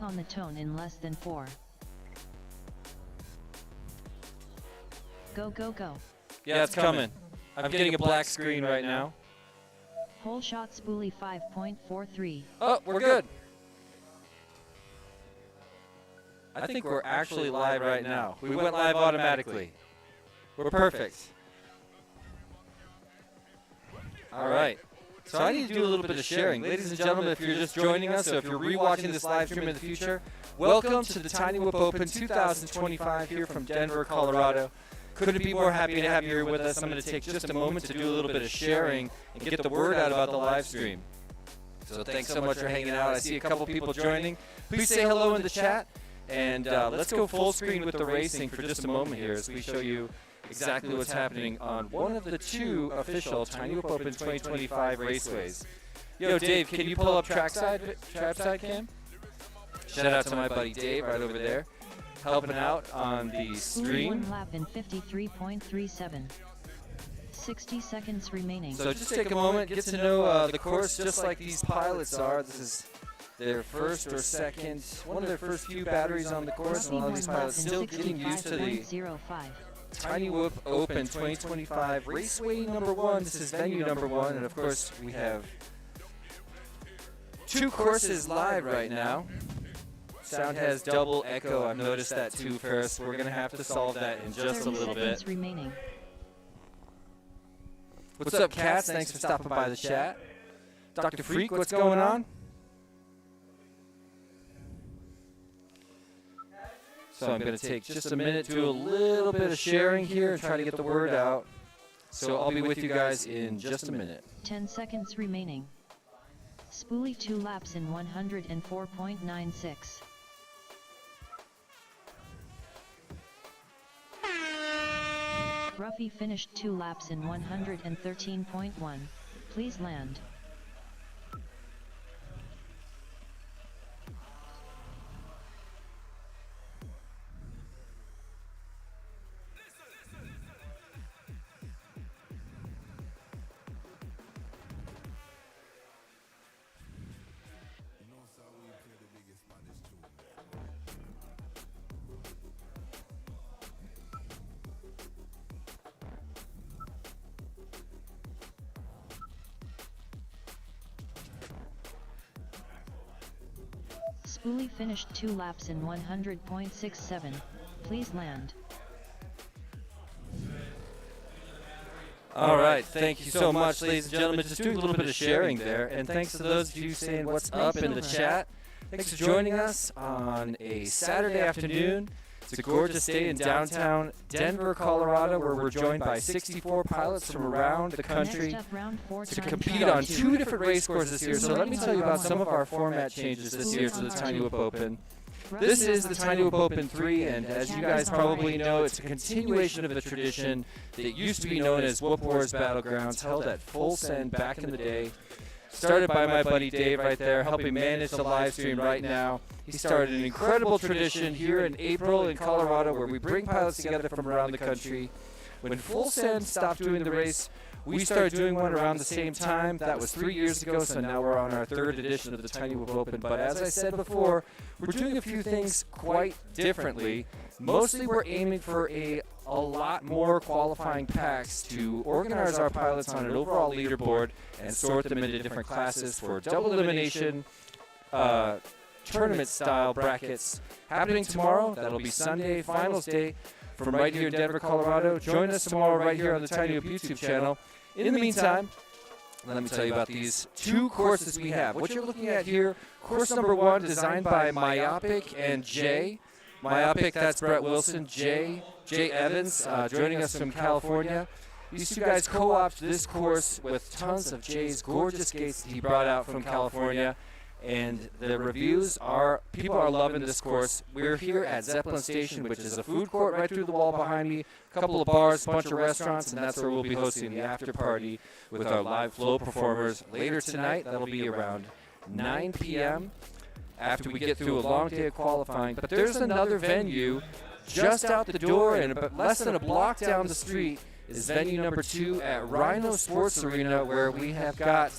on the tone in less than 4. Go, go, go. Yeah, it's coming. I'm getting a black screen right now. Whole shot spoolie 5.43. Oh, we're good. I think we're actually live right now. We went live automatically. We're perfect. All right. So I need to do a little bit of sharing. Ladies and gentlemen, if you're just joining us, or if you're rewatching this live stream in the future, welcome to the Tiny Whip Open 2025 here from Denver, Colorado. Couldn't be more happy to have you here with us. I'm going to take just a moment to do a little bit of sharing and get the word out about the live stream. So thanks so much for hanging out. I see a couple people joining. Please say hello in the chat. And let's go full screen with the racing for just a moment here as we show you exactly what's happening on one of the 2 official Tiny Whip Open 2025 raceways. Yo, Dave, can you pull up trackside cam? Shout out to my buddy Dave right over there, helping out on the stream. 1 lap in 53.37. 60 seconds remaining. So just take a moment, get to know the course just like these pilots are. This is their first or second, one of their first few batteries on the course, and all these pilots still getting used to the Tiny Whip Open 2025 Raceway number 1. This is venue number 1, and of course we have 2 courses live right now. Sound has double echo. I've noticed that too, Ferris. We're going to have to solve that in just a little bit. Remaining. What's up, Cats? Thanks for stopping by the chat. Dr. Freak, what's going on? So I'm going to take just a minute, do a little bit of sharing here and try to get the word out. So I'll be with you guys in just a minute. 10 seconds remaining. Spoolie 2 laps in 104.96. Ruffy finished 2 laps in 113.1. Please land. Spoolie finished 2 laps in 100.67. Please land. All right, thank you so much, ladies and gentlemen. Just doing a little bit of sharing there, and thanks to those of you saying what's up in the chat. Thanks for joining us on a Saturday afternoon. It's a gorgeous day in downtown Denver, Colorado, where we're joined by 64 pilots from around the country to compete on 2 different race courses here. So let me tell you about some of our format changes this year to the Tiny Whip Open. This is the Tiny Whip Open 3, and as you guys probably know, it's a continuation of a tradition that used to be known as Whoop Wars Battlegrounds, held at Full Send back in the day. Started by my buddy Dave right there, helping manage the live stream right now. He started an incredible tradition here in April in Colorado where we bring pilots together from around the country. When Full Send stopped doing the race, we started doing one around the same time. That was 3 years ago, so now we're on our 3rd edition of the Tiny Whip Open. But as I said before, we're doing a few things quite differently. Mostly we're aiming for a lot more qualifying packs to organize our pilots on an overall leaderboard and sort them into different classes for double elimination, tournament-style brackets. Happening tomorrow, that'll be Sunday, finals day, from right here in Denver, Colorado. Join us tomorrow right here on the Tiny Whip YouTube channel. In the meantime, let me tell you about these 2 courses we have. What you're looking at here, course number 1, designed by Myopic and Jay. Myopic, that's Brett Wilson. Jay Evans, joining us from California. These 2 guys co-opted this course with tons of Jay's gorgeous skates that he brought out from California. And the reviews are, people are loving this course. We're here at Zeppelin Station, which is a food court right through the wall behind me, a couple of bars, a bunch of restaurants, and that's where we'll be hosting the after party with our live flow performers later tonight. That'll be around 9 p.m. after we get through a long day of qualifying. But there's another venue just out the door and less than a block down the street is venue number 2 at Rhino Sports Arena, where we have got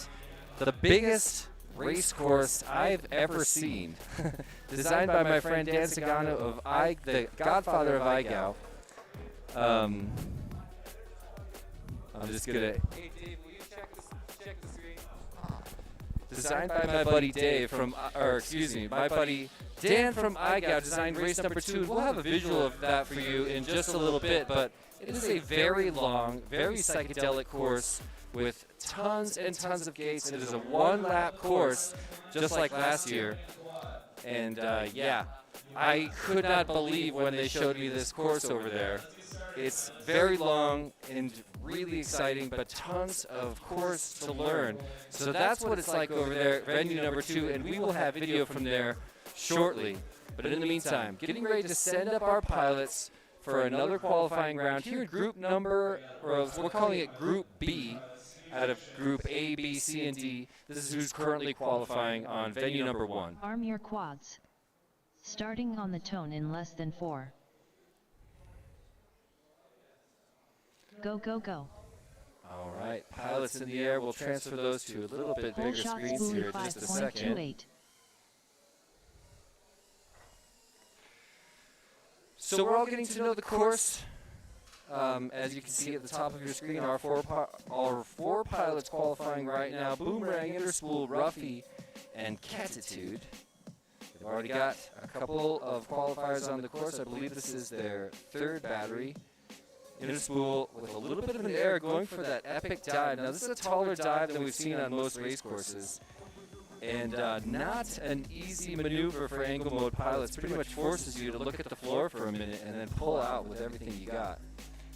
the biggest race course I've ever seen. Designed by my friend Dan Sagano of the godfather of iGow. I'm just gonna. Hey Dave, will you check the screen? Designed by my buddy Dave my buddy Dan from iGow designed race number 2. We'll have a visual of that for you in just a little bit, but it is a very long, very psychedelic course with tons and tons of gates. It is a one-lap course, just like last year. And yeah, I could not believe when they showed me this course over there. It's very long and really exciting, but tons of course to learn. So that's what it's like over there, venue number 2, and we will have video from there shortly. But in the meantime, getting ready to send up our pilots for another qualifying round here in group number, or we're calling it Group B, out of Group A, B, C, and D. This is who's currently qualifying on venue number 1. Arm your quads. Starting on the tone in less than 4. Go, go, go. All right, pilots in the air. We'll transfer those to a little bit bigger screens here in just a second. So we're all getting to know the course. As you can see at the top of your screen, our four pilots qualifying right now: Boomerang, Interspool, Ruffy, and Catitude. They've already got a couple of qualifiers on the course. I believe this is their 3rd battery. Interspool with a little bit of an error going for that epic dive. Now this is a taller dive than we've seen on most race courses. And not an easy maneuver for angle mode pilots. Pretty much forces you to look at the floor for a minute and then pull out with everything you got.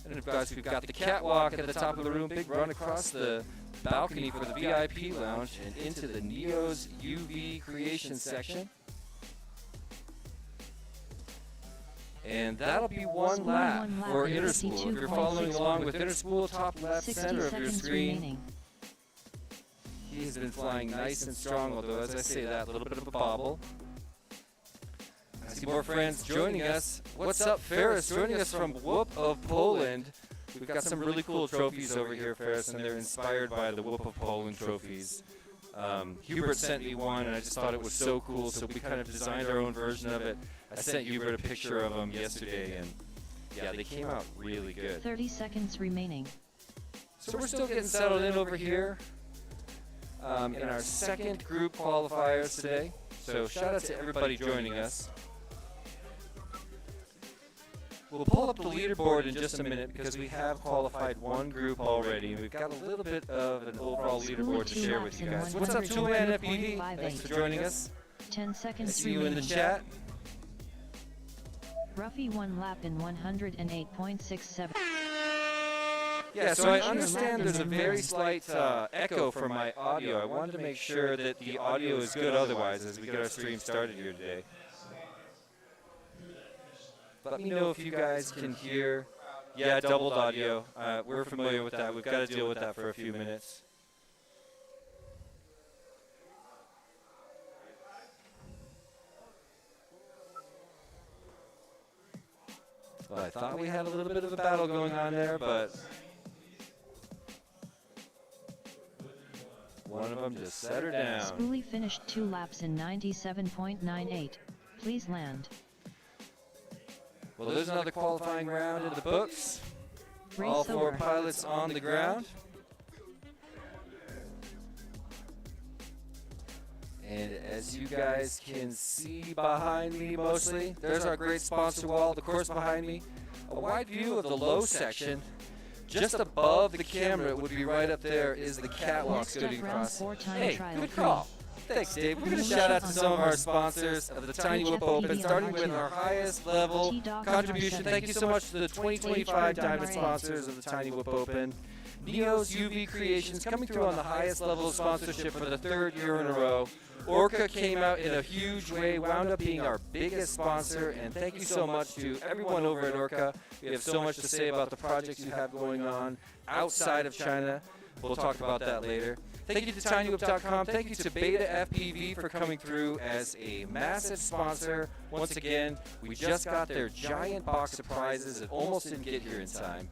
And of course, we've got the catwalk at the top of the room, big run across the balcony for the VIP lounge and into the Neo's UV creation section. And that'll be one lap for Interspool. If you're following along with Interspool, top left center of your screen. He has been flying nice and strong, although as I say that, a little bit of a bobble. I see more friends joining us. What's up, Ferris? Joining us from Whoop of Poland. We've got some really cool trophies over here, Ferris, and they're inspired by the Whoop of Poland trophies. Hubert sent me one, and I just thought it was so cool, so we kind of designed our own version of it. I sent Hubert a picture of them yesterday, and yeah, they came out really good. 30 seconds remaining. So we're still getting settled in over here in our 2nd group qualifiers today. So shout out to everybody joining us. We'll pull up the leaderboard in just a minute because we have qualified one group already. We've got a little bit of an overall leaderboard to share with you guys. What's up, Toolman FPV? Thanks for joining us. 10 seconds See you in the chat. Ruffy 1 lap in 108.67. Yeah, so I understand there's a very slight echo from my audio. I wanted to make sure that the audio is good otherwise as we get our stream started here today. Let me know if you guys can hear. Yeah, doubled audio. We're familiar with that. We've got to deal with that for a few minutes. Well, I thought we had a little bit of a battle going on there, but one of them just set her down. Spoolie finished 2 laps in 97.98. Please land. Well, there's another qualifying round in the books. Race All 4 over. pilots on the ground. And as you guys can see behind me mostly, there's our great sponsor wall, the course behind me. A wide view of the low section. Just above the camera, it would be right up there, is the catwalk scooting across. Hey, good call. Thanks, Dave. We're going to shout out to some of our sponsors of the Tiny Whoop Open, starting with our highest level contribution. Thank you so much to the 2025 Diamond sponsors of the Tiny Whoop Open. Neo's UV Creations coming through on the highest level of sponsorship for the 3rd year in a row. Orca came out in a huge way, wound up being our biggest sponsor, and thank you so much to everyone over at Orca. We have so much to say about the projects you have going on outside of China. We'll talk about that later. Thank you to tinywhoop.com. Thank you to Beta FPV for coming through as a massive sponsor. Once again, we just got their giant box of prizes. It almost didn't get here in time,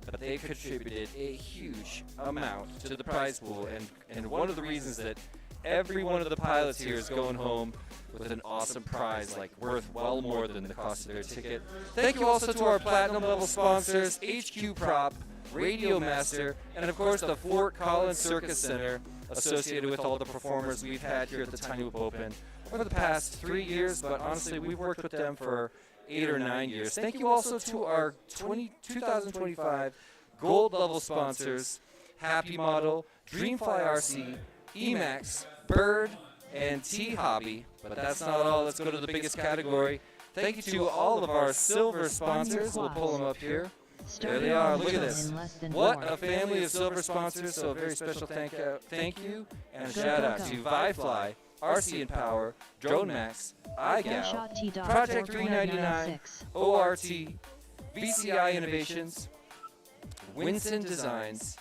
but they contributed a huge amount to the prize pool. And one of the reasons that every one of the pilots here is going home with an awesome prize, like worth well more than the cost of their ticket. Thank you also to our platinum level sponsors, HQ Prop, Radio Master, and of course the Fort Collins Circus Center, associated with all the performers we've had here at the Tiny Whoop Open over the past 3 years, but honestly, we've worked with them for 8 or 9 years. Thank you also to our 2025 gold level sponsors, Happy Model, Dreamfly RC, Emax, Bird, and T-Hobby. But that's not all. Let's go to the biggest category. Thank you to all of our silver sponsors. We'll pull them up here. There they are. Look at this. What a family of silver sponsors. So a very special thank you and a shout out to Vifly, RC and Power, Drone Max, iGal, Project 399, ORT, VCI Innovations, Winston Designs,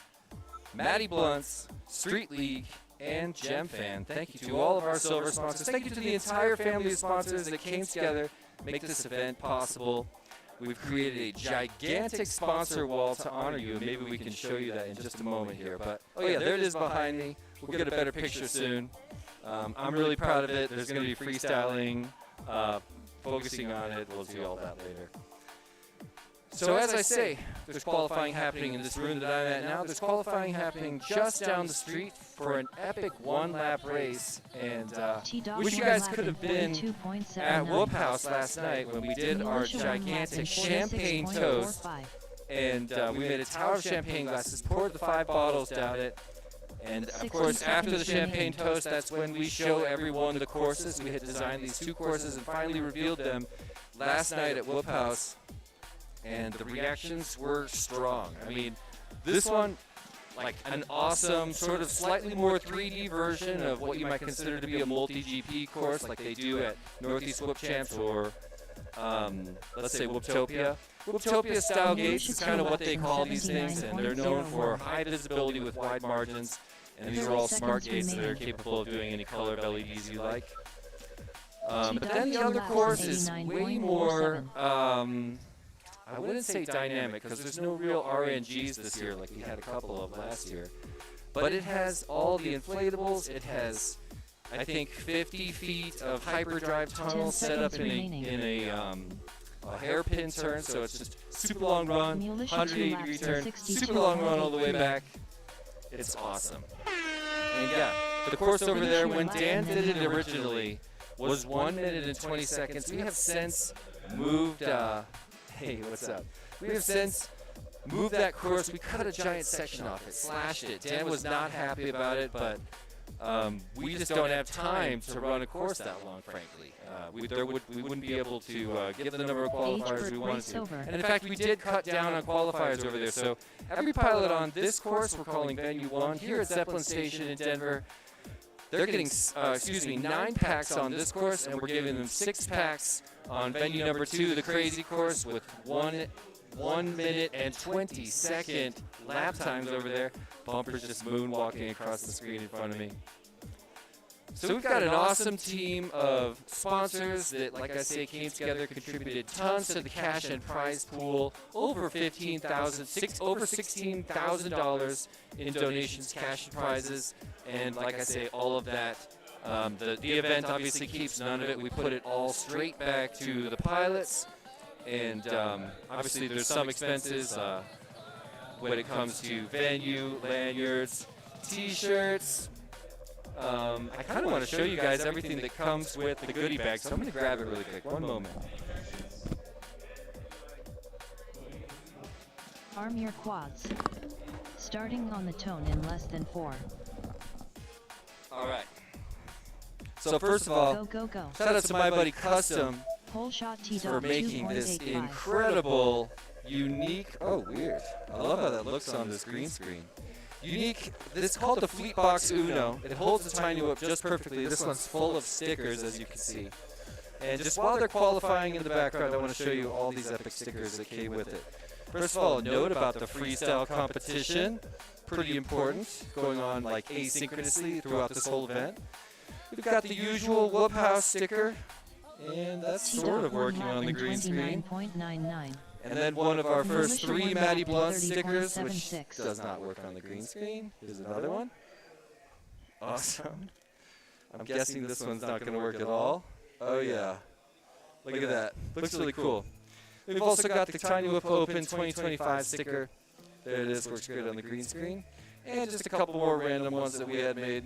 Matty Blunts, Street League, and Gem Fan. Thank you to all of our silver sponsors. Thank you to the entire family of sponsors that came together to make this event possible. We've created a gigantic sponsor wall to honor you, and maybe we can show you that in just a moment here. But oh yeah, there it is behind me. We'll get a better picture soon. I'm really proud of it. There's going to be freestyling, focusing on it. We'll do all that later. So as I say, there's qualifying happening in this room that I'm at now. There's qualifying happening just down the street for an epic one-lap race. And wish you guys could have been at Whoop House last night when we did our gigantic champagne toast. And we made a tower of champagne glasses, poured the 5 bottles down it. And of course, after the champagne toast, that's when we show everyone the courses. We had designed these 2 courses and finally revealed them last night at Whoop House. And the reactions were strong. I mean, this one, like an awesome, sort of slightly more 3D version of what you might consider to be a MultiGP course, like they do at Northeast Whoop Champs or, let's say, Whooptopia. Whooptopia style gates is kind of what they call these things, and they're known for high visibility with wide margins. And these are all smart gates that are capable of doing any color of LEDs you like. But then the other course is way more, I wouldn't say dynamic, because there's no real RNGs this year like we had a couple of last year. But it has all the inflatables. It has, I think, 50 feet of hyperdrive tunnels set up in a hairpin turn, so it's just super long run, 180-degree turn, super long run all the way back. It's awesome. And yeah, the course over there, when Dan did it originally, was 1 minute and 20 seconds. We have since moved... Hey, what's up? We have since moved that course. We cut a giant section off it, slashed it. Dan was not happy about it, but we just don't have time to run a course that long, frankly. We wouldn't be able to get the number of qualifiers we wanted to. And in fact, we did cut down on qualifiers over there. So every pilot on this course, we're calling Venue 1, here at Zeppelin Station in Denver, they're getting, 9 packs on this course, and we're giving them 6 packs on venue number 2, the crazy course, with 1 minute and 20-second lap times over there. Bumper's just moonwalking across the screen in front of me. So we've got an awesome team of sponsors that, like I say, came together, contributed tons to the cash and prize pool, over $16,000 in donations, cash and prizes, and like I say, all of that. The event obviously keeps none of it. We put it all straight back to the pilots, and obviously there's some expenses when it comes to venue, lanyards, T-shirts. I kind of want to show you guys everything that comes with the goodie bag, so I'm going to grab it really quick. One moment. Arm your quads. Starting on the tone in less than 4. All right. So first of all, shout out to my buddy Custom for making this incredible, unique. Oh, weird. I love how that looks on this green screen. Unique. It's called the Fleet Box Uno. It holds the Tiny Whoop just perfectly. This one's full of stickers, as you can see. And just while they're qualifying in the background, I want to show you all these epic stickers that came with it. First of all, a note about the freestyle competition. Pretty important, going on like asynchronously throughout this whole event. We've got the usual Whoop House sticker, and that's sort of working on the green screen. And then one of our first 3 Matty Blunt stickers, which does not work on the green screen. Here's another one. Awesome. I'm guessing this one's not going to work at all. Oh, yeah. Look at that. Looks really cool. We've also got the Tiny Whip Open 2025 sticker. There it is. Works great on the green screen. And just a couple more random ones that we had made.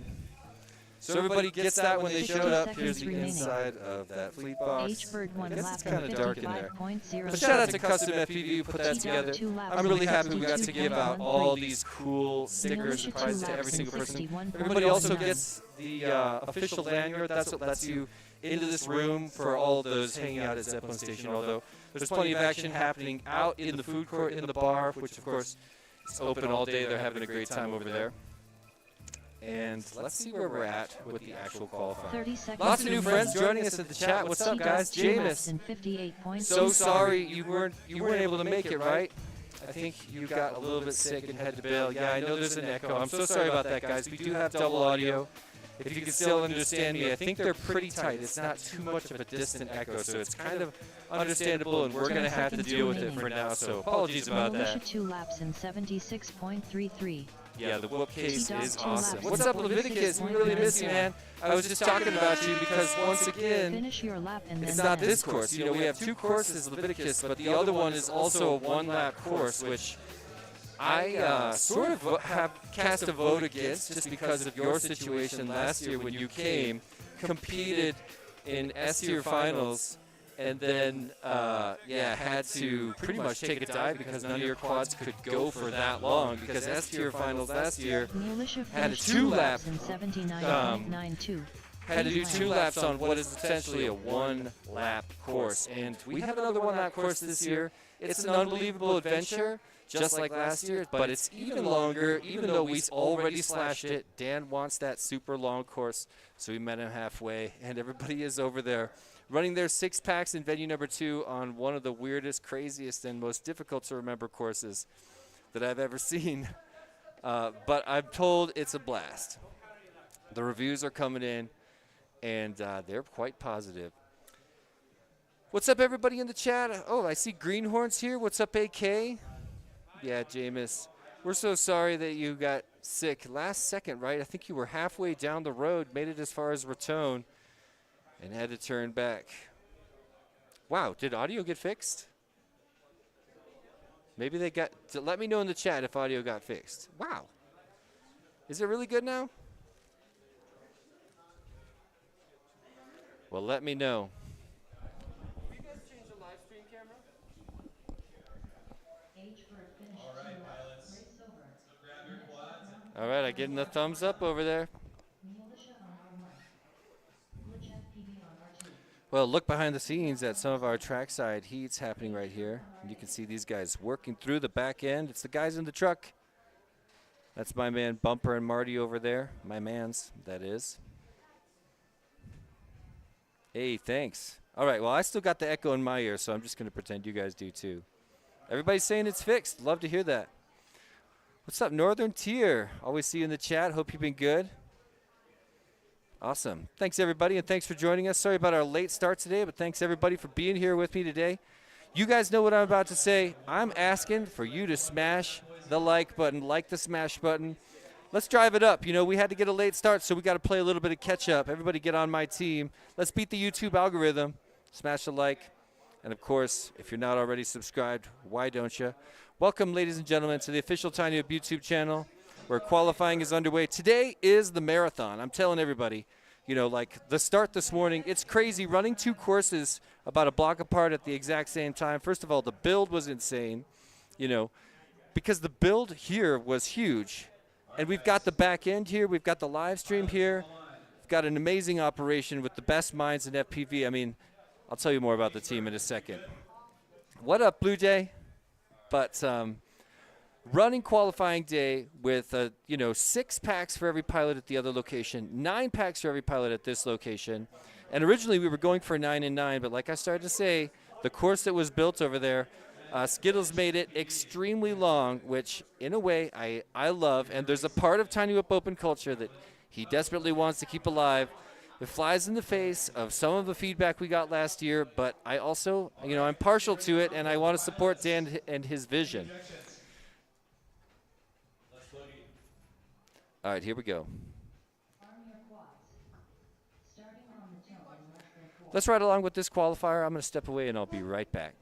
So everybody gets that when they showed up. Here's the inside of that fleet box. I guess it's kind of dark in there. But shout out to Custom FPV who put that together. I'm really happy we got to give out all these cool stickers and prizes to every single person. Everybody also gets the official lanyard. That's what lets you into this room for all those hanging out at Zeppelin Station. Although there's plenty of action happening out in the food court, in the bar, which of course is open all day. They're having a great time over there. And let's see where we're at with the actual qualifying. Lots of new friends joining us in the chat. What's up, guys? Jameis. So sorry you weren't able to make it, right? I think you got a little bit sick and had to bail. Yeah, I know there's an echo. I'm so sorry about that, guys. We do have double audio. If you can still understand me, I think they're pretty tight. It's not too much of a distant echo, so it's kind of understandable, and we're going to have to deal with it for now. So apologies about that. 2 laps in 76.33. Yeah, the whoop case is awesome. What's up, Leviticus? We really miss you, man. I was just talking about you because, once again, it's not this course. You know, we have 2 courses, Leviticus, but the other one is also a 1-lap course, which I sort of have cast a vote against just because of your situation last year when you came, competed in S-tier finals, and then, had to pretty much take a dive because none of your quads could go for that long because S-tier finals last year had a 2-lap, had to do 2 laps on what is essentially a 1-lap course. And we have another 1-lap course this year. It's an unbelievable adventure, just like last year, but it's even longer, even though we already slashed it. Dan wants that super long course, so we met him halfway, and everybody is over there running their 6-packs in venue number 2 on one of the weirdest, craziest, and most difficult to remember courses that I've ever seen. But I'm told it's a blast. The reviews are coming in, and they're quite positive. What's up, everybody in the chat? Oh, I see Greenhorns here. What's up, AK? Yeah, Jameis. We're so sorry that you got sick last second, right? I think you were halfway down the road, made it as far as Raton, and had to turn back. Wow, did audio get fixed? Maybe they got, let me know in the chat if audio got fixed. Wow. Is it really good now? Well, let me know. Will you guys change the live stream camera? All right, I'm getting the thumbs up over there. Well, look behind the scenes at some of our trackside heats happening right here. And you can see these guys working through the back end. It's the guys in the truck. That's my man Bumper and Marty over there. My mans, that is. Hey, thanks. All right, well, I still got the echo in my ear, so I'm just going to pretend you guys do too. Everybody's saying it's fixed. Love to hear that. What's up, Northern Tier? Always see you in the chat. Hope you've been good. Awesome. Thanks, everybody, and thanks for joining us. Sorry about our late start today, but thanks, everybody, for being here with me today. You guys know what I'm about to say. I'm asking for you to smash the like button, like the smash button. Let's drive it up. You know, we had to get a late start, so we got to play a little bit of catch-up. Everybody get on my team. Let's beat the YouTube algorithm. Smash the like. And, of course, if you're not already subscribed, why don't you? Welcome, ladies and gentlemen, to the official Tiny Whip YouTube channel, where qualifying is underway. Today is the marathon. I'm telling everybody, you know, like the start this morning, it's crazy. Running 2 courses about a block apart at the exact same time. First of all, the build was insane, you know, because the build here was huge. And we've got the back end here. We've got the live stream here. We've got an amazing operation with the best minds in FPV. I mean, I'll tell you more about the team in a second. What up, Blue Jay? But running qualifying day with, 6 packs for every pilot at the other location, 9 packs for every pilot at this location. And originally we were going for 9 and 9, but like I started to say, the course that was built over there, Skittles made it extremely long, which in a way I love. And there's a part of Tiny Whip Open culture that he desperately wants to keep alive. It flies in the face of some of the feedback we got last year, but I also, I'm partial to it, and I want to support Dan and his vision. All right, here we go. let's ride along with this qualifier. I'm going to step away and I'll be right back.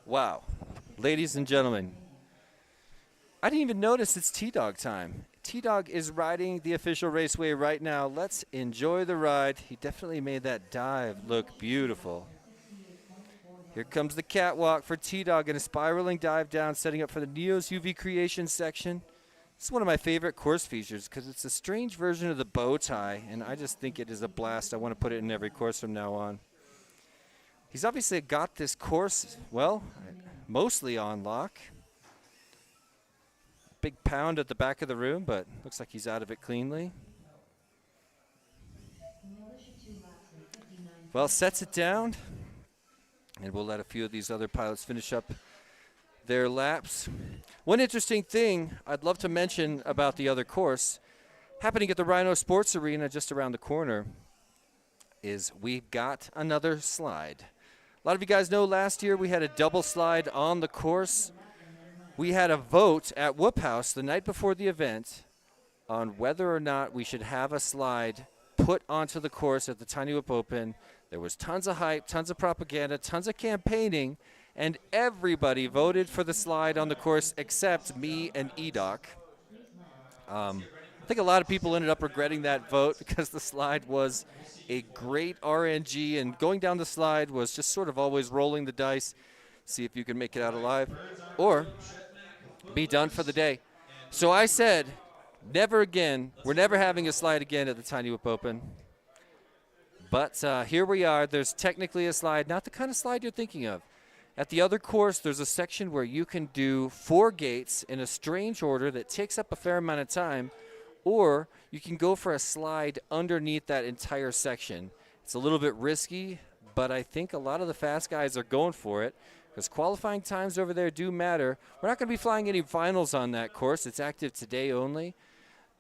Wow. Ladies and gentlemen, I didn't even notice it's T-Dog time. T-Dog is riding the official raceway right now. Let's enjoy the ride. He definitely made that dive look beautiful. Here comes the catwalk for T-Dog and a spiraling dive down, setting up for the Neo's UV Creation section. This is one of my favorite course features because it's a strange version of the bow tie, and I just think it is a blast. I want to put it in every course from now on. He's obviously got this course, well, mostly on lock. Big pound at the back of the room, but looks like he's out of it cleanly. Well, sets it down, and we'll let a few of these other pilots finish up their laps. One interesting thing I'd love to mention about the other course, happening at the Rhino Sports Arena just around the corner, is we've got another slide. A lot of you guys know last year we had a double slide on the course. We had a vote at Whoop House the night before the event on whether or not we should have a slide put onto the course at the Tiny Whoop Open. There was tons of hype, tons of propaganda, tons of campaigning, and everybody voted for the slide on the course except me and EDOC. I think a lot of people ended up regretting that vote because the slide was a great RNG, and going down the slide was just sort of always rolling the dice, see if you can make it out alive or be done for the day. So I said, never again. We're never having a slide again at the Tiny Whoop Open. But here we are. There's technically a slide, not the kind of slide you're thinking of. At the other course, there's a section where you can do 4 gates in a strange order that takes up a fair amount of time, or you can go for a slide underneath that entire section. It's a little bit risky, but I think a lot of the fast guys are going for it because qualifying times over there do matter. We're not going to be flying any finals on that course. It's active today only,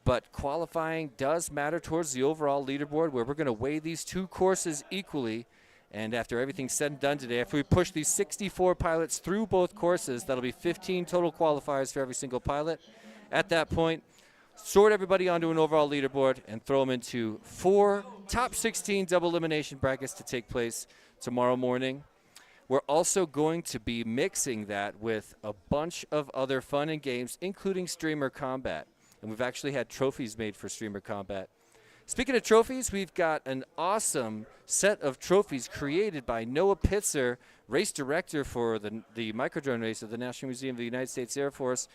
but qualifying does matter towards the overall leaderboard where we're going to weigh these two courses equally. And after everything's said and done today, if we push these 64 pilots through both courses, that'll be 15 total qualifiers for every single pilot. At that point, sort everybody onto an overall leaderboard and throw them into 4 top 16 double elimination brackets to take place tomorrow morning. We're also going to be mixing that with a bunch of other fun and games, including streamer combat. And we've actually had trophies made for streamer combat. Speaking of trophies, we've got an awesome set of trophies created by Noah Pitzer, race director for the microdrone race at the National Museum of the United States Air Force,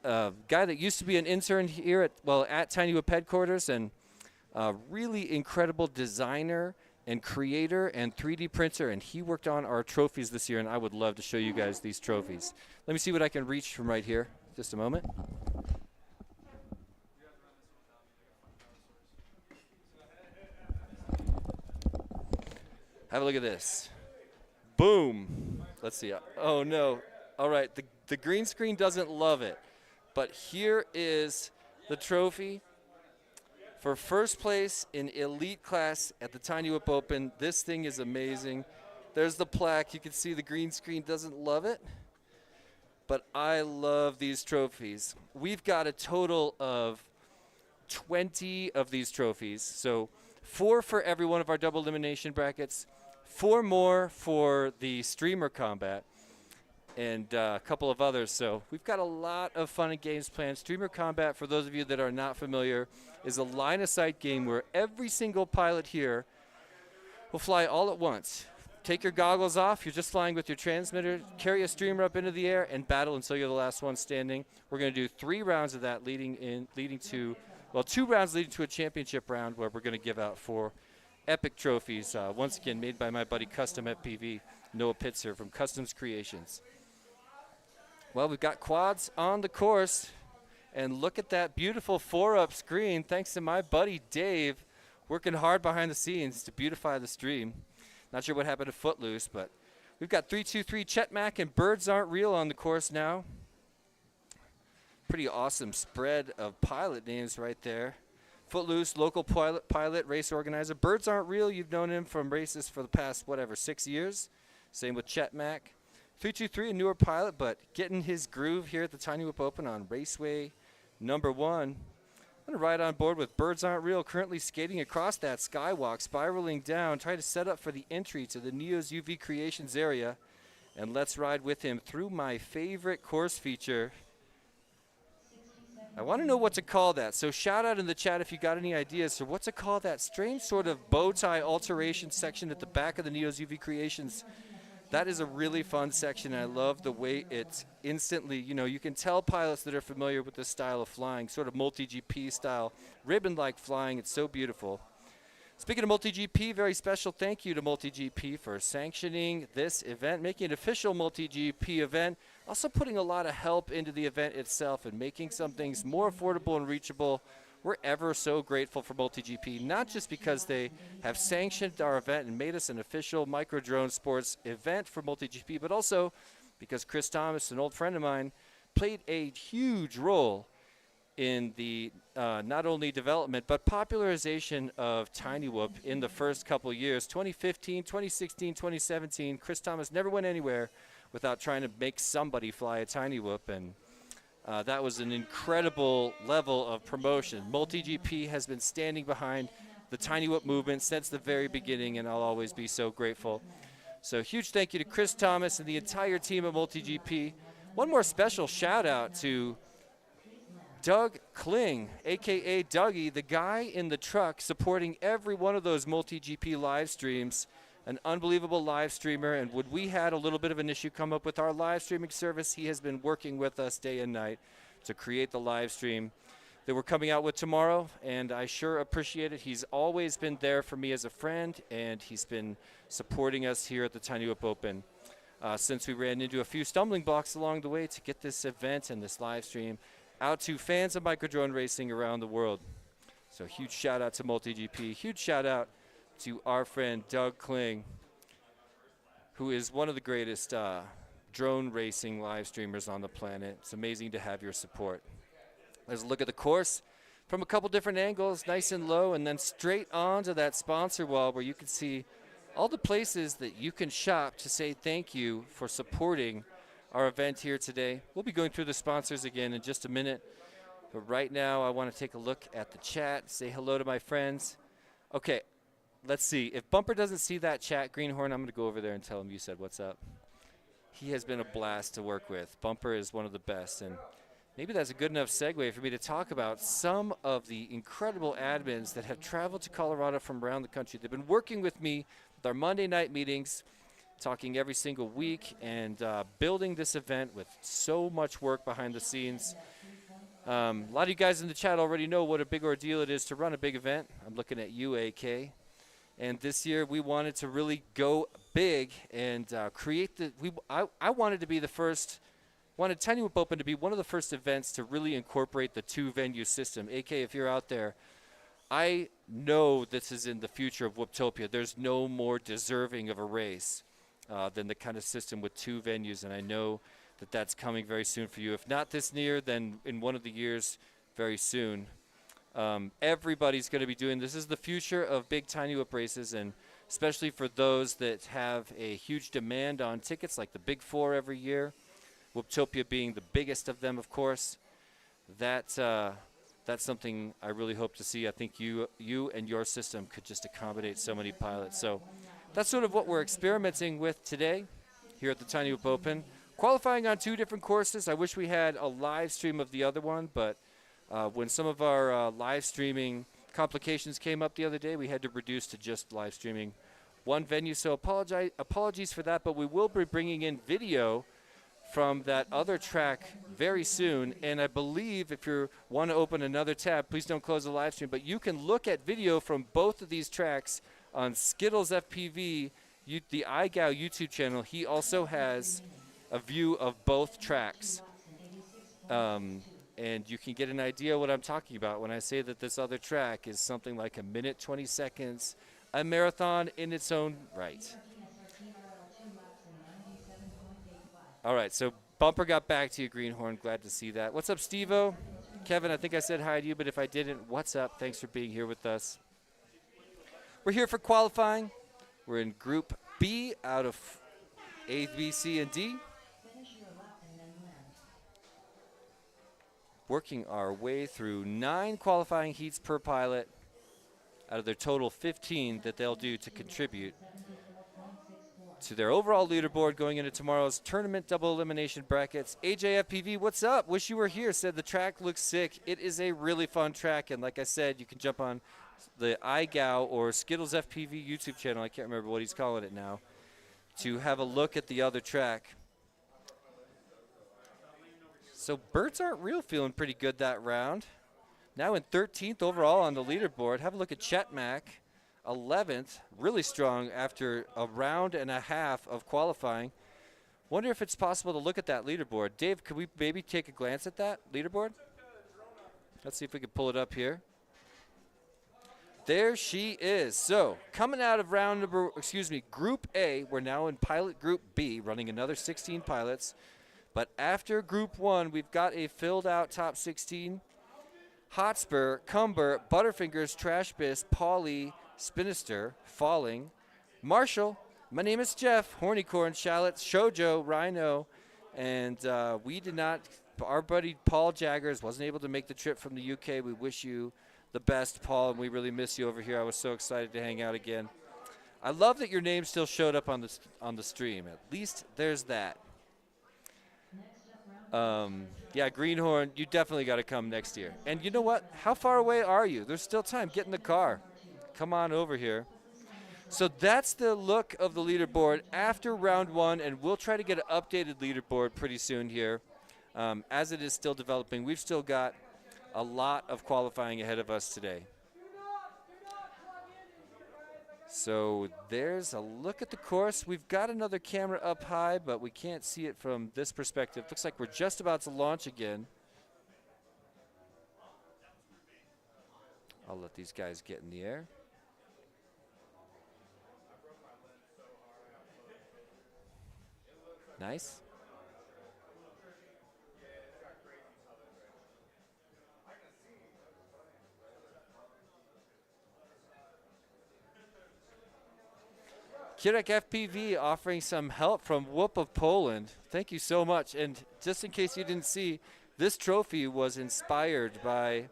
a guy that used to be an intern here at Tiny Whoop headquarters, and a really incredible designer and creator and 3D printer, and he worked on our trophies this year, and I would love to show you guys these trophies. Let me see what I can reach from right here. Just a moment. Have a look at this. Boom. Let's see. Oh, no. All right. The green screen doesn't love it. But here is the trophy for first place in elite class at the Tiny Whoop Open. This thing is amazing. There's the plaque. You can see the green screen doesn't love it. But I love these trophies. We've got a total of 20 of these trophies. So 4 for every one of our double elimination brackets, 4 more for the streamer combat. and a couple of others. So we've got a lot of fun and games planned. Streamer Combat, for those of you that are not familiar, is a line-of-sight game where every single pilot here will fly all at once. Take your goggles off. You're just flying with your transmitter. Carry a streamer up into the air and battle until you're the last one standing. We're going to do 3 rounds of that, leading to 2 rounds leading to a championship round where we're going to give out 4 epic trophies. Once again, made by my buddy Custom FPV, Noah Pitzer from Customs Creations. Well, we've got quads on the course, and look at that beautiful 4-up screen. Thanks to my buddy Dave, working hard behind the scenes to beautify the stream. Not sure what happened to Footloose, but we've got 323 Chetmac and Birds Aren't Real on the course now. Pretty awesome spread of pilot names right there. Footloose, local pilot, race organizer. Birds Aren't Real, you've known him from races for the past, 6 years. Same with Chetmac. 323, a newer pilot, but getting his groove here at the Tiny Whip Open on Raceway number 1. I'm going to ride on board with Birds Aren't Real, currently skating across that skywalk, spiraling down, trying to set up for the entry to the Neo's UV Creations area. And let's ride with him through my favorite course feature. I want to know what to call that, so shout out in the chat if you got any ideas for what to call that strange sort of bow tie alteration section at the back of the Neo's UV Creations. That is a really fun section. I love the way it instantly, you can tell pilots that are familiar with this style of flying, sort of MultiGP style, ribbon-like flying. It's so beautiful. Speaking of MultiGP, very special thank you to MultiGP for sanctioning this event, making an official MultiGP event, also putting a lot of help into the event itself and making some things more affordable and reachable. We're ever so grateful for MultiGP, not just because they have sanctioned our event and made us an official micro drone sports event for MultiGP, but also because Chris Thomas, an old friend of mine, played a huge role in the not only development but popularization of Tiny Whoop in the first couple years. 2015, 2016, 2017, Chris Thomas never went anywhere without trying to make somebody fly a Tiny Whoop, and that was an incredible level of promotion. MultiGP has been standing behind the Tiny Whoop movement since the very beginning, and I'll always be so grateful. So huge thank you to Chris Thomas and the entire team at MultiGP. One more special shout out to Doug Kling, a.k.a. Dougie, the guy in the truck supporting every one of those MultiGP live streams. An unbelievable live streamer, and when we had a little bit of an issue come up with our live streaming service, he has been working with us day and night to create the live stream that we're coming out with tomorrow, and I sure appreciate it. He's always been there for me as a friend, and he's been supporting us here at the Tiny Whip Open since we ran into a few stumbling blocks along the way to get this event and this live stream out to fans of microdrone racing around the world. So huge shout out to MultiGP, huge shout out to our friend Doug Kling, who is one of the greatest drone racing live streamers on the planet. It's amazing to have your support. Let's look at the course from a couple different angles, nice and low, and then straight on to that sponsor wall where you can see all the places that you can shop to say thank you for supporting our event here today. We'll be going through the sponsors again in just a minute, but right now I want to take a look at the chat, say hello to my friends. Okay. Let's see. If Bumper doesn't see that chat, Greenhorn, I'm going to go over there and tell him you said what's up. He has been a blast to work with. Bumper is one of the best, and maybe that's a good enough segue for me to talk about some of the incredible admins that have traveled to Colorado from around the country. They've been working with me with our Monday night meetings, talking every single week, and building this event with so much work behind the scenes. A lot of you guys in the chat already know what a big ordeal it is to run a big event. I'm looking at you, AK. And this year we wanted to really go big and create the. I wanted to be the first. Wanted Tiny Whip Open to be one of the first events to really incorporate the 2-venue system. AK, if you're out there, I know this is in the future of Whiptopia. There's no more deserving of a race than the kind of system with 2 venues, and I know that that's coming very soon for you. If not this year, then in one of the years very soon. Everybody's going to be doing this. This is the future of big Tiny Whip races, and especially for those that have a huge demand on tickets like the Big Four every year, Whiptopia being the biggest of them, of course. That's something I really hope to see. I think you and your system could just accommodate so many pilots. So that's sort of what we're experimenting with today here at the Tiny Whip Open. qualifying on 2 different courses. I wish we had a live stream of the other one, but when some of our live streaming complications came up the other day, we had to reduce to just live streaming one venue. So apologies for that, but we will be bringing in video from that other track very soon. And I believe if you want to open another tab, please don't close the live stream, but you can look at video from both of these tracks on Skittles FPV, the iGao YouTube channel. He also has a view of both tracks. And you can get an idea what I'm talking about when I say that this other track is something like 1 minute, 20 seconds, a marathon in its own right. All right, so Bumper got back to you, Greenhorn. Glad to see that. What's up, Steve-O? Kevin, I think I said hi to you, but if I didn't, what's up? Thanks for being here with us. We're here for qualifying. We're in Group B out of A, B, C, and D. Working our way through 9 qualifying heats per pilot out of their total 15 that they'll do to contribute to their overall leaderboard going into tomorrow's tournament double elimination brackets. AJFPV, what's up? Wish you were here. Said the track looks sick. It is a really fun track, and like I said, you can jump on the iGao or Skittles FPV YouTube channel, I can't remember what he's calling it now, to have a look at the other track. So Birds Aren't Real feeling pretty good that round. Now in 13th overall on the leaderboard. Have a look at Chet Mack, 11th, really strong after a round and a half of qualifying. Wonder if it's possible to look at that leaderboard. Dave, could we maybe take a glance at that leaderboard? Let's see if we can pull it up here. There she is. So coming out of Group A, we're now in Pilot Group B, running another 16 pilots. But after Group 1, we've got a filled-out top 16. Hotspur, Cumber, Butterfingers, Trashbiss, Pauly, Spinister, Falling, Marshall, my name is Jeff, Hornycorn, Shallot, Shoujo, Rhino, and we did not, our buddy Paul Jaggers wasn't able to make the trip from the UK. We wish you the best, Paul, and we really miss you over here. I was so excited to hang out again. I love that your name still showed up on the stream. At least there's that. Yeah, Greenhorn, you definitely got to come next year. And you know what? How far away are you? There's still time. Get in the car. Come on over here. So that's the look of the leaderboard after round 1, and we'll try to get an updated leaderboard pretty soon here. As it is still developing, we've still got a lot of qualifying ahead of us today. So there's a look at the course. We've got another camera up high, but we can't see it from this perspective. Looks like we're just about to launch again. I'll let these guys get in the air. Nice. Kirek FPV offering some help from Whoop of Poland. Thank you so much. And just in case you didn't see, this trophy was inspired by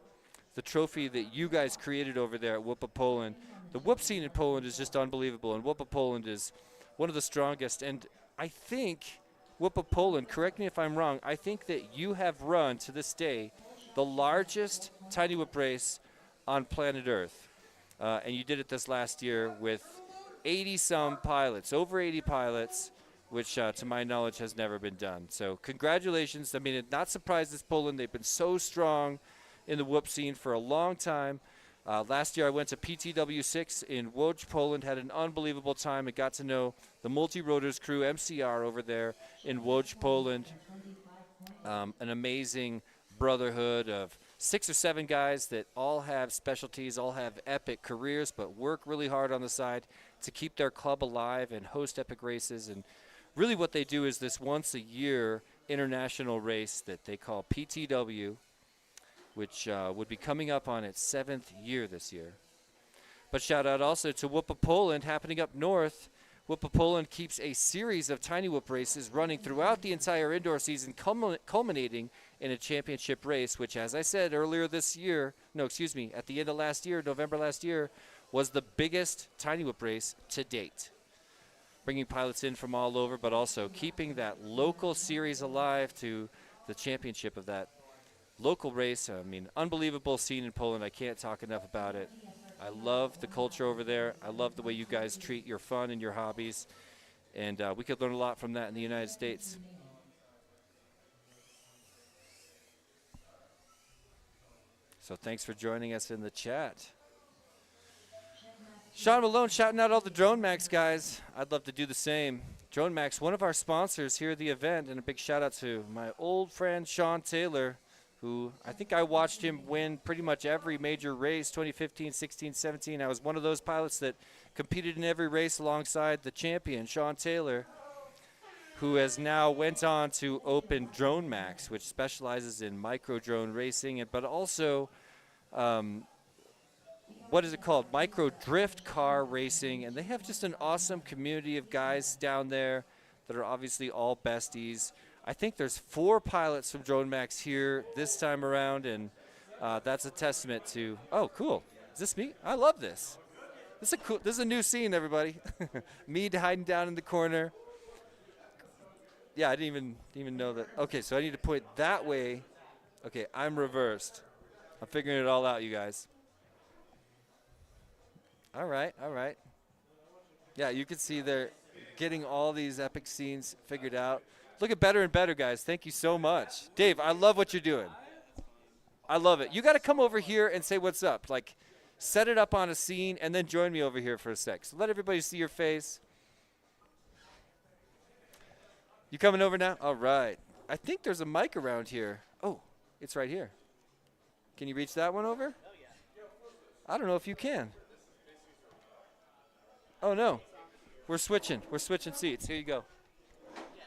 the trophy that you guys created over there at Whoop of Poland. The Whoop scene in Poland is just unbelievable, and Whoop of Poland is one of the strongest. And I think Whoop of Poland, correct me if I'm wrong, I think that you have run to this day the largest tiny whoop race on planet Earth. And you did it this last year with 80-some pilots, over 80 pilots, which to my knowledge has never been done. So congratulations. I mean, not surprised this Poland. They've been so strong in the whoop scene for a long time. Last year I went to PTW6 in Łódź, Poland, had an unbelievable time and got to know the Multi-Rotors crew, MCR, over there in Łódź, Poland. An amazing brotherhood of 6 or 7 guys that all have specialties, all have epic careers, but work really hard on the side to keep their club alive and host epic races. And really what they do is this once-a-year international race that they call PTW, which would be coming up on its 7th year this year. But shout out also to Whoop of Poland happening up north. Whoop of Poland keeps a series of tiny whoop races running throughout the entire indoor season, culminating in a championship race, which, as I said earlier this year, at the end of last year, November last year, was the biggest tiny whoop race to date. bringing pilots in from all over, but also keeping that local series alive to the championship of that local race. I mean, unbelievable scene in Poland. I can't talk enough about it. I love the culture over there. I love the way you guys treat your fun and your hobbies. And we could learn a lot from that in the United States. So thanks for joining us in the chat. Sean Malone shouting out all the Drone Max guys. I'd love to do the same. Drone Max, one of our sponsors here at the event, and a big shout out to my old friend Sean Taylor, who I think I watched him win pretty much every major race, 2015, 16, 17. I was one of those pilots that competed in every race alongside the champion, Sean Taylor, who has now went on to open Drone Max, which specializes in micro drone racing, but also, what is it called? Micro drift car racing. And they have just an awesome community of guys down there that are obviously all besties. I think there's 4 pilots from Drone Max here this time around, and that's a testament to, oh, cool. Is this me? I love this. This is a new scene, everybody. Me hiding down in the corner. Yeah, I didn't even know that. Okay, so I need to point that way. Okay, I'm reversed. I'm figuring it all out, you guys. All right, all right. Yeah, you can see they're getting all these epic scenes figured out. Looking better and better, guys. Thank you so much. Dave, I love what you're doing. I love it. You got to come over here and say what's up. Like, set it up on a scene and then join me over here for a sec. So let everybody see your face. You coming over now? All right. I think there's a mic around here. Oh, it's right here. Can you reach that one over? I don't know if you can. Oh, no. We're switching. We're switching seats. Here you go. Yeah,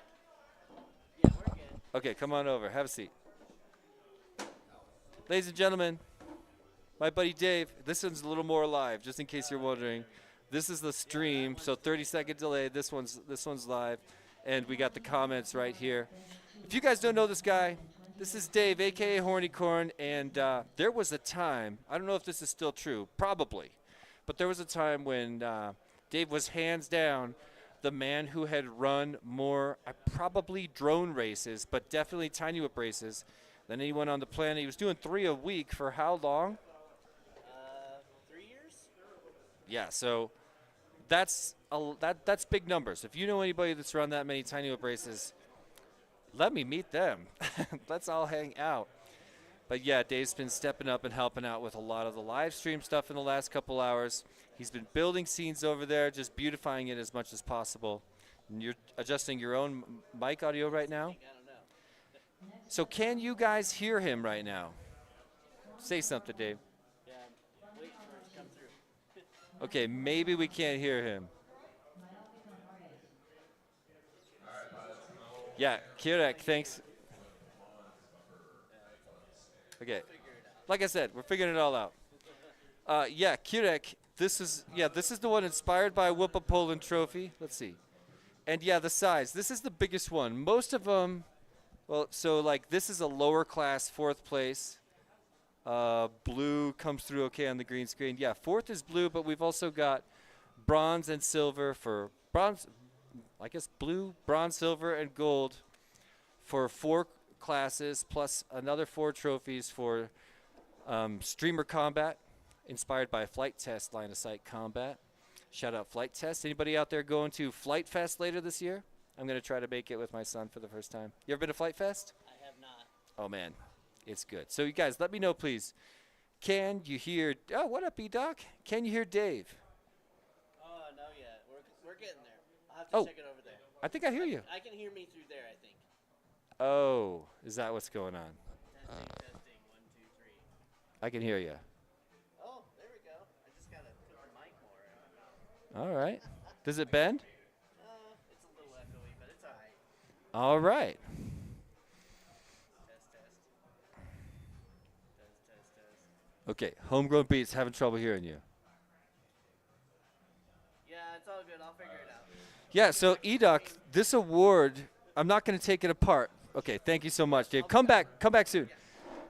we're good. Okay, come on over. Have a seat. Ladies and gentlemen, my buddy Dave, this one's a little more live, just in case you're wondering. This is the stream, so 30-second delay. This one's live, and we got the comments right here. If you guys don't know this guy, this is Dave, a.k.a. Hornycorn, and there was a time, I don't know if this is still true, probably, but there was a time when Dave was hands down the man who had run more, probably drone races, but definitely tiny whip races than anyone on the planet. He was doing 3 a week for how long? 3 years? Yeah, so that's big numbers. If you know anybody that's run that many tiny whip races, let me meet them. Let's all hang out. But yeah, Dave's been stepping up and helping out with a lot of the live stream stuff in the last couple hours. He's been building scenes over there, just beautifying it as much as possible. And you're adjusting your own mic audio right now? I don't know. So can you guys hear him right now? Say something, Dave. Yeah, wait for it to come through. Okay, maybe we can't hear him. Yeah, Kirek, thanks. Okay, like I said, we're figuring it all out. Yeah, Kirek, this is the one inspired by Whoopa Poland Trophy. Let's see. And yeah, the size. This is the biggest one. Most of them, well, so like this is a lower class 4th place. Blue comes through okay on the green screen. Yeah, 4th is blue, but we've also got bronze and silver for bronze. I guess blue, bronze, silver, and gold for 4 classes, plus another 4 trophies for streamer combat, inspired by Flight Test line of sight combat. Shout out Flight Test. Anybody out there going to Flight Fest later this year? I'm going to try to make it with my son for the first time. You ever been to Flight Fest? I have not. Oh, man. It's good. So, you guys, let me know, please. Can you hear... Oh, what up, B-Doc? Can you hear Dave? Oh, no yet. We're getting there. I'll have to check it over there. I think I hear you. I can hear me through there, I think. Oh, is that what's going on? Testing, 1, 2, 3. I can hear you. Oh, there we go. I just got to put the mic more. All right. Does it bend? It's a little echoey, but it's all right. All right. Test. Test. Okay, Homegrown Beats having trouble hearing you. Yeah, it's all good. I'll figure it out. Yeah, so Edok, this award, I'm not going to take it apart. Okay, thank you so much, Dave. Come back soon.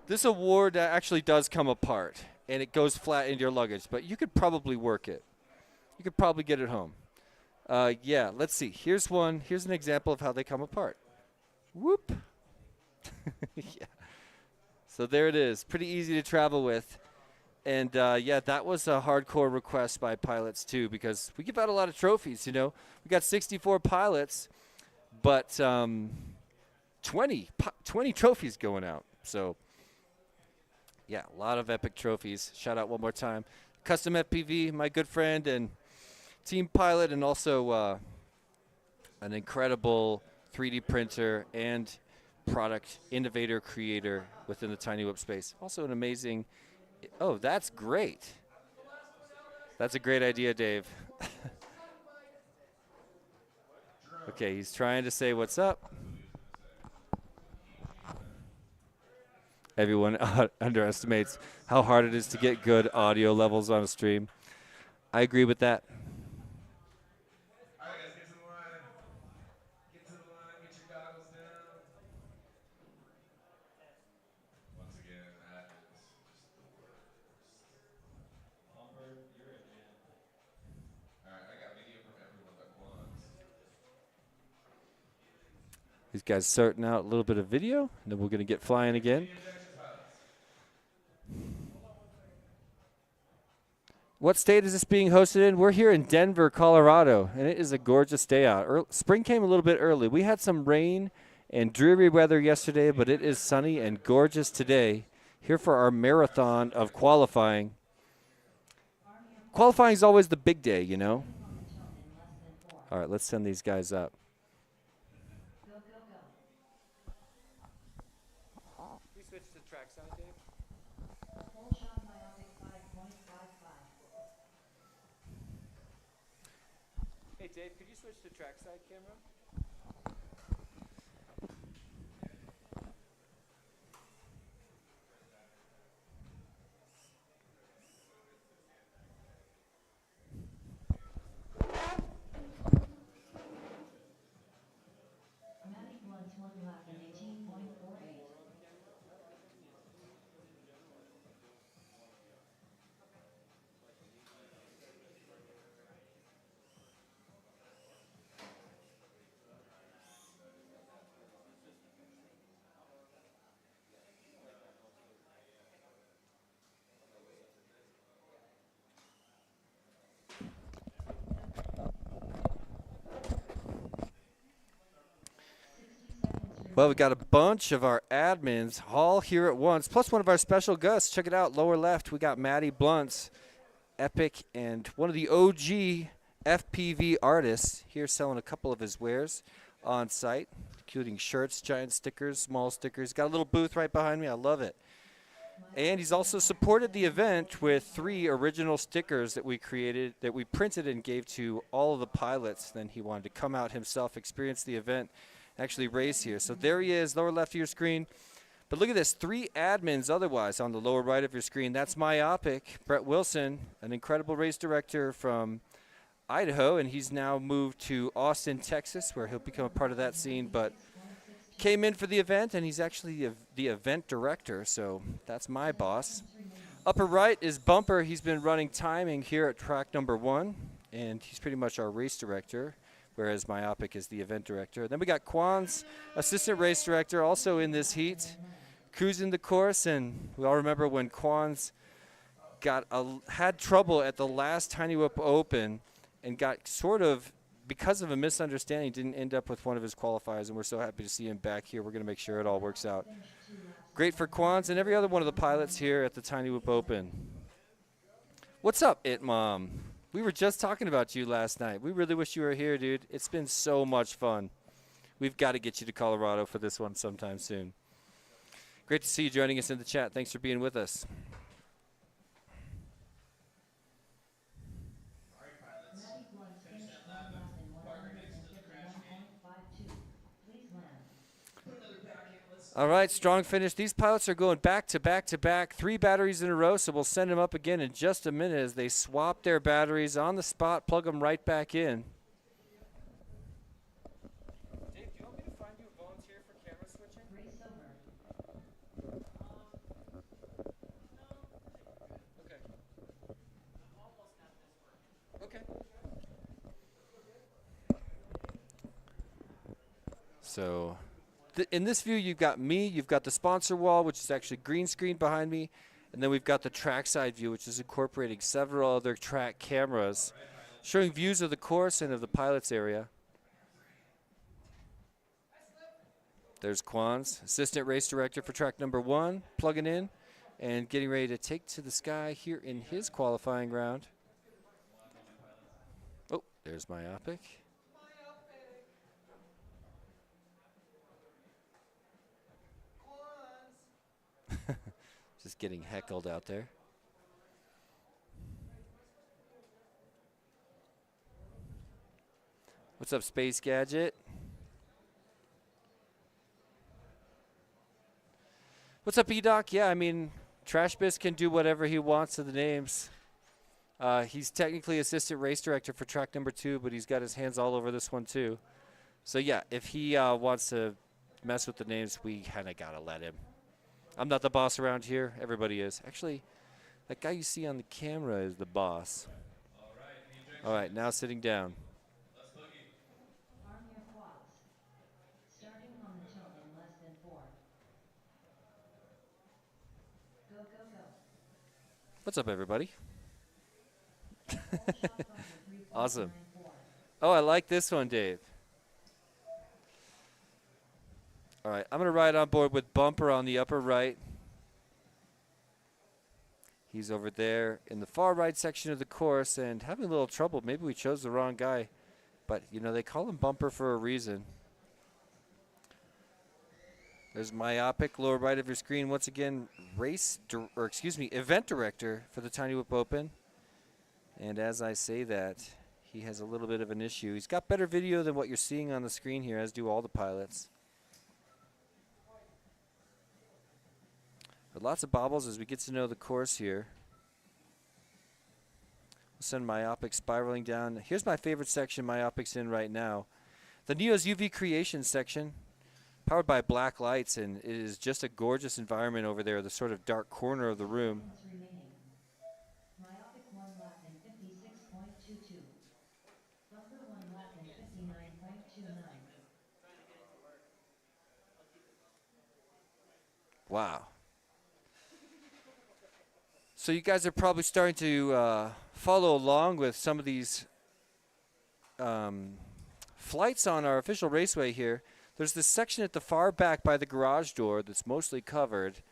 This award actually does come apart, and it goes flat into your luggage, but you could probably work it. You could probably get it home. Yeah, let's see. Here's one. Here's an example of how they come apart. Whoop. Yeah. So there it is. Pretty easy to travel with. And, yeah, that was a hardcore request by pilots, too, because we give out a lot of trophies, you know. We got 64 pilots, but 20 trophies going out. So, yeah, a lot of epic trophies. Shout out one more time. Custom FPV, my good friend and team pilot, and also an incredible 3D printer and product innovator creator within the Tiny Whip space. Also an amazing, oh, that's great. That's a great idea, Dave. Okay, he's trying to say what's up. Everyone underestimates how hard it is to get good audio levels on a stream. I agree with that. All right, guys, get to the line. Get to the line. Get your goggles down. Once again, that is just the worst. Humber, you're it, man. All right, I got video from everyone but Quans. These guys sorting out a little bit of video, and then we're going to get flying again. What state is this being hosted in? We're here in Denver, Colorado, and it is a gorgeous day out. Spring came a little bit early. We had some rain and dreary weather yesterday, but it is sunny and gorgeous today. Here for our marathon of qualifying. Qualifying is always the big day, you know. All right, let's send these guys up. We switch to trackside, Dave. Hey, Dave, could you switch to trackside camera? Well, we got a bunch of our admins all here at once, plus one of our special guests. Check it out, lower left, we got Maddie Blunts, Epic, and one of the OG FPV artists here selling a couple of his wares on site, including shirts, giant stickers, small stickers. Got a little booth right behind me. I love it. And he's also supported the event with 3 original stickers that we created, that we printed and gave to all of the pilots. Then he wanted to come out himself, experience the event, actually race here. So there he is, lower left of your screen. But look at this, 3 admins otherwise on the lower right of your screen. That's Myopic, Brett Wilson, an incredible race director from Idaho, and he's now moved to Austin, Texas, where he'll become a part of that scene, but came in for the event, and he's actually the event director, so that's my boss. Upper right is Bumper. He's been running timing here at track number 1, and he's pretty much our race director, whereas Myopic is the event director. Then we got Quan's assistant race director, also in this heat, cruising the course, and we all remember when Quan's had trouble at the last Tiny Whip Open and got sort of, because of a misunderstanding, didn't end up with one of his qualifiers, and we're so happy to see him back here. We're going to make sure it all works out. Great for Quans and every other one of the pilots here at the Tiny Whip Open. What's up, It Mom? We were just talking about you last night. We really wish you were here, dude. It's been so much fun. We've got to get you to Colorado for this one sometime soon. Great to see you joining us in the chat. Thanks for being with us. All right, strong finish. These pilots are going back to back to back, 3 batteries in a row, so we'll send them up again in just a minute as they swap their batteries on the spot, plug them right back in. Dave, do you want me to find you a volunteer for camera switching? Race over. Okay. Okay. So in this view, you've got me, you've got the sponsor wall, which is actually green screen behind me, and then we've got the trackside view, which is incorporating several other track cameras, showing views of the course and of the pilot's area. There's Quan's, assistant race director for track number 1, plugging in and getting ready to take to the sky here in his qualifying round. Oh, there's Myopic. Just getting heckled out there. What's up, Space Gadget? What's up, E-Doc? Yeah, I mean, TrashBiz can do whatever he wants to the names. He's technically assistant race director for track number 2, but he's got his hands all over this one too. So yeah, if he wants to mess with the names, we kind of gotta let him. I'm not the boss around here. Everybody is. Actually, that guy you see on the camera is the boss. All right, now sitting down. Arm your quads. Starting on the toe in less than 4. Go, go, go. What's up, everybody? All shot bumper 3.94. Awesome. Oh, I like this one, Dave. All right, I'm going to ride on board with Bumper on the upper right. He's over there in the far right section of the course and having a little trouble. Maybe we chose the wrong guy, but, you know, they call him Bumper for a reason. There's Myopic, lower right of your screen. Once again, event director for the Tiny Whip Open. And as I say that, he has a little bit of an issue. He's got better video than what you're seeing on the screen here, as do all the pilots. But lots of bobbles as we get to know the course here. We'll send Myopic spiraling down. Here's my favorite section Myopic's in right now. The Neo's UV Creation section, powered by black lights, and it is just a gorgeous environment over there, the sort of dark corner of the room. Myopic 1 lap in 56.22. Bumper 1 lap in 59.29. Wow. So you guys are probably starting to follow along with some of these flights on our official raceway here. There's this section at the far back by the garage door that's mostly covered.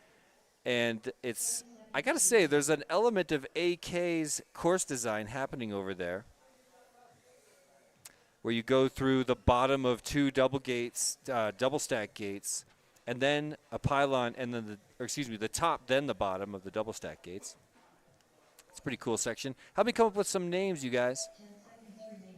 And it's, I got to say, there's an element of AK's course design happening over there, where you go through the bottom of 2 double stack gates, and then a pylon, and then the top, then the bottom of the double stack gates. It's a pretty cool section. Help me come up with some names, you guys. 10 seconds remaining.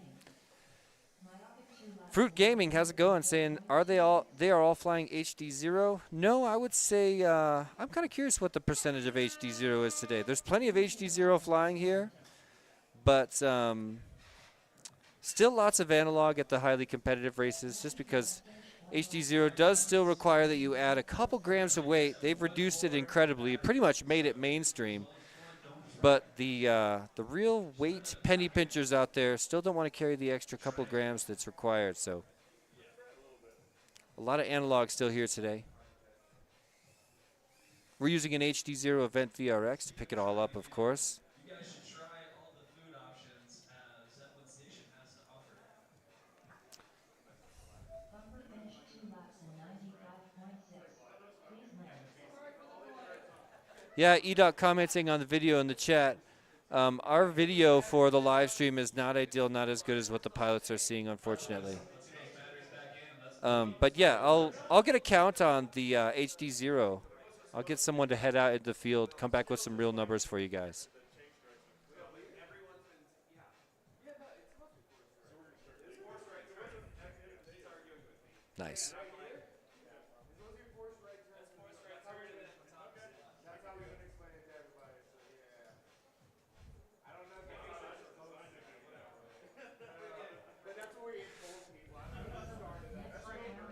Myopic 2 lap. Fruit Gaming, how's it going? Saying, they are all flying HD0? No, I would say, I'm kind of curious what the percentage of HD0 is today. There's plenty of HD0 flying here, but still lots of analog at the highly competitive races, just because HD0 does still require that you add a couple grams of weight. They've reduced it incredibly, pretty much made it mainstream. But the real weight penny pinchers out there still don't want to carry the extra couple grams that's required. So a lot of analog still here today. We're using an HD0 Event VRX to pick it all up, of course. You guys should try all the food options Zeppelin Station has to offer. Bumper finished 2 laps in 95.6. Please land. Yeah, E-Doc commenting on the video in the chat. Our video for the live stream is not ideal, not as good as what the pilots are seeing, unfortunately. But yeah, I'll get a count on the HD0. I'll get someone to head out into the field, come back with some real numbers for you guys. Nice.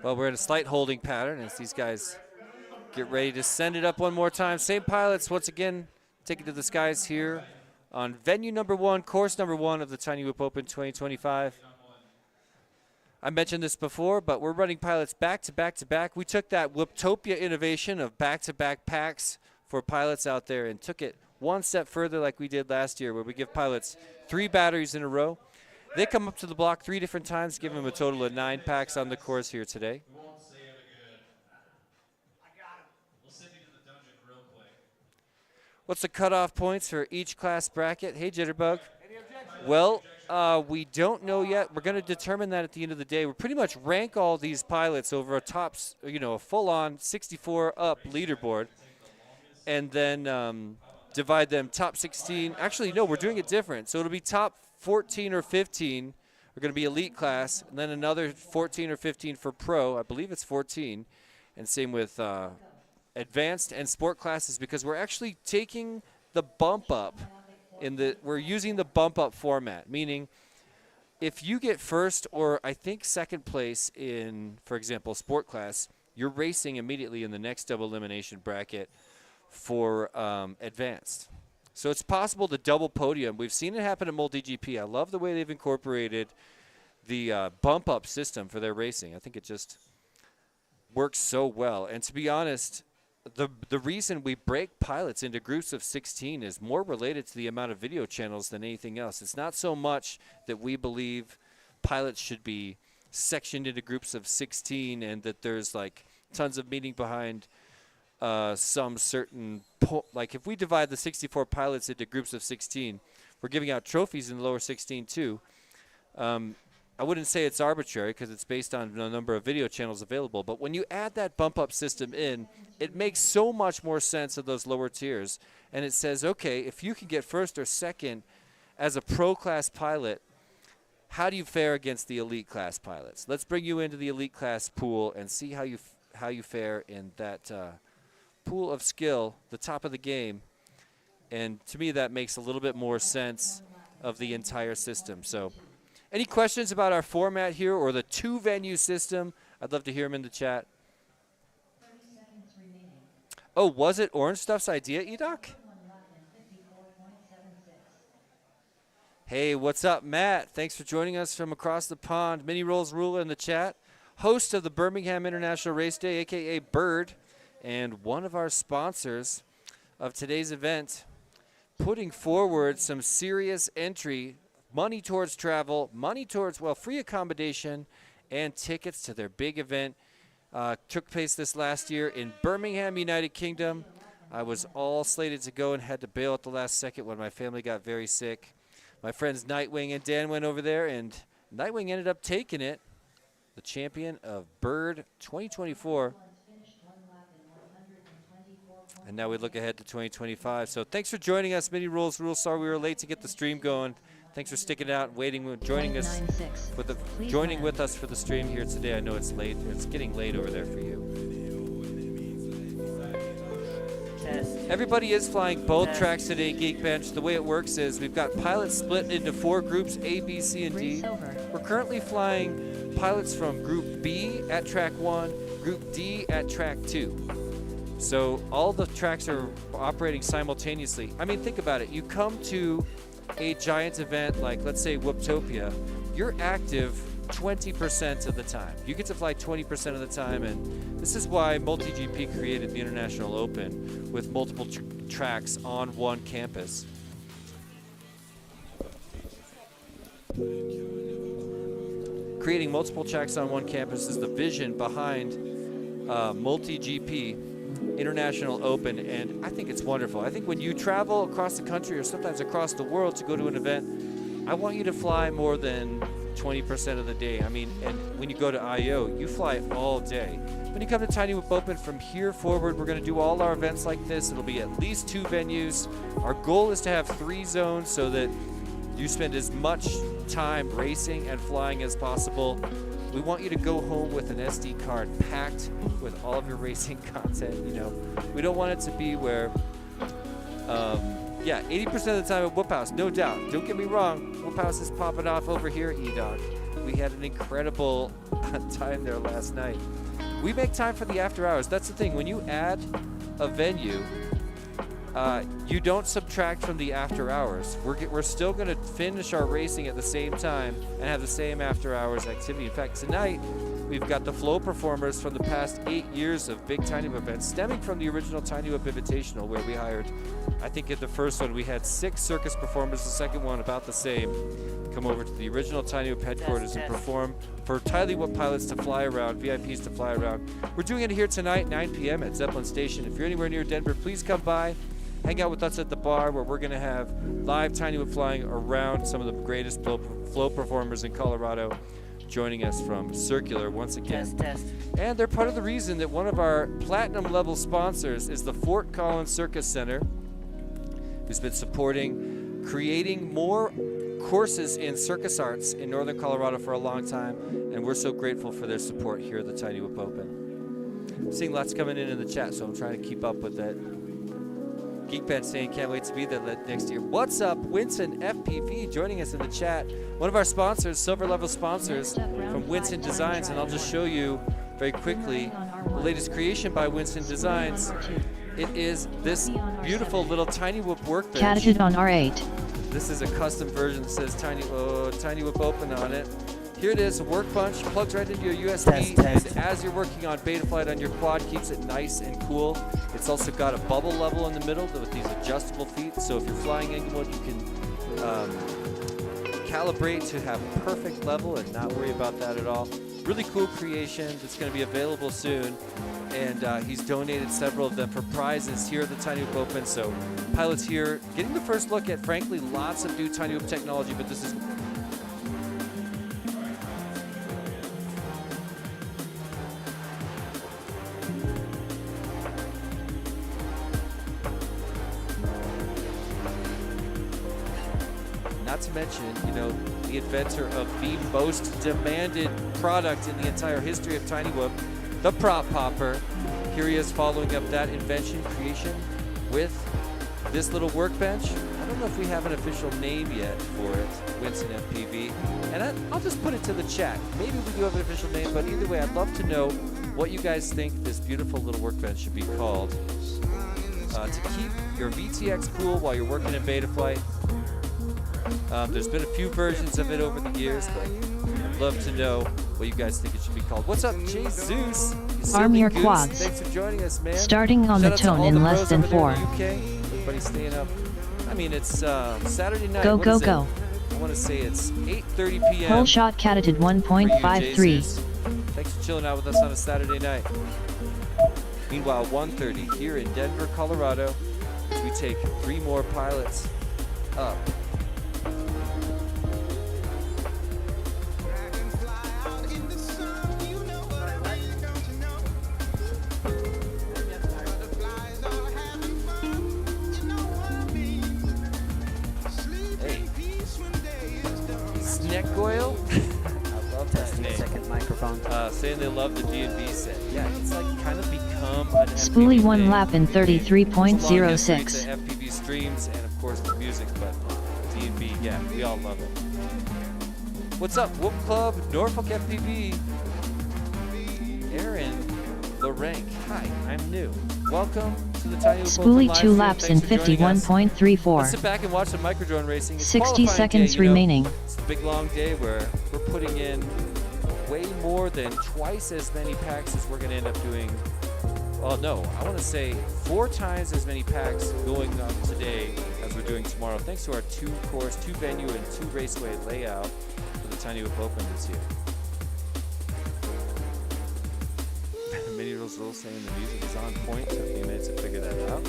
Well, we're in a slight holding pattern as these guys get ready to send it up one more time. Same pilots once again taking to the skies here on venue number 1, course number 1 of the Tiny Whip Open 2025. I mentioned this before, but we're running pilots back to back to back. We took that Whooptopia innovation of back-to-back packs for pilots out there and took it one step further like we did last year, where we give pilots 3 batteries in a row. They come up to the block 3 different times, give them a total of 9 packs on the course here today. We won't say it again. I got him. We'll send you to the dungeon real quick. What's the cutoff points for each class bracket? Hey, Jitterbug. Well, we don't know yet. We're going to determine that at the end of the day. We pretty much rank all these pilots over a a full-on 64 up leaderboard, and then divide them top 16. Actually, no, we're doing it different. So it'll be top 14 or 15 are going to be elite class, and then another 14 or 15 for pro. I believe it's 14, and same with advanced and sport classes, because we're actually taking the bump up. We're using the bump up format, meaning if you get first or I think second place in, for example, sport class, you're racing immediately in the next double elimination bracket for advanced. So it's possible to double podium. We've seen it happen at MultiGP. I love the way they've incorporated the bump up system for their racing. I think it just works so well. And to be honest, the reason we break pilots into groups of 16 is more related to the amount of video channels than anything else. It's not so much that we believe pilots should be sectioned into groups of 16 and that there's like tons of meaning behind some certain like if we divide the 64 pilots into groups of 16, we're giving out trophies in the lower 16 too. I wouldn't say it's arbitrary because it's based on the number of video channels available, but when you add that bump up system in, it makes so much more sense of those lower tiers. And it says, okay, if you can get first or second as a pro class pilot, how do you fare against the elite class pilots? Let's bring you into the elite class pool and see how you fare in that pool of skill, the top of the game. And to me, that makes a little bit more sense of the entire system. So any questions about our format here or the 2-venue system? I'd love to hear them in the chat. 30 seconds remaining. Oh, was it Orange Stuff's idea, Edoc? 1 lap and 54.76. Hey, what's up, Matt? Thanks for joining us from across the pond. Mini Rolls Ruler in the chat. Host of the Birmingham International Race Day, a.k.a. Bird, and one of our sponsors of today's event, putting forward some serious entry, money towards travel, money towards, well, free accommodation and tickets to their big event. Took place this last year in Birmingham, United Kingdom. I was all slated to go and had to bail at the last second when my family got very sick. My friends Nightwing and Dan went over there, and Nightwing ended up taking it. The champion of Bird 2024. And now we look ahead to 2025. So thanks for joining us, Mini Rules. Sorry we were late to get the stream going. Thanks for sticking out, joining us with us for the stream here today. I know it's late. It's getting late over there for you. Everybody is flying both tracks today, Geekbench. The way it works is we've got pilots split into 4 groups, A, B, C, and D. We're currently flying pilots from Group B at track 1, Group D at track 2. So all the tracks are operating simultaneously. I mean, think about it. You come to a giant event like, let's say, Whooptopia, you're active 20% of the time. You get to fly 20% of the time, and this is why MultiGP created the International Open with multiple tracks on one campus. Creating multiple tracks on one campus is the vision behind MultiGP International Open, and I think it's wonderful. I think when you travel across the country or sometimes across the world to go to an event, I want you to fly more than 20% of the day. I mean, and when you go to I.O., you fly all day. When you come to Tiny Whip Open, from here forward, we're going to do all our events like this. It'll be at least 2 venues. Our goal is to have 3 zones so that you spend as much time racing and flying as possible. We want you to go home with an SD card packed with all of your racing content. You know, we don't want it to be where, 80% of the time at Whoop House, no doubt. Don't get me wrong, Whoop House is popping off over here, E-Dog. We had an incredible time there last night. We make time for the after hours. That's the thing. When you add a venue, you don't subtract from the after hours. We're still going to finish our racing at the same time and have the same after hours activity. In fact, tonight we've got the flow performers from the past 8 years of big Tiny Whip events, stemming from the original Tiny Whip Invitational, where we hired, I think at the first one we had 6 circus performers, the second one about the same, come over to the original Tiny Whip headquarters and perform for Tiny Whip pilots to fly around, VIPs to fly around. We're doing it here tonight, 9 p.m. at Zeppelin Station. If you're anywhere near Denver, please come by. Hang out with us at the bar, where we're going to have live Tiny Whip flying around some of the greatest flow performers in Colorado, joining us from Circular once again. Test. And they're part of the reason that one of our platinum level sponsors is the Fort Collins Circus Center, who's been supporting creating more courses in circus arts in Northern Colorado for a long time, and we're so grateful for their support here at the Tiny Whip Open. I'm seeing lots coming in the chat, so I'm trying to keep up with that. Geek Band saying can't wait to be there next year. What's up, Winston FPV joining us in the chat. One of our sponsors, silver level sponsors from Winston Designs, and I'll just show you very quickly the latest creation by Winston Designs. It is this beautiful little Tiny Whip workbench. Catted on R8. This is a custom version that says Tiny Whip Open on it. Here it is, a workbench, plugs right into your USB, Test. and as you're working on beta flight on your quad, keeps it nice and cool. It's also got a bubble level in the middle with these adjustable feet, so if you're flying anyone, you can calibrate to have perfect level and not worry about that at all. Really cool creation that's going to be available soon, and he's donated several of them for prizes here at the Tiny Whip Open, so pilots here getting the first look at, frankly, lots of new Tiny Whip technology, but this is not to mention, you know, the inventor of the most demanded product in the entire history of Tiny Whip, the prop popper. Here he is following up that invention, creation, with this little workbench. I don't know if we have an official name yet for it, Winston FPV, and I'll just put it to the chat. Maybe we do have an official name, but either way, I'd love to know what you guys think this beautiful little workbench should be called to keep your VTX cool while you're working in beta flight. There's been a few versions of it over the years, but I'd love to know what you guys think it should be called. What's up, Jesus? Arm your quads. Thanks for joining us, man. Starting on Shout the out to tone all in the less bros than over there 4. in the UK. Everybody staying up. I mean, it's Saturday night. Go, What go, is it? go. I want to say it's 8:30 p.m. Whole shot catted for you, 1.53. Jesus. Thanks for chilling out with us on a Saturday night. Meanwhile, 1:30 here in Denver, Colorado, as we take 3 more pilots up. Neck oil? I love that Testing name. second microphone. Saying they love the D&B set. Yeah, it's like kind of become an Spoolie FPV 1 thing. lap in It's a long history 33.06. to FPV streams and of course the music, but D&B, yeah, we all love it. What's up, Whoop Club, Norfolk FPV? Aaron Lorank. Hi, I'm new. Welcome to the Tiny Whip Open Spoolie live 2 stream. laps in Thanks for joining us. Let's 51.34. sit back and watch some microdrone racing. It's 60 qualifying seconds day, you know. remaining. It's a big long day where we're putting in way more than twice as many packs as we're going to end up doing. Well, no, I want to say 4 times as many packs going on today as we're doing tomorrow. Thanks to our 2-course, 2-venue, and 2-raceway layout for the Tiny Whip Open this year. Mini Rules saying the music is on point. Took a few minutes to figure that out.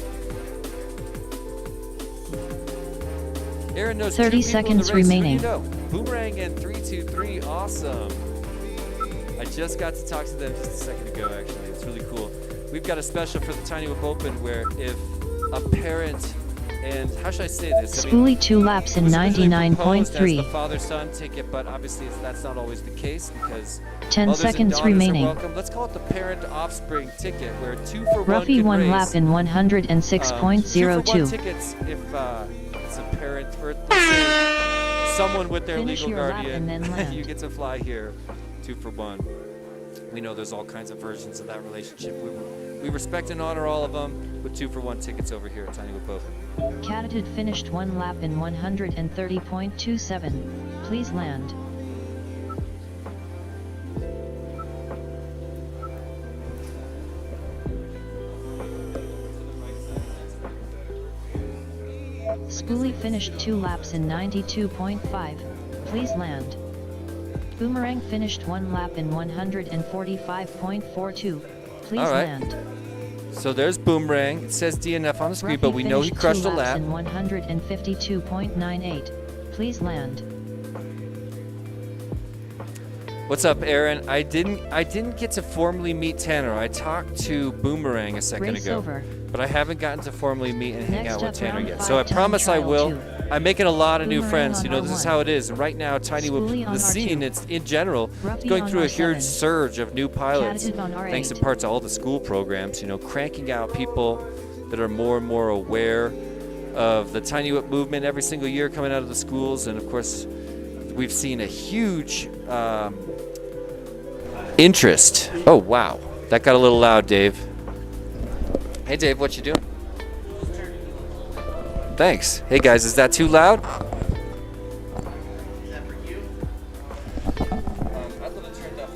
Aaron knows 30 2 people seconds in the race. remaining. Who do you know? Boomerang and 323. Awesome. I just got to talk to them just a second ago, actually. It's really cool. We've got a special for the Tiny Whip Open where if a parent and how should I say this? I mean, Spoolie 2 laps in it was originally proposed as the 99.3. father-son ticket, but obviously that's not always the case because 10 mothers and seconds daughters remaining. are welcome. Let's call it the parent-offspring ticket, where 2 for 1 Ruffy can 1 race. lap in 2 for 1 106.02. tickets if it's a parent or let's say someone with their Finish legal your lap guardian. and then land. You get to fly here, 2 for 1. We know there's all kinds of versions of that relationship. We respect and honor all of them with 2-for-1 tickets over here at Tiny Whip Open. Catitude finished 1 lap in 130.27. Please land. Spoolie finished 2 laps in 92.5. Please land. Boomerang finished 1 lap in 145.42. Please All right. land. So there's Boomerang. It says DNF on the screen, but we know he crushed a lap. In 152.98. Please land. What's up, Aaron? I didn't get to formally meet Tanner. I talked to Boomerang a second Race ago, over. but I haven't gotten to formally meet and hang Next out with up, Tanner round yet. 5 So I time promise I trial will. 2. I'm making a lot of new Boomerang friends. on You know, this is R1. how it is. Right now, Tiny Spoolie Whip, on the scene, R2. it's in general, it's Ruppy going on through a huge R7. surge of new pilots, Catitude on R8. thanks in part to all the school programs. You know, cranking out people that are more and more aware of the Tiny Whip movement every single year coming out of the schools, and of course, we've seen a huge interest. Oh wow, that got a little loud, Dave. Hey Dave, what you doing? Thanks. Hey guys, is that too loud? Is that for you?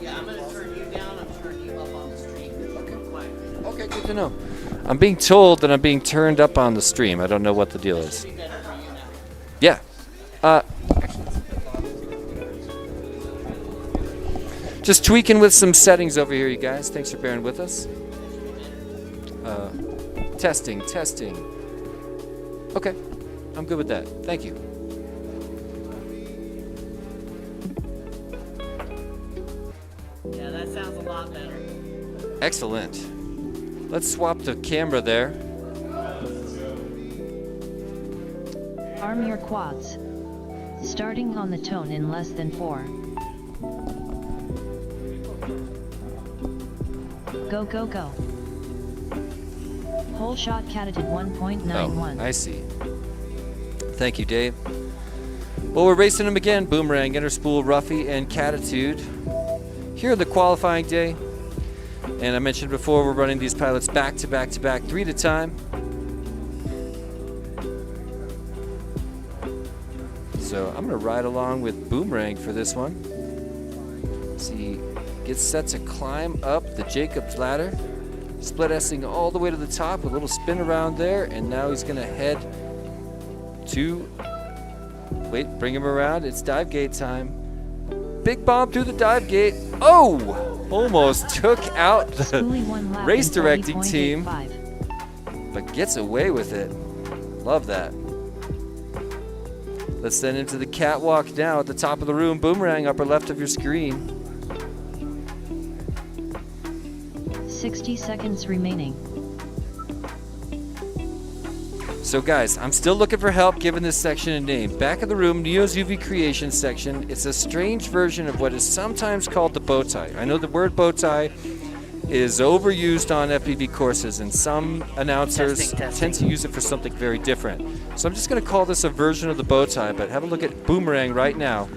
Yeah, I'm gonna turn you down. I'm turning you up on the stream. Okay. Quietly. Okay, good to know. I'm being told that I'm being turned up on the stream. I don't know what the deal is. Be better for you now. Yeah. Just tweaking with some settings over here, you guys. Thanks for bearing with us. Testing. Okay, I'm good with that. Thank you. Yeah, that sounds a lot better. Excellent. Let's swap the camera there. Arm your quads. Starting on the tone in less than 4. Go, go, go. Whole shot catitude 1.91. Oh, I see. Thank you, Dave. Well, we're racing them again. Boomerang, Interspool, Ruffy, and Catitude. Here on the qualifying day. And I mentioned before, we're running these pilots back to back to back, 3 at a time. So I'm going to ride along with Boomerang for this one. See, gets set to climb up the Jacob's ladder. Split S-ing all the way to the top with a little spin around there, and now he's going to head to, wait, bring him around. It's dive gate time. Big bomb through the dive gate. Oh! Almost took out the Spoolie 1 lap race in directing team, 40.85. but gets away with it. Love that. Let's send him to the catwalk now at the top of the room. Boomerang, upper left of your screen. 60 seconds remaining. So guys, I'm still looking for help giving this section a name. Back of the room, Neo's UV Creation section. It's a strange version of what is sometimes called the bow tie. I know the word bow tie is overused on FPV courses, and some announcers tend to use it for something very different. So I'm just going to call this a version of the bow tie, but have a look at Boomerang right now.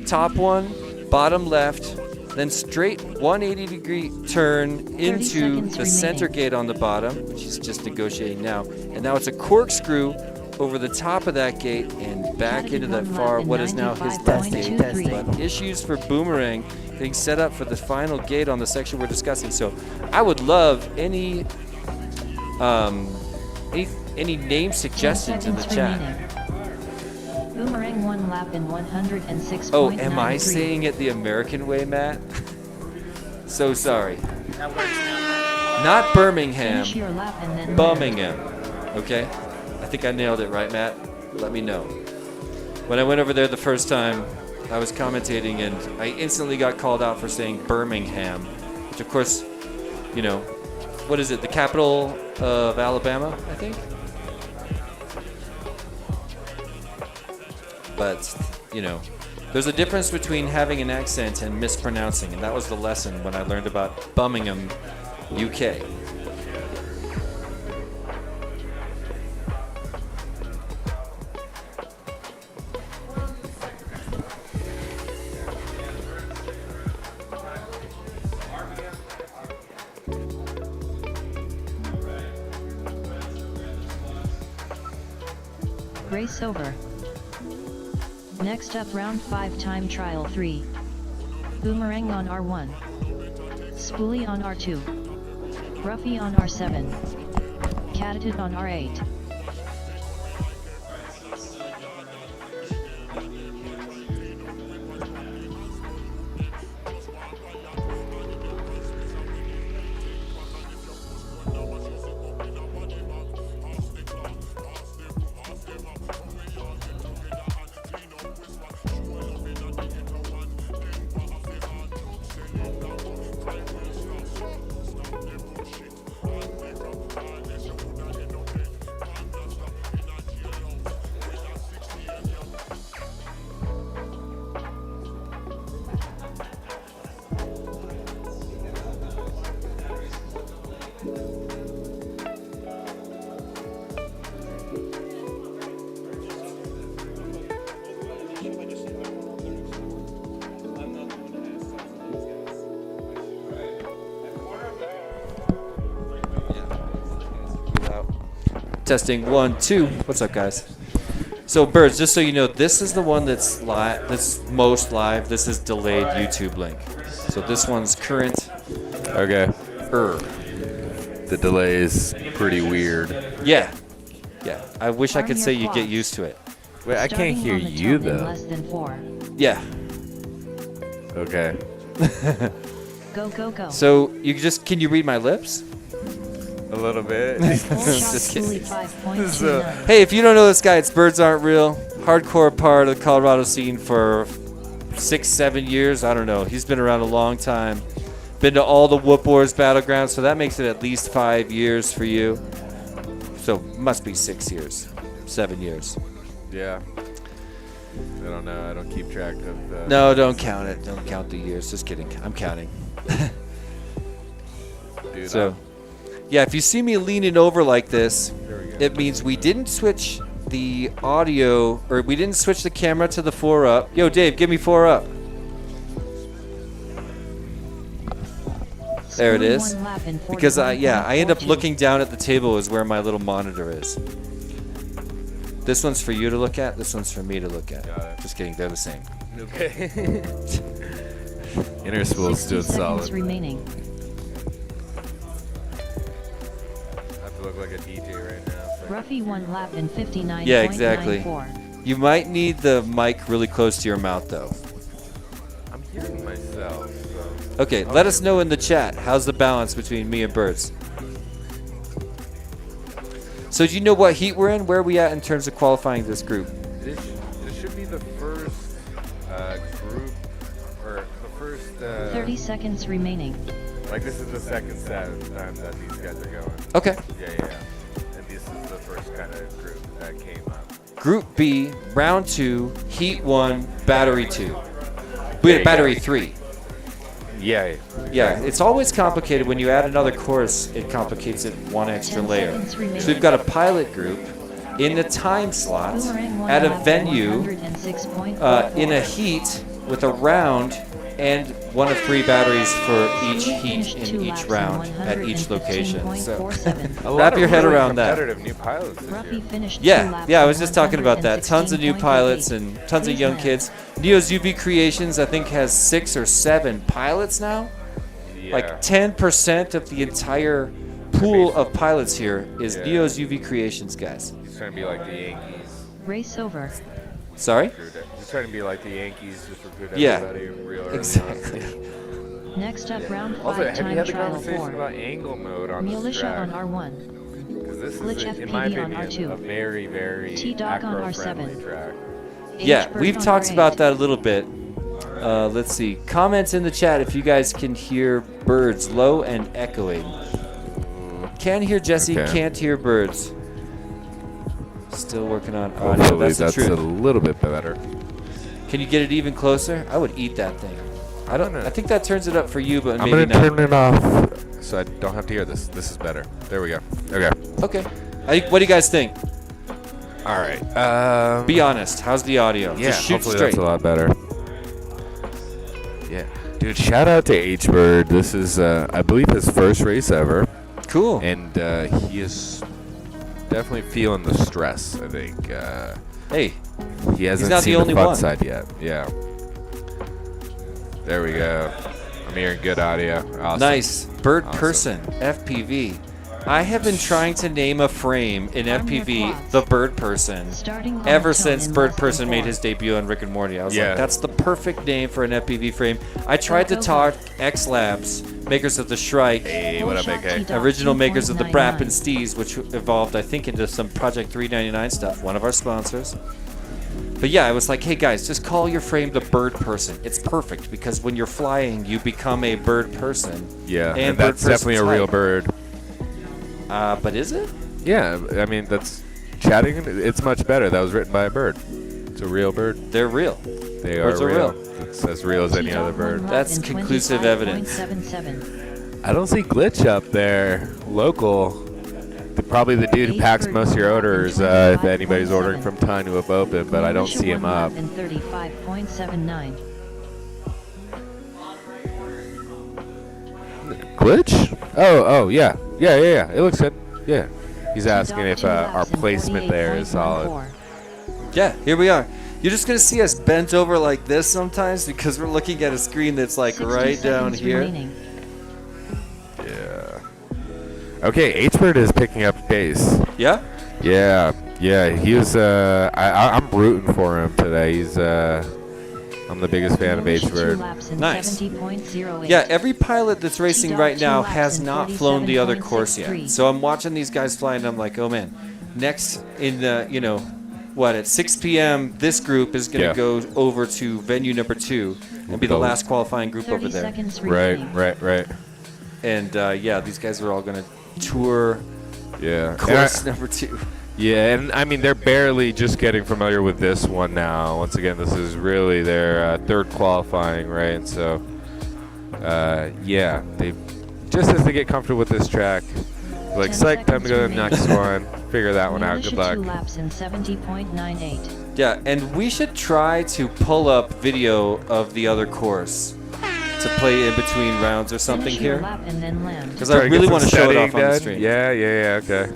Top one, bottom left, then straight 180-degree turn into the center gate on the bottom, which he's just negotiating now. And now it's a corkscrew over the top of that gate and back into that far, what is now his left gate. But issues for Boomerang getting set up for the final gate on the section we're discussing. So I would love any name suggestions in the chat. Boomerang 1 lap in 106.93. Oh, am I saying it the American way, Matt? So sorry. That works now. Not Birmingham, Finish your lap and then Birmingham. Okay? I think I nailed it, right, Matt? Let me know. When I went over there the first time, I was commentating and I instantly got called out for saying Birmingham, which of course, you know, what is it, the capital of Alabama, I think? But, you know, there's a difference between having an accent and mispronouncing, and that was the lesson when I learned about Birmingham, UK. Race over. Next up round 5 time trial 3. Boomerang on R1. Spoolie on R2. Ruffy on R7. Catted on R8. Testing 1, 2. What's up, guys? So, Birds, just so you know, this is the one that's live. That's most live. This is delayed YouTube link. So this one's current. Okay. The delay is pretty weird. Yeah. Yeah. I wish I could say you get used to it. Wait, I can't Starting hear on the you top in though. less than 4. Yeah. Okay. Go go go. So can you read my lips? A little bit. Full shot Just kidding. Spoolie 5.29. Hey, if you don't know this guy, it's Birds Aren't Real. Hardcore part of the Colorado scene for 6-7 years. I don't know. He's been around a long time. Been to all the Whoop Wars battlegrounds, so that makes it at least 5 years for you. So must be 6 years, 7 years. Yeah. I don't know. I don't keep track of the... No, don't count it. Don't count the years. Just kidding. I'm counting. Dude, So, yeah, if you see me leaning over like this, There we go. it means we didn't switch the audio, or we didn't switch the camera to the 4-up. Yo, Dave, give me 4-up. There it Spoolie is. 1 lap in Because I end up 41.42. looking down at the table is where my little monitor is. This one's for you to look at. This one's for me to look at. Got it. Just kidding. They're the same. Okay. Inner spool's 60 doing seconds solid. remaining. I have to look like a DJ right now. Ruffy 1 lap in 59.94. Yeah, exactly. You might need the mic really close to your mouth, though. I'm hearing myself, so... Okay, let us know in the chat. How's the balance between me and Birds? So do you know what heat we're in? Where are we at in terms of qualifying this group? This should be the first group, or the first... 30 seconds remaining. Like, this is the second time that these guys are going. Okay. Yeah. And this is the first kind of group that came up. Group B, round 2, heat 1, battery 2. We There had you battery go. 3. Yeah. Yeah, it's always complicated when you add another course. It complicates it one extra 10 layer. seconds remaining. So we've got a pilot group in the time slot Boomerang 1 at a lap in venue 106.44. in a heat with a round and one of 3 batteries for each heat in each round at each location. So wrap your head around that. Competitive new pilots this year. Ruffy finished 2 Yeah, laps I in was just talking about that. Tons of new 116.88. pilots and tons of Please young land. kids. Neo's UV Creations, I think, has 6 or 7 pilots now. Yeah. Like 10% of the entire pool of pilots here is Yeah. Neo's UV Creations, guys. He's trying to be like the Yankees. Race over. Sorry? He's trying to be like the Yankees, just recruit Yeah, everybody real early on. exactly. Next up round 5 Also, have you time had the trial conversation 4. about angle mode on this Militia track? on R1. Because this Glitch is, in FPV my on opinion, R2. a very, very T-Dog on acro-friendly R7. track. Yeah, H-Bird we've on talked R8. about that a little bit. Let's see. Comments in the chat if you guys can hear Birds low and echoing. Can hear Jesse, Okay. can't hear Birds. Still working on audio. Hopefully That's the that's a truth. little bit better. Can you get it even closer? I would eat that thing. I don't. gonna- I think that turns it up for you, but I'm maybe going to not. turn it off so I don't have to hear this. This is better. There we go. Okay. Okay. What do you guys think? All right. Be honest. How's the audio? Yeah, Just shoot hopefully straight. that's a lot better. Yeah. Dude, shout out to H-Bird. This is, I believe, his first race ever. Cool. And he is definitely feeling the stress. I think Hey, he hasn't not the seen the only fun one. side yet. Yeah. There we go. I'm hearing good audio. Awesome. nice. Bird Awesome. person, FPV. I have been trying to name a frame in Arm your FPV quads. the Bird Person Starting on ever a tone since in Bird less than Person made 4. his debut on Rick and Morty. I was Yeah. like, that's the perfect name for an FPV frame. I tried to Go, go, talk X Labs, makers of the Shrike, Hey, what up, Full shot AK? T-Dot original makers of the 2.99. Brap and Steez, which evolved, I think, into some Project 399 stuff, one of our sponsors. But yeah, I was like, hey guys, just call your frame the Bird Person. It's perfect because when you're flying, you become a bird person. Yeah, And and bird that's definitely a person's real height. bird. But is it? Yeah, I mean, that's chatting. It's much better. That was written by a bird. It's a real bird. They're real. They Birds are are real. real. It's as real as any other bird. That's conclusive evidence. 25.77. I don't see Glitch up there. Local. Probably the dude who packs most of your orders if anybody's ordering from Time to Whip Open, but I don't see him up. In 35.79. Glitch? Oh, yeah. Yeah. It looks good. Yeah. He's asking if our placement there is solid. Yeah, here we are. You're just going to see us bent over like this sometimes because we're looking at a screen that's like 60 right down seconds here. remaining. Yeah. Okay, H-Bird is picking up pace. Yeah? Yeah. He was. I'm rooting for him today. He's. I'm the biggest fan of Finish 2 H-Bird. laps in Nice. 70.08. Yeah, every pilot that's racing T-Dot right 2 now laps has in not flown the other course 47.63. yet. So I'm watching these guys fly and I'm like, oh man, next in the, at 6 p.m., this group is going to Yeah. go over to venue number 2 and be the Go. last qualifying group 30 over there. seconds Right. remaining. And yeah, these guys are all going to tour Yeah. course number 2. Yeah, and I mean, they're barely just getting familiar with this one now. Once again, this is really their third qualifying, right? And so, yeah, they just as they get comfortable with this track, like, 10 psych, time to go to the seconds next one. Figure that one out. Militia Good luck. 2 laps in 70.98. Yeah, and we should try to pull up video of the other course to play in between rounds or something Finish your here. lap and then land. Because I really want to show it off on the stream. Yeah, okay.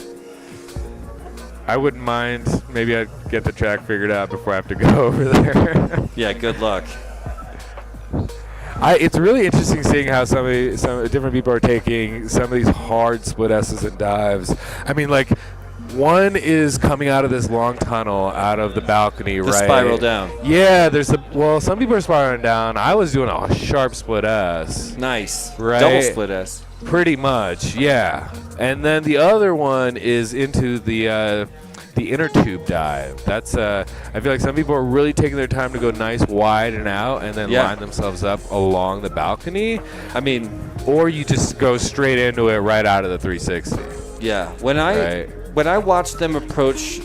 I wouldn't mind. Maybe I'd get the track figured out before I have to go over there. Yeah, good luck. It's really interesting seeing how some different people are taking some of these hard split S's and dives. I mean, like, one is coming out of this long tunnel out of the balcony, The right? spiral down. Yeah, some people are spiraling down. I was doing a sharp split S. Nice. Right. Double split S. Pretty much, yeah. And then the other one is into the inner tube dive. That's I feel like some people are really taking their time to go nice wide and out and then Yeah. line themselves up along the balcony. I mean, Or you just go straight into it right out of the 360. yeah. When I watched them approach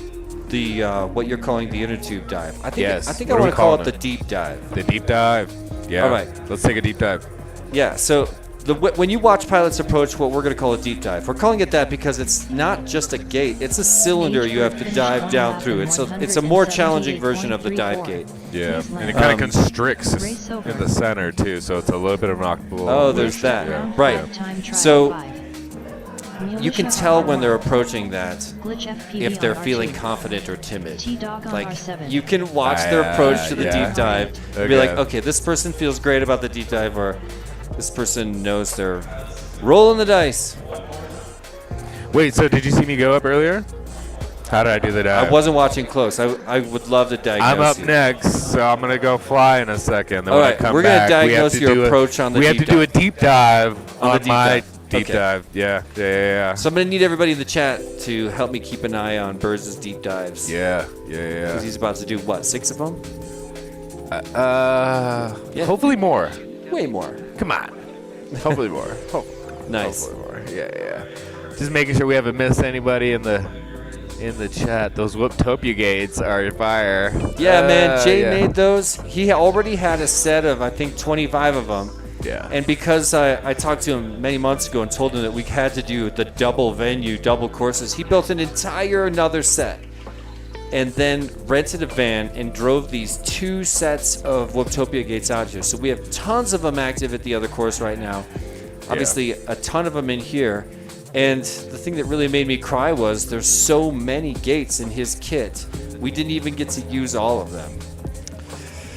the what you're calling the inner tube dive, I think Yes. I think What I are want we to call it calling the it? deep dive. The deep dive. Yeah. All right. Let's take a deep dive. Yeah. So when you watch pilots approach what we're going to call a deep dive, we're calling it that because it's not just a gate; it's a cylinder you have to dive down through. It's a more challenging version of the dive gate. Yeah. And it kind of constricts Race over. in the center too, so it's a little bit of an octable. Oh, there's that. Yeah. Right. Time trial So 5. you can Militia tell R1. when they're approaching that Glitch FPV if they're on feeling R2. confident or timid. T-Dog on Like, R7. you can watch their approach to the yeah. deep dive and be like, Okay. okay, this person feels great about the deep dive, or this person knows they're rolling the dice. Wait, so did you see me go up earlier? How did I do the dive? I wasn't watching close. I would love to diagnose I'm up you. next, so I'm gonna go fly in a second. Then All when right, I come we're gonna back, we have diagnose to your do approach on the We have deep to do a dive. deep dive On the on deep my dive. deep Okay. dive. Yeah. So I'm gonna need everybody in the chat to help me keep an eye on Burrs' deep dives. Yeah. Because he's about to do what, 6 of them? Yeah. Hopefully more. Way more. Come on. Hopefully more. Nice. Hopefully more. Yeah. Just making sure we haven't missed anybody in the chat. Those Whooptopia gates are fire. Yeah, man. Jay yeah. made those. He already had a set of, I think, 25 of them. Yeah. And because I talked to him many months ago and told him that we had to do the double venue, double courses, he built an entire another set. And then rented a van and drove these 2 sets of Whooptopia gates out here. So we have tons of them active at the other course right now. Obviously, a ton of them in here. And the thing that really made me cry was there's so many gates in his kit. We didn't even get to use all of them.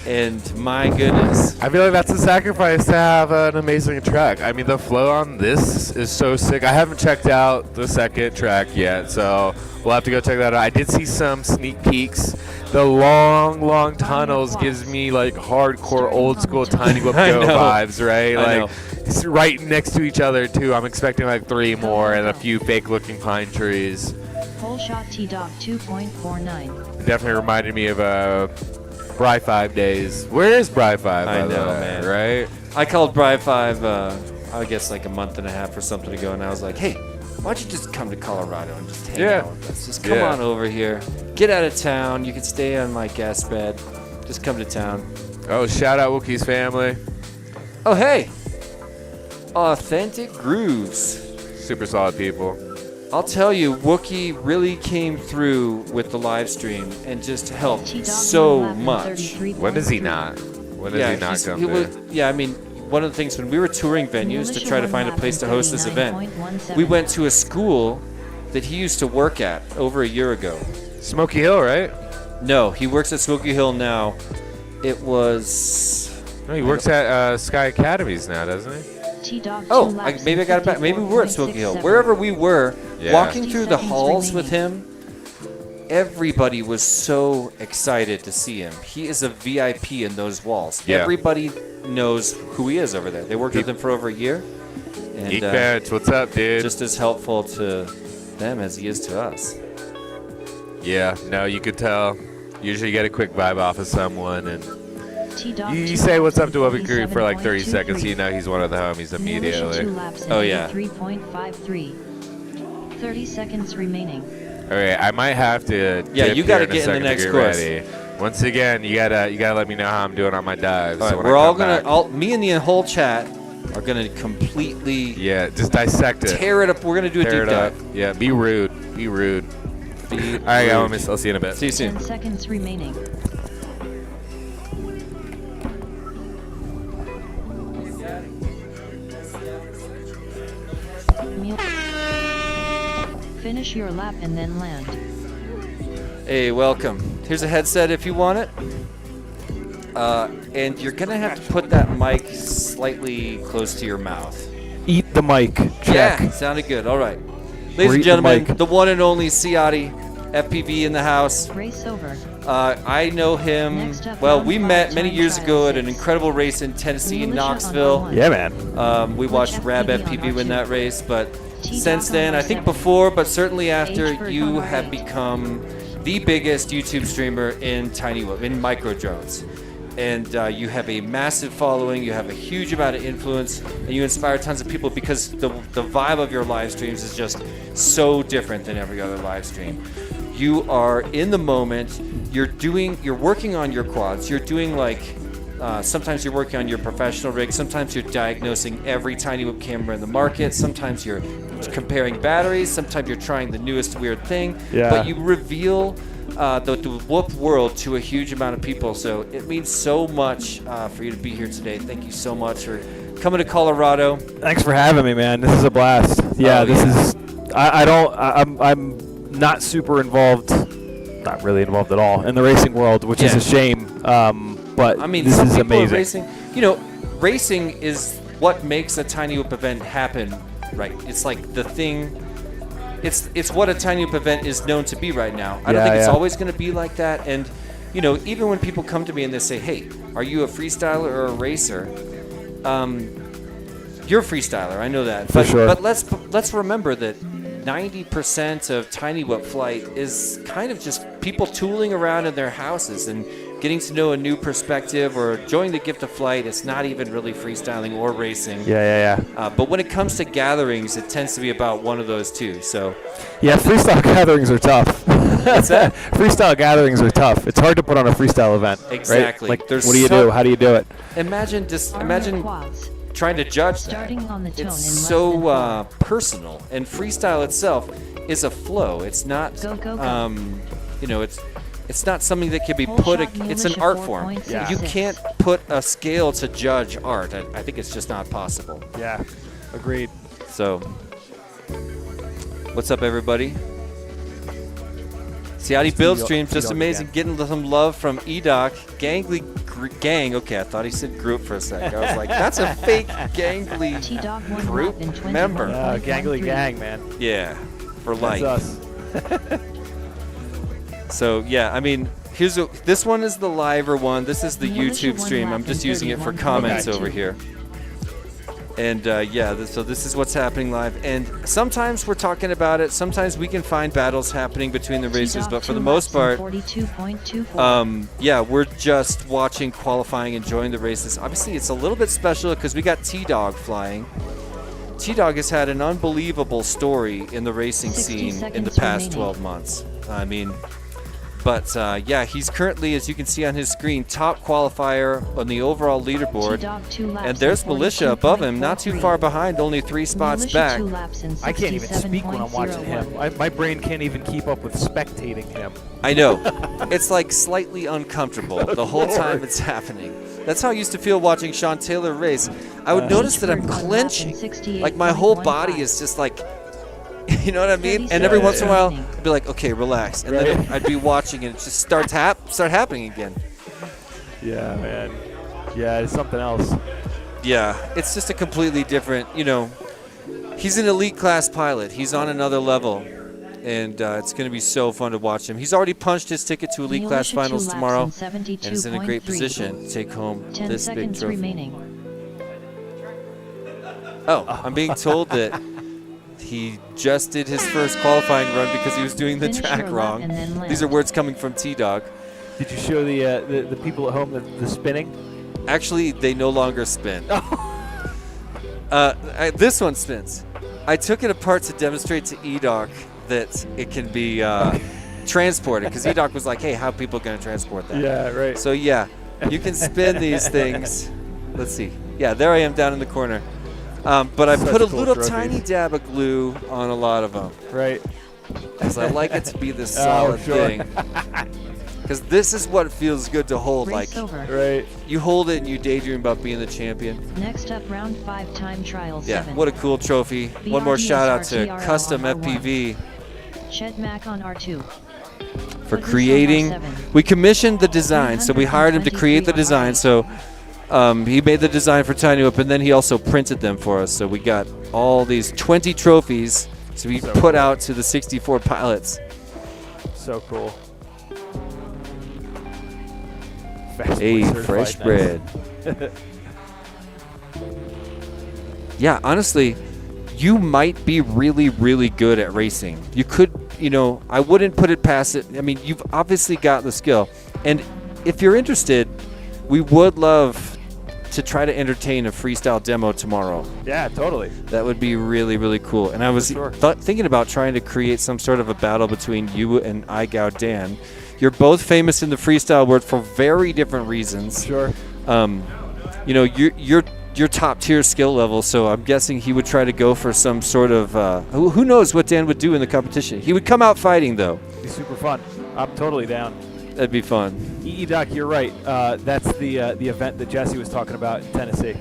And my goodness. I feel like that's a sacrifice to have an amazing track. I mean, the flow on this is so sick. I haven't checked out the second track yet, so we'll have to go check that out. I did see some sneak peeks. The long tunnels gives me like hardcore old school Tiny Whoop Go vibes, right? Like it's right next to each other too. I'm expecting like 3 more and a few fake looking pine trees. Whole shot T-Dog 2.49. Definitely reminded me of Bry 5 days. Where is Bry 5? I know, man. Right? I called Bry 5, I guess like a month and a half or something ago, and I was like, hey, why don't you just come to Colorado and just hang out with us? Just come on over here. Get out of town. You can stay on my guest bed. Just come to town. Oh, shout out Wookie's family. Oh, hey. Authentic Grooves. Super solid people. I'll tell you, Wookie really came through with the live stream and just helped so much. When does he not? When does he not come through? Yeah, I mean, one of the things when we were touring venues to try to find a place to host this event, we went to a school that he used to work at over a year ago. Smoky Hill, right? No, he works at Smoky Hill now. It was... No, he works at Sky Academies now, doesn't he? Oh, maybe I got it back. Maybe we were at Smoky Hill. Wherever we were, walking through the halls with him, everybody was so excited to see him. He is a VIP in those walls. Yeah. Everybody knows who he is over there. They worked with him for over a year. And, Geek Bench, what's up, dude? Just as helpful to them as he is to us. Yeah, no, you could tell. Usually you get a quick vibe off of someone, and you say what's up to Wubby Crew for like 30 seconds, you know he's one of the homies immediately. Oh, yeah. 3.53. 30 seconds remaining. Okay, I might have to. Yeah, you got to get in the next course. Ready. Once again, you gotta let me know how I'm doing on my dives. All right, we're all gonna. Me and the whole chat are gonna completely. Yeah, just dissect it. Tear it up. We're gonna do a deep dive. Yeah, be rude. Be rude. All right, guys, I'll see you in a bit. See you soon. 10 seconds remaining. Finish your lap and then land. Hey, welcome. Here's a headset if you want it. And you're gonna have to put that mic slightly close to your mouth. Eat the mic. Check. Yeah, sounded good. All right. Ladies and gentlemen, the one and only Ciati, FPV in the house. Race over. I know him, well, we met many years ago at an incredible race in Tennessee, in Knoxville. Yeah, man. We watched Rab FPV win that race, but since then, I think before, but certainly after, you have become the biggest YouTube streamer in in micro drones. And you have a massive following, you have a huge amount of influence, and you inspire tons of people because the vibe of your live streams is just so different than every other live stream. You are in the moment, you're working on your quads, you're doing like, sometimes you're working on your professional rig, sometimes you're diagnosing every tiny whoop camera in the market, sometimes you're comparing batteries, sometimes you're trying the newest weird thing, but you reveal the whoop world to a huge amount of people. So it means so much for you to be here today. Thank you so much for coming to Colorado. Thanks for having me, man. This is a blast. Yeah, is. I'm not super involved, not really involved at all in the racing world, which is a shame. But I mean, this is amazing. Racing, racing is what makes a tiny whoop event happen, right? It's like the thing. It's what a tiny whoop event is known to be right now. I don't think it's always going to be like that. And even when people come to me and they say, "Hey, are you a freestyler or a racer?" You're a freestyler. I know that. For sure. But let's remember that 90% of tiny whoop flight is kind of just people tooling around in their houses and getting to know a new perspective or enjoying the gift of flight. It's not even really freestyling or racing. Yeah. But when it comes to gatherings, it tends to be about one of those two. So. Yeah, freestyle gatherings are tough. What's that? Freestyle gatherings are tough. It's hard to put on a freestyle event. Exactly. Right? Like, what do you do? How do you do it? Imagine trying to judge that. It's so personal, and freestyle itself is a flow. It's not, it's not something that can be put. It's an art form. Yeah. You can't put a scale to judge art. I think it's just not possible. Yeah, agreed. So, What's up, everybody? See, how he build streams, just amazing. Getting some love from Edoc. Gangly gang. Okay, I thought he said group for a sec. I was like, that's a fake gangly T-Dog won group lap in 21.13. member. Gangly gang, man. Yeah, for That's life. us. So yeah, I mean, this one is the liver one. This is the Militia YouTube won stream. lap I'm just in using it for 31.32. comments over here. And yeah, so this is what's happening live. And sometimes we're talking about it. Sometimes we can find battles happening between the races, T-Dog but for 2 the most laps in part, 42.24. yeah, we're just watching qualifying, enjoying the races. Obviously, it's a little bit special because we got T-Dog flying. T-Dog has had an unbelievable story in the racing 60 scene in the seconds past remaining. 12 months. I mean, but yeah, he's currently, as you can see on his screen, top qualifier on the overall leaderboard. T-Dog 2 laps And there's in Militia above him, not too 42.43. far behind, only 3 spots Militia back. 2 laps in I can't even speak when I'm watching him. 67.01. My brain can't even keep up with spectating him. I know. It's like slightly uncomfortable the whole time Lord. it's happening. That's how I used to feel watching Sean Taylor race. I would notice that I'm Beachford won lap in clenching. Like my whole body 68.15. is just like, you know what I mean? And every once in a while, I'd be like, okay, relax. And then Right. I'd be watching and it just start happening again. Yeah, man. Yeah, it's something else. Yeah, it's just a completely different, you know, he's an elite class pilot. He's on another level. And it's going to be so fun to watch him. He's already punched his ticket to elite class Militia 2 finals laps tomorrow. in And is in a great 72.3. position to take home 10 this big seconds trophy. remaining. Oh, I'm being told that he just did his first qualifying run because he was doing the Finish track your lap wrong. and then These are land. words coming from T-Dog. Did you show the people at home the spinning? Actually, they no longer spin. This one spins. I took it apart to demonstrate to Edoc that it can be transported because Edoc was like, hey, how are people going to transport that? Yeah, right. So yeah, you can spin these things. Let's see. Yeah, there I am down in the corner. But I Such put a cool little trophies. tiny dab of glue on a lot of them Right. because I like it to be this Oh, solid sure. thing. Because this is what feels good to hold. Race Like over. Right. you hold it and you daydream about being the champion. Next up, round 5 time trial Yeah, 7. what a cool trophy. One more shout out to BRDSRTRL Custom on R1. FPV Shed Mac on R2. for Goodie on creating. R7. We commissioned the design, so we hired him to create the 323 design. So he made the design for Tiny Whip, and then he also printed them for us. So we got all these 20 trophies to be So put cool. out to the 64 pilots. So cool. Fast Hey, food fresh certified, bread. nice. Yeah, honestly, you might be really, really good at racing. You could, you know, I wouldn't put it past it. I mean, you've obviously got the skill. And if you're interested, we would love to try to entertain a freestyle demo tomorrow. Yeah, totally. That would be really, really cool. And I was sure. thinking about trying to create some sort of a battle between you and iGao Dan. You're both famous in the freestyle world for very different reasons. Sure. You know, you're top tier skill level, so I'm guessing he would try to go for some sort of who knows what Dan would do in the competition. He would come out fighting though. Be super fun. I'm totally down. That'd be fun. Doc, you're right. That's the event that Jesse was talking about in Tennessee.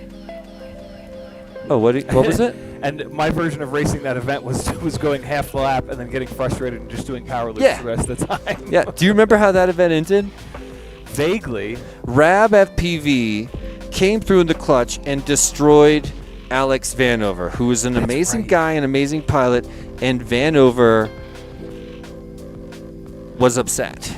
Oh, what was it? And my version of racing that event was going half the lap and then getting frustrated and just doing power loops Yeah. the rest of the time. Yeah. Do you remember how that event ended? Vaguely. Rab FPV came through in the clutch and destroyed Alex Vanover, who was an amazing right. guy, an amazing pilot, and Vanover was upset.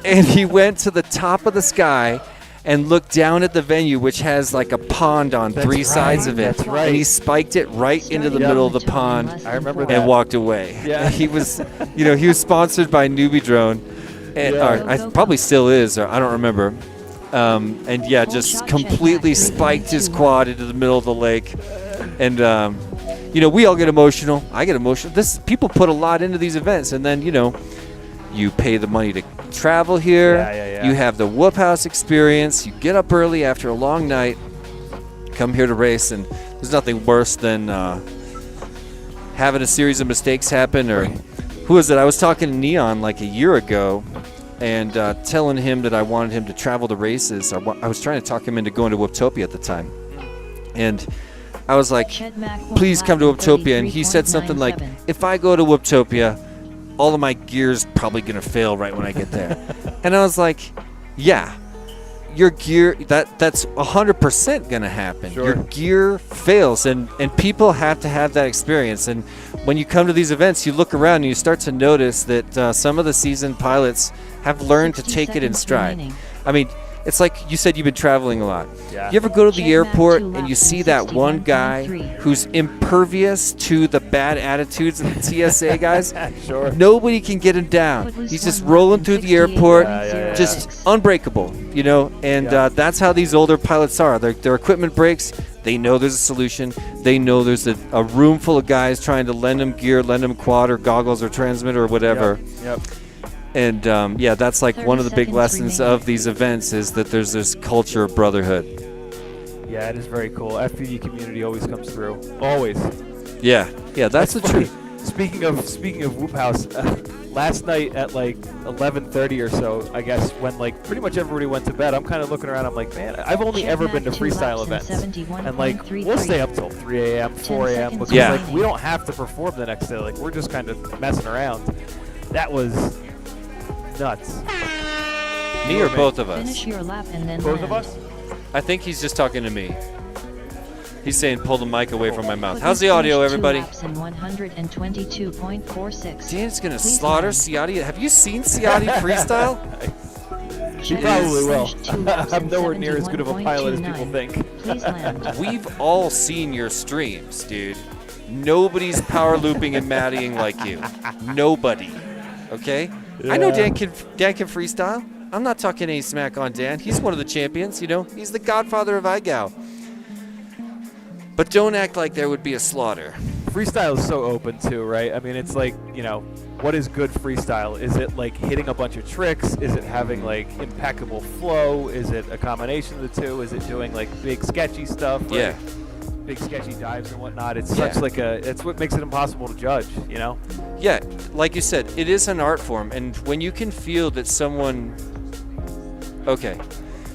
And he went to the top of the sky and looked down at the venue, which has like a pond on That's three sides right, of it. that's right. And he spiked it right into the Starting middle of the on time in pond less I than remember 4. and that. walked away. Yeah. He was, you know, he was sponsored by Newbie Drone, and Yeah. or I probably still is, or I don't remember. And yeah, Full just shot completely check back, spiked his 3.2. quad into the middle of the lake, and you know, we all get emotional. I get emotional. People put a lot into these events, and then you know, you pay the money to travel here. Yeah. You have the whoop house experience. You get up early after a long night, come here to race, and there's nothing worse than having a series of mistakes happen. Or who was it? I was talking to Neon like a year ago, and telling him that I wanted him to travel to races. I was trying to talk him into going to Whooptopia at the time, and I was like, please come to Whooptopia. And he said something like, if I go to Whooptopia, all of my gear's probably going to fail right when I get there. And I was like, yeah, your gear, that's 100% going to happen. Sure. Your gear fails, and people have to have that experience. And when you come to these events, you look around and you start to notice that some of the seasoned pilots have learned to take it in stride. I mean, it's like you said, you've been traveling a lot. Yeah. You ever go to the Check airport back 2 and you laps see in that one guy 61.3. who's impervious to the bad attitudes of the TSA guys? Sure. Nobody can get him down. Footloose He's just 1 lap rolling in through the airport, 68.06. just unbreakable, you know? And Yeah. that's how these older pilots are. Their equipment breaks. They know there's a solution. They know there's a room full of guys trying to lend them gear, lend them quad or goggles or transmitter or whatever. Yep. And yeah, that's like 30 one of the big seconds lessons remaining. of these events is that there's this culture of brotherhood. Yeah, it is very cool. FPV community always comes through. Always. Yeah, that's the funny. truth. Speaking of Whoop House, last night at like 11:30 or so, I guess, when like pretty much everybody went to bed, I'm kind of looking around. I'm like, man, I've only Check ever back been to 2 freestyle laps in events, and like we'll 71.33. stay up till 3 a.m., 4 a.m. because Yeah. like we don't have to perform the next day. Like we're just kind of messing around. That was nuts. Me or both of us? Finish your lap and then Both of land. us? I think he's just talking to me. He's saying pull the mic away from my mouth. Footloose How's the audio, finished 2 everybody? laps in 122.46. Dan's gonna Please slaughter land. Ciotti. Have you seen Ciotti freestyle? She Check probably will. finished 2 laps I'm in nowhere near as good of a pilot as people 71.29. think. Please land. We've all seen your streams, dude. Nobody's power looping and mattying like you. Nobody. Okay? I know Dan can freestyle. I'm not talking any smack on Dan. He's one of the champions, you know. He's the godfather of iGao. But don't act like there would be a slaughter. Freestyle is so open too, right? I mean, it's like, you know, what is good freestyle? Is it like hitting a bunch of tricks? Is it having like impeccable flow? Is it a combination of the two? Is it doing like big sketchy stuff? Right? Yeah. Big sketchy dives and whatnot. It's Yeah. such like it's what makes it impossible to judge, you know? Yeah, like you said, it is an art form, and when you can feel that someone,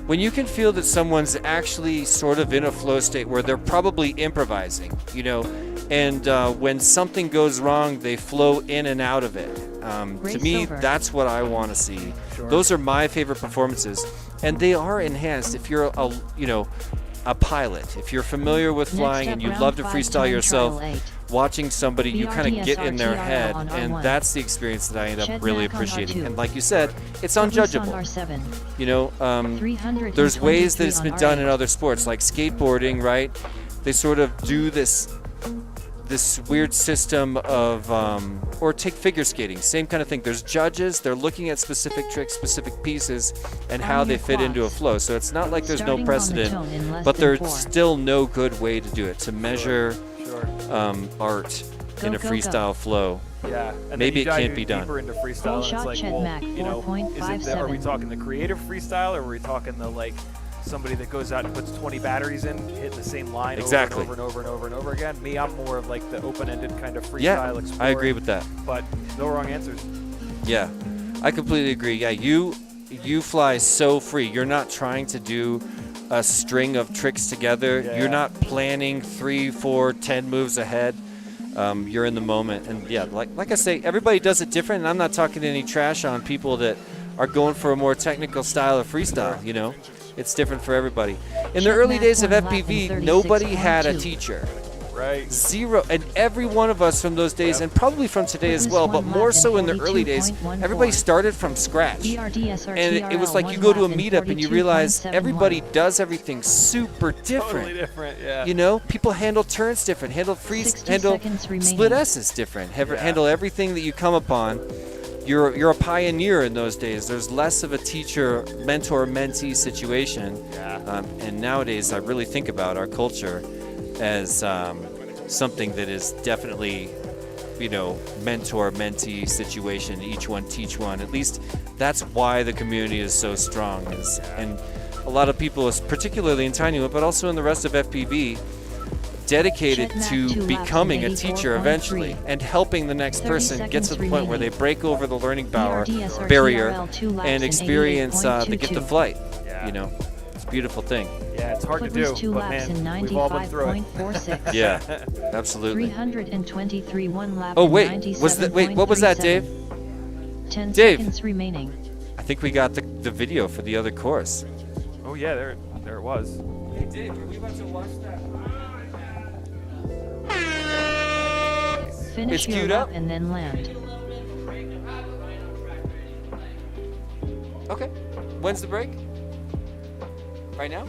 when you can feel that someone's actually sort of in a flow state where they're probably improvising, you know, and when something goes wrong, they flow in and out of it. To Race me, over. that's what I want to see. Sure. Those are my favorite performances, and they are enhanced if you're a pilot. If you're familiar with flying Next and up, you'd round love to 5 freestyle time yourself, trial 8. watching somebody, you kind of get in their BRDSR head, on and R1. that's the experience that I end up Shed really back on appreciating. R2. And like you said, it's Footloose on unjudgeable. R7. You know, 323 there's ways that it's on been done R8. in other sports, like skateboarding, right? They sort of do this weird system of, or take figure skating, same kind of thing. There's judges, they're looking at specific tricks, specific pieces, and how On they your fit into a quads. flow. So it's not like there's Starting no on the precedent, tone in less but than there's 4. still no good way to do it, to measure Sure. art Go, in a go, go. freestyle flow. Yeah. And Maybe then it you can't dive be done. deeper into freestyle, Full and it's shot like, Ched well, Mac, you know, are we 4.57. talking the creative freestyle, or are we talking the like somebody that goes out and puts 20 batteries in, hitting the same line Exactly. over and over and over and over and over again? Me, I'm more of like the open-ended kind of freestyle Yeah, explorer. I agree with that. But no wrong answers. Yeah, I completely agree. Yeah, you fly so free. You're not trying to do a string of tricks together. Yeah. You're not planning 3, 4, 10 moves ahead. You're in the moment, and yeah, like I say, everybody does it different. And I'm not talking any trash on people that are going for a more technical style of freestyle. You know, it's different for everybody. In the Check early Mac days of 1 lap in FPV, nobody had a 36.2. teacher. Right. Zero, and every one of us from those days, and probably from today as Footloose well, 1 but lap more in so in the early days, 42.14. everybody started from scratch. BRDSR And it was like you TRL go to a 1 lap in meetup and you realize 42.71. everybody does everything super different. Totally different, yeah. You know, people handle turns different, handle 60 handle seconds remaining. split S's different, Yeah. handle everything that you come upon. You're a pioneer in those days. There's less of a teacher, mentor, mentee situation. Yeah. And nowadays, I really think about our culture as something that is definitely, you know, mentor-mentee situation. Each one teach one. At least that's why the community is so strong. And a lot of people, particularly in Tiny Whoop, but also in the rest of FPV, dedicated Check Mac to 2 laps becoming in a teacher 84.3. eventually and helping the next 30 person get to the seconds point where they remaining. break over the learning BRDSR barrier TRL 2 laps and in experience the gift 88.22. of flight. Yeah. You know, it's a beautiful thing. Yeah, It's hard to Foot race do, 2 but laps in man, we've all been through it. 95.46. Yeah, absolutely. 323 one lap Oh in wait, what was that, Dave? 10 Dave. seconds remaining. I think we got the video for the other course. Oh yeah, there it was. Hey Dave, are we about to watch that? Finish It's your queued lap up? and then land. Okay. When's the break? Right now?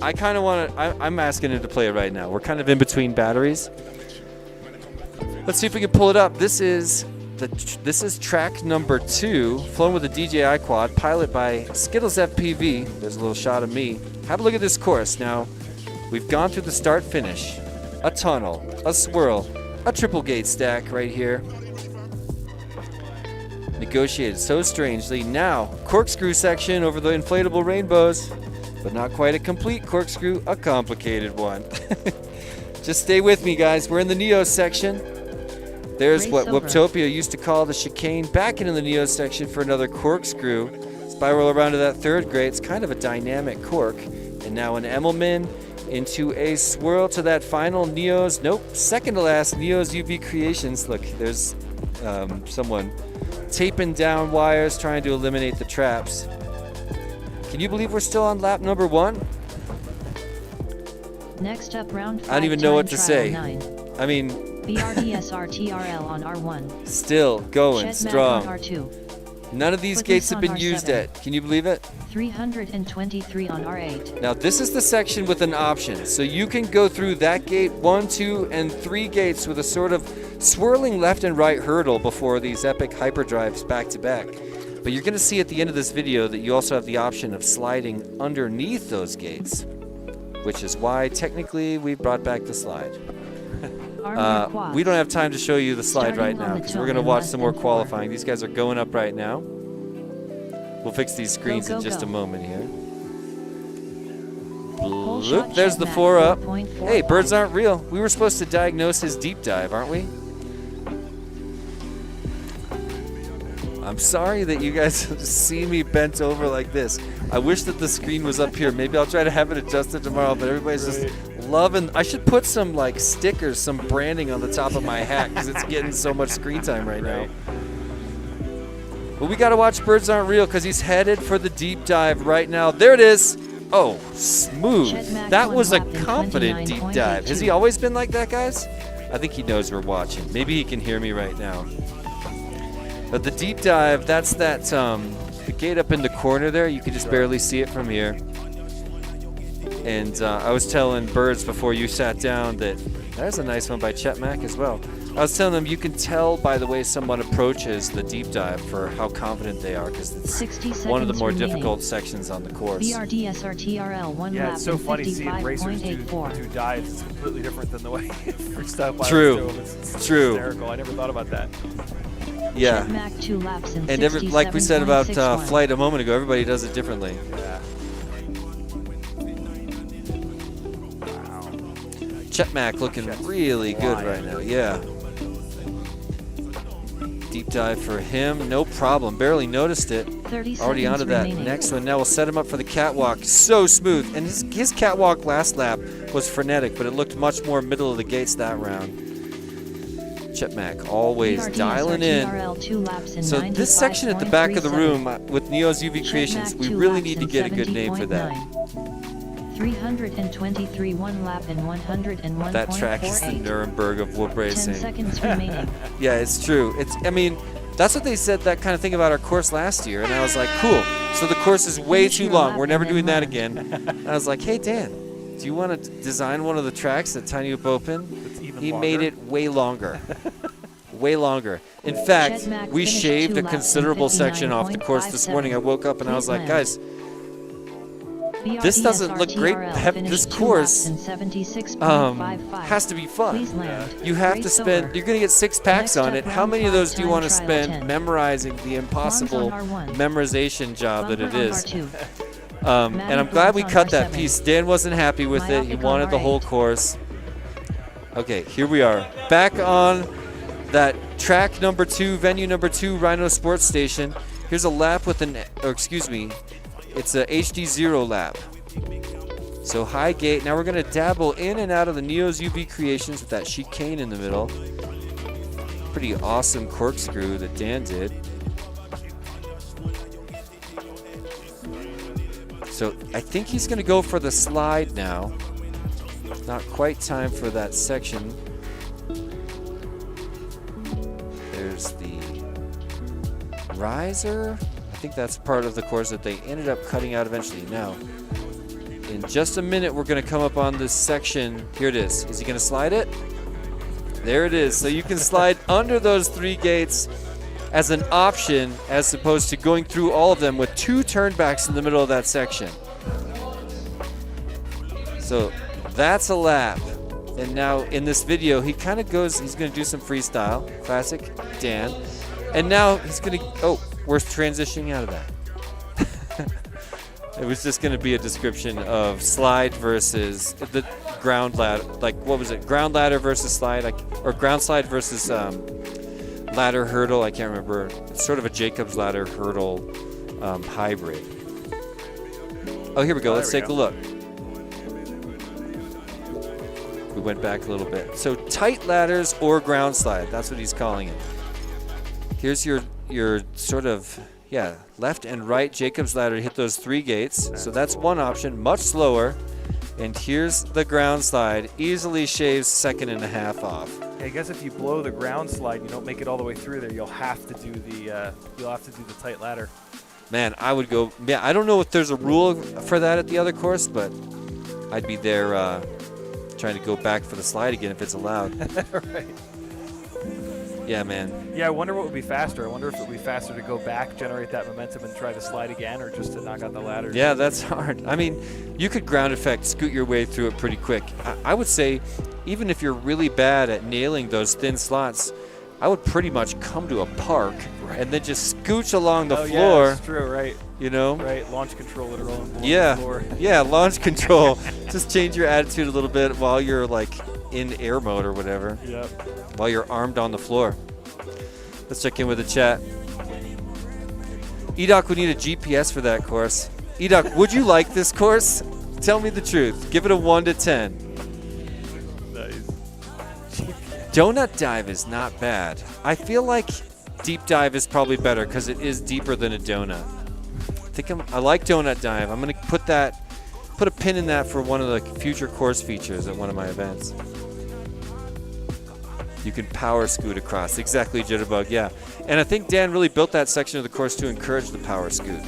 I kind of want to. I'm asking him to play it right now. We're kind of in between batteries. Let's see if we can pull it up. This is track number 2, flown with a DJI quad, pilot by Skittles FPV. There's a little shot of me. Have a look at this course. Now, we've gone through the start finish, a tunnel, a swirl, a triple gate stack right here. Negotiated so strangely. Now, corkscrew section over the inflatable rainbows, but not quite a complete corkscrew, a complicated one. Just stay with me, guys. We're in the Neo section. There's what Race over. Whooptopia used to call the chicane. Back into the Neo section for another corkscrew. Spiral around to that third grade. It's kind of a dynamic cork. And now an Emmelman into a swirl to that final Neo's. Nope, second to last Neo's UV Creations. Look, there's someone taping down wires, trying to eliminate the traps. Can you believe we're still on lap number 1? Next up, round 5. I don't even know what to time say. trial 9. I mean, BRDSRTRL on R1. still going Shed strong. on R2. None of these Foot gates race have on been R7. used yet. Can you believe it? 323 on R8. Now this is the section with an option. So you can go through that gate 1, 2, and 3 gates with a sort of swirling left and right hurdle before these epic hyperdrives back to back. But you're going to see at the end of this video that you also have the option of sliding underneath those gates, which is why technically we brought back the slide. Armor quads. We don't have time to show you the slide Starting right on now the because we're toe going to in watch less some than more 4. qualifying. These guys are going up right now. We'll fix these screens go, in just go. a moment here. Pole Bloop, shot there's shed the max 4 up. 4.45. Hey, birds aren't real. We were supposed to diagnose his deep dive, aren't we? I'm sorry that you guys see me bent over like this. I wish that the screen was up here. Maybe I'll try to have it adjusted tomorrow, but everybody's just loving. I should put some like stickers, some branding on the top of my hat because it's getting so much screen time right now. But we got to watch Birds Aren't Real because he's headed for the deep dive right now. There it is. Oh, smooth. Chet Mack That one was a lap in confident deep dive. Has he 29.82. always been like that, guys? I think he knows we're watching. Maybe he can hear me right now. But the deep dive, that's that the gate up in the corner there. You can just barely see it from here. And I was telling Birds before you sat down that there's a nice one by Chet Mack as well. I was telling them you can tell by the way someone approaches the deep dive for how confident they are because it's 60 one of the seconds more remaining. difficult sections on the course. BRDSRTRL 1 Yeah, lap it's so in funny seeing racers do 55.84. dives. It's completely different than the way freestyle pilots True. do them. It's True. hysterical. I never thought about that. Yeah. Chet Mack 2 laps in And like we said about 67.61. flight a moment ago, everybody does it differently. Yeah. Chet Mack looking Chet's really good flying. right now. Yeah. Deep dive for him, no problem. Barely noticed it. 30 Already seconds onto that remaining. next one. Now we'll set him up for the catwalk. So smooth. And his catwalk last lap was frenetic, but it looked much more middle of the gates that round. Chet Mack always dialing in. BRDSRTRL 2 laps in So this section at the back of the 95.37. room with Neo's UV Chet Creations, Mack we 2 really laps need to in get a good name for that. 323 1 lap in 101.48. That track is the Nuremberg of whoop 10 racing. seconds remaining. Yeah, it's true. I mean, that's what they said that kind of thing about our course last year, and I was like, cool. So the course is way Finish too your long. lap We're never and doing then that again. And I was like, hey Dan, do you want to design one of the tracks that Tiny Hoop Open? It's even He longer. made it way longer. Way longer. In fact, Chet Mack we finished shaved 2 a laps in considerable section off the course this 59.57. morning. I woke up and I was like, Please guys, this doesn't look great. This course has to be fun. Please land. You have to Race spend, over. you're going to get 6 packs Next on up, it. How round many of 5 those do you time want to trial spend 10. memorizing the impossible Bonds on R1. memorization job that it Bumper on is? R2. And I'm glad we Bonds cut on that R7. piece. Dan wasn't happy with it. He Myopic on wanted the whole R8. course. Okay, here we are. Back on that track number 2, venue number 2, Rhino Sports Station. Here's a lap with It's a HD0 lap. So high gate. Now we're going to dabble in and out of the Neo's UV creations with that chicane in the middle. Pretty awesome corkscrew that Dan did. So I think he's going to go for the slide now. Not quite time for that section. There's the riser. I think that's part of the course that they ended up cutting out eventually. Now, in just a minute, we're going to come up on this section. Here it is. Is he going to slide it? There it is. So you can slide under those 3 gates as an option, as opposed to going through all of them with 2 turnbacks in the middle of that section. So that's a lap. And now in this video, he kind of goes, he's going to do some freestyle. Classic Dan. And now he's going to, oh, we're transitioning out of that. It was just going to be a description of slide versus the ground ladder. Like, what was it? Ground ladder versus slide, or ground slide versus ladder hurdle. I can't remember. It's sort of a Jacob's ladder hurdle hybrid. Oh, here we go. Let's take a look. We went back a little bit. So tight ladders or ground slide. That's what he's calling it. Here's your sort of, yeah, left and right Jacob's ladder to hit those 3 gates. So that's one option, much slower. And here's the ground slide. Easily shaves 1.5 seconds off. I guess if you blow the ground slide, you don't make it all the way through there. You'll have to do the tight ladder. Man, I would go. Yeah, I don't know if there's a rule for that at the other course, but I'd be there trying to go back for the slide again if it's allowed. Right. Yeah, man. Yeah, I wonder what would be faster. I wonder if it would be faster to go back, generate that momentum, and try to slide again, or just to knock out the ladder. Yeah, that's hard. I mean, you could ground effect, scoot your way through it pretty quick. I would say, even if you're really bad at nailing those thin slots, I would pretty much come to a park and then just scooch along the floor. Yeah, that's true, right. You know? Right, launch control it along the floor. Yeah, launch control. Just change your attitude a little bit while you're like in air mode or whatever. Yep. While you're armed on the floor. Let's check in with the chat. Edoc would need a GPS for that course. Edoc, would you like this course? Tell me the truth. Give it a 1 to 10. Nice. Donut dive is not bad. I feel like deep dive is probably better because it is deeper than a donut. I like donut dive. I'm gonna put a pin in that for one of the future course features at one of my events. You can power scoot across. Exactly, Jitterbug, yeah. And I think Dan really built that section of the course to encourage the power scoot.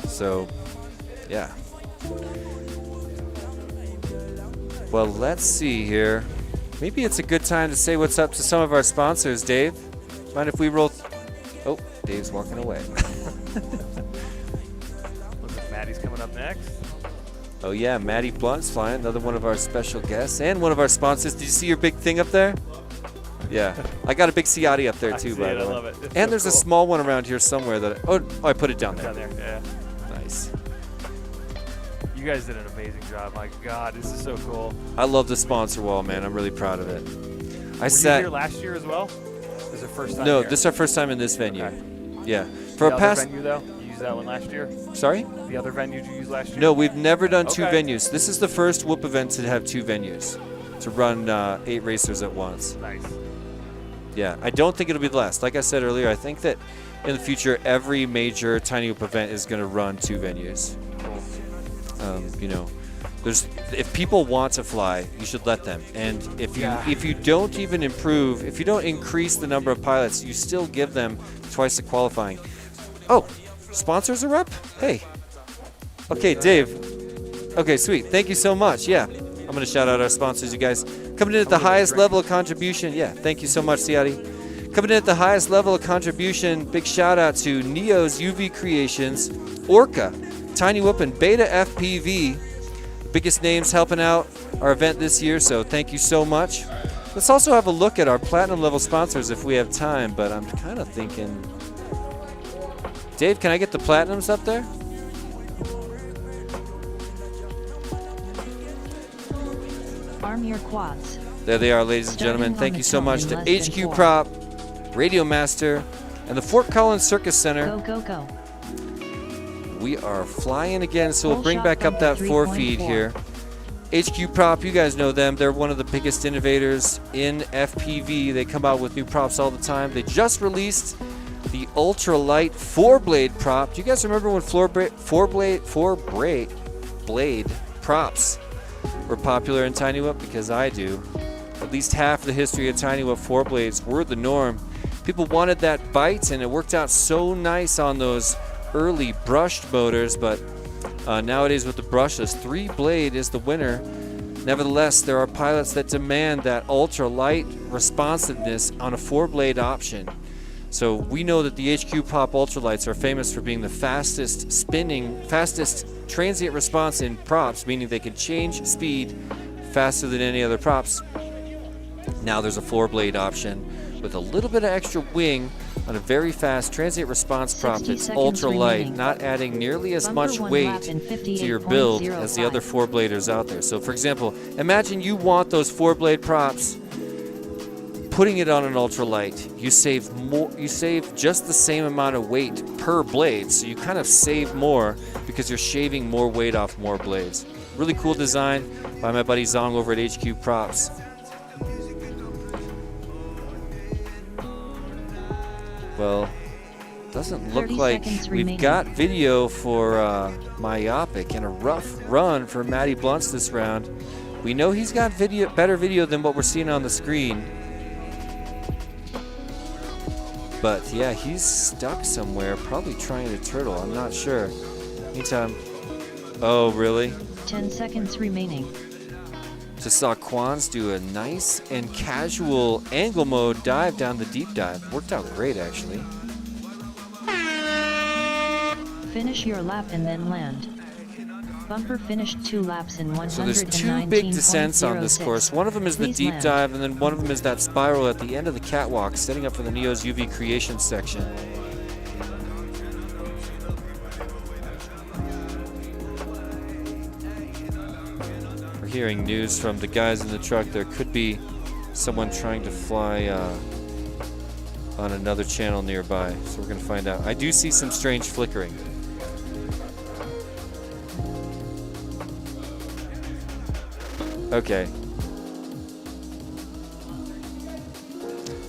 So, yeah. Well, let's see here. Maybe it's a good time to say what's up to some of our sponsors, Dave. Mind if we roll? Oh, Dave's walking away. Looks like Maddie's coming up next. Oh yeah, Maddie Blunt's flying, another one of our special guests and one of our sponsors. Did you see your big thing up there? Yeah, I got a big Ciotti up there too, by the way. I love it. It's and so there's cool. a small one around here somewhere that I put it down there. Down there, yeah. Nice. You guys did an amazing job. My God, this is so cool. I love the sponsor wall, man. I'm really proud of it. Were you here last year as well? This is our first time No, here? this is our first time in this venue. Okay. Yeah. For the a past other venue though? You used that one last year? Sorry? The other venue you used last year? No, we've never done 2 Okay. venues. This is the first Whoop event to have 2 venues, to run 8 racers at once. Nice. Yeah, I don't think it'll be the last. Like I said earlier, I think that in the future, every major Tiny Whoop event is going to run 2 venues. You know, if people want to fly, you should let them. And if you don't even improve, if you don't increase the number of pilots, you still give them twice the qualifying. Oh, sponsors are up? Hey. Okay, Dave. Okay, sweet. Thank you so much. Yeah, I'm going to shout out our sponsors, you guys. Coming in at the highest level of contribution. Yeah, thank you so much, Ciotti. Coming in at the highest level of contribution, big shout out to Neo's UV Creations, Orca, Tiny Whoop, and Beta FPV. The biggest names helping out our event this year, so thank you so much. Let's also have a look at our platinum level sponsors if we have time, but I'm kind of thinking... Dave, can I get the platinums up there? Arm your quads. There they are, ladies and gentlemen. Starting Thank on you the so top much in to less than HQ 4. Prop, Radio Master, and the Fort Collins Circus Center. Go, go, go. we are flying again, so we'll Full bring shot back up bumper that 4 feed 3.4. here. HQ Prop, you guys know them. They're one of the biggest innovators in FPV. They come out with new props all the time. They just released the ultralight 4-blade prop. Do you guys remember when four-blade props were popular in Tiny Whoop? Because I do. At least half the history of Tiny Whoop 4 blades were the norm. People wanted that bite, and it worked out so nice on those early brushed motors, but nowadays with the brushless, 3-blade is the winner. Nevertheless, there are pilots that demand that ultra-light responsiveness on a 4-blade option. So we know that the HQ Pop ultralights are famous for being the fastest transient response in props, meaning they can change speed faster than any other props. Now there's a 4-blade option with a little bit of extra wing on a very fast transient response prop 60 that's seconds ultra light, remaining. not adding nearly as Bumper much one weight lap in to your build as the 58.05. other 4-bladers out there. So for example, imagine you want those 4-blade props, putting it on an ultralight, you save just the same amount of weight per blade, so you kind of save more because you're shaving more weight off more blades. Really cool design by my buddy Zong over at HQ Props. Well, doesn't look 30 like seconds we've remaining. got video for Myopic, and a rough run for Matty Blunts this round. We know he's got better video than what we're seeing on the screen. But yeah, he's stuck somewhere, probably trying to turtle, I'm not sure. Meantime, oh really? 10 seconds remaining. Just saw Quans do a nice and casual angle mode dive down the deep dive. Worked out great, actually. Finish your lap and then land. Bumper finished 2 laps in 119.06. So there's 2 big descents on this course. One of them is the Please deep land. dive, and then one of them is that spiral at the end of the catwalk, setting up for the Neo's UV creation section. We're hearing news from the guys in the truck. There could be someone trying to fly on another channel nearby, so we're going to find out. I do see some strange flickering. Okay.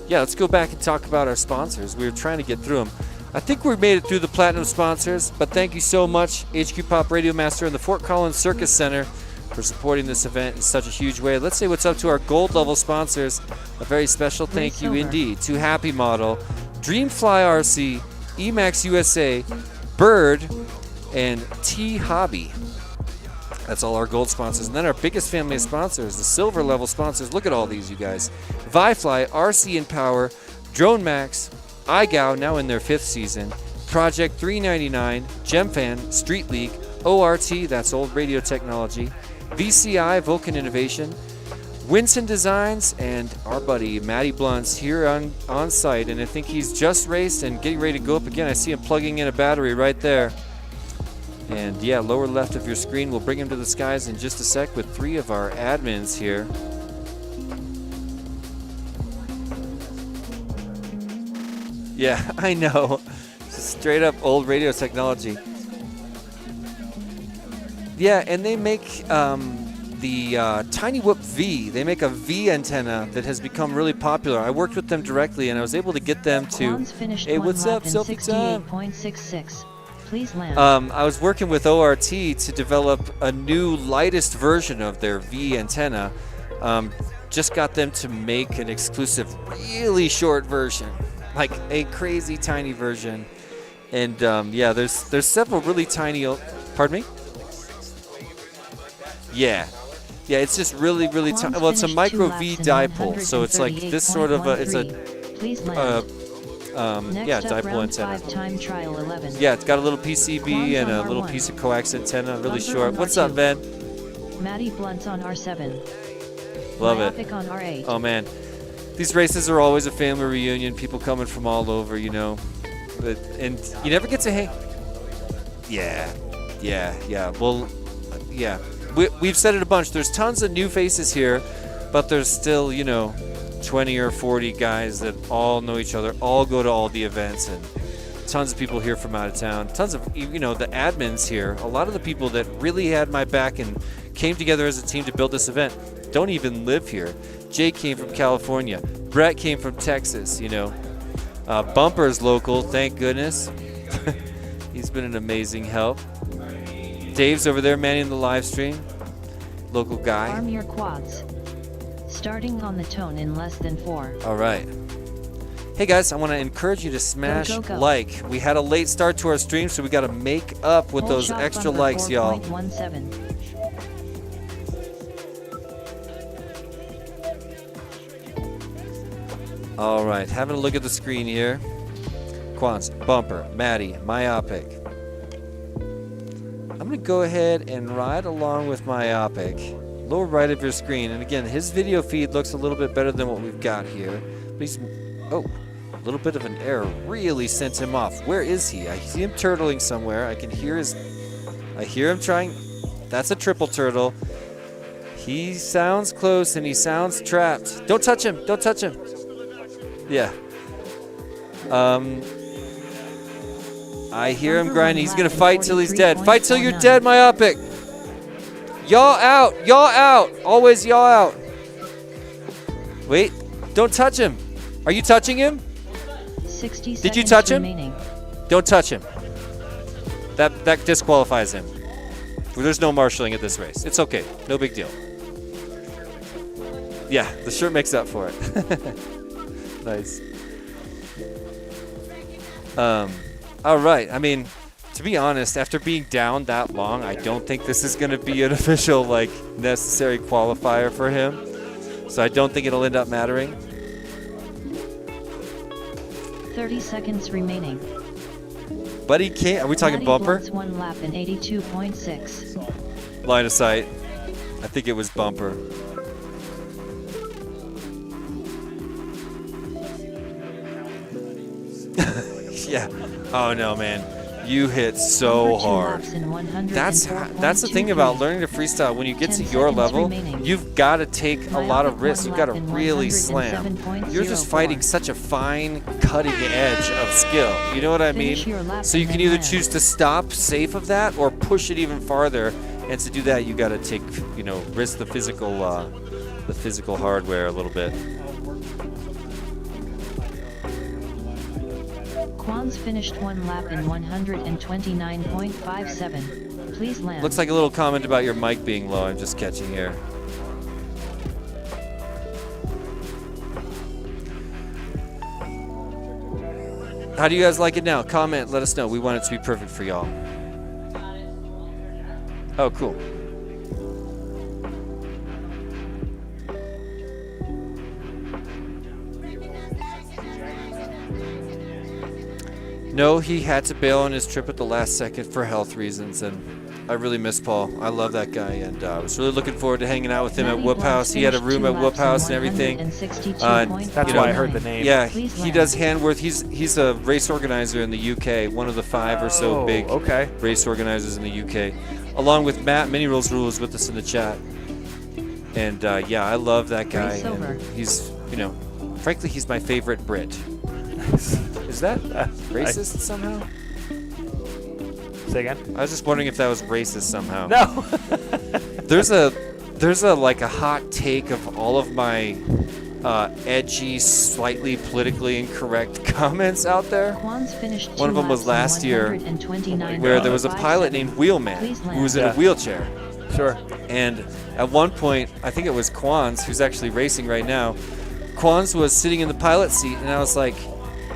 Yeah, let's go back and talk about our sponsors. We were trying to get through them. I think we made it through the platinum sponsors, but thank you so much, HQ Pop Radio Master and the Fort Collins Circus Center, for supporting this event in such a huge way. Let's say what's up to our gold level sponsors. A very special thank you Silver. indeed to Happy Model, Dreamfly RC, Emax USA, Bird, and T Hobby. That's all our gold sponsors. And then our biggest family of sponsors, the silver level sponsors. Look at all these, you guys. ViFly, RC and Power, Drone Max, iGao, now in their 5th season, Project 399, GemFan, Street League, ORT, that's Old Radio Technology, VCI, Vulcan Innovation, Winston Designs, and our buddy Matty Blunts here on site. And I think he's just raced and getting ready to go up again. I see him plugging in a battery right there. And yeah, lower left of your screen, we'll bring him to the skies in just a sec with 3 of our admins here. Yeah, I know. Just straight up old radio technology. Yeah, and they make the Tiny Whoop V. They make a V antenna that has become really popular. I worked with them directly, and I was able to get them to. Quans finished Hey, 1 what's lap up, in Selfie time? 68.66. Please land. I was working with ORT to develop a new lightest version of their V antenna. Just got them to make an exclusive, really short version, like a crazy tiny version. And yeah, there's several really tiny. Pardon me? Yeah. Yeah, it's just really tiny. Well, it's a Quans micro finished 2 V laps in dipole, so it's like this sort of a. It's a. 138.13. Please land. Yeah, Next up, dipole round antenna. 5 time trial 11. Yeah, it's got a little PCB Quans and on a little R1. piece of coax antenna, really Bumper short. on What's R2. up, Ben? Matty Blunts on R7. Love it. Myopic on R8. Oh man, these races are always a family reunion. People coming from all over, you know. And you never get to hang. Yeah. Well, yeah. We've said it a bunch. There's tons of new faces here, but there's still, 20 or 40 guys that all know each other, all go to all the events, and tons of people here from out of town. Tons of, you know, the admins here. A lot of the people that really had my back and came together as a team to build this event don't even live here. Jake came from California. Brett came from Texas, you know. Bumper's local, thank goodness. He's been an amazing help. Dave's over there manning the live stream. Local guy. Arm your quads. Starting on the tone in less than 4. All right. Hey guys, I want to encourage you to smash go. like. We had a late start to our stream, so we got to make up with Whole those shot extra bumper likes, y'all. 4.17. All right, having a look at the screen here. Quans, Bumper, Maddie, Myopic. I'm going to go ahead and ride along with Myopic. Lower right of your screen. And again, his video feed looks a little bit better than what we've got here. But he's, oh, a little bit of an error really sent him off. Where is he? I see him turtling somewhere. I can hear his, I hear him trying. That's a triple turtle. He sounds close and he sounds trapped. Don't touch him. Don't touch him. Yeah. I hear him grinding. He's going to fight till he's dead. Fight till you're dead, Myopic. Yaw out. Yaw out. Always yaw out. Wait. Don't touch him. Are you touching him? 60 Did you seconds touch him? remaining. Don't touch him. That disqualifies him. There's no marshalling at this race. It's okay. No big deal. Yeah, the shirt makes up for it. Nice. All right. I mean, to be honest, after being down that long, I don't think this is going to be an official, like, necessary qualifier for him. So I don't think it'll end up mattering. 30 seconds remaining. But he can't. Are we talking Maddie Bumper? blows 1 lap in 82.6. Line of sight. I think it was Bumper. Yeah. Oh no, man. You hit so Bumper 2 hard. laps in That's the thing about 104.23. learning to freestyle. When you get to 10 your seconds level, remaining. you've got to take a lot of Myopic risks. 1 You've got to lap in really slam. 107.04. You're just fighting such a fine, cutting edge of skill. You know what I mean? Finish your lap So you and can then either land. choose to stop safe of that or push it even farther. And to do that, you got to take, you know, risk the physical hardware a little bit. Quans finished 1 lap in 129.57. Please land. Looks like a little comment about your mic being low. I'm just catching here. How do you guys like it now? Comment, let us know. We want it to be perfect for y'all. Oh, cool. No, he had to bail on his trip at the last second for health reasons, and I really miss Paul. I love that guy, and I was really looking forward to hanging out with him at Maddie Whoop House. He had a finished room 2 at Whoop laps in House and everything. 162.59. That's why I heard the name. Yeah, Please he land. does Handworth. He's a race organizer in the UK, one of the 5 or so Oh, big okay. race organizers in the UK, along with Matt. Mini Rules Rules with us in the chat, and yeah, I love that guy. Race over. And he's, you know, frankly, he's my favorite Brit. Is that racist somehow? Say again? I was just wondering if that was racist somehow. No. There's a like a hot take of all of my edgy, slightly politically incorrect comments out there. Quans finished One of them was last year, where there was a pilot named Wheelman who was in a wheelchair. Sure. And at one point, I think it was Quans, who's actually racing right now. Quans was sitting in the pilot seat, and I was like,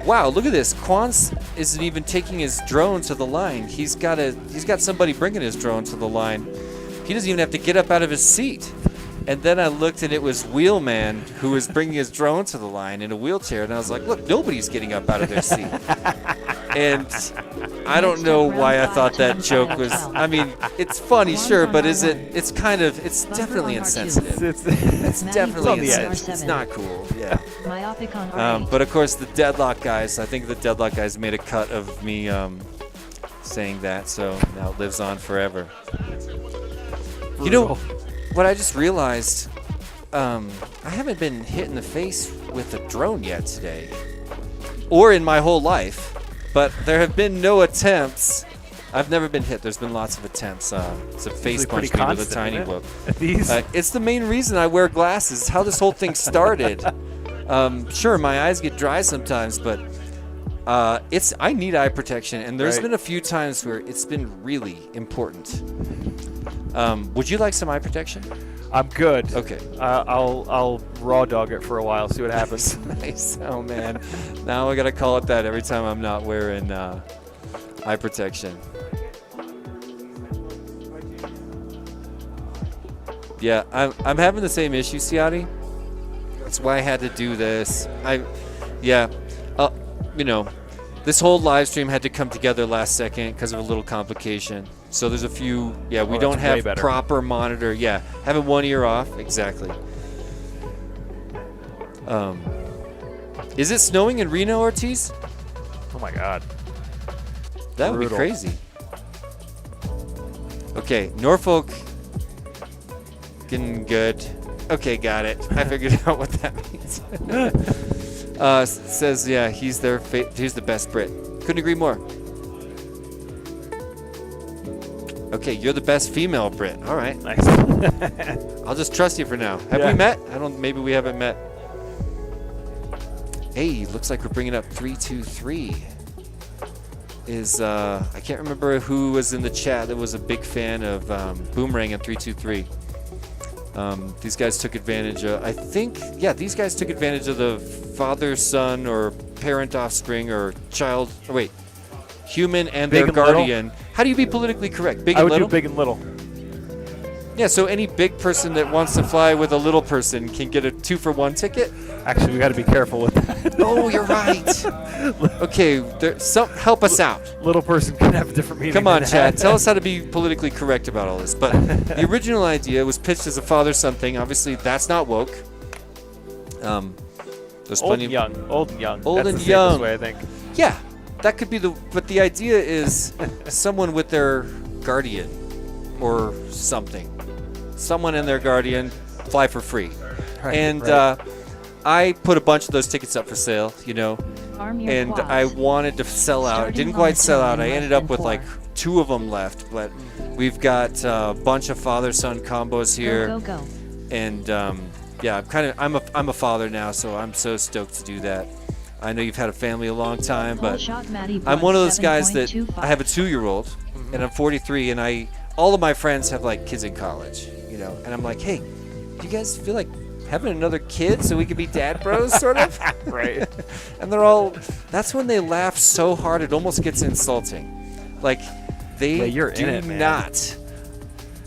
wow, look at this. Quans isn't even taking his drone to the line. He's got somebody bringing his drone to the line. He doesn't even have to get up out of his seat. And then I looked, and it was Wheelman who was bringing his drone to the line in a wheelchair. And I was like, look, nobody's getting up out of their seat. And I don't know why I thought that joke was, I mean, it's funny, sure, but it's definitely insensitive. It's definitely on the edge. insensitive. It's not cool, yeah. Myopic on R8. But of course, the Deadlock guys, I think the Deadlock guys made a cut of me saying that, so now it lives on forever. You know, what I just realized, I haven't been hit in the face with a drone yet today, or in my whole life. but there have been no attempts. I've never been hit. There's been lots of attempts to face punch me with a tiny whoop. These. It's the main reason I wear glasses. It's how this whole thing started. Sure, my eyes get dry sometimes, but I need eye protection, and there's been a few times where it's been really important. Would you like some eye protection? I'm good. Okay. I'll raw dog it for a while, see what happens. Nice. Oh man, now I gotta call it that every time I'm not wearing eye protection. Yeah, I'm having the same issue, Ciati. That's why I had to do this. This whole live stream had to come together last second because of a little complication. So there's a few, we don't have proper monitor. Yeah, having one ear off, exactly. Is it snowing in Reno, Ortiz? Oh my God. That would be crazy. Okay, Norfolk, getting good. Okay, got it. I figured out what that means. Says, he's he's the best Brit. Couldn't agree more. Okay, you're the best female Brit. All right. Nice. I'll just trust you for now. Have we met? Maybe we haven't met. Hey, looks like we're bringing up 323. I can't remember who was in the chat that was a big fan of Boomerang and 323. These guys took advantage of, these guys took advantage of the father, son, or parent, offspring, or child, human and Big their and guardian. How do you be politically correct? Big I and would little? do big and little. Yeah, so any big person that wants to fly with a little person can get a 2-for-1 ticket? Actually, we got to be careful with that. Oh, you're right. Okay, help us out. Little person can have a different meaning. Come on, than Chad. that. Tell us how to be politically correct about all this. But the original idea was pitched as a father-son thing. Obviously, that's not woke. There's Old plenty and young. Old and young. Old That's and the young. safest way, I think. Yeah, that could be but the idea is someone with their guardian or something. Someone and their guardian fly for free. Right. I put a bunch of those tickets up for sale, Arm your and quads. I wanted to sell out. It Starting didn't quite sell out. I momentarily ended less up than with like 4. 2 of them left, but we've got a bunch of father-son combos here. Go, go, go. And I'm a father now, so I'm so stoked to do that. I know you've had a family a long time, Full but shot Matty I'm one of those guys that 7.25. I have a 2-year-old, and I'm 43, and all of my friends have like kids in college, and I'm like, hey, do you guys feel like having another kid so we could be dad bros, sort of? Right. And that's when they laugh so hard it almost gets insulting. Like, they you're do in it, man. not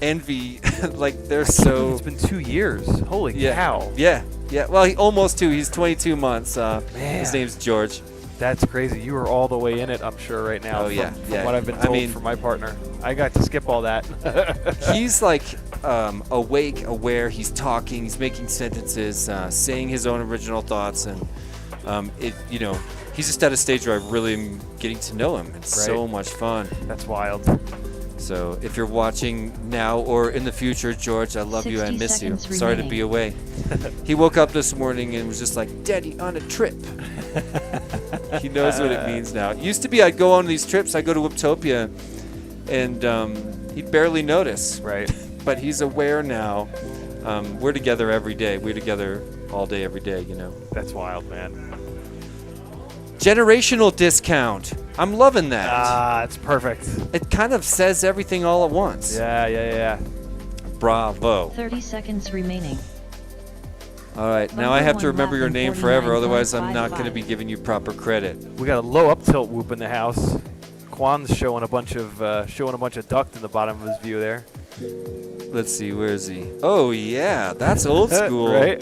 envy, like, they're so... It's been 2 years. Holy cow. Yeah. Well, almost 2. He's 22 months. His Man. name's George. That's crazy. You are all the way in it, I'm sure, right now. Oh, from what I've been told from my partner. I got to skip all that. He's like awake, aware. He's talking. He's making sentences, saying his own original thoughts, and he's just at a stage where I really am getting to know him. It's so much fun. That's wild. So if you're watching now or in the future, George, I love you. I 60 miss you. seconds Sorry to remaining. be away. He woke up this morning and was just like, Daddy, on a trip. He knows what it means now. It used to be I'd go on these trips. I'd go to Wiptopia, and he'd barely notice. Right. But he's aware now. We're together every day. We're together all day, every day, That's wild, man. Generational discount. I'm loving that. It's perfect. It kind of says everything all at once. Yeah. Bravo. 30 seconds remaining. All right, now I have to remember your name forever, otherwise I'm not going to be 49.55. giving you proper credit. We got a low up tilt whoop in the house. Quan's showing a bunch of duct in the bottom of his view there. Let's see, where is he? Oh yeah, that's old school. Right?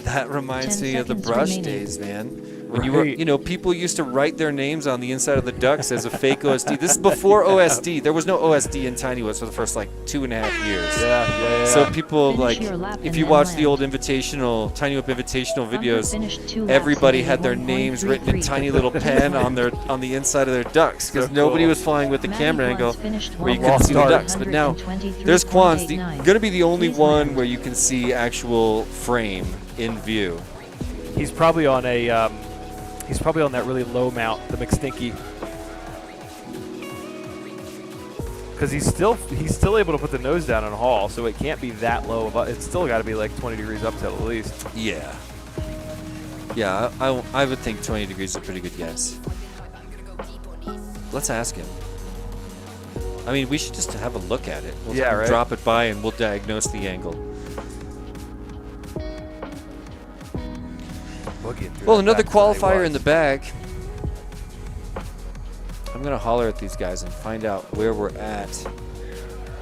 That reminds 10 me of the seconds brush remaining. days, man. When you were, Right. people used to write their names on the inside of the ducks as a fake OSD. This is before OSD. There was no OSD in Tiny Woods for the first 2.5 years. Yeah. So people Finish your lap if and you then watch land. the old invitational, Tiny Whip invitational Bunker videos, finished 2 laps everybody in had their 1.33. names written in tiny little pen on the inside of their ducks because So nobody cool. was flying with the Matty camera angle Quans finished where you one couldn't see the lap, ducks. But now there's Quan's, 123.89. going to be the only Please one land. where you can see actual frame in view. He's probably on a He's probably on that really low mount, the McStinky. Because he's still able to put the nose down and haul, so it can't be that low. It's still got to be like 20 degrees up to at least. Yeah. Yeah, I would think 20 degrees is a pretty good guess. Let's ask him. I mean, we should just have a look at it. We'll Yeah, right. drop it by and we'll diagnose the angle. Well, another qualifier in the bag. I'm going to holler at these guys and find out where we're at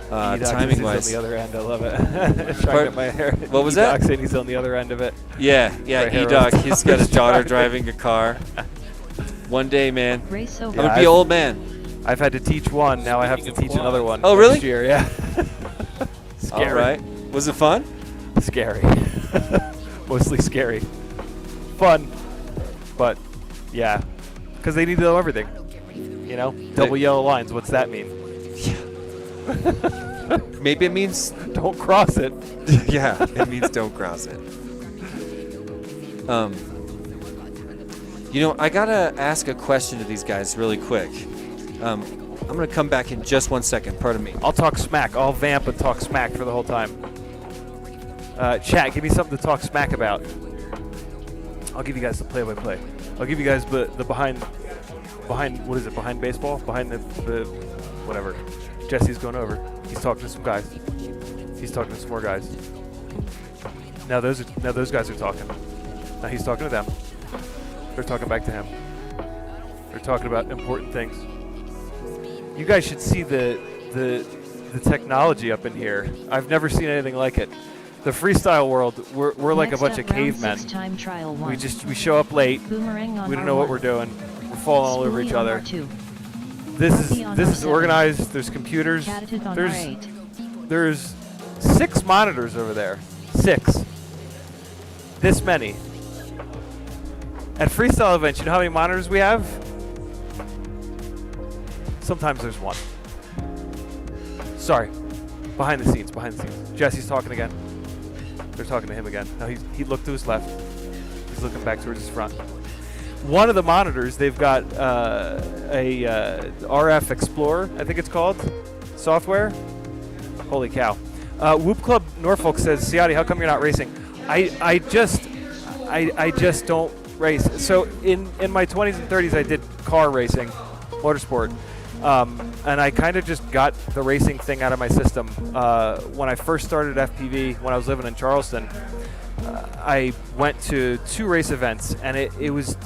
timing-wise. He's on the other end. I love it. Trying to get my hair. What was that? Saying he's on the other end of it. Yeah, Right here, E-Doc. Ross. He's got his daughter driving a car. One day, man. Race I'm over. going to be old man. I've had to teach one. Now I have to teach another one. Oh, really? Next year, yeah. Scary. All right. Was it fun? Scary. Mostly scary. Fun. But, yeah. Because they need to know everything. You know? Double yellow lines. What's that mean? Maybe it means Don't cross it. yeah, it means don't cross it. You know, I gotta ask a question to these guys really quick. I'm gonna come back in just 1 second. Pardon me. I'll talk smack. I'll vamp and talk smack for the whole time. Chat, give me something to talk smack about. I'll give you guys the play-by-play. I'll give you guys the behind, what is it, behind baseball? Behind the whatever. Jesse's going over. He's talking to some guys. He's talking to some more guys. Now those guys are talking. Now he's talking to them. They're talking back to him. They're talking about important things. You guys should see the technology up in here. I've never seen anything like it. The freestyle world, we're like a Next bunch up, of round cavemen. 6 time trial 1. We show up late. Boomerang on We don't know what R1. we're doing. We're falling all over Spoolie each on other. R2. This Ruffy on is R7. organized. There's computers. Catted on There's R8. there's 6 monitors over there. 6. This many. At freestyle events, you know how many monitors we have? Sometimes there's 1. Sorry. Behind the scenes. Jesse's talking again. They're talking to him again. Now he looked to his left. He's looking back towards his front. One of the monitors, they've got a RF Explorer, I think it's called, software. Holy cow. Whoop Club Norfolk says, Ciati, how come you're not racing? I just don't race. So in my 20s and 30s, I did car racing, motorsport. And I kind of just got the racing thing out of my system. When I first started FPV, when I was living in Charleston, I went to 2 race events, and it was,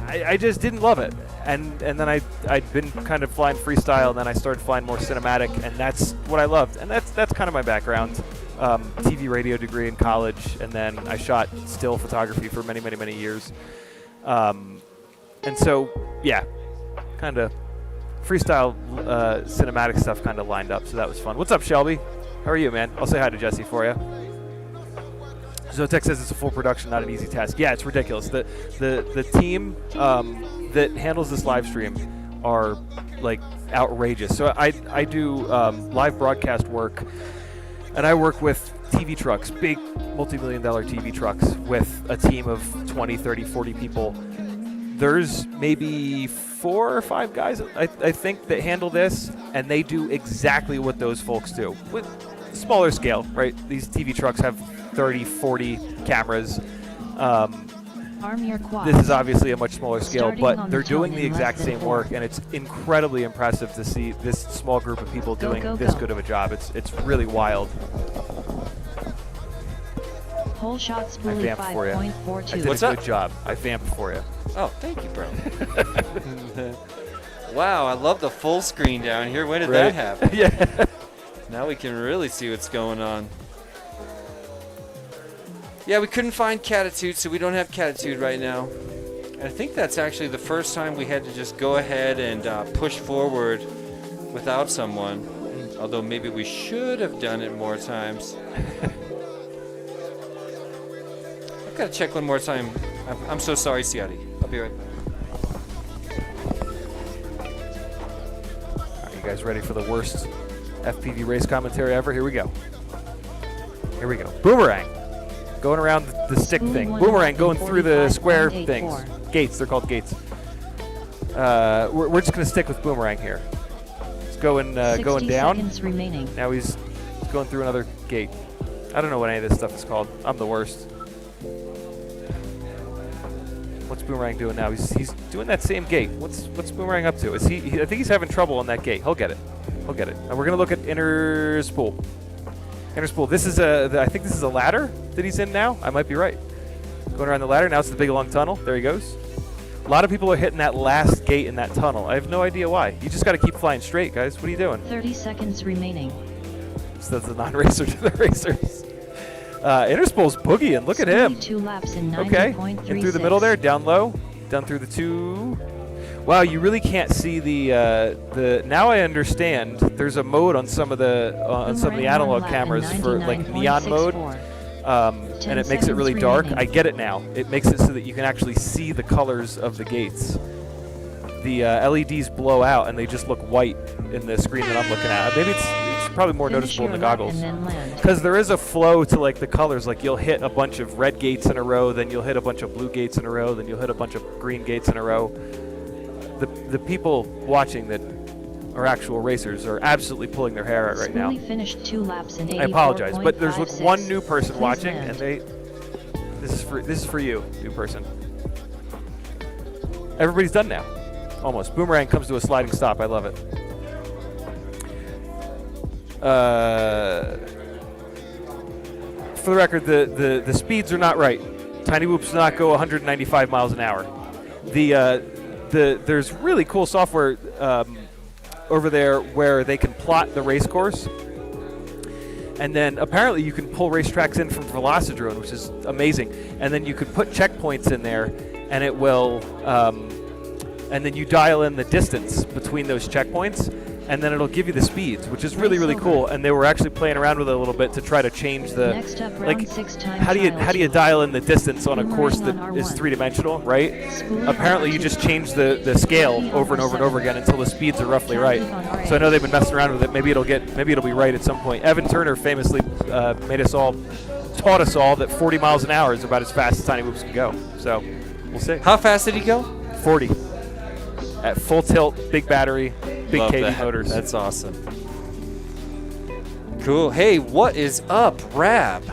I just didn't love it. And then I'd been kind of flying freestyle, and then I started flying more cinematic, and that's what I loved. And that's kind of my background. TV radio degree in college, and then I shot still photography for many, many, many years. And so, yeah, kind of freestyle cinematic stuff kind of lined up, so that was fun. What's up, Shelby? How are you, man? I'll say hi to Jesse for you. Zotek says it's a full production, not an easy task. Yeah, it's ridiculous. The team that handles this live stream are like outrageous. So I do live broadcast work, and I work with TV trucks, big multi-million-dollar TV trucks with a team of 20, 30, 40 people. There's maybe 4 or 5 guys, I think, that handle this, and they do exactly what those folks do. With smaller scale, right? These TV trucks have 30, 40 cameras. Arm your quads. This is obviously a much smaller scale, Starting but on they're the doing tongue the in exact less than same 4. work, and it's incredibly impressive to see this small group of people Go, doing go, this go. good of a job. It's really wild. Whole shot I spoolie vamped for you. I 5.42. did What's a up? good job. I vamped for you. Oh, thank you, bro. Wow, I love the full screen down here. When did Right? that happen? Yeah. Now we can really see what's going on. Yeah, we couldn't find Catitude, so we don't have Catitude right now. I think that's actually the first time we had to just go ahead and push forward without someone. Although maybe we should have done it more times. I've got to check one more time. I'm so sorry, Ciati. I'll be right back. Are you guys ready for the worst FPV race commentary ever? Here we go. Here we go. Boomerang. going around the stick Spoolie thing. 1 Boomerang lap going in through the square 45.84. things. Gates, they're called gates. We're just going to stick with Boomerang here. It's going 60 down. seconds remaining. Now he's going through another gate. I don't know what any of this stuff is called. I'm the worst. What's Boomerang doing now? He's doing that same gate. What's Boomerang up to? Is he I think he's having trouble on that gate. He'll get it. He'll get it. And we're gonna look at inner spool. Inner spool. This is I think this is a ladder that he's in now. I might be right. Going around the ladder. Now it's the big long tunnel. There he goes. A lot of people are hitting that last gate in that tunnel. I have no idea why. You just got to keep flying straight, guys. What are you doing? 30 seconds remaining. So that's the non-racer to the racers. Inner spool's boogieing. Look at him. 2 laps in Okay, 90.36. in through the middle there, down low, down through the 2. Wow, you really can't see the. Now I understand. There's a mode on some of the Boomerang analog 1 lap in cameras for like neon mode, 99.64. and it makes it really 10 dark. remaining. I get it now. It makes it so that you can actually see the colors of the gates. The LEDs blow out and they just look white in the screen that I'm looking at. Maybe it's probably more Finish noticeable in your the lap goggles. and then land. Because there is a flow to like the colors. Like you'll hit a bunch of red gates in a row, then you'll hit a bunch of blue gates in a row, then you'll hit a bunch of green gates in a row. The people watching that are actual racers are absolutely pulling their hair out right now. Spoolie finished 2 laps in 84.56. I apologize, but there's one new person Please watching, land. and this is for you, new person. Everybody's done now, almost. Boomerang comes to a sliding stop. I love it. For the record, the speeds are not right. Tiny Whoops does not go 195 miles an hour. There's really cool software over there where they can plot the race course, and then apparently you can pull racetracks in from Velocidrone, which is amazing. And then you can put checkpoints in there, and it will, and then you dial in the distance between those checkpoints, and then it'll give you the speeds, which is really, really cool. And they were actually playing around with it a little bit to try to change the, Next up, round like, 6 time how do you trial 2. dial in the distance on a Boomerang course on that is R1. three-dimensional, right? Spoolie Apparently on you R2. just change the scale over and over and over again until the speeds are roughly right. So I know they've been messing around with it. Maybe it'll be right at some point. Evan Turner famously taught us all that 40 miles an hour is about as fast as Tiny Whoops can go. So we'll see. How fast did he go? 40 at full tilt, big battery, big Love KV that. motors. That's awesome. Cool. Hey, what is up, Rab?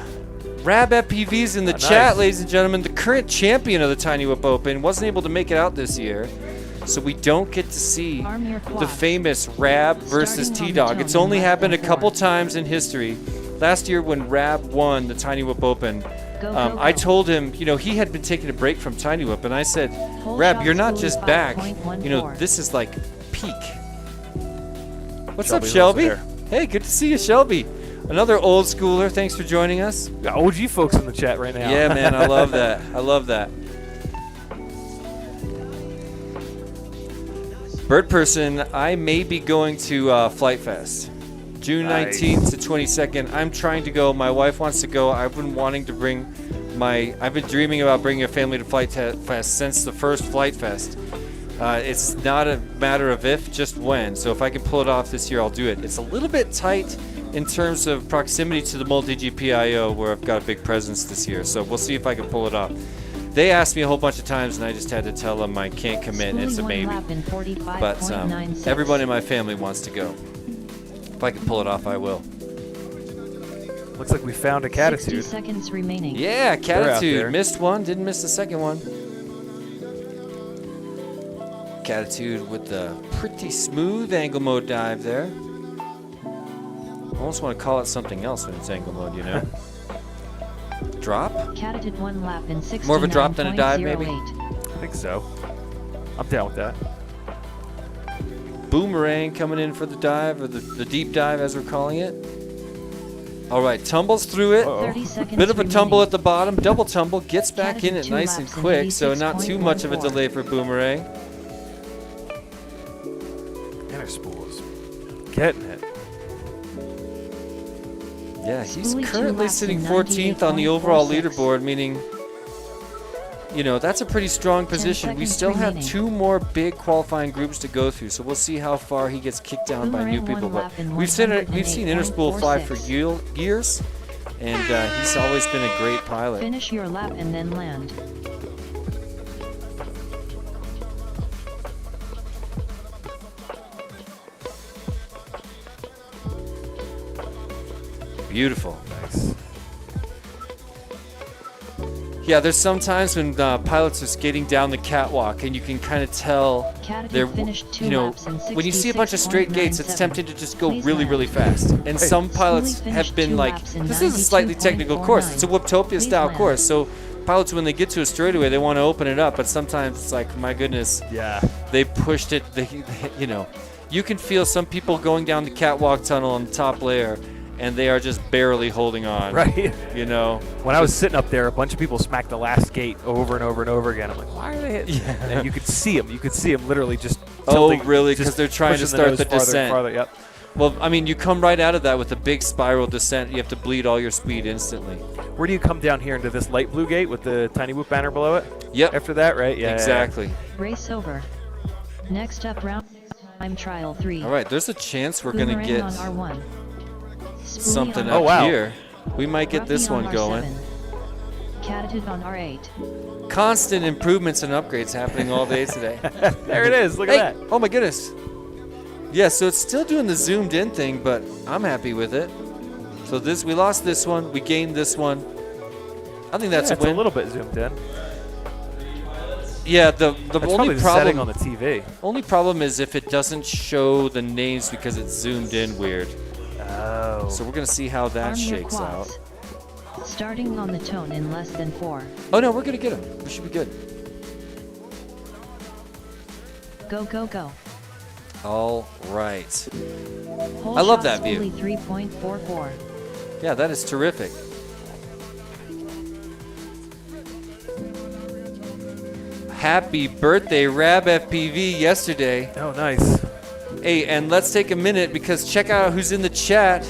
Rab FPV's in the Nice. chat, ladies and gentlemen. The current champion of the Tiny Whip Open wasn't able to make it out this year, so we don't get to see Arm your the quad. famous Rab versus Starting on the T-Dog. It's tone, only lap happened a and couple 4. times in history. Last year when Rab won the Tiny Whip Open, Go, I go. told him, he had been taking a break from Tiny Whip, and I said, Whole Rab, shot you're not Spoolie just back. 5.14. This is like peak. What's Shelby's up, Shelby? also Hey, good to see you, Shelby. Another old schooler. Thanks for joining us. Got OG folks in the chat right now. Yeah, man, I love that. I love that. Bird person, I may be going to Flight Fest. June Nice. 19th to 22nd. I'm trying to go. My wife wants to go. I've been wanting to bring I've been dreaming about bringing a family to Flight Fest since the first Flight Fest. It's not a matter of if, just when. So if I can pull it off this year, I'll do it. It's a little bit tight in terms of proximity to the MultiGP IO, where I've got a big presence this year. So we'll see if I can pull it off. They asked me a whole bunch of times, and I just had to tell them I can't commit. It's a Spoolie maybe. 1 lap in 45.96. But everyone in my family wants to go. If I can pull it off, I will. Looks like we found a 60 Catitude. seconds remaining. Yeah, They're out there. Catitude. Missed one, didn't miss the second one. Catitude with the pretty smooth angle mode dive there. I almost want to call it something else when it's angle mode, Drop? Catitude 1 lap in 69.08. More of a drop than a dive, maybe? I think so. I'm down with that. Boomerang coming in for the dive, or the deep dive as we're calling it. All right, tumbles through it. 30 seconds Bit of a tumble remaining. at the bottom, double tumble, gets back in Catitude it 2 nice and laps in quick, so not too much of a 86.14. delay for Boomerang. Inner spools. Getting it. Yeah, he's Spoolie 2 currently laps sitting in 14th on the overall 98.46. leaderboard, meaning, that's a pretty strong position. We seconds still have remaining. 2 more big qualifying groups to go through, so we'll see how far he gets kicked down by new Boomerang people. 1 But lap in we've seen Interspool fly for 108.46. years, and he's always been a great pilot. Finish your lap and then land. Beautiful. Nice. Yeah, there's some times when pilots are skating down the catwalk, and you can kind of tell they're, Catitude finished 2 you know, laps in when you see a bunch of straight gates, it's 66.97. tempting to just go Please really, land. really fast. And some pilots Spoolie have finished been 2 like, laps in this is a slightly technical course. It's a 92.49. Whooptopia Please style land. course. So pilots, when they get to a straightaway, they want to open it up, but sometimes it's like, my goodness, Yeah. they pushed it. You know, you can feel some people going down the catwalk tunnel on the top layer, and they are just barely holding on. Right. You know. When I was sitting up there, a bunch of people smacked the last gate over and over and over again. I'm like, why are they hitting? Yeah. And you could see them. You could see them literally just. Oh, tilting, really? just Because they're trying to pushing start nose the farther and descent. farther. Yep. Well, I mean, you come right out of that with a big spiral descent. You have to bleed all your speed instantly. Where do you come down here into this light blue gate with the tiny whoop banner below it? Yep. After that, right? Yeah. Exactly. Race over. Next up, round time trial 3. All right, there's a chance we're going to Boomerang get on R1. Spoolie something on up Oh, wow. here. We might get Ruffy this on one going. R7. Catitude on R8. Constant improvements and upgrades happening all day today. There it is. Look Hey! at that. Oh, my goodness. Yeah, so it's still doing the zoomed in thing, but I'm happy with it. So this, we lost this one. We gained this one. I think that's Yeah, a it's win. a little bit zoomed in. Yeah, the That's only probably the setting problem on the TV. only problem is if it doesn't show the names because it's zoomed in weird. Oh. So we're gonna see how that Arm your shakes out. quads. Starting on the tone in less than 4. Oh no, we're gonna get him. We should be good. Go, go, go. All right. Whole I love shot that view. spoolie 3.44. Yeah, that is terrific. Happy birthday, Rab FPV, yesterday. Oh, nice. Hey, and let's take a minute because check out who's in the chat.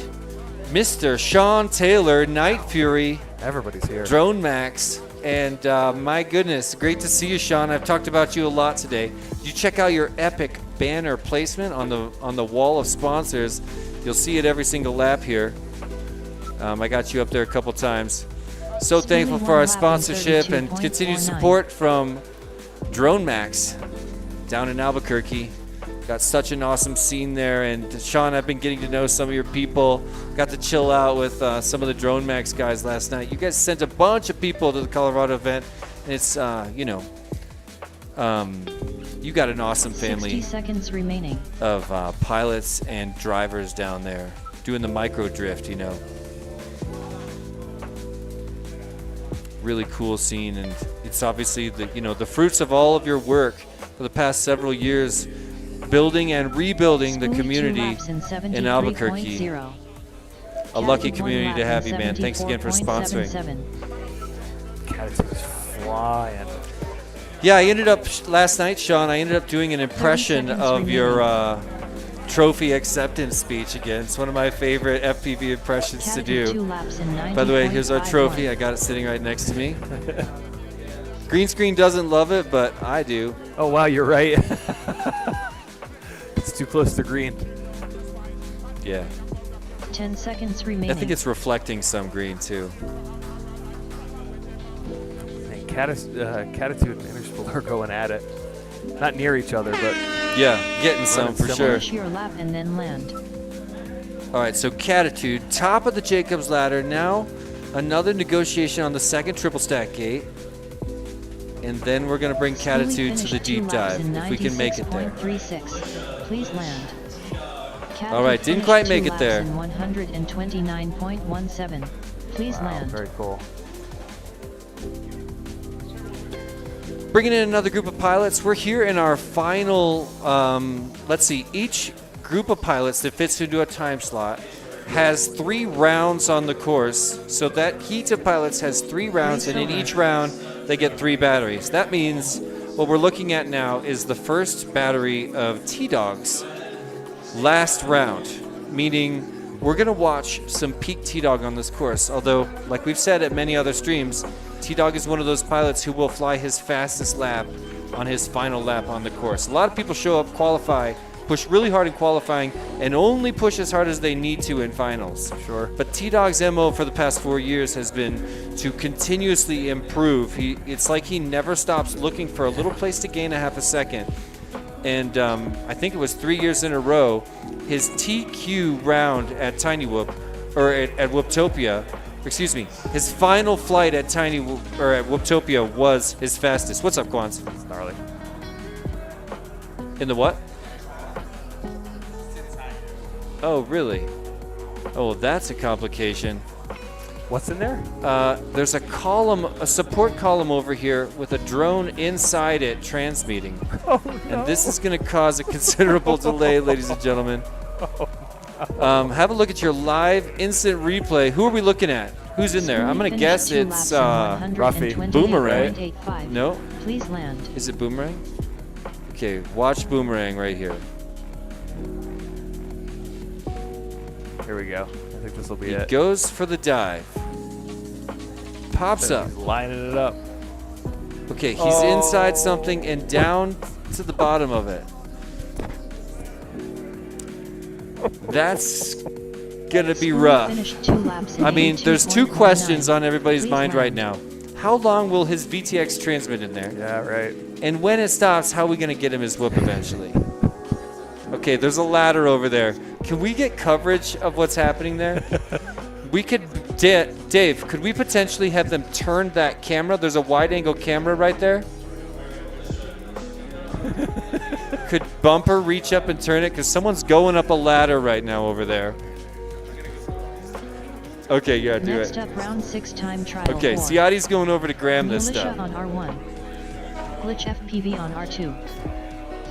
Mr. Sean Taylor, Night Fury, Everybody's here. Drone Max, and my goodness, great to see you, Sean. I've talked about you a lot today. You check out your epic banner placement on the wall of sponsors. You'll see it every single lap here. I got you up there a couple times. So Spoolie thankful for one our lap in sponsorship and 32.49. continued support from Drone Max down in Albuquerque. Got such an awesome scene there, and Sean, I've been getting to know some of your people. Got to chill out with some of the Drone Max guys last night. You guys sent a bunch of people to the Colorado event, and it's you know, you got an awesome 60 family seconds remaining. of pilots and drivers down there doing the micro drift, you know. Really cool scene, and it's obviously the, you know, the fruits of all of your work for the past several years, building and rebuilding the Spoolie 2 community laps in in Albuquerque. 73.0. A lucky Catitude 1 community lap to in have you, man. Thanks again for sponsoring. 74.77. Catitude is flying. Yeah, I ended up last night, Sean. I ended up doing an impression seconds of your remaining. trophy acceptance speech again. It's one of my favorite FPV impressions to Catitude 2 do. laps in By the way, here's our 90.51. trophy. I got it sitting right next to me. Green screen doesn't love it, but I do. Oh, wow, you're right. It's too close to green. Yeah. 10 seconds remaining. I think it's reflecting some green too. And Catitude and Interspool are going at it. Not near each other, but Yeah, getting some Running for similar. sure. Finish your lap and then land. All right, so Catitude, top of the Jacobs ladder. Now another negotiation on the second triple stack gate. And then we're going to bring Spoolie Catitude to the finished 2 deep laps dive, in if we can make it there. 96.36. Please land. All right, didn't quite make it there. 129.17. Please wow, land. very cool. Bringing in another group of pilots. We're here in our final, let's see, each group of pilots that fits into a time slot has 3 rounds on the course. So that heat of pilots has 3 rounds, and in each round, they get 3 batteries. That means what we're looking at now is the first battery of T-Dogs last round, meaning we're going to watch some peak T-Dog on this course. Although, like we've said at many other streams, T-Dog is one of those pilots who will fly his fastest lap on his final lap on the course. A lot of people show up, qualify, push really hard in qualifying and only push as hard as they need to in finals. Sure. But T-Dog's MO for the past 4 years has been to continuously improve. It's like he never stops looking for a little place to gain a half a second. And I think it was 3 years in a row, his TQ round at Tiny Whoop, or at Whooptopia, excuse me, his final flight at at Whooptopia was his fastest. What's up, Quans? It's gnarly. In the what? Oh, really? Oh, that's a complication. What's in there? There's a column, a support column over here with a drone inside it transmitting. Oh, no. And this is going to cause a considerable delay, ladies and gentlemen. Have a look at your live instant replay. Who are we looking at? Who's in there? I'm going to guess it's Ruffy. Boomerang. No? Please land. Is it Boomerang? Okay, watch Boomerang right here. Here we go. I think this will be He it. goes for the dive. Pops up. He's lining it up. Okay, he's inside something and down to the bottom of it. That's gonna be rough. Finished 2 laps in I mean, there's 2 82.19. questions on everybody's Please mind right land. now. How long will his VTX transmit in there? Yeah, right. And when it stops, how are we gonna get him his whoop eventually? Okay, there's a ladder over there. Can we get coverage of what's happening there? We could, Dave, could we potentially have them turn that camera? There's a wide angle camera right there. Could Bumper reach up and turn it? Because someone's going up a ladder right now over there. Okay, yeah, do Next it. up, round 6 time trial. Okay, 4. Ciati's going over to Graham this Militia stuff. on R1. Glitch FPV on R2.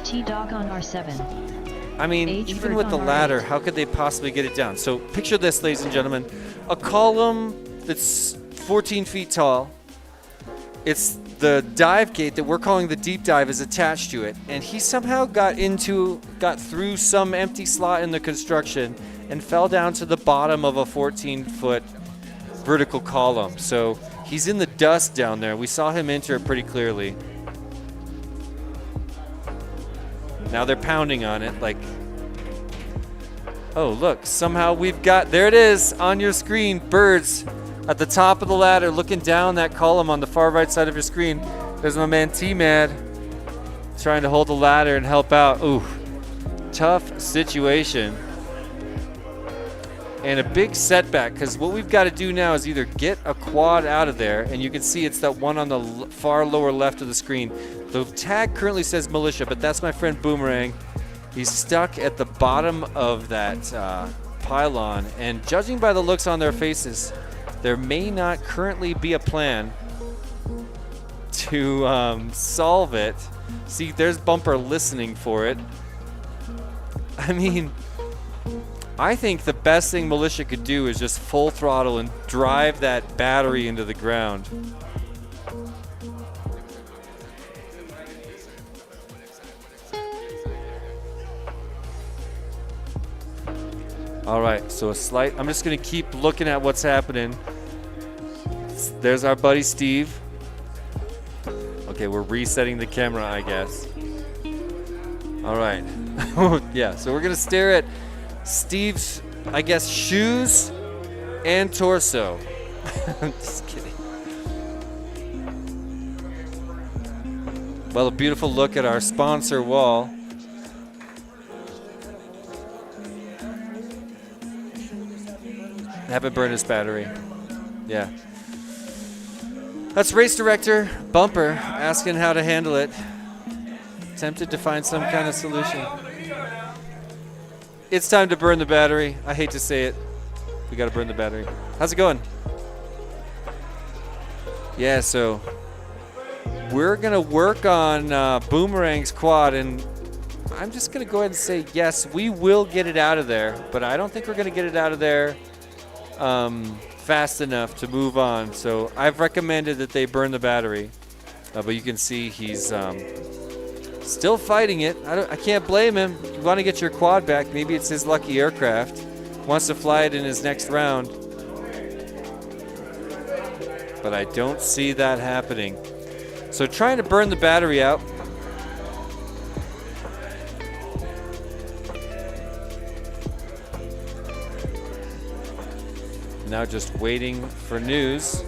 T-Dog on R7. I mean, H even bird with the on ladder, R8. how could they possibly get it down? So picture this, ladies and gentlemen. A column that's 14 feet tall. It's the dive gate that we're calling the deep dive is attached to it. And he somehow got through some empty slot in the construction and fell down to the bottom of a 14-foot vertical column. So he's in the dust down there. We saw him enter it pretty clearly. Now they're pounding on it like, oh, look, somehow we've got, there it is on your screen, birds at the top of the ladder looking down that column on the far right side of your screen. There's my man T-Mad trying to hold the ladder and help out. Ooh, tough situation. And a big setback, because what we've got to do now is either get a quad out of there, and you can see it's that one on the far lower left of the screen. The tag currently says Militia, but that's my friend Boomerang. He's stuck at the bottom of that pylon, and judging by the looks on their faces, there may not currently be a plan to solve it. See, there's Bumper listening for it. I mean, I think the best thing Militia could do is just full throttle and drive that battery into the ground. All right, so I'm just gonna keep looking at what's happening. There's our buddy Steve. Okay, we're resetting the camera, I guess. All right, yeah, so we're gonna stare at Steve's, I guess, shoes and torso. I'm just kidding. Well, a beautiful look at our sponsor wall. Haven't burned his battery. Yeah. That's race director Bumper asking how to handle it. Tempted to find some kind of solution. It's time to burn the battery. I hate to say it. We got to burn the battery. How's it going? Yeah, so we're going to work on Boomerang's quad, and I'm just going to go ahead and say, yes, we will get it out of there, but I don't think we're going to get it out of there fast enough to move on. So I've recommended that they burn the battery, but you can see he's still fighting it. I can't blame him. You want to get your quad back. Maybe it's his lucky aircraft. Wants to fly it in his next round. But I don't see that happening. So trying to burn the battery out. Now just waiting for news.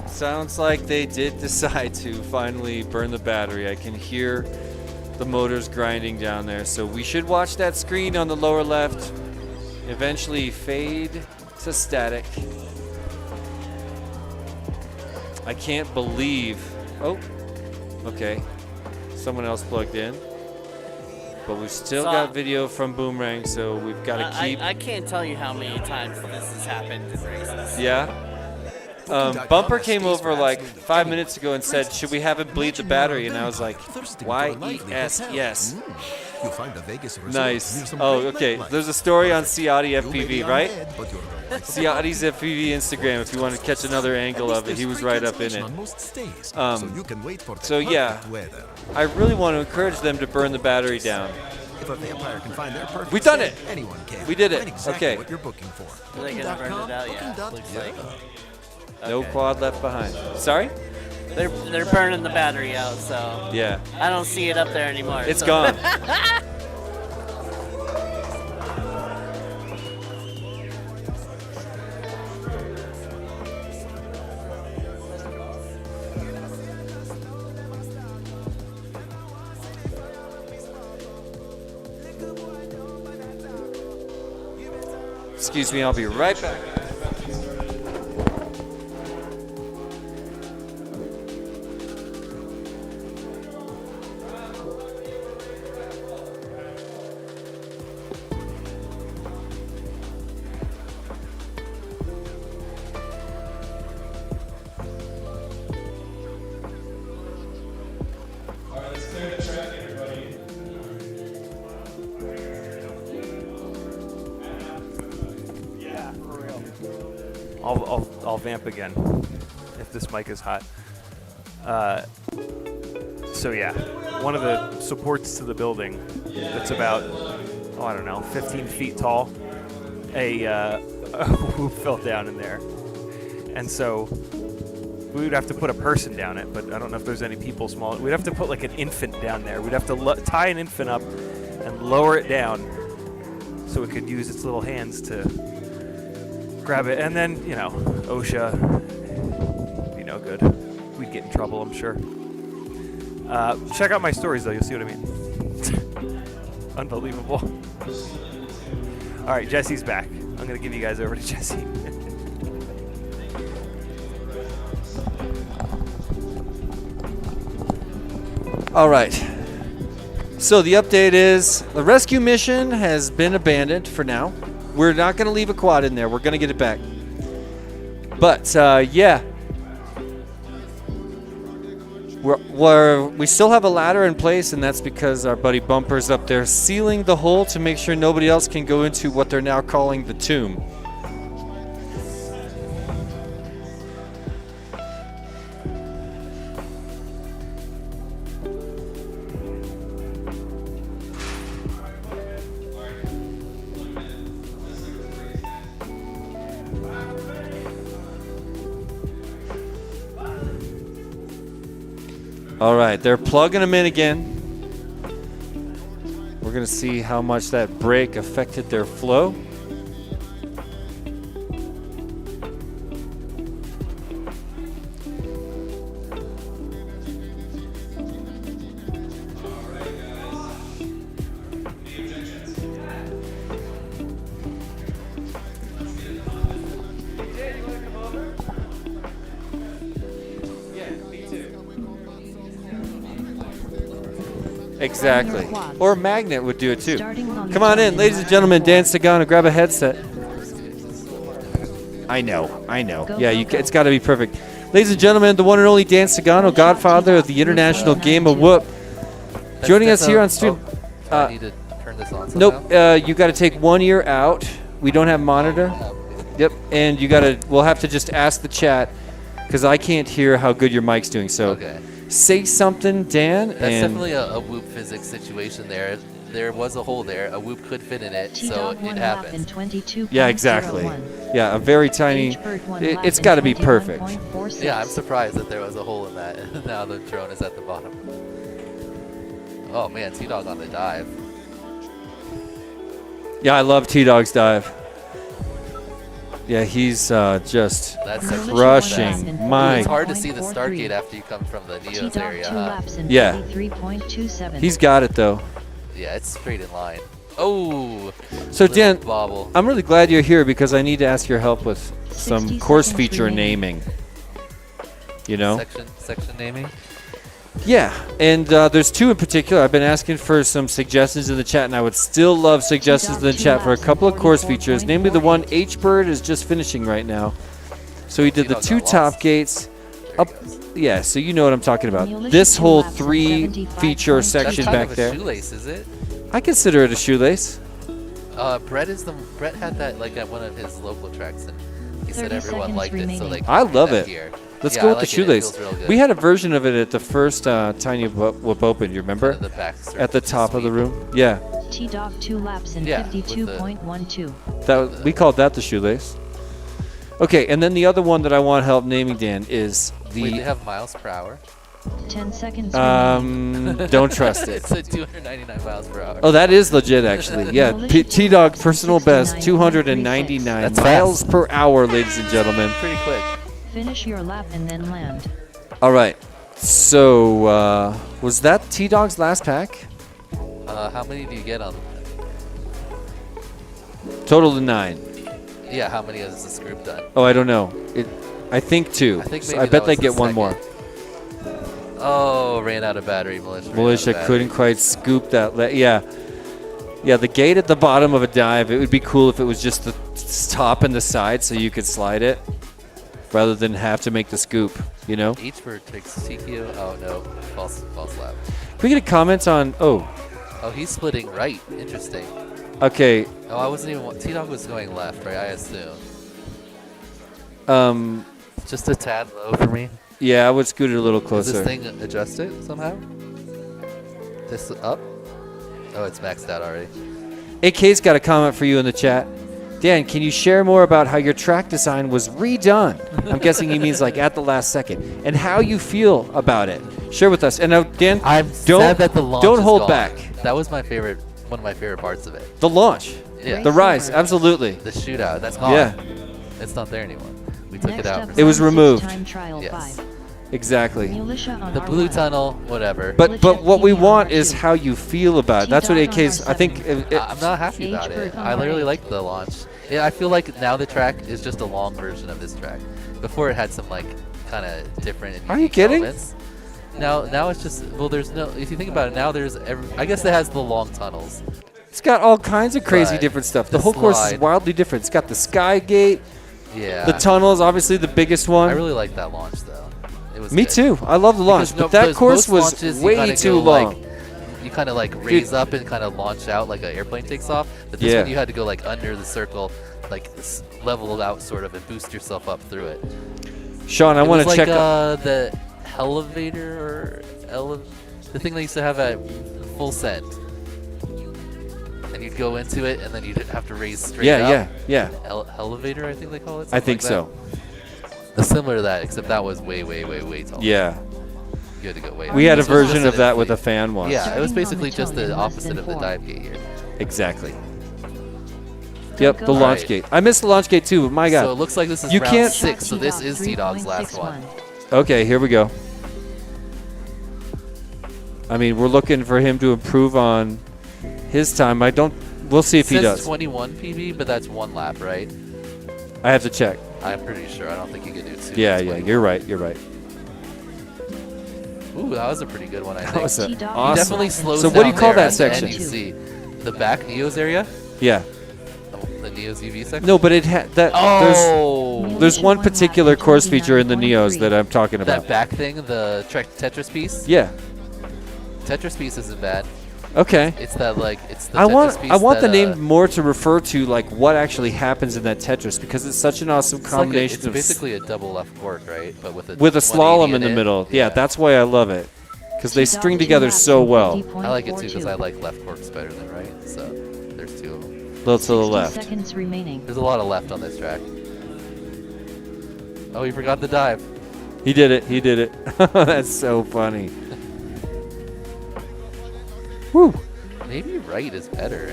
Sounds like they did decide to finally burn the battery. I can hear the motors grinding down there. So we should watch that screen on the lower left eventually fade to static. I can't believe. Oh, okay. Someone else plugged in. But we've still got video from Boomerang, so we've got to keep. I can't tell you how many times this has happened in races. Yeah. Bumper came over like 5 minutes ago and said, should we have him bleed the battery? And I was like, YES, yes. Nice. Oh, okay. There's a story on Ciotti FPV, right? Ciotti's FPV Instagram if you want to catch another angle of it. He was right up in it. So yeah, I really want to encourage them to burn the battery down. If a vampire can find their perfect We've done it. Anyone can. We did it. Find exactly Okay. what you're booking for. Are they gonna burn it out? Yeah. Looks like. No Okay. quad left behind. Sorry? They're burning the battery out, so Yeah. I don't see it up there anymore. It's so. gone. Excuse me, I'll be right back. All right, let's clear the track, everybody. Yeah, for real. I'll vamp again if this mic is hot. So yeah, one of the supports to the building that's about, oh, I don't know, 15 feet tall, a hoop fell down in there. And so we would have to put a person down it, but I don't know if there's any people small. We'd have to put like an infant down there. We'd have to tie an infant up and lower it down so it could use its little hands to grab it. And then, you know, OSHA, be no good. We'd get in trouble, I'm sure. Check out my stories, though. You'll see what I mean. Unbelievable. All right, Jesse's back. I'm going to give you guys over to Jesse. All right. So the update is the rescue mission has been abandoned for now. We're not going to leave a quad in there. We're going to get it back. But yeah, we still have a ladder in place, and that's because our buddy Bumper's up there sealing the hole to make sure nobody else can go into what they're now calling the tomb. All right, they're plugging them in again. We're going to see how much that brake affected their flow. Exactly. Or magnet would do it too. Come on in, ladies and gentlemen. Dan Sagano, grab a headset. I know. Yeah, it's got to be perfect. Ladies and gentlemen, the one and only Dan Sagano, godfather of the International Game of Whoop, joining us here on stream. I need to turn this on Nope. You got to take one ear out. We don't have monitor. Yep. And we'll have to just ask the chat because I can't hear how good your mic's doing. So. Okay. say something, Dan. That's and definitely a whoop physics situation there. There was a hole there. A whoop could fit in it, so T-Dog it one lap in happened. 22.01. yeah, exactly. Yeah, a very tiny. H-Bird one lap It's in got to be perfect. 21.46. Yeah, I'm surprised that there was a hole in that. Now the drone is at the bottom. Oh man, T-Dog on the dive. Yeah, I love T-Dog's dive. Yeah, he's just That's such a crushing. success. My, It's hard to see the start gate after you come from the Neos T-Dog area, 2 huh? laps in Yeah. 33.27. he's got it though. Yeah, it's straight in line. Oh, So little Dan, bobble. I'm really glad you're here because I need to ask your help with some 60 course seconds feature remaining. naming. You know? Section naming. Yeah, and there's two in particular. I've been asking for some suggestions in the chat, and I would still love suggestions in the chat for a couple of course features, namely the one H-Bird is just finishing right now. So he did the T-Dog two got top lost. gates. There Up, he goes. yeah, so you know what I'm talking about. Neolish This two whole laps in 3 feature 75.2. section That's kind back of a there. shoelace, is it? I consider it a shoelace. Brett had that like at one of his local tracks, and he said 30 everyone seconds liked it. So remaining. like I love that it. Here. Let's Yeah, go I with the like it. It shoelace. feels real good. We had a version of it at the first Tiny Whoop Open, you remember? The back At the surface top of the sweep. room. Yeah, T-Dog 2 laps in Yeah, with the- 52.12. we called that the shoelace. Okay, and then the other one that I want help naming, Dan, is Wait, they the have miles per hour. 10 seconds remaining. don't trust it. It's at 299 miles per hour. Oh, that is legit, actually. Yeah, T-Dog personal best, 299 That's miles fast. per hour, ladies and gentlemen. Pretty quick. Finish your lap and then land. All right. So, was that T-Dog's last pack? How many do you get on? Total of 9. Yeah, how many has this group done? Oh, I don't know. I think 2. I think So maybe I that bet they was the get one second. more. Oh, ran out of battery, Militia. ran out of Militia battery. couldn't quite scoop that. Yeah. Yeah, the gate at the bottom of a dive, it would be cool if it was just the top and the side so you could slide it rather than have to make the scoop, you know? H-Bird takes TKO. Oh, no. False lap. Can we get a comment on, Oh, he's splitting right. Interesting. okay, Oh, I wasn't even. T-Dog was going left, right? I assume. Just a tad low for me. yeah, I would scoot it a little Does closer. this thing adjust it somehow? This up? Oh, it's maxed out already. AK's got a comment for you in the chat. Dan, can you share more about how your track design was redone? I'm guessing he means like at the last second. And how you feel about it. Share with us. And now, Dan, I'm don't, sad that the launch don't is hold gone. back. That was my favorite, one of my favorite parts of it. The launch. Yeah. The rise, absolutely. The shootout, that's gone. Yeah, It's not there anymore. We took Next it out. up, It was round 6 removed. Time trial Yes. 5. exactly. Militia on The blue R1. tunnel, whatever. But what we want TDR2. is how you feel about it. That's what T-Dog on AK's, I think, R7. I'm not happy about it. H-Bird on I literally R8. like the launch. Yeah, I feel like now the track is just a long version of this track. Before it had some like kind of different. And Are you unique kidding? elements. Now it's just there's no. If you think about it, now there's I guess it has the long tunnels. it's got all kinds of crazy But different stuff. The the whole course is slide- wildly different. It's got the sky gate, Yeah. the tunnels, obviously the biggest one. I really like that launch though. It was Me good. too. I love the launch, Because no- but that because course most was launches you way kinda too go, like, long. You kind of like raise up and kind of launch out like an airplane takes off. But this Yeah. one you had to go like under the circle, like level out sort of and boost yourself up through it. Sean, I It want was to check. like the elevator or the thing they used to have at Full Send. And you'd go into it and then you'd have to raise straight yeah, up. yeah. Elevator, I think they call it. I something think like so. that. Similar to that, except that was way taller. Yeah. You had to go way. We had a This was version just of that with a inflate. fan once. Yeah, it was Starting on the basically just toe in the less opposite than of the 4. dive gate here. Exactly. Yep, the go. launch Alright. gate. I missed the launch gate too, but my God. So it looks like this is You round can't- 6, so this is T-Dog's last one. Okay, here we go. I mean, we're looking for him to improve on his time. We'll see if he It says does. 21 PB, but that's one lap, right? I have to check. I'm pretty sure. I don't think you can do 2. Yeah, 21. you're right. You're right. Ooh, that was a pretty good one, I That think. was T-Dog He awesome. definitely slows So what do you down call there that at the end, section? You see the back Neos area, Yeah. the Neos UV section. No, but it had that. Oh, There's one One lap particular in course feature in the 29.3. Neos that I'm talking about. that back thing, the Tetris piece. Yeah. Tetris piece isn't bad. Okay. It's that like it's the I want Tetris piece I want the that, name more to refer to like what actually happens in that Tetris because it's such an awesome it's combination it's of basically a double left fork, right? But with a with a 180 slalom in the it. middle. Yeah, that's why I love it because they T-Dog string 2 together laps so in well. 50.42. I like it too because I like left forks better than right. So there's two of them. Little to the 60 left. seconds remaining. There's a lot of left on this track. Oh, you forgot the dive. He did it. He did it. That's so funny. Woo. Maybe right is better.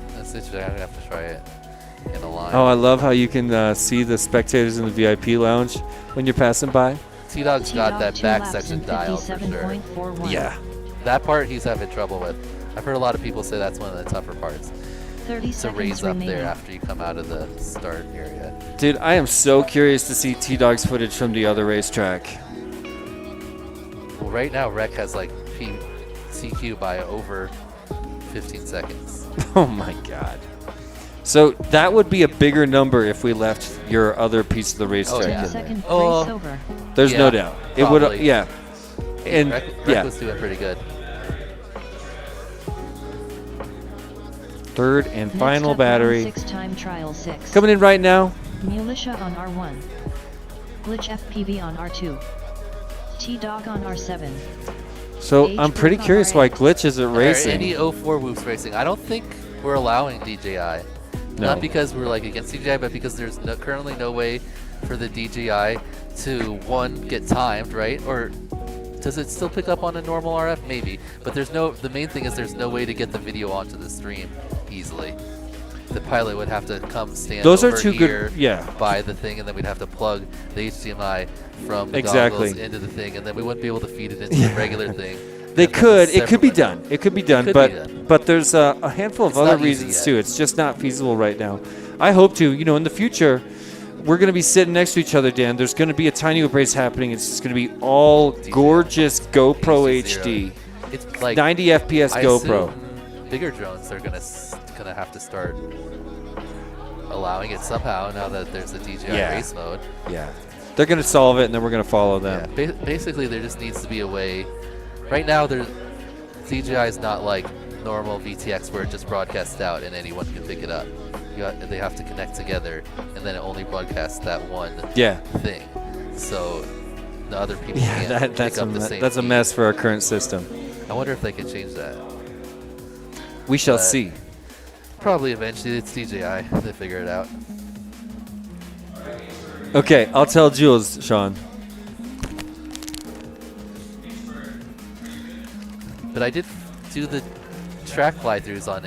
That's interesting. I'm gonna have to try it in a line. Oh, I love how you can see the spectators in the VIP lounge when you're passing by. T-Dog's got T-Dog that 2 back laps section in dialed for sure. 57.41. Yeah. That part he's having trouble with. I've heard a lot of people say that's one of the tougher parts 30 to seconds raise up remaining. there after you come out of the start area. Dude, I am so curious to see T-Dog's footage from the other racetrack. Well, right now Rec has like CQ by over 15 seconds. Oh my god. So that would be a bigger number if we left your other piece of the racetrack yeah. in there. 30-second Oh. race over. There's no Yeah, doubt. It would, probably. yeah. And Rec yeah, was doing pretty good. third and Next final up, round battery 6 time trial 6. coming in right now. Militia on R1. Glitch FPV on R2. T-Dog on R7. So Age I'm pretty group on curious why R8. Glitch isn't Are racing. any 04 Whoops racing? I don't think we're allowing DJI. No. Not because we're like against DJI, but because there's currently no way for the DJI to get timed, right? Or does it still pick up on a normal RF? Maybe, but the main thing is there's no way to get the video onto the stream easily. The pilot would have to come stand Those are over two here good. Yeah. by the thing, and then we'd have to plug the HDMI from the Exactly. goggles into the thing, and then we wouldn't be able to feed it into the regular thing. They We'd have to could. It could be separate- done. It could be done. could but be done. but there's a handful of It's other not easy reasons yet. too. It's just not feasible right now. I hope to. In the future, we're going to be sitting next to each other, Dan. There's going to be a tiny whip race happening. It's just going to be all gorgeous GoPro HD, It's like 90 FPS I GoPro. assume bigger drones are gonna have to start allowing it somehow now that there's a DJI Yeah. race mode. Yeah. They're going to solve it, and then we're going to follow them. Yeah. Basically, there just needs to be a way. Right now, DJI is not like normal VTX where it just broadcasts out and anyone can pick it up. They have to connect together, and then it only broadcasts that one Yeah. thing. So the other people Yeah, can't that's pick up the same that's a feed. mess for our current system. I wonder if they can change that. We shall But- see. Probably eventually. It's DJI. They figure it out. Okay, I'll tell Jules, Sean. But I did do the track fly-throughs on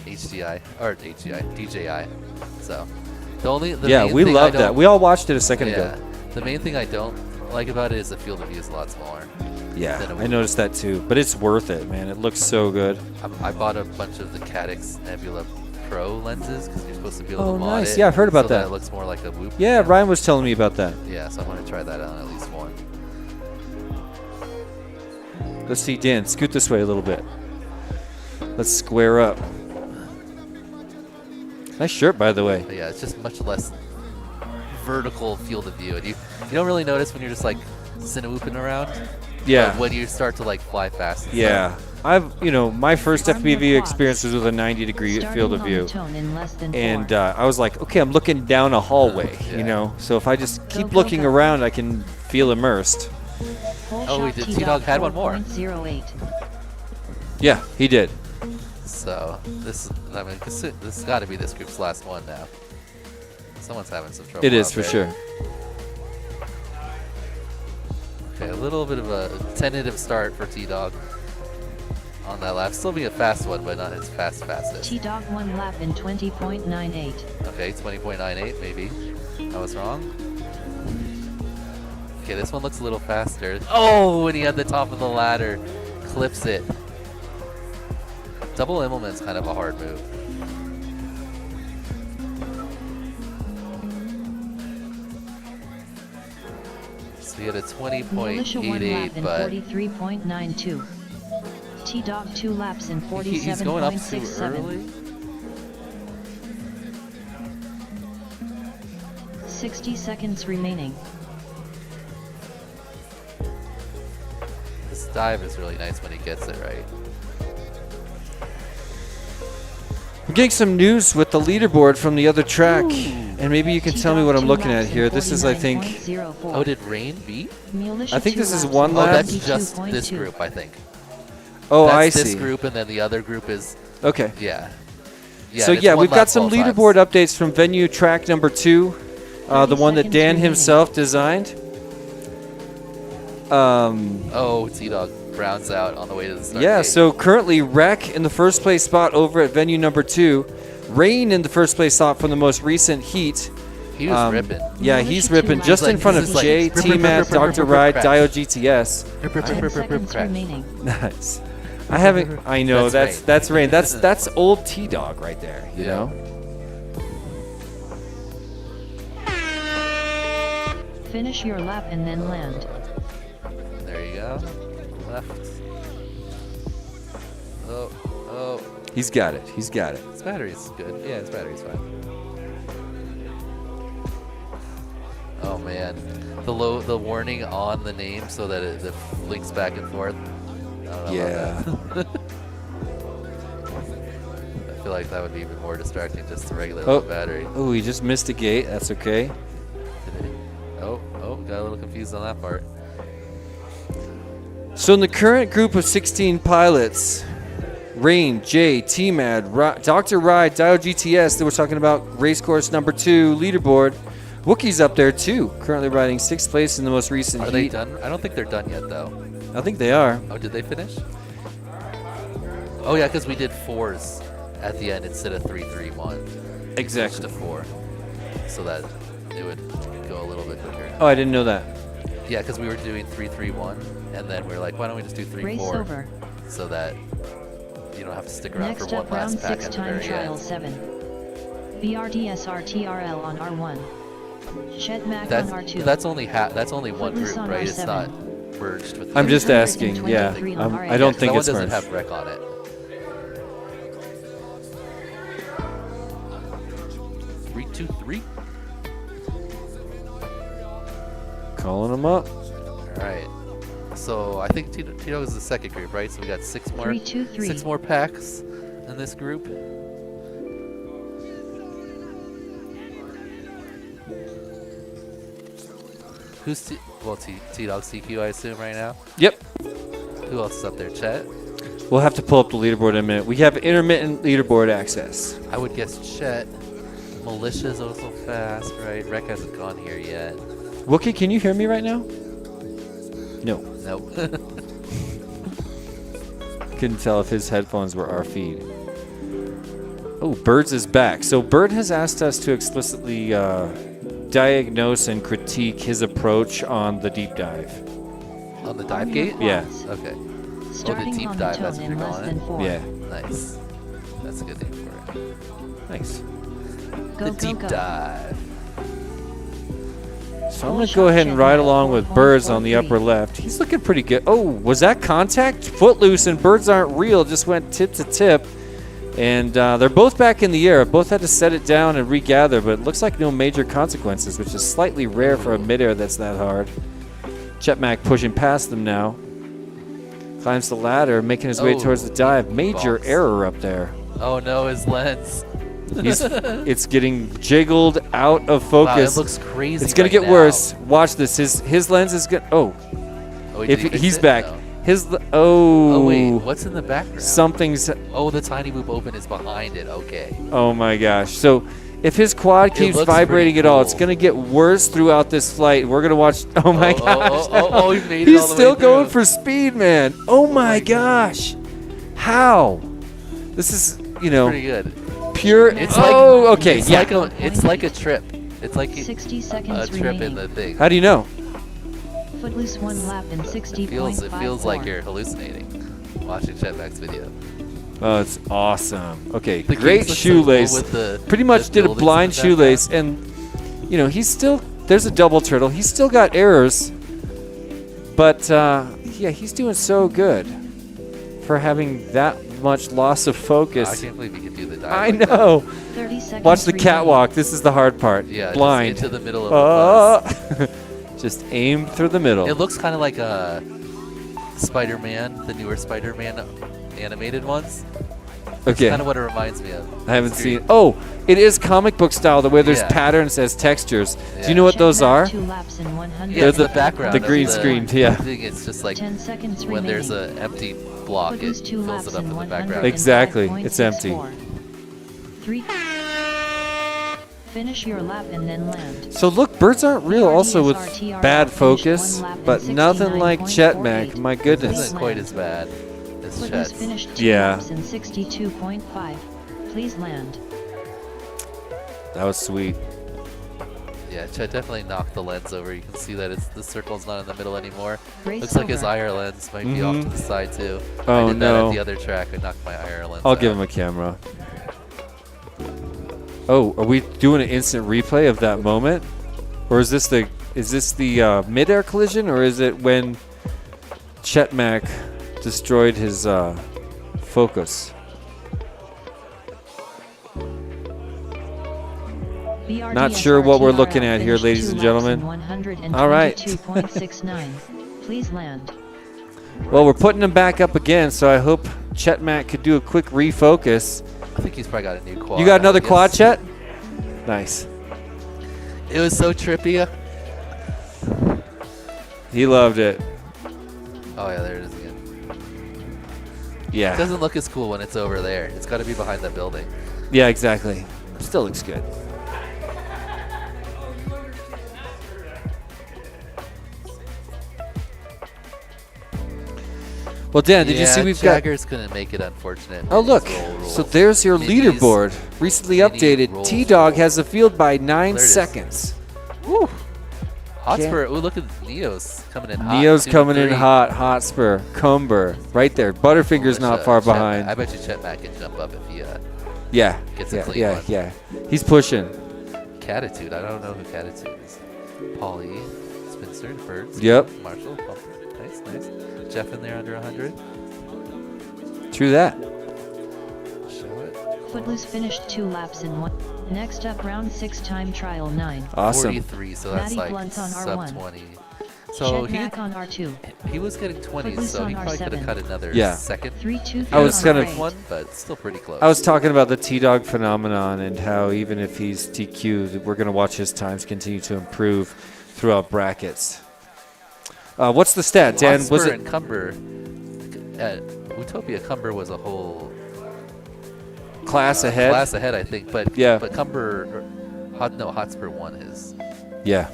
HDI or DJI. So the Yeah, main we thing I love that. don't- We all watched it a second yeah, ago. the main thing I don't like about it is the field of view is a lot smaller. Yeah, than a I movie. noticed that too. But it's worth it, man. It looks so good. I bought a bunch of the Cadix Nebula Pro lenses because you're supposed to be able Oh, to mod nice. it. Yeah, I've heard about so that. It looks more like a Whoop. Yeah, Ryan was telling me about that. Yeah, so I'm gonna try that on at least one. Let's see, Dan, scoot this way a little bit. Let's square up. Nice shirt, by the way. But yeah, it's just much less vertical field of view, and you don't really notice when you're just like whooping around. Yeah. But when you start to like fly fast. and Yeah. My first Arm FPV your experience was with a 90-degree Starting field of on view. the tone in less than And 4. I was like, okay, I'm looking down a hallway, Yeah. So if I just keep Go, looking go. around, I can feel immersed. Full Oh, we shot did. T-Dog T-Dog had one more. 4.08. Yeah, he did. So this has got to be this group's last one now. Someone's having some trouble. It is out for there. sure. Okay, a little bit of a tentative start for T-Dog on that lap. Still be a fast one, but not as fastest. T-Dog 1 lap in 20.98. Okay, 20.98 maybe. I was wrong. Okay, this one looks a little faster. Oh, and he had the top of the ladder. Clips it. Double Immelman's kind of a hard move. So he had a Militia 1 lap 20.88, in but 43.92. T-Dog 2 laps in he's going up too 47.67. early. 60 seconds remaining. dive is really nice when he gets it right. I'm getting some news with the leaderboard from the other track, and maybe you can tell me what I'm looking at here. This is, I think, Oh, did Rain beat? I think this is one Oh, lap. that's just this group, I think. Oh, That's I this see. group, and then the other group is, Okay. yeah. So it's yeah, one we've lap got some both times. leaderboard updates from venue track number 2, the one that 30 Dan seconds himself designed. Oh, T-Dog Brown's out on the way to the start Yeah, gate. so currently Rec in the first place spot over at venue number 2. Rain in the first place spot from the most recent heat. He was ripping. Yeah, he's ripping just He's in like- front he's of like, Jay, rip, rip, T-Matt, rip, rip, Dr. rip, Ride, crash. Dio GTS. 10 seconds remaining. Nice. I haven't. I know that's Rain. That's old T-Dog right there. You Yeah. know. Finish your lap and then land. There you go. Left. Oh. He's got it. He's got it. His battery's good. Yeah, his battery's fine. Oh man, the warning on the name so that it links back and forth. I don't know Yeah. about that. I feel like that would be even more distracting just the regular Oh. battery. Oh, he just missed a gate. That's okay. Oh, got a little confused on that part. So in the current group of 16 pilots, Rain, Jay, T-Mad, Dr. Ride, Dio GTS, that we're talking about race course number 2 leaderboard. Wookiee's up there too, currently riding 6th place in the most recent Are heat. they done? I don't think they're done yet though. I think they are. Oh, did they finish? Oh yeah, because we did 4s at the end instead of 3-3-1. Exactly. To 4, so that it would go a little bit quicker. Oh, I didn't know that. Yeah, because we were doing 3-3-1, and then we were like, why don't we just do 3-4? Race over. So that you don't have to stick around Next for one up, round last pack 6 at the time very trial end. 7. BRDSRTRL on R1. Shetmac on R2. That's only that's only one Footloose group, on right? It's R7. not merged with. I'm the just other. asking. Yeah, 123 on I don't R8. think that it's one doesn't merged. have rec on it. 3-2-3. Calling them up. All right. So I think Tito is the second group, right? So we got 6 more 3-2-3. 6 more packs in this group. Who's T-Dog CQ, I assume, right now? Yep. Who else is up there? Chet? We'll have to pull up the leaderboard in a minute. We have intermittent leaderboard access. I would guess Chet. Militia's also fast, right? Rec hasn't gone here yet. Wookie, can you hear me right now? No. Nope. Couldn't tell if his headphones were our feed. Oh, Birds is back. So Bird has asked us to explicitly diagnose and critique his approach on the deep dive. On the dive gate? Yeah. Okay. Starting deep on dive, the that's tone what in you're less calling than it? 4. Yeah. Nice. That's a good name for it. Nice. Go, The go, deep go. dive. So I'm going to go ahead and ride along with Birds on the upper left. He's looking pretty good. Oh, was that contact? Footloose and Birds aren't real. Just went tip to tip. And they're both back in the air. Both had to set it down and regather, but it looks like no major consequences, which is slightly rare for a midair that's that hard. Chetmac pushing past them now. Climbs the ladder, making his way Oh, towards the dive. Major balls. error up there. Oh no, his lens. It's getting jiggled out of Wow, focus. it looks crazy. It's gonna right get now. worse. Watch this. His lens is good. Oh, Oh, wait, if did he fix he's it? back. No. Oh wait, what's in the background? Something's. Oh, the tiny boop open is behind it. Okay. Oh my gosh. So if his quad It keeps looks vibrating pretty at all, cool. it's gonna get worse throughout this flight. We're gonna watch. Oh my gosh. Oh, he made it He's all the way still going through. for speed, man. Oh my gosh. How? This is, Pretty good. pure. It's oh, like, okay. It's Yeah. it's like a trip. It's like 60 a seconds trip in remaining. the thing. How do you know? Footloose 1 lap in It 60.54. feels like you're hallucinating watching Chetback's video. Oh, it's awesome. Okay, The great kids look so cool shoelace. with the- Pretty much the did a buildings in blind the background. shoelace, and he's still. There's a double turtle. He's still got errors, but yeah, he's doing so good for having that much loss of I focus. can't believe you can do the dive. I like that. know. 30 seconds Watch the remaining. catwalk. This is the hard part. Yeah, just blind. into the middle of a bus. Just aim through the middle. It looks kind of like a Spider-Man, the newer Spider-Man animated ones. Okay. Kind of what it reminds me of. I haven't seen. Oh, it is comic book style, the way there's Yeah. patterns as textures. Do Yeah. you know what Check those back are? 2 laps in 100. Yeah, it's the- the background. the of green screen, yeah. thing. It's just like 10 seconds when there's remaining. an empty block, it Footloose 2 fills laps it up in in the 105.64. background. Exactly, it's empty. 3. Finish your lap and then land. So look, birds aren't real also with BRDSRTR bad finished focus, 1 lap in but nothing like 69.48. Chetmac. My It goodness. isn't quite as bad as Footloose Chet's. finished 2 Yeah. laps in 62.5. Please land. That was sweet. Yeah, Chet definitely knocked the lens over. You can see that the circle's not in the middle anymore. Race Looks like his over. IR lens might be off to Mhm. the side too. Oh, I did that no. at the other track. I knocked my IR lens I'll out. give him a camera. Oh, are we doing an instant replay of that moment? Or is this the mid-air collision, or is it when Chetmac destroyed his focus? Not sure what we're looking at here, ladies and gentlemen. All right. 122.69. Please land. Well, we're putting him back up again, so I hope Chetmac could do a quick refocus. I think he's probably got a new quad. You got now, I another quad, guess. Chet? Nice. It was so trippy. He loved it. Oh yeah, there it is again. It Yeah. doesn't look as cool when it's over there. It's got to be behind that building. Yeah, exactly. Still looks good. Well, Dan, did you see we've got... Jagger's gonna make it unfortunate. Oh, with look. these roll So rules. there's your Minis, leaderboard. Recently mini updated. rolls. T-Dog has the field by 9 There it is. seconds. Woo. Hotspur. Ooh, look at Neo's coming in hot. Neo's 2 coming in 3. hot. Hotspur. Cumber. Right there. Butterfinger's I not bet far Chet- behind. I bet you Chetmac can jump up if he Yeah. gets a Yeah, clean yeah, one. yeah. He's pushing. Catitude. I don't know who Catitude is. Polly, Spencer, Birds. Yep. Marshall. Bumper. Nice, nice. Jeff in there under 100. True that. Show it. Footloose finished 2 laps in 1. Next up, round 6 time trial 9. Awesome. 43, so that's Matty like Blunt on sub R1. 20. So Chetmac on R2. he was getting 20s, Footloose so he on probably could have R7. cut another Yeah. second. 3 2 I was on gonna- R8. one, but still pretty close. I was talking about the T-Dog phenomenon and how even if he's TQ, we're going to watch his times continue to improve throughout brackets. What's the stat, Dan? Was Hotspur it and Cumber. At Utopia, Cumber was a whole class ahead? Class ahead, I think. But Yeah. but Cumber, Hotspur won his Yeah.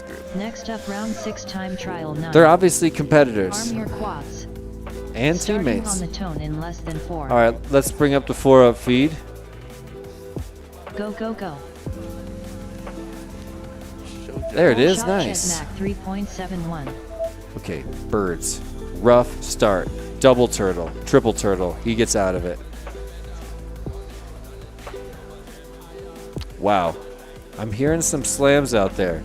group. Next up, round 6 time trial 9. They're obviously competitors Arm your quads. and Starting teammates. on the tone in less than 4. All right, let's bring up the 4-up feed. Go, go, go. There it Full is, shot nice. Chetmac 3.71. Okay, birds. Rough start. Double turtle. Triple turtle. He gets out of it. Wow. I'm hearing some slams out there.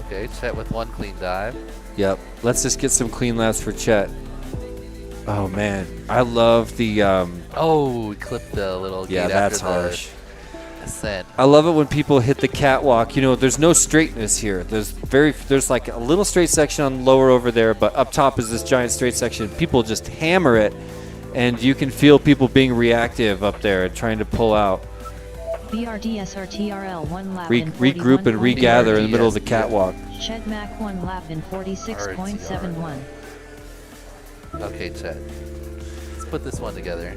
Okay, Chet with one clean dive. Yep. Let's just get some clean laps for Chet. Oh, man. I love the... Oh, we clipped the little yeah, gate that's after the harsh. ascent. I love it when people hit the catwalk. You know, there's no straightness here. There's like a little straight section on lower over there, but up top is this giant straight section. People just hammer it, and you can feel people being reactive up there and trying to pull out. BRDSRTRL 1 lap in Regroup and 41.8. regather in the middle of the catwalk. Chetmac 1 lap in 46.71. Okay, Chet. Let's put this one together.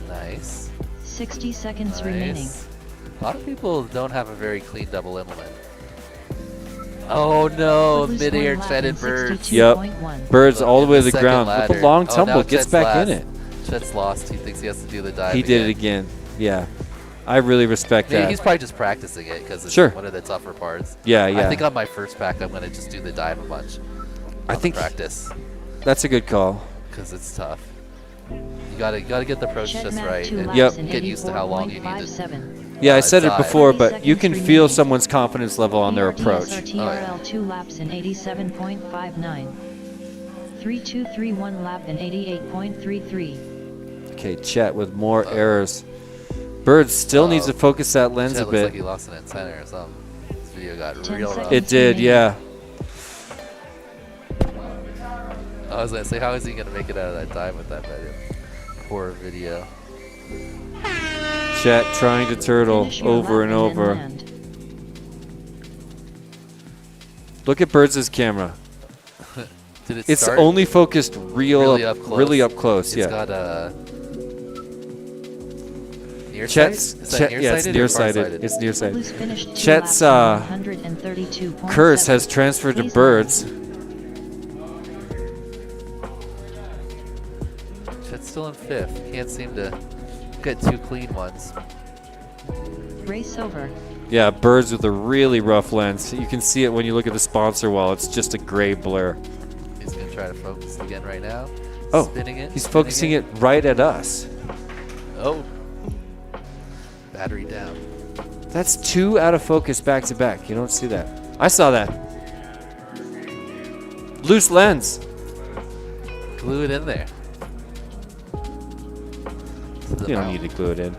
Nice. 60 seconds remaining. Nice. A lot of people don't have a very clean double implement. Oh no, Footloose mid-air 1 lap Chet in and Bird. 62.1. Birds all the way to the Second ground. With ladder. the long Oh, tumble, now gets Chet's back in last. it. Chet's lost. He thinks he has to do the dive He did it again. Yeah. I really respect Yeah, that. he's probably just practicing it because it's Sure. one of the tougher parts. Yeah, I yeah. think on my first pack, I'm going to just do the dive a bunch. I think practice that's a good call. because it's tough. You gotta get the approach just Chetmac right 2 and laps Yep. in get used to how long you need to. 84.57. Yeah, I said it dive. before, 30 but you can seconds feel remaining. someone's confidence level on their approach. BRDSRTRL 2 laps in 87.59. 3-2-3-1 lap in 88.33. Okay, Chet with more errors. Bird still needs to focus that lens Chet a looks bit. like he lost an antenna or something. This video got 10 real rough. seconds. It did, remaining. yeah. I was gonna say, how is he gonna make it out of that time with that poor video? Chet trying to turtle Finish your over lap and then over. land. Look at Birds' camera. Did it It's start? only focused Really up close. really up close. It's Yeah. got a Chet's nearsighted? Is that yeah, it's nearsighted or nearsighted. farsighted? It's nearsighted. Footloose finished 2 Chet's laps in 132.7. curse has transferred to Please Birds. Chet's still in 5th. Can't seem to get 2 clean ones. Race over. Yeah, Birds with a really rough lens. You can see it when you look at the sponsor wall. It's just a gray blur. He's gonna try to focus again right now. Oh, Spinning it. he's spinning focusing it right at us. Oh. Battery down. That's 2 out of focus back to back. You don't see that. I saw that. Loose lens. Glue it in there. To the You don't mount. need to glue it in.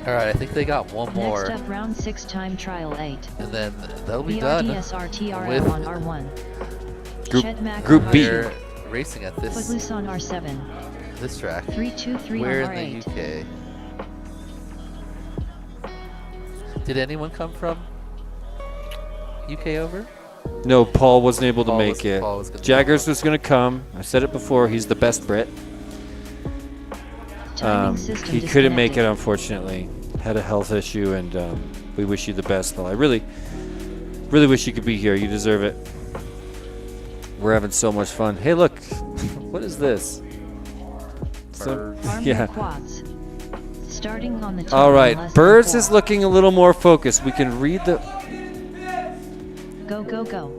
Alright, I think they got one more. Next up, round 6 time trial 8. And then they'll be done. BRDSRTRL with- on R1. Group- Chet Mack Group on B. R2. They're racing at this Footloose on R7. track. 323 We're on in R8. the UK. Did anyone come from UK over? No, Paul wasn't able to Paul make was- it. Paul was gonna Jaggers was going to come. I said it before. He's the best Brit. Timing system He couldn't make it, disconnected. unfortunately. Had a health issue, and we wish you the best, Paul. I really, really wish you could be here. You deserve it. We're having so much fun. Hey, look. What is this? Arm Yeah. quads. Starting on the top All in right. less than Birds 4. is looking a little more focused. We can read the... Go, go, go.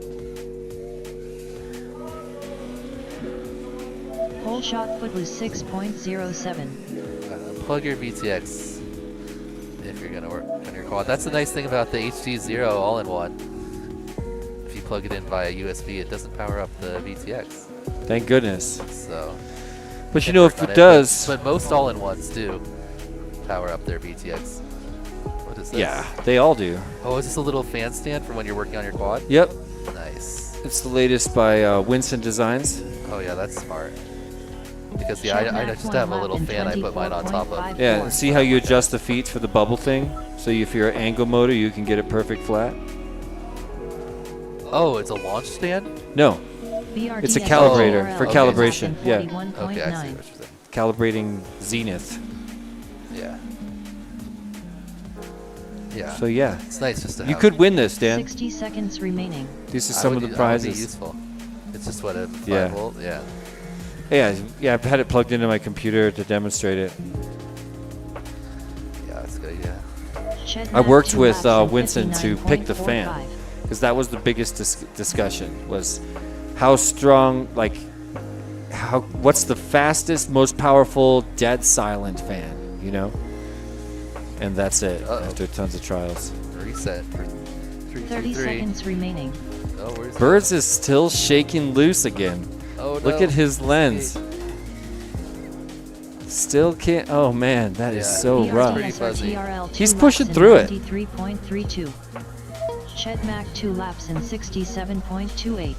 Pole shot Footloose 6.07. Plug your VTX if you're gonna work on your quad. That's the nice thing about the HD0 all-in-one. If you plug it in via USB, it doesn't power up the VTX. Thank goodness. So. But you can know, work if on it but- does... But most all-in-ones do power up their VTX. What is this? Yeah, they all do. Oh, is this a little fan stand for when you're working on your quad? Yep. Nice. It's the latest by Winston Designs. Oh yeah, that's smart. Because yeah, I just have a little fan I put mine on top of. Yeah, and see how you adjust the feet for the bubble thing? So if you're an angle motor, you can get it perfect flat? Oh, it's a launch stand? No, it's a calibrator for okay. calibration. Yeah, Okay, I see what you're saying. calibrating zenith. Yeah. Yeah. So yeah, It's nice just to you have. could win this, Dan. 60 seconds remaining. These are I some would of the that would be prizes. useful. It's just what a 5 Yeah. volt. Yeah. Yeah, I've had it plugged into my computer to demonstrate it. Yeah, that's good. Yeah. Chet I Mack worked 2 with laps in Winston to pick the fan, 59.45. because that was the biggest discussion, was how strong, like, what's the fastest, most powerful dead silent fan, you know? And that's it. Uh-oh. After tons of trials. Reset for 30 323. seconds remaining. Oh, where's Birds is still shaking loose again. Oh, Look no. at his lens. Still can't. Oh man, that is Yeah. so rough. Pretty fuzzy. BRDSRTRL 2 He's laps pushing in through it. 93.32. Chet Mack 2 laps in 67.28.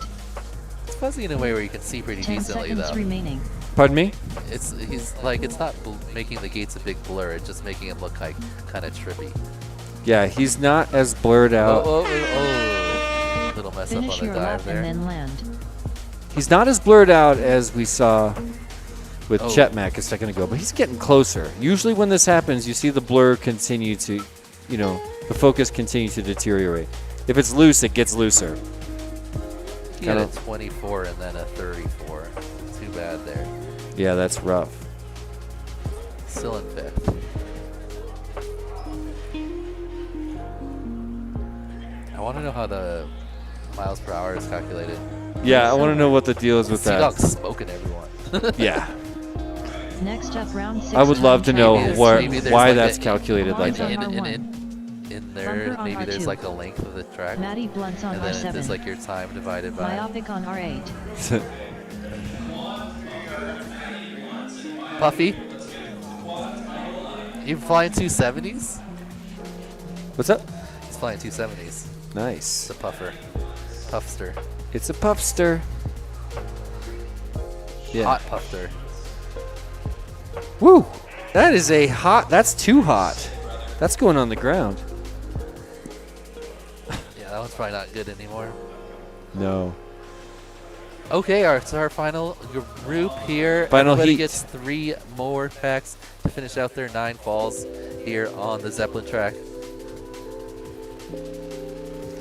It's fuzzy in a way where you can see pretty 10 decently seconds though. remaining. Pardon me? He's like it's not making the gates a big blur. It's just making it look like kind of trippy. Yeah, he's not as blurred out. Oh. Little mess Finish up on your the lap dive there. and then land. He's not as blurred out as we saw with Oh. Chetmack a second ago, but he's getting closer. Usually when this happens, you see the blur continue to, the focus continue to deteriorate. If it's loose, it gets looser. He had a Kinda- 24 and then a 34. Too bad there. Yeah, that's rough. Still in 5th. I want to know how the miles per hour is calculated. Yeah, I want to know what the deal is with Sea that. Dog's smoking everyone. Yeah, Next up, round 6. I would love to know Maybe where, maybe there's why like that's a- calculated like Vulcan that. on R1. In there, Bunker on maybe there's R2. like a length of the track. Matty Blunts on And then R7. it's like your time divided by. Myopic on R8. Puffy? You flying 270s? What's up? He's flying 270s. Nice. It's a puffer. Puffster. It's a puffster. Yeah. Hot puffer. Woo! That is a hot. That's too hot. That's going on the ground. Yeah, that one's probably not good anymore. No. Okay, it's our final group here. Final Everybody heat. gets 3 more packs to finish out their 9 falls here on the Zeppelin track.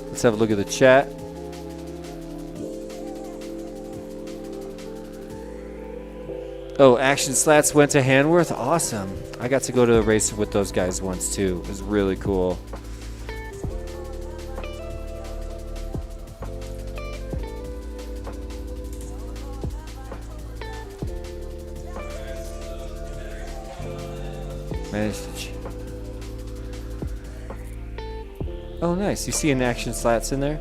Let's have a look at the chat. Oh, Action Slats went to Hanworth. Awesome. I got to go to a race with those guys once too. It was really cool. Managed to oh, nice. You see an Action Slats in there?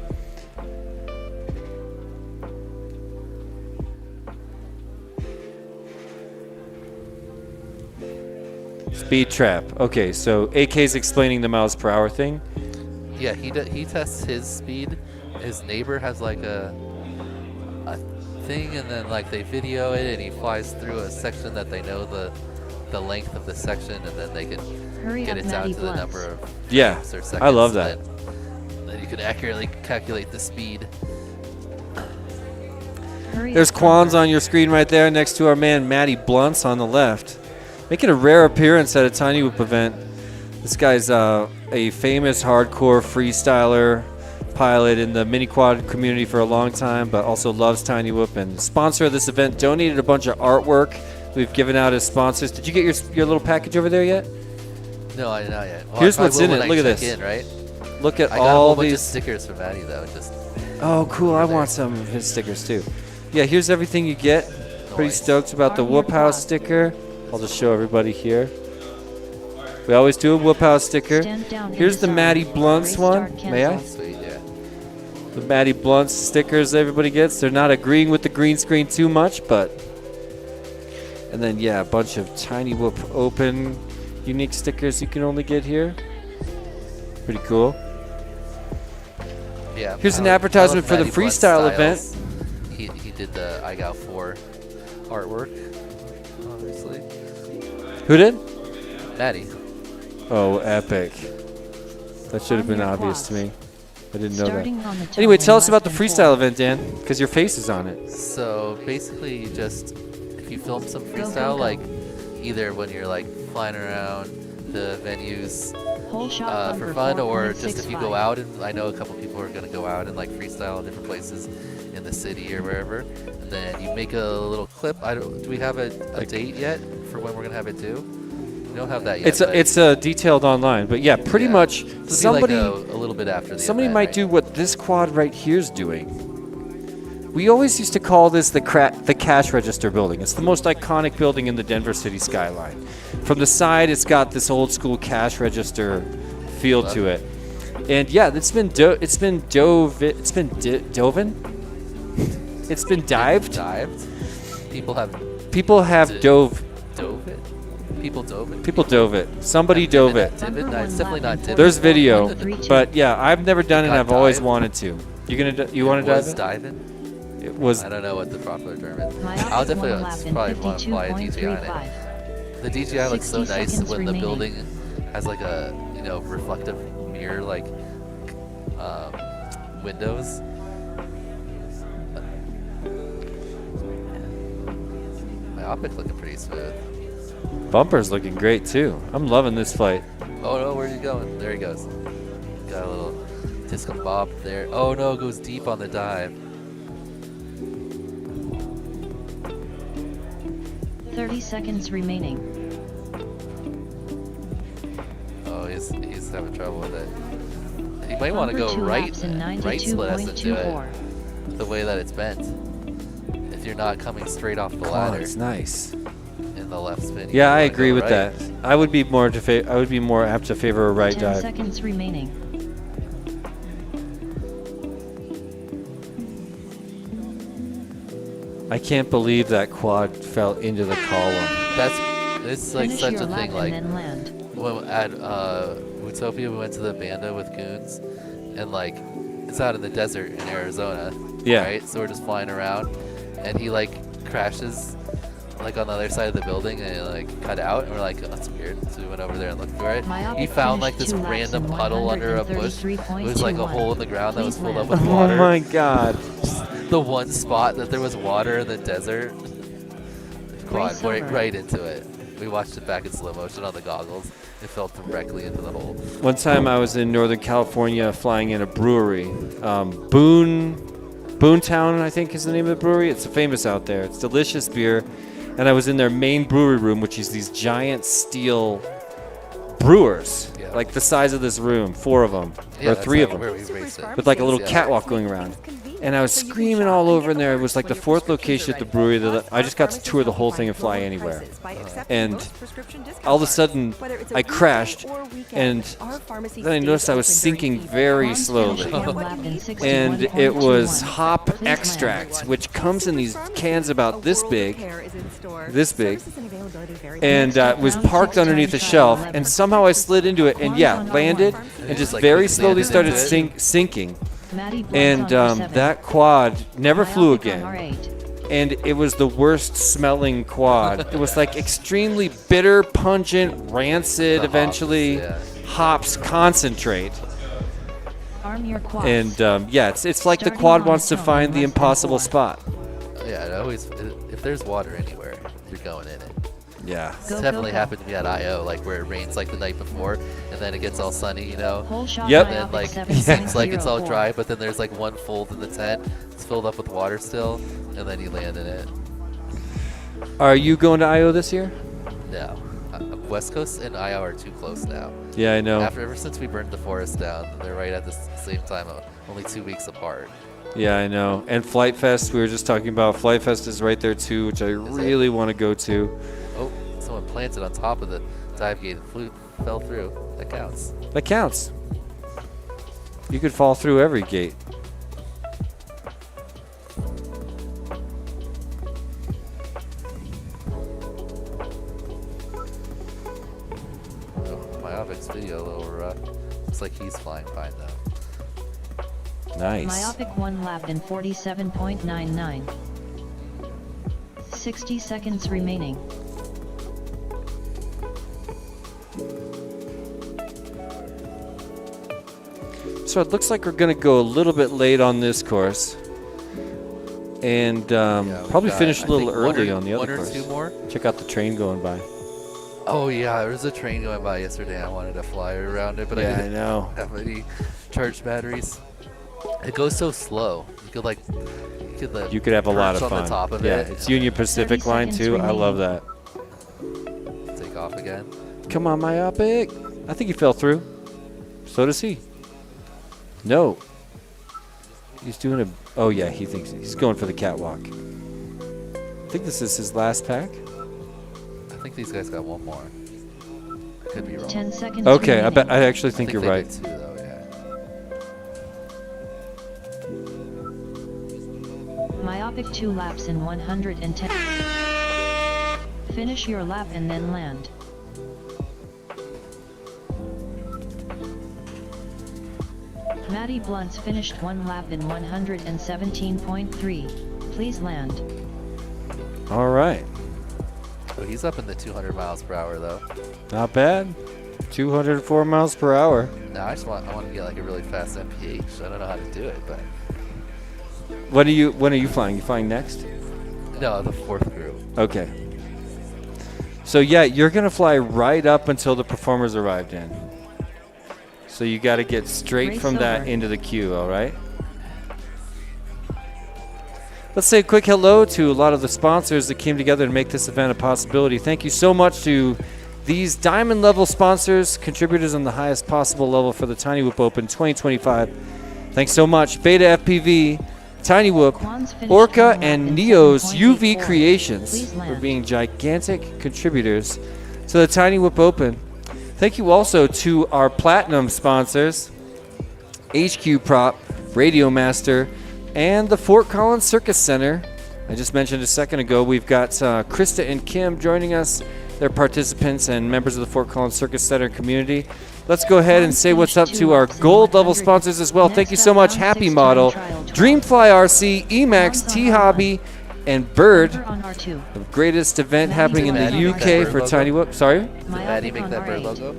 Speed trap. Okay, so AK's explaining the miles per hour thing. Yeah, he tests his speed. His neighbor has like a thing, and then like they video it, and he flies through a section that they know the length of the section, and then they can Hurry get up, it down Maddie to the Blunts. number of Yeah, frames or seconds. I love that. Then you can accurately calculate the speed. Hurry There's up, Quans Thunder. on your screen right there next to our man Matty Blunts on the left. Making a rare appearance at a Tiny Whoop event. This guy's a famous hardcore freestyler pilot in the mini quad community for a long time, but also loves Tiny Whoop and sponsor of this event. Donated a bunch of artwork we've given out as sponsors. Did you get your little package over there yet? No, not yet. Well, Here's I what's in will it. when Look I at check this. In, right? Look at I got a all whole bunch of these. stickers for Maddie though. Just Oh, cool. I want some of his stickers too. Yeah, here's everything you get. Pretty Nice. stoked about the On your Whoop House quad. sticker. I'll just show everybody here. We always do a Whoop House sticker. Stand down Here's and the disarm. Matty Blunts Race one. start May I? cancelled. sweet, yeah. The Matty Blunts stickers everybody gets. They're not agreeing with the green screen too much, but. And then, yeah, a bunch of Tiny Whoop Open unique stickers you can only get here. Pretty cool. Yeah. Here's I an like- advertisement I love for the Matty Blunt freestyle event. styles. He did the IGAL 4 artwork, obviously. Who did? Maddie. Oh, epic. That should have On been your obvious to quads. me. I didn't know that. Starting on the toe Anyway, when tell us less about the than freestyle 4. event, Dan, because your face is on it. So basically, you just if you film some go, freestyle, go. like either when you're like flying around the venues Whole shot for bumper fun, or just if you go 4.65. out, and I know a couple people are gonna go out and like freestyle in different places in the city or wherever, and then you make a little clip. Do we have a date yet for when we're gonna have it due? We don't have that yet. but It's detailed online, but yeah, pretty Yeah. much it'll be somebody like a little bit after the somebody event, might right? do what this quad right here's doing. We always used to call this the cash register building. It's the most iconic building in the Denver city skyline. From the side, it's got this old school cash register feel to it. And yeah, it's been doven. It's been dived. People have Dove. dove it. People dove it. People dove it. Somebody dove it. Divot? No, it's definitely not divot. There's video, 3-2. but yeah, I've never done it. Got I've always dived. wanted to. You want to dive Was it? diving? It was. I don't know what the proper term is. Myopic I'll definitely one lap in probably want to fly a DJI in 52.35. it. The DJI looks so 60 nice seconds when the remaining. building has like a reflective mirror like windows. Myopic looking pretty smooth. Bumper's looking great too. I'm loving this flight. Oh no, where's he going? There he goes. Got a little disco bob there. Oh no, goes deep on the dive. 30 seconds remaining. Oh, he's having trouble with it. He might want to Bumper go 2 right, laps in right split S into it. 92.24. The way that it's bent. If you're not coming straight off the Oh, ladder it's nice. in the left spin. you Yeah, I wanna agree go with right. that. I would be more apt to favor a right 10 dive. seconds remaining. I can't believe that quad fell into the column. It's like Finish such your a lap thing. and Like then land. when at Utopia, we went to the Banda with Goons, and like it's out in the desert in Arizona. Yeah. Right. So we're just flying around, and he like crashes like on the other side of the building, and it, like cut out. And we're like, oh, that's weird. So we went over there and looked for it. He found like this random puddle under a bush. It was like a hole in the ground that was filled up with Oh water. my God. The one spot that there was water in the desert. Quad right into it. We watched it back in slow motion on the goggles. It fell directly into the hole. One time I was in Northern California flying in a brewery. Boontown, I think is the name of the brewery. It's famous out there. It's delicious beer. And I was in their main brewery room, which is these giant steel brewers, Yeah. like the size of this room, 4 of them, Yeah, or that's 3 of like them, where we raced it. with like a little Yeah. catwalk going around. And I was screaming all over in there. It was like the 4th location at the brewery that I just got to tour the whole thing and fly anywhere. And all of a sudden, I crashed, and then I noticed I was sinking very slowly. And it was hop extract, which comes in these cans about this big, and was parked underneath a shelf. And somehow I slid into it, and landed, and just like very quickly slowly landed started into it. sinking. And that quad never flew again. And it was the worst smelling quad. It was like extremely bitter, pungent, rancid, The eventually hops concentrate. Arm your quads. And it's like the quad wants to find the impossible spot. Yeah, it always. If there's water anywhere, you're going in it. Yeah. It's definitely happened to me at I/O, like where it rains like the night before, and then it gets all sunny, you know. Yep. And then like it's like it's all dry, but then there's like one fold in the tent. It's filled up with water still, and then you land in it. Are you going to I/O this year? No, West Coast and I/O are too close now. Yeah, I know. Ever since we burned the forest down, they're right at the same time, only 2 weeks apart. Yeah, I know. And Flight Fest, we were just talking about. Flight Fest is right there too, which I really want to go to. Oh, someone planted on top of the dive gate and fell through. That counts. That counts. You could fall through every gate. Oh, Myopic's video a little rough. Looks like he's flying fine though. Nice. Myopic 1 lap in 47.99. 60 seconds remaining. So it looks like we're going to go a little bit late on this course. And probably got, finish I a little think, early on the other one or course. two more. Check out the train going by. Oh yeah, there was a train going by yesterday. I wanted to fly around it, but I Yeah, I didn't know. have any charged batteries. It goes so slow. You could have a lot of perch fun. on the top of yeah, it. it's Union Pacific line seconds too. I love that. Take off again. Come on, Myopic. I think he fell through. So does he. No. He's doing a. Oh yeah, he thinks he's going for the catwalk. I think this is his last pack. I think these guys got one more. I could be wrong. 10 seconds Okay, remaining. I actually think you're they right. did two, though, yeah. Myopic 2 laps in 110. Finish your lap and then land. Maddie Blunt's finished 1 lap in 117.3. Please land. All right. Oh, he's up in the 200 miles per hour though. Not bad. 204 miles per hour. No, I want to get like a really fast MPH. I don't know how to do it, but When are you flying? You flying next? no, the fourth group. Okay. So yeah, you're gonna fly right up until the performers arrived in. So you got to get straight Race from that over. into the queue. All right. Let's say a quick hello to a lot of the sponsors that came together to make this event a possibility. Thank you so much to these diamond level sponsors, contributors on the highest possible level for the Tiny Whoop Open 2025. Thanks so much. Beta FPV, Tiny Whoop, Quan's finished Orca, 1 lap and in Neo's 7.84. UV Creations Please for land. being gigantic contributors to the Tiny Whoop Open. Thank you also to our platinum sponsors, HQ Prop, Radio Master, and the Fort Collins Circus Center. I just mentioned a second ago, we've got Krista and Kim joining us. They're participants and members of the Fort Collins Circus Center community. Let's go ahead and say what's up to our gold level sponsors as well. Thank you so much, Happy Model, Dreamfly RC, Emax, T-Hobby, and Bird. On R2. The greatest event happening in the Maddie make UK that for bird Tiny logo? Whoop. Sorry? Did Maddie make that bird logo?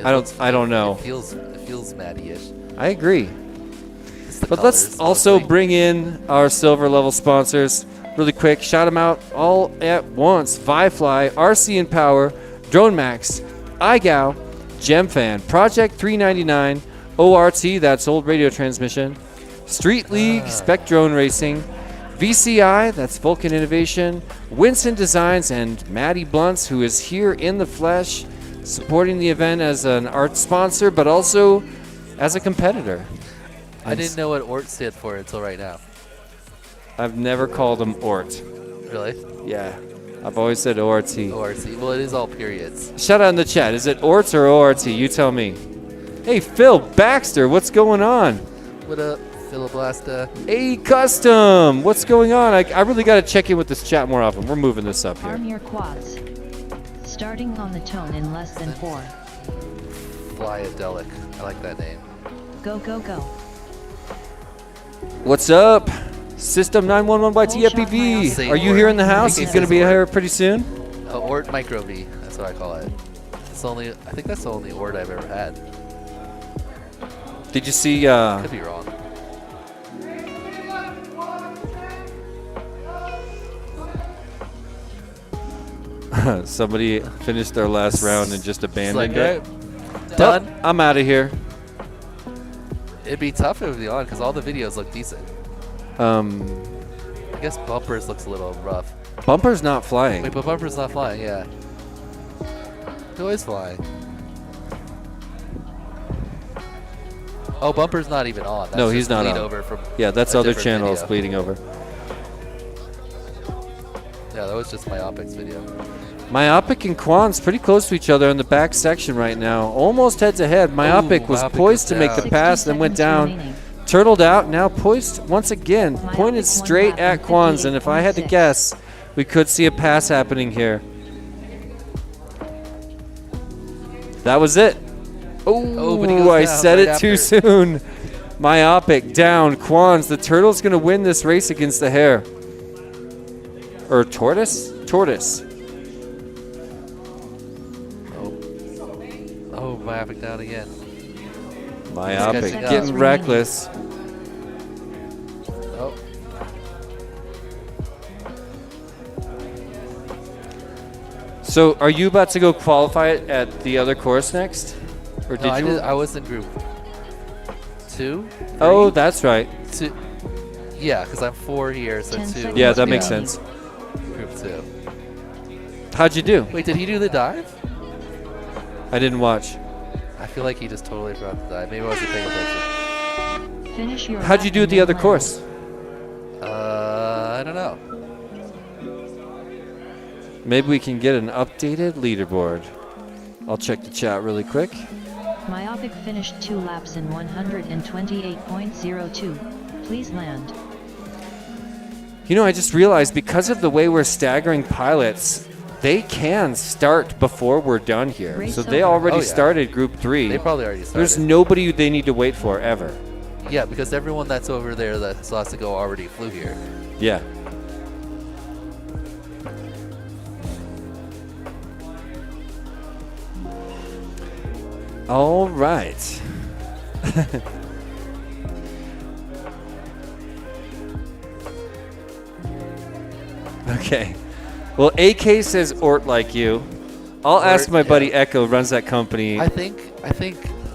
I don't know. It feels Maddie-ish. I agree. It's the But let's colors, also mostly. bring in our silver level sponsors really quick. Shout them out all at once. Vifly, RC and Power, Drone Max, iGow, GemFan, Project 399, ORT, that's Old Radio Transmission, Street League, Spec Drone Racing, VCI, that's Vulcan Innovation, Winston Designs, and Maddie Blunts, who is here in the flesh, supporting the event as an art sponsor, but also as a competitor. I didn't know what ORT stood for until right now. I've never called them ORT. Really? Yeah, I've always said ORT. ORT. Well, it is all periods. Shout out in the chat. Is it ORT or ORT? You tell me. Hey, Phil Baxter, what's going on? What up, Philoblasta? Hey, Custom, what's going on? I really got to check in with this chat more often. We're moving this up here. Arm your quads. Starting on the tone in less than 4. Flyadelic. I like that name. Go, go, go. What's up? System 911 by Full shot TFPV. Say Are you ORT. here in the house? He He's going to be says here pretty soon. ORT Micro V. That's what I call it. It's only. I think that's the only ORT I've ever had. Did you see Could be wrong. somebody finished their last round and just It's abandoned like, it? "Alright, done. I'm out of here. It'd be tough if it was on because all the videos look decent. I guess bumpers looks a little rough. Bumper's not flying. Wait, but bumper's not flying. Yeah. Who is flying? Oh, bumper's not even on. That's No, he's just not bleed on. over from Yeah, that's a other different channels video. bleeding over. Yeah, that was just my optics video. Myopic and Quan's pretty close to each other in the back section right now. Almost head to head. Myopic was Myopic poised was to make the down. pass, then went 60 down. seconds remaining. Turtled out, now poised once again. Myopic Pointed one straight lap at and Quan's, and if I had to 58.6. guess, we could see a pass happening here. That was it. Oh, but he goes I down said right it too after. soon. Myopic down. Quan's. The Turtle's going to win this race against the Hare. Or Tortoise? Tortoise. Oh, Myopic down again. Myopic catching up. getting reckless. Oh, So, are you about to go qualify it at the other course next? Or did no, you? I was in group 2. Oh, 3, that's right. 2. Yeah, because I'm 4 here, so 10 2. seconds Yeah, that remaining. makes sense. Group 2. How'd you do? Wait, did he do the dive? I didn't watch. I feel like he just totally forgot to dive. Maybe I wasn't paying attention. Finish your How'd lap you do at and the then other land. course? I don't know. Maybe we can get an updated leaderboard. I'll check the chat really quick. Myopic finished 2 laps in 128.02. Please land. You know, I just realized because of the way we're staggering pilots, they can start before we're done here. Race So they over. already Oh, yeah. started Group 3. They probably already started. There's nobody they need to wait for ever. Yeah, because everyone that's over there that still has to go already flew here. Yeah. All right. Okay. Well, AK says Ort like you. I'll ask Ort, my buddy yeah. Echo, runs that company. I think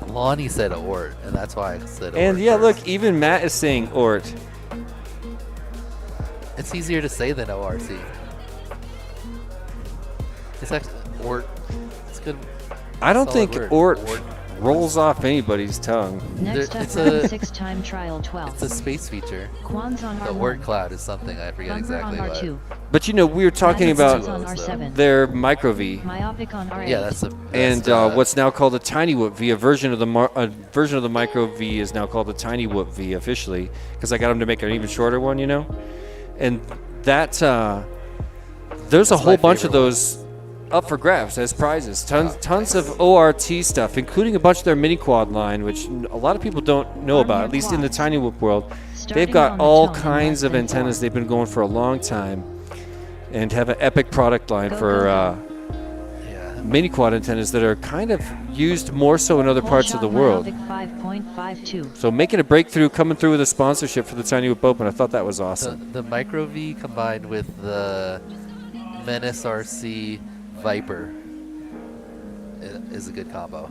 Lonnie said Ort, and that's why I said And Ort yeah, first. look, even Matt is saying Ort. It's easier to say than ORC. It's actually Ort. It's good. I don't Solid think word. Ort Ort. rolls off anybody's tongue. Next up, it's a- 6-time trial 12. It's a space feature. Quans on The R1. Ort cloud is something I forget Bumper exactly on what. R2. But you know, we were talking Magnets about on those, R7. their Micro V. Myopic on R8. Yeah, that's a. And that's, what's now called the Tiny Whoop V, a version of the Micro V is now called the Tiny Whoop V officially, because I got them to make an even shorter one, you know. And that there's a That's whole my bunch of favorite one. those up for grabs as prizes. Tons of ORT stuff, including a bunch of their mini quad line, which a lot of people don't know about, at least in the Tiny Whoop world. They've got all kinds of antennas. They've been going for a long time and have an epic product line for mini quad antennas that are kind of used more so in other parts of the world. 5.52. So making a breakthrough, coming through with a sponsorship for the Tiny Whoop Open. I thought that was awesome. The Micro V combined with the Menace RC Viper is a good combo.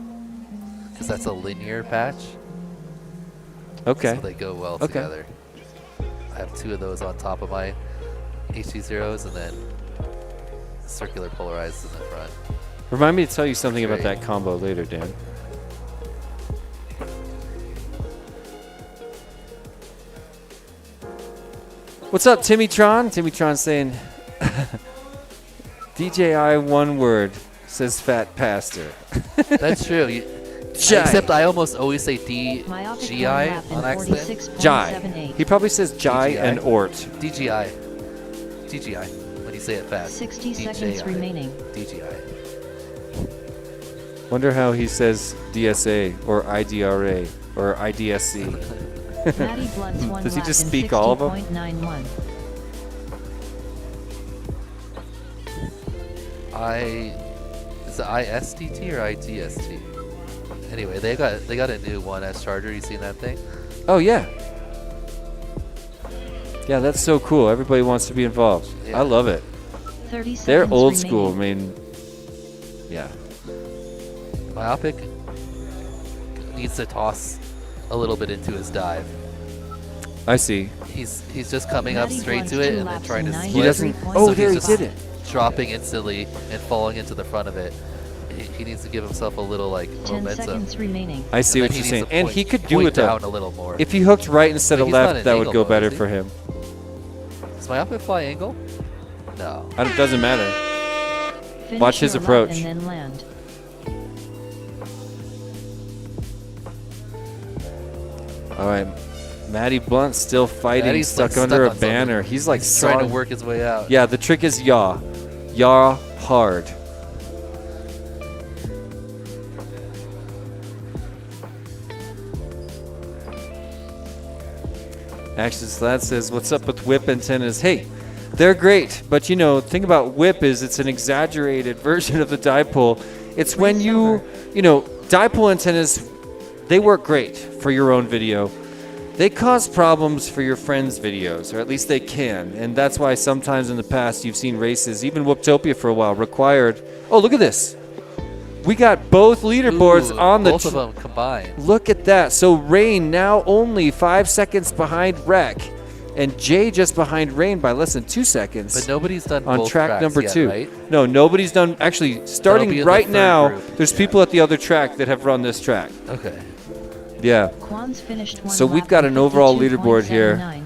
Because that's a linear patch. Okay. So they go well Okay. together. I have 2 of those on top of my HD0s and then circular polarized in the front. Remind me to tell you something about Great. that combo later, Dan. What's up, Timmy Tron? Timmy Tron saying, DJI one word, says Fat Pastor. That's true. Jai. Except I almost always say DGI Myopic on accident. 46.78. He probably says Jai DJI. and Ort. DGI. DGI. When you say it fast. 60 seconds DJI. remaining. DGI. Wonder how he says DSA or IDRA or IDSC. Matty Blunt's one Does he lap just in speak all of them? 60.91. Is it ISTT or ITST? Anyway, they got a new 1S charger. You seen that thing? Oh, yeah. Yeah, that's so cool. Everybody wants to be involved. Yeah. I love it. 30 seconds They're old remaining. school. I mean, yeah. Myopic needs to toss a little bit into his dive. I see. He's just coming up Matty straight to Blunt's it 2 and then laps trying to in split. He doesn't. 93.75. Oh, So there he he's did just it. dropping instantly and falling into the front of it. He needs to give himself a little like 10 momentum. seconds remaining. I see And what then you're he saying. needs to And point- he could do point it though. down a little more. If he hooked right instead But of he's not left, in that would angle go mode, better is he? for him. Does Myopic fly angle? No. It doesn't matter. Finish Watch his your lap approach. And then land. All right. Matty Blunt still fighting, Matty's, stuck like, under stuck a on banner. something. He's like He's trying to sawing- work his way out. Yeah, the trick is yaw. Yaw hard. Action Slad says, what's up with whip antennas? Hey, they're great, but you know, thing about whip is it's an exaggerated version of the dipole. It's when you know, dipole antennas, they work great for your own video. They cause problems for your friends' videos, or at least they can. And that's why sometimes in the past you've seen races, even Whooptopia for a while, required. Oh, look at this. We got both leaderboards Ooh, on the. both of them combined. Look at that. So Rain now only 5 seconds behind Rec, and Jay just behind Rain by less than 2 seconds. But nobody's done on both track tracks number yet, 2. right? No, nobody's done. Actually, be starting in the right third now, group. there's people at the other track that have run this track. Okay. Yeah. Quan's finished one So we've lap got in an overall leaderboard 52.79. here.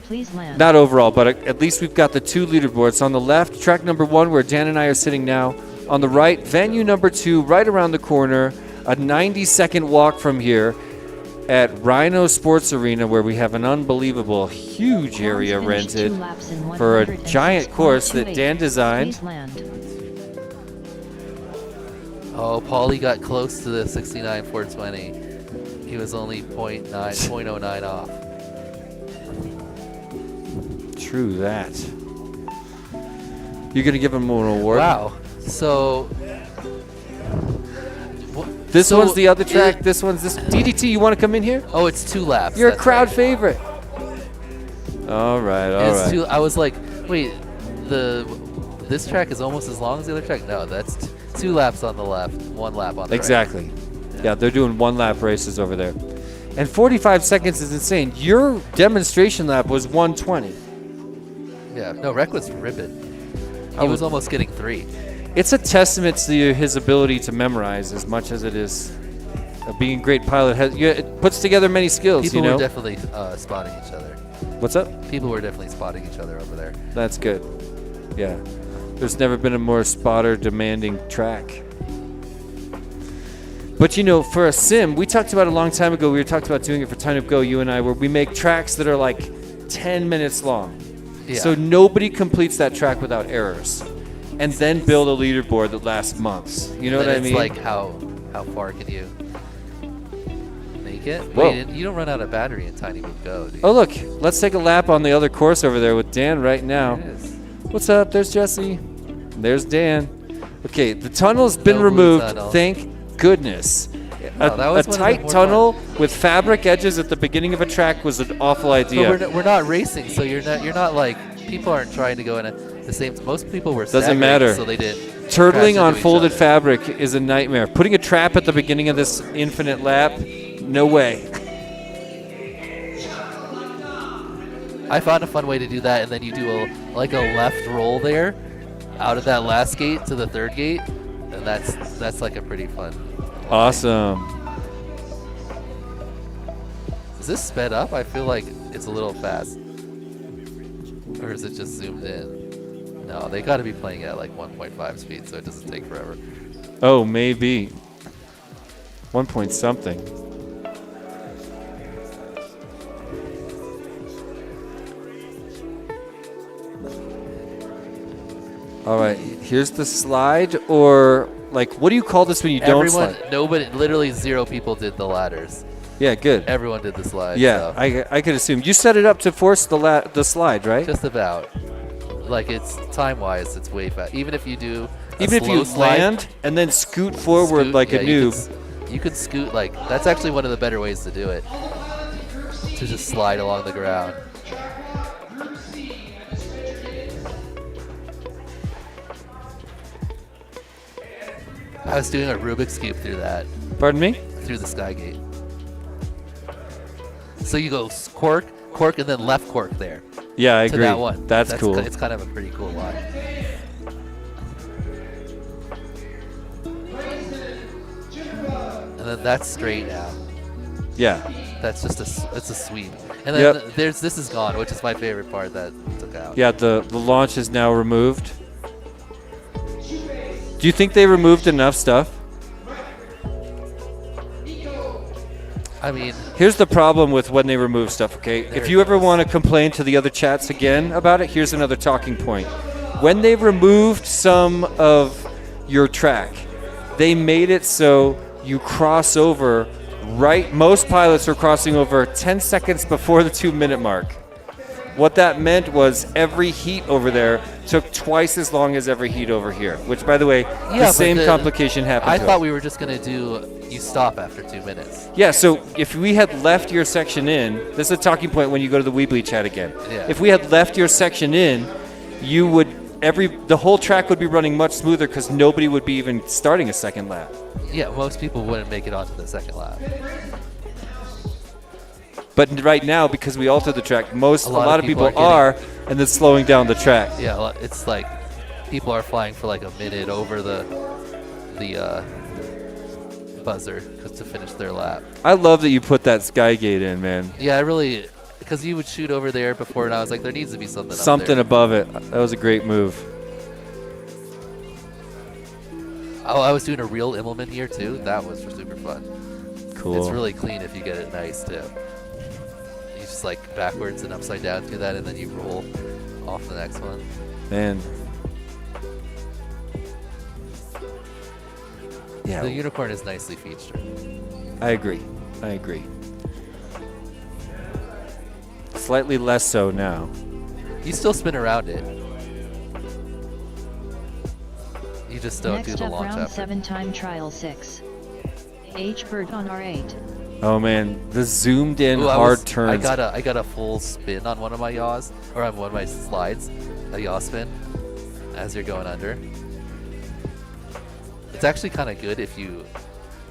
Please land. Not overall, but at least we've got the 2 leaderboards. On the left, track number 1, where Dan and I are sitting now. On the right, venue number 2, right around the corner. A 90-second walk from here at Rhino Sports Arena, where we have an unbelievable, huge Quan's area finished 2 rented laps in for a giant course that 106.28. Dan designed. Please land. Oh, Paulie got close to the 69 420. He was only 0.09 off. True that. You're going to give him an award? Wow. So. This so one's the other track. it- This one's this. DDT, you want to come in here? Oh, it's 2 laps. You're a that's crowd right. favorite. All right, all It's right. 2. I was like, wait, this track is almost as long as the other track. No, that's 2 laps on the left, 1 lap on the Exactly. Yeah, they're doing 1-lap races over there. And 45 seconds is insane. Your demonstration lap was 120. right. Yeah. No, Rec was ripping. I He was was- almost getting 3. It's a testament to his ability to memorize as much as it is being a great pilot. It puts together many skills, People you know? were definitely spotting each other. What's up? People were definitely spotting each other over there. That's good. Yeah. There's never been a more spotter demanding track. But you know, for a sim, we talked about it a long time ago. We were talking about doing it for Time of Go, you and I, where we make tracks that are like 10 minutes long. Yeah. So nobody completes that track without errors. and then build a leaderboard that lasts months. You know And what I then mean? It's like how far can you make it? Whoa. Wait, you don't run out of battery in Tiny Move Go, do you? Oh, look, let's take a lap on the other course over there with Dan right now. There it is. What's up? There's Jesse. There's Dan. Okay, the tunnel's been No blue removed. tunnel. Thank goodness. No, that was a one of the tight more tunnel with fabric edges at the beginning of a track was an awful idea. But we're not racing, so you're not like, people aren't trying to go in the same. Most people were Doesn't staggering, matter. so they did. Turtling on into each folded other. fabric is a nightmare. Putting a trap at the beginning of this infinite lap, no way. I found a fun way to do that, and then you do a left roll there, out of that last gate to the third gate, and that's like a pretty fun. Awesome. Is this sped up? I feel like it's a little fast. Or is it just zoomed in? No, they got to be playing at like 1.5 speed, so it doesn't take forever. Oh, maybe. 1 point something. All right, here's the slide, or like, what do you call this when you don't slide? Nobody, literally 0 people did the ladders. Yeah, good. Everyone did the slide. Yeah, so. I could assume. You set it up to force the slide, right? Just about. Like, it's time-wise, it's way fast. Even if you do a Even if slow you slide, land and then scoot forward scoot, like yeah, a noob. You could scoot, like, that's actually one of the better ways to do it. To just slide along the ground. I was doing a Rubik's Cube through that. Pardon me? Through the Skygate. So you go cork, cork, and then left cork there. Yeah, I to agree. that one. That's cool. It's kind of a pretty cool line. And then that's straight now. Yeah. That's just it's a sweep. And then this is gone, which is my favorite part that took out. Yeah, the launch is now removed. Do you think they removed enough stuff? I mean, here's the problem with when they remove stuff, okay? If you ever want to complain to the other chats again about it, here's another talking point. When they removed some of your track, they made it so you cross over right. Most pilots are crossing over 10 seconds before the 2-minute mark. What that meant was every heat over there took twice as long as every heat over here, which, by the way, the same complication happened I to thought us. we were just going to do, you stop after 2 minutes. Yeah, so if we had left your section in, this is a talking point when you go to the Weebly chat again. Yeah. If we had left your section in, you would, the whole track would be running much smoother because nobody would be even starting a second lap. Yeah, most people wouldn't make it onto the second lap. But right now, because we altered the track, a lot of people are are, and then slowing down the track. Yeah, it's like people are flying for like a minute over the buzzer to finish their lap. I love that you put that Skygate in, man. Yeah, I really, because you would shoot over there before, and I was like, there needs to be something. Something up above it. That was a great move. Oh, I was doing a real Immelman here too. That was super fun. Cool. It's really clean if you get it nice too. You just like backwards and upside down through that, and then you roll off the next one. Man. Yeah. The unicorn is nicely featured. I agree. Slightly less so now. You still spin around it. You just don't do Next the up, launch round after. 7 time trial 6. H-Bird on R8. Oh man, the zoomed in Ooh, hard turns. I got a full spin on one of my yaws, or on one of my slides, a yaw spin, as you're going under. It's actually kind of good if you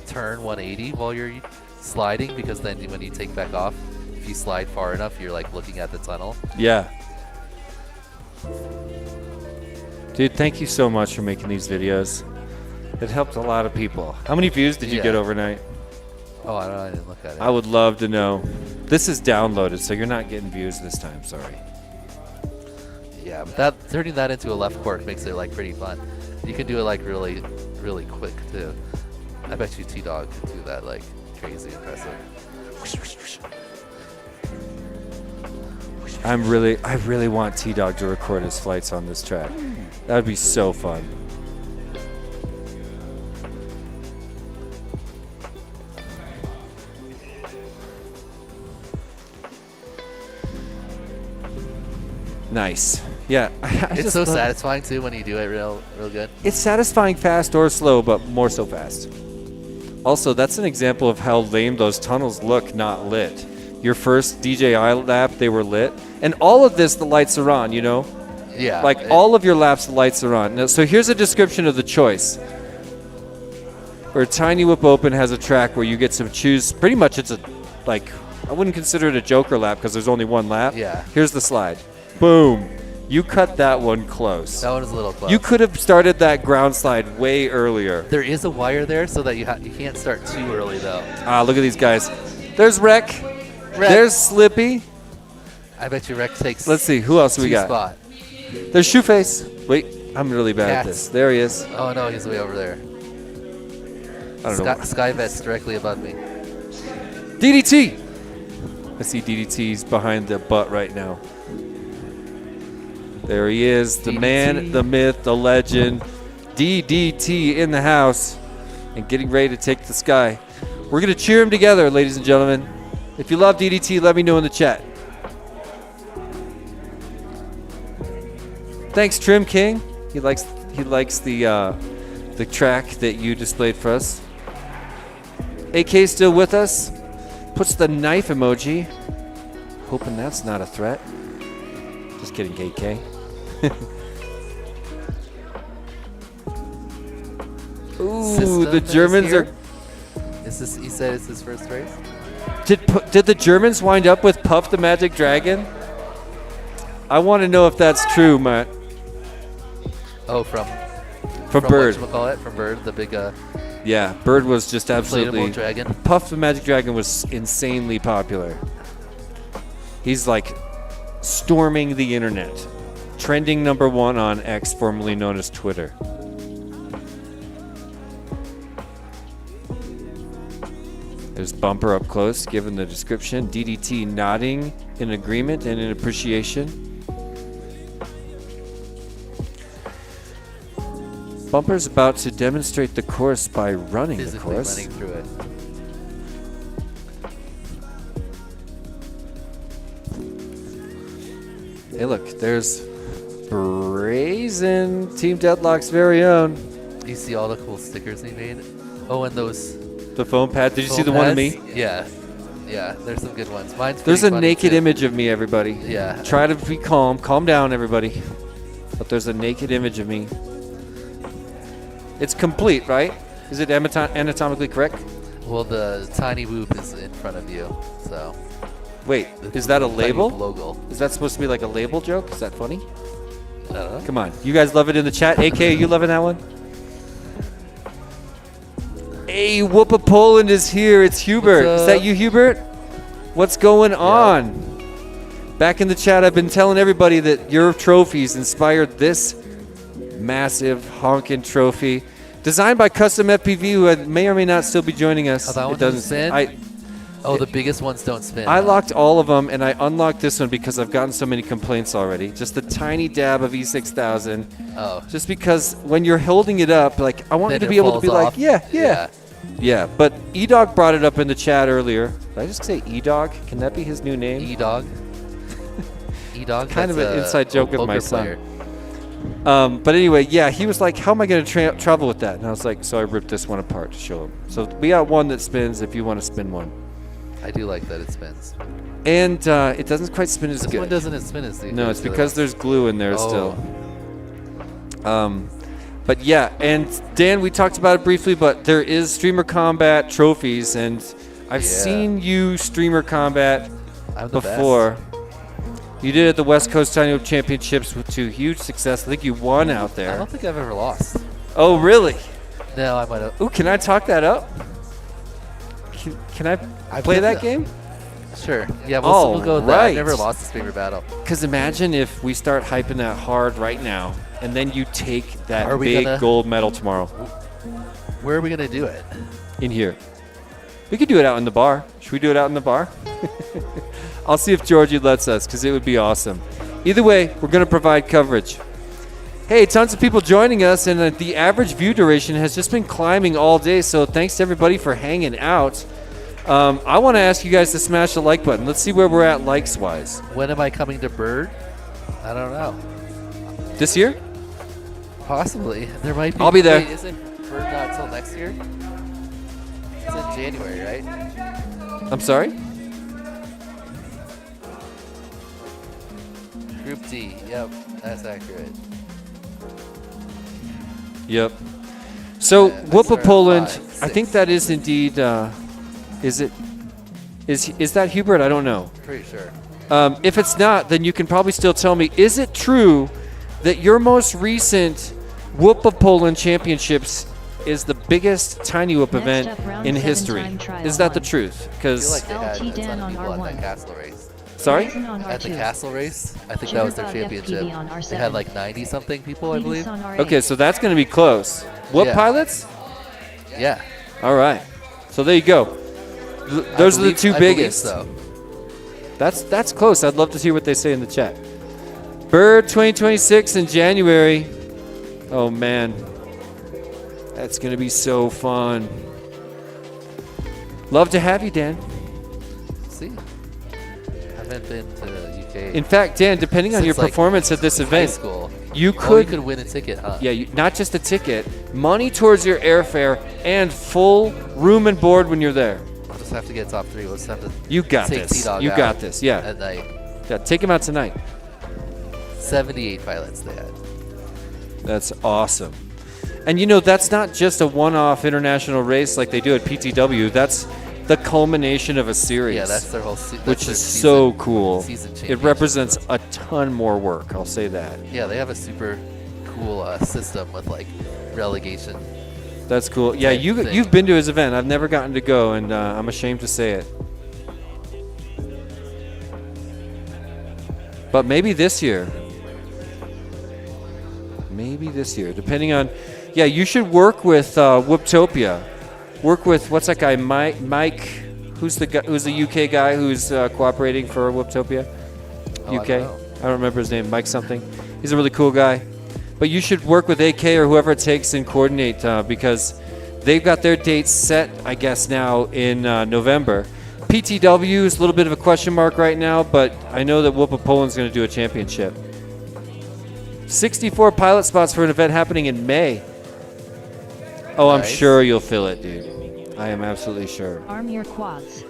turn 180 while you're sliding, because then when you take back off, if you slide far enough, you're like looking at the tunnel. Yeah. Dude, thank you so much for making these videos. It helped a lot of people. How many views did you get overnight? Oh, I don't know. I didn't look at it. I would love to know. This is downloaded, so you're not getting views this time. Sorry. Yeah, but turning that into a left cork makes it like pretty fun. You can do it like really, really quick too. I bet you T-Dog can do that like crazy impressive. I really want T-Dog to record his flights on this track. That would be so fun. Nice. Yeah. I It's just so love- satisfying too when you do it real good. It's satisfying fast or slow, but more so fast. Also, that's an example of how lame those tunnels look not lit. Your first DJI lap, they were lit. And all of this, the lights are on, you know? Yeah. Like all of your laps, the lights are on. Now, so here's a description of the choice. Where Tiny Whip Open has a track where you get to choose, pretty much it's a, like, I wouldn't consider it a joker lap because there's only one lap. Yeah. Here's the slide. Boom. You cut that one close. That one was a little close. You could have started that ground slide way earlier. There is a wire there so that you can't start too early though. Ah, look at these guys. There's Rec. There's Slippy. I bet you Rex takes. Let's see, who else we got? Spot. There's Shoeface. Wait, I'm really bad at this. There he is. Oh no, he's way over there. I don't know. Skyvet's directly above me. DDT. I see DDT's behind the butt right now. There he is, the man, the myth, the legend. DDT in the house and getting ready to take the sky. We're going to cheer him together, ladies and gentlemen. If you love DDT, let me know in the chat. Thanks, Trim King. He likes the track that you displayed for us. AK still with us. Puts the knife emoji. Hoping that's not a threat. Just kidding, KK. Ooh, the Germans are. Is this? He said it's his first race. Did the Germans wind up with Puff the Magic Dragon? I want to know if that's true, Matt. Oh, from Bird. Whatchamacallit? From Bird, the big. Yeah, Bird was just absolutely. Inflatable dragon. Puff the Magic Dragon was insanely popular. He's like storming the internet, trending #1 on X, formerly known as Twitter. There's Bumper up close, given the description. DDT nodding in agreement and in appreciation. Bumper's about to demonstrate the course by running the Physically course. running through it. Hey, look, there's Brazen, Team Deadlock's very own. You see all the cool stickers he made? Oh, and those. The foam pad. Did you see the foam one of pads? me? Yeah. Yeah, there's some good ones. Mine's There's pretty a funny, naked too. image of me, everybody. Yeah. Try to be calm. Calm down, everybody. But there's a naked image of me. It's complete, right? Is it anatomically correct? Well, the tiny whoop is in front of you, so. Wait, is that a Tiny label? logo. Is that supposed to be like a label joke? Is that funny? I don't know. Come on. You guys love it in the chat. AK, are you loving that one? Hey, Whoopa Poland is here. It's Hubert. Is that you, Hubert? What's going on? Back in the chat, I've been telling everybody that your trophies inspired this massive honkin' trophy. Designed by Custom FPV, who may or may not still be joining us. Oh, that one doesn't spin? I, the biggest ones don't spin. I locked all of them, and I unlocked this one because I've gotten so many complaints already. Just a tiny dab of E6000. Oh. Just because when you're holding it up, like, I want Then you to it be able to falls be like, off. yeah. Yeah, but E-Dog brought it up in the chat earlier. Did I just say E-Dog? Can that be his new name? E-Dog. E-Dog. Kind of that's an a inside joke with poker my son. player. But anyway, yeah, he was like, how am I going to travel with that? And I was like, so I ripped this one apart to show him. So we got one that spins if you want to spin one. I do like that it spins. And it doesn't quite spin as This good. one doesn't spin as good. No, it's because there's glue in there still. But yeah, and Dan, we talked about it briefly, but there is Streamer Combat trophies, and I've seen you Streamer Combat before. You did it at the West Coast Tiny Hawk Championships to huge success. I think you won out there. I don't think I've ever lost. Oh, really? No, I might have. Ooh, can I talk that up? Can I play that game? Sure. Yeah, we'll go with that. I've never lost a streamer battle. Because imagine if we start hyping that hard right now, and then you take that Are we big gonna- gold medal tomorrow. Where are we going to do it? In here. We could do it out in the bar. Should we do it out in the bar? I'll see if Georgie lets us, because it would be awesome. Either way, we're going to provide coverage. Hey, tons of people joining us, and the average view duration has just been climbing all day, so thanks to everybody for hanging out. I want to ask you guys to smash the like button. Let's see where we're at likes-wise. When am I coming to Bird? I don't know. This year? Possibly. There might be. I'll be there. Wait, isn't Bird not until next year? It's in January, right? I'm sorry? Group D. Yep, that's accurate. Yep. So, Yeah, they Whoopa start at Poland, 5, I think 6. that is indeed, is that Hubert? I don't know. Pretty sure. If it's not, then you can probably still tell me, is it true that your most recent Whoopa Poland Championships is the biggest Tiny Whoop Next event up, round in 7 history? time trial Is that the 1. truth? I feel Because, like they had LT a ton Dan of on people at R1. that castle race. sorry? Jason on At the R2. castle race, I think that was their Jitterbug championship. FPV on They had R7. like 90 something people, I believe. Cletus on R8. Okay, so that's going to be close. What Yeah. pilots? Yeah. All right. So there you go. Those are the two I believe biggest. so. That's close. I'd love to hear what they say in the chat. Bird 2026 in January. Oh man, that's gonna be so fun. Love to have you, Dan. See, I haven't been to UK. In fact, Dan, depending on since, your like, performance at this high event, school. you Oh, you could, could win a ticket, huh? yeah, not just a ticket, money towards your airfare and full room and board when you're there. I'll just have to get top 3. We'll just have to You got take this. T-Dog You out got this. Yeah. at night. Yeah. Take him out tonight. 78 pilots they had. That's awesome. And you know, that's not just a one-off international race like they do at PTW. That's the culmination of a series. Yeah, that's their whole which is so cool. Season It championship. represents a ton more work, I'll say that. Yeah, they have a super cool system with like relegation. That's cool. Yeah, Type thing. you've been to his event. I've never gotten to go, and I'm ashamed to say it. But maybe this year. Maybe this year, depending on. Yeah, you should work with Whooptopia. Work with what's that guy, Mike? Who's the guy? Who's the UK guy who's cooperating for Whooptopia? Oh, UK. I don't know. I don't remember his name. Mike something. He's a really cool guy. But you should work with AK or whoever it takes and coordinate because they've got their dates set, I guess, now in November. PTW is a little bit of a question mark right now, but I know that Whoopa Poland's going to do a championship. 64 pilot spots for an event happening in May. Oh, I'm Nice. sure you'll fill it, dude. I am absolutely sure. Arm your quads.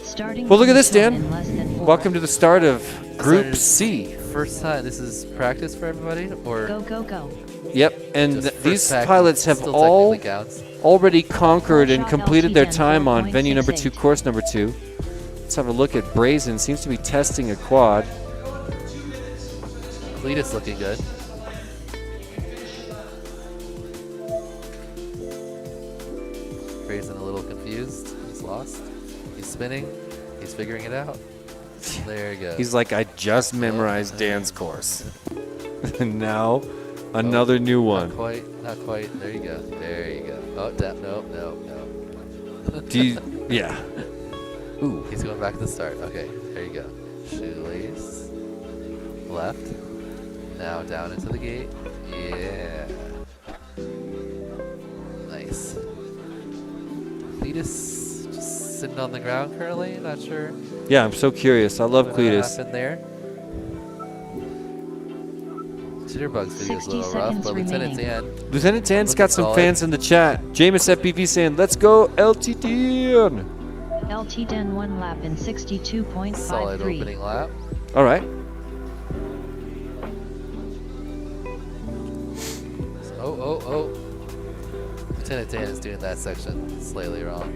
Starting Well, look at from this, 10 Dan. in less than 4. Welcome to the start of Group Started- C. First time. This is practice for everybody, or Go, go, go. Yep, and just first these practice pilots have still all technically counts. already conquered and Shot completed their LT10 time on venue number 2, 4.68. course number 2. Let's have a look at Brazen. Seems to be testing a quad. Cletus looking good. Brazen a little confused. He's lost. He's spinning. He's figuring it out. There you go. He's like, I just memorized Dan's course. And now, another new one. Not quite. Not quite. There you go. There you go. Oh, no, no, no. Do you, yeah. Ooh. He's going back to the start. Okay, there you go. Shoelace. Left. Now down into the gate. Yeah. Nice. Cletus just sitting on the ground currently. Not sure. Yeah, I'm so curious. I love what Cletus. happened there. Jitterbug's video is a 60 little rough, seconds but Lieutenant remaining. Dan. Lieutenant Dan's Looking got some solid. fans in the chat. Jameis FPV saying, let's go LTD. LT Den 1 lap in Solid 62.53. opening lap. All right. Oh. Lieutenant Dan is doing that section slightly wrong.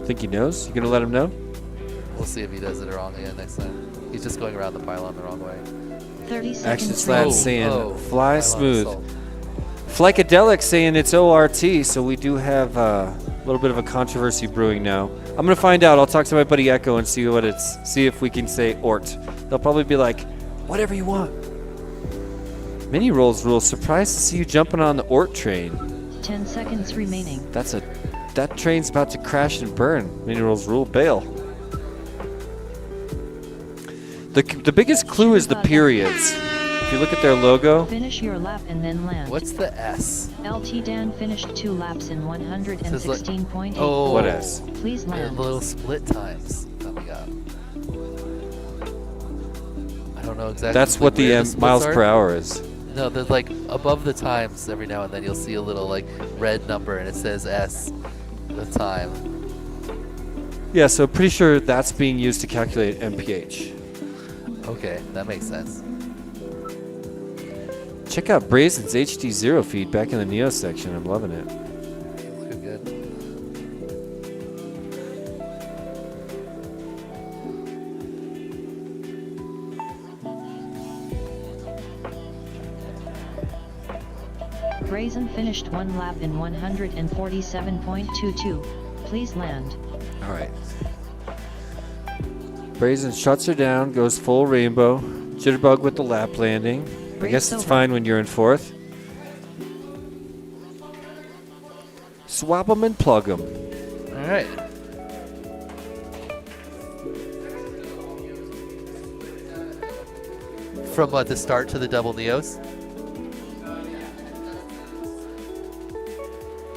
Think he knows? You gonna let him know? We'll see if he does it wrong again next time. He's just going around the pylon the wrong way. 30 Action seconds Slab remaining. saying, fly pylon smooth. assault. Flycadelic saying it's ORT, so we do have a little bit of a controversy brewing now. I'm gonna find out. I'll talk to my buddy Echo and see what it's. See if we can say ORT. They'll probably be like, whatever you want. Mini rolls rule. Surprised to see you jumping on the ORT train. 10 seconds remaining. That's a that train's about to crash and burn. Minerals rule, bail. The biggest clue is the periods. If you look at their logo, Finish your lap and then land. What's the S? LT Dan finished 2 laps in 116.84. Oh, what is? Please The land. little split times coming up. I don't know exactly. That's what where the splits miles are. per hour is. No, there's like above the times every now and then you'll see a little like red number and it says S, the time. Yeah, so pretty sure that's being used to calculate MPH. Okay, that makes sense. Check out Brazen's HD0 feed back in the Neo section. I'm loving it. Looking good. Brazen finished 1 lap in 147.22. Please land. All right. Brazen shuts her down, goes full rainbow. Jitterbug with the lap landing. I Brace guess it's over. fine when you're in 4th. Swap 'em and plug 'em. All right. From the start to the double Neos?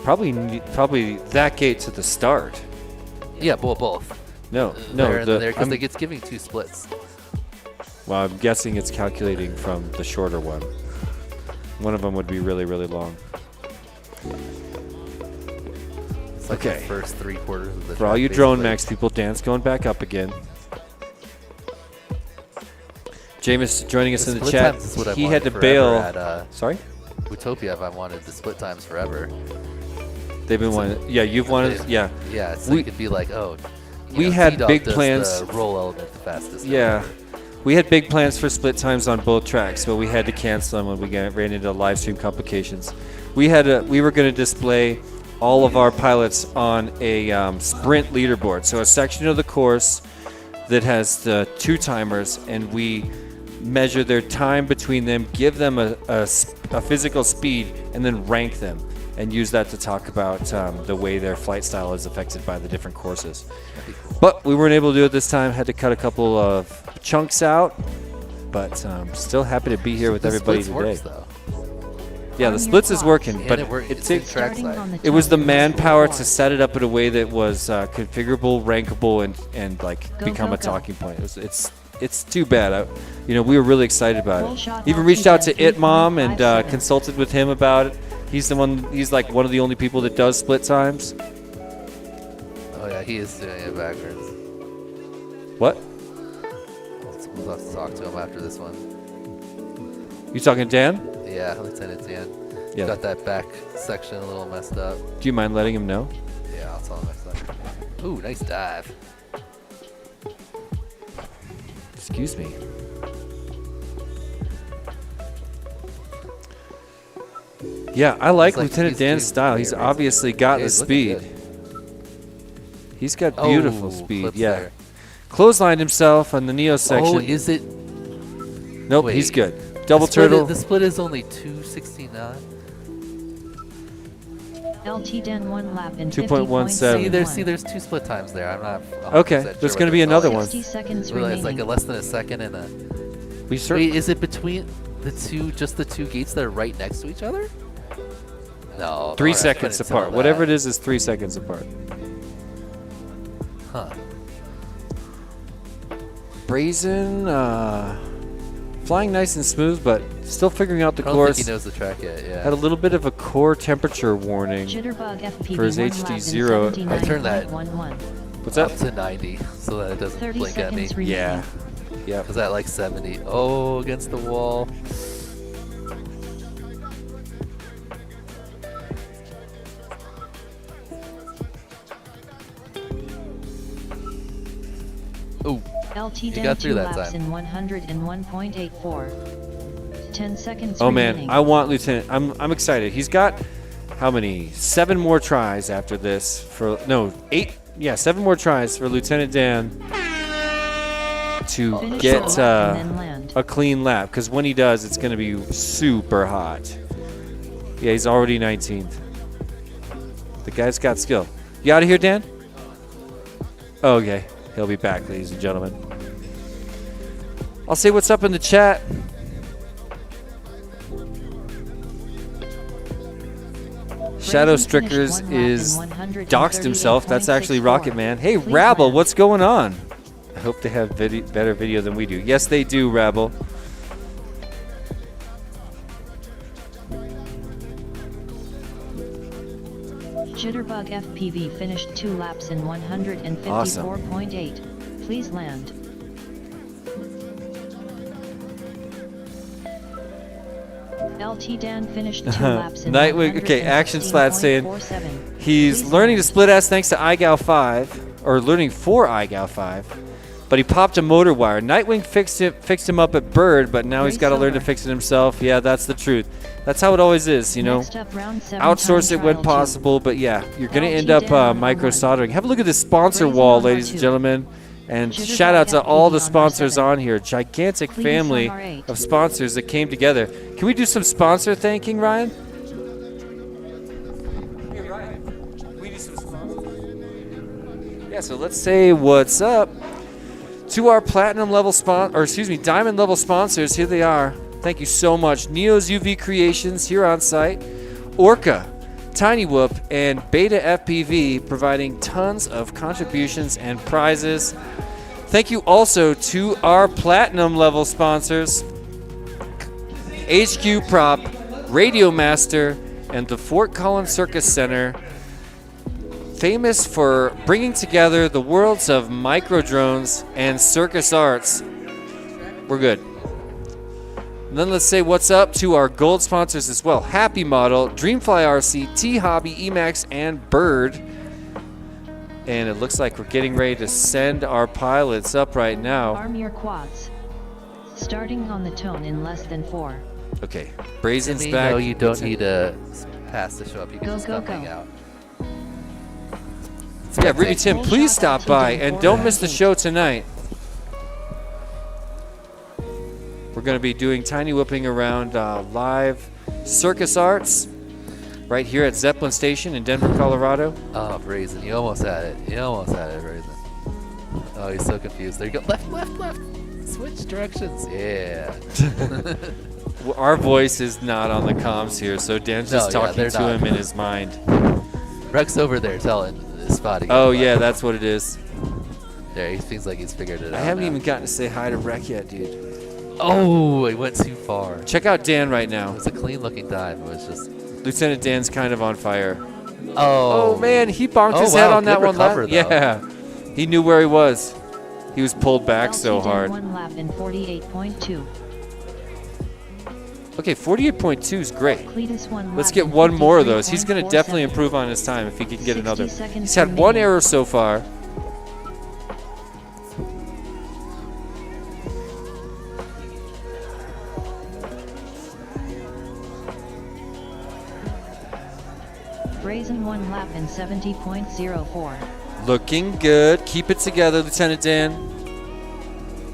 Probably that gate to the start. Yeah, both. No, There no. and there, because I'm, it's giving 2 splits. well, I'm guessing it's calculating from the shorter one. One of them would be really, really long. It's like Okay. the first 3/4 of the For all track, you drone basically. max people, Dan's going back up again. Jameis joining us The in the split chat. times is what I've He had wanted to forever bail. At Sorry? Utopia, I've wanted the split times forever. They've been wanting. Yeah, you've wanted. Yeah. Yeah, so We- you could be like, oh. you we know, had T-Dog big does plans. The roll element the fastest. or Yeah. whatever. We had big plans for split times on both tracks, but we had to cancel them when we ran into live stream complications. We were going to display all of our pilots on a sprint leaderboard, so a section of the course that has the 2 timers, and we measure their time between them, give them a physical speed, and then rank them, and use that to talk about the way their flight style is affected by the different courses. That'd be cool. But we weren't able to do it this time. Had to cut a couple of chunks out, but still happy to be here with The everybody splits today. works, though. Yeah, the On splits your is clock. working, And but it works. it It's in takes. track Starting side. on the It was the top, manpower press to 4. set it up in a way that was configurable, rankable, and like Go, become go, a go. talking point. It's too bad. We were really excited about Full it. shot Even LT reached out to 10, Itmom and 3.57. consulted with him about it. He's like one of the only people that does split times. Oh, yeah, he is doing it backwards. What? We'll have to talk to him after this one. You talking to Dan? Yeah, Lieutenant Dan. Yeah. Got that back section a little messed up. Do you mind letting him know? Yeah, I'll tell him next time. Ooh, nice dive. Excuse me. Yeah, I like like Lieutenant he's Dan's doing style. great He's racing. obviously got Yeah, the he's looking speed. good. He's got beautiful Oh, speed. clips Yeah. there. Clotheslined himself on the Neo section. Oh, is it? Nope, he's wait. good. Double the split turtle. The split is only 269. LT Dan 1 lap in 2.17. 50.71. See, there's 2 split times there. I'm not. 100% Okay, sure there's what gonna be they're another telling one. us. 60 seconds Really, it's like remaining. a less than a second and a. We certainly. Wait, is it between the two, just the 2 gates that are right next to each other? No. 3 I seconds couldn't tell apart. Whatever that. it is 3 seconds apart. Huh. Brazen, flying nice and smooth, but still figuring out the I don't course. think he knows the track yet. Yeah. Had a little bit of a core temperature warning. Jitterbug FPV For his 1 HD0, lap in I turned that 79.11. What's up that? to 90 so that it doesn't 30 blink at me. seconds remaining. Yeah. Yep. Because at like 70. Oh, against the wall. Ooh. LT You Dan got through 2 that laps time. in 101.84. 10 seconds Oh man, remaining. I want Lieutenant. I'm excited. He's got how many? 7 more tries after this for 8. Yeah, 7 more tries for Lieutenant Dan to Finish get the lap and then land. a clean lap. Because when he does, it's going to be super hot. Yeah, he's already 19th. The guy's got skill. You out of here, Dan? Oh, okay. He'll be back, ladies and gentlemen. I'll say what's up in the chat. Shadow Strickers is doxed himself. That's actually Rocket Man. Hey, Rabble, what's going on? I hope they have better video than we do. Yes, they do, Rabble. Jitterbug FPV finished 2 laps in 154.8. Please land. LT Dan finished 2 laps in Nightwing, okay, Action Slat saying 115.47. he's learning to split S thanks to iGal 5, or learning for iGal 5, but he popped a motor wire. Nightwing fixed him up at Bird, but now he's got to learn to fix it himself. Yeah, that's the truth. That's how it always is, you know. Next up, round 7 Outsource it time when trial possible, but yeah, you're going to end up micro LT soldering. Have a look at this sponsor Brazen wall, on ladies R2. and gentlemen. And Jitterbug shout out to all the FPV on sponsors R7. on here. Gigantic Cletus on family R8. of sponsors that came together. Can we do some sponsor thanking, Ryan? Hey, Ryan. Can we do some sponsor? Yeah, so let's say what's up to our platinum level diamond level sponsors. Here they are. Thank you so much. Neo's UV Creations here on site. Orca, Tiny Whoop, and Beta FPV providing tons of contributions and prizes. Thank you also to our platinum level sponsors, HQ Prop, Radio Master, and the Fort Collins Circus Center, famous for bringing together the worlds of micro drones and circus arts. We're good. And then let's say what's up to our gold sponsors as well. Happy Model, Dreamfly RC, T-Hobby, Emacs, and Bird. And it looks like we're getting ready to send our pilots up right now. Arm your quads. Starting on the tone in less than 4. Okay, Brazen's Timmy, back. no, you don't need a pass to show up. You can Go, just go, come hang go. out. Yeah, Ruby Tim, please stop by and don't miss the show tonight. We're going to be doing tiny whipping around live circus arts right here at Zeppelin Station in Denver, Colorado. Oh, Brazen, you almost had it. You almost had it, Brazen. Oh, he's so confused. There you go. Left, left, left. Switch directions. Yeah. Our voice is not on the comms here, so Dan's just No, yeah, talking they're to not. him in his mind. Rex over there telling, spotting. Oh, everybody. yeah, that's what it is. There, he seems like he's figured it out. I haven't now. even gotten to say hi to Rec yet, dude. Oh, he went too far. Check out Dan right It now. was a clean looking dive. It was just. Lieutenant Dan's kind of on fire. Oh. Oh, man, he bonked Oh, his head wow, on that good one. recover, though. Yeah, he knew where he was. He was pulled back LT so Dan hard. 1 lap in 48.2. Okay, 48.2 is great. Cletus 1 Let's lap get in one more of those. He's going to 53.47. definitely improve on his time if he can get 60 another. seconds He's had one remaining. error so far. Brazen 1 lap in 70.04. Looking good. Keep it together, Lieutenant Dan.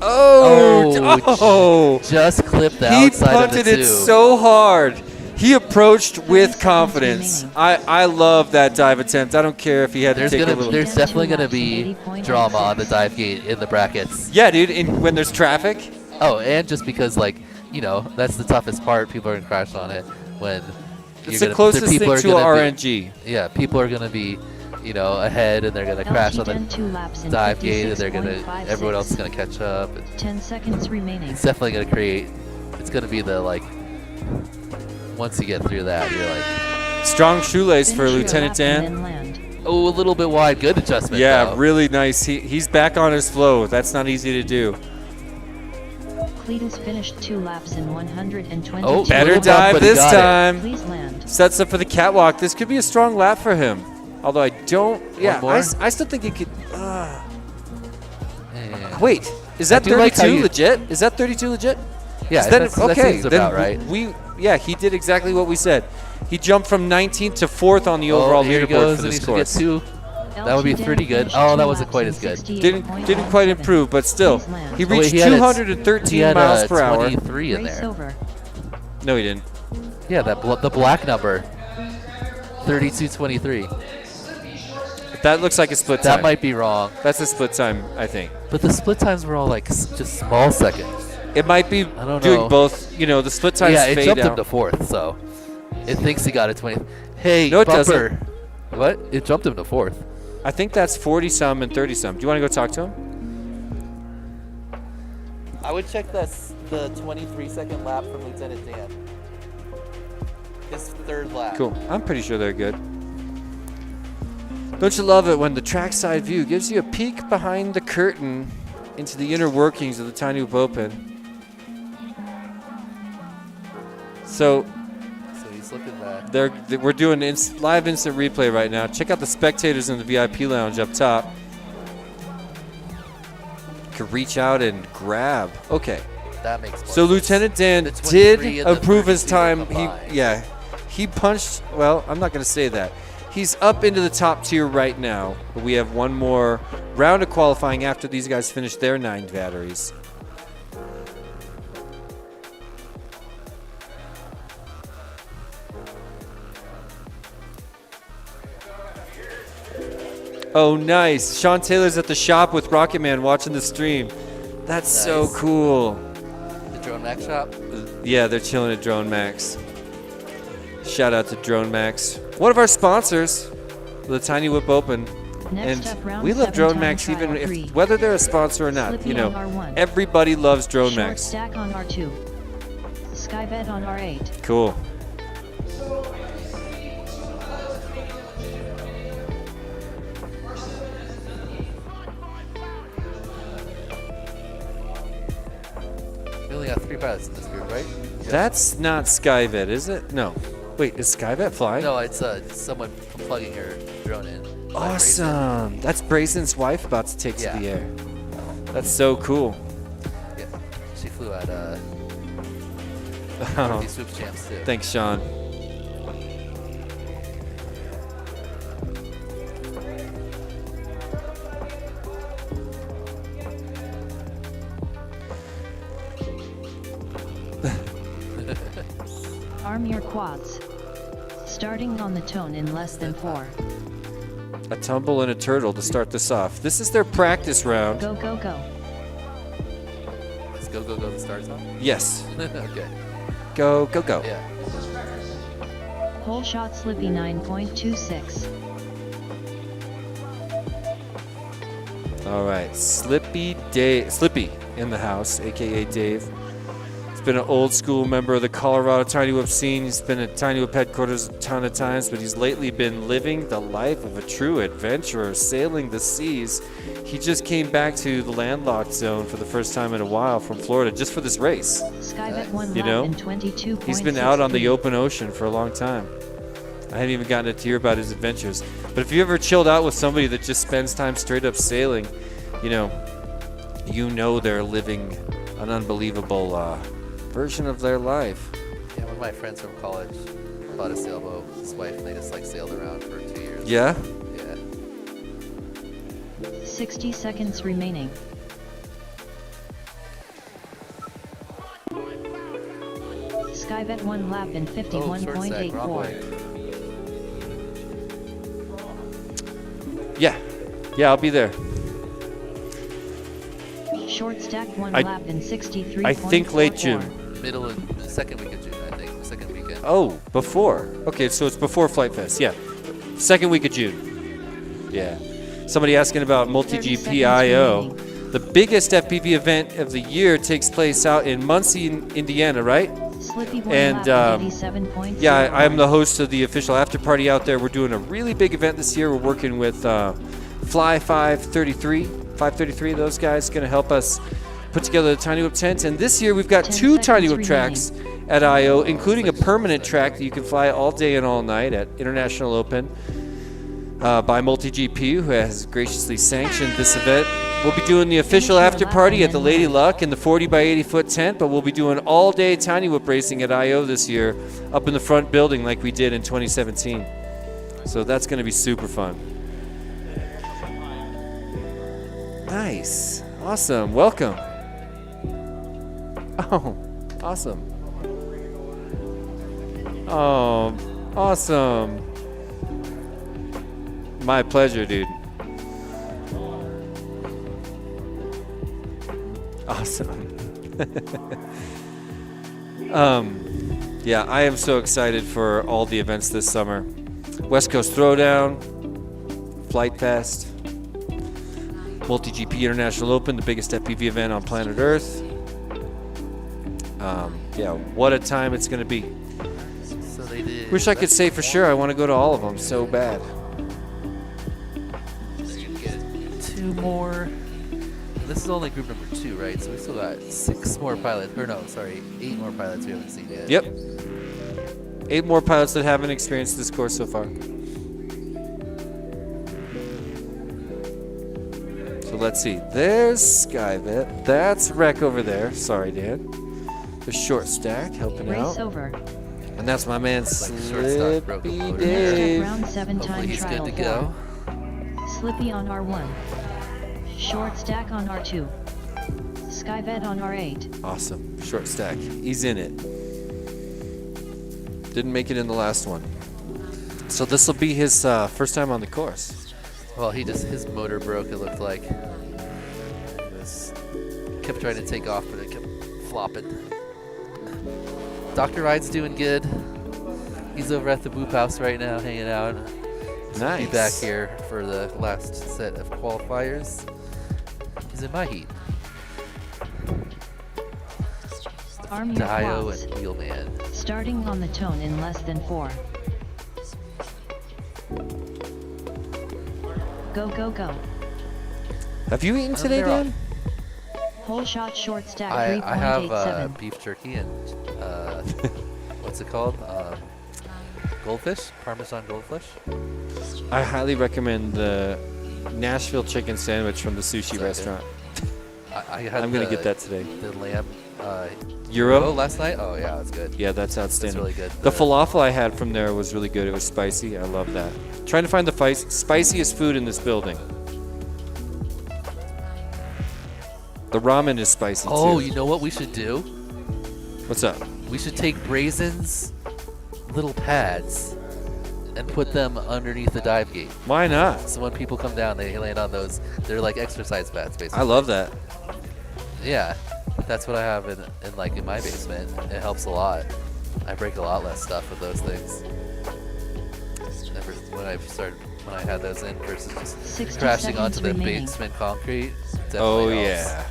Oh! Just clipped the He outside of the punted it two. so hard. He approached with seconds confidence. remaining. I love that dive attempt. I don't care if he had to take a little. There's Down definitely 2 gonna laps in be 80.86. drama on the dive gate in the brackets. Yeah, dude. When there's traffic. Oh, and just because that's the toughest part. People are gonna crash on it when. It's the closest thing to a RNG. Yeah, people are gonna be, ahead and they're gonna crash on LT the 2 laps in dive gate, and they're gonna 56.56. everyone else is gonna catch up. 10 seconds remaining. It's definitely gonna create. It's gonna be the once you get through that, you're like, Strong shoelace for Finish your Lieutenant lap Dan. and then land. oh, a little bit wide. Good adjustment. Yeah, though. really nice. He's back on his flow. That's not easy to do. Cletus finished 2 laps in 120. Oh, Better little bump, dive but he this got it. time. Please land. Sets up for the catwalk. This could be a strong lap for him. Although I don't. Yeah, more? I still think he could. Yeah. Wait, is that I do like how 32 you- legit? Is that 32 legit? Yeah, Then- that okay, seems then about right. Yeah, he did exactly what we said. He jumped from 19th to 4th on the overall here he leaderboard goes, for and this he should get course. 2. That would be LT Dan pretty good. finished Oh, 2 that wasn't laps quite in as good. Didn't quite 68.57. improve, but still, Please land. he Oh, wait, reached he had a- 213 He had miles a per hour. 23 in Race there. over. No, he didn't. Yeah, the black number. 3223. That looks like a split time. That might be wrong. That's a split time, I think. But the split times were all like just small seconds. It might be I don't doing know. both. You know, the split times Yeah, it fade jumped him out. to 4th, so it thinks he got a 20. Hey, No, it bumper. What? It jumped him to 4th. I think that's 40-some and 30-some. Do you want to go talk to him? I would check the 23-second lap from Lieutenant Dan. His 3rd lap. Cool. I'm pretty sure they're good. Don't you love it when the trackside view gives you a peek behind the curtain into the inner workings of the Tiny Whoop Open? So So he's looking back. we're doing live instant replay right now. Check out the spectators in the VIP lounge up top. You can reach out and grab. Okay. That makes more So sense. Lieutenant Dan The 23 did and the approve his 32 are time. combined. He punched. Well, I'm not going to say that. He's up into the top tier right now. But we have one more round of qualifying after these guys finish their 9 batteries. Oh, nice. Sean Taylor's at the shop with Rocket Man watching the stream. That's so Nice. cool. The Drone Max shop. Yeah, they're chilling at Drone Max. Shout out to Drone Max. One of our sponsors, the Tiny Whip Open. Next up, And round we love 7 Drone time Max trial even if 3. whether they're a sponsor or not. Slippy You know, on R1. everybody loves Drone Short Max. stack on R2. Skybet on R8. Cool. We only got 3 pilots in this group, right? That's not Skyvet, is it? No. Wait, is Skyvet flying? No, it's someone plugging her drone in. Like Grayson. Awesome. That's Brayson's wife about to take Yeah. to the air. That's so cool. Yeah, she flew at Oh, Northeast Swoops Champs too. thanks, Sean. Arm your quads. Starting on the tone in less than 4. A tumble and a turtle to start this off. This is their practice round. Go, go, go. Let's go the start time. Yes. Okay. Go, go, go. Yeah. Whole shot Slippy 9.26. All right, Slippy in the house, aka Dave. He's been an old school member of the Colorado Tiny Whoop scene. He's been at Tiny Whoop headquarters a ton of times, but he's lately been living the life of a true adventurer, sailing the seas. He just came back to the landlocked zone for the first time in a while from Florida, just for this race. Skybet 1 You lap know, in 22.63. He's been out on the open ocean for a long time. I hadn't even gotten to hear about his adventures. But if you ever chilled out with somebody that just spends time straight up sailing, you know they're living an unbelievable version of their life. Yeah, one of my friends from college bought a sailboat. His wife and they just like sailed around for 2 years. Yeah? Yeah. 60 seconds remaining. Skybet 1 lap in Oh, short stack, wrong 51.84. way. Yeah, I'll be there. Short stack 1 I- lap in 63.44. I think late June. Middle of the 2nd week of June, I think. The 2nd weekend. Oh, before. Okay, so it's before Flight Fest. Yeah. 2nd week of June. Yeah. Somebody asking about 30 MultiGP seconds IO. remaining. The biggest FPV event of the year takes place out in Muncie, Indiana, right? Slippy 1 And, lap in 87.01. Yeah, I'm the host of the official after party out there. We're doing a really big event this year. We're working with Fly 533, those guys going to help us put together the Tiny Whoop tent. And this year we've got 10 2 Tiny Whoop seconds tracks at I.O., including a permanent track that you can fly all day and all night at International Open by MultiGP, who has graciously sanctioned this event. We'll be doing the official Finish your after lap party and at the then Lady land. Luck in the 40 by 80 foot tent, but we'll be doing all day Tiny Whoop racing at I.O. this year up in the front building like we did in 2017. So that's going to be super fun. Nice. Awesome. Welcome. Oh, awesome. Oh, awesome. My pleasure, dude. awesome. Yeah, I am so excited for all the events this summer. West Coast Throwdown, Flight Fest, MultiGP International Open, the biggest FPV event on planet Earth. Yeah, what a time it's going to be. So they did. Wish I could say for sure I want to go to all of them so bad. They're gonna get 2 more. This is only group number 2, right? So we still got 6 more pilots. Or no, sorry, 8 more pilots we haven't seen yet. Yep. 8 more pilots that haven't experienced this course so far. So let's see. There's Skyvet. That's Wreck over there. Sorry, Dan. The short stack helping Race out. over. And that's my man Like shortstop broke a Slippy motor. Next up, Dave. round 7 Hopefully time he's trial good to 4. go. Slippy on R1. Short stack on R2. Skyvet on R8. Awesome. Short stack. He's in it. Didn't make it in the last one. So this will be his first time on the course. Well, his motor broke, it looked like. Kept trying to take off, but it kept flopping. Dr. Ride's doing good. He's over at the Boop House right now, hanging out. Nice. Be back here for the last set of qualifiers. He's in my heat. Arm your Dio quads. and Wheelman. Starting on the tone in less than 4. Go, go, go. Have you eaten today, they're off. Dan? Whole shot short stack I have 3.87. beef jerky and what's it called? Goldfish? Parmesan goldfish? I highly recommend the Nashville chicken sandwich from the sushi So good. restaurant. I had I'm going to get that today. The lamb Euro? last night? Oh yeah, it's good. Yeah, that's It's outstanding. really good. The falafel I had from there was really good. It was spicy. I love that. Trying to find the spiciest food in this building. The ramen is spicy Oh, too. you know what we should do? What's up? We should take Brazen's little pads and put them underneath the dive gate. Why not? So when people come down, they land on those. They're like exercise pads, basically. I love that. Yeah, that's what I have in my basement. It helps a lot. I break a lot less stuff with those things. When I had those in versus just 60 crashing onto seconds the remaining. basement concrete. Oh, Definitely helps. yeah.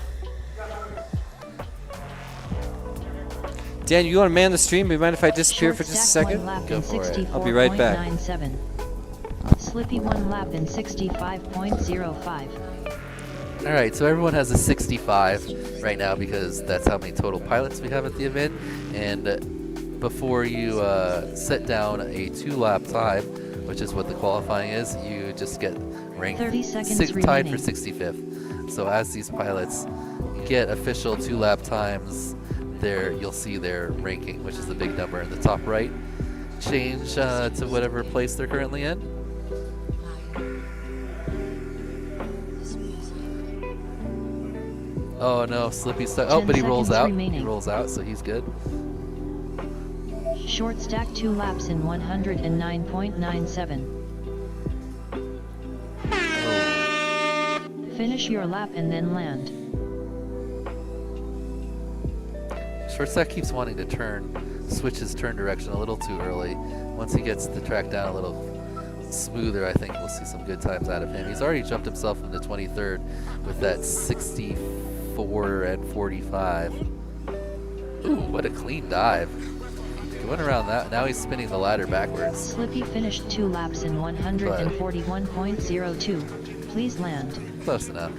Dan, you want to man the stream? Do you mind if I disappear Short for just a stack second? 1 lap Go in for it. I'll be right back. 64.97. Slippy 1 lap in 65.05. All right, so everyone has a 65 right now because that's how many total pilots we have at the event. And before you set down a 2-lap time, which is what the qualifying is, you just get ranked 30 seconds tied for remaining. 65th. So as these pilots get official 2-lap times, there you'll see their ranking, which is the big number in the top right, change to whatever place they're currently in. Oh no, Slippy's stuck. Oh, 10 but he rolls seconds out. He remaining. rolls out, so he's good. Short stack 2 laps in 109.97. Oh. Finish your lap and then land. Short stack keeps wanting to switch his turn direction a little too early. Once he gets the track down a little smoother, I think we'll see some good times out of him. He's already jumped himself into 23rd with that 64 and 45. Ooh, what a clean dive. Going around that, now he's spinning the ladder backwards. Slippy finished 2 laps in 141.02. Please land. Close enough.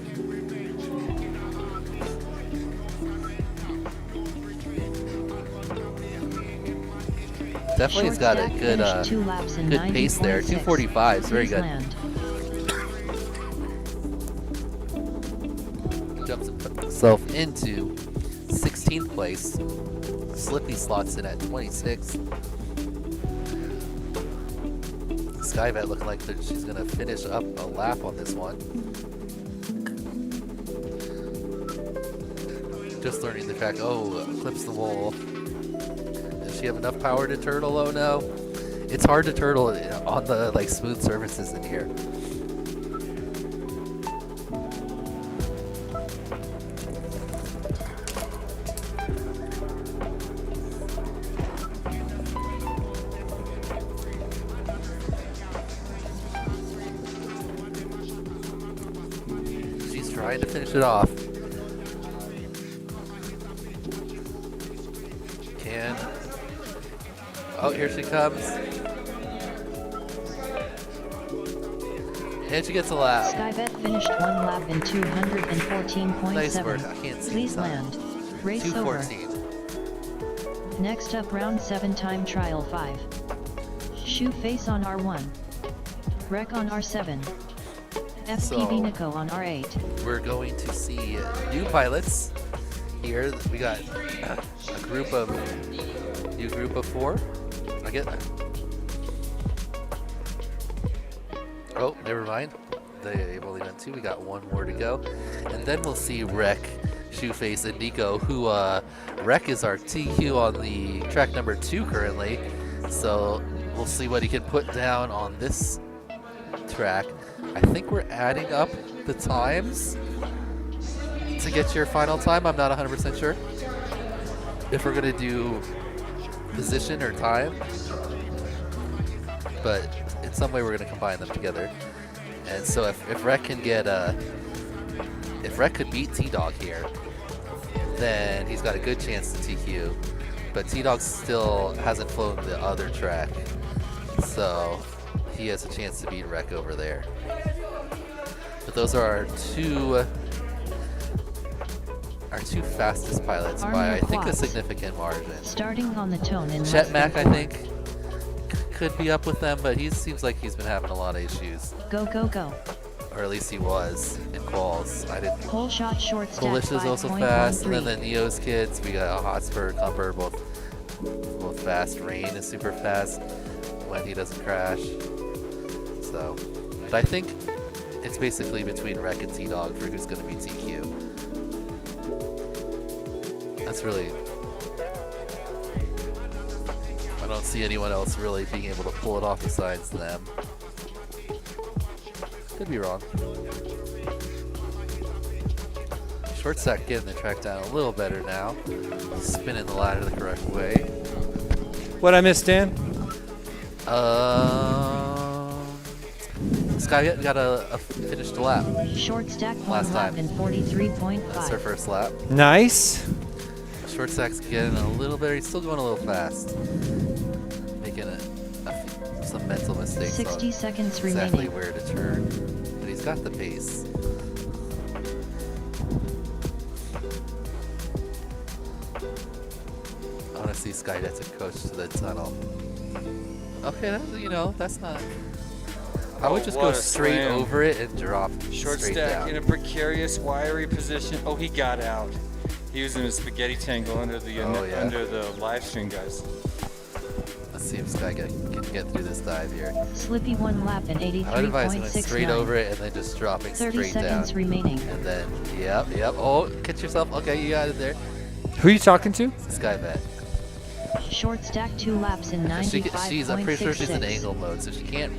Definitely he's got a Short good stack finished 2 laps in good pace there. 90.6. 245 is very Please good. land. Jumps himself into 16th place. Slippy slots in at 26th. Skyvet looking like she's going to finish up a lap on this one. Just learning the track. Oh, clips the wall. Does she have enough power to turtle? Oh no. It's hard to turtle on the smooth surfaces in here. trying to finish it off. Can. Oh, here she comes. And she gets a lap. Skybet finished 1 lap in 214.7. Nice work. I can't see Please the time. land. Race over. 2:14. Next up, round 7 time trial 5. Shoe face on R1. Wreck on R7. FPV Nico on R8. We're going to see new pilots here. We got a new group of 4. I get that. Oh, never mind. They've only done 2. We got 1 more to go, and then we'll see Rec, Shoeface, and Nico. Who Rec is our TQ on the track number 2 currently. So we'll see what he can put down on this track. I think we're adding up the times to get your final time. I'm not 100% sure if we're gonna do position or time, but in some way we're gonna combine them together. And so if Rec can get if Rec could beat T-Dog here, then he's got a good chance to TQ. But T-Dog still hasn't flown the other track, so he has a chance to beat Rec over there. But those are our two fastest pilots by, I think, a significant margin. Starting on the tone in Chet Mack, I think, could be up with them, but he seems like he's been having a lot of issues. Go, go, go. Or at least he was in quals. I didn't. Whole shot short stack Felicia's also 5.13. fast, and then the Neo's kids. We got Hotspur, Cumber, both fast. Rain is super fast when he doesn't crash. So, but I think it's basically between Rec and T-Dog for who's going to be TQ. That's really. I don't see anyone else really being able to pull it off besides them. Could be wrong. Short stack getting the track down a little better now. Spinning the ladder the correct way. What I missed, Dan? Sky got a finished lap. Short stack Last 1 lap time. in 43.5. That's her first lap. Nice. Short stack's getting a little better. He's still going a little fast. Making some mental mistakes. 60 on seconds exactly remaining. where to turn. But he's got the pace. I want to see Skynet to coach to the tunnel. Okay, that's not. I would just go what a straight slam. over it and drop Short straight stack down. in a precarious, wiry position. Oh, he got out. He was in a spaghetti tangle under the yeah. under the live stream, guys. Let's see if Sky can get through this dive here. Slippy 1 lap in I would advise going straight 83.69. over it and then just dropping 30 straight down. seconds remaining. And then, yep. Oh, catch yourself. Okay, you got it there. Who are you talking to? Skybet. Short stack 2 laps in 95.66. I'm pretty sure she's in angle mode, so she can't.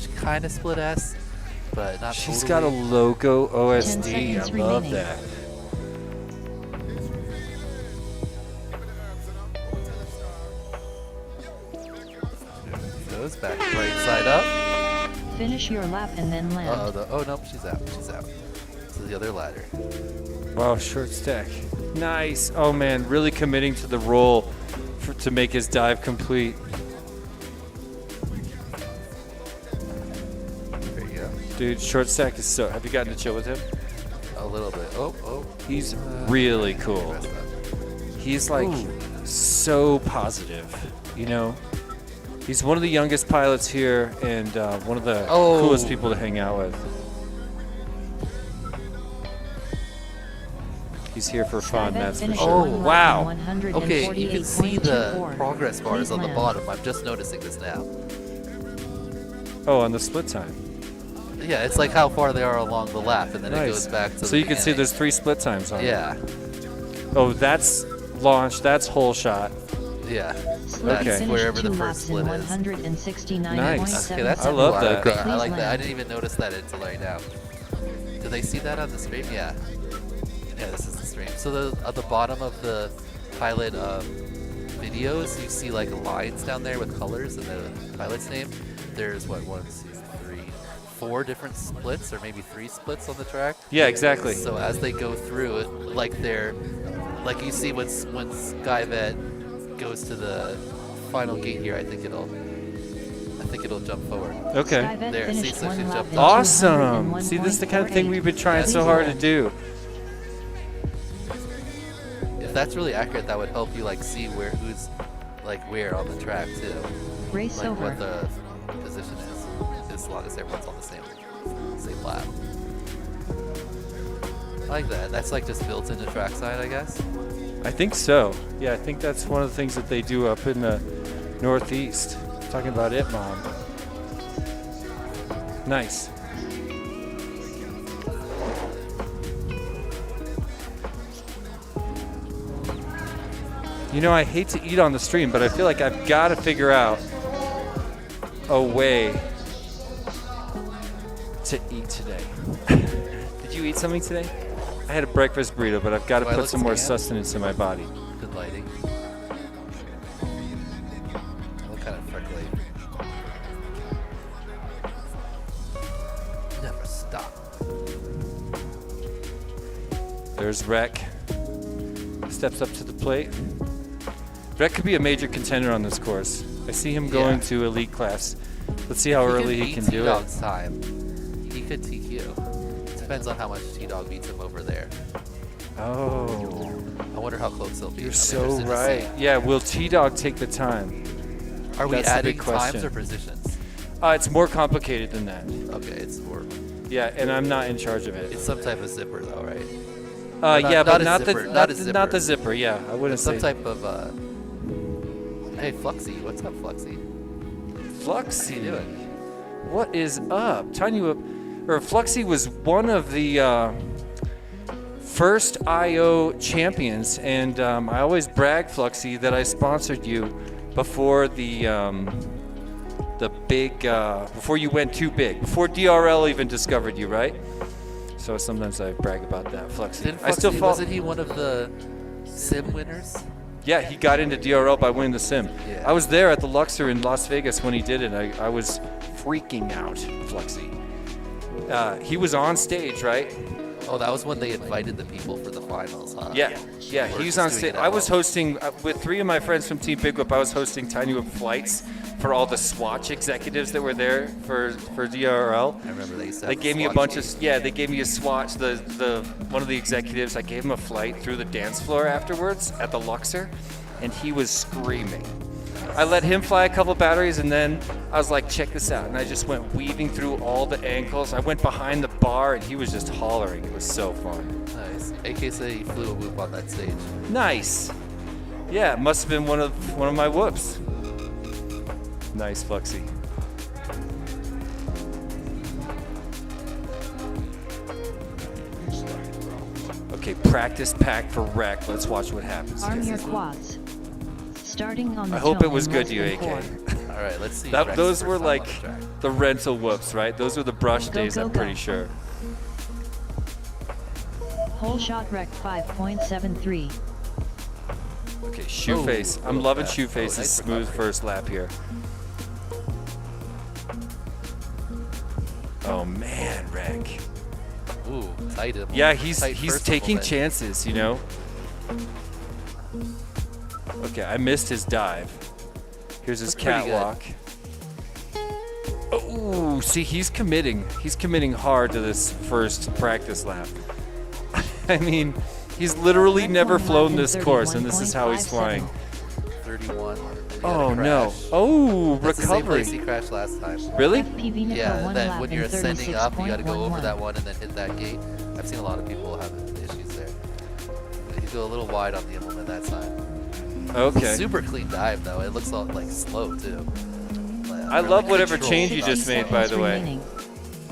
She kind of split S, but not She's totally. got a logo 10 OSD. seconds I love remaining. that. Goes back right side up. Finish your lap and then land. Oh nope, she's out. She's out. To the other ladder. Wow, short stack. Nice. Oh man, really committing to the role to make his dive complete. There you go. Dude, short stack is so. Have you gotten to chill with him? A little bit. Oh. He's really cool. Messed up. He's like so positive, you know? He's one of the youngest pilots here and one of the coolest people to hang out with. He's here for fun, that's for sure. Oh, wow. Okay, you can see the 148.24. progress bars on the land. bottom. I'm just noticing this now. Oh, on the split time. Yeah, it's like how far they are along the lap, and then it goes back to so you can see there's 3 split times on it. Yeah. Oh, that's launch, that's hole shot. Yeah. Okay. That's wherever the 2 first laps split in is. 169.77. Nice. Okay, that's I love cool. that. I like Please that. I land. didn't even notice that until right now. Do they see that on the stream? Yeah. Yeah, this is the stream. So at the bottom of the pilot videos, you see like lines down there with colors and the pilot's name. There's what, 1, 2, 3, 4 different splits or maybe 3 splits on the track. Yeah, exactly. So as they go through it, like you see when Skyvet goes to the final gate here, I think it'll jump forward. Okay. Skyvet There, see, finished so she one lap jumped in off. Awesome. See, this is the kind of thing 201.48. we've been trying so That's hard cool. to do. If that's really accurate, that would help you like see who's like where on the track too. Race Like over. what the position is, as long as everyone's on the same lap. I like that. That's like just built into trackside, I guess. I think so. Yeah, I think that's one of the things that they do up in the Northeast. Talking about it, Mom. Nice. You know, I hate to eat on the stream, but I feel like I've got to figure out a way to eat today. Did you eat something today? I had a breakfast burrito, but I've got to Do I put look some more tan? sustenance in my body. Good lighting. I look kind of freckly. Never stop. There's Rec. Steps up to the plate. Rec could be a major contender on this course. I see him going Yeah. to elite class. Let's see how early he can do it. T-Dog's time. He could TQ. Depends on how much T-Dog beats him over there. Oh, I wonder how close he'll be. you're I'm so interested to right. see. Yeah, will T-Dog take the time? Are we That's the adding big times question. or positions? It's more complicated than that. Okay, it's more. Yeah, and I'm not in charge of it. It's some type of zipper though, right? Yeah, but not a not zipper, the not a not the zipper. zipper. Yeah, I wouldn't It's some say type of. Hey, Fluxy, what's up, Fluxy? Fluxy. How you doing? What is up? Fluxy was one of the first IO champions, and I always brag, Fluxy, that I sponsored you before the big before you went too big, before DRL even discovered you, right? So sometimes I brag about that, Fluxy. Didn't I still Fluxy, fall. wasn't he one of the sim winners? Yeah, he got into DRL by winning the sim. Yeah. I was there at the Luxor in Las Vegas when he did it. I was freaking out, Fluxy. He was on stage, right? Oh, that was when they invited the people for the finals, huh? Yeah, Or he's just on doing stage. it at I was home. hosting, with 3 of my friends from Team Big Whip, I was hosting Tiny Whip flights for all the Swatch executives that were there for DRL. I remember they used to They have the gave me a Swatch bunch team. of, they gave me a Swatch, one of the executives, I gave him a flight through the dance floor afterwards at the Luxor, and he was screaming. I let him fly a couple batteries, and then I was like, check this out. And I just went weaving through all the ankles. I went behind the bar, and he was just hollering. It was so fun. Nice. AK said he flew a whoop on that stage. Nice. Yeah, it must have been one of my whoops. Nice, Fluxy. Okay, practice pack for Rec. Let's watch what happens. Arm your quads. Starting on the I hope it hill was in good less to you, than AK. 4. All right, let's see. That, Rex's those first were time like on the track. the rental whoops, right? Those were the brush Go, days, go, I'm go. pretty sure. Whole shot wreck 5.73. Okay, shoe Oh, face. I'm little loving fast. shoe Oh, face's nice smooth recovery. first lap here. Oh man, Rec. Ooh, tight. Yeah, he's tight he's first taking moment. chances, you know. Okay, I missed his dive. Here's his That's pretty good. catwalk. Oh, see, he's committing. He's committing hard to this first practice lap. I mean, he's literally Next never one, lap flown in this course, and this is how he's 31.57. flying. 31. He had a Oh no! crash. Oh, That's the same place recovery. he crashed last time. Really? FPV Nico Yeah, one that lap when in you're ascending up, you got to go over 36.11. that one and then hit that gate. I've seen a lot of people have issues there. But you go a little wide on the implement that time. Okay. Super clean dive though. It looks all like slow too. I love whatever change you just 60 made, by the seconds way. remaining.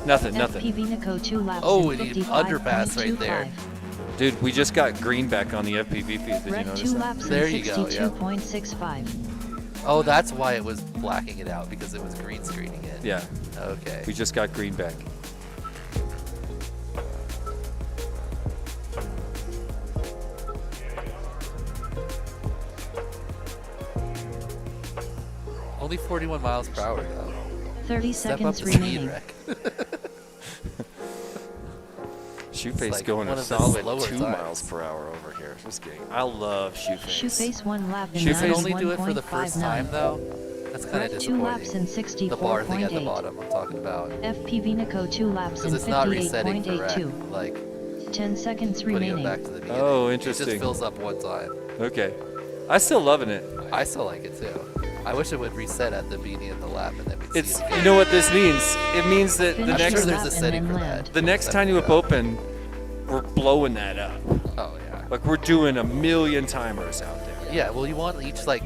Nothing. FPV Nico 2 laps Oh, in and he underpass right there. 55.25. Dude, we just got green back on the FPV feed. Did you Rec notice 2 that? laps There in you go, yeah. 62.65. Oh, that's why it was blacking it out because it was green screening it. Yeah, Okay. we just got green back. Only 41 miles per hour though. 30 Step up seconds the speed, remaining. Rec. Shoeface like going one a of the solid slower 2 times. miles per hour over here. Just kidding. I love Shoeface. Shoeface 1 lap in You can 91.59. only do it for the first time though. That's kind of Ref 2 laps in disappointing. The bar thing at the 64.8. bottom I'm talking about. FPV Nico 2 laps in Because it's not resetting for rec. 58.82. Like 10 seconds putting it remaining. back to the beginning. Oh, It interesting. just fills up one time. Okay. I still loving it. I still like it too. I wish it would reset at the beginning of the lap and then we'd It's see it. you know what this means? It means that the Finish I'm next sure your there's a lap and setting then for land. that. the next time you whip open, we're blowing that up. Oh yeah. Like we're doing a million timers out there. Yeah, well you want each like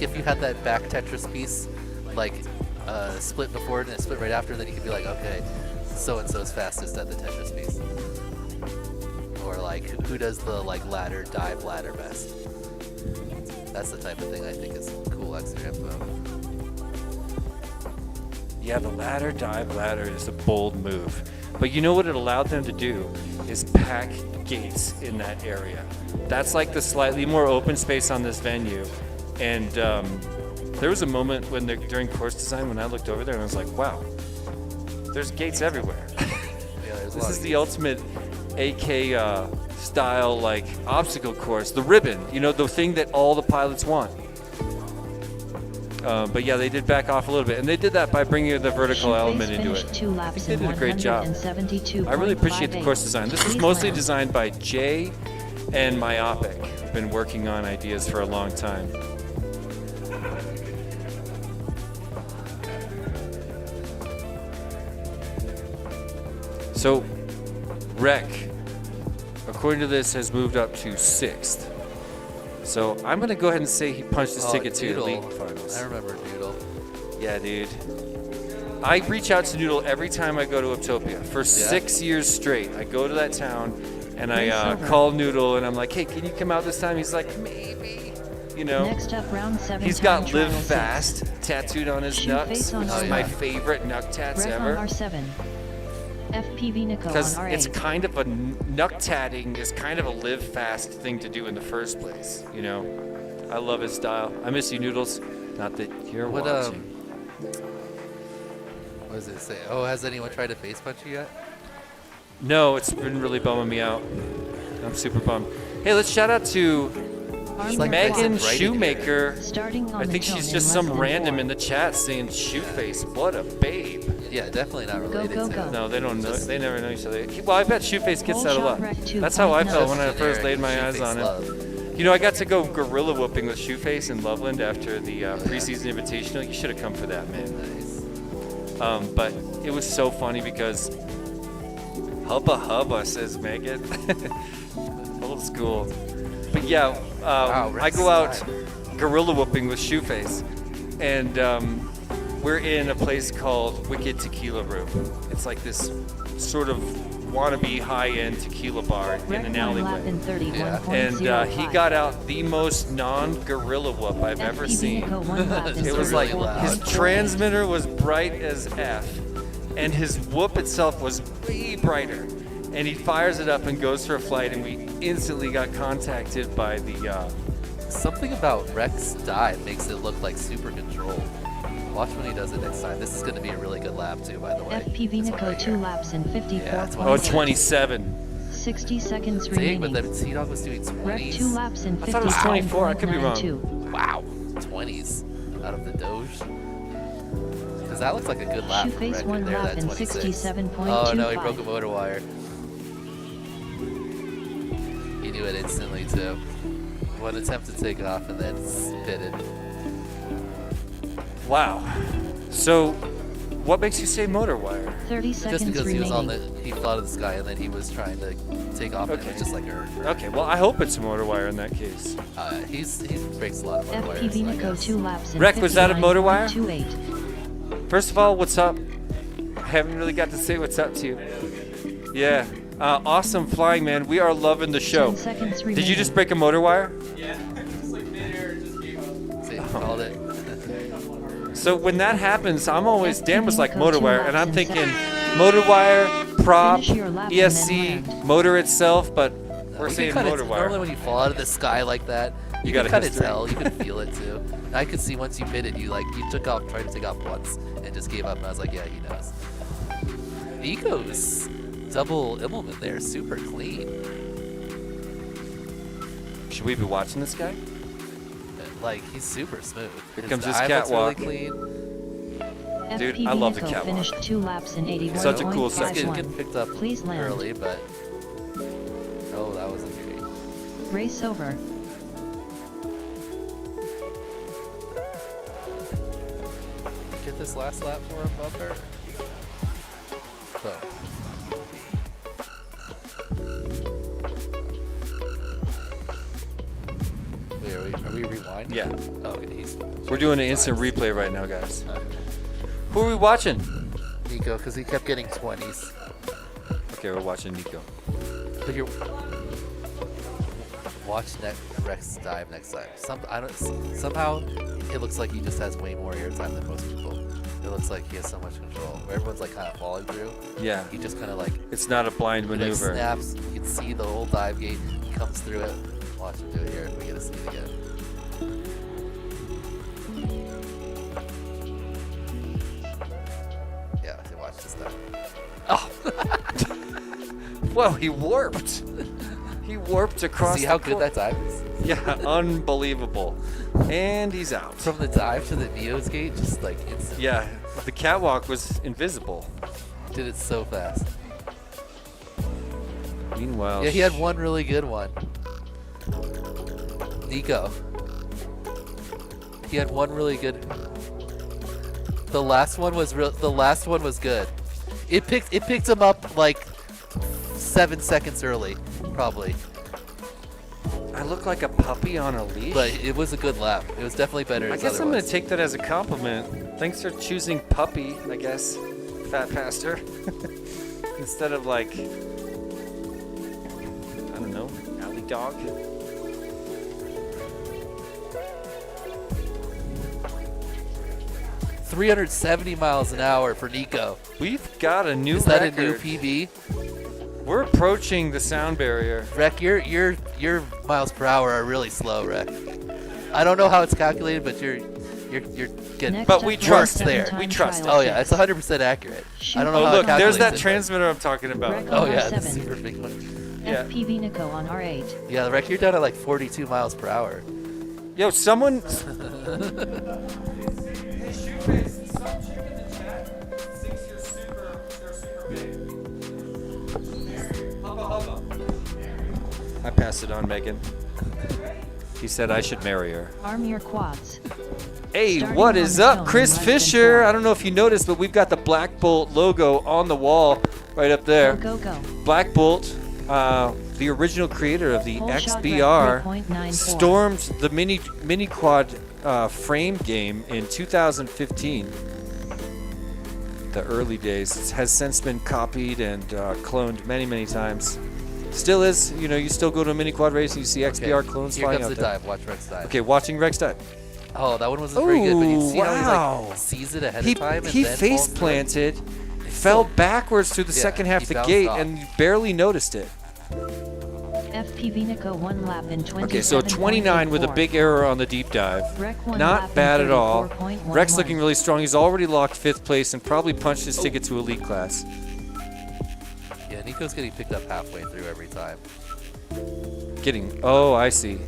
if you had that back Tetris piece, like split before it and a split right after, then you could be like, okay, so and so's fastest at the Tetris piece. Or like who does the like dive ladder best? That's the type of thing I think is cool extra info. Yeah, the dive ladder is a bold move. But you know what it allowed them to do is pack gates in that area. That's like the slightly more open space on this venue. And there was a moment when during course design when I looked over there and I was like, wow, there's gates everywhere. Yeah, there's a This lot is of the ultimate AK style like obstacle course, the ribbon, you know, the thing that all the pilots want. But yeah, they did back off a little bit, and they did that by bringing the vertical Shoeface element into finished it. 2 laps They in did a great job. 172.58. I really appreciate the course design. This was Please mostly land. designed by Jay and Myopic. I've been working on ideas for a long time. So, Rec, according to this, has moved up to 6th. So I'm going to go ahead and say he punched his ticket to the Doodle. league finals. I remember Doodle. Yeah, dude. I reach out to Noodle every time I go to Uptopia. For 6 years straight, I go to that town and I call Noodle and I'm like, hey, can you come out this time? He's like, maybe. You know, Next up, round 7. he's time got Live trial 6. Fast tattooed on his Shoeface nuts, on which is R8. my favorite nuck tats Ref ever. on R7. FPV Nico on Because R8. it's kind of a nuck tatting is kind of a live fast thing to do in the first place. You know, I love his style. I miss you, Noodles. Not that you're What watching. what does it say? Oh, has anyone tried to face punch you yet? No, it's been really bumming me out. I'm super bummed. Hey, let's shout out to Arm like your Megan right in here. Shoemaker. Starting on I the think tilt she's in just less some than random 4. in the chat saying Shoeface. What a babe. Yeah, definitely not related go, to. go. No, they don't know. Just- They never know each other. Well, I bet Shoeface gets Whole that a shot lot. wreck 2.9. That's how I felt when I Just first laid generic my eyes Shoeface on him. love. You know, I got to go gorilla whooping with Shoeface in Loveland after the preseason invitational. You should have come for that, man. Nice. But it was so funny because hubba hubba, says Megan. Old school. But yeah, Wow, I go out gorilla whooping with Shoeface, and we're in a place called Wicked Tequila Room. It's like this sort of wannabe high-end tequila bar in Ref an 1 lap alleyway. in 31.05. And he got out the most non-gorilla whoop I've ever FPV seen. Nico 1 lap in It was really like loud. his 34.48. transmitter was bright as F, and his whoop itself was way brighter. And he fires it up and goes for a flight, and we instantly got contacted by the. Something about Rex dive makes it look like super controlled. Watch when he does it next time. This is going to be a really good lap too, by the way. FPV This one Nico right 2 here. laps in 54.6. Oh, 27. 60 seconds Dang, remaining. but the T-Dog was doing Ref 2 20s. laps in I thought it was 24. I could be wrong. 55.92. Wow, 20s out of the Doge. Because that looks like a good lap for Shoeface Rex 1 right there, lap that in 26. 67.25. Oh no, he broke a motor wire. He knew it instantly too. One attempt to take off and then spit it. Wow. So, what makes you say motor wire? 30 Just seconds because he was remaining. on he flew out of the sky and then he was trying to take off and it Okay. was just like Okay, well, I hope it's a motor wire in that case. he breaks a lot of motor wires. FPV I Nico guess. 2 laps in Rec, was that a motor wire? 59.28. First of all, what's up? I haven't really got to say what's up to you. Yeah. Awesome flying, man. We are loving the show. 10 seconds remaining. Did you just break a motor wire? See, called it. So when that happens, I'm always, Dan was like FPV motor wire, Nico and I'm 2 thinking laps motor wire, prop, Finish your lap and then ESC, land. motor itself, but we're You saying can kinda motor Normally wire. when you fall out of the sky like that, you got can a kind of history. tell. You can feel it too. And I could see once you hit it, you took off, tried to take off once, and just gave up. And I was like, yeah, he knows. Nico's double Immelman there, super clean. Should we be watching this guy? Like, he's super smooth. Here comes his dive looks catwalk. Really clean. Dude, FPV I love the Nico catwalk. finished 2 laps in 81.51. Such a cool He's section. getting picked up Please land. early, but oh, that was a great. Race over. Get this last lap for him, Bumper. So. Wait, are we rewinding? Yeah. Oh, okay, he's We're doing an instant replay right now, guys. Who are we watching? Nico, because he kept getting 20s. Okay, we're watching Nico. But you're watch Rex dive next time. Somehow it looks like he just has way more airtime than most people. It looks like he has so much control. Where everyone's like kind of falling through. Yeah. He just kind of like It's not a blind he, like, maneuver. snaps. You can see the whole dive gate. He comes through it. Watch him do it here. We get to see it again. Yeah, watch this dive. Oh. Whoa, he warped. He warped across See how the good court. that dive is? Yeah, unbelievable. And he's out. From the dive to the Neo's gate, just like instant. Yeah, the catwalk was invisible. Did it so fast. Meanwhile, Yeah, he had one really good one. Nico. He had one really good. The last one was good. It picked him up like 7 seconds early, probably. I look like a puppy on a leash. But it was a good lap. It was definitely better. I as guess other I'm going ones. to take that as a compliment. Thanks for choosing puppy, I guess, Fat Pastor. Instead of like, I don't know, alley dog. $370 miles an hour for Nico. We've got a new Is that record. a new PB? We're approaching the sound barrier. Rec, your miles per hour are really slow, Rec. I don't know how it's calculated, but you're getting Next But up, we round trust seven there. time We trust trial Oh yeah, it's six. 100% accurate. I don't know Oh, how look, it there's calculates that it, but- transmitter I'm talking about. Rec Oh on yeah, the R7. super big one. Yeah. FPV Nico on R8. Yeah, the Rec, you're down at like 42 miles per hour. Yo, someone. Hey, Shoeface, some chick in the chat thinks they're super big. Hubba hubba. I passed it on, Megan. He said I should marry her. Arm your quads. Hey, Starting what on is the up, zone Chris in less than Fisher? 4. I don't know if you noticed, but we've got the Blackbolt logo on the wall right up there. Go, go, go. Blackbolt, the original creator of the Whole shot XBR, rec 3.94. stormed the mini quad frame game in 2015. The early days. It has since been copied and cloned many times. Still is, you still go to a mini quad race and you see XBR clones Here flying comes out the there. dive. Watch Rex dive. Okay, watching Rex dive. Oh, that one wasn't very good, but you see how wow. he like sees it ahead He of time and he then face falls through it? planted, fell backwards through the Yeah, second half he of the bounced gate off. and barely noticed it. FPV Nico 1 lap in 27.84. Okay, so 29 with a big error on the deep dive. Rec 1 Not lap in bad at all. 34.11. Rex looking really strong. He's already locked 5th place and probably punched his ticket to elite class. Yeah, Nico's getting picked up halfway through every time. Oh, I see.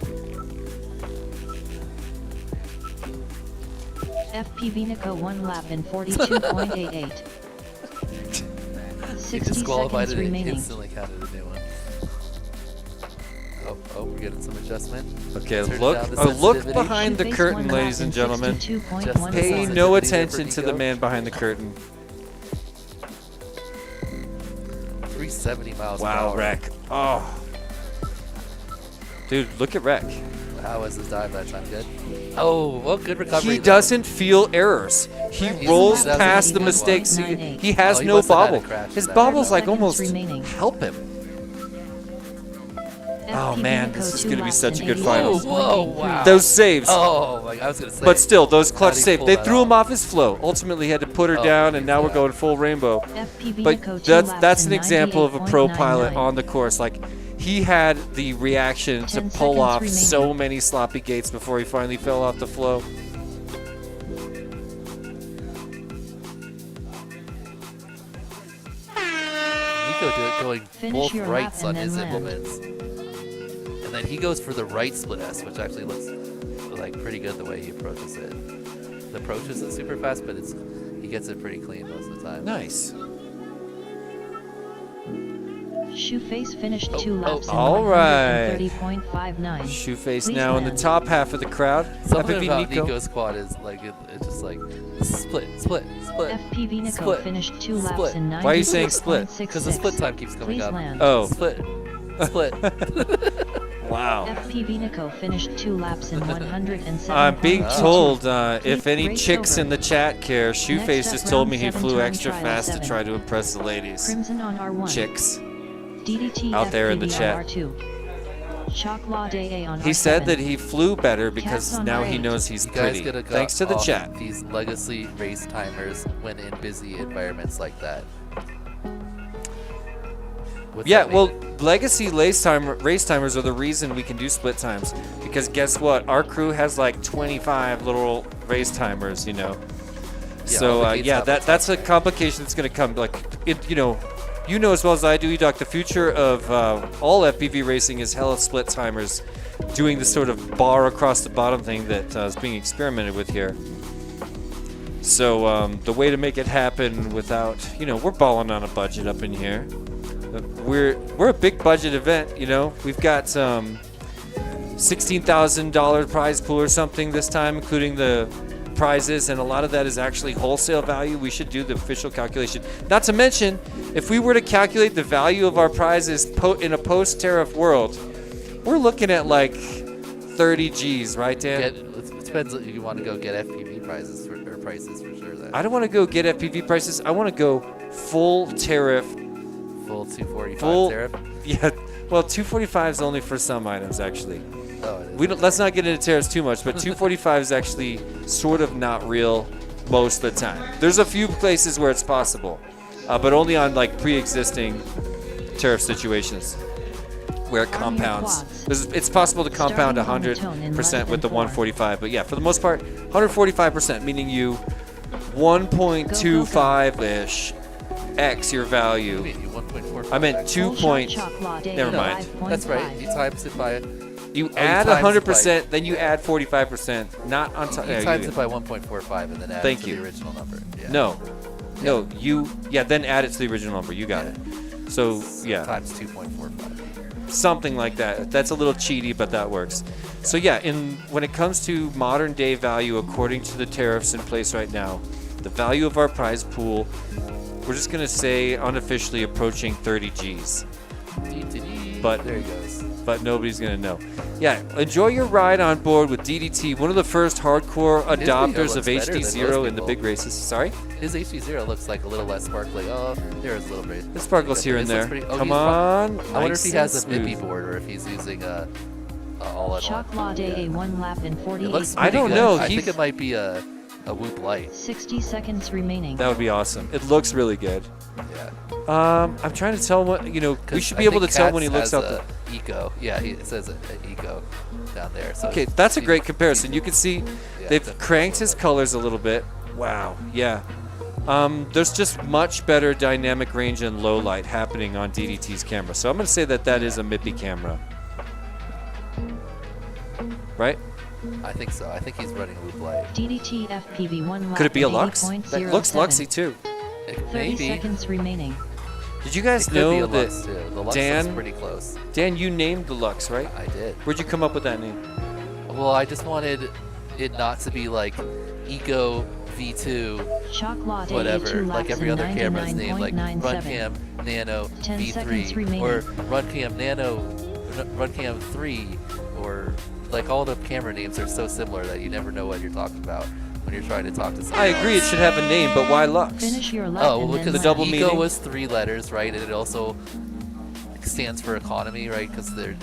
FPV Nico 1 lap in 42.88. He 60 disqualified seconds it and remaining. instantly counted a new one. Oh, we're getting some adjustment. Okay, Turn look down the behind sensitivity. the Shoeface curtain, 1 lap ladies in and gentlemen. 62.17. Just Pay sensitivity no there attention for to the Nico. man behind the curtain. 370 miles per Wow, hour. Rec. Oh. Dude, look at Rec. How was his dive that time? Good? Oh, well, good recovery. He though. doesn't feel errors. He He's rolls not past the really mistakes. good. He has Oh, he no must have had a bobble. crash His in that. bobble's like 30 almost seconds remaining. help him. Oh FPV man, Nico this is 2 going to be laps such a in good 88.83. final. Whoa, wow. Those saves. Oh, I was going to say. But still, those clutch How'd he saves. pull They that threw him off? off his flow. Ultimately, he had to put her Oh, down, and now we're yeah. going full rainbow. FPV But Nico 2 laps that's in an example of a pro pilot 98.99. on the course. Like, he had the reaction to 10 pull seconds off remaining. so many sloppy gates before he finally fell off the flow. Nico going Finish both your lap rights and on then his land. implements. And then he goes for the right split S, which actually looks like pretty good the way he approaches it. The approach isn't super fast, but he gets it pretty clean most of the time. Nice. Shoeface finished 2 laps in all right. 130.59. Shoeface Please now in the land. top half of the crowd. Something FPV about Nico. Nico's quad is like it's just like split. FPV Nico Split. finished 2 laps Split. in 96.66. Why are you saying split? Because the split time keeps coming Please up. land. Oh, Split. wow. FPV Nico finished 2 laps in 107. I'm being Wow. told if any Race chicks over. in the chat care, Shoeface up, just told round me he 7 flew time extra trial fast to 7. try to impress the ladies. Crimson on R1. Chicks. DDT out there in the FPV chat. on R2. Chocolate A on He R7. said that he flew better because Cats on now he R8. knows he's You guys pretty. gotta go Thanks to the off chat. These legacy race timers when in busy environments like that. What's Yeah, that well, mean? legacy race timers are the reason we can do split times. Because guess what? Our crew has like 25 little race timers, you know. So all the gates yeah, have that's a complication that's going to come. Like you know as well as I do, Edoc. The future of all FPV racing is hella split timers, doing the sort of bar across the bottom thing that is being experimented with here. So the way to make it happen without, we're balling on a budget up in here. We're a big budget event, We've got $16,000 prize pool or something this time, including the prizes, and a lot of that is actually wholesale value. We should do the official calculation. Not to mention, if we were to calculate the value of our prizes in a post-tariff world, we're looking at like 30 G's, right, Dan? It depends if you want to go get FPV prizes or prices for sure. Then. I don't want to go get FPV prices. I want to go full tariff. Full 245 Full tariff. Yeah, well, 245 is only for some items, actually. Oh, it is. Let's not get into tariffs too much, but 245 is actually sort of not real most of the time. There's a few places where it's possible, but only on like pre-existing tariff situations where it compounds. It's possible to compound 100% with the 145, but yeah, for the most part, 145%, meaning you 1.25-ish x your value. Wait, you 1.45. I meant 2 point. Never mind. That's right. You times it by. You Oh, add you times it 100%, then you add 45%, not on top. You times it by 1.45 and then add Thank it to you. the original number. Yeah. No, then add it to the original number. You got it. So yeah, Times 2.45. something like that. That's a little cheaty, but that works. So yeah, when it comes to modern day value, according to the tariffs in place right now, the value of our prize pool, we're just gonna say unofficially approaching 30 G's. But there he goes. But nobody's gonna know. Yeah, enjoy your ride on board with DDT, one of the first hardcore His video adopters of looks better than HD0 most in the people. big races. Sorry? His HD0 looks like a little less sparkly. Oh, there's a little bit. The sparkles here and This looks there. pretty- oh, Come he's on. I wonder if he nice has a and MIPI smooth. board or if he's using a all-in-one. Chocolate A 1 lap in 48. It looks I pretty don't good. know, I he's- think it might be a Whoop Light. 60 seconds remaining. That would be awesome. It looks really good. Yeah. I'm trying to tell what, we 'Cause should I be able to think tell when he Katz looks out has the. a Eco. Yeah, it says an Eco down there. So Okay, that's a great comparison. You can see Yeah, they've definitely. cranked his colors a little bit. Wow, yeah. There's just much better dynamic range and low light happening on DDT's camera. So I'm going to say that is a MIPI camera. Right? I think so. I think he's running a Whoop Light. DDT FPV 1 lap Could it be a in Lux? That looks 80.07. Luxy too. 30 Maybe. seconds remaining. Did you It guys could be know a Lux that too. The Lux Dan- looks pretty close. Dan, you named the Lux, right? I did. Where'd you come up with that name? Well, I just wanted it not to be like Eco V2 Chocolate A whatever, 2 laps like every in other camera's name, like 99.97. Runcam Nano 10 seconds V3 remaining. or Runcam Nano Runcam 3, or like all the camera names are so similar that you never know what you're talking about when you're trying to talk to someone. I agree it should have a name, but why Lux? Finish your lap Oh, and well, then because The double land. Eco meaning? was 3 letters, right? And it also stands for economy, right? Because the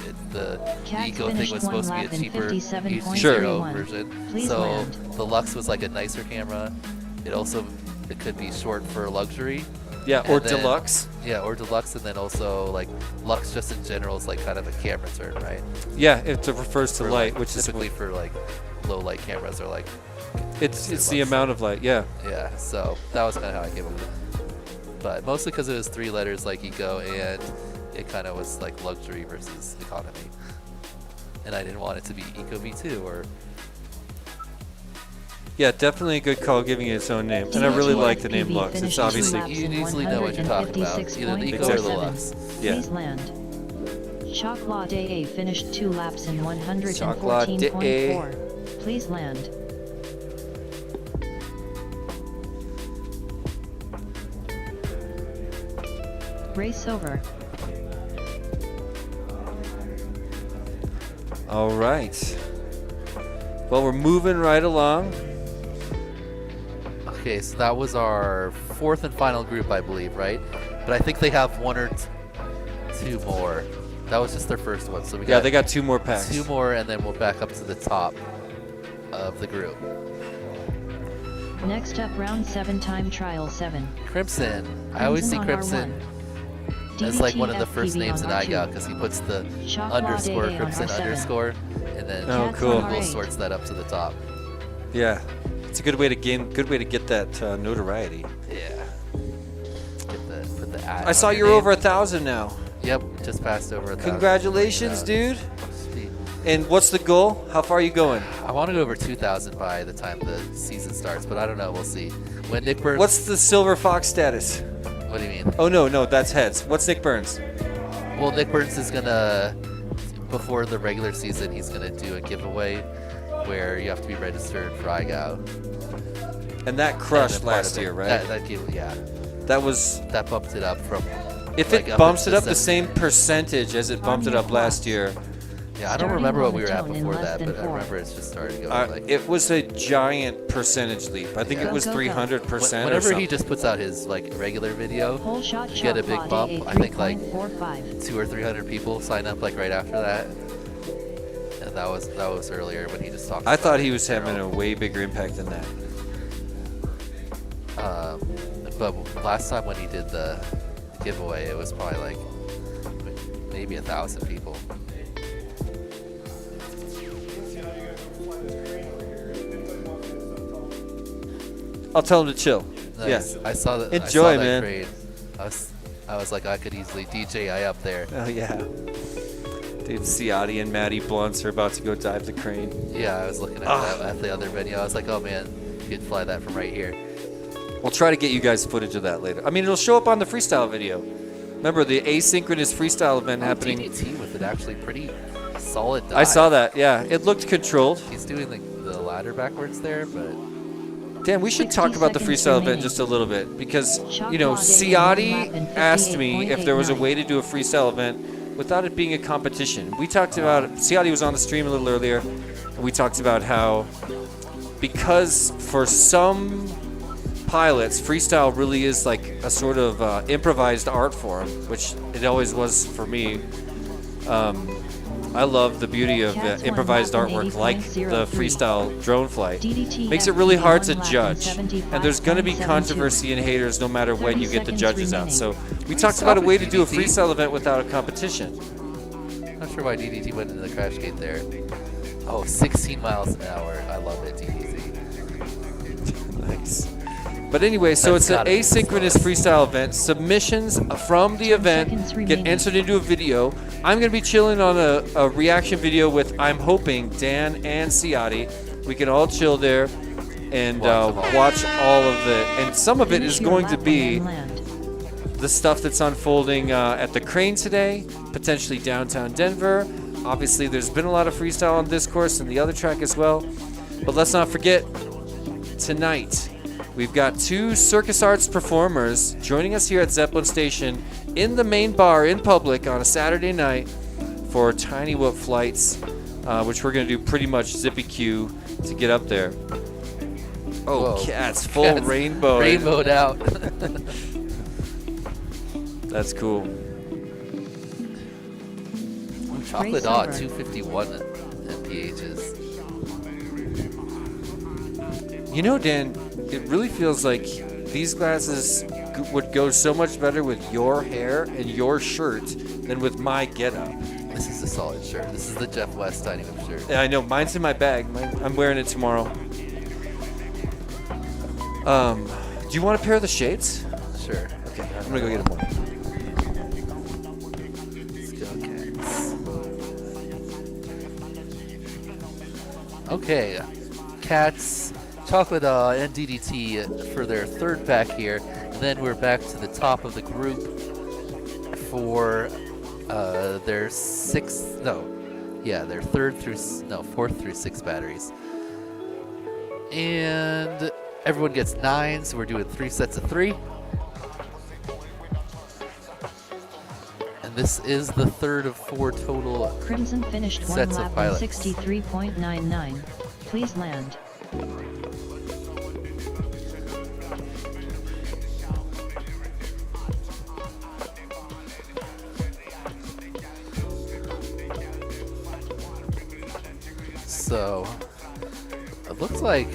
Cat Eco thing finished was 1 supposed to lap be a in cheaper 57.31. H0 version. Please So land. the Lux was like a nicer camera. It could be short for luxury. Yeah, And or then- Deluxe. Yeah, or deluxe, and then also like Lux just in general is like kind of a camera term, right? Yeah, it refers to For, light, like, which is typically for like low light cameras or like it's the Lux. amount of light. Yeah. yeah. So that was kind of how I came up with it. but mostly because it was 3 letters like eco, and it kind of was like luxury versus economy. And I didn't want it to be eco V2 or. Yeah, definitely a good call giving it its own name. And I really like the name Lux. It's obviously. You easily know what you're talking about. Either the eco or the Lux. Yeah. Please land. Chocolat A finished 2 laps in Chocolat 114.4. Please land. Race over. All right. Well, we're moving right along. Okay, so that was our 4th and final group, I believe, right? But I think they have 1 or 2 more. That was just their first one, so we Yeah, they got 2 more packs. 2 more, and then we'll back up to the top of the group. Next up, round 7, time trial 7. Crimson. I always see on Crimson R1. as like one of the DDT first names in on R2. IGOW because he puts the Chocolat underscore, AA on Crimson R7. underscore, and then Oh, Cats cool. on Google R8. sorts that up to the top. Yeah. It's a good way to get that notoriety. Yeah. Put the ad I saw on your you're name. over 1,000 now. Yep, just passed over 1,000. Congratulations, dude. Sweet. And what's the goal? How far are you going? I want to go over 2,000 by the time the season starts, but I don't know. We'll see. When Nick Burns. What's the Silver Fox status? What do you mean? Oh, no, that's heads. What's Nick Burns? Well, Nick Burns is gonna, before the regular season, he's gonna do a giveaway where you have to be registered for IGOW. And that And crushed then part last of it- year, right? That gave, yeah. That was. That bumped it up from. If like, it up bumps it into up the same percentage as it bumped it up last year, Yeah, I don't Starting remember on what we the were at tone in before less that, than but I 4. remember it's just started going like. it was a giant percentage leap. I think Yeah. it was Go, go, go. 300% or Whenever something. he just puts out his like regular video, Whole shot you get a big Chocolat bump. AA I think like 3.45. 200 or 300 people sign up like right after that. And that was earlier when he just talked. I about thought it he in was having general. a way bigger impact than that. But last time when he did the giveaway, it was probably like maybe 1,000 people. I'll tell him to chill. Nice. Yeah. I saw that. I Enjoy, saw that man. Grade. I was like, I could easily DJI up there. Oh, yeah. Dude, Ciotti and Maddie Blunts are about to go dive the crane. Yeah, I was looking at Ah. that at the other video. I was like, oh man, you could fly that from right here. We'll try to get you guys footage of that later. I mean, it'll show up on the freestyle video. Remember the asynchronous freestyle event happening? DDT with an actually pretty solid dive. I saw that. Yeah, it looked controlled. He's doing the ladder backwards there, but Dan, we should 60 talk about the seconds freestyle event remaining. just a little bit because, you know, Chocolat AA lap Ciotti in asked me if there was a 58.89. way to do a freestyle event without it being a competition. We talked about, Ciotti was on the stream a little earlier, and we talked about how because for some pilots, freestyle really is like a sort of improvised art form, which it always was for me. I love the beauty of Cats won improvised lap in artwork like the 80.03. freestyle drone flight. DDT Makes it really hard to won lap in judge. And there's going to be 75.72. controversy and haters no matter when 30 you get the seconds judges out. remaining. So we talked about a way to do a DDT. freestyle event without a competition. not sure why DDT went into the crash gate there. Oh, 16 miles an hour. I love it, DDT. Nice. But anyway, so That's it's an gotta be asynchronous freestyle event. Submissions from the event seconds get remaining. entered into a video. I'm going to be chilling on a reaction video with, I'm hoping, Dan and Ciotti. We can all chill there and watch all of it. And some of it Finish is your going to lap be and land. the stuff that's unfolding at the crane today, potentially downtown Denver. Obviously, there's been a lot of freestyle on this course and the other track as well. But let's not forget, tonight, we've got 2 Circus Arts performers joining us here at Zeppelin Station in the main bar in public on a Saturday night for Tiny Whoop flights, which we're going to do pretty much zippy Q to get up there. Oh, Whoa. cats, full Cats rainbow. Rainbowed out. That's cool. Chocolate Race Dot, over. 251 MPHs. You know, Dan, it really feels like these glasses would go so much better with your hair and your shirt than with my getup. This is a solid shirt. This is the Jeff West Tiny Whip shirt. Yeah, I know. Mine's in my bag. I'm wearing it tomorrow. Do you want a pair of the shades? Sure. Okay. I'm gonna go get him one. Let's go, Cats. Okay, Cats, Chocolate and DDT for their third pack here. And then we're back to the top of the group for their fourth through sixth batteries. And everyone gets 9, so we're doing 3 sets of 3. And this is the third of 4 total Crimson finished one sets of lap in pilots. 63.99. Please land. So it looks like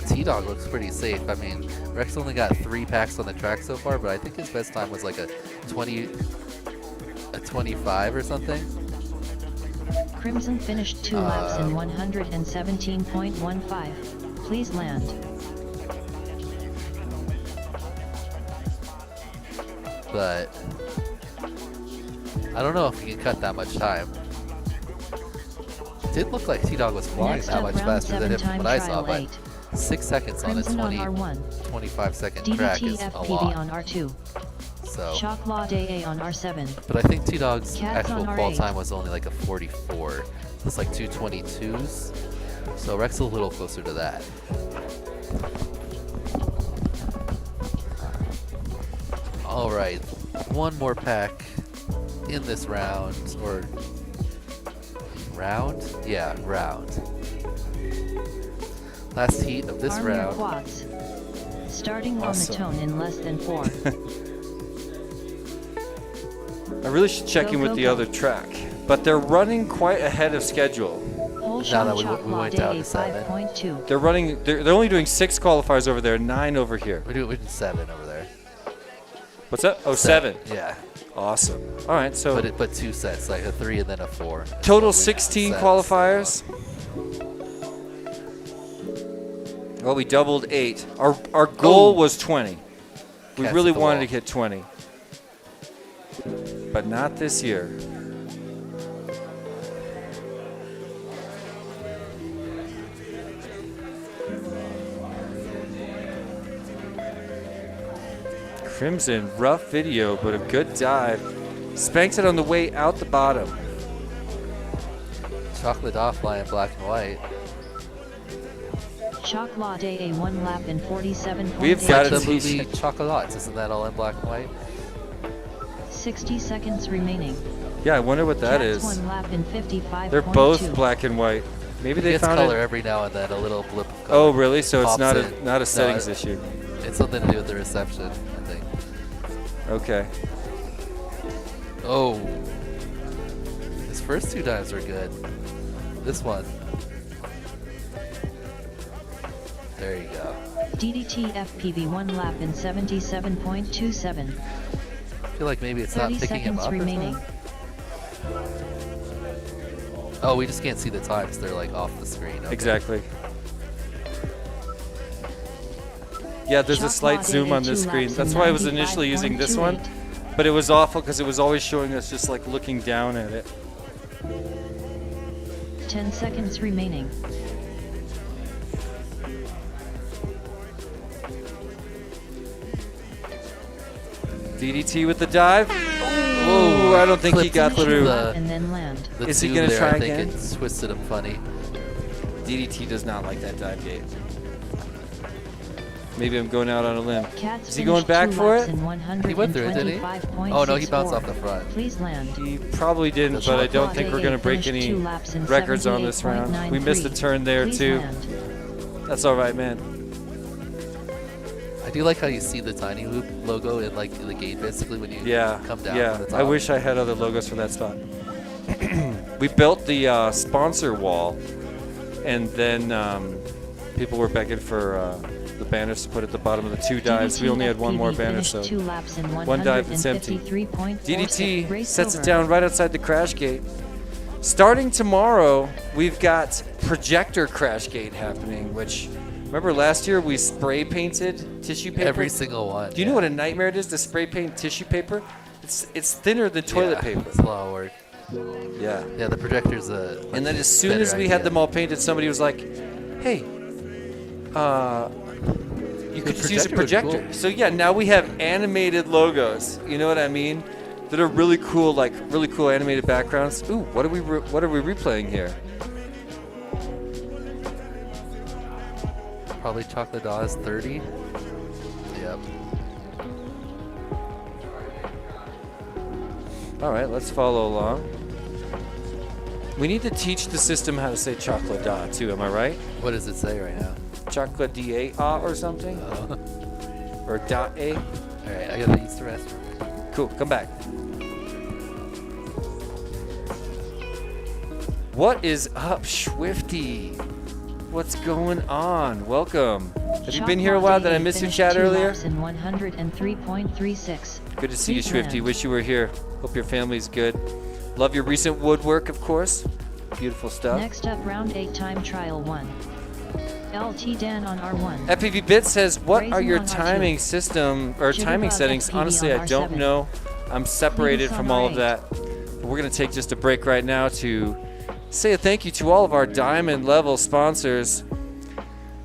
T-Dog looks pretty safe. I mean, Rex only got 3 packs on the track so far, but I think his best time was like a 25 or something. Crimson finished 2 laps in 117.15. Please land. But I don't know if he can cut that much time. It did look like T-Dog was flying Next that up, much round faster 7 than him time from what I saw, trial but 8. 6 seconds on a Crimson on 25 second R1. track DDT is a FPV lot. on R2. So, Shock Law Day A on R7. but I think T-Dog's Cats actual on qual R8. time was only like a 44. It's like 2:22s. So Rex is a little closer to that. All right, one more pack in this round, or round? Yeah, round. Last heat of this Armor round. quads. Starting Awesome. on the tone in less than 4. I really should check Go, in with go, the go. other track, but they're running quite ahead of schedule. Whole No, shot we Shock Law went Day down A to 7. 5.2. They're running. They're only doing 6 qualifiers over there, 9 over here. We're doing 7 over there. What's that? Oh, 7. Yeah, Awesome. All right, so but 2 sets, like a 3 and then a 4. total 16 Sets. qualifiers. Well, we doubled 8. Our goal was 20. We Cats really at the wanted wall. to hit 20, but not this year. Crimson, rough video, but a good dive. Spanked it on the way out the bottom. Chocolate offline, black and white. Shock Law Day A 1 lap in 47.8. We've got Like a the movie t-shirt. Chocolates, isn't that all in black and white? 60 seconds remaining. Yeah, I wonder what that Cats is. 1 lap in 55.2. They're both black and white. Maybe they It gets found color it. every now and then, a little blip of color. Oh, really? So it's pops not in. a No, settings issue. It's something to do with the reception, I think. Okay. Oh. His first 2 dives were good. This one. There you go. DDT FPV 1 lap in 77.27. I feel like maybe it's not 30 picking him seconds up or remaining. something. Oh, we just can't see the times. They're like off the screen. Okay. Exactly. Yeah, there's a Shock slight Law zoom Day on this 2 screen. laps That's in why I was initially using this one, 95.28. but it was awful because it was always showing us just like looking down at it. 10 seconds remaining. DDT with the dive. Ooh, I don't think he Clipped got into through. the- And then land. The Is he tube gonna there, try I think again? it twisted him funny. DDT does not like that dive gate. Maybe I'm going out on a limb. Cats Is he going finished back 2 for laps it? in He went through it, didn't he? 125.64. Oh no, he bounced off the front. Please land. He probably didn't, That's but I right. don't think we're going to break Finished any 2 laps in records on this round. We missed a 78.93. turn there Please too. land. That's all right, man. I do like how you see the Tiny Loop logo in like the gate basically when you Yeah, come down yeah. from the top. I wish I had other logos for that spot. We built the sponsor wall, and then people were begging for the banners to put at the bottom of the 2 dives. We only had 1 more FPV banner, finished so 2 laps in one dive that's empty. 153.46. DDT Race sets over. it down right outside the crash gate. Starting tomorrow, we've got projector crash gate happening, which Remember last year we spray painted tissue paper? Every single one. Do you know what a nightmare it is to spray paint tissue paper? It's thinner than toilet Yeah, paper. It's a lot of work. Yeah. Yeah, the projector's a. And then as soon as we had them all painted, somebody was like, "Hey, you could just use a projector would be projector." cool. So yeah, now we have animated logos. You know what I mean? That are really cool, like really cool animated backgrounds. Ooh, what are we replaying here? Probably Chocolate Dawes 30. Yep. All right, let's follow along. We need to teach the system how to say chocolate da too. Am I right? What does it say right now? Chocolate da or something, or da a. All right, I gotta use the restroom. Cool, come back. What is up, Swifty? What's going on? Welcome. Have you been here a while? Did I miss your chat earlier? In 103.36. Good to see you, Sweet Swifty. land. Wish you were here. Hope your family's good. Love your recent woodwork, of course. Beautiful stuff. Next up, round 8 time trial 1. LT Dan on R1. FPV Bit says, what Raising are your on R2. timing system or timing Jitterbug settings? FPV Honestly, on I don't R7. know. I'm separated Venus from on all of R8. that. But we're going to take just a break right now to say a thank you to all of our diamond level sponsors.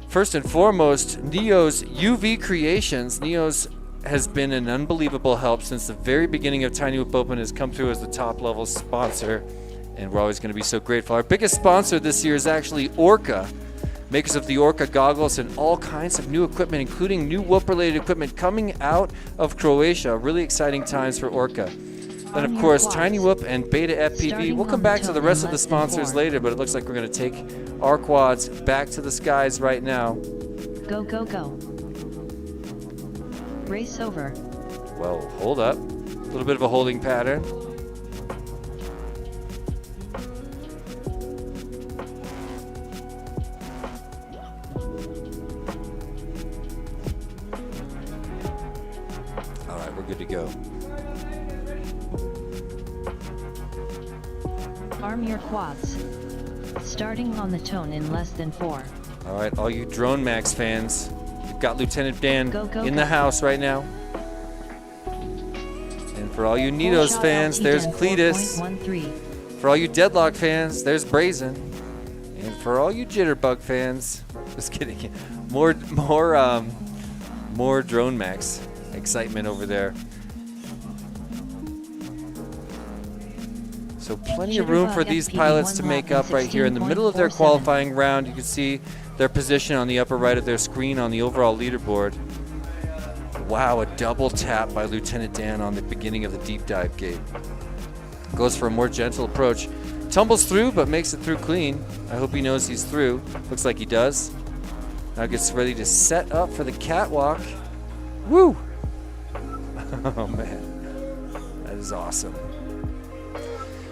First and foremost, Neo's UV Creations. Neo's has been an unbelievable help since the very beginning of Tiny Whip Open, has come through as the top level sponsor, and we're always going to be so grateful. Our biggest sponsor this year is actually Orca, makers of the Orca goggles and all kinds of new equipment, including new whoop-related equipment coming out of Croatia. Really exciting times for Orca. Then, of course, Tiny Whoop and Beta FPV. Starting We'll come on back the to the toe rest in of the less than sponsors 4. later, but it looks like we're going to take our quads back to the skies right now. Go, go, go. Race over. Well, hold up. A little bit of a holding pattern. All right, we're good to go. Arm your quads. Starting on the tone in less than 4. All right, all you Drone Max fans, you've got Lieutenant Dan Go, go, in go. the house right now. And for all you Full Nitos shot fans, LT there's Den Cletus. 4.13. For all you Deadlock fans, there's Brazen. And for all you Jitterbug fans, just kidding, more Drone Max excitement over there. So plenty of room for Jitterbug these FPV pilots to one make lap up in right here in the middle of their 16.47. qualifying round. You can see their position on the upper right of their screen on the overall leaderboard. Wow, a double tap by Lieutenant Dan on the beginning of the deep dive gate. Goes for a more gentle approach. Tumbles through, but makes it through clean. I hope he knows he's through. Looks like he does. Now gets ready to set up for the catwalk. Woo! Oh, man. That is awesome.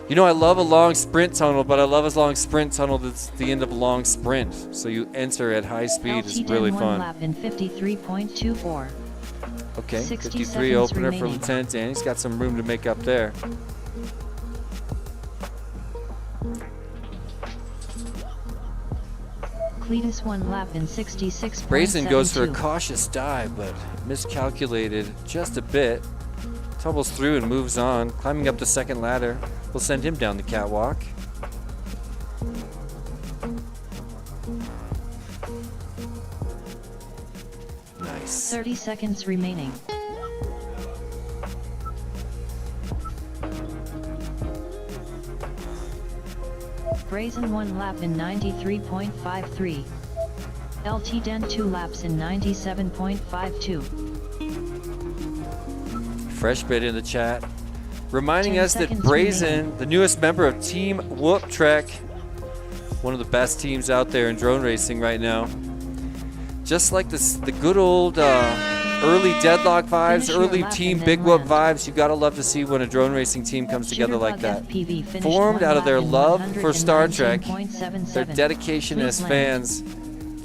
You know, I love a long sprint tunnel, but I love a long sprint tunnel that's the end of a long sprint. So you enter at high speed. It's LT really Den fun. 1 lap in 53.24. Okay, 60 53 seconds opener for remaining. Lieutenant Dan. He's got some room to make up there. Cletus 1 lap in 66.72. Brazen goes for a cautious dive, but miscalculated just a bit. Tumbles through and moves on. Climbing up the second ladder. We'll send him down the catwalk. Nice. 30 seconds remaining. Brazen 1 lap in 93.53. LT Den 2 laps in 97.52. Fresh bit in the chat. Reminding 10 us that seconds Brazen, remaining. the newest member of Team Whoop Trek, one of the best teams out there in drone racing right now. Just like this, the good old early Deadlock vibes, Finish your early lap Team and Big then Whoop land. vibes, you gotta love to see when a drone racing team comes together like that. FPV finished Formed 1 out of lap their in love for Star Trek, their 119.77. dedication Please as land. fans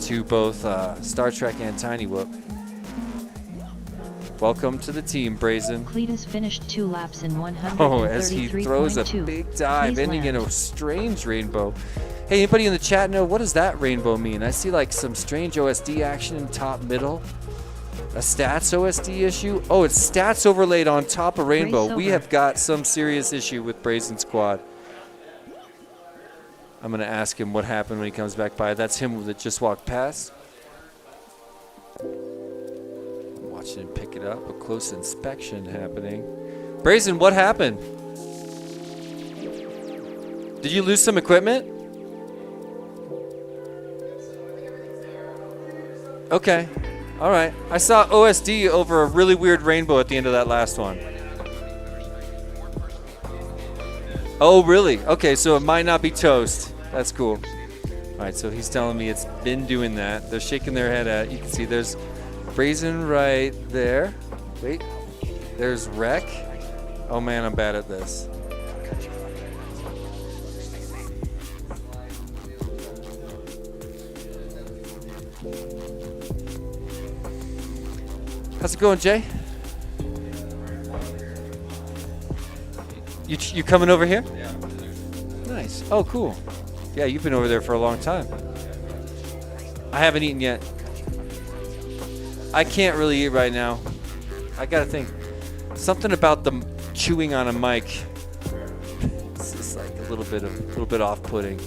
to both Star Trek and Tiny Whoop. Welcome to the team, Brazen. Cletus finished 2 laps in 133.2. Oh, as he throws a big dive, Please ending in land. a strange rainbow. Hey, anybody in the chat know what does that rainbow mean? I see like some strange OSD action in top middle. A stats OSD issue? Oh, it's stats overlaid on top of rainbow. Race We over. have got some serious issue with Brazen Squad. I'm going to ask him what happened when he comes back by. That's him that just walked past. I'm watching him pick it up. A close inspection happening. Brazen, what happened? Did you lose some equipment? Okay. All right. I saw OSD over a really weird rainbow at the end of that last one. Oh, really? Okay, so it might not be toast. That's cool. All right, so he's telling me it's been doing that. They're shaking their head at it. You can see there's Brazen right there. Wait. There's Wreck. Oh, man, I'm bad at this. How's it going, Jay? You coming over here? Yeah. Nice. Oh, cool. Yeah, you've been over there for a long time. I haven't eaten yet. I can't really eat right now. I gotta think. Something about the chewing on a mic. It's just like a little bit off-putting.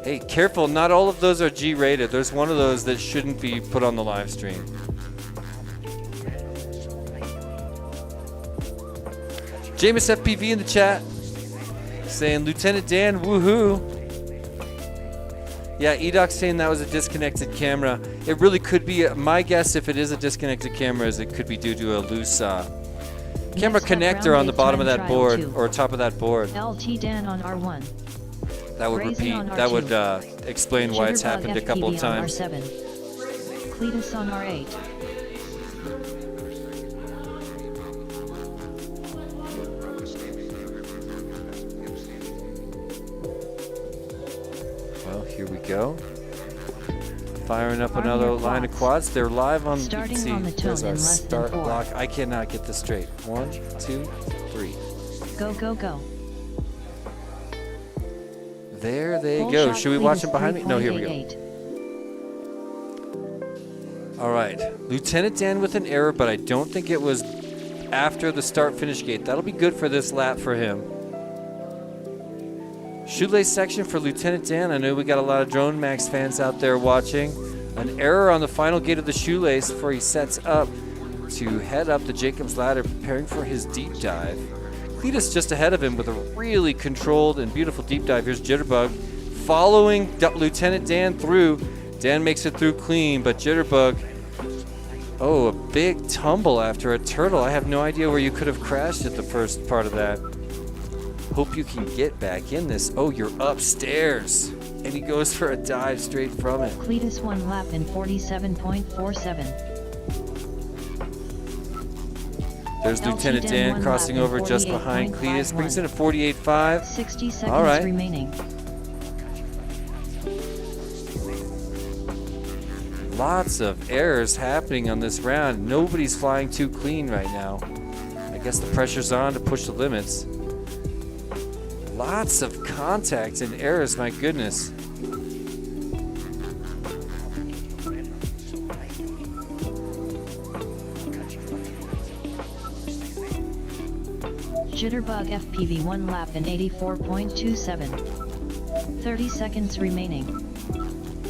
Hey, careful! Not all of those are G-rated. There's one of those that shouldn't be put on the live stream. Jameis FPV in the chat saying Lieutenant Dan, woohoo. Yeah, Edoc's saying that was a disconnected camera. It really could be. My guess, if it is a disconnected camera, is it could be due to a loose camera Next up, connector round on the 8 bottom of time that trial board 2. or top of that board. LT Dan on R1. That would Brazen repeat. on That would R2. explain why it's Jitterbug happened a couple of FPV times. on R7. Cletus on R8. Well, here we go. Firing up Arm another your line of quads. quads. They're live on. Starting you can see, on the tone there's our in less than start 4. block. I cannot get this straight. 1, 2, 3. Go, go, go. There they Full go. shot Should we watch Cletus them behind me? No, here we go. 3.88. All right, Lieutenant Dan with an error, but I don't think it was after the start-finish gate. That'll be good for this lap for him. Shoelace section for Lieutenant Dan. I know we got a lot of Drone Max fans out there watching. An error on the final gate of the shoelace before he sets up to head up the Jacob's Ladder, preparing for his deep dive. Cletus just ahead of him with a really controlled and beautiful deep dive. Here's Jitterbug following Lieutenant Dan through. Dan makes it through clean, but Jitterbug, oh, a big tumble after a turtle. I have no idea where you could have crashed at the first part of that. Hope you can get back in this. Oh, you're upstairs. And he goes for a dive straight from it. Cletus 1 lap in 47.47. There's LT Lieutenant Dan Dan 1 crossing lap in over just behind Cletus. 48.51. Brings in a 48.5. 60 seconds All right. remaining. Lots of errors happening on this round. Nobody's flying too clean right now. I guess the pressure's on to push the limits. Lots of contacts and errors, my goodness. Jitterbug FPV 1 lap in 84.27. 30 seconds remaining.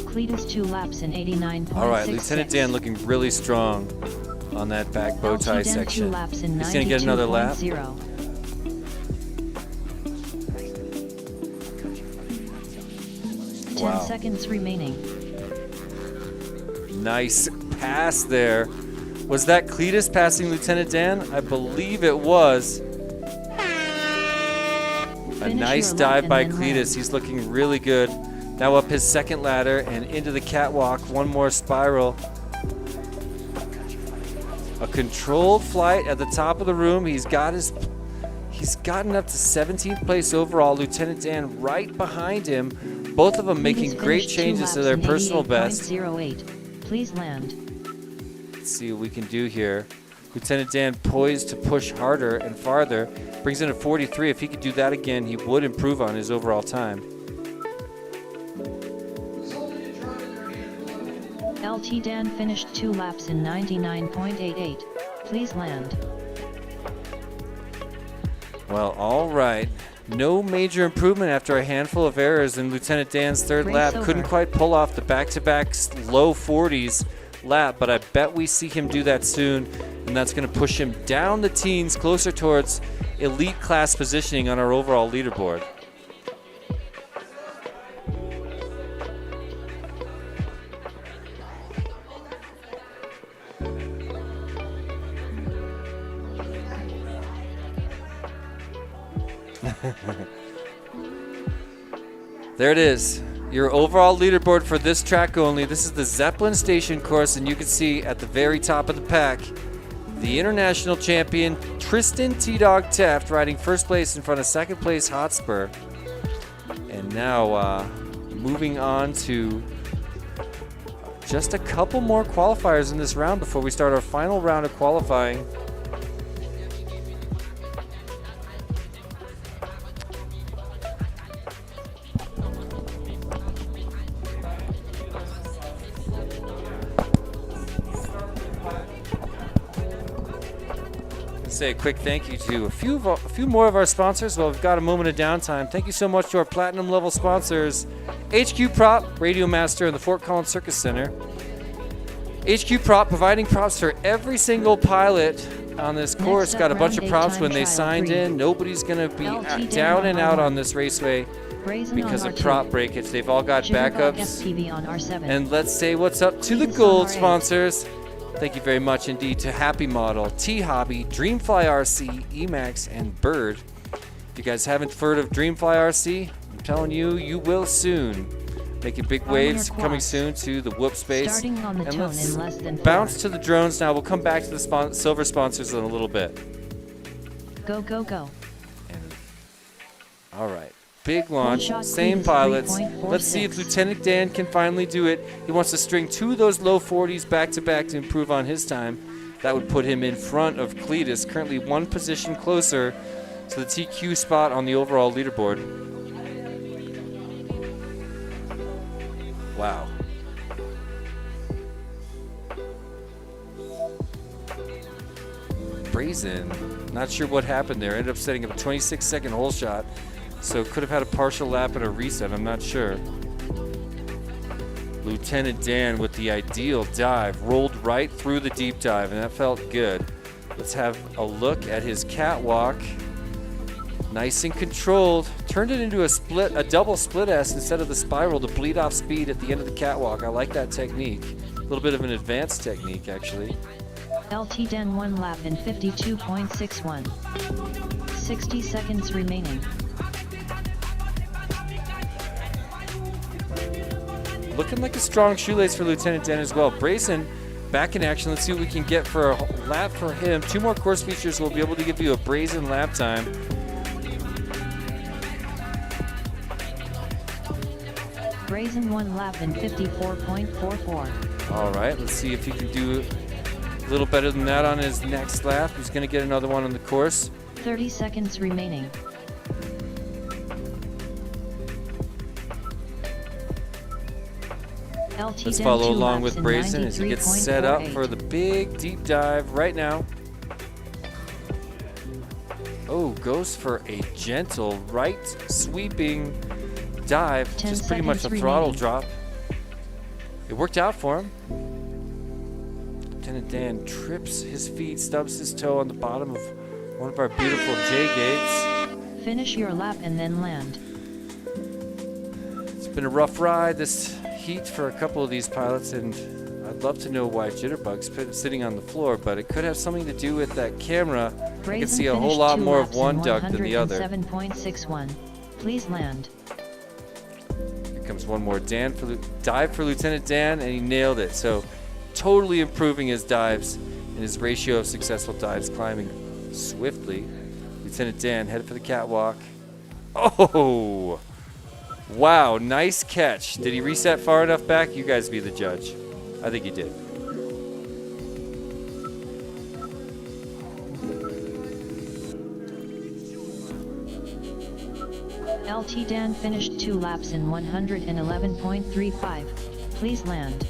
Cletus 2 laps in 89.66. All right, Lieutenant Dan looking really strong on that back bow tie LT Dan 2 section. laps in He's going to get another lap. 92.0. 10 Wow. seconds remaining. Nice pass there. Was that Cletus passing Lieutenant Dan? I believe it was. A Finish nice your lap dive and by then Cletus. land. He's looking really good. Now up his second ladder and into the catwalk. One more spiral. A controlled flight at the top of the room. He's gotten up to 17th place overall. Lieutenant Dan right behind him. Both of them making Cletus great finished 2 changes to laps their in personal best. 88.08. Please land. Let's see what we can do here. Lieutenant Dan poised to push harder and farther. Brings in a 43. If he could do that again, he would improve on his overall time. LT Dan finished 2 laps in 99.88. Please land. Well, all right. No major improvement after a handful of errors in Lieutenant Dan's third Race lap. over. Couldn't quite pull off the back-to-back low 40s lap, but I bet we see him do that soon, and that's going to push him down the teens, closer towards elite class positioning on our overall leaderboard. There it is. Your overall leaderboard for this track only. This is the Zeppelin Station course, and you can see at the very top of the pack, the international champion Tristan T-Dog Teft riding first place in front of second place Hotspur. And now moving on to just a couple more qualifiers in this round before we start our final round of qualifying. Say a quick thank you to a few more of our sponsors while we've got a moment of downtime. Thank you so much to our platinum level sponsors, HQ Prop, Radio Master, and the Fort Collins Circus Center. HQ Prop providing props for every single pilot on this course. up, Got a bunch of round props eight when they time signed trial in. Nobody's going to be LT down and out on on this raceway Brazen because on of R2. prop breakage. They've all got Jitterbug backups. STV on R7. And let's say what's up to the Venus on gold R8. sponsors. Thank you very much indeed to Happy Model, T-Hobby, Dreamfly RC, Emax, and Bird. If you guys haven't heard of Dreamfly RC, I'm telling you, you will soon. Making big waves Harmony or coming quads? soon to the whoop space. Starting on the And tone let's in less than 4. bounce to the drones now. We'll come back to the silver sponsors in a little bit. Go, go, go. All right. Big launch, shot same speed is pilots. Let's see if 3.46. Lieutenant Dan can finally do it. He wants to string 2 of those low 40s back to back to improve on his time. That would put him in front of Cletus, currently 1 position closer to the TQ spot on the overall leaderboard. Wow. Brazen, not sure what happened there. Ended up setting up a 26-second hole shot. So could have had a partial lap and a reset, I'm not sure. Lieutenant Dan with the ideal dive, rolled right through the deep dive, and that felt good. Let's have a look at his catwalk. Nice and controlled. Turned it into a double split S instead of the spiral to bleed off speed at the end of the catwalk. I like that technique. A little bit of an advanced technique, actually. LT Dan 1 lap in 52.61. 60 seconds remaining. Looking like a strong shoelace for Lieutenant Dan as well. Brazen back in action. Let's see what we can get for a lap for him. 2 more course features will be able to give you a Brazen lap time. Brazen 1 lap in 54.44. All right, let's see if he can do a little better than that on his next lap. He's going to get another one on the course. 30 seconds remaining. LT Let's Dan follow 2 along laps with in Brazen as he gets set up 93.48. for the big deep dive right now. Oh, goes for a gentle right sweeping dive, 10 just pretty much a seconds throttle remaining. drop. It worked out for him. Lieutenant Dan trips his feet, stubs his toe on the bottom of one of our beautiful J gates. Finish your lap and then land. It's been a rough ride this heat for a couple of these pilots, and I'd love to know why Jitterbug's sitting on the floor, but it could have something to do with that camera. I can see a whole lot more of one duck than the other. 7.61. Please land. Here comes one more dive for Lieutenant Dan, and he nailed it. So totally improving his dives and his ratio of successful dives, climbing swiftly. Lieutenant Dan headed for the catwalk. Oh! Wow, nice catch. Did he reset far enough back? You guys be the judge. I think he did. LT Dan finished 2 laps in 111.35. Please land.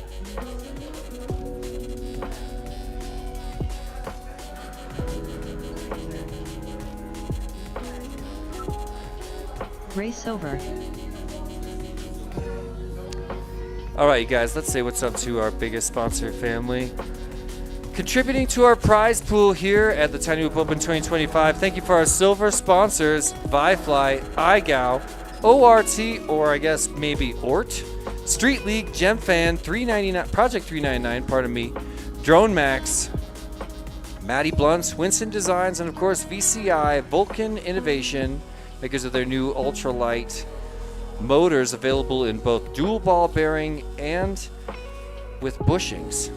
Race over. All right, you guys, let's say what's up to our biggest sponsor family. Contributing to our prize pool here at the Tiny Hoop Open 2025. Thank you for our silver sponsors, ViFly, iGao, ORT, or I guess maybe ORT, Street League, GemFan, 399, Project 399, pardon me, Drone Max, Matty Blunts, Winston Designs, and of course VCI, Vulcan Innovation, makers of their new ultralight motors available in both dual ball bearing and with bushings.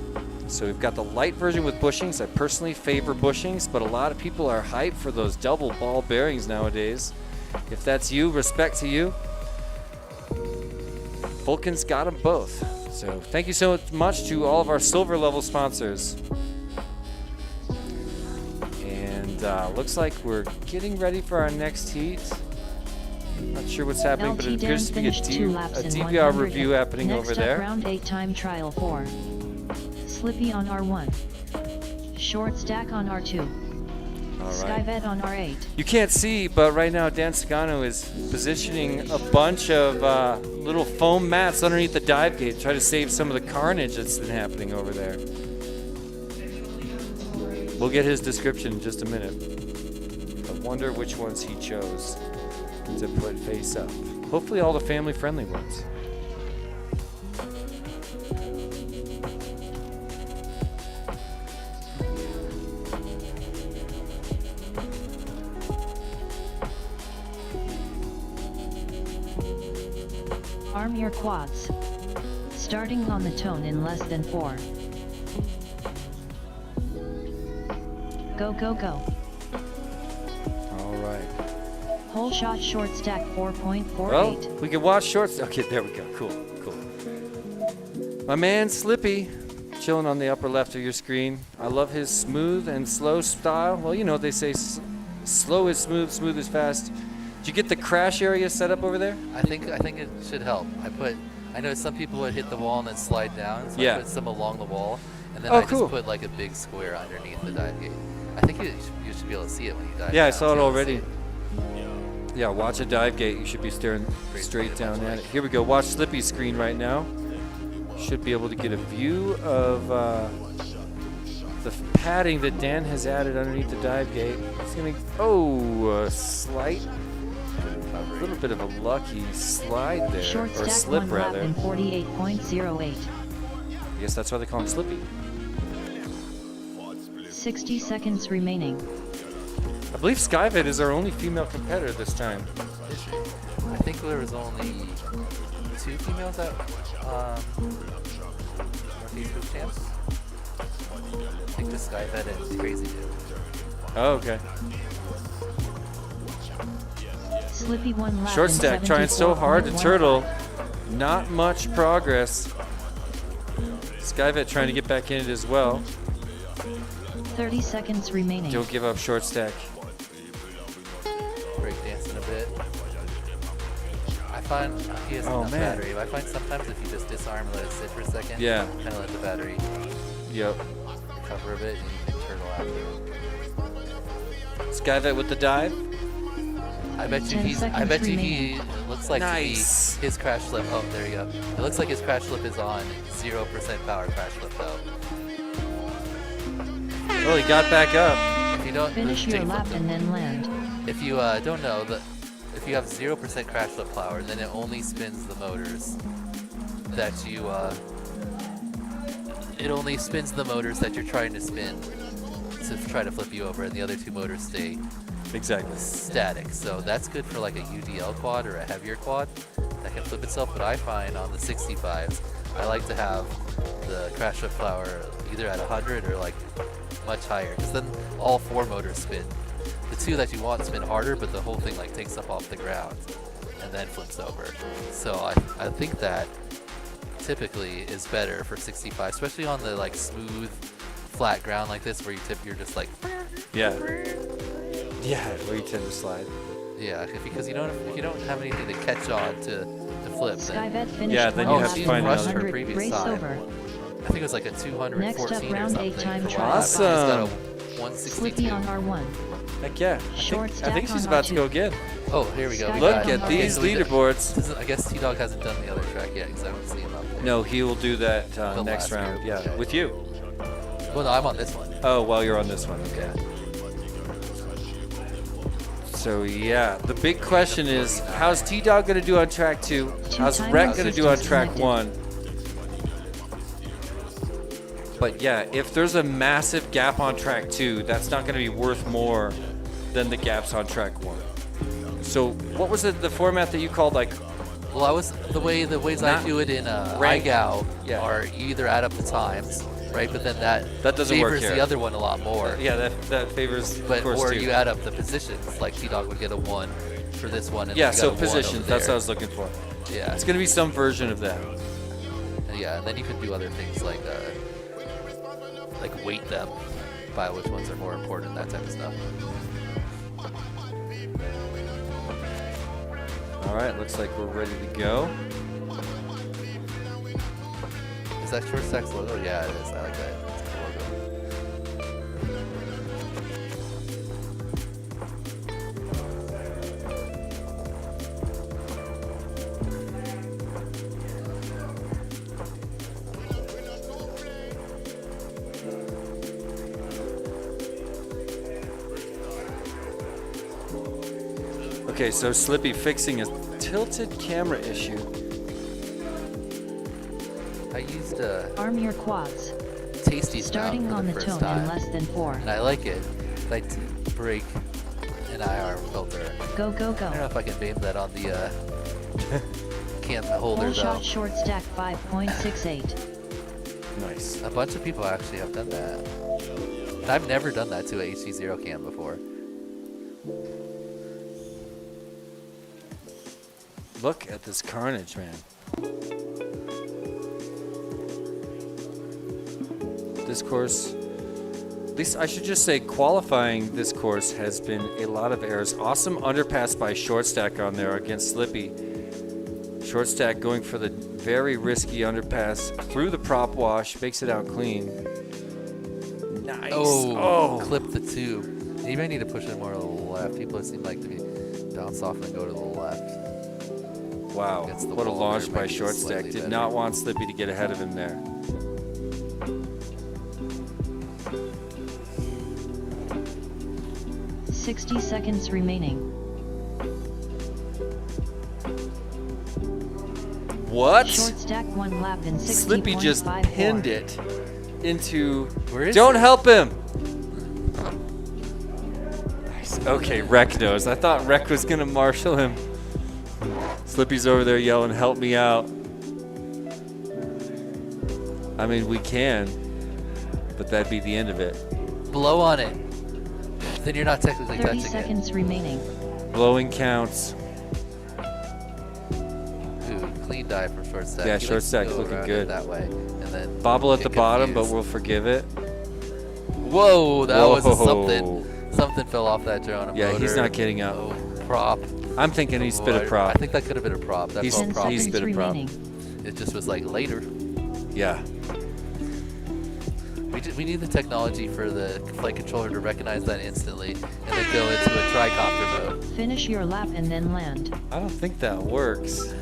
So we've got the light version with bushings. I personally favor bushings, but a lot of people are hyped for those double ball bearings nowadays. If that's you, respect to you. Vulcan's got them both. So thank you so much to all of our silver level sponsors. And looks like we're getting ready for our next heat. Not sure what's happening, but it appears to be a DVR review happening over there. Round 8 time trial 4. Slippy on R1. Short stack on R2. All right. Skyvet on R8. You can't see, but right now Dan Sagano is positioning a bunch of little foam mats underneath the dive gate to try to save some of the carnage that's been happening over there. We'll get his description in just a minute. I wonder which ones he chose to put face up. Hopefully all the family-friendly ones. Arm your quads. Starting on the tone in less than 4. Go, go, go. All right. Whole shot short stack 4.48. Well, we can watch shorts. Okay, there we go. Cool, cool. My man Slippy, chilling on the upper left of your screen. I love his smooth and slow style. Well, you know, they say slow is smooth, smooth is fast. Did you get the crash area set up over there? I think it should help. I know some people would hit the wall and then slide down, so Yeah. I put some along the wall, and then Oh, I cool. just put like a big square underneath the dive gate. I think you should be able to see it when you dive. Yeah, I down, saw it too. already. Yeah, watch a dive gate. You should be staring straight down at it. Here we go. Watch Slippy's screen right now. Should be able to get a view of the padding that Dan has added underneath the dive gate. It's gonna, a slight, a little bit of a lucky slide there, Short or stack slip 1 lap rather. in 48.08. I guess that's why they call him Slippy. 60 seconds remaining. I believe Skyvet is our only female competitor this time. I think there was only 2 females at Northeast Hoop Champs. I think the Skyvet and Crazy did. Oh, okay. Slippy 1 lap Short in stack trying so hard to 74.15. turtle. Not much progress. Skyvet trying to get back in it as well. 30 seconds remaining. Don't give up short stack. Break dancing a bit. I find he has Oh, enough man. battery. I find sometimes if you just disarm and let it sit for a second, Yeah. kind of let the battery Yep. recover a bit, and you can turtle after. Skyvet with the dive. I bet you 10 he seconds looks like to Nice. be his crash flip. Oh, there you go. It looks like his crash flip is on 0% power crash flip though. Well, he got back up. If you don't Finish your Jake lap flipped and him. then land. If you don't know that, if you have 0% crash flip power, then it only spins the motors that you it only spins the motors that you're trying to spin to try to flip you over, and the other 2 motors stay Exactly. static. So that's good for like a UDL quad or a heavier quad that can flip itself. But I find on the 65s, I like to have the crash flip power either at 100 or like much higher, because then all 4 motors spin. The 2 that you want spin harder, but the whole thing like takes up off the ground and then flips over. So I think that typically is better for 65, especially on the like smooth, flat ground like this where you're just like. Yeah. Yeah, where you tend to slide. Yeah, because you don't if you don't have anything to catch on to flip. Then Skyvet finished Yeah, then one you have lap to in find another. 100. previous Race time. over. I think it was like a 214 Next up, or round something. 8 time for trial. one lap. He's got a Awesome. 162. Slippy on R1. Heck yeah. Short I stack think she's on about to R2. go again. Oh, here we go. We Stack Look on at R1. these so we did- leaderboards. I guess T-Dog hasn't done the other track yet because I don't see him up there. No, he will do that The next last round. group, Yeah, okay. with you. Well, no, I'm on this one. Oh, well, you're on this one. Okay. So yeah, the big question is, how's T-Dog gonna do on track 2? How's Two-time Rec gonna do on systems track connected. 1? But yeah, if there's a massive gap on track 2, that's not gonna be worth more than the gaps on track 1. So what was it, the format that you called, like, Well, I was the ways Not I do it in rank. iGao Yeah. are you either add up the times, right? But then that doesn't work favors here. the other one a lot more. yeah, that favors But course or 2. you add up the positions, like T-Dog would get a 1 for this one. And Yeah, then you so got a 1 over positions, that's what I there. was looking for. Yeah, It's gonna be some version of that. yeah, and then you can do other things like weight them by which ones are more important, that type of stuff. All right, looks like we're ready to go. Is that Short Stack's logo? Yeah, it is. I like that. It's a cool logo. Okay, so Slippy fixing a tilted camera issue. I used Arm your quads. Tasty's Starting mount for on the the first tone time, in less than 4. and I like it. I break an IR filter. Go, go, I don't know go. if I can aim that on the cam holder Full though. shot short stack 5.68. Nice. A bunch of people actually have done that. And I've never done that to a HD0 cam before. Look at this carnage, man. This course, at least I should just say qualifying this course has been a lot of errors. Awesome underpass by Short Stack on there against Slippy. Short Stack going for the very risky underpass through the prop wash, makes it out clean. Nice. Oh, clip the tube. You may need to push it more to the left. People seem like to be bounce off and go to the left. Wow, Against the what a wall launch there, by might be Short Stack. slightly Did better. not want Slippy to get ahead of him there. – 60 seconds remaining. What? Short stack 1 lap in 60.54. Slippy just pinned it into. Where is Don't it? help him. Nice. Okay, Rec knows. I thought Rec was gonna marshal him. Slippy's over there yelling, "Help me out!" I mean, we can, but that'd be the end of it. Blow on it. Then you're not technically 30 touching it. seconds remaining. Blowing counts. Ooh, clean dive from Short Stack. Yeah, He Short likes to Stack go looking around good. it that way, and then Bobble at the get bottom, but confused. we'll forgive it. Whoa, that was a Whoa. something. Something fell off that drone. A Yeah, he's motor. not getting up. Oh, prop. I'm thinking he spit a I prop. think that could have been a prop. That's He's- all 10 prop. he's seconds been a prop. remaining. It just was like later. Yeah. We need the technology for the flight controller to recognize that instantly and then go into a tricopter mode. Finish your lap and then land. I don't think that works.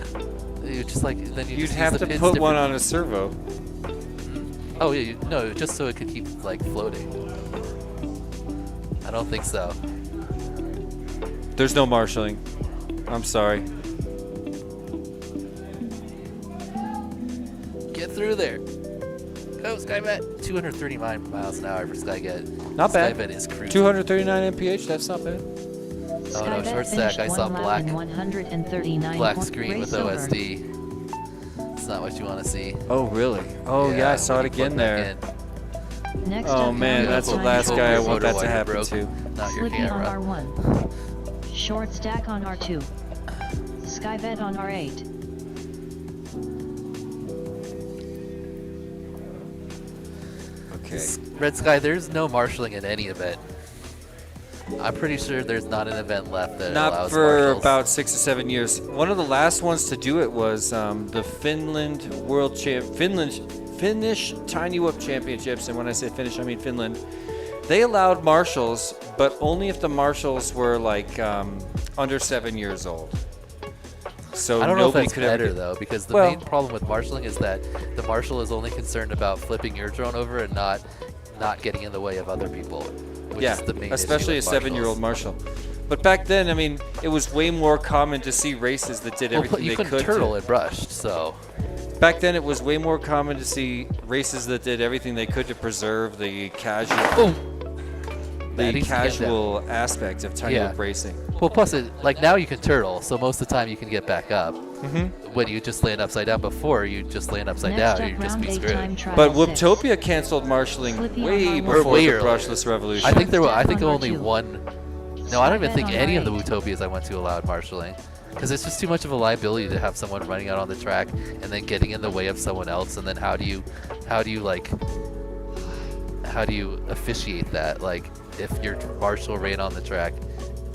You just like then you You'd just have use to the pins put one different- on a servo. Oh yeah, no, just so it could keep like floating. I don't think so. There's no marshalling. I'm sorry. Get through there. Go Skyvet. 239 miles an hour for Skyget. Not bad. Skyvet is cruising. 239 mph. That's not bad. Oh no, Skyvet Short Stack. I finished saw 1 lap black. in 139. Black screen with Race over. OSD. It's not what you want to see. Oh really? Oh yeah, I saw when it you again plug back there. in. Next Oh up, man, round that's the time last trial. guy I Rotor want that to wire happen broke. to. Not your Slippy on camera. R1. Short stack on R2. Skyvet on R8. Okay. Red Sky, there's no marshalling in any event. I'm pretty sure there's not an event left that Not allows for marshals. about 6 to 7 years. One of the last ones to do it was the Finnish Tiny Whoop Championships, and when I say Finnish, I mean Finland. They allowed marshals, but only if the marshals were like under 7 years old. So I don't know if nobody that's could better ever though, because the Well- main problem with marshalling is that the marshal is only concerned about flipping your drone over and not getting in the way of other people. Which yeah, is the main especially a issue with 7-year-old marshals. marshal. But back then, I mean, it was way more common to see races that did Well, everything you they couldn't could. turtle and brushed, so Back then, it was way more common to see races that did everything they could to preserve the casual, Maddie's casual aspect of tiny Yeah. whoop racing. well. Plus, like now you can turtle, so most of the time you can get back up. Mhm. When you just land upside down before, you just land upside Next down, you up, just round be 8 screwed. time trial But 6. Whooptopia canceled marshalling Flippy on way R1. before Way the early. brushless revolution. I think there were. I Step think on only R2. one. No, I don't even Step think on any of the R8. Wootopias I went to allowed marshalling, because it's just too much of a liability to have someone running out on the track and then getting in the way of someone else, and then how do you officiate that? Like if your marshal ran on the track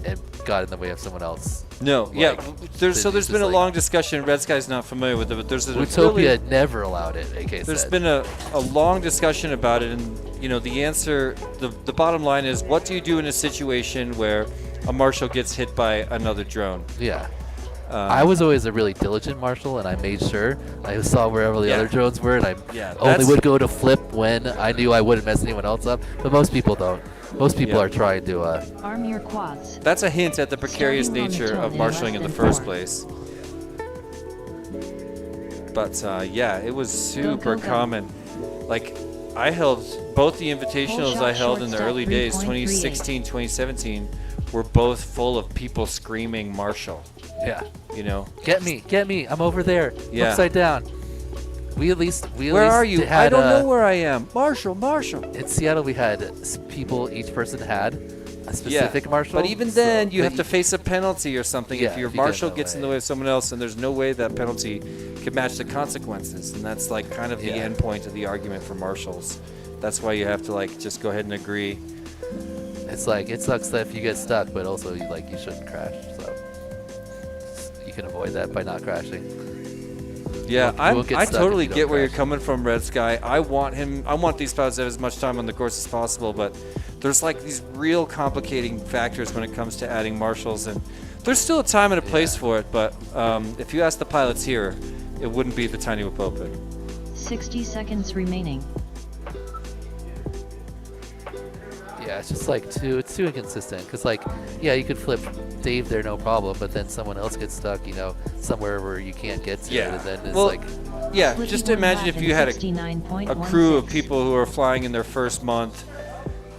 and got in the way of someone else. No, yeah. Like, There's it's been a like- long discussion. Red Sky's not familiar with it, but there's a Wootopia really, never allowed it. AK there's said. been a long discussion about it, and the answer, the bottom line is, what do you do in a situation where a marshal gets hit by another drone? Yeah. I was always a really diligent marshal, and I made sure I saw wherever the Yeah. other drones were, and I Yeah, only that's- would go to flip when I knew I wouldn't mess anyone else up. But most people don't. Most people Yeah. are trying to. Arm your quads. That's a hint at the precarious Starting on the nature tone of in marshalling in less the than first 4. place. But yeah, it was Go, super go, go. common. Like, I held both the invitationals shot, I held short in the step, early days, 3.38. 2016, 2017, were both full of people screaming Marshall. Yeah. Get Get me! I'm over there. Yeah. Upside down. We at least Where are you? Had, I don't know where I am. Marshall. In Seattle, we had people. Each person had a specific marshal. But even then, you but have to face a penalty or something Yeah, if your if you get marshal in the gets in the way. way of someone else, and there's no way that penalty can match the consequences. And that's like kind of the Yeah. end point of the argument for marshals. That's why you have to like just go ahead and agree. It's like it sucks that if you get stuck, but also you shouldn't crash. So you can avoid that by not crashing. Yeah, You won't get I stuck if totally you don't get where you're crash. coming from, Red Sky. I want these pilots to have as much time on the course as possible, but there's like these real complicating factors when it comes to adding marshals, and there's still a time and a place for it, but if you ask the pilots here, it wouldn't be the Tiny Whoop Open. 60 seconds remaining. Yeah, it's just like it's too inconsistent. Cause like, yeah, you could flip Dave there no problem, but then someone else gets stuck, somewhere where you can't get to it, and then it's well, like, yeah, Flippy just one imagine lap if in you had a 69.16. crew of people who are flying in their first month,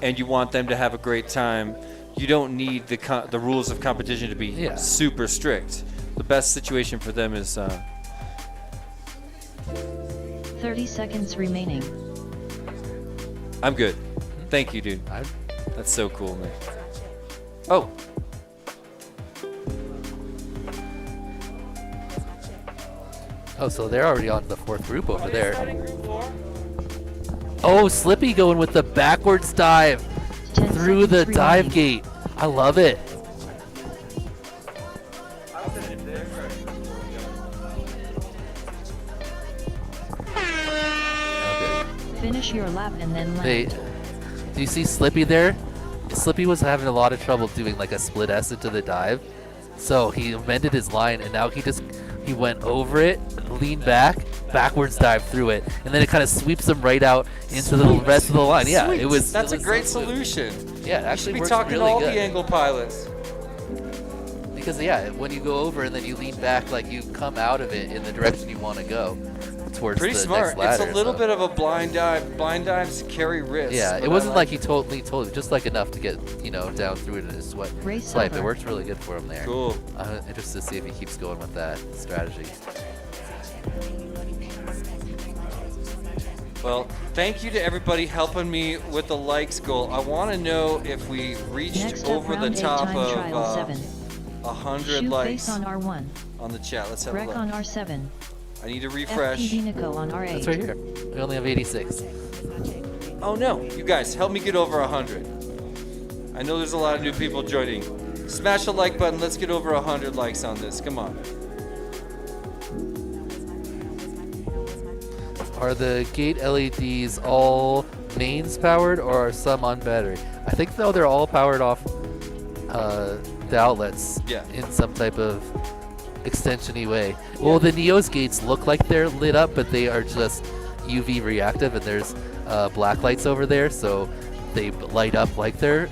and you want them to have a great time. You don't need the rules of competition to be super strict. The best situation for them is 30 seconds remaining. I'm good. Thank you, dude. That's so cool, man. Oh. oh, so they're already on the fourth group over there. Oh, Slippy going with the backwards dive 10 through the seconds dive remaining. gate. I love it. Finish your lap and then land. Do you see Slippy there? Slippy was having a lot of trouble doing like a split S into the dive. So he amended his line, and now he went over it, leaned back, backwards dive through it, and then it kind of sweeps him right out into the rest of the line. Yeah, Sweet. it was. That's it a was great so smooth. solution. Yeah, it You should actually be works talking really to all good. the angle pilots. Because yeah, when you go over and then you lean back, like you come out of it in the direction you want to go towards Pretty the smart. next ladder. It's a little so. bit of a blind dive. Blind dives carry risks. Yeah, but it I wasn't like he totally, just like enough to get down through it in his Race swipe. It over. works really good for him there. Cool. I'm interested to see if he keeps going with that strategy. Well, thank you to everybody helping me with the likes goal. I want to know if we reached Next up, over the round 8 top time of trial 7. 100 Shoot likes face on R1. on the chat. Let's have a Wreck look. on R7. I need to refresh. FPV Nico on R8. That's right here. We only have 86. Oh no, you guys, help me get over 100. I know there's a lot of new people joining. Smash the like button. Let's get over 100 likes on this. Come on. Are the gate LEDs all mains powered or are some on battery? I think though they're all powered off the outlets in some type of extension-y way. Well, the Neo's gates look like they're lit up, but they are just UV reactive, and there's black lights over there, so they light up like they're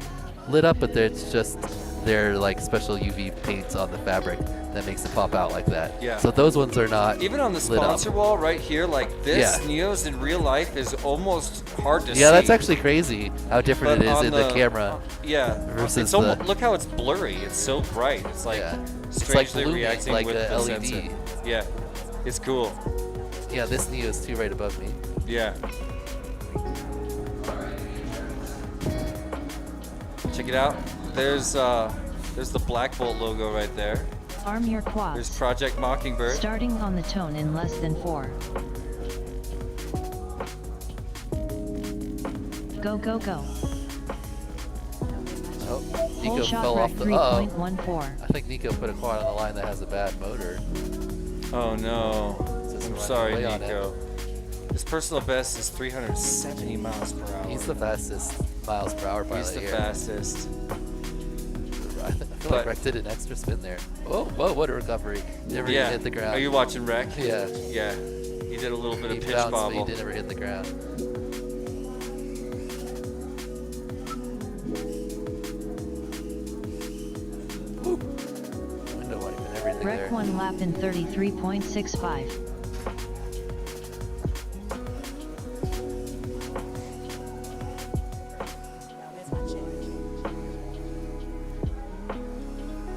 lit up, but it's just they're like special UV paints on the fabric that makes it pop out like that. Yeah. So those ones are not Even on the lit up. sponsor wall right here, like this, Yeah. Neo's in real life is almost hard to see. Yeah, that's actually crazy how different But it is on in the camera. Yeah, versus it's almost, the- look how it's blurry. It's so bright. It's like It's strangely blooming, reacting like with a the LED. sensor. Yeah, it's cool. Yeah, this Neo's too right above me. Yeah. Check it out. There's the Blackbolt logo right there. Arm your There's quads. Project Mockingbird. Starting on the tone in less than 4. Go, go, go. Oh, Whole Nico shot fell wreck off the. Uh-oh. 3.14. I think Nico put a quad on the line that has a bad motor. Oh no. Just I'm running sorry, away on Nico. His personal best is 370 miles per hour. He's the fastest miles per hour pilot He's the here. fastest. I feel But- like Rec did an extra spin there. Oh, whoa, what a recovery. Never even hit the ground. Are you watching Rec? Yeah. Yeah. He did a little bit He of pitch bounced, bobble. but he did never hit the ground. Woo. Window wipe and everything Wreck there. 1 lap in 33.65.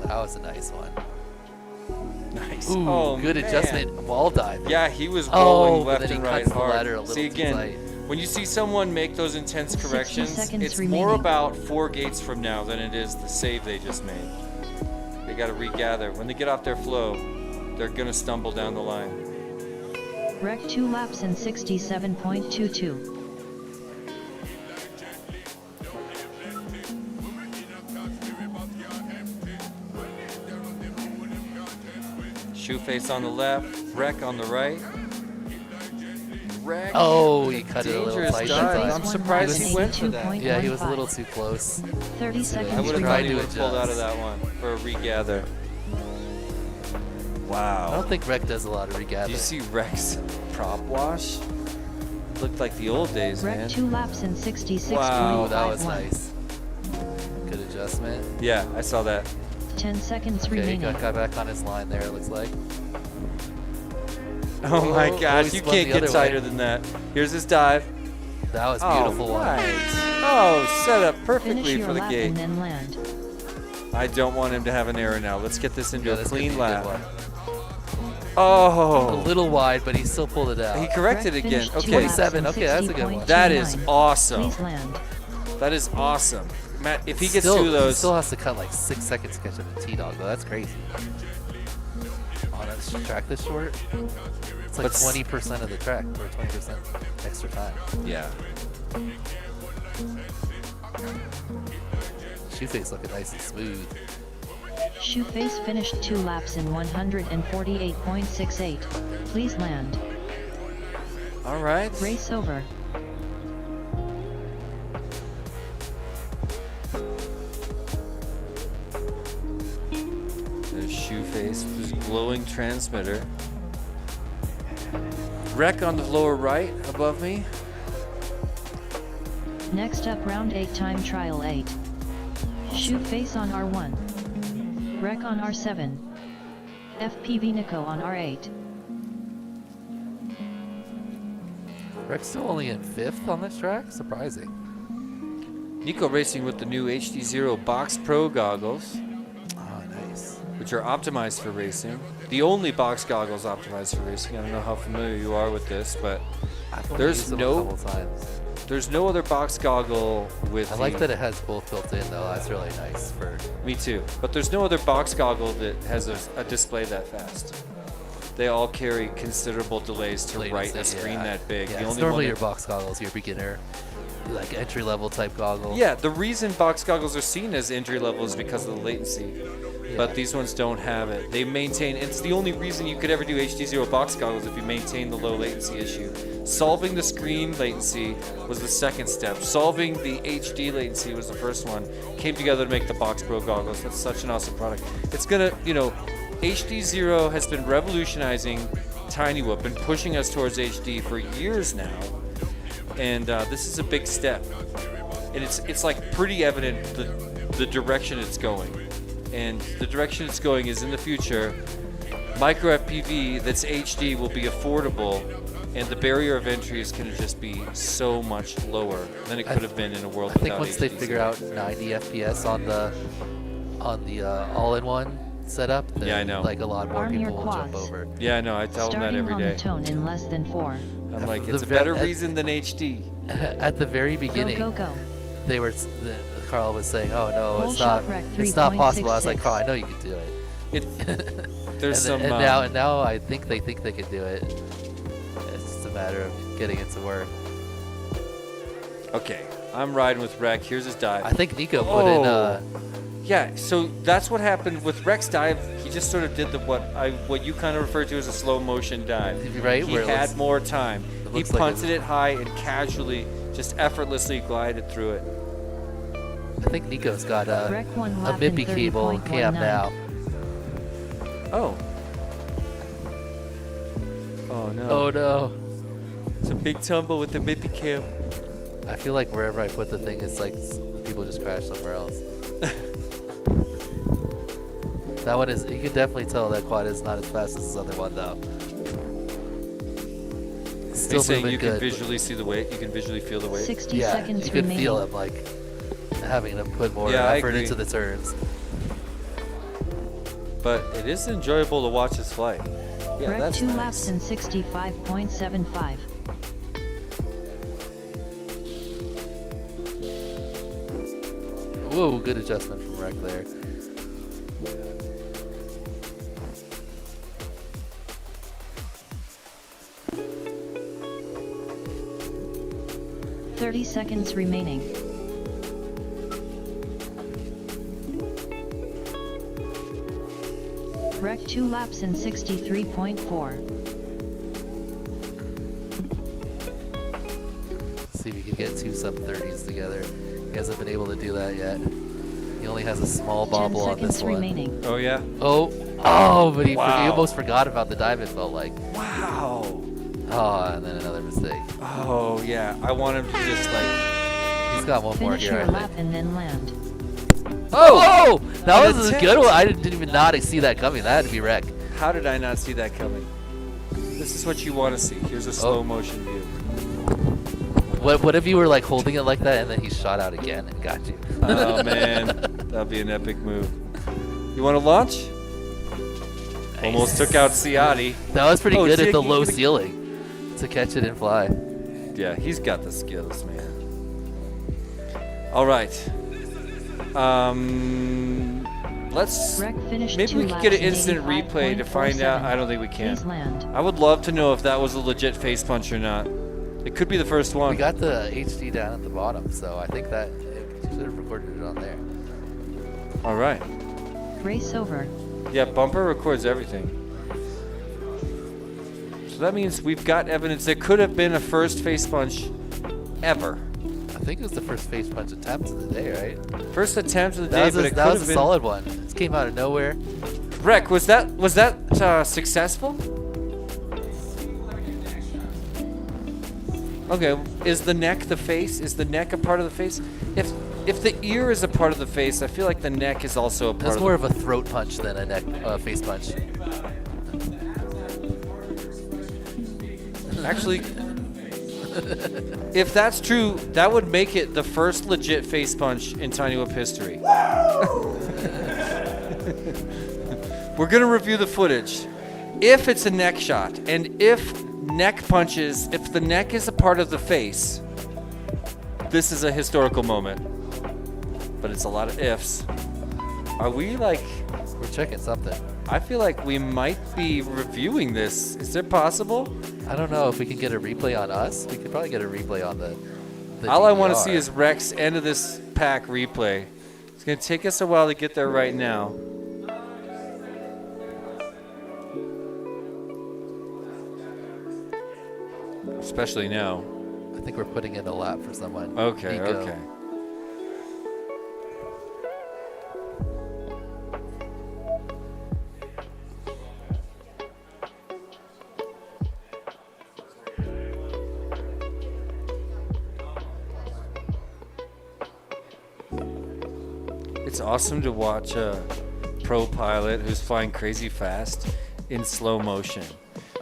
That was a nice one. Nice. Ooh, Oh, good man. adjustment. Wall dive. Yeah, he was Oh, rolling but left then he and right cuts the hard. ladder a little See too again, tight. when you see someone make those intense 60 corrections, seconds it's more remaining. about 4 gates from now than it is the save they just made. They got to regather. When they get off their flow, they're gonna stumble down the line. Wreck 2 laps in 67.22. Shoe face on the left, Wreck on the right. Wreck. Oh, he cut it a little Dangerous tight. dive. That's I'm fine. surprised he went for that. Yeah, he was a little too close. 30 seconds I would have thought Tried he to would have pulled out of adjust. that one for a regather. I Wow. don't think Rec does a lot of Do regathering. you see Rex prop wash? Looked like the old days, Wreck man. 2 laps in 66.51. Wow, Oh, that was nice. Good adjustment. Yeah, I saw that. 10 seconds Okay, he remaining. got back on his line there, it looks like. Oh my Oh, gosh, he you spun can't the get other tighter way. than that. Here's his dive. That was a beautiful Oh, one. nice. Oh, set up Finish perfectly your for the lap gate. and then land. I don't want him to have an error now. Let's get this into Yeah, a that's gonna clean be a good lap. one. A Oh, little wide, but he still pulled it out. he corrected Wreck again. finished 2 Okay, laps 47, in okay, that's a good one. 60.29. that is awesome. Please land. That is awesome. Matt, if he gets still, 2 of He those, still has to cut like 6 seconds to catch up to T-Dog, though. That's crazy. On a track this short, it's like But s- 20% of the track, or 20% extra time. yeah. Shoe face looking nice and smooth. Shoeface finished 2 laps in 148.68. Please land. All right. Race over. There's shoe face with his glowing transmitter. Wreck on the lower right above me. Next up round 8 time trial 8. Shoeface on R1. Wreck on R7. FPV Nico on R8. Rec's still only in 5th on this track? Surprising. Nico racing with the new HD0 Box Pro goggles, Oh, nice. which are optimized for racing. The only box goggles optimized for racing. I don't know how familiar you are with this, but I've only There's used them no- a couple times. there's no other box goggle with I like the- that it has both built in, though. That's really nice for. Me too. But there's no other box goggle that has a display that fast. They all carry considerable delays to write a latency, screen yeah. that big. Yeah, The it's only normally one your box goggles, your beginner like entry level type goggle. Yeah, the reason box goggles are seen as entry level is because of the latency. But these ones don't have it. They maintain, it's the only reason you could ever do HD0 box goggles if you maintain the low latency issue. Solving the screen latency was the second step. Solving the HD latency was the first one. Came together to make the Box Pro goggles. That's such an awesome product. It's gonna, you know, HD0 has been revolutionizing Tiny Whoop and pushing us towards HD for years now. And this is a big step. And it's like pretty evident the direction it's going. And the direction it's going is in the future, micro FPV that's HD will be affordable, and the barrier of entry is going to just be so much lower than it could have been in a world without HD. I think once they figure out 90 FPS on the all-in-one setup, then yeah, I know. like a lot more Arm your people will jump quads. over. Yeah, I know. I tell them that Starting every on day. the tone in less than 4. I'm like, The it's a ve- better at- reason than HD. At the very beginning, Go, go, go. they were Carl was saying, "Oh no, Full it's shot not, rec it's not possible." I was like, 3.66. "Carl, I know you can do it." There's and some. now I think they can do it. It's just a matter of getting it to work. Okay, I'm riding with Rec. Here's his dive. I think Nico put in. Yeah, so that's what happened with Rec's dive. He just sort of did what you kind of referred to as a slow motion dive. Right, He where it had looks- more time. He looks like punted it high and casually, just effortlessly glided through it. I think Nico's got a Rec 1 lap in MIPI cable 30.19. cam now. Oh. Oh no. Oh no. It's a big tumble with the MIPI cam. I feel like wherever I put the thing, it's like people just crash somewhere else. That one is, you can definitely tell that quad is not as fast as this other one though. It's Are you still saying moving you good. can visually see the weight? You can visually feel the weight? 60 Yeah, seconds you can remaining. feel it like having to put more Yeah, I effort agree. into the turns. But it is enjoyable to watch his flight. Yeah, Rec that's 2 nice. laps in 65.75. Whoa, good adjustment from Rec there. Thirty seconds remaining. Rec 2 laps in 63.4. See if he can get two sub-30s together. He hasn't been able to do that yet. He only has a small 10 bobble on seconds this one. remaining. Oh yeah? But he Wow. almost forgot about the dive, it felt like. Wow. Oh, and then another mistake. Oh yeah. I want him to just like. He's got one more Finish here, your I think. lap and then land. Oh! That An was a attempt. good one. I didn't even not see that coming. That had to be Rec. How did I not see that coming? This is what you want to see. Here's a slow motion view. What if you were like holding it like that and then he shot out again and got you? Oh man, that'd be an epic move. You want to launch? Almost took out Ciotti. That was pretty good at Jake, the you low gonna- ceiling to catch it and fly. Yeah, he's got the skills, man. All right. Let's. Rec finished Maybe 2 we could laps get an in instant replay to find out. 85.47. I don't think we can. Please land. I would love to know if that was a legit face punch or not. It could be the first one. We got the HD down at the bottom, so I think that it should have recorded it on there. All right. Race over. Yeah, Bumper records everything. So that means we've got evidence there could have been a first face punch ever. I think it was the first face punch attempt of the day, right? First attempt of the day, That was but a, it that could was have a been. solid one. This came out of nowhere. Rec, was that successful? Okay, is the neck the face? Is the neck a part of the face? If the ear is a part of the face, I feel like the neck is also a part That's of more the of a throat punch than a neck face punch. Actually, if that's true, that would make it the first legit face punch in Tiny Whoop history. We're gonna review the footage. If it's a neck shot, and if neck punches, if the neck is a part of the face, this is a historical moment. But it's a lot of ifs. Are we like... We're checking something. I feel like we might be reviewing this. Is it possible? I don't know if we can get a replay on us. We could probably get a replay on the All I want to see DVR. is Rex end of this pack replay. It's going to take us a while to get there right now. Especially now. I think we're putting in a lap for someone. Okay, Nico. okay. It's awesome to watch a pro pilot who's flying crazy fast in slow motion.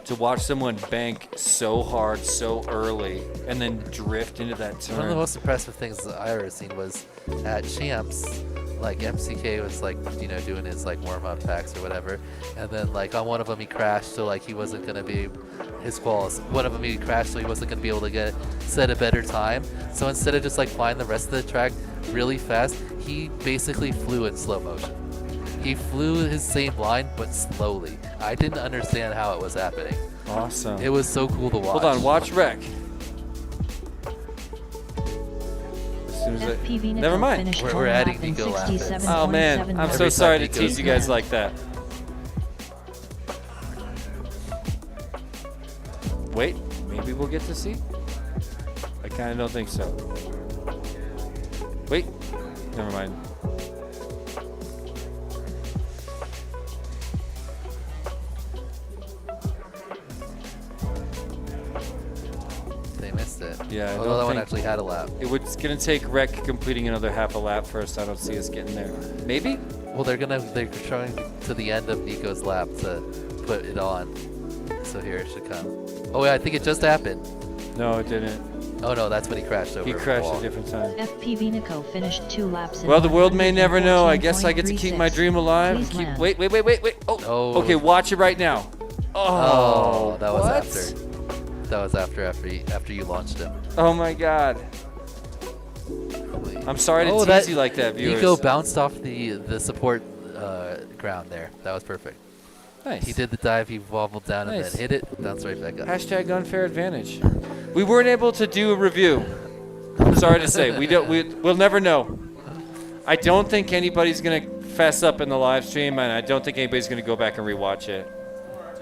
To watch someone bank so hard, so early, and then drift into that turn. One of the most impressive things that I ever seen was at Champs, like MCK was like, you know, doing his like warm-up packs or whatever, and then like on one of them he crashed, so like he wasn't gonna be his quals. One of them he crashed, so he wasn't gonna be able to set a better time. So instead of just like flying the rest of the track really fast, he basically flew in slow motion. He flew his same line, but slowly. I didn't understand how it was happening. Awesome. It was so cool to watch. Hold on, watch Rec. As soon as FPV Nico never mind. finished We're one adding lap in Nico laps. 67.7 Oh man, I'm so Every sorry time to he goes tease you guys down. like that. Wait, maybe we'll get to see? I kind of don't think so. Wait, never mind. They missed it. Yeah, I Although don't that one think- actually had a lap. It's gonna take Rec completing another half a lap first. I don't see us getting there. Maybe? Well, they're trying to the end of Nico's lap to put it on. So here it should come. Oh yeah, I think it just happened. No, it didn't. Oh no, that's when he crashed over. He the crashed wall. a different time. FPV Nico finished 2 laps in Well, the world may never know. I guess I get to keep my 114.36. dream alive. Please land. Wait. Oh, Oh. okay, watch it right now. Oh, that was what? after. That was after you launched him. Oh my god. I'm sorry to tease you like that, viewers. Nico bounced off the support ground there. That was perfect. Nice. He did the dive, he wobbled down and Nice. then hit it, bounced right back up. Hashtag unfair advantage. We weren't able to do a review. I'm sorry to say. We'll never know. I don't think anybody's going to fess up in the live stream, and I don't think anybody's going to go back and rewatch it.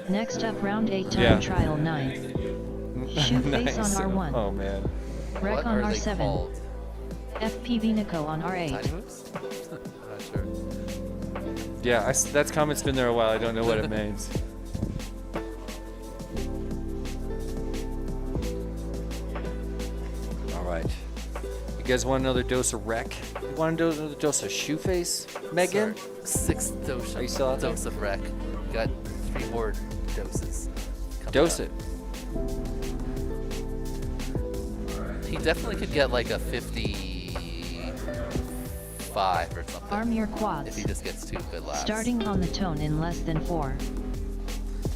Next up, round 8 time Yeah. trial 9. Shoot face Nice. on R1. Oh, man. Rec What on are they R7. called? FPV Nico on R8. Tiny moves? I'm not sure. Yeah, that comment's been there a while. I don't know what it means. All right. You guys want another dose of Rec? You want another dose of Shoeface, Megan? Sorry. 6th dose, Are you still out there? dose of wreck. Got 3 more doses. coming Dose up. it. He definitely could get like a 55 or something. Arm your If quads. he just gets 2 good laps. Starting on the tone in less than 4.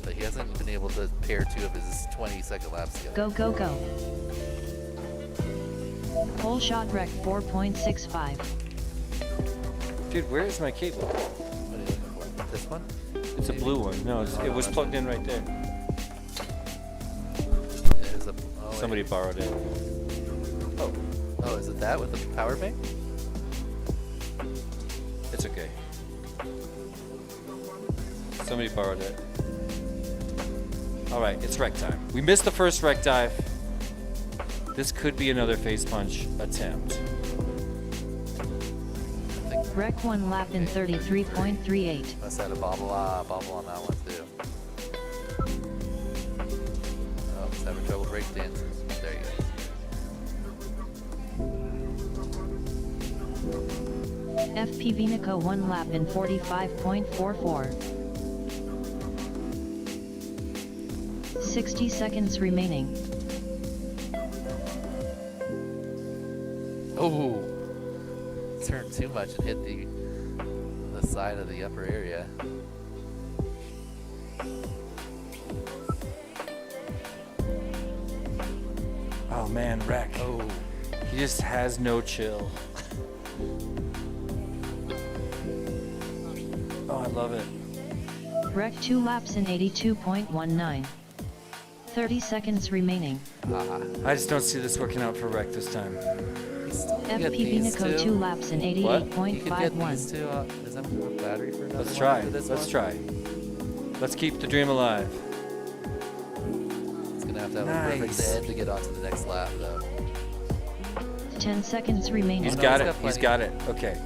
But he hasn't been able to pair 2 of his 20-second laps together. Go, go, go. Whole shot rec 4.65. Dude, where is my cable? What are you looking for? This one? It's a blue one. No, it was plugged in right there. There's a, oh, wait. Somebody borrowed it. Oh, is it that with the power bank? It's okay. Somebody borrowed it. All right, it's Rec time. We missed the first Rec dive. This could be another face punch attempt. I think Rec 1 lap in 33.38. must have had a bobble on that one too. Oh, he's having trouble breakdancing. There you go. FPV Nico 1 lap in 45.44. 60 seconds remaining. Oh, turned too much and hit the side of the upper area. Oh man, Rec. Oh, He just has no chill. Oh, I love it. Rec 2 laps in 82.19. 30 seconds remaining. I just don't see this working out for Wreck this time. FPV Nico 2 laps in You could get these 88.51. two out. Is that enough battery for another Let's one try. after this Let's one? try. Let's keep the dream alive. It's gonna have to have a perfect Nice. end to get onto the next lap, though. 10 seconds remaining. He's no, got he's it. got He's plenty. got it. Okay.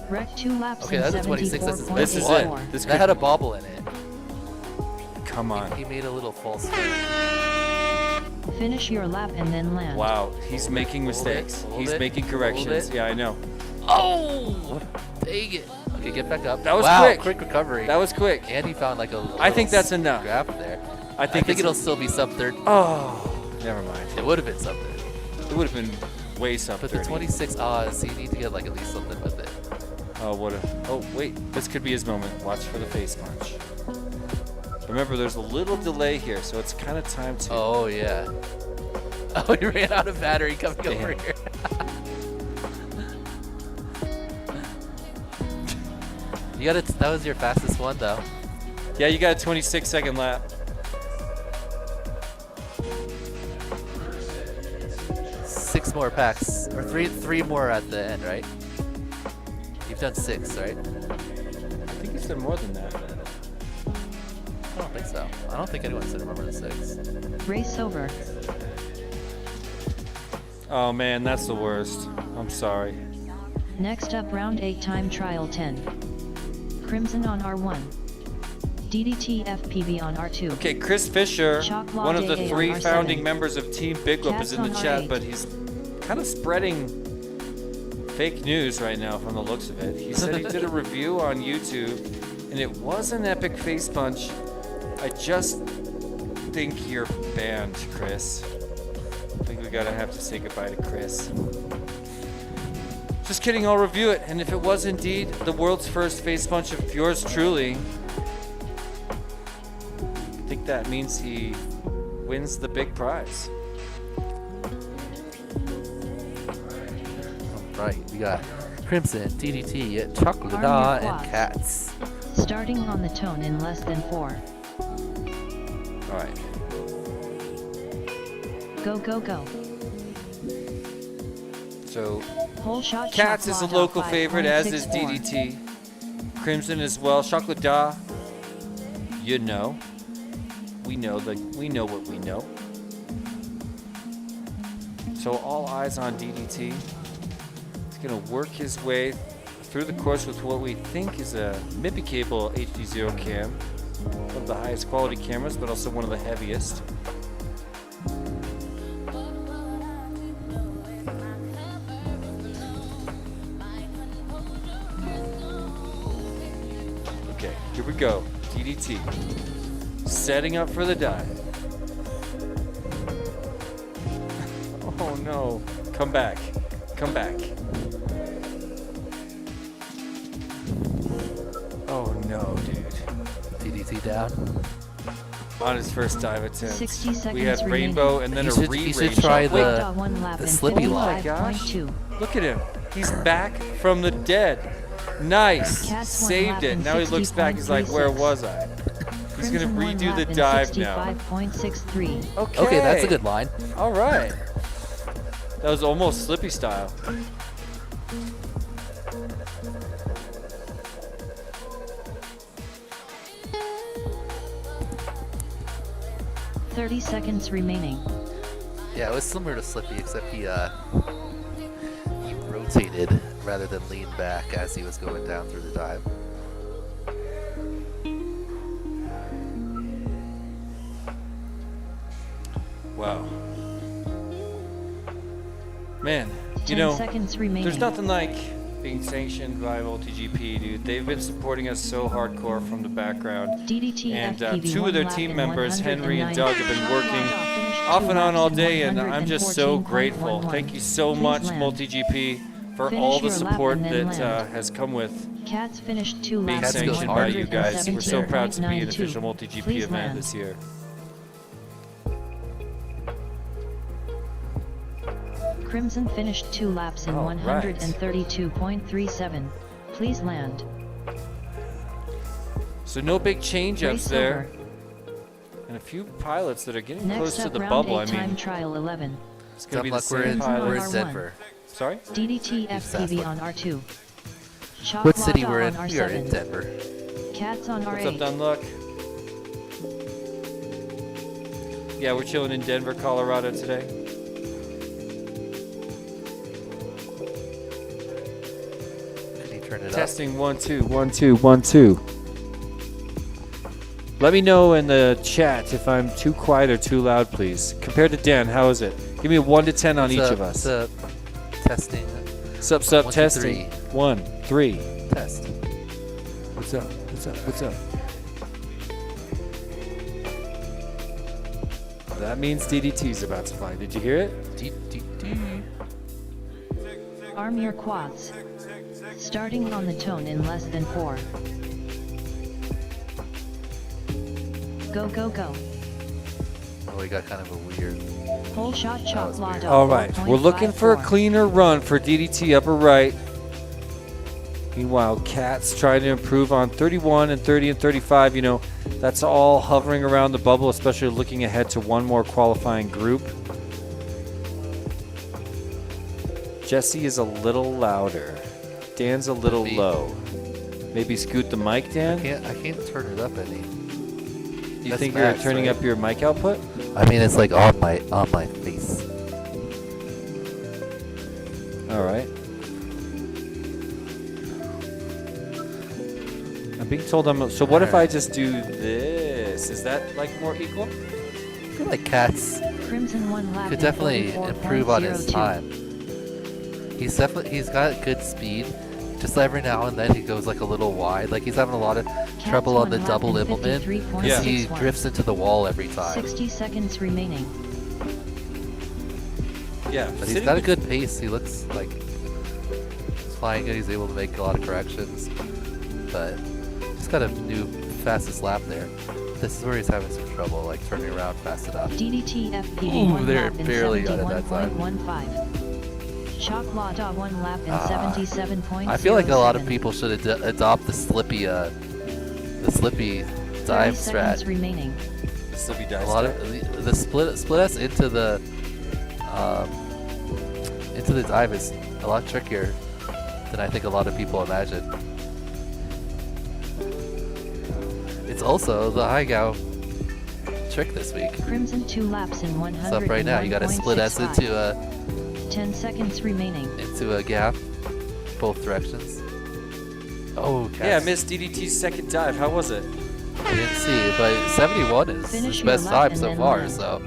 Wreck 2 laps Okay, in that's a 26. That's his first This is one. it. one. This That could had a bobble in it. come on. He made a little false turn. Finish your lap and then land. Wow, he's making hold it, mistakes. hold He's it, making hold corrections. it. Yeah, I know. Oh! Dang it. Okay, get back up. That was wow, quick. quick recovery. That was quick. And he found like a I think little that's enough. Grab there. I think it's- it'll still be sub 30. Oh, never mind. It would have been sub 30. It would have been way sub But 30. the 26 odds, so you need to get like at least something with it. Oh, what a. Oh, wait. This could be his moment. Watch for the face punch. Remember, there's a little delay here, so it's kind of time to. Oh, yeah. Oh, he ran out of battery coming Damn. over here. You got it. That was your fastest one, though. Yeah, you got a 26-second lap. Six more packs, or three more at the end, right? You've done 6, right? I think he's done more than that. I don't think so. I don't think anyone said remember the 6. Race over. Oh, man, that's the worst. I'm sorry. Next up, round 8 time trial 10. Crimson on R1. DDT FPV on R2. Okay, Chris Fisher, Shock Law one of the JA on 3 R7. founding members of Team Big Whoop, is in the Cats on chat, R8. but he's kind of spreading fake news right now from the looks of it. He said he did a review on YouTube, and it was an epic face punch. I just think you're banned, Chris. I think we gotta have to say goodbye to Chris. Just kidding, I'll review it, and if it was indeed the world's first face punch of yours truly, I think that means he wins the big prize. Right, we got Crimson, DDT, Chocolate, Arm your and quads. Cats. Starting on the tone in less than 4. All right. Go, go, go. So Whole shot. Cats is a Chocolate local favorite, as is 5.64. DDT. Crimson as well. Chocolate Da, you know. We know what we know. So all eyes on DDT. He's gonna work his way through the course with what we think is a MIPI cable HD0 cam. One of the highest quality cameras, but also one of the heaviest. Okay, here we go. DDT. Setting up for the dive. Oh no. Come back. Come back. Oh no, dude. DDT down. On his first dive attempt. 60 We seconds had remaining. rainbow and then You a should- re-rainbow. you should try Wait, the- One lap the in slippy line. 55.2. look at him. He's back from the dead. Nice. Cats one Saved lap it. in Now he looks back. He's like, where 60.36. was I? He's going to Crimson one redo lap the in dive now. 65.63. Okay. Okay, that's a good line. All right. That was almost Slippy style. .30 seconds remaining. Yeah, it was similar to Slippy, except he rotated rather than leaned back as he was going down through the dive. Wow. Man, 10 you know, seconds remaining. there's nothing like being sanctioned by MultiGP, dude. They've been supporting us so hardcore from the background. DDT And FPV 2 of their one lap team in members, Henry and 109. Doug, have been working off and on all day, and I'm just so grateful. Thank you so much, MultiGP, for Finish all the your lap support and then that land. has come with Cats finished 2 being laps in sanctioned by you guys. We're so proud to be an 117.92. official MultiGP Please event land. this year. Crimson finished 2 laps in All right. 132.37. Please land. So no big change-ups Race there. over. And a few pilots that are getting Next close to up, the round bubble. 8 I mean, time trial 11. it's going to be the Luck, we're same in pilots. R1. Denver. Sorry? DDT Use FPV that on R2. Shock What city Lada we're in? on We are in R7. Denver. Cats on What's up, R8. Dunluck? Yeah, we're chilling in Denver, Colorado today. Can you turn it Testing 1 2 1 2 1 2. Let me know in the chat if I'm too quiet or too loud, please. Compared to Dan, how is it? Give me a 1 to 10 on up? each What's of up? us. What's up? Testing. Sup, 1, 2, testing. 3. 1 3. Test. What's up? What's up? What's up? That means DDT's about to fly. Did you hear it? Deep. Arm your quads. Starting on the tone in less than 4. Go, go, go. Oh, we got kind of a weird. Whole shot was chop weird. lada. All right, we're looking for a 4.54. cleaner run for DDT upper right. Meanwhile, Cats trying to improve on 31 and 30 and 35. You know, that's all hovering around the bubble, especially looking ahead to one more qualifying group. Jesse is a little louder. Dan's a little Maybe. low. Maybe scoot the mic, Dan. I can't turn it up any. Do you That's think max, you're turning right? up your mic output? I mean, it's like on my face. All right. I'm being told I'm. So what if I just do this? Is that like more equal? I feel like Cats Crimson 1 lap could in definitely improve on his 44.02. time. He's got good speed. Just every now and then he goes like a little wide. Like he's having a lot of Cats trouble on the 1 lap double in implement. 53.61. Yeah. He drifts into the wall every time. 60 seconds remaining. Yeah. But he's got a good pace. He looks like he's flying good. He's able to make a lot of corrections. But he's got a new fastest lap there. This is where he's having some trouble, like turning around fast enough. DDT FPV Ooh, 1 there, lap in barely got it that time. 71.15. Shock Lada 1 lap in 77.07. I feel like a lot of people should adopt the slippy dive 30 seconds strat. remaining. Slippy A dive lot strat. of the split us into the dive is a lot trickier than I think a lot of people imagine. It's also the high gow trick this week. Crimson 2 laps in 100. It's up right now. You got to split S into 10 seconds remaining. a gap, both directions. Oh, Yeah, I Cats. missed DDT's second dive. How was it? I didn't see, but 71 is Finish his your best lap time and so then far. land. So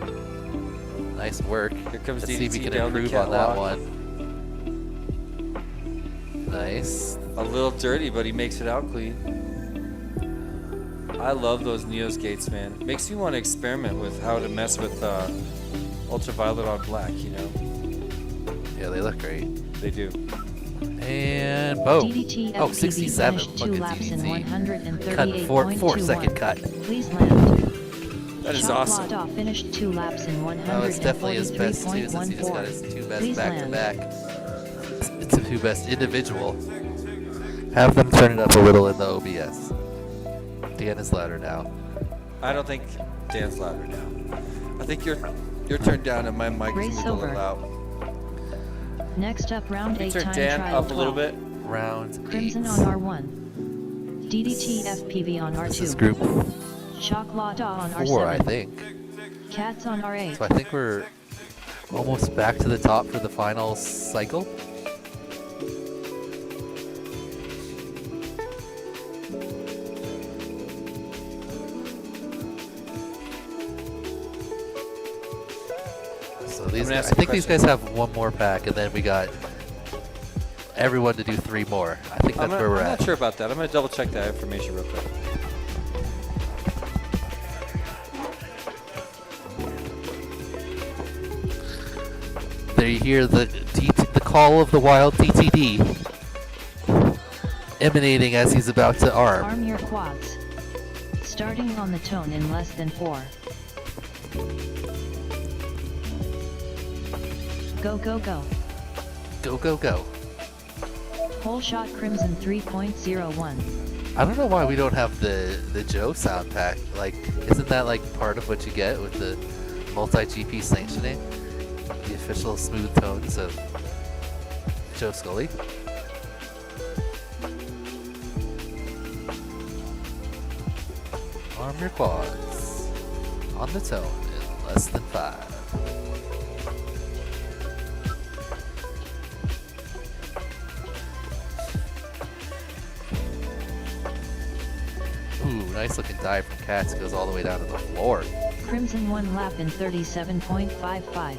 nice work. Here comes Let's see if we DDT can down the improve on that catwalk. one. Nice. A little dirty, but he makes it out clean. I love those Neos gates, man. Makes me want to experiment with how to mess with ultraviolet on black, you know? Yeah, they look great. They do. And boom. DDT Oh, FPV 67. finished Look 2 at laps in DDT. 138.21. Cut 4-second cut. Please land. That is Shock awesome. Lada finished 2 laps in 143.14. Oh, it's definitely his best too, since he just got his two best Please back to land. back. It's the two best individual. Have them turn it up a little in the OBS. Dan is louder now. I don't think Dan's louder now. I think you're turned down and my mic Race is a little over. loud. Next up, round Can we 8 turn time Dan trial up a little 12. bit? Round 8. Crimson on R1. DDT FPV on This is R2. group Shock Lada on 4, I R7. think. Cats on R8. So I think we're almost back to the top for the final cycle. So these, gonna I ask a think these question. guys have one more pack, and then we got everyone to do 3 more. I think that's where we're I'm at. not sure about that. I'm going to double check that information real quick. There you hear the call of the wild DTD emanating as he's about to arm. Arm your quads. Starting on the tone in less than 4. Go, go, go. Go, go, go. Whole shot Crimson 3.01. I don't know why we don't have the Joe sound pack. Like, isn't that like part of what you get with the MultiGP sanctioning? The official smooth tones of Joe Scully. Arm your quads. On the tone in less than 5. Ooh, nice looking dive from Cats. Goes all the way down to the floor. Crimson 1 lap in 37.55.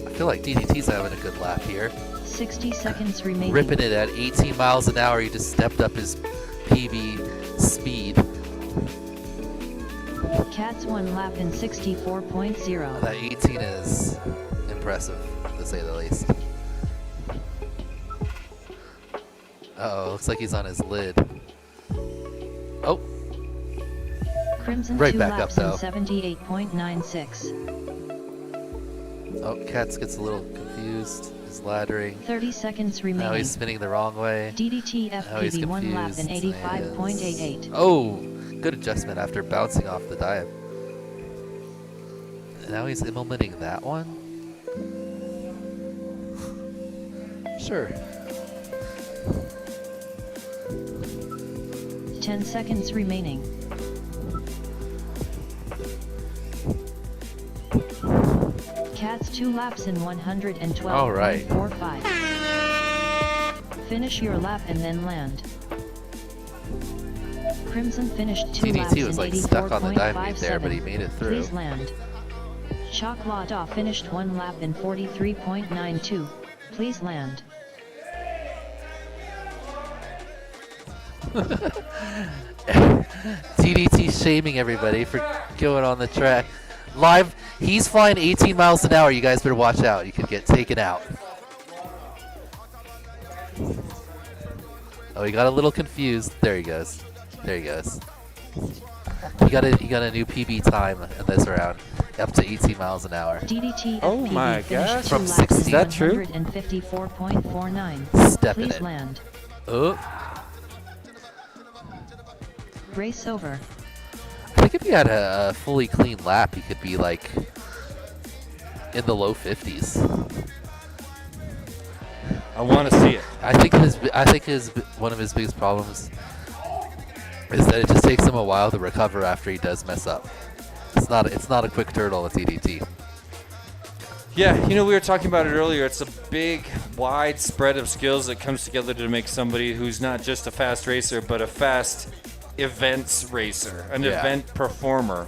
I feel like DDT's having a good lap here. 60 seconds remaining. Ripping it at 18 miles an hour. He just stepped up his PB speed. Cats 1 lap in 64.0. That 18 is impressive, to say the least. Uh-oh, looks like he's on his lid. Oh, Crimson Right 2 back up, laps in though. 78.96. oh, Cats gets a little confused. He's laddering. 30 seconds Now remaining. he's spinning the wrong way. DDT Now he's FPV 1 lap in confused. 85.88. Oh, good adjustment after bouncing off the dive. And now he's implementing that one? Sure. 10 seconds remaining. Cats 2 laps in 112.45. All right. Finish your lap and then land. Crimson finished 2 laps DDT in was like stuck on the dive beam 84.57. there, but he made it through. Please land. Chocolata finished 1 lap in 43.92. Please land. DDT shaming everybody for going on the track. Live, he's flying 18 miles an hour. You guys better watch out. You could get taken out. Oh, he got a little confused. There he goes. There he goes. He got a new PB time in this round, up to 18 miles an hour. DDT Oh FPV my finished gosh. 2 From laps 60. in Is that true? 154.49. Step in Please it. land. Oh, Race over. I think if he had a fully clean lap, he could be like in the low 50s. I want to see it. I think his one of his biggest problems is that it just takes him a while to recover after he does mess up. It's not a quick turtle with DDT. Yeah, you know, we were talking about it earlier. It's a big, wide spread of skills that comes together to make somebody who's not just a fast racer, but a fast events racer, an Yeah. event performer.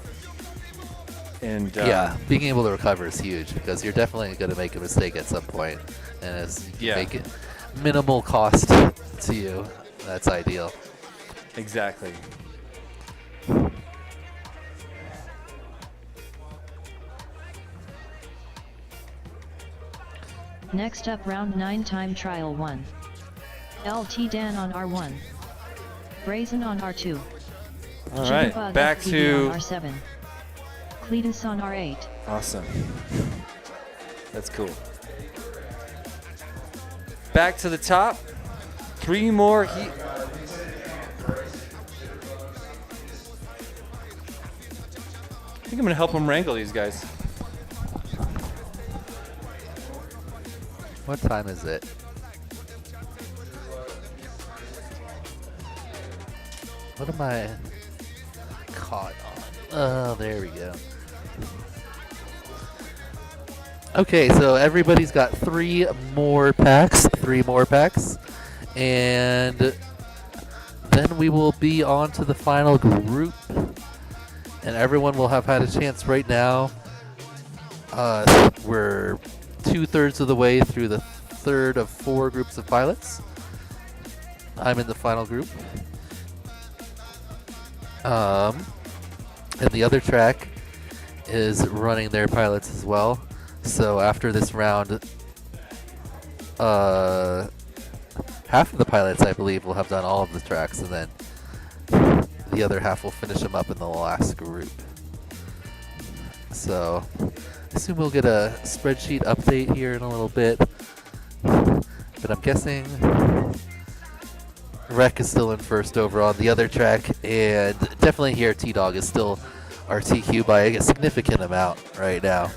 And Yeah, being able to recover is huge because you're definitely going to make a mistake at some point, and as you Yeah. make it minimal cost to you, that's ideal. exactly. Next up, round 9 time trial 1. LT Dan on R1. Brazen on R2. All right, Jitterbug back FPV to on R7. Cletus on R8. awesome. That's cool. Back to the top. 3 more heat. I think I'm gonna help him wrangle these guys. What time is it? What am I caught on? Oh, there we go. Okay, so everybody's got 3 more packs. And then we will be on to the final group. And everyone will have had a chance right now. We're 2/3 of the way through the 3rd of 4 groups of pilots. I'm in the final group. And the other track is running their pilots as well. So after this round, half of the pilots, I believe, will have done all of the tracks, and then the other half will finish them up in the last group. So I assume we'll get a spreadsheet update here in a little bit, but I'm guessing Rec is still in first over on the other track, and definitely here T-Dog is still our TQ by a significant amount right now.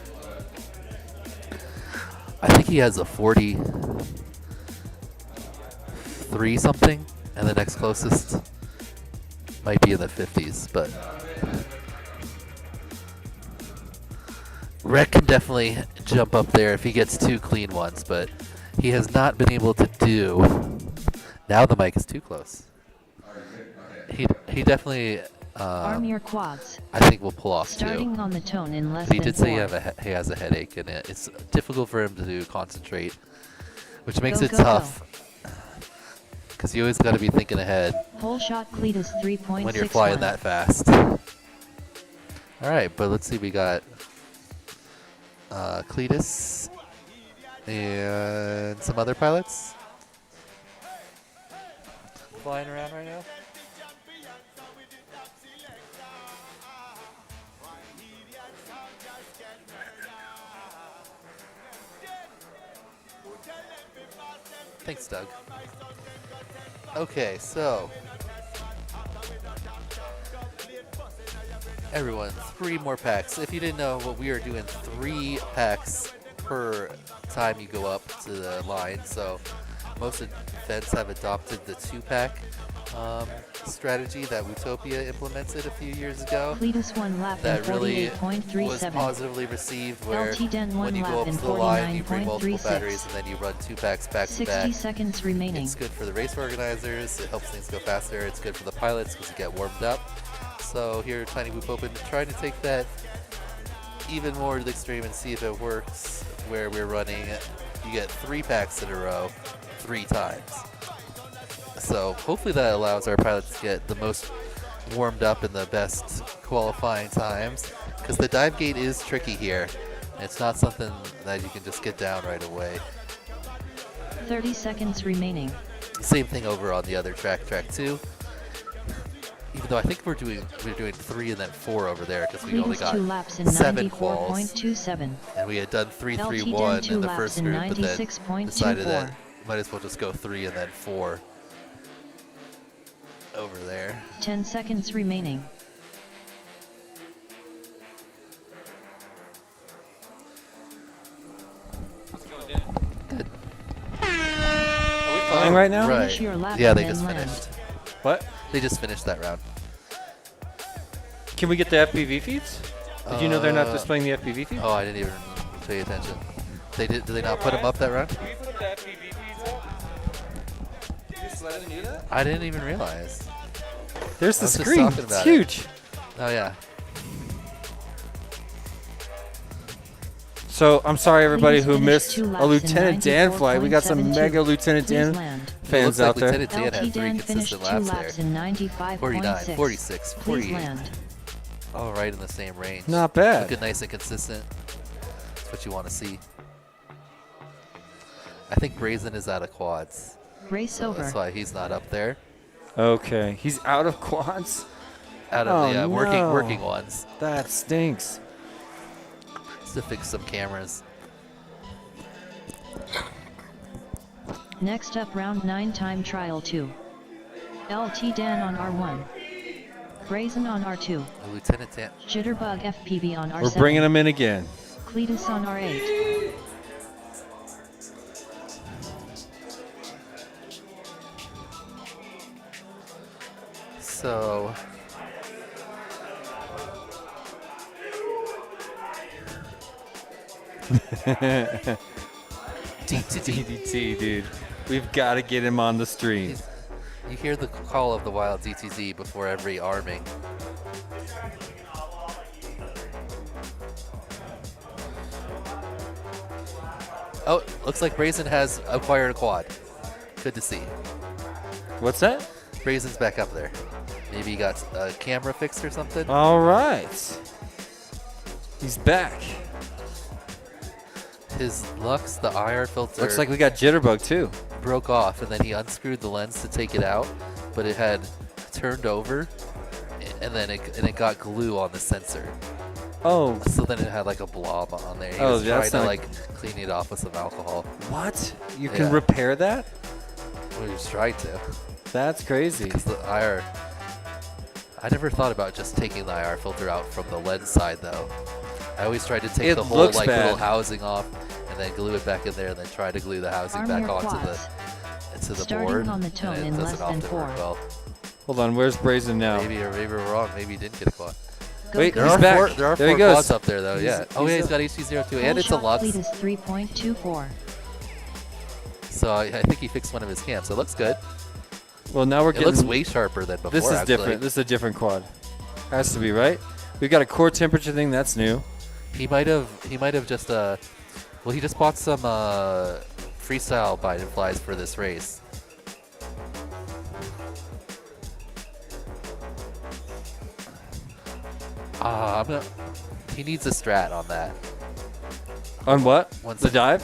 I think he has a 43 something, and the next closest might be in the 50s, but Rec can definitely jump up there if he gets 2 clean ones, but he has not been able to do. Now the mic is too close. He definitely. Arm your quads. I think we'll pull off Starting too. on the tone in less But he than did say 4. he has a headache, and it's difficult for him to concentrate, which makes Go, it go, tough. Because you always got to be thinking ahead Whole shot Cletus 3.61. when you're flying that fast. All right, but let's see. We got Cletus and some other pilots flying around right now. Thanks, Doug. Okay, so everyone, 3 more packs. If you didn't know, what we are doing 3 packs per time you go up to the line. So most events have adopted the 2-pack strategy that Utopia implemented a few years ago. Cletus 1 lap in That really 48.37. was positively received, where LT Den 1 when you go lap up in to the line, you bring multiple 49.36. batteries, and then you run 2 packs back to 60 back. seconds remaining. It's good for the race organizers. It helps things go faster. It's good for the pilots because you get warmed up. So here, Tiny Whoop Open, trying to take that even more to the extreme and see if it works. Where we're running, you get 3 packs in a row, 3 times. So hopefully that allows our pilots to get the most warmed up in the best qualifying times, because the dive gate is tricky here. It's not something that you can just get down right away. 30 seconds remaining. Same thing over on the other track 2. Even though I think we're doing 3 and then 4 over there, because we only Cletus got 2 laps in 7 quals, 94.27. and we had done 3-3-1 LT Den in the 2 first laps in group, but then 96.24. decided that might as well just go 3 and then 4 over there. 10 seconds remaining. Good. Flying right now? Right. Finish your lap Yeah, and they then just land. finished. What? They just finished that round. Can we get the FPV feeds? Did you know they're not Uh, displaying the FPV feeds? Oh, I didn't even pay attention. They did they not put them up that round? I didn't even realize. There's I the was just screen. talking It's about it. huge. Oh yeah. So I'm sorry everybody Cletus who finished missed 2 a laps in Lieutenant Dan flight. We got some 94.72. mega Lieutenant Please Dan land. It fans looks like out there. Lieutenant Dan LT had 3 Dan finished consistent 2 laps laps there. in 95.6. 49, 46, Please 48. land. All right in the same range. Not bad. Looking nice and consistent. That's what you want to see. I think Brazen is out of quads. Race So over. that's why he's not up there. Okay, he's out of quads. Out of the Oh, working no. ones. That stinks. Just to fix some cameras. Next up, round 9 time trial 2. LT Dan on R1. Brazen on R2. Lieutenant Dan. Jitterbug FPV on R7. We're bringing him in again. Cletus on R8. So DDT, dude. We've got to get him on the stream. you hear the call of the wild DTZ before every arming. Oh, looks like Brazen has acquired a quad. Good to see. What's that? Brazen's back up there. Maybe he got a camera fixed or something. All right. He's back. His Lux, the IR filter, Looks like we got Jitterbug too. broke off, and then he unscrewed the lens to take it out, but it had turned over and then it got glue on the sensor. Oh, So then it had like a blob on there. He Oh, was that's trying to not- like clean it off with some alcohol. what? You Yeah. can repair that? We just tried to. That's crazy. Because the IR, I never thought about just taking the IR filter out from the lens side though. I always tried to take It the whole looks like bad. little housing off and then glue it back in there and then try to glue the housing Arm back your onto quads. the Starting board. on the tone and it in doesn't less than often work 4. well. Hold on, where's Brazen now? Maybe we're wrong. Maybe he didn't get a quad. Go Wait, go. he's back. There are There he four goes. quads up there though. Yeah. Oh yeah, he's he's got HC02 Full and it's a shot lot. Cletus 3.24. So I think he fixed one of his cams. So it looks good. Well, now we're It getting. looks way sharper than before. This is actually. different. This is a different quad. Has to be, right? We've got a core temperature thing. That's new. He might have just well, he just bought some freestyle bite and flies for this race. He needs a strat on that. On what? Once The it- dive?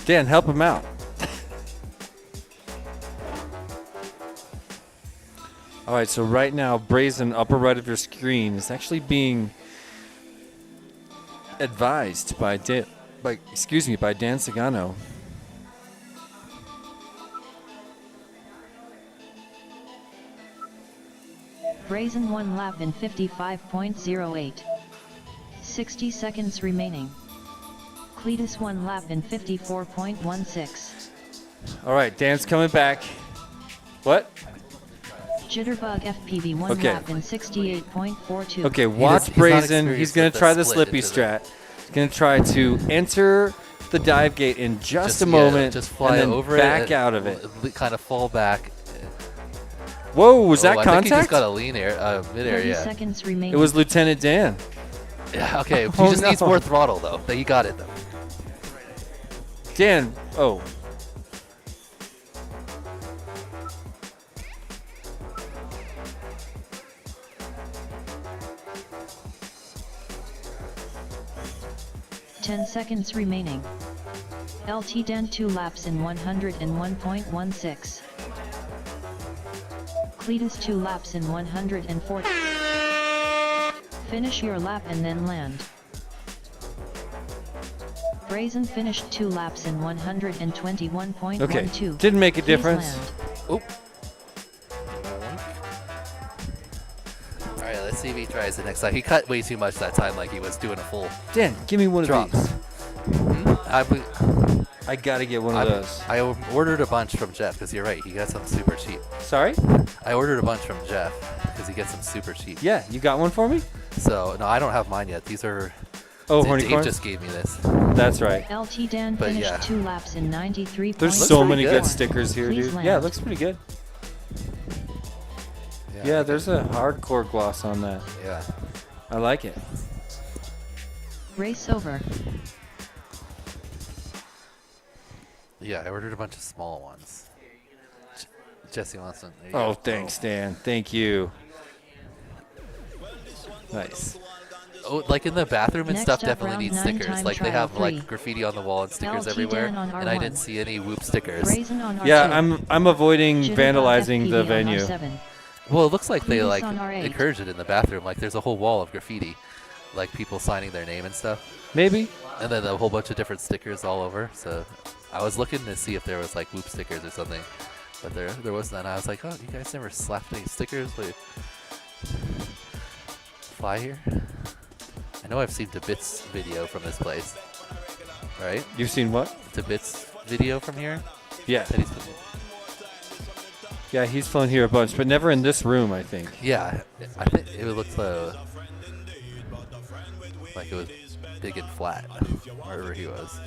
Dan, help him out. All right, so right now, Brazen, upper right of your screen, is actually being advised by Dan Sagano. Brazen 1 lap in 55.08. 60 seconds remaining. Cletus 1 lap in 54.16. All right, Dan's coming back. What? Jitterbug FPV 1 Okay. lap in 68.42. Okay, watch he's not Brazen. He's experienced going with to the try the split slippy into the- strat. He's going to try to enter the dive gate in just a yeah, moment just fly and then over back it, out of it. Kind of fall back. Whoa, was that I think he just contact? got a lean air, mid-air, 30 yeah. seconds remaining. It was Lieutenant Dan. Yeah, okay, he Oh, just needs no. more throttle though. But he got it though. Dan, oh. Ten seconds remaining. LT Dan 2 laps in 101.16. Cletus 2 laps in 140. Finish your lap and then land. Brazen finished 2 laps in 121.12. Okay, didn't make a Please difference. land. Oop. Alright, let's see if he tries it next time. He cut way too much that time, like he was doing a full Dan, give me one drop. of these. I gotta get one of those. I ordered a bunch from Jeff, because you're right, he got some super cheap. Sorry? I ordered a bunch from Jeff, because he gets them super cheap. Yeah, you got one for me? So, no, I don't have mine yet. These are... Oh, Dave Hornicorn? just gave me this. That's right. LT Dan But finished yeah. 2 laps in 93. There's Looks so pretty many good. good stickers here, Please dude. land. Yeah, it looks pretty good. Yeah, there's a hardcore gloss on that. Yeah. I like it. Race over. Yeah, I ordered a bunch of small ones. Jesse wants one. There you Oh, go. thanks, Dan. Thank you. Nice. Oh, like in the bathroom and Next stuff up, definitely round need 9 stickers. time Like they trial have like 3. graffiti on the wall and stickers LT everywhere, Dan on and I R1. didn't see any Whoop stickers. Brazen on R2. Yeah, I'm avoiding Jitterbug vandalizing FPV the on venue. R7. Well, it looks like they Cletus like on R8. encourage it in the bathroom. Like there's a whole wall of graffiti, like people signing their name and stuff, Maybe? and then a whole bunch of different stickers all over. So I was looking to see if there was like Whoop stickers or something, but there wasn't. And I was like, oh, you guys never slapped any stickers? Wait. Fly here? I know I've seen DeBit's video from this place, right? You've seen what? DeBit's video from here? Yeah. That he's been- Yeah, he's flown here a bunch, but never in this room, I think. Yeah, I think it looked like it was big and flat, wherever he was.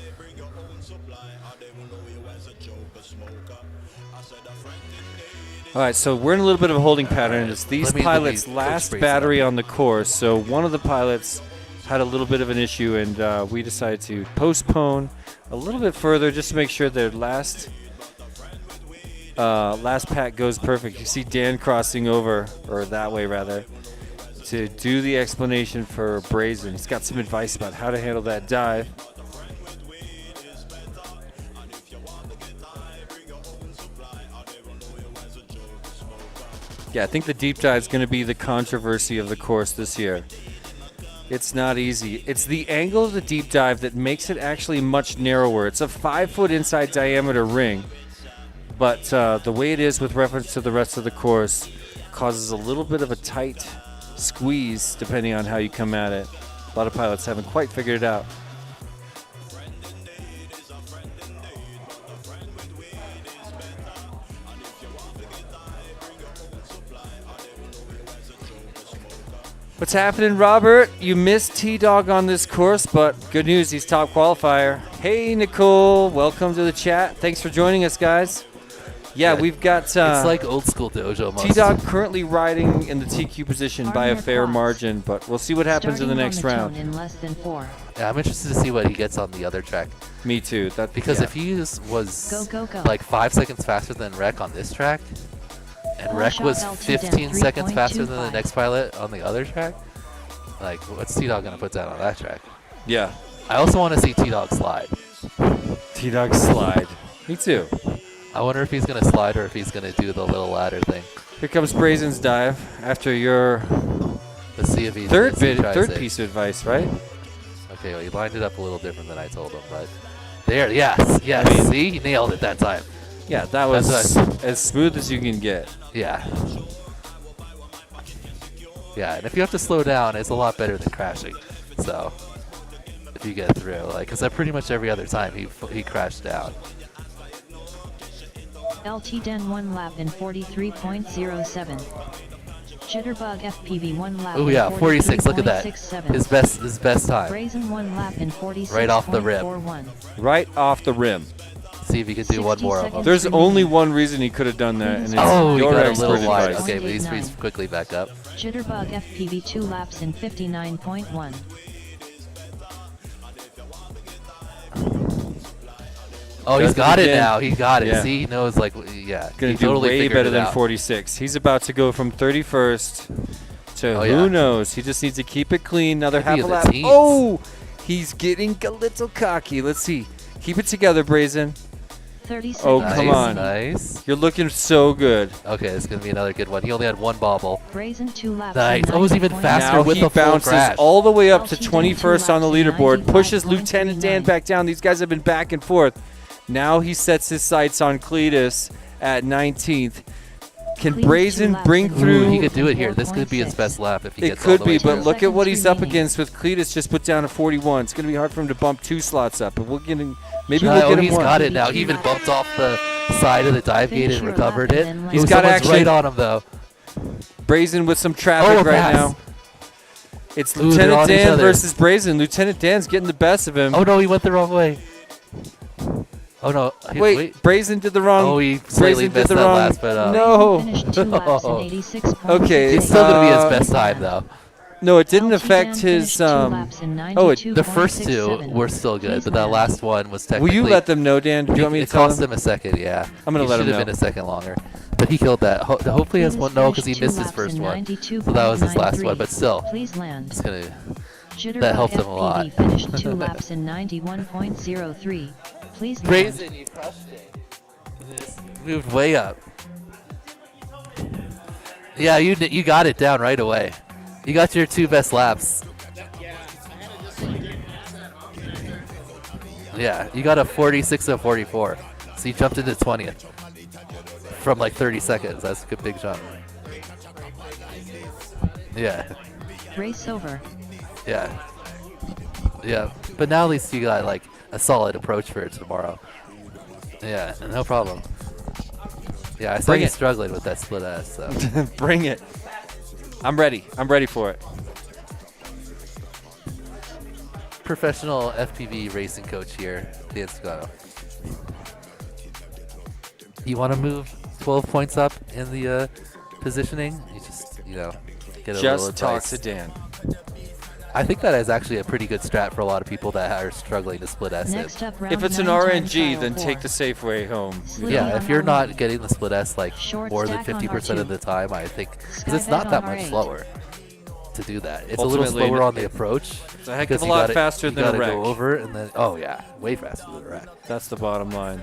All right, so we're in a little bit of a holding pattern. It's these Let me pilots' coach last Brazen battery up. on the course. So one of the pilots had a little bit of an issue, and we decided to postpone a little bit further just to make sure their last pack goes perfect. You see Dan crossing over, or that way rather, to do the explanation for Brazen. He's got some advice about how to handle that dive. Yeah, I think the deep dive is going to be the controversy of the course this year. It's not easy. It's the angle of the deep dive that makes it actually much narrower. It's a 5-foot inside diameter ring, but the way it is with reference to the rest of the course causes a little bit of a tight squeeze depending on how you come at it. A lot of pilots haven't quite figured it out. What's happening, Robert? You missed T-Dog on this course, but good news, he's top qualifier. Hey, Nicole, welcome to the chat. Thanks for joining us, guys. Yeah, we've got... it's like old school dojo almost. T-Dog currently riding in the TQ position by a fair margin, but we'll see what happens in the next round. In less than 4. Yeah, I'm interested to see what he gets on the other track. Me too. Because if he was like 5 seconds faster than Rec on this track, and Rec was 15 seconds faster than the next pilot on the other track, like, what's T-Dog going to put down on that track? Yeah. I also want to see T-Dog slide. T-Dog slide. Me too. I wonder if he's going to slide or if he's going to do the little ladder thing. Here comes Brazen's dive after your Let's see if he third tries piece of advice, right? Okay, well, he lined it up a little different than I told him, but there, yes, see, he nailed it that time. Yeah, that was as smooth as you can get. Yeah. Yeah, and if you have to slow down, it's a lot better than crashing. So, if you get through, like, because pretty much every other time he crashed down. LT Den 1 lap in 43.07. Jitterbug FPV 1 lap. Oh yeah, 46. Look at that. 43.67. His best time. Brazen 1 lap in 46. Right off the rim. Right off the rim. See if he can do one more of them. There's only one reason he could have done that, and it's he your got a expert little wide. advice. Okay, but he's quickly back up. Jitterbug FPV 2 laps in 59.1. Oh, he's got it now. He got it. Yeah. See, he knows, like, yeah. Gonna he do totally way figured better it than out. 46. He's about to go from 31st to who knows. He just needs to keep it clean. Another Could be half a in the lap. teens. Oh, he's getting a little cocky. Let's see. Keep it together, Brazen. 30 Oh, seconds. come on. Nice. You're looking so good. Okay, it's going to be another good one. He only had one bobble. Brazen 2 laps. Nice. in Oh, he's even 90.9. faster Now with he the full bounces crash. all the way up to LT Dan 21st on the 2 laps in leaderboard, pushes Lieutenant Dan 95.39. back down. These guys have been back and forth. Now he sets his sights on Cletus at 19th. Can Cletus Brazen 2 laps bring in through? He could do it here. This could be his 4.6. best lap if he It gets all could the way be, but through. look at what he's up Seconds against with Cletus. Just put down a 41. It's going to be hard for him to bump 2 slots up, but we'll get him. Maybe we'll get him He's one. got it now. He even bumped off the side of the dive gate and Finish your recovered lap it. and then He's land. got Someone's action. right on him, though. Brazen with some traffic Oh, right pass. now. It's Ooh, they're Lieutenant on each Dan other. versus Brazen. Lieutenant Dan's getting the best of him. Oh, no, he went the wrong way. Oh, no. Wait, Brazen did the wrong. Oh, he slightly Brazen did missed the that wrong. last, but no. Finished 2 laps in 86.6. Okay, it's still going to be his Uh, best time, though. No, it didn't LT affect Dan his. finished 2 laps in The first 92.67. two were still good, Please but that land. last one was Will technically... you let them know, Dan? Do you want me to It tell cost them? him a second, yeah. I'm gonna He let him should have know. been a second longer. But he killed that. Hopefully he has one no, because he missed his first one. So that was his last one, but still. Please land. It's gonna... Jitterbug that helped him a FPV lot. finished 2 laps in 91.03. Please land. Brazen, you crushed it. This moved way up. Yeah, you got it down right away. You got your 2 best laps. Yeah, you got a 46 and 44. So you jumped into 20th from like 30 seconds. That's a good big jump. Yeah, Race over. yeah, yeah. But now at least you got like a solid approach for it tomorrow. Yeah, no problem. Yeah, I saw Bring you it. struggling with that split S. So. Bring it. I'm ready. I'm ready for it. Professional FPV racing coach here, Dan Scotto. You want to move 12 points up in the positioning? You just, get a little Just talk advice. to Dan. I think that is actually a pretty good strat for a lot of people that are struggling to split S in. Next up, round If it's an 9 time RNG, trial then 4. take the safe way home. Yeah, if you're on not R1. getting the split S like Short more than stack on 50% of R2. the time, I think, because it's Skyvet not that on much R8. slower to do that. It's a little Ultimately, slower on the approach. It's a heck because of a you lot gotta- faster you than a gotta wreck. go over and then, oh yeah, way faster than a wreck. That's the bottom line.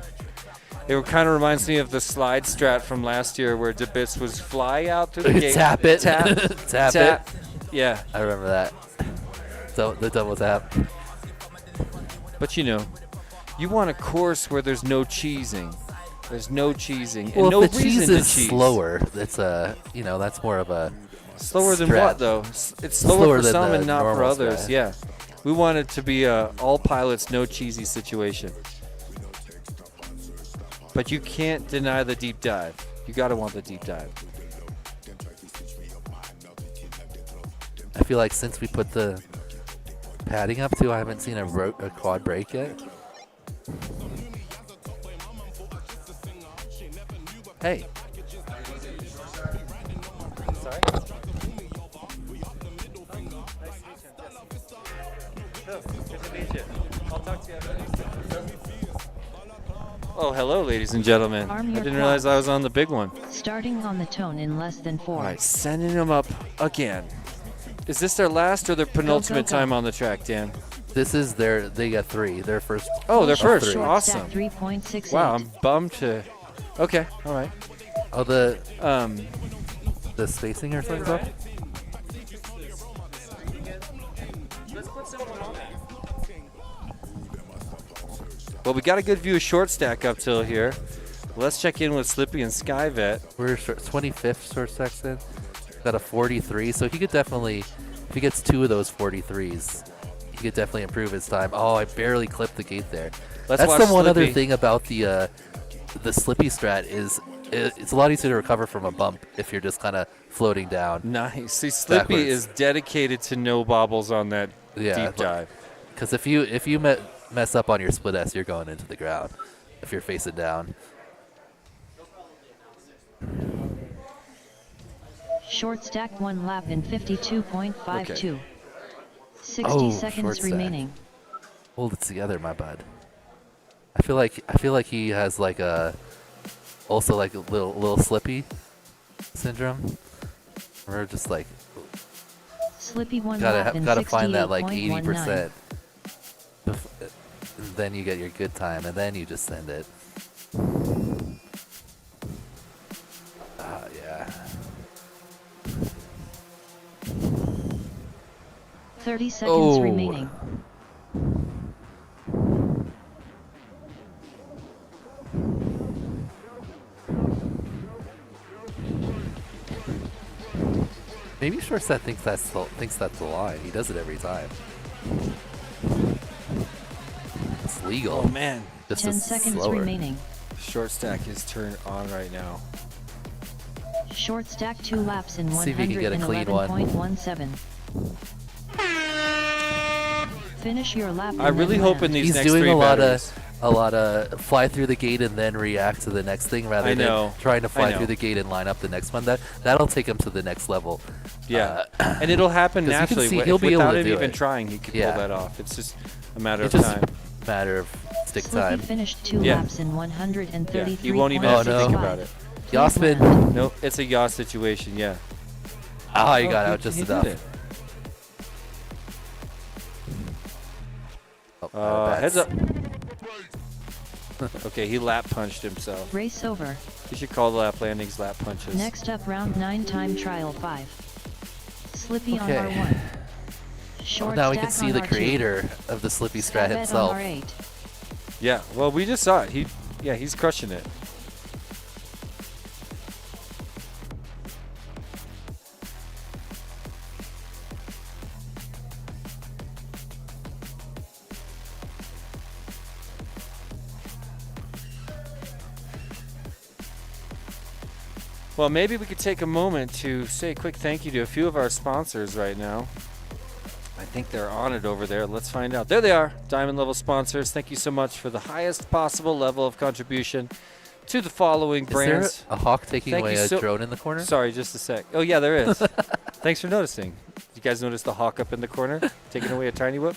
It kind of reminds me of the slide strat from last year where DeBits was fly out through the gate. Tap it. Tap. Tap tap. it. Yeah. I remember that. The double tap. But you know, you want a course where there's no cheesing. There's no cheesing. Well, and no if the cheese reason is to cheese. slower, it's that's more of a Slower than stretch. what, though? It's slower Slower for than some the and not for normal others. strat. Yeah. We want it to be a all pilots, no cheesy situation. But you can't deny the deep dive. You got to want the deep dive. I feel like since we put the padding up too, I haven't seen a quad break yet. Hey. Sorry? Oh, hello, ladies and gentlemen. Arm I your didn't realize quads. I was on the big one. Starting on the tone in less than 4. All right, sending them up again. Is this their last or their penultimate go. time on the track, Dan? This is they got 3. Their first. Oh, they're Short first. stack Awesome. 3.68. Wow, I'm bummed to. Okay, all right. Oh, the spacing or something. Well, we got a good view of short stack up till here. Let's check in with Slippy and Skyvet. We're 25th short stacks in. Got a 43, so he could definitely, if he gets 2 of those 43s, he could definitely improve his time. Oh, I barely clipped the gate there. Let's That's watch the one other Slippy. thing about the Slippy strat is it's a lot easier to recover from a bump if you're just kind of floating down. Nice. See, Slippy Backwards. is dedicated to no bobbles on that deep dive. Because if you mess up on your split S, you're going into the ground if you're facing down. Short stack 1 lap in 52.52. Okay. 60 Oh, short seconds stack. remaining. Hold it together, my bud. I feel like he has like a also like a little slippy syndrome. Or just like Slippy 1 lap in gotta find that like 68.19. 80%. Then you get your good time, and then you just send it. Yeah. 30 seconds remaining. Maybe Shortset thinks that's the line. He does it every time. It's legal. Oh, man. Just 10 is seconds slower. remaining. Short stack is turned on right now. Short stack 2 laps in See if you can get a clean one. 111.17. Finish your lap. I and really then hope land. in these He's next doing three a lot batteries. of fly through the gate and then react to the next thing rather I know. than trying to I fly know. through the gate and line up the next one. That'll take him to the next level. Yeah, and it'll happen 'cause you can naturally. see If he'll be able without to him do even it. trying, he could Yeah. pull that off. It's just a matter It's of just time. a matter of stick Slippy time. finished 2 Yeah. laps in 133. Yeah, he won't even have to think about it. Yasmin. No, it's a yaw situation. Yeah. Ah, you got he- out just he did enough. it. Oh, Heads bats. up. Okay, he lap punched himself. Race over. You should call the lap landings lap punches. Next up, round 9 time trial 5. Slippy Okay. on R1. Short Now we can stack see on the R2. creator of the Slippy strat Skyvet himself. on R8. Yeah, well, we just saw it. He's crushing it. Well, maybe we could take a moment to say a quick thank you to a few of our sponsors right now. I think they're on it over there. Let's find out. There they are, Diamond level sponsors. Thank you so much for the highest possible level of contribution to the following brands. Is there a hawk taking Thank away you a so- drone in the corner? Sorry, just a sec. Oh, yeah, there is. Thanks for noticing. You guys notice the hawk up in the corner taking away a Tiny Whoop?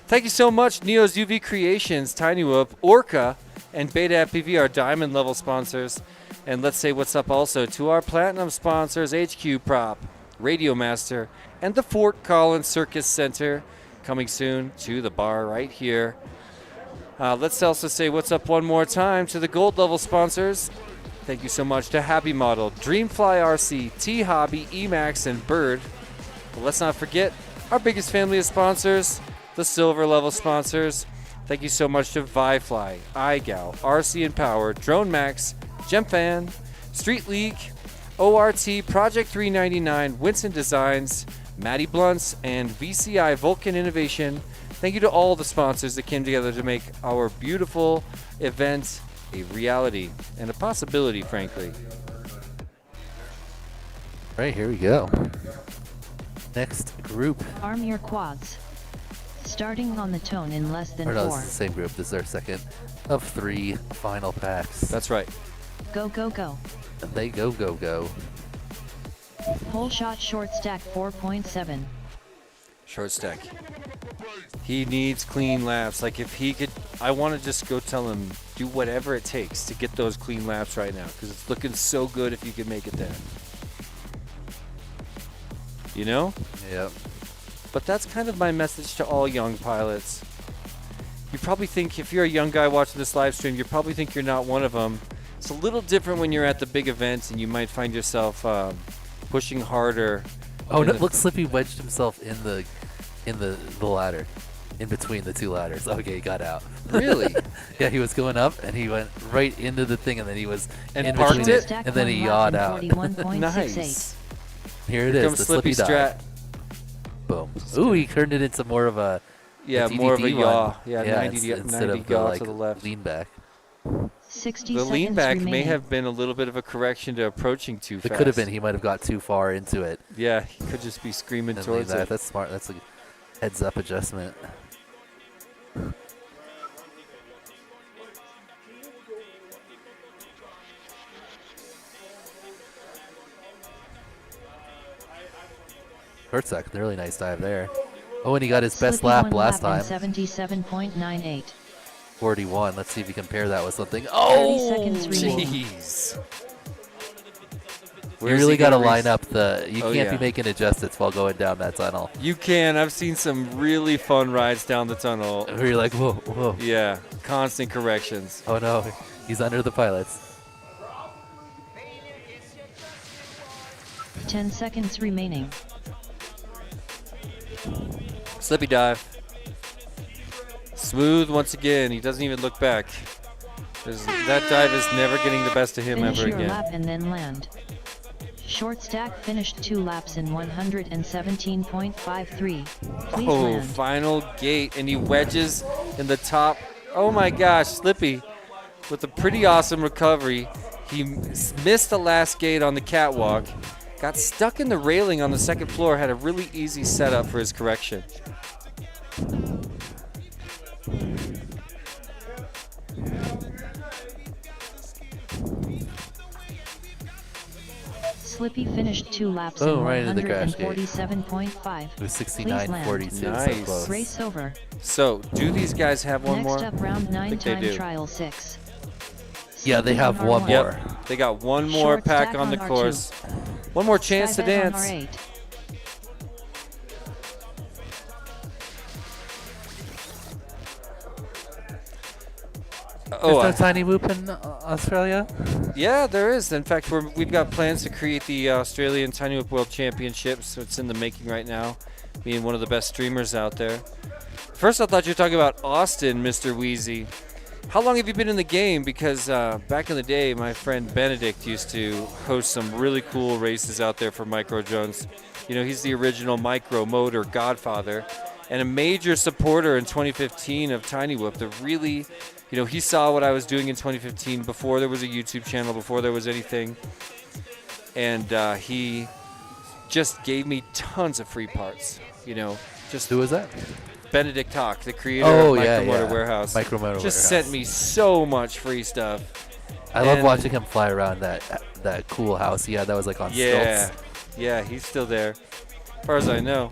Thank you so much, Neo's UV Creations, Tiny Whoop, Orca, and Beta App PV, our Diamond level sponsors. And let's say what's up also to our Platinum sponsors, HQ Prop, Radio Master, and the Fort Collins Circus Center, coming soon to the bar right here. Let's also say what's up one more time to the gold level sponsors. Thank you so much to Happy Model, Dreamfly RC, T-Hobby, Emax, and Bird. But let's not forget our biggest family of sponsors, the silver level sponsors. Thank you so much to ViFly, iGal, RC and Power, Drone Max, GemFan, Street League, ORT, Project 399, Winston Designs, Matty Blunts, and VCI Vulcan Innovation. Thank you to all the sponsors that came together to make our beautiful event a reality and a possibility, frankly. Right, here we go. Next group. Arm your quads. Starting on the tone in less than Or no, 4. this is the same group. This is our second of 3 final packs. That's right. Go, go, go. And they go, go, go. Whole shot short stack 4.7. Short stack. He needs clean laps. Like if he could, I want to just go tell him, do whatever it takes to get those clean laps right now, because it's looking so good if you could make it there. You know? Yep. But that's kind of my message to all young pilots. You probably think, if you're a young guy watching this live stream, you probably think you're not one of them. It's a little different when you're at the big events and you might find yourself pushing harder. Oh no! Look, Slippy wedged himself in the ladder, in between the 2 ladders. Okay, he got out. Really? Yeah, he was going up and he went right into the thing, and then he was And in parked between it? and then he yawed out. 41.68. Nice. Here it Here is, comes the Slippy Slippy dive. Strat. Boom. Ooh, he turned it into more of a More of a DVD yaw. one. Yeah, 90 instead of the yaw like to the left. lean back. 60 The seconds lean back may remaining. have been a little bit of a correction to approaching too It fast. could have been. He might have got too far into it. Yeah, he could just be screaming And towards lean back. it. That's smart. That's a heads up adjustment. Short stack, really nice dive there. Oh, and he got his best Slippy lap one last lap time. in 77.98. 41. Let's see if we compare that with something. 30 Oh, seconds remaining. Jeez. you really got to line up. up the. You Oh, can't yeah. be making adjustments while going down that tunnel. You can. I've seen some really fun rides down the tunnel. Where you're like, whoa, whoa. Yeah, constant corrections. Oh no, he's under the pilots. 10 seconds remaining. Slippy dive. Smooth once again. He doesn't even look back. That dive is never getting the best of him Finish ever your again. lap and then land. Short stack finished 2 laps in 117.53. Please Oh, land. final gate, and he wedges in the top. Oh my gosh, Slippy with a pretty awesome recovery. He missed the last gate on the catwalk, got stuck in the railing on the second floor, had a really easy setup for his correction. Slippy finished 2 laps Oh, in right into the crash gate. 147.5. It was Please land. 69.42. So Nice. close. Race over. So, do these guys have one Next more? up, round 9 think they time do. trial 6. Yeah, they Slippy have on one R1. more. Yep, they got one more Short pack stack on the on R2. course. One more chance to Skyvet on dance. R8. Oh, There's no tiny whoop in Australia? yeah, there is. In fact, we've got plans to create the Australian Tiny Whip World Championships. So it's in the making right now, being one of the best streamers out there. First, I thought you were talking about Austin, Mr. Wheezy. How long have you been in the game? Because back in the day, my friend Benedict used to host some really cool races out there for micro drones. You know, he's the original micro motor godfather and a major supporter in 2015 of Tiny Whip. The really, you know, he saw what I was doing in 2015 before there was a YouTube channel, before there was anything. And he just gave me tons of free parts, you know. Just Who was that? Benedict Hawk, the creator Oh, of yeah, Micro Motor yeah. Warehouse. Micro Motor just Warehouse. sent me so much free stuff. I love And- watching him fly around that cool house he had that was like on Yeah, stilts. yeah, he's still there, as far as I know.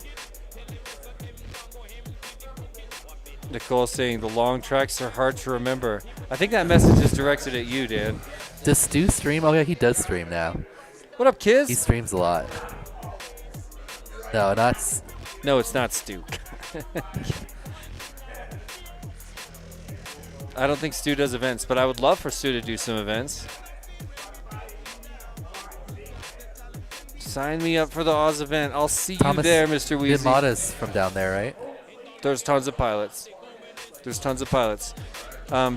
Nicole saying the long tracks are hard to remember. I think that message is directed at you, Dan. Does Stu stream? Oh yeah, he does stream now. What up, kids? He streams a lot. No, not. No, it's not Stu. I don't think Stu does events, but I would love for Stu to do some events. Sign me up for the Oz event. I'll see you there, Mr. Weezy. Yamada's from down there, right? There's tons of pilots. There's tons of pilots.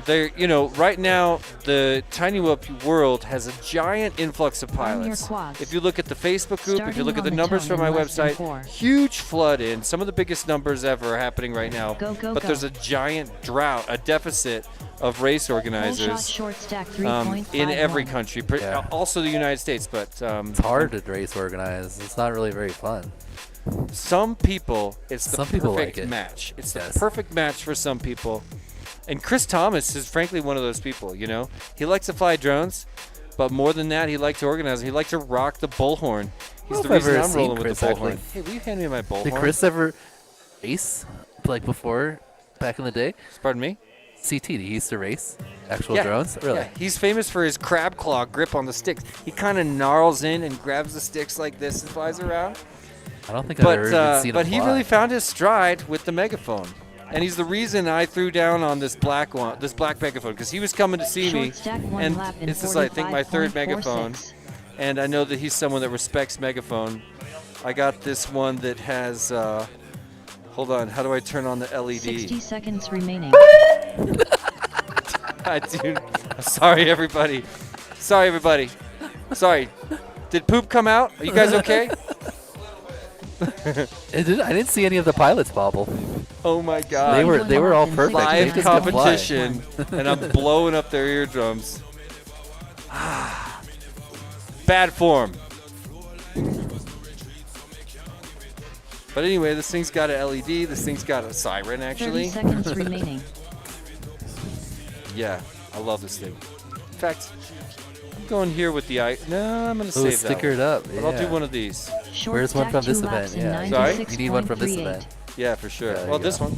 They're, you know, right now the Tiny Whoop world has a giant influx of Arm your pilots. quads. If you look at the Facebook group, if you Starting look at on the the numbers tone from my in less than website, 4. huge flood in. Some of the biggest numbers ever are happening right now. Go, go, but go. there's a giant drought, a deficit of race Full shot organizers short stack in every 3.51. country, Yeah. also the United States. But It's hard to race organize. It's not really very fun. some people, it's the Some people perfect like it. match. It's Yes. the perfect match for some people. And Chris Thomas is frankly one of those people, you know. He likes to fly drones, but more than that, he likes to organize. He likes to rock the bullhorn. He's the I've reason ever I'm seen rolling with Chris, the bullhorn. actually. Hey, will you hand me my bullhorn? Did Chris ever race like before, back in the day? Pardon me? CT, he used to race actual drones? Really? Yeah, he's famous for his crab claw grip on the sticks. He kind of gnarls in and grabs the sticks like this and flies around. I don't think I've ever even seen him But he fly. really found his stride with the megaphone. And he's the reason I threw down on this black megaphone, because he was coming to see me, Short stack one and lap in this is, I think, my third 45.46. megaphone. And I know that he's someone that respects megaphone. I got this one that has, hold on, how do I turn on the LED? 60 seconds remaining. Dude, sorry everybody. Sorry everybody. Sorry. Did poop come out? Are you guys okay? I didn't see any of the pilots bobble. Oh my God. They were all perfect. They Live just kept flying. competition, and I'm blowing up their eardrums. Bad form. But anyway, this thing's got a LED. This thing's got a siren, 30 actually. seconds remaining. Yeah, I love this thing. In fact, I'm going here with the eye. No, I'm going to Ooh, save sticker it that up. one. But I'll do Yeah. one of these. Short Where's one stack from this 2 laps event? in Yeah. Sorry? You need one from this 96.38. event. Yeah, for sure. Yeah, there Well, you this go. one.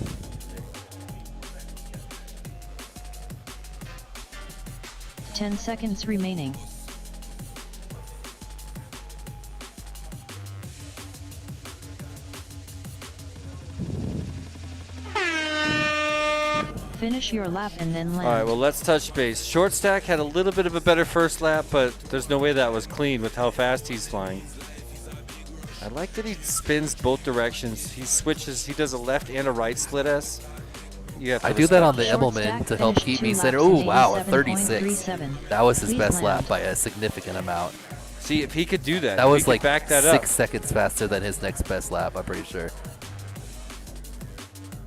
10 seconds remaining. Finish your lap and then land. All right, well, let's touch base. Short stack had a little bit of a better first lap, but there's no way that was clean with how fast he's flying. I like that he spins both directions. He switches. He does a left and a right split S. You have to I do that on the Short Immelman stack to help finished keep 2 me laps center. in Oh, wow, a 36. 87.37. That was his Please best land. lap by a significant amount. See, if he could do that, That if was he could like back that 6 up. seconds faster than his next best lap, I'm pretty sure.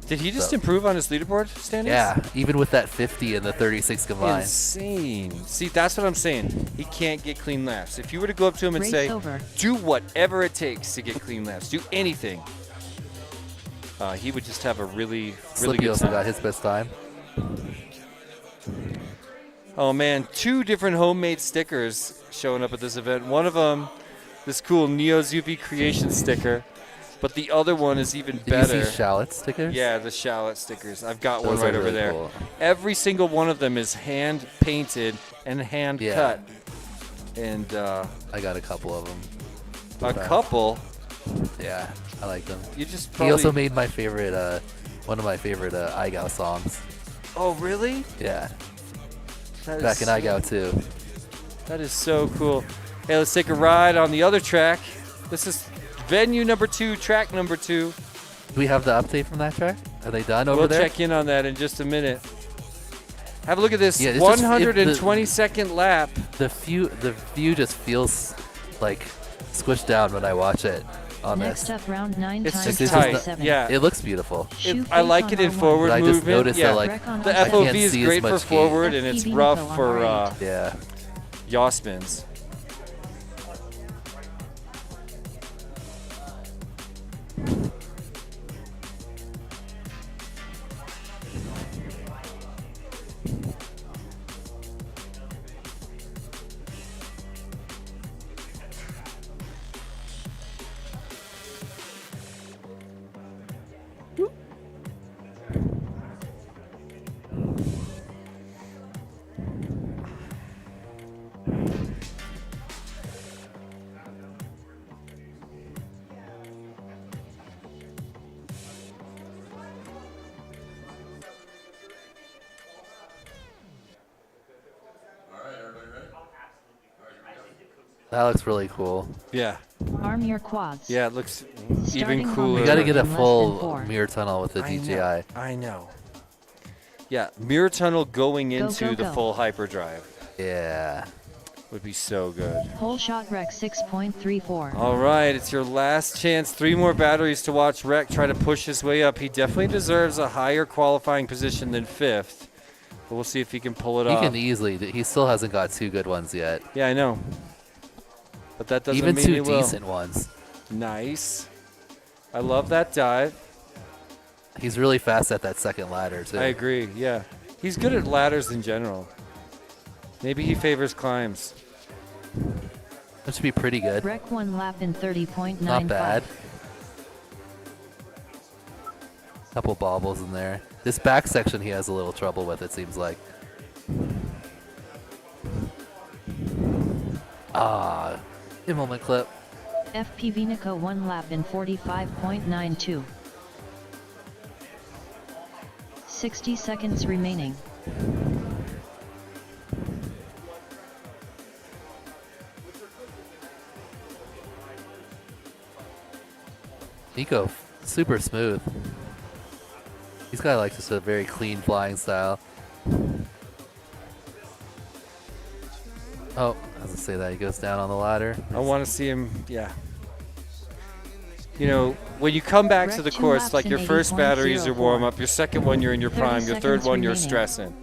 Did he just So- improve on his leaderboard standings? Yeah, even with that 50 and the 36 combined. Insane. See, that's what I'm saying. He can't get clean laps. If you were to go up to him and Race say, over. do whatever it takes to get clean laps, do anything, he would just have a really, really Slippy good also time. got his best time. Oh man, 2 different homemade stickers showing up at this event. One of them, this cool Neo Zupi creation sticker, but the other one is even Did better. you see shallot stickers? Yeah, the shallot stickers. I've got Those one right are over really there. cool. Every single one of them is hand painted and hand Yeah. cut. And I got a couple of them. a couple. Yeah, I like them. You just He probably. also made my favorite, one of my favorite iGao songs. Oh really? Yeah, That is back in iGao too. That is so cool. Hey, let's take a ride on the other track. This is venue number 2, track number 2. Do we have the update from that track? Are they done over We'll there? check in on that in just a minute. Have a look at this Yeah, it's just- 122nd lap. The view just feels like squished down when I watch it on Next this. up, round 9 It's times just This is tight. 27. Yeah. It looks beautiful. Shoe I face like on it in R1. forward But I just movement. noticed yeah. that like Wreck on The R2. I can't FOV is see as great for much gain. forward, and it's FPV rough info on for R8. Yeah. yaw spins. That looks really cool. Yeah. Arm your quads. Yeah, it looks Starting even on cooler. the We got to Sure. get a In less than full 4. mirror tunnel with the DJI. I know. Yeah, mirror tunnel going Go, into go, the go. full hyperdrive Yeah. would be so good. Whole shot rec 6.34. All right, it's your last chance. 3 more batteries to watch Rec try to push his way up. He definitely deserves a higher qualifying position than 5th. But we'll see if he can pull it He off. can easily. He still hasn't got 2 good ones yet. Yeah, I know. But that doesn't Even mean 2 he will. decent ones. Nice. I love that dive. He's really fast at that second ladder too. I agree, yeah. He's good at ladders in general. Maybe he favors climbs. That should be pretty good. Rec 1 lap in 30.95. Not bad. Couple bobbles in there. This back section he has a little trouble with, it seems like. Ah, Immelman clip. FPV Nico 1 lap in 45.92. 60 seconds remaining. Nico, super smooth. He's got like just a very clean flying style. Oh, I was gonna say that he goes down on the ladder. I want to see him, yeah. You know, when you come back to Rec the 2 course, laps like in your first battery is your 80.04. warm-up, your second one you're in your 30 prime, your third seconds one you're remaining. stressing.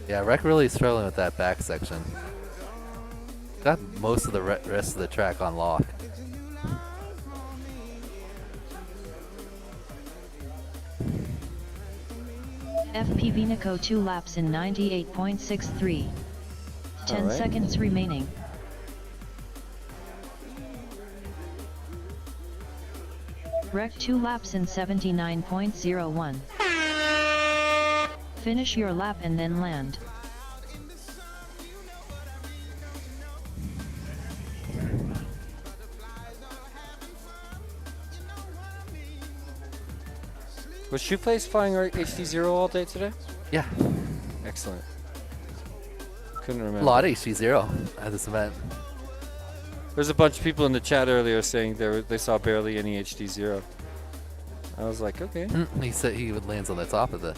Yeah, Rec really struggling with that back section. Got most of the rest of the track on lock. FPV Nico 2 laps in 98.63. 10 Alright. seconds remaining. Rec 2 laps in 79.01. Finish your lap and then land. Was Shoeface flying HD0 all day today? Yeah, Excellent. Couldn't remember. a lot of HG0 at this event. There's a bunch of people in the chat earlier saying they saw barely any HD0. I was like, okay. He said he would lands on the top of the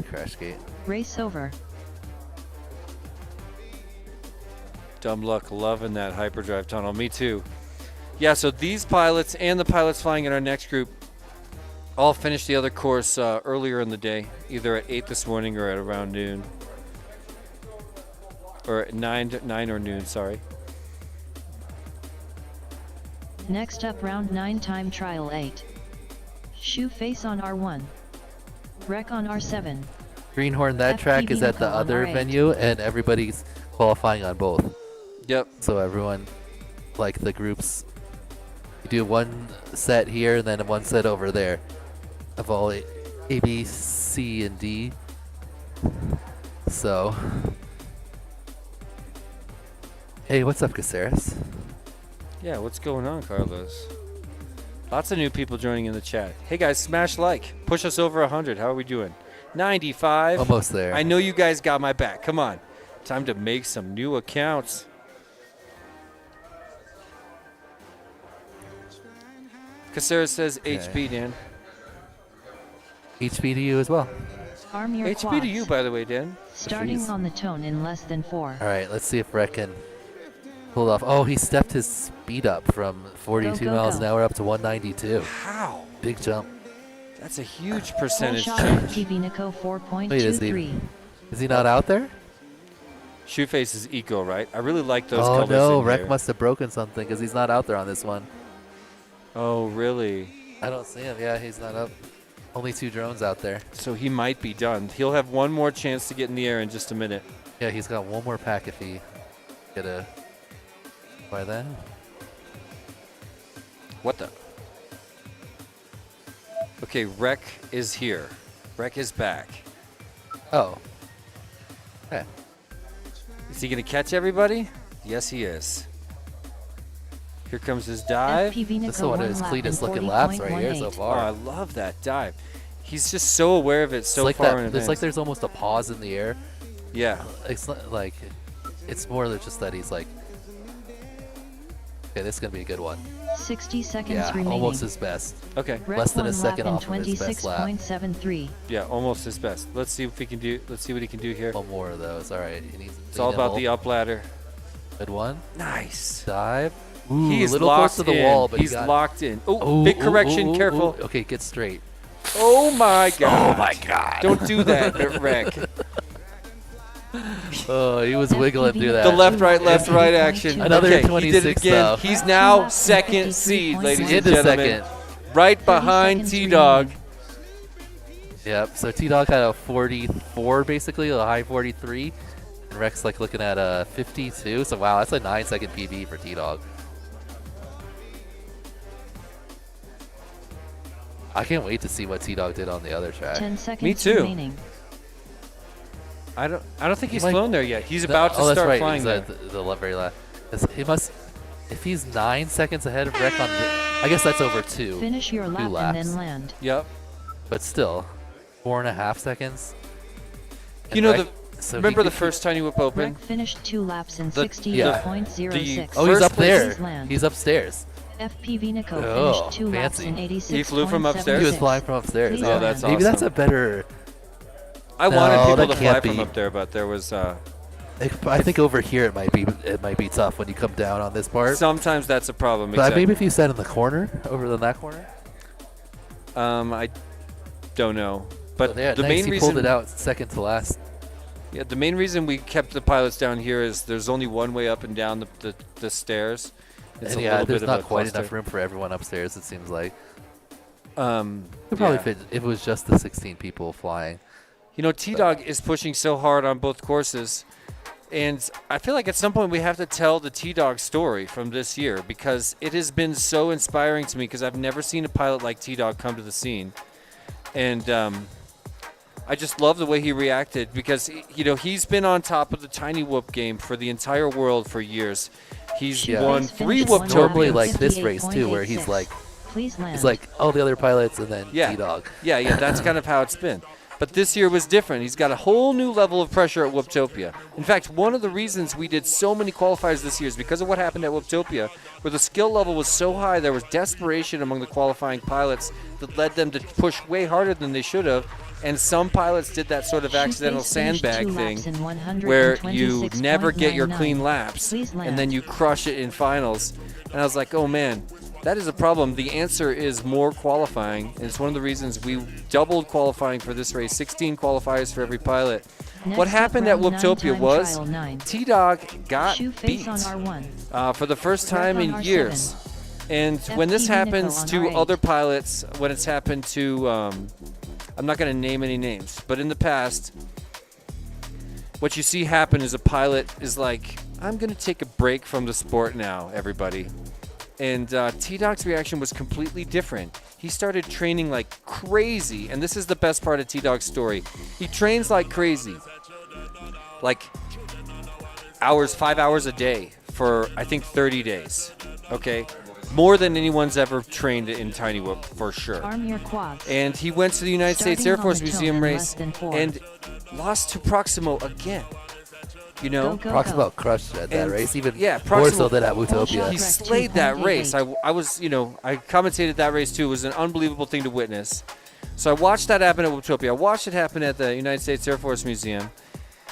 crash gate. Race over. Dumb luck, loving that hyperdrive tunnel. Me too. Yeah, so these pilots and the pilots flying in our next group all finished the other course earlier in the day, either at 8 this morning or at around noon. Or at 9 or noon, sorry. Next up, round 9 time trial 8. Shoe face on R1. Rec on R7. Greenhorn, that track is FPV at the Nico on other R8. venue, and everybody's qualifying on both. Yep. So everyone, like the groups, you do one set here and then one set over there of all A, B, C, and D. So, hey, what's up, Caceres? Yeah, what's going on, Carlos? Lots of new people joining in the chat. Hey guys, smash like. Push us over 100. How are we doing? 95. Almost there. I know you guys got my back. Come on. Time to make some new accounts. Caceres says Okay. HB, Dan. HP to you as well. Arm your HB quads. to you, by the way, Dan. Starting Please. on the tone in less than 4. All right, let's see if Rec can pull it off. Oh, he stepped his speed up from 42 Go, go, miles go. an hour up to 192. How? Big jump. That's a huge Full percentage shot change. FPV Nico Wait, is he 4.23. Is he not out there? Shoeface is eco, right? I really like those Oh colors no, in Rec here. must have broken something because he's not out there on this one. Oh, really? I don't see him. Yeah, he's not up. Only 2 drones out there. So he might be done. He'll have one more chance to get in the air in just a minute. Yeah, he's got one more pack if he get a. By then. What the? Okay, Rec is here. Rec is back. Oh. Okay. Is he going to catch everybody? Yes, he is. Here comes his dive. FPV This is Nico one 1 of his lap in cleanest looking laps right here so 40.18. Oh, I far. love that dive. He's just so aware of it so it's like far in that. advance. It's like there's almost a pause in the air. Yeah. It's like it's more than just that he's like, okay, this is gonna be a good one. 60 seconds Yeah, remaining. almost his best. Okay. Rec less than a 1 second lap off of his best lap. 26.73. Yeah, almost his best. Let's see if we can do. Let's see what he can do here. One more of those. All right, he needs. It's all about the up ladder. Good one. Nice. Dive. Ooh, He a is little close locked to the in. wall, but He's he got locked in. Oh, big correction. Careful. Ooh. Okay, get straight. Oh my God. Oh my God. Don't do that, Wreck. Oh, he was wiggling through that. The left, right action. Another okay, 26 he did it again. though. He's now second seed, ladies and Into gentlemen. second. Right behind seconds T-Dog. Yep. So T-Dog had a 44 basically, a high 43. And Rex like looking at a 52. So wow, that's a 9-second PB for T-Dog. I can't wait to see what T-Dog did on the other track. 10 seconds Me too. remaining. I don't think he's might- flown there yet. He's about to oh, that's start right. flying He's there. at the very last. He must. If he's 9 seconds ahead of Rec on the, I guess that's over two. Finish your lap laps. and then land. Yep. But still, 4.5 seconds. You And know Rec- so he remember the could- first Tiny Whip Open? Rec finished 2 laps in The- 68.06. Oh, he's First up there. place land. He's upstairs. FPV Nico Oh, finished 2 laps fancy. in 86.76. He flew from upstairs? He was flying from upstairs. Please Yeah. Oh, that's Maybe that's awesome. a better. I wanted No, people that to fly can't from be. up there, but there was I think over here it might be tough when you come down on this part. sometimes that's a problem. But Exactly. maybe if you sat in the corner, over in that corner. I don't know. But yeah, the nice. main He reason pulled it out second to last. Yeah, the main reason we kept the pilots down here is there's only one way up and down the stairs. It's And a yeah, little there's bit not of a quite cluster. enough room for everyone upstairs. It seems like. Could Could probably fit if it was just the 16 people flying. You know, T-Dog is pushing so hard on both courses, and I feel like at some point we have to tell the T-Dog story from this year because it has been so inspiring to me because I've never seen a pilot like T-Dog come to the scene. And I just love the way he reacted because, you know, he's been on top of the Tiny Whoop game for the entire world for years. He's Yeah. won Please 3 finish Whoop one Normally lap Topias. like this race too, where he's 58.86. like Please land. he's like all the other pilots and then Yeah. T-Dog. Yeah, that's kind of how it's been. But this year was different. He's got a whole new level of pressure at Whooptopia. In fact, one of the reasons we did so many qualifiers this year is because of what happened at Whooptopia, where the skill level was so high, there was desperation among the qualifying pilots that led them to push way harder than they should have. And some pilots did that sort of accidental Shoot-Face finished sandbag 2 thing laps in where you never get your 126.99. clean laps Please land. and then you crush it in finals. And I was like, oh man, that is a problem. The answer is more qualifying. And it's one of the reasons we doubled qualifying for this race, 16 qualifiers for every pilot. Next What up, happened at round 9 Whooptopia time was trial 9. T-Dog got Shoe-Face beat on R1. for the first Rec time on in R7. years. And when this FPV Nico happens on to R8. other pilots, when it's happened to, I'm not going to name any names, but in the past, what you see happen is a pilot is like, I'm going to take a break from the sport now, everybody. And T-Dog's reaction was completely different. He started training like crazy, and this is the best part of T-Dog's story. He trains like crazy, like 5 hours a day for, I think, 30 days, okay? More than anyone's ever trained in Tiny Whoop, for sure. Arm your quads. And he went to the United States Starting Air on Force the Museum tilt in race less than 4. and lost to Proximo again. You know? Go, go, Proximo crushed at that And race, even yeah, more Proximo- so than at Wutopia. He Rec slayed that 2.88. race. I was, you know, I commentated that race too. It was an unbelievable thing to witness. So I watched that happen at Wutopia. I watched it happen at the United States Air Force Museum.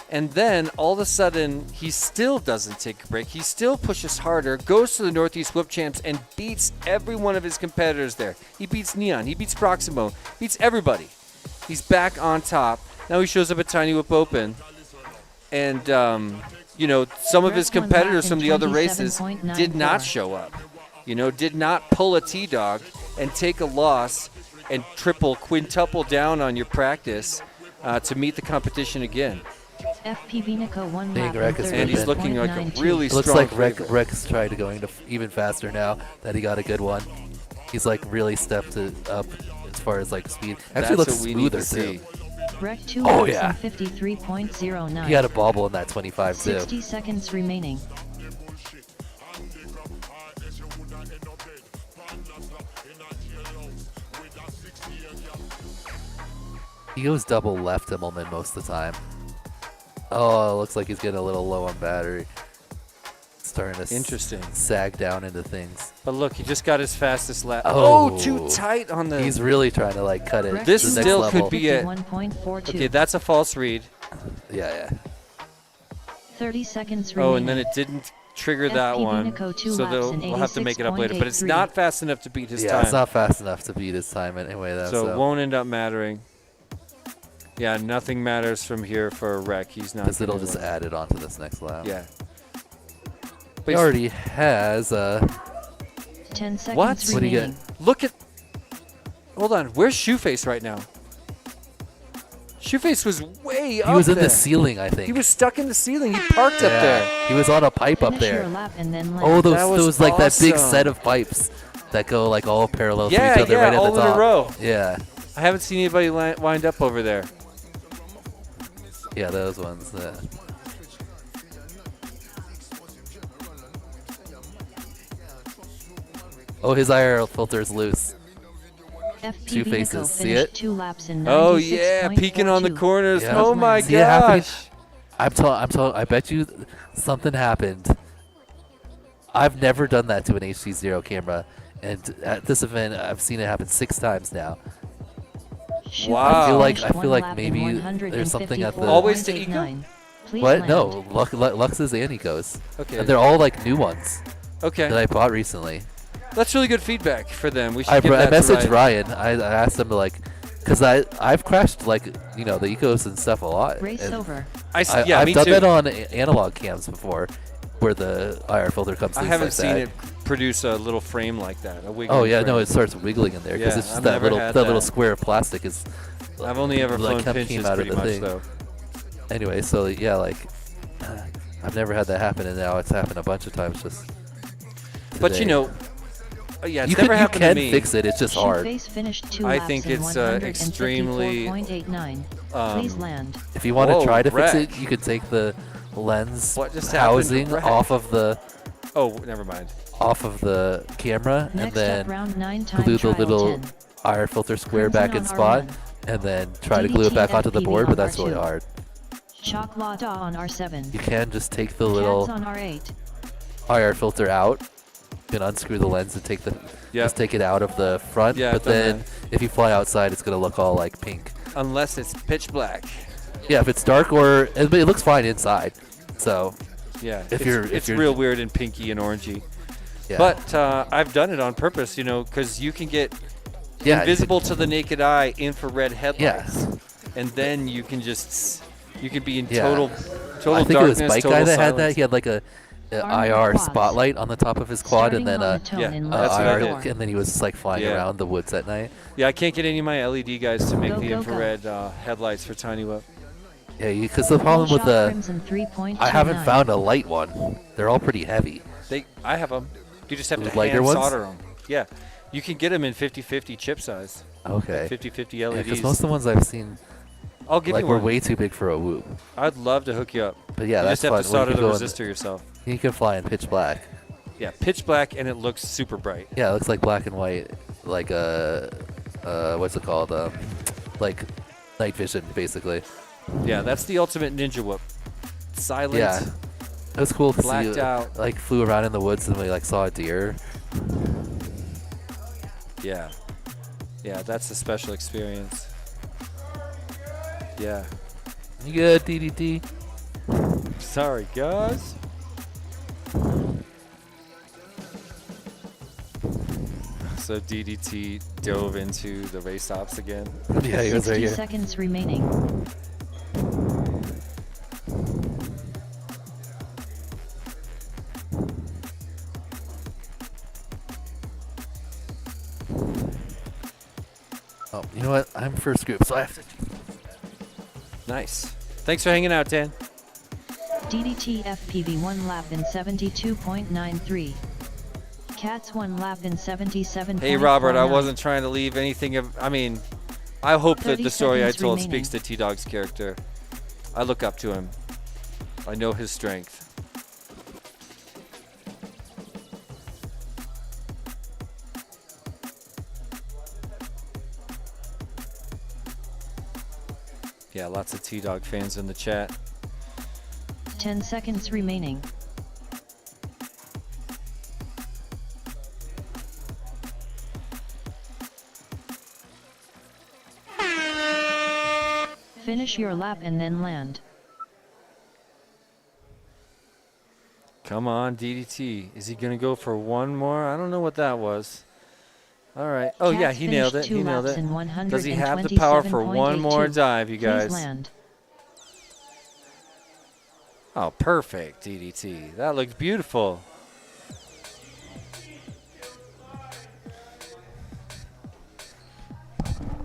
And then all of a sudden, he still doesn't take a break. He still pushes harder, goes to the Northeast Whoop Champs, and beats every one of his competitors there. He beats Neon. He beats Proximo. Beats everybody. He's back on top. Now he shows up at Tiny Whoop Open. And, you know, some of his Rec 1 lap competitors in from the other races 27.94. did not show up. You know, did not pull a T-Dog and take a loss and quintuple down on your practice to meet the competition again. FPV Nico 1 Dang, lap in Rec is And he's looking like a 30.92. really It looks strong like favorite. Rex tried to going to even faster now that he got a good one. He's like really stepped it up as far as like speed. Actually That's looks what we need smoother to see. too. Rec 2 Oh, laps yeah. in 53.09. He had a bobble in that 25 too. 60 seconds remaining. He goes double left Immelman most of the time. Oh, it looks like he's getting a little low on battery. Starting to Interesting. sag down into things. But look, he just got his fastest lap. Oh. Oh, too tight on the. He's really trying to like cut it. This to the next still level. could be it. 51.42. Okay, that's a false read. Yeah. 30 seconds remaining. Oh, and then it didn't trigger that FPV one. Nico, 2 So laps in we'll have to make it up later. But it's 86.83. not fast enough to beat his Yeah, time. it's not fast enough to beat his time anyway. Though, so it won't end up mattering. Yeah, nothing matters from here for a wreck. He's not. because it'll gonna just win. add it onto this next lap. Yeah. He he's- already has 10 seconds What? What do you get? remaining. Look at. Hold on. Where's Shoeface right now? Shoeface was way up He was in there. the ceiling, I think. He was stuck in the ceiling. He parked up there. He was on a pipe up Finish your there. lap and then Oh, land. those That was those like that big awesome. set of pipes that go like all parallel Yeah, to each other yeah, right at all the in a top. row. Yeah, I haven't seen anybody wind up over there. yeah, those ones. Oh, his IR filter's loose. Two FPV faces, Nico see finished it? 2 laps in Oh yeah, peeking on the 96.42. corners. Yeah. Oh my See it happening? gosh. I'm telling. I bet you something happened. I've never done that to an HD0 camera, and at this event, I've seen it happen 6 times now. Shoot, Wow. I finished feel one like lap in maybe there's something at the- 154.89. Always to Eco? Please What? land. No, Lux's and Eco's. Okay. And they're all like new ones that Okay. I bought recently. That's really good feedback for them. We should I give that to messaged Ryan. Ryan. I asked him to like, cause I've crashed like the Ecos and stuff a lot. Race and over. Yeah, I've me done too. that on analog cams before, where the IR filter comes. I loose haven't like seen that. it produce a little frame like that. A wiggling Oh yeah, frame. no, it starts wiggling in there because Yeah, it's just I've that never little had that little that. square of plastic is. I've only ever like, flown came pinches out of pretty the much thing. though. Anyway, so yeah, like I've never had that happen, and now it's happened a bunch of times. Just. But you today. know, yeah, it's you never can happened to you me. can fix it. It's just hard. Shoeface finished 2 I laps think in it's, extremely, 154.89. Please land. If you want Whoa, to try to fix wreck. it, you could take the lens What just happened? housing Wreck. off of the Never mind. camera, and Next then up, round 9 time glue the trial little 10. IR filter square Crimson back in on spot, R1. and then try to glue it back onto the DDT board. But on that's really R2. hard. Chocolata on R7. You can just take the Cats little on R8. IR filter out. You can unscrew the lens and just take it out of the front. Yeah, but I've done then if you fly outside, it's gonna look all like pink. Unless it's pitch black. Yeah, if it's dark but it looks fine inside. So Yeah, If you're- it's you're- real weird and pinky and orangey. yeah. But I've done it on purpose, because you can get yeah, invisible to the naked eye infrared headlights, Yeah. and then you can be in Yeah. total I think darkness. it was Bike total Guy that had that. silence. He had like a Armored IR quads. spotlight on the top of his quad, Starting and then on the tone yeah, in that's lap what I IR, did. and then he was just like flying Yeah. around the woods at night. Yeah, I can't get any of my LED guys to make Go, the go, go. infrared headlights for Tiny Whip. Yeah, because the problem with Shot the Crimson 3.29. I haven't found a light one. They're all pretty heavy. I have them. You just have Those to lighter hand ones? solder them. Yeah, you can get them in 50/50 chip size. Okay. 50/50 Yeah, LEDs. because most of the ones I've seen I'll give like you were one. way too big for a whoop. I'd love to hook you up. But yeah, you that's just have fun. to Well, solder you the can go in- resistor yourself. You can fly in pitch black. Yeah, pitch black, and it looks super bright. Yeah, it looks like black and white, like what's it called? Like night vision, basically. Yeah, that's the ultimate ninja whoop. Silent. Yeah. It was cool to see. Blacked out. Like flew around in the woods and we like saw a deer. Yeah. Yeah, that's a special experience. Yeah. You good, DDT? Sorry, guys. So DDT dove into the race ops again. Yeah, he was 60 right here. seconds remaining. Oh, you know what? I'm first group, so I have to. Nice. Thanks for hanging out, Dan. DDT FPV 1 lap in 72.93. Cats 1 lap in 77.49. Hey, Robert, I wasn't trying to leave anything of. I mean, I hope that 30 the story I seconds told remaining. speaks to T-Dog's character. I look up to him. I know his strength. Yeah, lots of T-Dog fans in the chat. 10 seconds remaining. Finish your lap and then land. Come on, DDT. Is he going to go for one more? I don't know what that was. All right. Oh, yeah, Cats he nailed it. finished He 2 nailed laps it. in Does he have the power for one more 127.82? dive, you Please guys? land. Oh, perfect, DDT. That looks beautiful.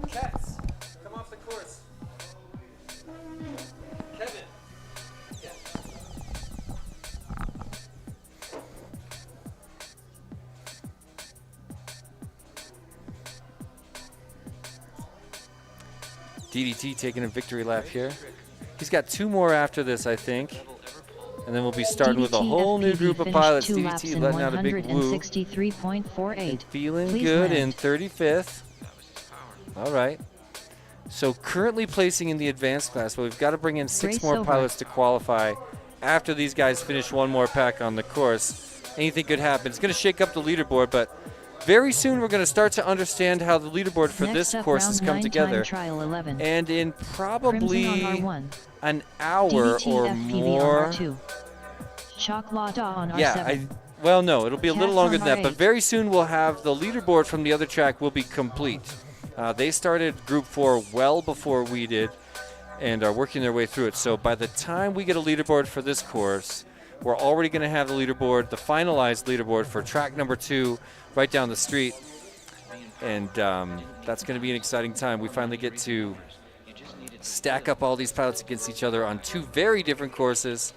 Cats, come off the course. Kevin. Yeah. DDT taking a victory lap here. He's got 2 more after this, I think. And then we'll be starting with a whole new group of pilots. DDT letting out a big woo. 163.48. Feeling Please good land. in 35th. All right. So currently placing in the advanced class, but we've got to bring in 6 Race more over. pilots to qualify after these guys finish one more pack on the course. Anything could happen. It's going to shake up the leaderboard, but very soon we're going to start to understand how the leaderboard for Next this up, course round has come 9 together. time trial 11. And in probably Crimson on R1. an hour DDT or FPV more. on R2. Chocolata on R7. Yeah, well, no, it'll be a little Cats longer on than that, but R8. very soon we'll have the leaderboard from the other track will be complete. They started Group 4 well before we did and are working their way through it. So by the time we get a leaderboard for this course, we're already going to have the leaderboard, the finalized leaderboard for track number 2 right down the street. And that's going to be an exciting time. We finally get to stack up all these pilots against each other on 2 very different courses.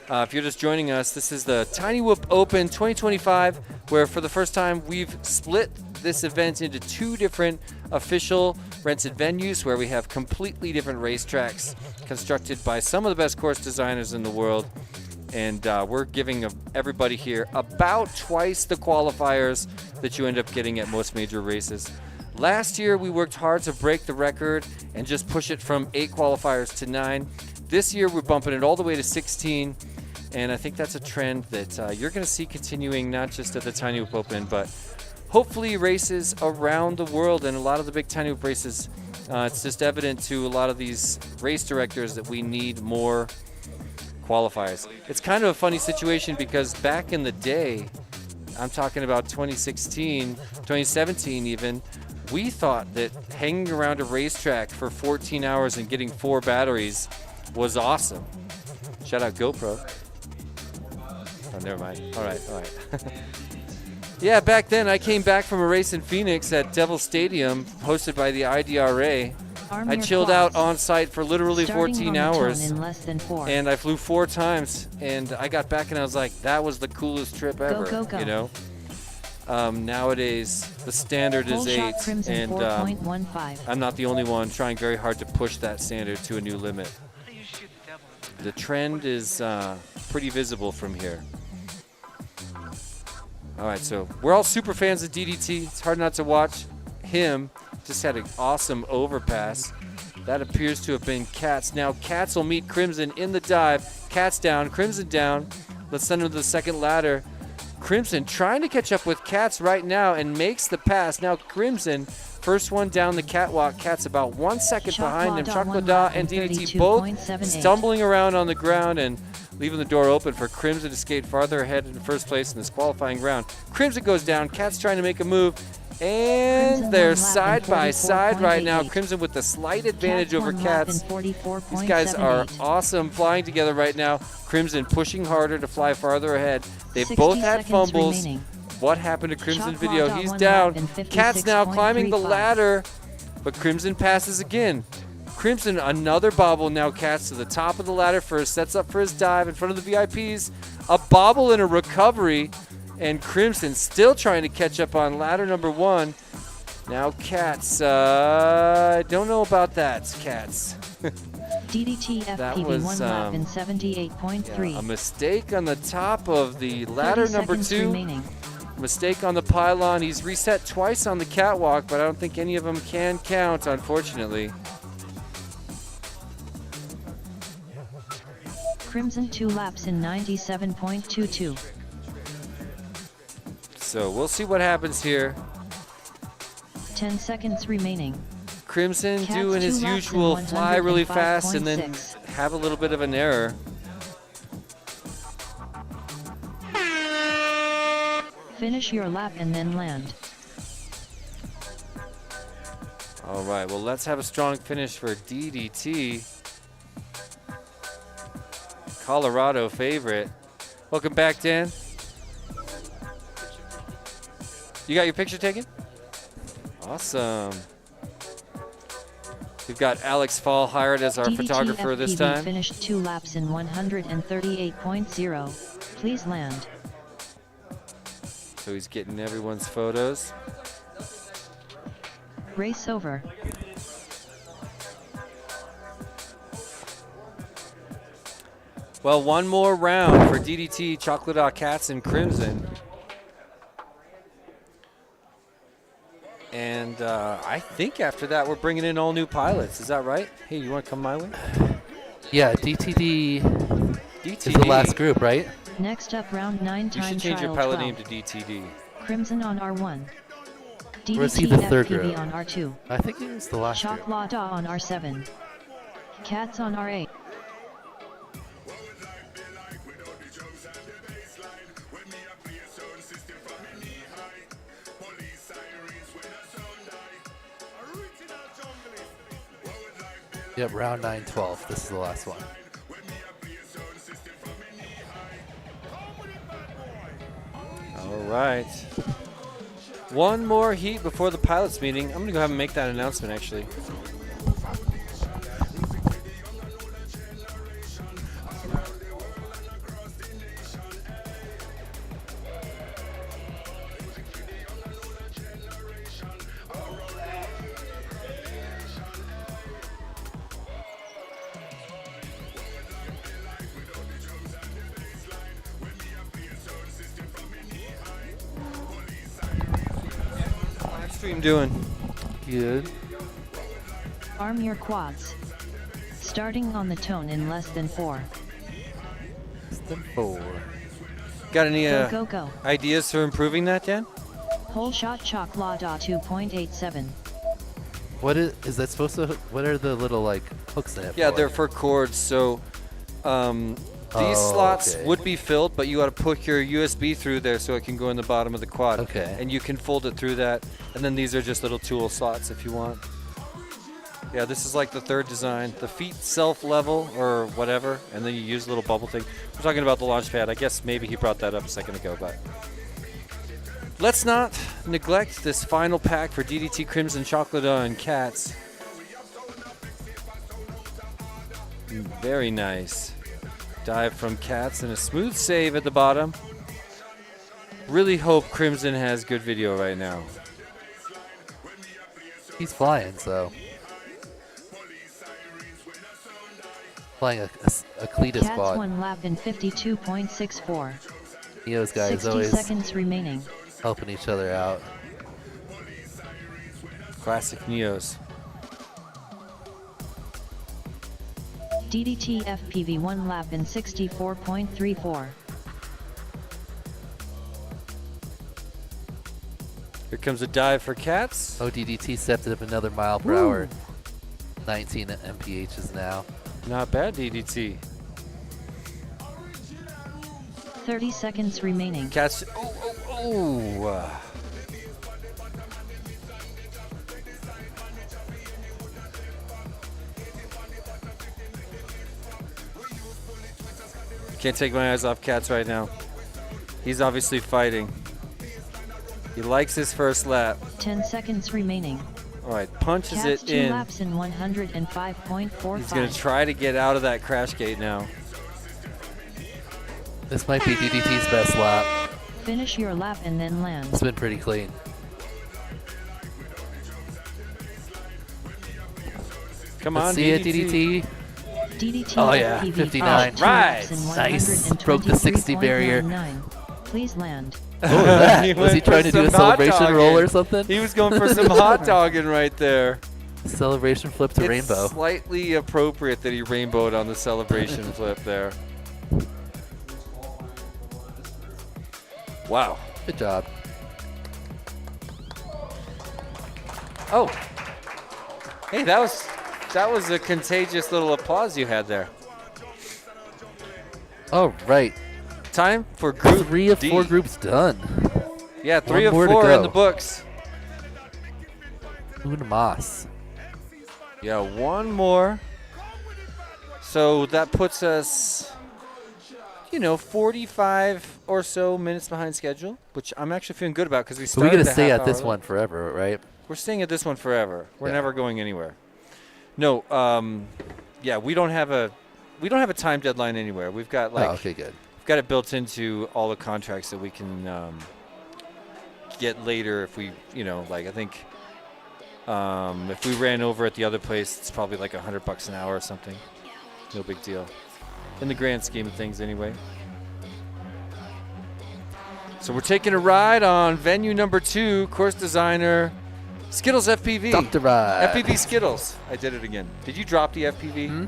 If you're just joining us, this is the Tiny Whoop Open 2025, where for the first time we've split this event into 2 different official rented venues where we have completely different racetracks constructed by some of the best course designers in the world. And we're giving everybody here about twice the qualifiers that you end up getting at most major races. Last year, we worked hard to break the record and just push it from 8 qualifiers to 9. This year, we're bumping it all the way to 16. And I think that's a trend that you're going to see continuing not just at the Tiny Whoop Open, but hopefully races around the world. And a lot of the big Tiny Whoop races, it's just evident to a lot of these race directors that we need more qualifiers. It's kind of a funny situation because back in the day, I'm talking about 2016, 2017 even, we thought that hanging around a racetrack for 14 hours and getting 4 batteries was awesome. Shout out GoPro. Oh, never mind. All right. Yeah, back then I came back from a race in Phoenix at Devil Stadium hosted by the IDRA. I chilled out on site for literally 14 hours, in less than 4. and I flew 4 times, and I got back and I was like, that was the coolest trip ever, go. you know? Nowadays, the standard is Full 8, shot Crimson and 4.15. I'm not the only one trying very hard to push that standard to a new limit. The trend is pretty visible from here. All right, so we're all super fans of DDT. It's hard not to watch him. Just had an awesome overpass. That appears to have been Cats. Now Cats will meet Crimson in the dive. Cats down, Crimson down. Let's send him to the second ladder. Crimson trying to catch up with Cats right now and makes the pass. Now Crimson, first one down the catwalk. Cats about 1 second behind him. Chocolata and DDT both stumbling around on the ground and leaving the door open for Crimson to skate farther ahead in the first place in this qualifying round. Crimson goes down. Cats trying to make a move. And they're side by side right now. Crimson with the slight advantage over Cats. These guys are awesome flying together right now. Crimson pushing harder to fly farther ahead. They've both had fumbles. Remaining. What happened to Crimson Shot video? clock He's on down. lap in Cats now climbing the 56.35. ladder, but Crimson passes again. Crimson, another bobble now. Cats to the top of the ladder first, sets up for his dive in front of the VIPs. A bobble and a recovery, and Crimson still trying to catch up on ladder number 1. Now Cats, I don't know about that, Cats. DDT That FPV was, 1 lap in 78.3. A mistake on the top of the ladder 30 number seconds 2. remaining. Mistake on the pylon. He's reset twice on the catwalk, but I don't think any of them can count, unfortunately. Crimson 2 laps in 97.22. So we'll see what happens here. 10 seconds remaining. Crimson Cats doing his 2 laps in usual fly really fast and then 105.6. have a little bit of an error. Finish your lap and then land. All right, well, let's have a strong finish for DDT. Colorado favorite. Welcome back, Dan. You got your picture taken? Awesome. We've got Alex Fall hired as our DDT photographer this FPV time. finished 2 laps in 138.0. Please land. So he's getting everyone's photos. Race over. Well, one more round for DDT, Chocolate Cats, and Crimson. And I think after that, we're bringing in all new pilots. Is that right? Hey, you want to come my way? Yeah, DTD DTD. is the last group, right? Next up, round 9 You time should change your trial pilot 12. name to DTD. Crimson on R1. Or is he DDT the third FPV group? on R2. I think he was the last group. Chocolata on R7. Cats on R8. Yep, round 9-12. This is the last one. All right. One more heat before the pilots meeting. I'm going to go ahead and make that announcement, actually. Stream doing? Good. Arm your quads. Starting on the tone in less than 4. Less than 4. Got any Go, go, go. ideas for improving that, Dan? Whole shot Chocolata 2.87. What is that supposed to? What are the little like hooks in it? Yeah, for? they're for cords. So these slots okay. would be filled, but you got to put your USB through there so it can go in the bottom of the quad. Okay. And you can fold it through that. And then these are just little tool slots if you want. Yeah, this is like the third design. The feet self-level or whatever, and then you use a little bubble thing. We're talking about the launch pad. I guess maybe he brought that up a second ago, but let's not neglect this final pack for DDT Crimson Chocolate and Cats. Very nice. Dive from Cats and a smooth save at the bottom. Really hope Crimson has good video right now. He's flying, so flying a Cletus Cats quad. 1 lap in 52.64. Neo's guys 60 always seconds remaining. helping each other out. Classic Neos. DDT FPV 1 lap in 64.34. Here comes a dive for Cats. Oh, DDT stepped it up another mile per hour. 19 mphs now. Not bad, DDT. 30 seconds remaining. Cats. Oh. Can't take my eyes off Cats right now. He's obviously fighting. He likes his first lap. 10 seconds remaining. All right, punches Cats it 2 in. laps in 105.45. He's going to try to get out of that crash gate now. This might be DDT's best lap. Finish your lap and then land. It's been pretty clean. Come Let's on, see it, DDT. DDT. DDT Oh, yeah, FPV 59. 2 laps in Nice. Broke the 60 barrier. 123.99. Please land. Oh, that. Was he went for trying to do a some hot celebration roll dogging. or something? He was going for some hot dogging right there. Celebration flip to It's rainbow. slightly appropriate that he rainbowed on the celebration flip there. Wow. Good job. Oh. Hey, that was a contagious little applause you had there. All right. Time for group 3 of D. 4 groups done. Yeah, 3 of more to 4 in go. the books. Un mas. Yeah, one more. So that puts us, 45 or so minutes behind schedule, which I'm actually feeling good about because we So we're started gonna stay a half at this hour one late. forever, right? We're staying at this one forever. We're Yeah. never going anywhere. No, yeah, we don't have a time deadline anywhere. We've got Oh, okay, good. we've got it built into all the contracts that we can get later if we, I think if we ran over at the other place, it's probably like $100 an hour or something. No big deal. In the grand scheme of things, anyway. So we're taking a ride on venue number 2, course designer, Skittles FPV. Dr. Ride. FPV Skittles. I did it again. Did you drop the FPV?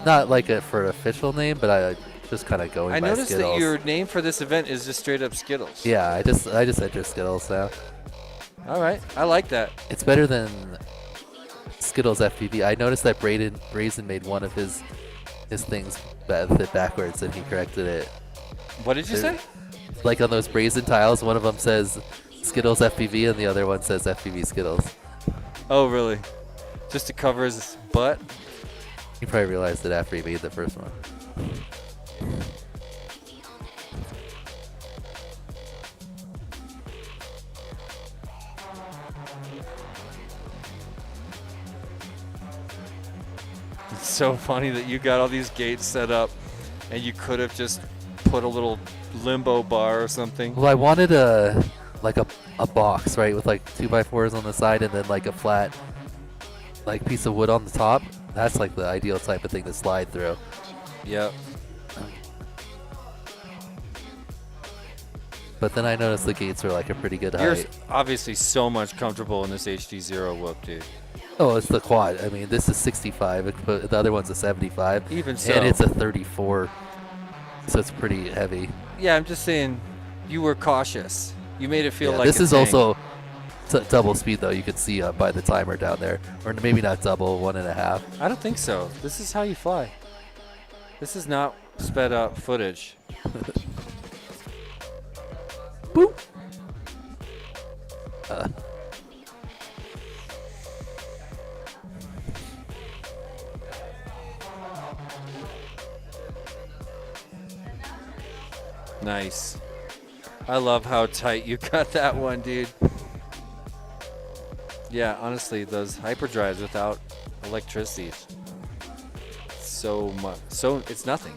Not like for an official name, but I just kind of going I by noticed Skittles. that your name for this event is just straight up Skittles. Yeah, I just enter Skittles now. All right. I like that. It's better than Skittles FPV. I noticed that Brazen made one of his things fit backwards, and he corrected it. What did you say? Like on those Brazen tiles, one of them says Skittles FPV, and the other one says FPV Skittles. Oh, really? Just to cover his butt? He probably realized it after he made the first one. It's so funny that you got all these gates set up and you could have just put a little limbo bar or something. Well, I wanted a box, right, with like 2x4s on the side and then like a flat piece of wood on the top. That's like the ideal type of thing to slide through. Yep. But then I noticed the gates were like a pretty good You're height. obviously so much comfortable in this HD0 whoop, dude. Oh, it's the quad. I mean, this is 65, but the other one's a 75. Even so. And it's a 34, so it's pretty heavy. Yeah, I'm just saying you were cautious. You made it feel Yeah, like this a is tank. also double speed, though. You can see by the timer down there. Or maybe not double, 1.5. I don't think so. This is how you fly. This is not sped up footage. Boop. Nice. I love how tight you got that one, dude. Yeah, honestly, those hyperdrives without electricity, so much. So it's nothing.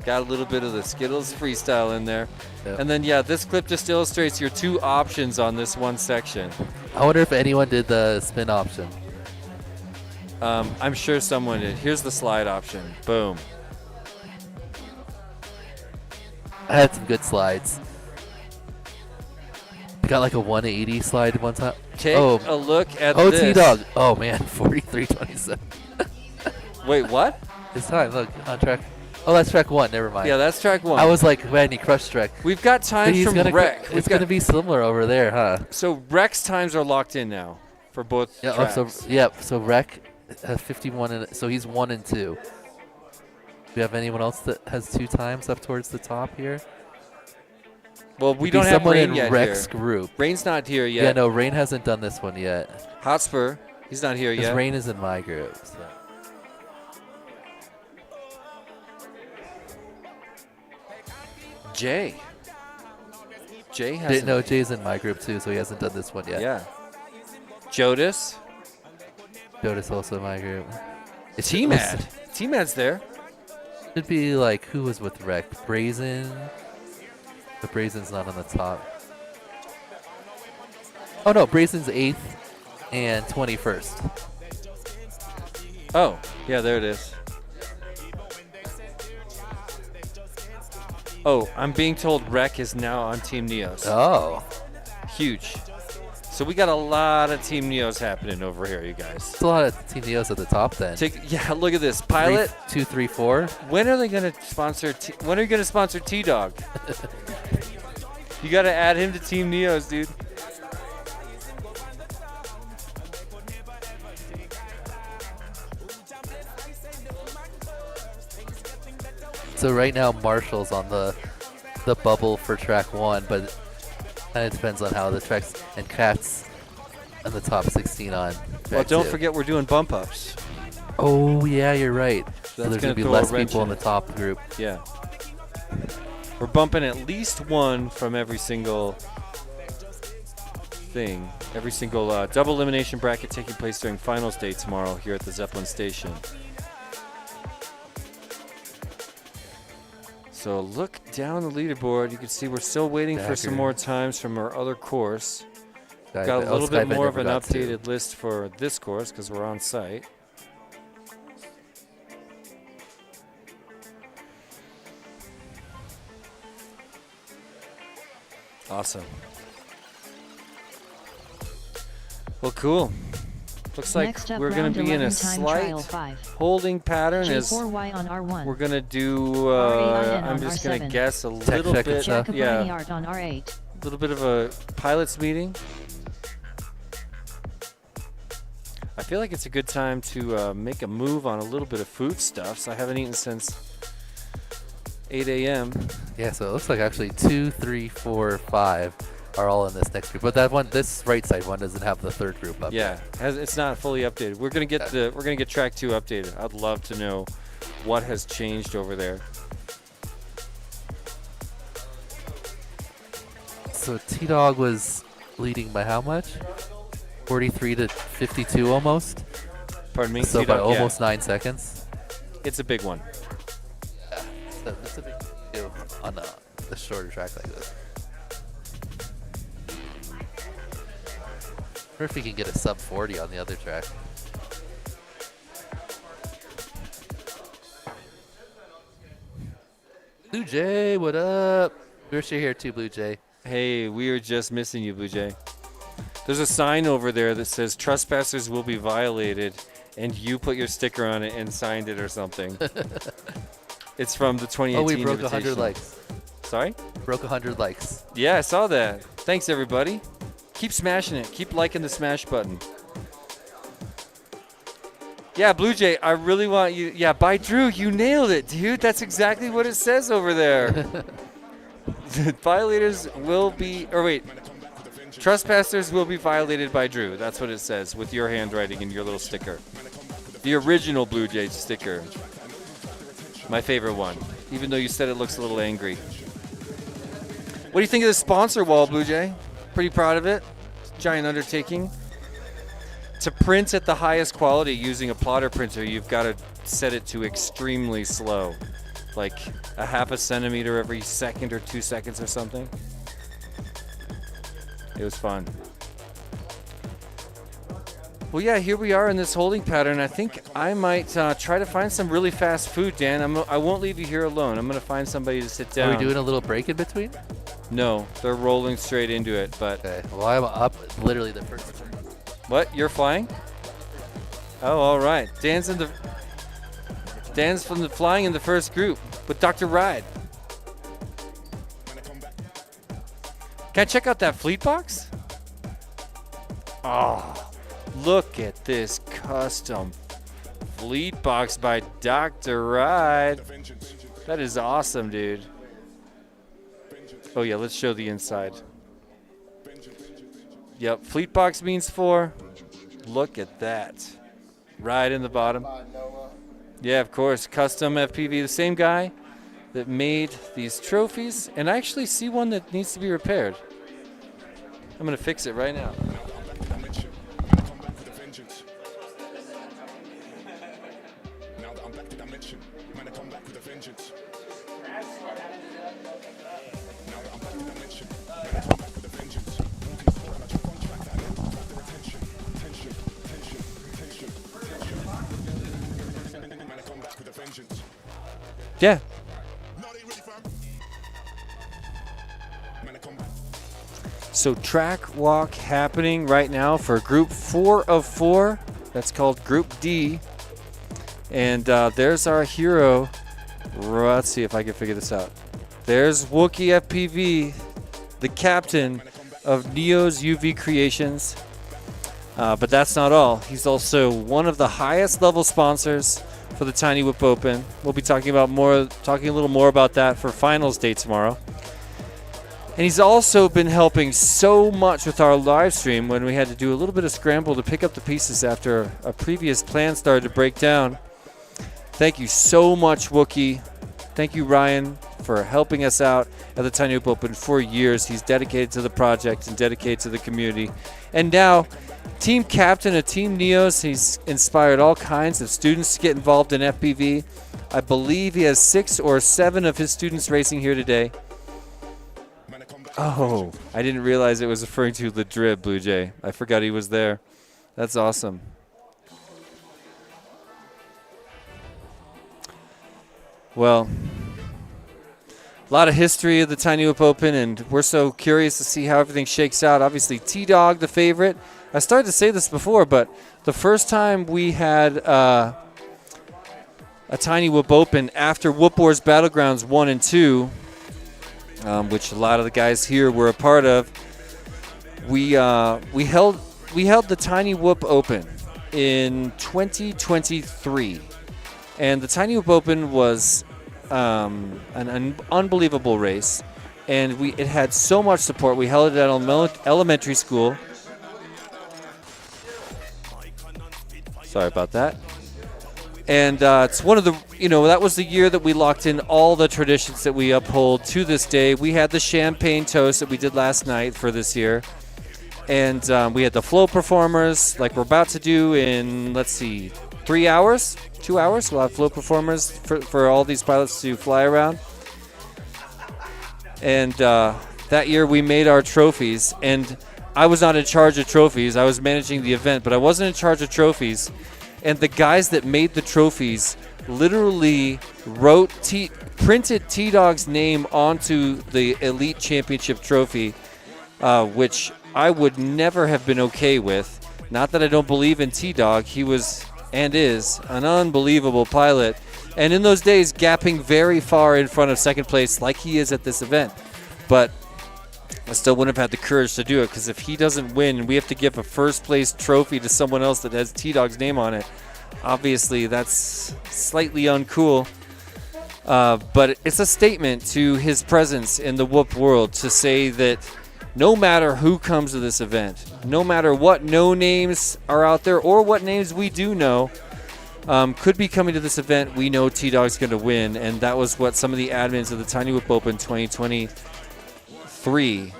Got a little bit of the Skittles freestyle in there. Yep. And then, yeah, this clip just illustrates your 2 options on this one section. I wonder if anyone did the spin option. I'm sure someone did. Here's the slide option. Boom. I had some good slides. Got like a 180 slide one time. Take Oh. a look at Oh, this. T-Dog. Oh, man, 43.27. Wait, what? It's time. Look, on track. Oh, that's track 1. Never mind. Yeah, that's track 1. I was like, man, he crushed track. We've got But times he's from gonna Rec. It's going to be similar over there, huh? So Rec's times are locked in now for both Yeah. tracks. So Rec has 51, and so he's 1 and 2. Do you have anyone else that has 2 times up towards the top here? Well, we It'd be don't have someone Rain in yet Rec's here. group. Rain's not here yet. Yeah, no, Rain hasn't done this one yet. Hotspur, he's not here Because yet. Rain is in my group. So. Jay has No, Jay's in my group too, so he hasn't done this one yet. Yeah. Jodis. Jodas also in my group. T-Mad. T-Mad's there. Should be like, who was with Rec? Brazen. But Brazen's not on the top. Oh no, Brazen's 8th and 21st. Oh, yeah, there it is. Oh, I'm being told Rec is now on Team Neos. Oh. Huge. So we got a lot of Team Neos happening over here, you guys. It's a lot of Team Neos at the top then. Yeah, look at this. Pilot. 2, 3, 4. When are they going to sponsor? When are you going to sponsor T-Dog? You got to add him to Team Neos, dude. So right now Marshall's on the bubble for track 1, but kind of depends on how the tracks, and Cat's on the top 16 on track Well, don't 2. forget we're doing bump ups. Oh yeah, you're right. So That's there's gonna be throw a less wrench people in in the it. top group. Yeah. We're bumping at least one from every single thing. Every single double elimination bracket taking place during finals day tomorrow here at the Zeppelin station. So look down the leaderboard. You can see we're still waiting for some Dagger. more times from our other course. Sky- Got a little bit Skybender more of an forgot to. updated list for this course because we're on site. Awesome. Well, cool. Looks like Next up, we're going round to be in a 11 time trial slight 5. holding pattern as J4Y on R1. we're going to do, R8 I'm on just going to R7. guess a Tech little check and bit, stuff. Jacobini yeah, Art on R8. a little bit of a pilots meeting. I feel like it's a good time to make a move on a little bit of foodstuffs. I haven't eaten since 8 a.m. Yeah, so it looks like actually 2, 3, 4, 5 are all in this next group. But that one, this right side one, doesn't have the third group up. Yeah, it's not fully updated. We're gonna get track 2 updated. I'd love to know what has changed over there. So T-Dog was leading by how much? 43 to 52 almost. Pardon me. So by T-Dog, yeah. almost 9 seconds. It's a big one. Yeah, so that's a big deal on a shorter track like this. I wonder if we can get a sub 40 on the other track. Blue Jay, what up? We're here too, Blue Jay. Hey, we are just missing you, Blue Jay. There's a sign over there that says trespassers will be violated, and you put your sticker on it and signed it or something. It's from the 2018 Oh, we broke 100 invitation. likes. Sorry? Broke 100 likes. Yeah, I saw that. Thanks, everybody. Keep smashing it. Keep liking the smash button. Yeah, Blue Jay, I really want you. Yeah, by Drew, you nailed it, dude. That's exactly what it says over there. Violators will be, or wait, trespassers will be violated by Drew. That's what it says with your handwriting and your little sticker. The original Blue Jay sticker. My favorite one, even though you said it looks a little angry. What do you think of the sponsor wall, Blue Jay? Pretty proud of it. Giant undertaking. To print at the highest quality using a plotter printer, you've got to set it to extremely slow. Like a half a centimeter every second or 2 seconds or something. It was fun. Well, yeah, here we are in this holding pattern. I think I might try to find some really fast food, Dan. I won't leave you here alone. I'm going to find somebody to sit down. Are we doing a little break in between? No, they're rolling straight into it, but... Okay, well, I'm up literally the first. What? You're flying? Oh, all right. Dan's from the flying in the first group with Dr. Ride. Can I check out that fleet box? Oh, look at this custom fleet box by Dr. Ride. That is awesome, dude. Oh yeah, let's show the inside. Yep, fleet box means 4. Look at that. Ride in the bottom. Yeah, of course, custom FPV. The same guy that made these trophies. And I actually see one that needs to be repaired. I'm going to fix it right now. Yeah. So track walk happening right now for group 4 of 4. That's called Group D. And there's our hero. Let's see if I can figure this out. There's Wookie FPV, the captain of Neo's UV Creations. But that's not all. He's also one of the highest level sponsors for the Tiny Whip Open. We'll be talking a little more about that for finals day tomorrow. And he's also been helping so much with our live stream when we had to do a little bit of scramble to pick up the pieces after a previous plan started to break down. Thank you so much, Wookie. Thank you, Ryan, for helping us out at the Tiny Whip Open for years. He's dedicated to the project and dedicated to the community. And now, team captain of Team Neos. He's inspired all kinds of students to get involved in FPV. I believe he has 6 or 7 of his students racing here today. Oh, I didn't realize it was referring to the Drib, Blue Jay. I forgot he was there. That's awesome. Well, a lot of history of the Tiny Whip Open, and we're so curious to see how everything shakes out. Obviously, T-Dog, the favorite. I started to say this before, but the first time we had a Tiny Whip Open after Whoop Wars Battlegrounds 1 and 2, which a lot of the guys here were a part of, we held the Tiny Whoop Open in 2023, and the Tiny Whoop Open was an unbelievable race, and it had so much support. We held it at elementary school. Sorry about that. And it's one of the, that was the year that we locked in all the traditions that we uphold to this day. We had the champagne toast that we did last night for this year. And we had the flow performers like we're about to do in, let's see, 3 hours, 2 hours. We'll have flow performers for all these pilots to fly around. And that year we made our trophies. And I was not in charge of trophies. I was managing the event, but I wasn't in charge of trophies. And the guys that made the trophies literally printed T-Dog's name onto the Elite Championship trophy, which I would never have been okay with. Not that I don't believe in T-Dog. He was and is an unbelievable pilot. And in those days, gapping very far in front of second place like he is at this event. But I still wouldn't have had the courage to do it, because if he doesn't win and we have to give a first place trophy to someone else that has T-Dog's name on it, obviously that's slightly uncool. But it's a statement to his presence in the Whoop world to say that no matter who comes to this event, no matter what no names are out there or what names we do know could be coming to this event, we know T-Dog's going to win. And that was what some of the admins of the Tiny Whip Open 2023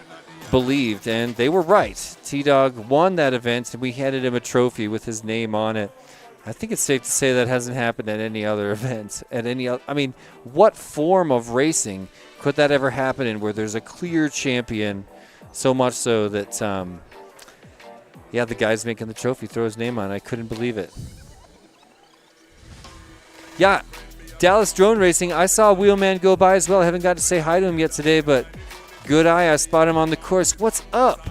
believed, and they were right. T-Dog won that event, and we handed him a trophy with his name on it. I think it's safe to say that hasn't happened at any other event. I mean, what form of racing could that ever happen in where there's a clear champion, so much so that, the guy's making the trophy throw his name on it. I couldn't believe it. Yeah, Dallas Drone Racing, I saw Wheelman go by as well. I haven't got to say hi to him yet today, but good eye, I spot him on the course. What's up?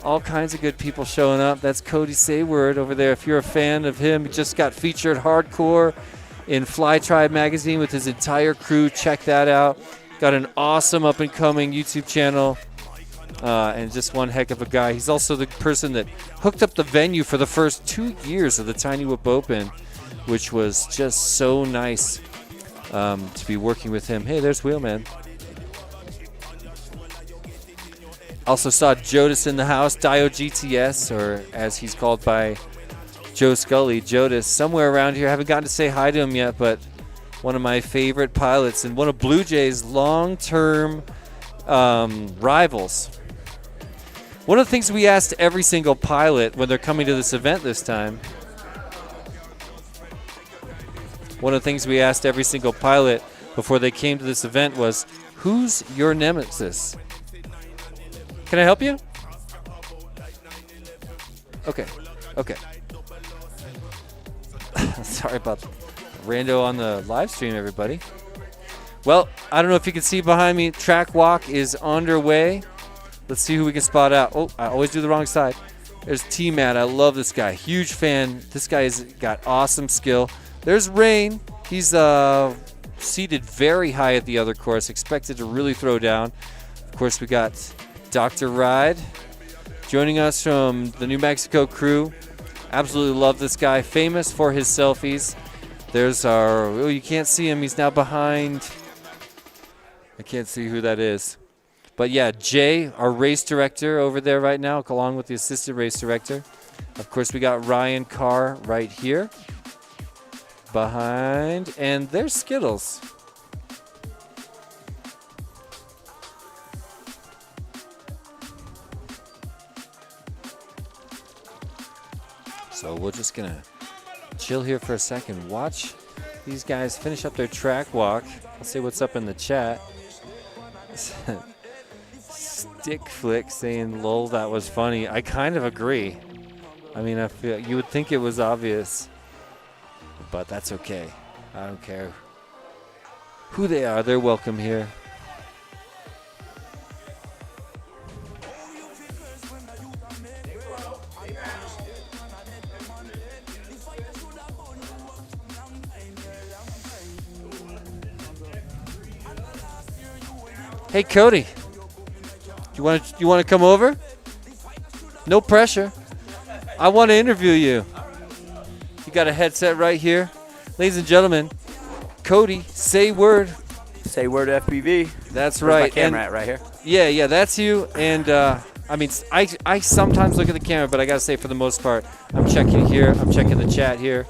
All kinds of good people showing up. That's Cody Sayward over there. If you're a fan of him, he just got featured hardcore in Fly Tribe magazine with his entire crew. Check that out. Got an awesome up-and-coming YouTube channel, and just one heck of a guy. He's also the person that hooked up the venue for the first 2 years of the Tiny Whip Open, which was just so nice to be working with him. Hey, there's Wheelman. Also saw Jodis in the house, Dio GTS, or as he's called by Joe Scully, Jodis, somewhere around here. I haven't gotten to say hi to him yet, but one of my favorite pilots and one of Blue Jay's long-term rivals. One of the things we asked every single pilot when they're coming to this event this time, one of the things we asked every single pilot before they came to this event was, who's your nemesis? Can I help you? Okay. Sorry about the rando on the live stream, everybody. Well, I don't know if you can see behind me, track walk is underway. Let's see who we can spot out. Oh, I always do the wrong side. There's T-Matt. I love this guy. Huge fan. This guy has got awesome skill. There's Rain. He's seated very high at the other course, expected to really throw down. Of course, we got Dr. Ride joining us from the New Mexico crew. Absolutely love this guy. Famous for his selfies. There's our, oh, you can't see him. He's now behind. I can't see who that is. But yeah, Jay, our race director over there right now, along with the assistant race director. Of course, we got Ryan Carr right here behind. And there's Skittles. So we're just going to chill here for a second. Watch these guys finish up their track walk. I'll see what's up in the chat. Stick Flick saying, lol, that was funny. I kind of agree. I mean, I feel you would think it was obvious, but that's okay. I don't care who they are. They're welcome here. Hey, Cody. You want to come over? No pressure. I want to interview you. You got a headset right here. Ladies and gentlemen, Cody, say word. Say word FPV. That's Where's right. my camera at right here? Yeah, that's you. And I mean, I sometimes look at the camera, but I got to say for the most part, I'm checking here. I'm checking the chat here.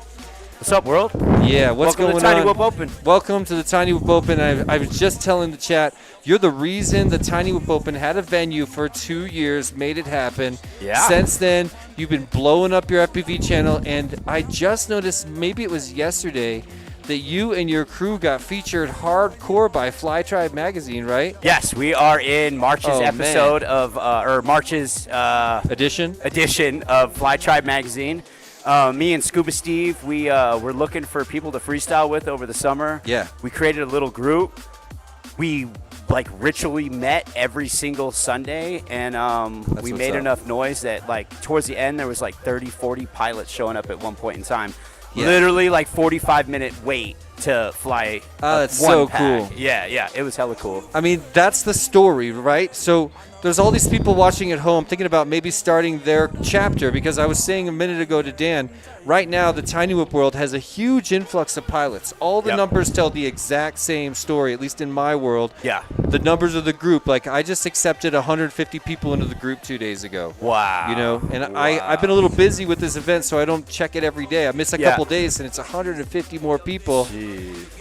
What's up, world? Yeah, what's Welcome going to the Tiny on? Whoop Open. Welcome to the Tiny Whoop Open. I was just telling the chat, you're the reason the Tiny Whoop Open had a venue for 2 years, made it happen. Yeah. Since then, you've been blowing up your FPV channel, and I just noticed, maybe it was yesterday, that you and your crew got featured hardcore by Fly Tribe magazine, right? Yes, we are in March's episode of, or March's edition of Fly Tribe magazine. Me and Scuba Steve, we were looking for people to freestyle with over the summer. Yeah. We created a little group. We ritually met every single Sunday, and we made enough noise that towards the end there was 30, 40 pilots showing up at one point in time. Yeah. Literally 45-minute wait to fly. That's one so pack. cool. Yeah, it was hella cool. I mean, that's the story, right? So there's all these people watching at home thinking about maybe starting their chapter, because I was saying a minute ago to Dan, right now the Tiny Whoop world has a huge influx of pilots. All the numbers tell the exact same story, at least in my world. Yeah. The numbers of the group, I just accepted 150 people into the group 2 days ago. Wow. You know, and I've been a little busy with this event, so I don't check it every day. I miss a couple days, and it's 150 more people. Jeez.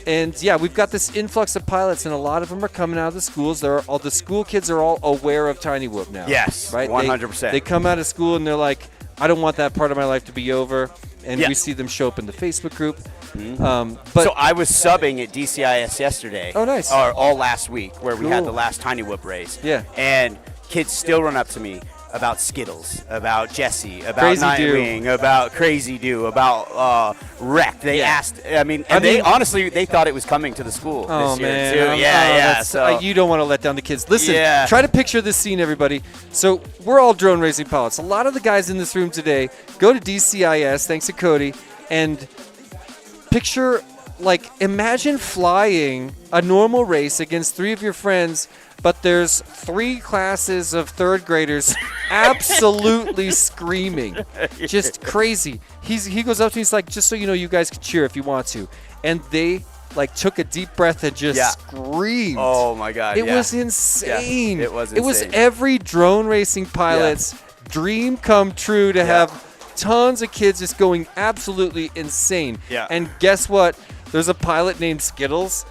And yeah, we've got this influx of pilots, and a lot of them are coming out of the schools. All the school kids are all aware of Tiny Whoop now. Yes, right? 100%. They come out of school and they're like, I don't want that part of my life to be over. And we see them show up in the Facebook group. But so I was subbing at DCIS yesterday. Oh, nice. Or all last week, where we had Cool. the last Tiny Whoop race. Yeah. And kids still run up to me about Skittles, about Jesse, about Crazy Nightwing, about Crazy Do, about Wreck. They asked. I mean, they honestly they thought it was coming to the school this year man. too. Yeah. So you don't want to let down the kids. Listen, try to picture this scene, everybody. So we're all drone racing pilots. A lot of the guys in this room today go to DCIS, thanks to Cody, and picture, imagine flying a normal race against 3 of your friends, but there's 3 classes of 3rd graders absolutely screaming. Just crazy. He goes up to me, he's like, just so you know, you guys can cheer if you want to. And they took a deep breath and just screamed. Oh my God. It was insane. Yeah, it was It was insane. every drone racing pilot's dream come true to have tons of kids just going absolutely insane. Yeah. And guess what? There's a pilot named Skittles.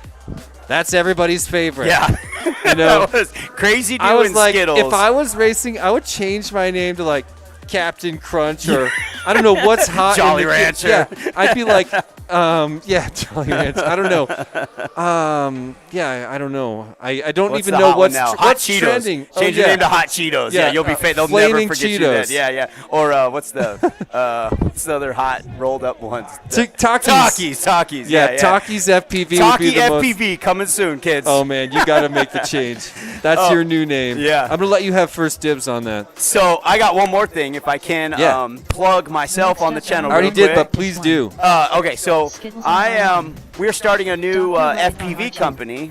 That's everybody's favorite. Yeah. You know, That was Crazy Do I was and like, Skittles. if I was racing, I would change my name to Captain Crunch, or I don't know what's hot. Jolly in the Rancher. Yeah, I'd be like Yeah, Jolly Ranch. I don't know. Yeah, I don't know. I don't What's even the know hot one what's, now? Hot what's Cheetos. trending. Change your name to Hot Cheetos. Yeah, you'll be they'll never Flaming forget you Cheetos. then. Yeah. Or what's the other hot rolled up ones? Takis. Takis. Yeah, Takis FPV would be Taki the most. FPV coming soon, kids. Oh man, you got to make the change. That's your new name. Yeah. I'm gonna let you have first dibs on that. So I got one more thing, if I can plug myself on the channel. I already real did, quick. but please do. Okay, so we're starting a new FPV company.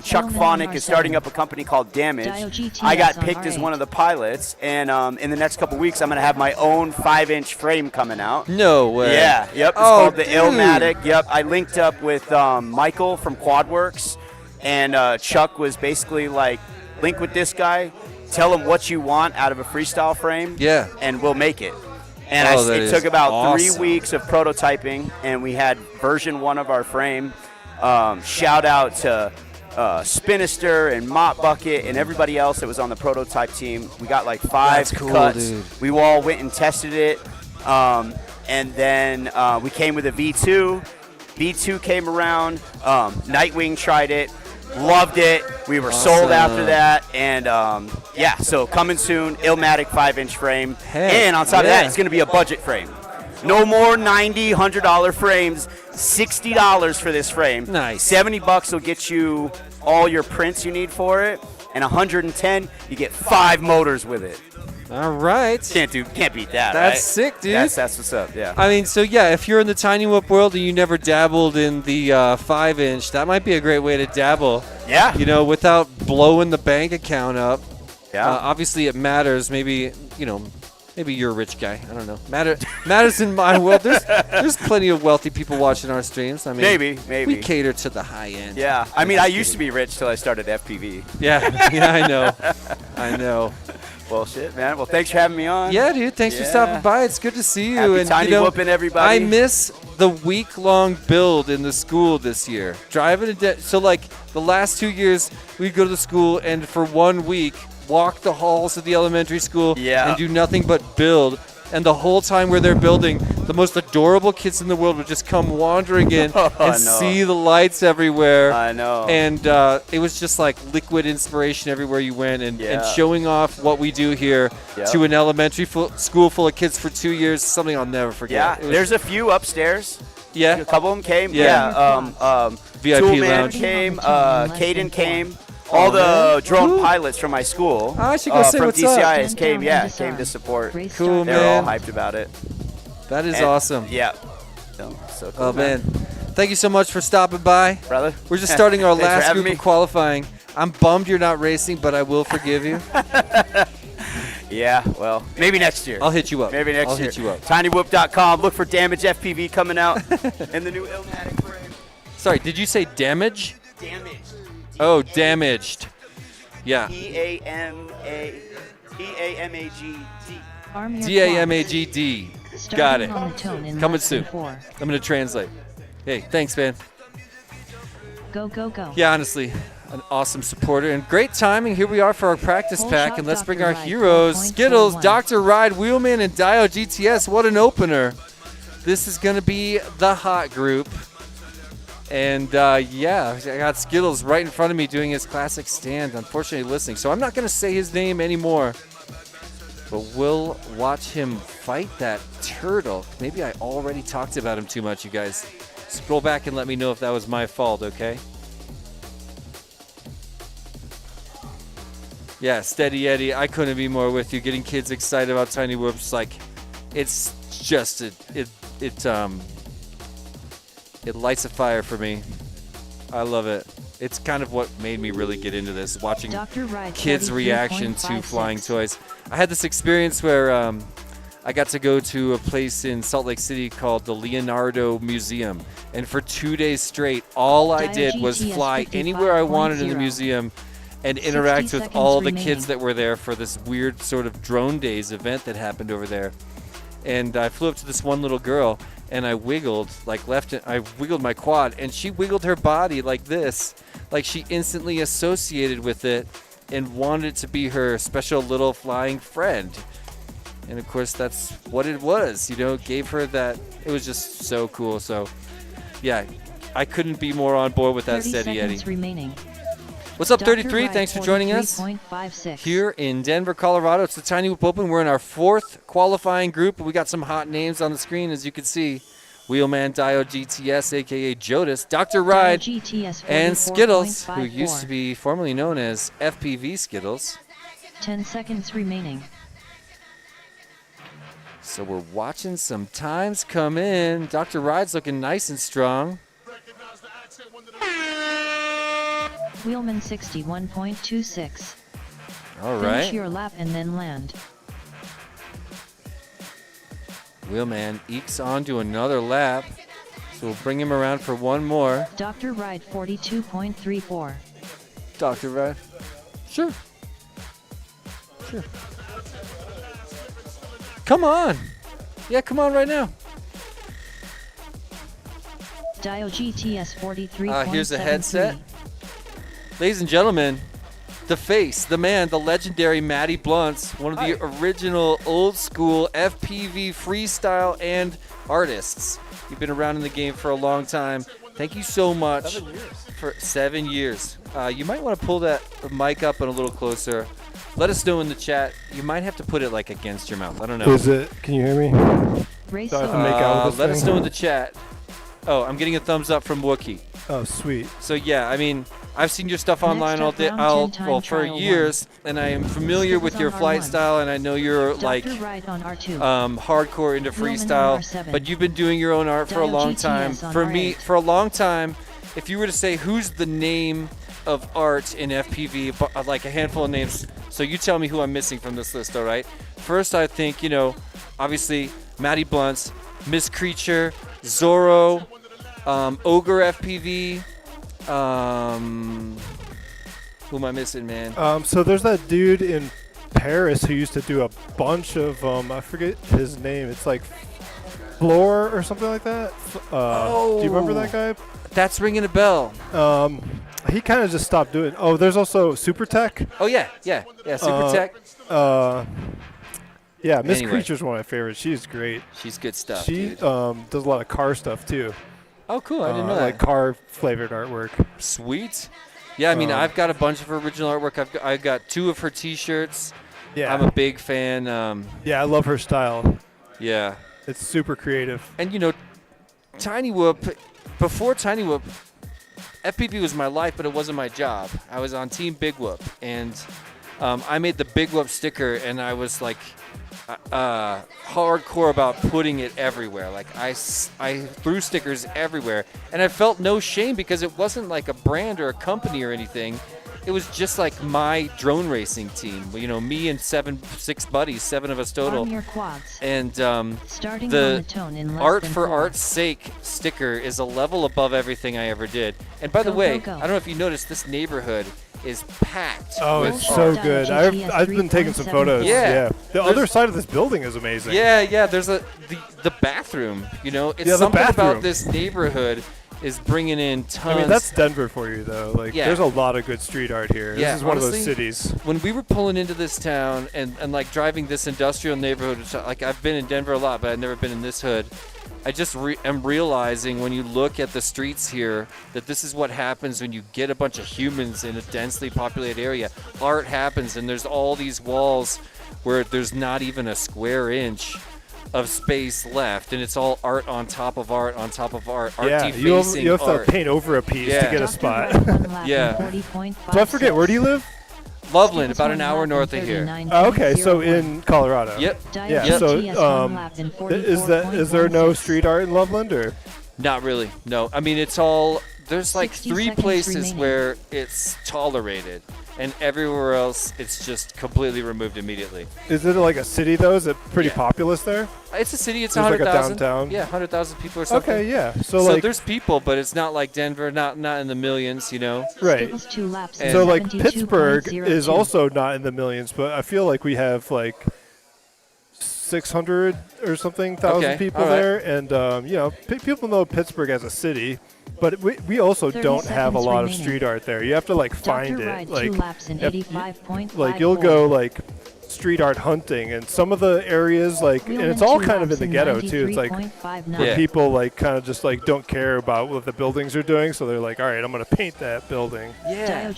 Chuck Phonic is starting up a company called Damage. I got picked as one of the pilots, and in the next couple weeks, I'm gonna have my own 5-inch frame coming out. No way. Yeah, yep. It's Oh, called the dude. Illmatic. Yep. I linked up with Michael from Quadworks, and Chuck was basically like, link with this guy, tell him what you want out of a freestyle frame, and we'll make it. And it took about 3 weeks of prototyping, and we had version 1 of our frame. Shout out to Spinister and Mop Bucket and everybody else that was on the prototype team. We got like 5 cuts. Dude. We all went and tested it. And then we came with a V2. V2 came around. Nightwing tried it. Loved it. We were sold after that. And so coming soon, Illmatic 5-inch frame. And on top of that, it's going to be a budget frame. No more $90, $100 frames. $60 for this frame. Nice. $70 will get you all your prints you need for it. And $110, you get 5 motors with it. All right. Can't beat that. That's right? sick, dude. That's what's up. Yeah. I mean, so yeah, if you're in the Tiny Whoop world and you never dabbled in the 5-inch, that might be a great way to dabble. Yeah. You know, without blowing the bank account up. Yeah. Obviously, it matters. Maybe maybe you're a rich guy. I don't know. Matters in my world. There's plenty of wealthy people watching our streams. I mean, maybe we cater to the high end. Yeah. I mean, I used to be rich till I started FPV. Yeah. I know. Well, shit, man. Well, thanks for having me on. Yeah, dude. Thanks for stopping by. It's good to see you. Happy and Tiny Whooping, everybody. I miss the week-long build in the school this year. Driving so like the last 2 years, we'd go to the school and for 1 week walk the halls of the elementary school and do nothing but build. And the whole time we're there building, the most adorable kids in the world would just come wandering in and see the lights everywhere. I know. And it was just like liquid inspiration everywhere you went, and showing off what we do here to an elementary school full of kids for 2 years, something I'll never forget. Yeah, there's a few upstairs. Yeah. A couple of them came. VIP Toolman lounge. came. Caden came. All the drone pilots from my school I should go say from what's up. DCIS came to support. Cool, They're all man. hyped about it. That is awesome. Yeah. So cool, Oh, man. Thank you so much for stopping by. Brother. We're just starting our Thanks for last having group me. of qualifying. I'm bummed you're not racing, but I will forgive you. Yeah, well, maybe next year. I'll hit you up. Maybe next I'll year. hit you up. TinyWhoop.com. Look for Damage FPV coming out and the new Illmatic frame. Sorry, did you say damage? Damaged. Oh, damaged. Yeah. D-A-M-A-G-D. Arm your D-A-M-A-G-D. Got it. on the tone in Coming less than soon. 4. I'm going to translate. Hey, thanks, man. Go, go, go. Yeah, honestly, an awesome supporter. And great timing. Here we are for our practice Full pack. shot And let's bring Dr. our Ride, heroes. 4.41. Skittles, Dr. Ride, Wheelman, and Dio GTS. What an opener. This is going to be the hot group. And, I got Skittles right in front of me doing his classic stand, unfortunately listening. So I'm not going to say his name anymore. But we'll watch him fight that turtle. Maybe I already talked about him too much, you guys. Scroll back and let me know if that was my fault, okay? Yeah, Steady Eddie, I couldn't be more with you. Getting kids excited about Tiny Whoops, like, it's just, it lights a fire for me. I love it. It's kind of what made me really get into this, watching kids' reaction to flying toys. I had this experience where I got to go to a place in Salt Lake City called the Leonardo Museum. And for 2 days straight, all I did was fly anywhere I wanted in the museum and interact with all the kids that were there for this weird sort of drone days event that happened over there. And I flew up to this one little girl, and I wiggled, I wiggled my quad, and she wiggled her body like this. Like she instantly associated with it and wanted it to be her special little flying friend. And of course, that's what it was, gave her that. It was just so cool. So Yeah, I couldn't be more on board with that 30 steady seconds Eddie. remaining. What's up, Dr. 33? Wright, Thanks for joining us 43.56. here in Denver, Colorado. It's the Tiny Whoop Open. We're in our 4th qualifying group. We got some hot names on the screen, as you can see. Wheelman Dio GTS, a.k.a. Jodis, Dr. Ride, GTS and Skittles, who 44.54. used to be formerly known as FPV Skittles. 10 seconds remaining. So we're watching some times come in. Dr. Ride's looking nice and strong. Wheelman 61.26. All Finish right. your lap and then land. Wheelman ekes on to another lap. So we'll bring him around for one more. Dr. Ride 42.34. Dr. Ride. Sure. Sure. Come on. Yeah, come on right now. Dio GTS 43.73. Here's the headset. Ladies and gentlemen, the face, the man, the legendary Matty Blunts, one of the original old school FPV freestyle and artists. You've been around in the game for a long time. Thank you so much. 7 years. For 7 years. You might want to pull that mic up and a little closer. Let us know in the chat. You might have to put it like against your mouth. I don't know. Is it? Can you hear me? Race Do I have to make out with this let us thing? know in the chat. Oh, I'm getting a thumbs up from Wookie. Oh, sweet. So yeah, I mean, I've seen your stuff Next online all up, day, round 10 time for trial years, and I am familiar Skittles with your on flight R1. style, and I know you're like Dr. Ride on R2. hardcore into Wheelman on freestyle. R7. But you've been doing your own art for a Dio long GTS time. on For me, R8. for a long time, if you were to say who's the name of art in FPV, like a handful of names. So you tell me who I'm missing from this list, all right? First, I think, obviously, Matty Blunts, Miss Creature, Zorro, Ogre FPV. Who am I missing, man? So there's that dude in Paris who used to do a bunch of I forget his name. It's like Floor or something like that. Do you remember that guy? That's ringing a bell. He kind of just stopped doing. Oh, there's also Super Tech. Oh yeah, Super Tech. Yeah, Miss Anyway. Creature's one of my favorites. She's great. She's good stuff, She dude. does a lot of car stuff too. Oh, cool. I didn't know that. Like car flavored artwork. Sweet. Yeah, I mean, I've got a bunch of her original artwork. I've got 2 of her T-shirts. Yeah. I'm a big fan. Yeah, I love her style. Yeah. It's super creative. And Tiny Whoop. Before Tiny Whoop, FPV was my life, but it wasn't my job. I was on Team Big Whoop, and I made the Big Whoop sticker, and I was like hardcore about putting it everywhere. Like I threw stickers everywhere, and I felt no shame because it wasn't like a brand or a company or anything. It was just like my drone racing team. Me and 6 buddies, 7 of us total. Arm your quads. And Starting on the the tone in less art than for 4. art's sake sticker is a level above everything I ever did. And by the Go, way, go, go. I don't know if you noticed, this neighborhood is packed. Oh, with it's art. so Dio good. GTS I've been taking some photos. 3.74. Yeah. The other side of this building is amazing. Yeah, there's the bathroom. It's the something bathroom. about this neighborhood is bringing in tons. I mean, that's Denver for you, though. Like, Yeah. there's a lot of good street art here. Yeah, This is one of those honestly, cities. When we were pulling into this town and like driving this industrial neighborhood, which, like I've been in Denver a lot, but I've never been in this hood. I just am realizing when you look at the streets here that this is what happens when you get a bunch of humans in a densely populated area. Art happens, and there's all these walls where there's not even a square inch of space left, and it's all art on top of art on top of art. Art Yeah, defacing you have art. to paint over a piece Yeah. to get a Dr. spot. Ride one lap in Yeah. 40.56. So I forget, where do you live? Loveland, Skittles about one an hour lap in north of here. 39.01. Oh, okay, so in Colorado. Yep. Dio Yeah, Yep. so GTS one lap in is there no 44.16. street art in Loveland, or? Not really. No. I mean, it's all there's like 60 3 seconds places remaining. where it's tolerated, and everywhere else it's just completely removed immediately. Is it like a city though? is it pretty Yeah. populous there? It's a city. It's There's like a 100,000. downtown? Yeah, 100,000 people or something. Okay, yeah. So, So like, there's people, but it's not like Denver. Not in the millions. right. Skittles 2 laps in And- So like 72.02. Pittsburgh is also not in the millions, but I feel like we have like 600 or something thousand Okay, people all right. there, and people know Pittsburgh as a city, but we also 30 don't have a seconds lot of remaining. street art there. You have to like find Dr. it. Ride like 2 laps in if- 85.54. like you'll go like street art hunting, and some of the areas and it's all kind of in the ghetto too. It's like where people kind of just don't care about what the buildings are doing, so they're like, all right, I'm gonna paint that building. Yeah.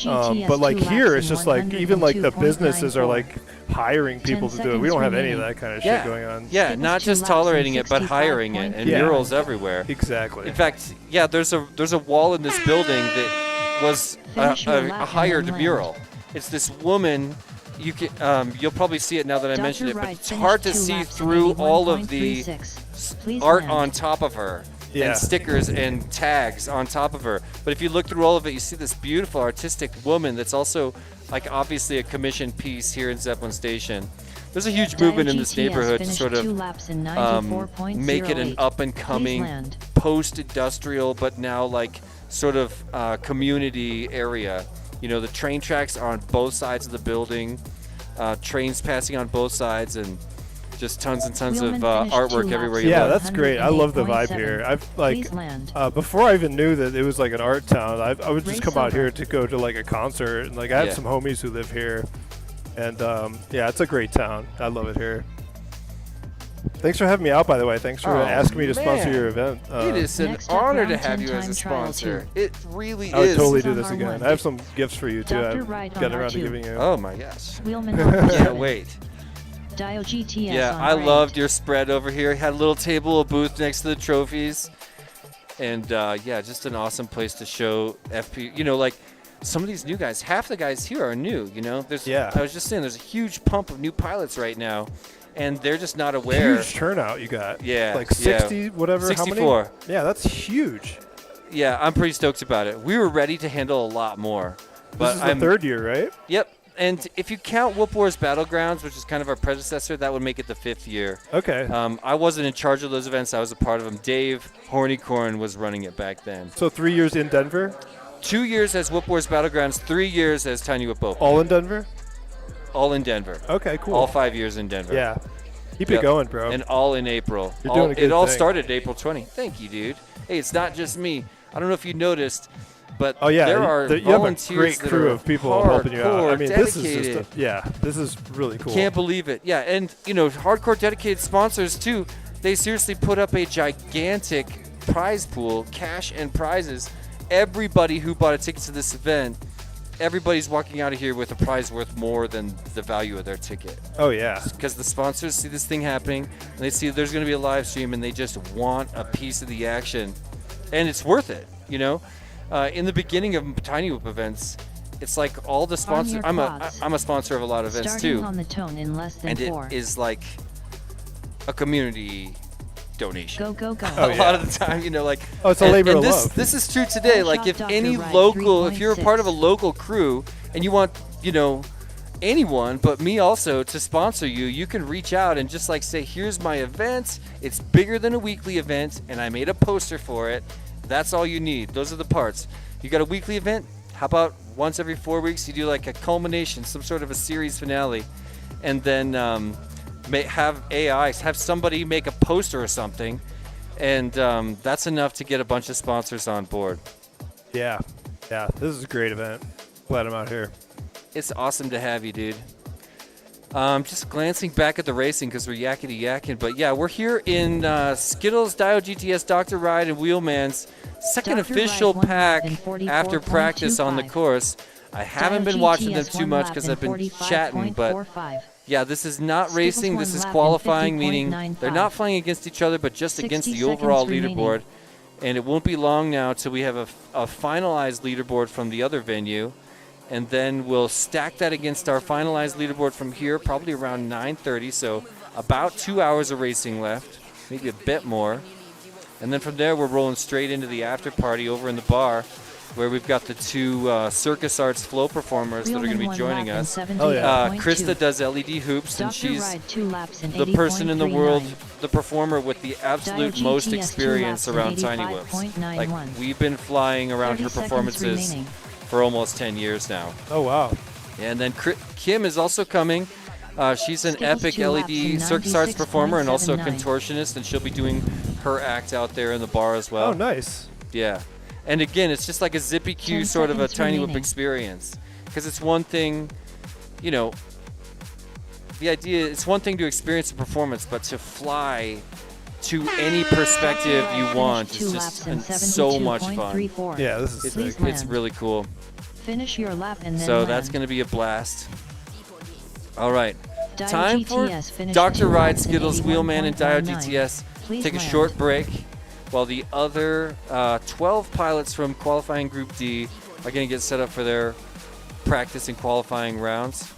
But here it's just even the businesses are hiring people to do it. We don't have any of that kind of shit going on. Yeah, not just tolerating it, but hiring it, and murals everywhere. Exactly. In fact, there's a wall in this building that was a hired mural. It's this woman. You can, you'll probably see it now that I mentioned it, but it's hard to see through all of the art on top of her and stickers and tags on top of her. But if you look through all of it, you see this beautiful artistic woman that's also obviously a commissioned piece here in Zeppelin Station. There's a huge movement in this neighborhood to sort of make it an up-and-coming post-industrial, but now sort of community area. You know, the train tracks are on both sides of the building, trains passing on both sides, and just tons and tons of artwork everywhere you look. Yeah, that's great. I love the vibe here. I've before I even knew that it was an art town, I would just come out here to go to a concert, and I have some homies who live here, and it's a great town. I love it here. Thanks for having me out, by the way. Thanks for asking me to sponsor your event. It is an honor to have you as a sponsor. It really is. I would totally do this again. I have some gifts for you, too. I've gotten around to giving you. Oh, my gosh. Can't wait. Yeah, I loved your spread over here. Had a little table, a booth next to the trophies. And, just an awesome place to show FP. You know, some of these new guys, half the guys here are new, you know. I was just saying, there's a huge pump of new pilots right now. And they're just not aware. Huge turnout you got. Yeah. 60, whatever. 64. How many? Yeah, that's huge. Yeah, I'm pretty stoked about it. We were ready to handle a lot more. But this is the third year, right? Yep. And if you count Whoop Wars Battlegrounds, which is kind of our predecessor, that would make it the 5th year. Okay. I wasn't in charge of those events. I was a part of them. Dave Hornycorn was running it back then. So 3 years in Denver? 2 years as Whoop Wars Battlegrounds, 3 years as Tiny Whip Open. All in Denver? All in Denver. Okay, cool. All 5 years in Denver. Yeah. Keep it going, bro. And all in April. You're doing a good It all thing. started April 20. Thank you, dude. Hey, it's not just me. I don't know if you noticed, but you there are have a volunteers great crew of people helping you out. I mean, dedicated. this is just this is really cool. Can't believe it. Yeah, and hardcore dedicated sponsors too. They seriously put up a gigantic prize pool, cash and prizes. Everybody who bought a ticket to this event, everybody's walking out of here with a prize worth more than the value of their ticket. Oh, yeah. Because the sponsors see this thing happening, and they see there's going to be a live stream, and they just want a piece of the action. And it's worth it, you know? In the beginning of Tiny Whip events, it's like all the sponsors. I'm a sponsor of a lot of events, too. On the tone in less than 4. It is like a community donation. Go. A lot of the time, it's a labor of love. This is true today. Like, if any local, if you're a part of a local crew and you want, anyone but me also to sponsor you, you can reach out and just say, here's my event. It's bigger than a weekly event, and I made a poster for it. That's all you need. Those are the parts. You got a weekly event? How about once every 4 weeks you do a culmination, some sort of a series finale, and then have somebody make a poster or something, and that's enough to get a bunch of sponsors on board. Yeah, this is a great event. Glad I'm out here. It's awesome to have you, dude. Just glancing back at the racing because we're yakety-yakking, but yeah, we're here in Skittles, Dio GTS, Dr. Ride, and Wheelman's second official pack after practice on the course. I haven't been watching them too much because I've been chatting, but yeah, this is not racing. This is qualifying, meaning they're not flying against each other, but just against the overall leaderboard. And it won't be long now till we have a finalized leaderboard from the other venue. And then we'll stack that against our finalized leaderboard from here, probably around 9:30. So about 2 hours of racing left, maybe a bit more. And then from there, we're rolling straight into the after party over in the bar, where we've got the two Circus Arts flow performers that are going to be joining us. Krista does LED hoops, and she's the person in the world, the performer with the absolute most experience around Tiny Whips. Like, we've been flying around her performances for almost 10 years now. Oh, wow. And then Kim is also coming. She's an epic LED Circus Arts performer and also a contortionist, and she'll be doing her act out there in the bar as well. Oh, nice. Yeah. And again, it's just like a Zippy Q sort of a Tiny Whip experience. Because it's one thing, the idea, it's one thing to experience the performance, but to fly to any perspective you want Finish 2 is laps just in so much fun. 72.34. Yeah, this is Please sick. It's land. really cool. Finish your lap and then So land. that's going to be a blast. All right. Dio Time for GTS finished Dr. 2 Ride, laps in Skittles, Wheelman, and Dio 81.19. GTS Please take a land. short break while the other 12 pilots from qualifying Group D are going to get set up for their practice and qualifying rounds.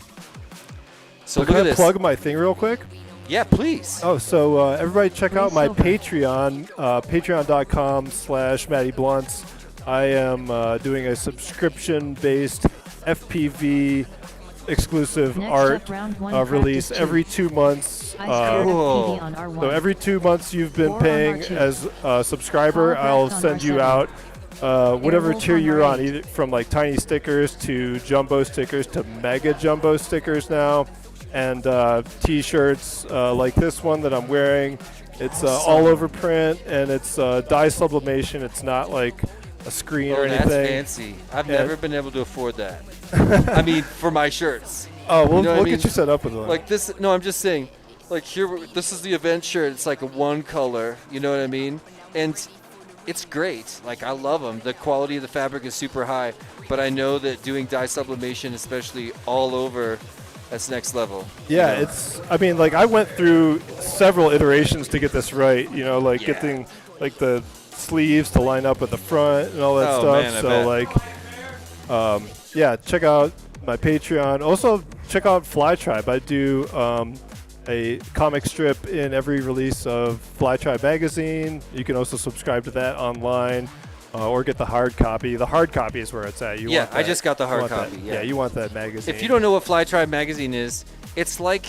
So look can at I this. plug my thing real quick? Yeah, please. Oh, so everybody check out my Silver. Patreon, patreon.com/Matty Blunts. I am doing a subscription-based FPV exclusive Next art up, round 1 release practice 2. every 2 months. I scored Cool. FPV on R1. So every 2 months you've been Four on paying R2. as a subscriber, I'll Holographed on send you R7. out whatever Airwolf tier on you're on, R8. either from like tiny stickers to jumbo stickers to mega jumbo stickers now, and T-shirts like this one that I'm wearing. It's all over print and it's dye sublimation. It's not like a screen or That's anything. fancy. I've Yeah. never been able to afford that. I mean, for my shirts. Oh, we'll, You know what I we'll mean? get you set up with one. Like this, no, I'm just saying, like here, this is the event shirt. It's like a one color, you know what I mean? And it's great. Like, I love them. The quality of the fabric is super high, but I know that doing dye sublimation, especially all over, that's next level. Yeah, you know? it's. I mean, like I went through several iterations to get this right. You know, like Yeah. getting like the sleeves to line up at the front and all that Oh, stuff. man, I So bet. like, yeah, check out my Patreon. Also, check out Fly Tribe. I do a comic strip in every release of Fly Tribe magazine. You can also subscribe to that online. Or get the hard copy. The hard copy is where it's at. You Yeah, want I that. just got the You hard want that. copy, yeah. You want that magazine. If you don't know what Fly Tribe magazine is, it's like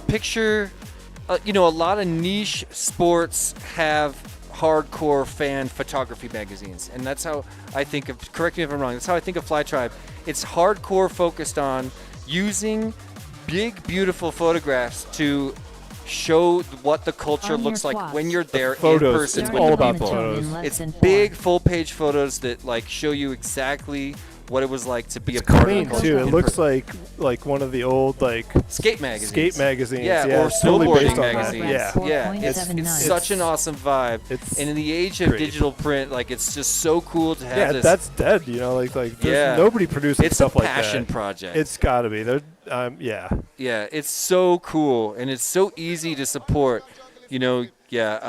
picture, you know, a lot of niche sports have hardcore fan photography magazines, and that's how I think of. Correct me if I'm wrong. That's how I think of Fly Tribe. It's hardcore focused on using big, beautiful photographs to show what the culture On looks your like quads. when you're there in photos, person it's with all the about people. photos. It's big full-page photos that like show you exactly what it was like to be a part of the Clean culture. too. It in looks person. like one of the old like skate magazines. skate magazines. Yeah, or it's totally based snowboarding on magazines. that. Yeah. Yeah, it's 4.79. such an awesome vibe. It's And in the age of great. digital print, like it's just so cool to have Yeah, this. that's dead. You know, like there's Yeah. nobody producing It's stuff a like passion that. project. It's got to be. They're yeah. Yeah, it's so cool and it's so easy to support. You know, yeah,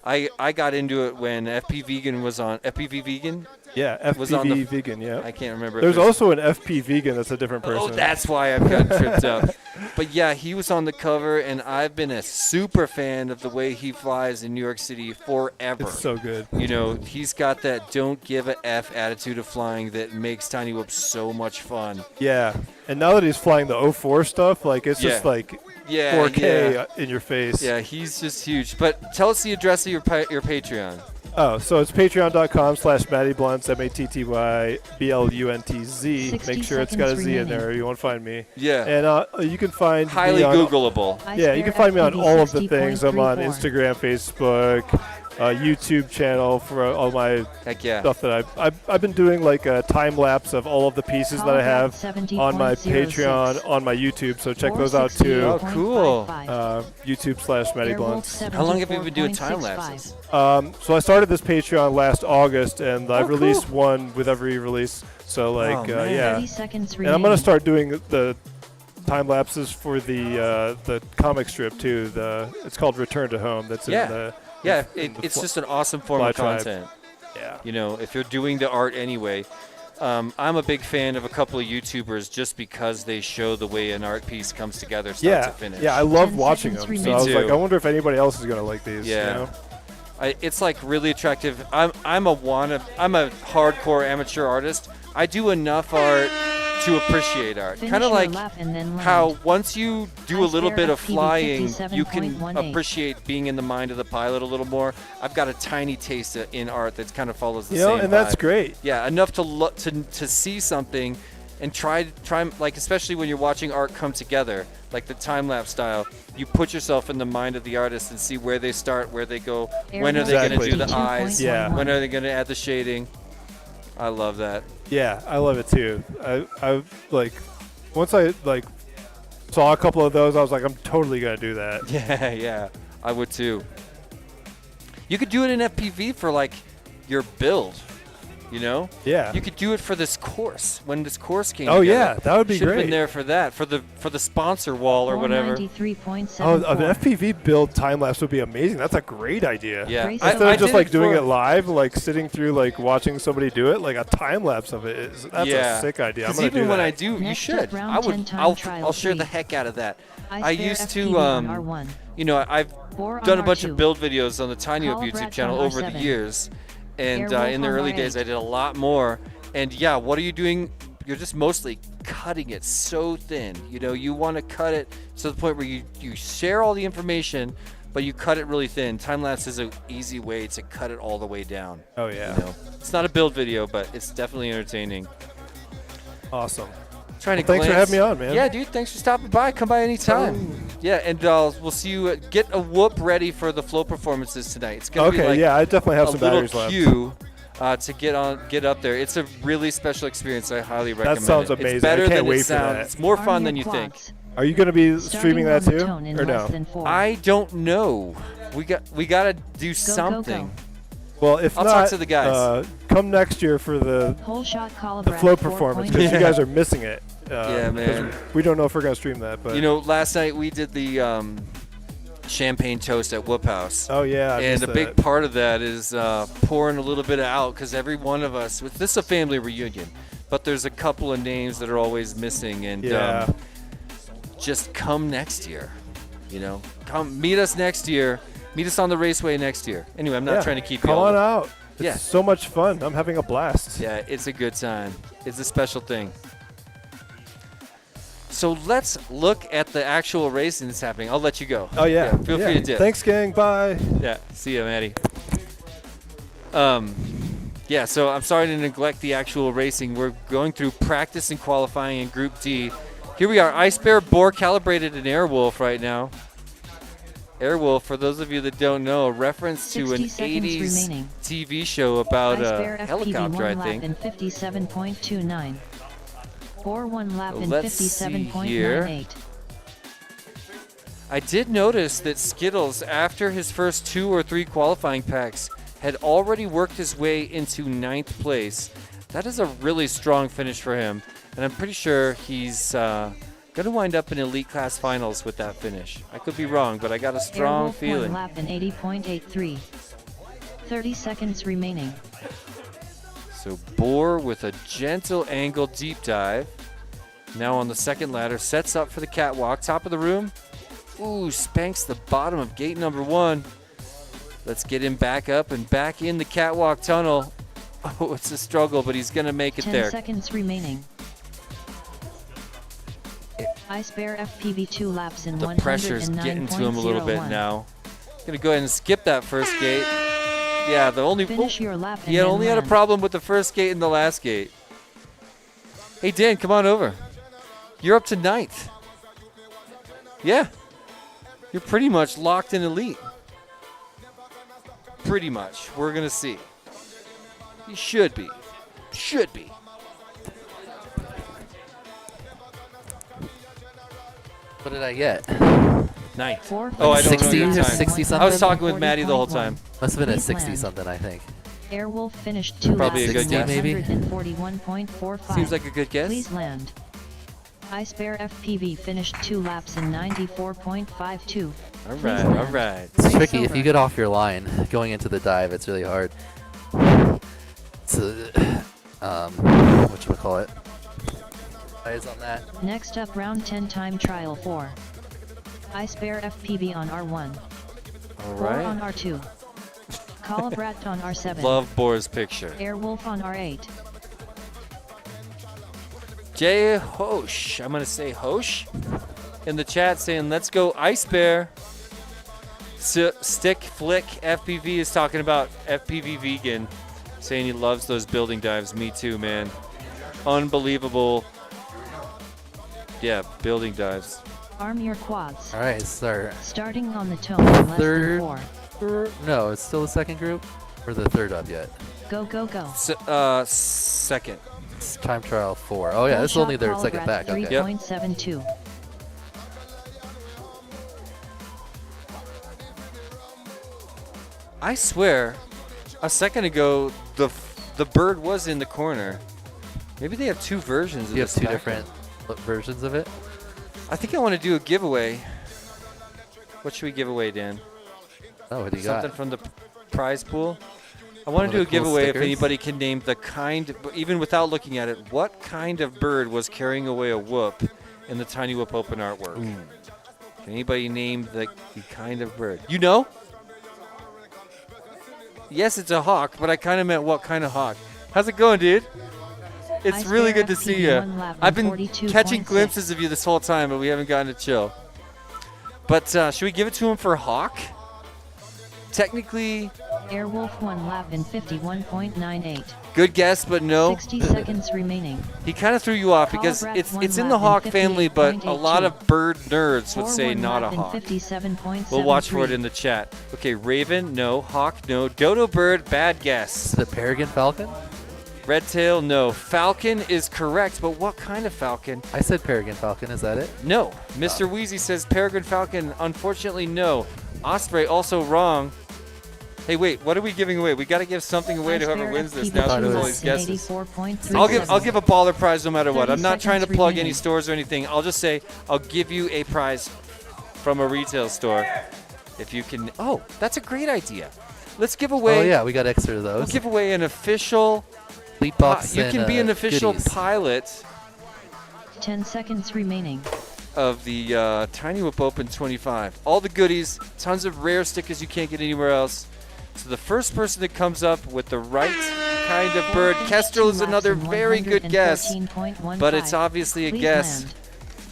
I got into it when FP Vegan was on. FPV Vegan? Yeah, Was on the- FPV vegan. Yeah. I can't remember. There's It was- also an FP vegan. That's a different person. Oh, that's why I've gotten tripped up. But yeah, he was on the cover, and I've been a super fan of the way he flies in New York City forever. It's so good. You know, he's got that don't give a F attitude of flying that makes Tiny Whoops so much fun. Yeah, and now that he's flying the 04 stuff, like it's just Yeah. like Yeah, 4K yeah. in your face. Yeah, he's just huge. But tell us the address of your Patreon. Oh, so it's patreon.com/MattyBlunts, MattyBluntz. 60 Make sure it's got a seconds Z in remaining. there. You won't find me. Yeah. And you can find Highly me on, Googleable. Yeah, you can find me on FPV all of the things. I'm on 60.34. Instagram, Facebook, YouTube channel for all my Heck yeah. stuff that I've been doing, like a time lapse of all of the pieces that I have on my 70.06. Patreon, on my YouTube. So check those out too. Oh, cool. YouTube/MattyBlunts. How long have you been doing time lapses? So I started this Patreon last August, and I Oh, cool. released one with every release. So like, Oh, man. yeah. 30 seconds And I'm remaining. gonna start doing the time lapses for the comic strip too. It's called Return to Home. That's Yeah. in the Yeah, in the it's just an awesome form Fly of Tribe. content. Yeah. You know, if you're doing the art anyway. I'm a big fan of a couple of YouTubers just because they show the way an art piece comes together start to finish. Yeah, I love 10 watching them. seconds So I was remaining. like, I wonder if anybody else is gonna like these. Yeah. You know? It's like really attractive. I'm a hardcore amateur artist. I do enough art to appreciate art. Finish Kind of your like lap and then land. how once you do a Ice little Bear bit of FPV flying, you can 57.18. appreciate being in the mind of the pilot a little more. I've got a tiny taste in art that kind of follows the You know, same and that's vibe. great. Yeah, enough to see something and try like, especially when you're watching art come together, like the time lapse style. You put yourself in the mind of the artist and see where they start, where they go, when are they going to Exactly. do the eyes, Yeah. when are they going to add the shading. I love that. Yeah, I love it too. I like once I like saw a couple of those. I was like, I'm totally gonna do that. Yeah, yeah, I would too. You could do it in FPV for like your build. You know? Yeah. You could do it for this course when this course came. Oh together. yeah, that would be Should've great. been there for that, for the sponsor wall or whatever. 493.74. Oh, an FPV build time lapse would be amazing. That's a great idea. Yeah. Instead of just like doing it live, like sitting through like watching somebody do it, like a time lapse of it is that's a sick idea. I'm Because gonna even do when that. I do, you Next should. up, round I would. 10 time trial I'll share the 3. heck out of that. I I spare used FPV to on R1. you know, I've Bore on done a bunch of R2. build videos on the Tiny Hope Call YouTube Brett channel on over the R7. years, and Airwolf in the on early R8. days I did a lot more. And yeah, what are you doing? You're just mostly cutting it so thin. You know, you want to cut it to the point where you share all the information, but you cut it really thin. Time lapse is an easy way to cut it all the way down. Oh yeah. You know? It's not a build video, but it's definitely entertaining. Awesome. Trying to Thanks for glance- having me on, man. Yeah, dude. Thanks for stopping by. Come by anytime. Yeah, and we'll see you. Get a whoop ready for the flow performances tonight. It's gonna be Okay, like yeah, I definitely have a some little batteries left. queue to get up there. It's a really special experience. I highly recommend sounds it. amazing. It's better I can't than wait it for that. sounds. It's more fun Arm than your you think. quads. Are you gonna be streaming that Starting too, on the tone in or less no? than 4. I don't know. We gotta do go, something. go. Well, if I'll not, talk to the guys. Come next year for the Whole shot call flow performance because you guys are missing it. Yeah, man. because We don't know if we're gonna stream that, but You know, last night we did the champagne toast at Whoop House. Oh yeah, I And missed a big that. part of that is pouring a little bit out because every one of us, this is a family reunion, but there's a couple of names that are always missing. And Yeah. just come next year. You know, come meet us next year. Meet us on the raceway next year. Anyway, I'm not Yeah, trying to keep come you all on up. out. It's Yeah. so much fun. I'm having a blast. Yeah, it's a good time. It's a special thing. So let's look at the actual racing that's happening. I'll let you go. Oh yeah. Feel yeah. free to dip. Thanks, gang. Bye. Yeah, see ya, Maddie. Yeah, so I'm sorry to neglect the actual racing. We're going through practice and qualifying in Group D. Here we are, Ice Bear, Boar Calibrated, and Airwolf right now. Airwolf, for those of you that don't know, a reference to an 60 seconds 80s remaining. TV show about Ice a Bear FPV helicopter, 1 I lap think. in 57.29. Bore 1 lap in Let's see 57.98. I did notice that Skittles, after his first 2 or 3 qualifying packs, had already worked his way into 9th place. That is a really strong finish for him, and I'm pretty sure he's going to wind up in Elite Class Finals with that finish. I could be wrong, but I got a strong Airwolf feeling. 1 lap in 80.83. 30 seconds remaining. So Boar with a gentle angle deep dive. Now on the second ladder, sets up for the catwalk. Top of the room. Ooh, spanks the bottom of gate number 1. Let's get him back up and back in the catwalk tunnel. Oh, it's a struggle, but he's going to make it 10 there. seconds remaining. Ice Bear FPV 2 laps in The pressure's getting to him a little bit 109.01. now. Going to go ahead and skip that first gate. Yeah, the only Finish your lap he and then only had a land. problem with the first gate and the last gate. Hey, Dan, come on over. You're up to 9th. Yeah. You're pretty much locked in Elite. Pretty much. We're going to see. You should be. Should be. What did I get? 9th. Oh, I don't 60 know your or time. 60 I something? was talking with Maddie the whole time. Must have been at Please 60 land. something, I think. Airwolf finished 2 Probably laps a good in guess. Maybe. 141.45. Seems like a good guess. Please land. Ice Bear FPV finished 2 laps in 94.52. All Please right, all land. right. It's Race tricky. If over. you get off your line going into the dive, it's really hard. To, whatchamacallit? Eyes on that. Next up, round 10 time trial 4. Ice Bear FPV on R1. All Boar right. on R2. Calibrat on R7. Love Boar's picture. Airwolf on R8. Jay Hosh, I'm going to say Hosh in the chat saying, let's go Ice Bear. Stick Flick FPV is talking about FPV Vegan, saying he loves those building dives. Me too, man. Unbelievable. Yeah, building dives. Arm your quads. All right, start. Starting on the tone in less Third. than 4. No, it's still the second group, or the third up yet. Go, go, go. Second. It's time trial 4. Oh yeah, Full this is only shot their Calibrat second back. Okay. 3.72. I swear, a second ago, the bird was in the corner. Maybe they have two versions of You this have two back different versions of it? I think I want to do a giveaway. What should we give away, Dan? Oh, what do you Something got? from the prize pool? I want to do One a of the cool giveaway if stickers? anybody can name the kind, even without looking at it, what kind of bird was carrying away a whoop in the Tiny Whoop Open artwork? Can anybody name the kind of bird? You know? Yes, it's a hawk, but I kind of meant what kind of hawk. How's it going, dude? It's really good to see you. I've been catching glimpses of you this whole time, but we haven't gotten to chill. But should we give it to him for hawk? Technically, Airwolf 1 lap in 51.98. good guess, but no. 60 seconds remaining. He kind of threw you off because Colbrat it's one in lap the in hawk family, but a lot 58.82. of bird nerds would say 4-1 not a lap in hawk. 57.73. We'll watch for it in the chat. Okay, raven, no. Hawk, no. Dodo bird, bad guess. The Peregrine Falcon? Red tail, no. Falcon is correct, but what kind of falcon? I said Peregrine Falcon. Is that it? No. Mr. Wheezy says peregrine falcon. Unfortunately, no. Osprey, also wrong. Hey, wait. What are we giving away? We got to give something away to whoever wins this now. Since all these guesses. I'll give a baller prize no matter what. I'm not trying to plug any stores or anything. I'll just say I'll give you a prize from a retail store if you can. Oh, that's a great idea. Let's give away. Oh yeah, we got extra of those. We'll give away an official. Fleet box You and, can be an official goodies. pilot 10 seconds remaining. of the Tiny Whoop Open 25. All the goodies, tons of rare stickers you can't get anywhere else. So the first person that comes up with the right kind of bird, Kestrel is another very good guess, but it's obviously a guess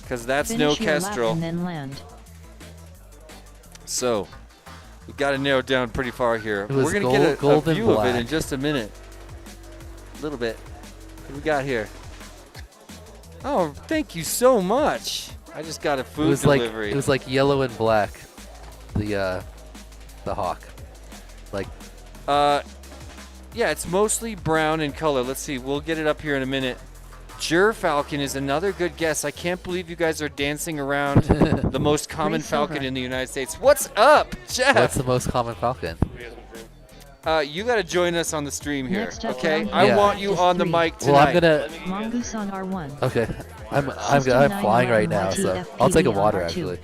because that's no Kestrel. And then land. So we've got to narrow it down pretty far here. It was We're going to get a gold and view of it in black. just a minute. A little bit. What do we got here? Oh, thank you so much. I just got a food It was delivery. like it was like yellow and black. The hawk. Like yeah, it's mostly brown in color. Let's see. We'll get it up here in a minute. Falcon is another good guess. I can't believe you guys are dancing around the most common falcon in the United States. What's up, Jeff? What's the most common falcon? You got to join us on the stream here, Next up, okay? round I Yeah. want you on the mic tonight. Well, I'm gonna. Mongoose on R1. Okay, I'm flying right now, so I'll take a water actually.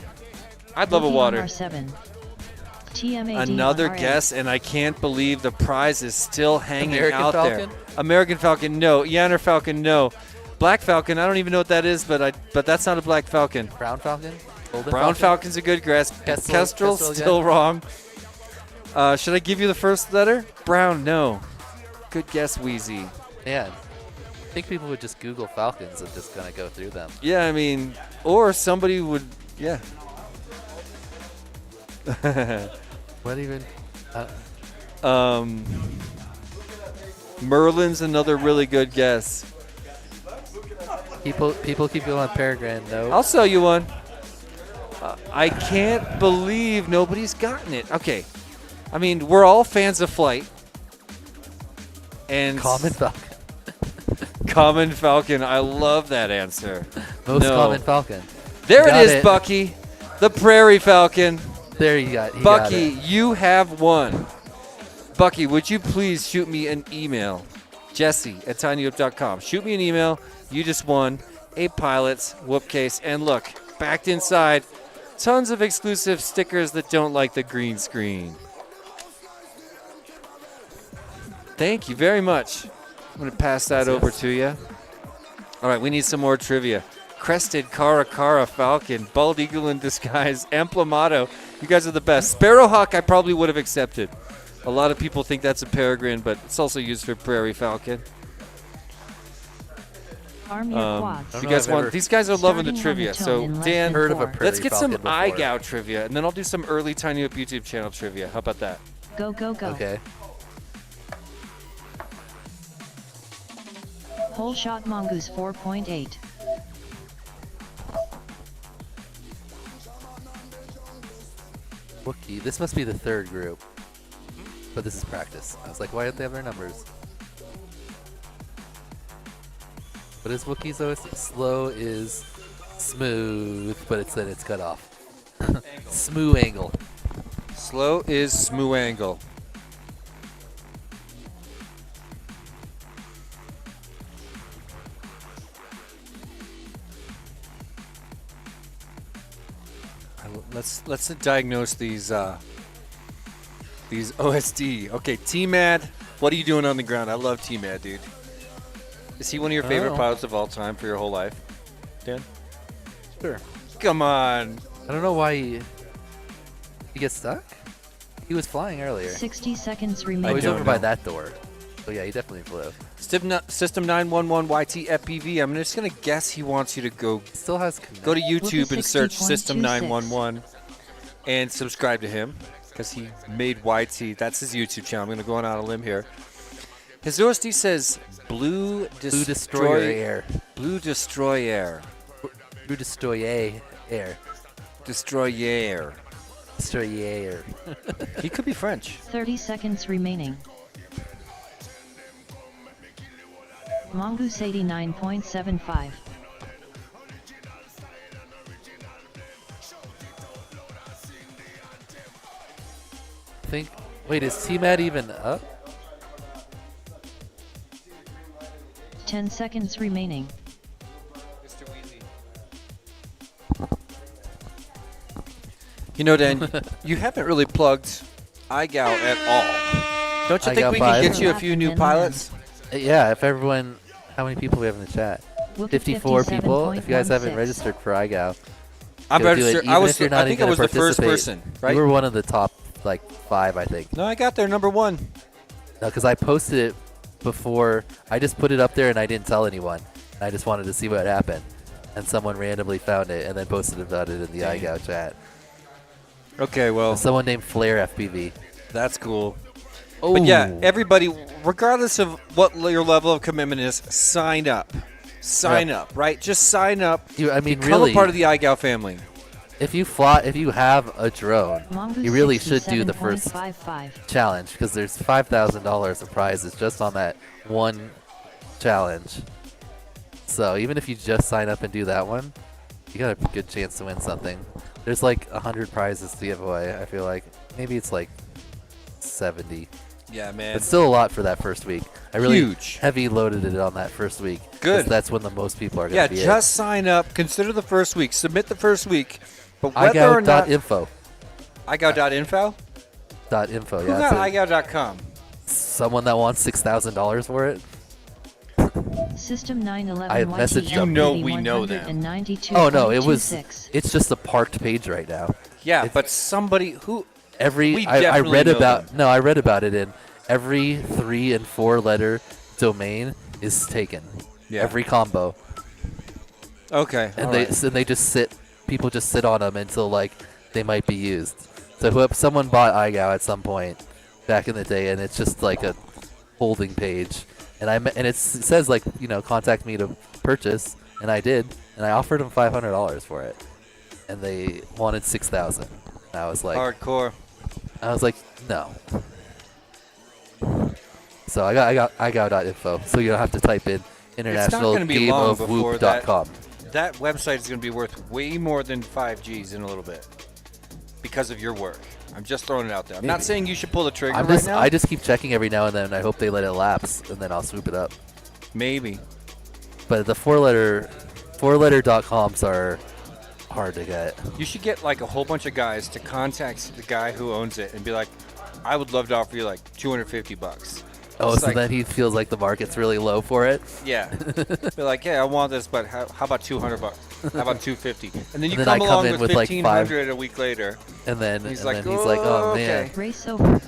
I'd love a Wolfie on water. R7. TMAD Another on R8. guess, and I can't believe the prize is still hanging American out Falcon? there. American Falcon, no. Yanner Falcon, no. Black Falcon, I don't even know what that is, but that's not a Black Falcon. Brown falcon? Golden Brown falcon? Falcon's a good guess. Kestrel, Kestrel still again? wrong. Should I give you the first letter? Brown, no. Good guess, Wheezy. Man, I think people would just Google falcons and just kind of go through them. Yeah, I mean, or somebody would, yeah. What even? Merlin's another really good guess. People keep going on Peregrine. No. I'll sell you one. I can't believe nobody's gotten it. Okay. I mean, we're all fans of flight. And Common falcon. Common falcon. I love that answer. Most No. common falcon. There it Got is, it. Bucky. The prairie falcon. There you got. Bucky, got it. you have won. Bucky, would you please shoot me an email? Jesse@tinyhoop.com. Shoot me an email. You just won a pilot's whoop case. And look, backed inside, tons of exclusive stickers that don't like the green screen. Thank you very much. I'm going to pass that over to you. All right, we need some more trivia. Crested Caracara Falcon, Bald Eagle in Disguise, Amplamato. You guys are the best. Sparrowhawk I probably would have accepted. A lot of people think that's a peregrine, but it's also used for prairie falcon. Army of Quads. If you guys want, these guys are loving the Starting on trivia. the tone So in less Dan, than 4. let's get some falcon before. iGow trivia, and then I'll do some early Tiny Hoop YouTube channel trivia. How about that? Go, go, go. Okay. Whole shot mongoose 4.8. Wookiee. This must be the third group. But this is practice. I was like, why don't they have their numbers? What is Wookiee's OS? Slow is smooth, but it's cut off. Smooth angle. Slow is Smooangle. Let's diagnose these OSD. Okay, T-Mad, what are you doing on the ground? I love T-Mad, dude. Is he one of your favorite pilots of all time for your whole life, Dan? Sure. Come on. I don't know why he gets stuck. He was flying earlier. 60 seconds Oh, remaining. he's over by that door. Oh yeah, he definitely flew. System 911 YT FPV. I'm just gonna guess he wants you to go Still has go to YouTube and search 60.26. System 911 and subscribe to him because he made YT. That's his YouTube channel. I'm gonna go on out a limb here. His OSD says Blue Destroyer. Blue Destroyer. Blue Destroyer air. Destroyer. Destroyer. He could be French. 30 seconds remaining. Mongoose 89.75. Wait, is T-Mad even up? 10 seconds remaining. You know, Dan, you haven't really plugged iGal at all. Don't you iGal think we 5. can get you a few new pilots? Yeah, if everyone... How many people we have in the chat? Look at 54 people. If you guys haven't 57.16. registered for iGal, I'm go do it. registered. Even if you're not I think even I was gonna the first participate. person, right? You were one of the top, like, 5, I think. No, I got there, number 1. No, because I posted it before. I just put it up there and I didn't tell anyone. I just wanted to see what happened. And someone randomly found it and then posted about it in the iGal chat. Okay, well, Someone named Flare FPV. that's cool. Oh, But yeah, everybody, regardless of what your level of commitment is, sign up. Sign up, right? Just sign up. I mean, become really, a part of the iGal family. if you have a drone, Mongoose you really should do the first 67.55. challenge because there's $5,000 of prizes just on that one challenge. So even if you just sign up and do that one, you got a good chance to win something. There's like 100 prizes to give away. I feel like maybe it's like 70. Yeah, man. It's still a lot for that first week. I really Huge. heavy loaded it on that first week. Good. 'Cause that's when the most people are going Yeah, to be just sign up. Consider the first week. Submit the first week. But whether or not iGal.info. iGal.info? .info, Who yeah. got it's iGal.com? someone that wants $6,000 for it. System 911 I messaged You know we know them. Oh no, it's just a parked page right now. Yeah, but somebody who We I definitely read know about them. no, I read about it in every 3 and 4 letter domain is taken. Yeah. Every combo. Okay. And all they right. and they just sit people just sit on them until like they might be used. So someone bought iGal at some point back in the day and it's just like a holding page. And it says like, contact me to purchase, and I did, and I offered them $500 for it. And they wanted $6,000. And I was like Hardcore. no. So I got iGal.info, so you don't have to type in It's not going to be long before internationalgameofwhoop.com. that website is going to be worth way more than 5 Gs in a little bit because of your work. I'm just throwing it out there. I'm not saying you should pull the trigger right now. I just keep checking every now and then. And I hope they let it lapse, and then I'll swoop it up. Maybe. But the four-letter.coms are hard to get. You should get like a whole bunch of guys to contact the guy who owns it and be like, I would love to offer you like $250. Oh, It's so like- then he feels like the market's really low for it? Yeah. Be like, yeah, I want this, but how about $200? How about $250? And then you And then I come come along in with with, like, 1,500 a week later. And then He's and like, then he's like, oh man, okay. Race over.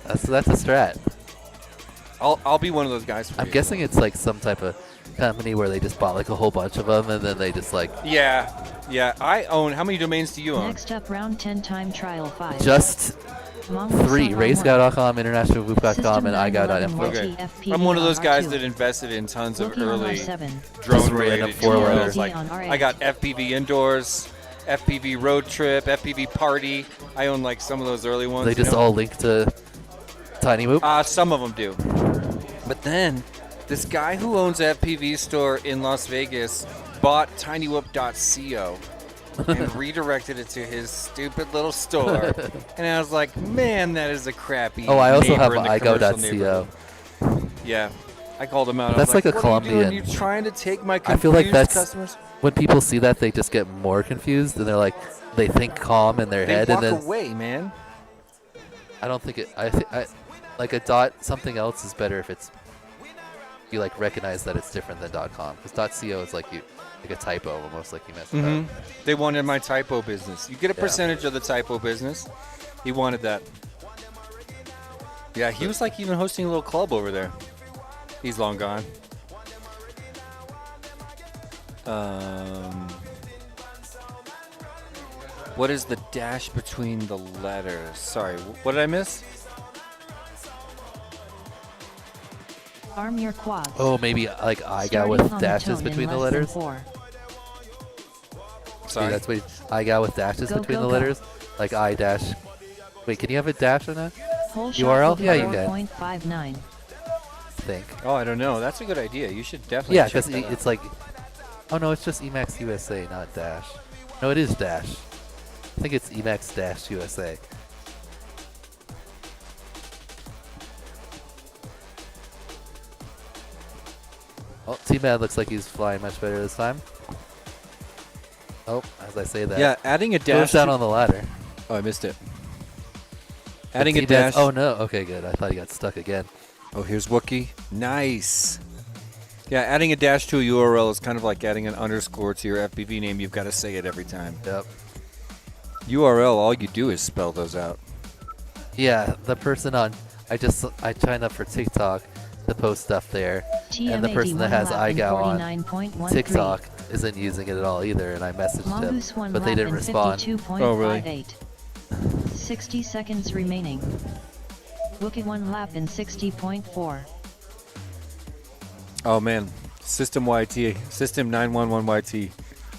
that's a strat. I'll be one of those guys for I'm you. guessing it's like some type of company where they just bought like a whole bunch of them, and then they just like Yeah. I own. How many domains do you own? Next up, round 10 time trial 5. just Mongoose 3: on racecow.com, internationalwwoop.com, System and 911 iGal.info. Okay. FPV I'm one of on those guys R2. that invested in tons of Vulcan on early R7. drone-related random four-letter. tools. Like, on R8. I got FPV Indoors, FPV Road Trip, FPV Party. I own like some of those early ones. They just all link to Tiny Whoop. Some of them do. But then, this guy who owns a FPV store in Las Vegas bought tinywhoop.co and redirected it to his stupid little store. And I was like, man, that is a crappy Oh, I also neighbor have in the commercial iGo.co. neighborhood. Yeah. I called him out. That's I was like a what are you doing? Colombian- You trying to take my I feel like confused that's customers? when people see that they just get more confused and they're like, they think calm in their They head, walk and then away, man. I don't think it. I like a dot. Something else is better if it's you like recognize that it's different than .com, because .co is like a typo almost, like you messed up. They wanted my typo business. You get a percentage of the typo business. He wanted that. Yeah, he was like even hosting a little club over there. He's long gone. What is the dash between the letters? Sorry, what did I miss? Arm your quads. Oh, maybe like IGA Starting with on the dashes tone in between the less than letters. 4. Sorry. Maybe that's what IGA with dashes Go, between go, the go. letters, like I dash. Wait, can you have a dash in that? Whole shot URL? will be Yeah, you can. 4.59. I think. Oh, I don't know. That's a good idea. You should definitely. Yeah, check because that out. it's like, oh no, it's just Emacs USA, not dash. No, it is dash. I think it's Emacs dash USA. Oh, T-Mad looks like he's flying much better this time. Oh, as I say that. Yeah, adding a Goes dash. down on the ladder. Oh, I missed it. But Adding a T-Mad's- dash. Oh no, okay, good. I thought he got stuck again. Oh, here's Wookie. Nice. Yeah, adding a dash to a URL is kind of like adding an underscore to your FBV name. You've got to say it every time. Yep. URL, all you do is spell those out. Yeah, the person on, I signed up for TikTok to post stuff there, and the person that has IGAO on TikTok isn't using it at all either, and I messaged Mongoose him, 1 but they lap didn't in respond. 52.58. Oh, really? 60 seconds remaining. Wookie 1 lap in 60.4. Oh, man. System YT. System 911YT.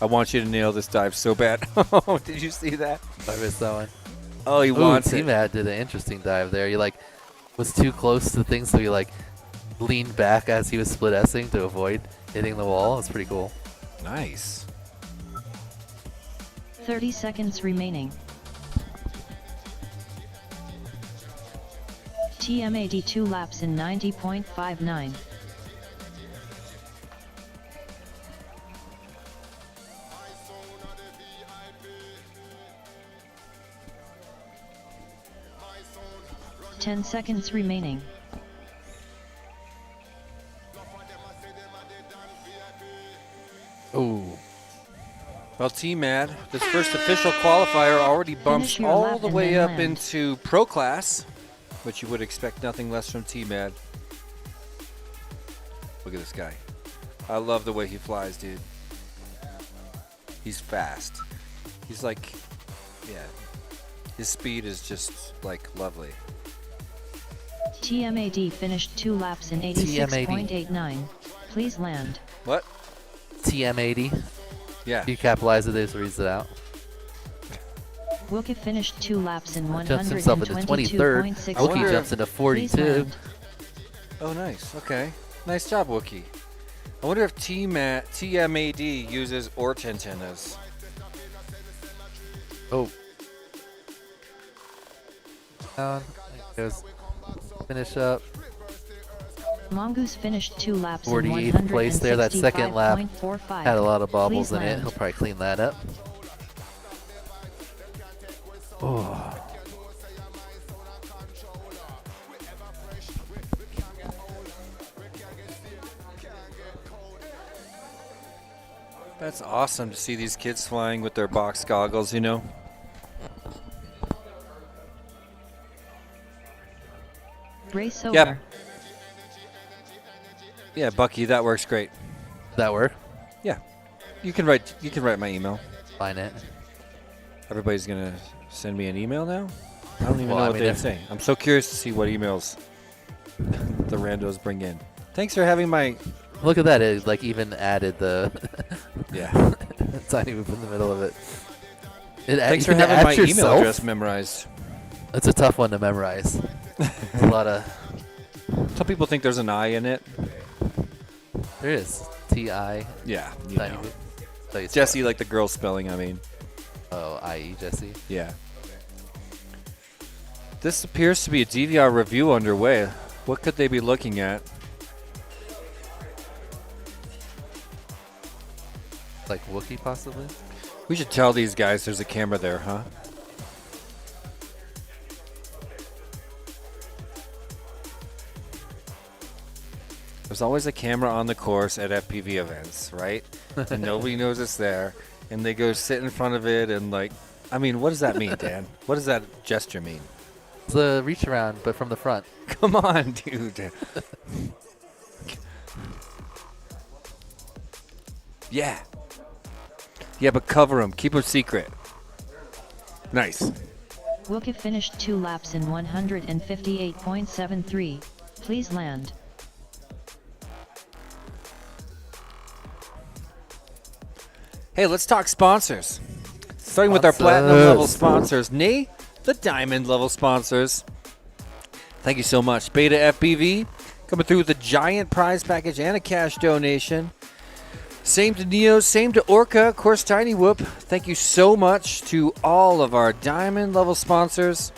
I want you to nail this dive so bad. Oh, did you see that? I missed that one. Oh, he wants it. T-Mad did an interesting dive there. He like was too close to things, so he like leaned back as he was split S-ing to avoid hitting the wall. It's pretty cool. Nice. 30 seconds remaining. TMAD 2 laps in 90.59. Ten seconds remaining. Ooh. Well, T-Mad, this first official qualifier already bumps Finish your all lap the and way then up land. into pro class, but you would expect nothing less from T-Mad. Look at this guy. I love the way he flies, dude. He's fast. He's like, yeah. His speed is just like lovely. TMAD finished 2 laps in 86.89. Please land. What? TM80. Yeah. You capitalize it, this reads it out. Wookie finished 2 laps in Jumps himself into 23rd. 122.6. Wookie jumps into 42. Oh, nice. Okay. Nice job, Wookie. I wonder if TMAD uses ORT antennas. Oh. Down. Goes. Finish up. Mongoose finished 2 laps in 48th place there. That second lap 165.45. had a lot of bobbles Please in it. land. He'll probably clean that up. Oh. That's awesome to see these kids flying with their box goggles, you know? Race over. Yep. Yeah, Bucky, that works great. That work? Yeah. You can write my email. Find it. Everybody's gonna send me an email now? I don't even Well, know I what mean, they if- say. I'm so curious to see what emails the randos bring in. Thanks for having my Look at that. It like even added the yeah. tiny move in the middle of it. Thanks you for can having add my email yourself? address memorized. It's a tough one to memorize. It's a lot of. Some people think there's an I in it. There is TI. Yeah, you Tiny know. move. So you Jesse, like the girl spelling, I mean. Oh, IE Jesse. Yeah. This appears to be a DVR review underway. What could they be looking at? Like Wookiee possibly. We should tell these guys there's a camera there, huh? There's always a camera on the course at FPV events, right? And nobody knows it's there. And they go sit in front of it and like, I mean, what does that mean, Dan? What does that gesture mean? It's a reach around, but from the front. Come on, dude. Yeah. Yeah, but cover them. Keep them secret. Nice. Wookie finished 2 laps in 158.73. Please land. Hey, let's talk sponsors. Starting with our platinum level sponsors. Nay, the diamond level sponsors. Thank you so much. Beta FPV coming through with a giant prize package and a cash donation. Same to Neo, same to Orca, of course, Tiny Whoop. Thank you so much to all of our diamond level sponsors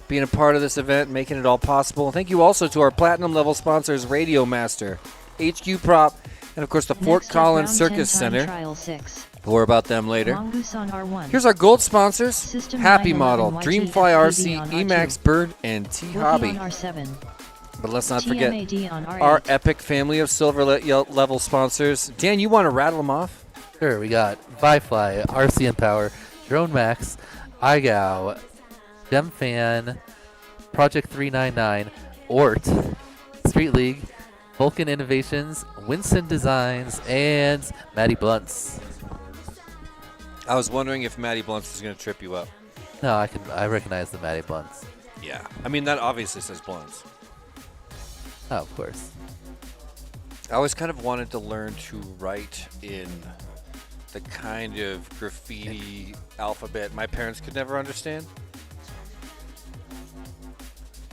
being a part of this event, making it all possible. Thank you also to our platinum level sponsors, Radio Master, HQ Prop, and of course the Fort Collins Circus Center. More about them later. Here's our gold sponsors, System Happy 911 Model, YG Dreamfly RC, FPV on Emax R2. Bird, and T-Hobby. On R7. But let's not forget TMAD on R8. our epic family of silver level sponsors. Dan, you want to rattle them off? Sure, we got Vifly, RC Empower, Drone Max, iGow, GemFan, Project 399, Ort, Street League, Vulcan Innovations, Winston Designs, and Matty Blunts. I was wondering if Matty Blunts was going to trip you up. No, I recognize the Matty Blunts. Yeah. I mean, that obviously says Blunts. Oh, of course. I always kind of wanted to learn to write in the kind of graffiti alphabet my parents could never understand.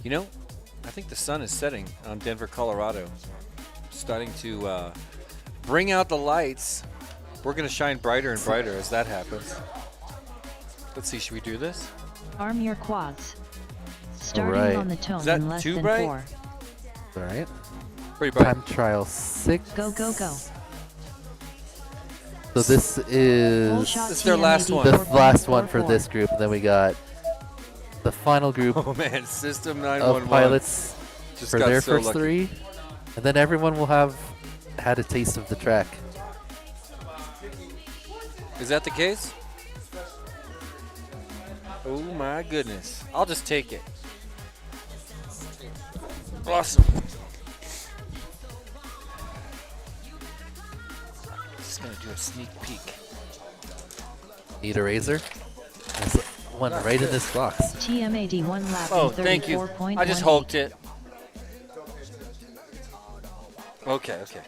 You know, I think the sun is setting on Denver, Colorado. Starting to bring out the lights. We're going to shine brighter and brighter as that happens. Let's see, should we do this? Arm your quads. Starting Alright. on the tone Is that in less too than bright? 4. All right. Pretty bright. Time trial 6. Go, go, go. So this is Shot This is their last TMAD one. the 4.44. last one for this group. And then we got the final group Oh man, System of 911 pilots just for got their so first lucky. 3. And then everyone will have had a taste of the track. Is that the case? Oh my goodness. I'll just take it. Awesome. Just gonna do a sneak peek. Need a razor? There's one right in this box. TMAD 1 lap Oh, in thank you. 34.18. I just hulked it. Okay, okay.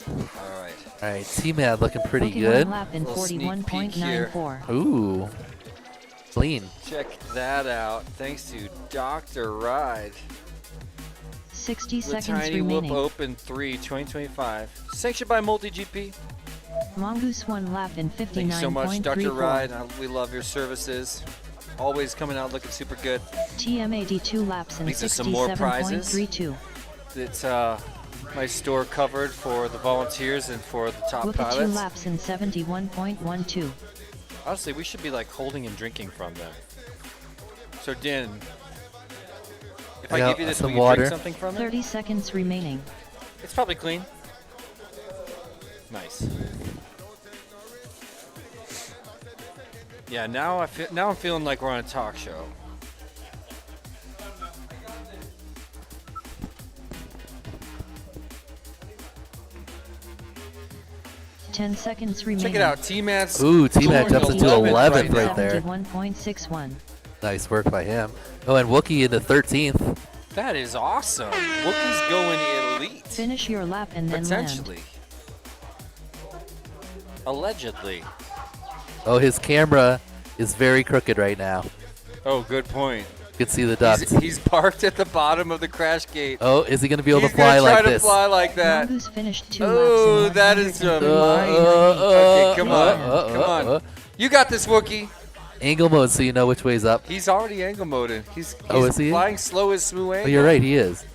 All right. All right, T-Mad looking pretty Booking good. 1 lap in Little sneak peek here. 41.94. Ooh, clean. Check that out. Thanks to Dr. Ride. 60 The seconds Tiny Whoop remaining. Open 3 2025. Sanctioned by MultiGP. Mongoose 1 lap in 59.34. Thank you so much, Dr. Ride. We love your services. Always coming out looking super good. TMAD 2 laps in These are some more prizes. 67.32. It's my store covered for the volunteers and for the top Look at 2 pilots. laps in 71.12. Honestly, we should be like holding and drinking from them. So, Dan, if I got give you this, some will you water. drink something from it? 30 seconds remaining. It's probably clean. Nice. Yeah, now I'm feeling like we're on a talk show. Ten seconds remaining. Check it out, T-Mat's. Ooh, T-Mad jumps into 11th now. right there. 71.61. Nice work by him. Oh, and Wookie in the 13th. That is awesome. Wookiee's going elite. Finish your lap and then land. Potentially. Allegedly. Oh, his camera is very crooked right now. Oh, good point. You can see the ducts. He's parked at the bottom of the crash gate. Oh, is he going to be able He's to fly gonna like try this? to fly like that. Mongoose finished 2 Oh, laps in that is 159. okay, come on. Come on. You got this, Wookiee. Angle mode so you know which way's up. He's already angle moded. He's Oh, is he? flying slow as smooth angle. Oh, you're right, he is.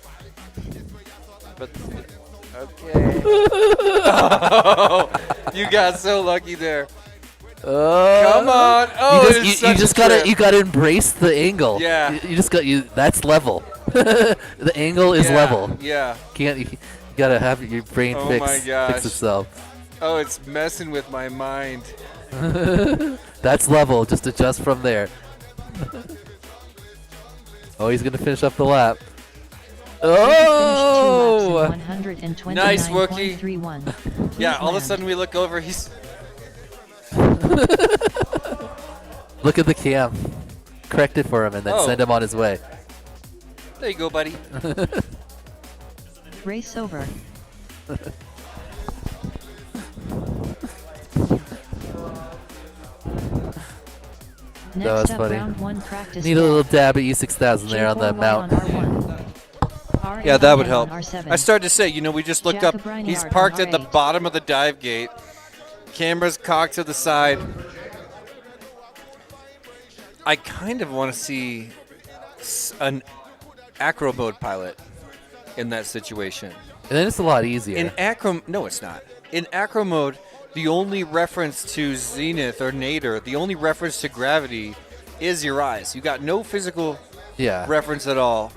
But okay. Oh, You got so lucky there. Oh. Come on. Oh, you just gotta embrace the angle. Yeah. That's level. The angle is level. Yeah. You gotta have your brain fix itself. Oh, it's messing with my mind. That's level. Just adjust from there. Oh, he's gonna finish up the lap. Oh! Nice, Wookie. Yeah, all of a sudden we look over. He's. Look at the cam. Correct it for him and then send him on his way. There you go, buddy. Race over. That was funny. Round 1 practice. Need a little dab at U6000 there on the mount. Yeah, that would help. I started to say, we just looked up. He's parked at the bottom of the dive gate. Camera's cocked to the side. I kind of want to see an acro mode pilot in that situation. And then it's a lot easier. No, it's not. In acro mode, the only reference to zenith or nadir, the only reference to gravity is your eyes. You got no physical reference at all.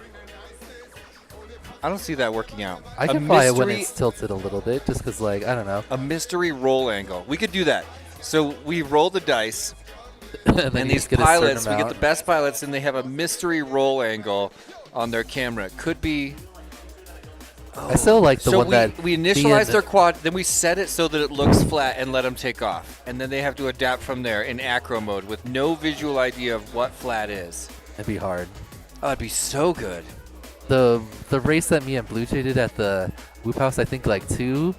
I don't see that working out. I can fly it when it's tilted a little bit, just because, I don't know. A mystery roll angle. We could do that. So we roll the dice, and these pilots, we get the best pilots, and they have a mystery roll angle on their camera. It could be... I still like the one that... we initialize their quad, then we set it so that it looks flat and let them take off. And then they have to adapt from there in acro mode with no visual idea of what flat is. It'd be hard. Oh, it'd be so good. The race that me and Blue Jay did at the Whoop House, I think 2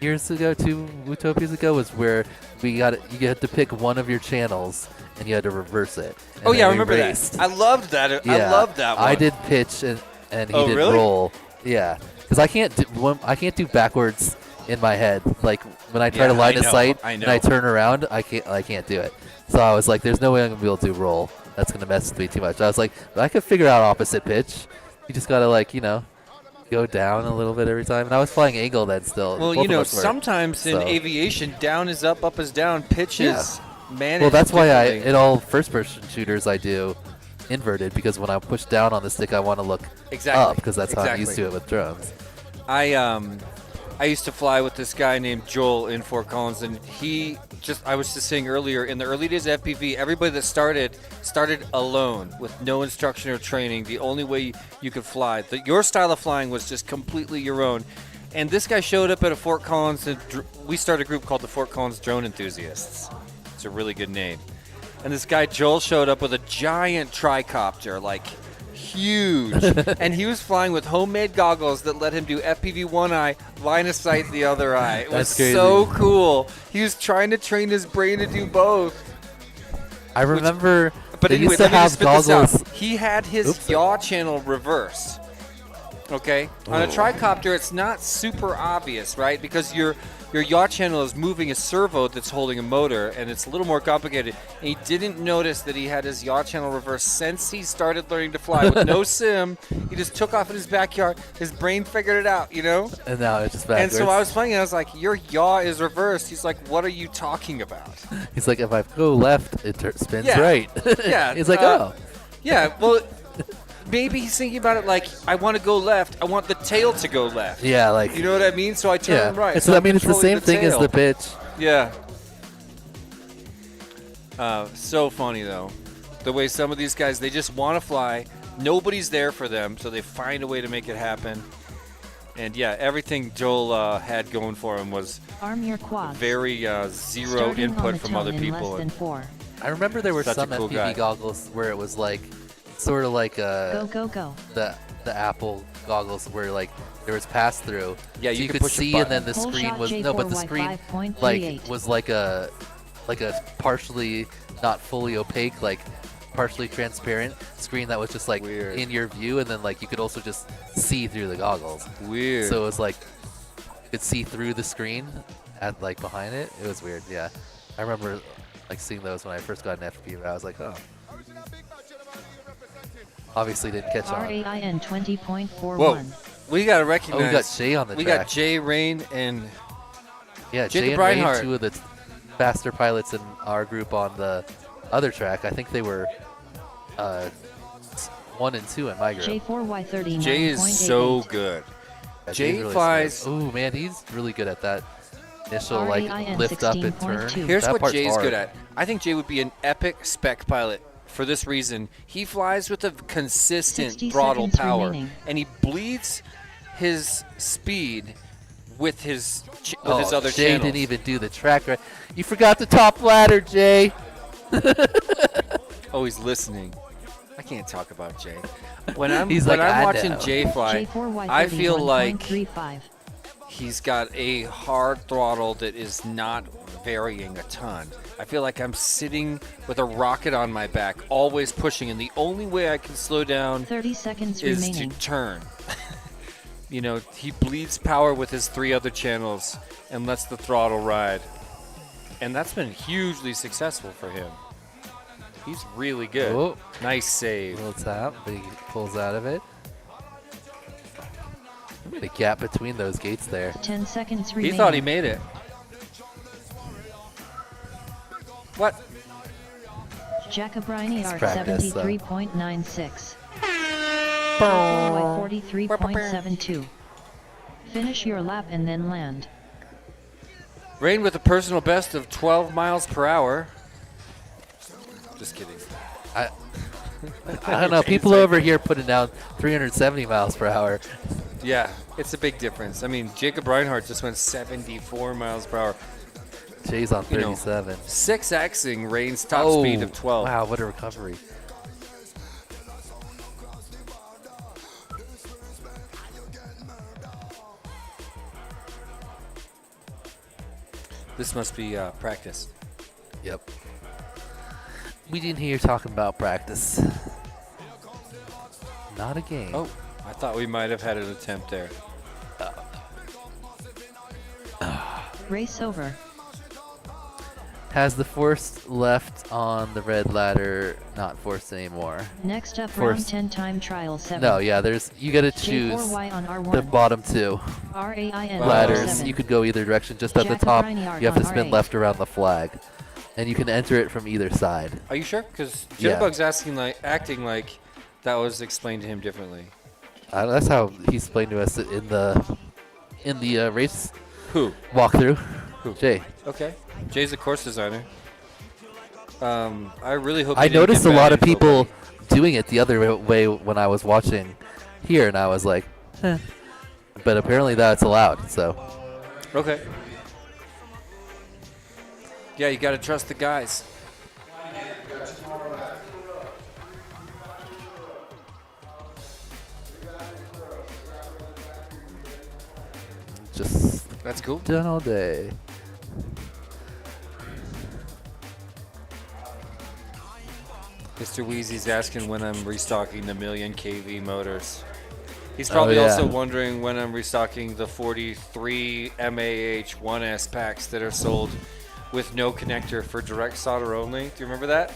years ago, 2 Wootopias ago, was where you had to pick one of your channels and you had to reverse it. Oh yeah, I remember that. I loved that. Yeah, I loved that one. I did pitch and he did roll. Yeah, because I can't do backwards in my head. Like when I try to line of sight and I turn around, I can't do it. So I was like, there's no way I'm gonna be able to do roll. That's gonna mess with me too much. I was like, I could figure out opposite pitch. You just gotta go down a little bit every time. And I was flying angle then still. Well, sometimes in aviation, down is up is down. Pitch is managed. Well, that's why in all first-person shooters I do inverted, because when I push down on the stick, I want to look up, because that's how I'm used to it with drones. I used to fly with this guy named Joel in Fort Collins, and I was just saying earlier, in the early days of FPV, everybody that started alone with no instruction or training. The only way you could fly, your style of flying was just completely your own. And this guy showed up at a Fort Collins, and we started a group called the Fort Collins Drone Enthusiasts. It's a really good name. And this guy Joel showed up with a giant tricopter, huge, and he was flying with homemade goggles that let him do FPV one eye, line of sight the other eye. It was so cool. He was trying to train his brain to do both. I remember, but they anyway, used to have goggles. He had his yaw channel reversed. Okay, on a tricopter, it's not super obvious, right? Because your yaw channel is moving a servo that's holding a motor, and it's a little more complicated. And he didn't notice that he had his yaw channel reversed since he started learning to fly with no sim. He just took off in his backyard. His brain figured it out, And now it's just backwards. And so I was playing, and I was like, your yaw is reversed. He's like, what are you talking about? He's like, if I go left, it spins right. Yeah. He's like, oh. Yeah, well... Maybe he's thinking about it like, I want to go left. I want the tail to go left. Yeah, you know what I mean? So I turn right. So it's the same thing as the pitch. Yeah. So funny, though. The way some of these guys, they just want to fly. Nobody's there for them, so they find a way to make it happen. And, everything Joel had going for him was very zero input from other people. I remember there were some cool FPV goggles where it was sort of like the Apple goggles where there was pass through. Yeah, so you could see, and then the screen was but the screen was like a partially not fully opaque, partially transparent screen that was just Weird. in your view, and then you could also just see through the goggles. Weird. So it was you could see through the screen at behind it. It was weird. Yeah, I remember seeing those when I first got an FPV. I was like, oh. Obviously didn't catch on. RAIN 20.41. Whoa, we gotta recognize. We got Jay on the track. We got Jay, Rain, and Yeah, Jacob Jay and Ray, Reinhardt. 2 of the faster pilots in our group on the other track. I think they were 1 and 2 in my group. J4Y39.88. Jay is so good. Yeah, Jay Jay's really flies. smooth. Ooh, man, he's really good at that initial RAIN lift up and turn. 16.2. Here's That what part's Jay's hard. good at. I think Jay would be an epic spec pilot for this reason. He flies with a consistent 60 throttle seconds power, remaining. and he bleeds his speed with his other Jay channels. didn't even do the track right. You forgot the top ladder, Jay. Oh, he's listening. I can't talk about Jay. When I'm He's when like, I'm I watching know. Jay fly, J4Y31.35. I feel like he's got a hard throttle that is not varying a ton. I feel like I'm sitting with a rocket on my back, always pushing, and the only way I can slow down 30 seconds is remaining. to turn. You know, he bleeds power with his 3 other channels and lets the throttle ride. And that's been hugely successful for him. He's really good. Oh. Nice save. Little tap, but he pulls out of it. Look at the gap between those gates there. 10 seconds He remaining. thought he made it. What? Jacobrini It's are practice, 73.96. J4Y 43.72. Finish your lap and then land. Rain with a personal best of 12 miles per hour. Just kidding. I don't know. People over here putting down 370 miles per hour. Yeah, it's a big difference. I mean, Jacob Reinhardt just went 74 miles per hour. Jay's on You know, 37. 6Xing Rain's top speed of 12. Wow, what a recovery. This must be practice. Yep. We didn't hear you talking about practice. Not a game. Oh, I thought we might have had an attempt there. Race over. Has the force left on the red ladder not forced anymore? Next up, Force. round 10 time trial 7. No, yeah, you gotta choose J4Y on R1. the bottom 2 RAIN ladders. 7. You could go either direction. Just at the top, Jacobrini you have to on spin R8. left around the flag. And you can enter it from either side. Are you sure? Because Yeah. Jitterbug's acting like that was explained to him differently. That's how he explained to us in the race Who? walkthrough. Who? Jay. Okay. Jay's a course designer. I really hope. I he didn't noticed get a mad lot at of you, people buddy. doing it the other way when I was watching here, and I was like, eh. But apparently that's allowed, so. Okay. Yeah, you got to trust the guys. Just That's cool. done all day. Mr. Wheezy's asking when I'm restocking the million KV motors. He's probably yeah. also wondering when I'm restocking the 43 MAH 1S packs that are sold with no connector for direct solder only. Do you remember that?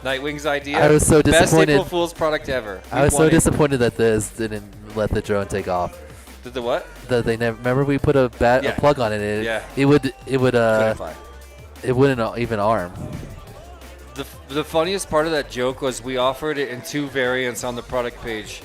Nightwing's idea. I was so Best disappointed. April Fool's product ever. I was We so won it. disappointed that this didn't let the drone take off. Did the what? That they never. Remember we put a Yeah. plug on it. Yeah. It would Couldn't fly. it wouldn't even arm. The funniest part of that joke was we offered it in 2 variants on the product page.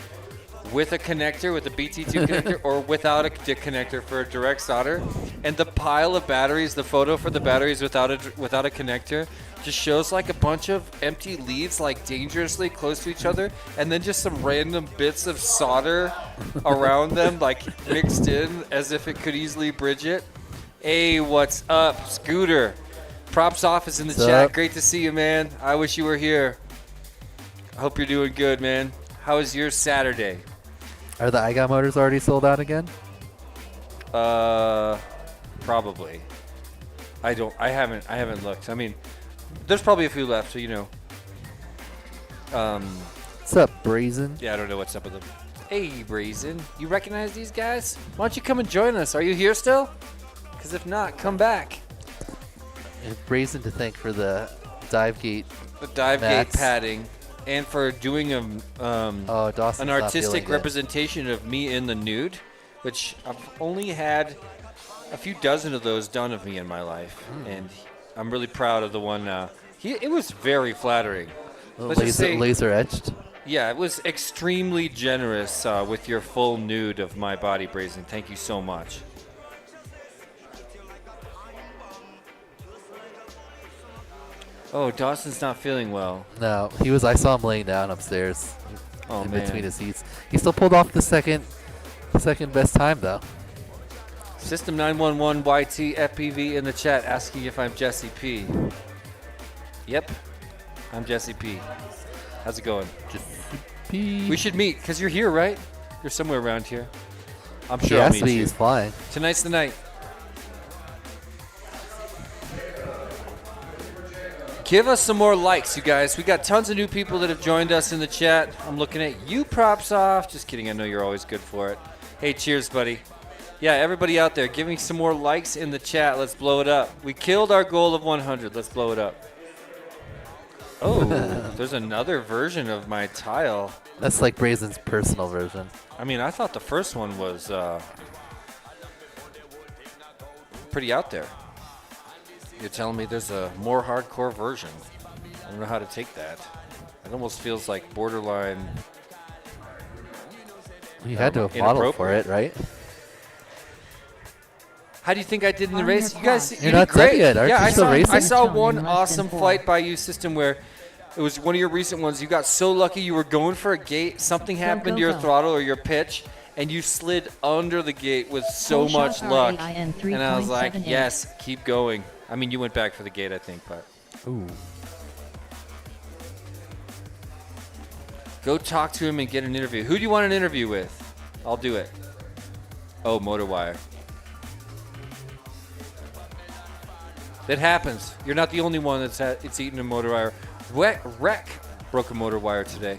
With a connector, with a BT2 connector, or without a connector for a direct solder. And the pile of batteries, the photo for the batteries without a connector, just shows like a bunch of empty leads like dangerously close to each other, and then just some random bits of solder around them like mixed in as if it could easily bridge it. Hey, what's up, Scooter? Props Office in the What's chat. up? Great to see you, man. I wish you were here. I hope you're doing good, man. How was your Saturday? Are the iGot motors already sold out again? Probably. I haven't looked. I mean, there's probably a few left, so you know. What's up, Brazen? Yeah, I don't know what's up with them. Hey, Brazen. You recognize these guys? Why don't you come and join us? Are you here still? Because if not, come back. And Brazen to thank for the dive gate. The dive gate mats. padding. And for doing Dawson's an not feeling artistic good. representation of me in the nude, which I've only had a few dozen of those done of me in my life, and I'm really proud of the one. It was very flattering. Let's just say, laser etched. yeah, it was extremely generous with your full nude of my body, Brazen. Thank you so much. Oh, Dawson's not feeling well. No, I saw him laying down upstairs in man. between his seats. He still pulled off the second best time though. System 911 YT FPV in the chat asking if I'm Jesse P. Yep, I'm Jesse P. How's it going? Jesse P. We should meet because you're here, right? You're somewhere around here. I'm sure He I'll asked meet me, you. he's flying. Tonight's the night. Give us some more likes, you guys. We got tons of new people that have joined us in the chat. I'm looking at you, Props Off. Just kidding. I know you're always good for it. Hey, cheers, buddy. Yeah, everybody out there, give me some more likes in the chat. Let's blow it up. We killed our goal of 100. Let's blow it up. Oh, there's another version of my tile. That's like Brazen's personal version. I mean, I thought the first one was pretty out there. You're telling me there's a more hardcore version. I don't know how to take that. It almost feels like borderline. You had to have modeled for it, right? How do you think I did in the race? You guys, You're you not did great. dead yet, aren't Yeah, you still racing? I saw Tony, one in less awesome than flight 4. by you, System, where it was one of your recent ones. You got so lucky you were going for a gate. Something happened to your go. throttle or your pitch, and you slid under the gate with so Full much shot luck. RAIN And I was like, 3.78. yes, keep going. I mean, you went back for the gate, I think, but. Ooh. Go talk to him and get an interview. Who do you want an interview with? I'll do it. Oh, MotorWire. That happens. You're not the only one it's eaten a MotorWire. Wreck broke a MotorWire today.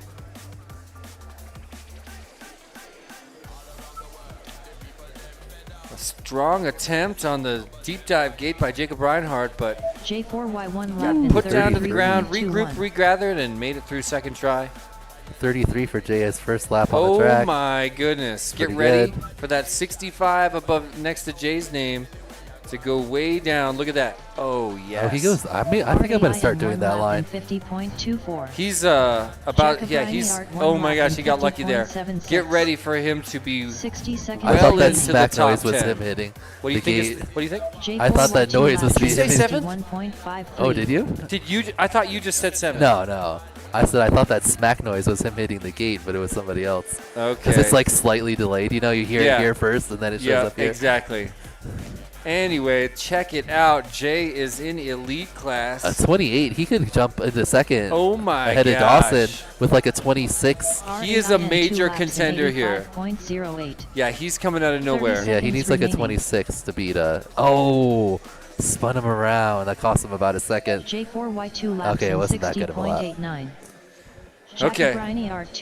A strong attempt on the deep dive gate by Jacob Reinhardt, but J4Y1 lap got in put down to the 33.21. ground, regrouped, regathered, and made it through second try. 33 for JS first lap on the track. Oh my goodness. Get Pretty ready good. for that 65 above next to Jay's name to go way down. Look at that. Oh, yes. Oh, he goes. I think I'm gonna start doing that line. 50.24. He's about, yeah, he's, Jacob oh my Reinhardt gosh, he got lucky there. 50.76. Get ready for him to be 60 seconds. I well thought that into the smack top noise was 10. him hitting. What do you the think? gate. What do you think? I thought that noise was Did you say 7? 51.53. Oh, did you? Did you? I thought you just said 7. No. I said I thought that smack noise was him hitting the gate, but it was somebody else. Okay. Because it's like slightly delayed. You know, you hear it here first, and then it shows up here. Exactly. Anyway, check it out. Jay is in elite class. A 28. He could jump into second. Oh my ahead of gosh. Dawson with like a 26. He is a RAIN major 2 laps in contender here. 85.08. Yeah, he's coming out of nowhere. Yeah, he needs like a 26 to beat a. Oh, spun him around. That cost him about a second. J4Y2 laps Okay, it in wasn't that good of a lap. 60.89. Okay.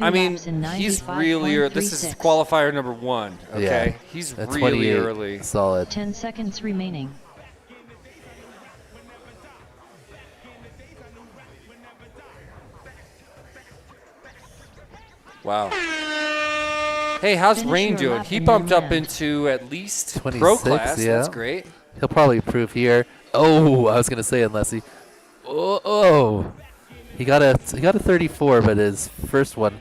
I mean, he's he's really this is qualifier number 1. Okay, Yeah. he's At really 28, early. Solid. 10 seconds remaining. Wow. Hey, how's Finish Rain your doing? lap He and bumped then up land. into at least 26, pro class. yeah. That's great. He'll probably improve here. Oh, I was gonna say unless he. Oh. He got a 34, but his first one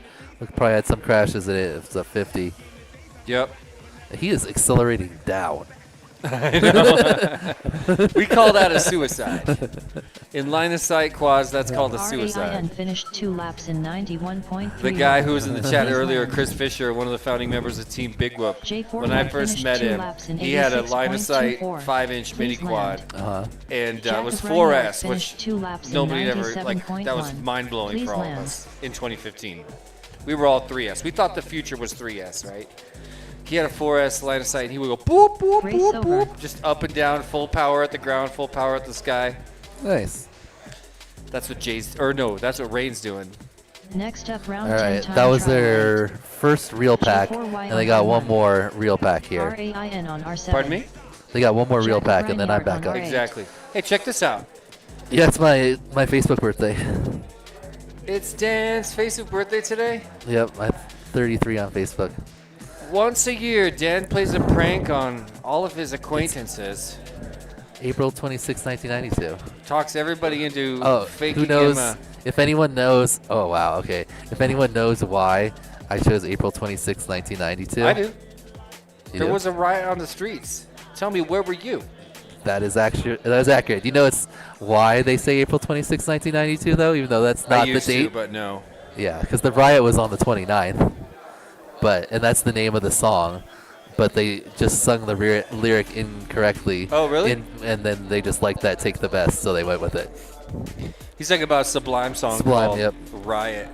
probably had some crashes in it. It's a 50. Yep. He is accelerating down. I know. We call that a suicide. In line of sight quads, that's called a RAIN suicide. finished 2 laps in 91.3. The guy who was in the chat earlier, Chris Fisher, one of the founding members of Team Big Whoop. J4 When I first finished met 2 him, laps in he had a line of sight 86.24. 5-inch mini Please quad, land. Uh-huh. and it Jacob was Reinhardt 4S, finished which 2 laps in nobody ever like. That was 97.1. mind blowing Please for all of land. us in 2015. We were all 3S. We thought the future was 3S, right? He had a 4S line of sight, and he would go boop, boop, Race boop, over. boop, just up and down, full power at the ground, full power at the sky. Nice. That's what that's what Rain's doing. Next up, round All 10 right, time that was trial their first reel pack, and they got one more reel pack here. RAIN on R7. Pardon me? They got one more reel Jacob pack, and then I'm Reinhardt back on up. R8. Exactly. Hey, check this out. Yeah, it's my Facebook birthday. It's Dan's Facebook birthday today. Yep, I'm 33 on Facebook. once a year, Dan plays a prank on all of his acquaintances. April 26, 1992. Talks everybody into faking who knows? him. If anyone knows, oh wow, okay. If anyone knows why I chose April 26, 1992, I do. You There do? was a riot on the streets. Tell me, where were you? That is accurate. That is accurate. You know, it's why they say April 26, 1992, though, even though that's not I used the date. to, but no. Yeah, because the riot was on the 29th, and that's the name of the song. But they just sung the lyric incorrectly. Oh, really? And then they just liked that "Take the Best," so they went with it. He's talking about a Sublime song Sublime, called yep. Riot.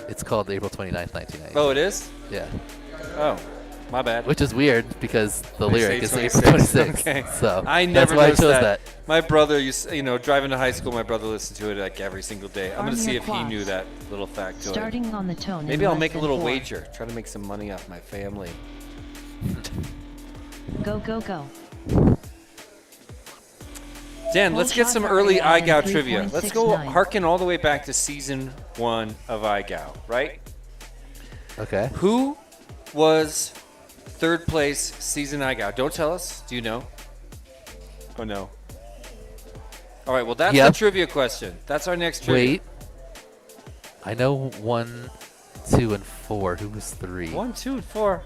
It's called April 29th, 1990. Oh, it is? Yeah. Oh, my bad. Which is weird because the They lyric is say April 26th. Okay. So I never that's why I noticed chose that. My brother used, driving to high school, my brother listened to it like every single day. I'm Arm going to see your if he quads. knew that little fact to it. Starting on the tone. Maybe in I'll less make a than little 4. wager. Try to make some money off my family. Go, go, go. Dan, Full let's get shot some RAI early and iGao trivia. Let's go 3.69. harken all the way back to season 1 of iGao, right? Okay. Who was third place season iGao? Don't tell us. Do you know? Oh, no. All right, well, that's Yep. the trivia question. That's our next trivia. Wait. I know 1, 2, and 4. Who was 3? 1, 2, and 4.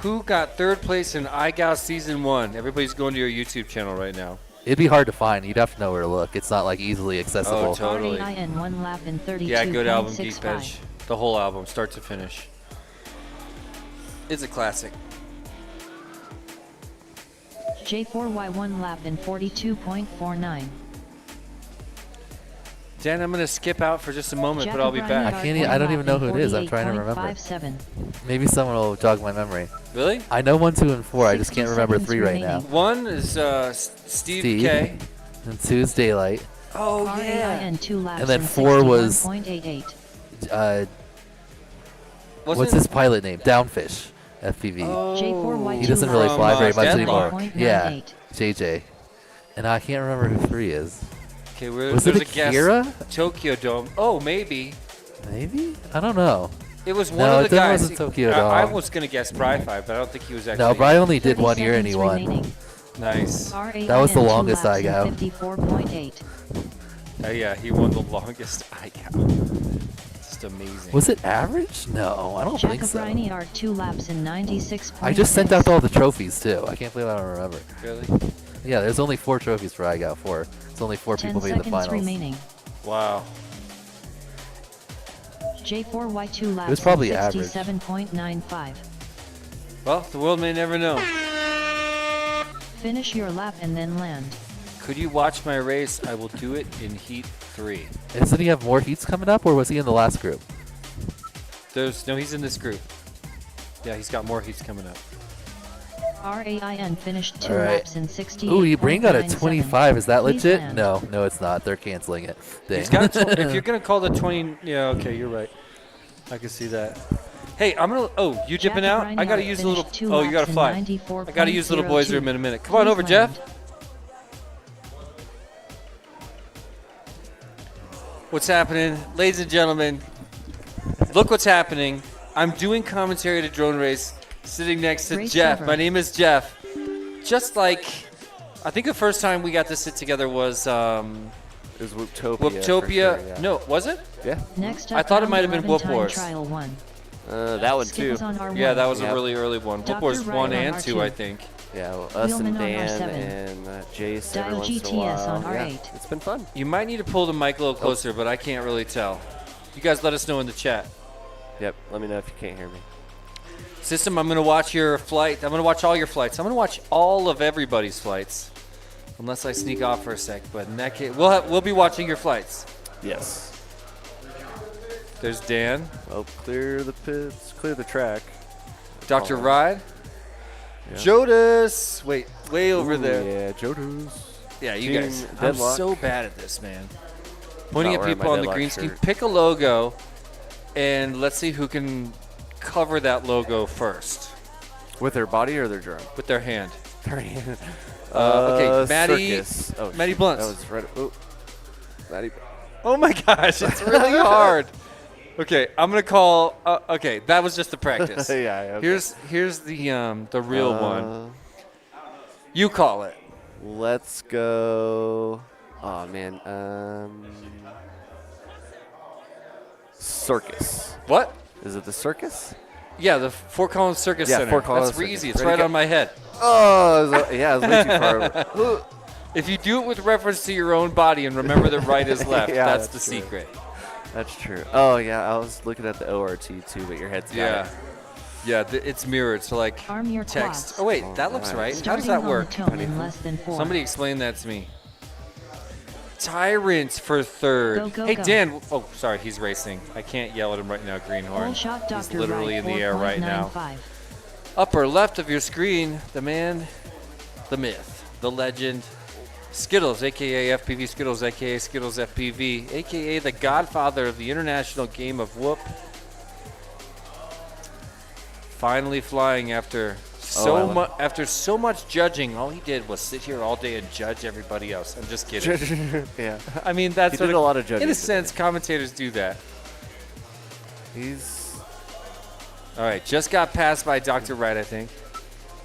Who got third place in iGao season 1? Everybody's going to your YouTube channel right now. It'd be hard to find. You'd have to know where to look. It's not like easily accessible. Oh, totally. RAIN 1 lap in 32. Yeah, good album, Geek Bench. The whole album, start to finish. It's a classic. J4Y1 lap in 42.49. Dan, I'm going to skip out for just a moment, Jack but I'll be O'Brien back. I can't. I don't even know who it is. I'm trying to remember. 48.57. Maybe someone will jog my memory. Really? I know 1, 2, and 4. I just 60 can't remember seconds 3 right now. remaining. 1 is Steve K. And 2 is Daylight. Oh, yeah. RAIN 2 laps And then in 4 was 61.88. What's his pilot name? Downfish. FPV. J4Y2 He doesn't really lap fly in very much Deadlock. anymore. Yeah, 60.98. JJ. And I can't remember who 3 is. Okay, Was there's it a guess. Akira? Tokyo Dome. Oh, maybe. Maybe? I don't know. It was one No, of it the definitely guys. wasn't Tokyo I Dome. was going to guess Bri 5, but I don't think he was actually. No, Bri only did 30 1 year and he seconds won. remaining. Nice. That was the RAIN 2 longest laps in iGao. 54.8. Yeah, he won the longest iGao. Just amazing. Was it average? No, I don't Jack think so. O'Brien are 2 laps in 96.6. I just sent out all the trophies too. I can't believe I don't remember. Really? Yeah, there's only 4 trophies for iGao 4. It's only 4 10 people made the seconds finals. remaining. Wow. J4Y2 laps was probably in average. 67.95. Well, the world may never know. Finish your lap and then land. Could you watch my race? I will do it in Heat 3. Doesn't he have more heats coming up, or was he in the last group? No, he's in this group. Yeah, he's got more heats coming up. RAIN finished 2 All right. laps in 68. Ooh, you bring out a 25. Is that Please legit? land. No, it's not. They're canceling it. He's Dang. got if you're gonna call the 20, yeah, okay, you're right. I can see that. Hey, I'm gonna. Oh, you Jack dipping out? O'Brien I gotta finished use a little. 2 Oh, you laps gotta in fly. I gotta use little boys 94.02. room in a minute. Come on Please over, land. Jeff. What's happening, ladies and gentlemen? Look what's happening. I'm doing commentary at a drone race, sitting next to Great Jeff. cover. My name is Jeff. Just like, I think the first time we got to sit together was It was Whooptopia. for Whooptopia. sure, yeah. No, was it? Yeah. Next I up, thought it round might have been 11 Whoop time Wars. Trial 1. That one Skip too. was on R1. Yeah, that was Yep. a really early one. Whoop Dr. Wars 1 Ryan and on 2, R2. I think. Yeah, well, us Wheelman and on Dan R7. and Jace Dial every once in a GTS while. on Yeah, R8. it's been fun. You might need to pull the mic a little closer, but I can't really tell. You guys let us know in the chat. Yep. Let me know if you can't hear me. System, I'm going to watch your flight. I'm going to watch all your flights. I'm going to watch all of everybody's flights. Unless I sneak off for a sec. But in that case, we'll be watching your flights. Yes. There's Dan. Well, clear the pits, clear the track. Dr. Oh. Ride. Yeah. Jodis. Wait, way over Ooh, there. Yeah, Jodus. Yeah, you Team guys. I'm Deadlock. so bad at this, man. Pointing Not at wearing people my on the Deadlock green screen. shirt. Pick a logo, and let's see who can cover that logo first With their body or their drone? with their hand. Their hand. Okay, Maddie. Circus. Oh, Maddie shit. Blunts. That was right. Oh, Maddie. Oh my gosh, it's really hard. Okay, I'm gonna call. Okay, that was just the practice. Yeah, okay. Here's the real one. You call it. Let's go. Oh man. Circus. What? Is it the circus? Yeah, the Fort Collins Circus Yeah, Center. Fort Collins That's Circus. easy. It's Ready, right go. on my head. Oh, yeah, it was way too far over. If you do it with reference to your own body and remember that right is left, Yeah, that's the that's true. secret. That's true. Oh yeah, I was looking at the ORT too, but your head's got Yeah. it. Yeah, it's mirrored, so like Arm your text. quads. Oh wait, that looks right. How does Starting that on work? the tone in less than 4. Somebody explain that to me. Tyrant for third. Go, go, hey go. Dan. Oh, sorry, he's racing. I can't yell at him right now, Greenhorn. Full shot, He's Dr. literally Wright, in the air right now. 4.95. Upper left of your screen, the man, the myth, the legend, Skittles, aka FPV Skittles, aka Skittles FPV, aka the godfather of the international game of whoop. Finally flying after so much judging. All he did was sit here all day and judge everybody else. I'm just kidding. Yeah. I mean, that's He did a lot of judging in a today. sense, commentators do that. He's All right, just got passed by Dr. Wright, I think.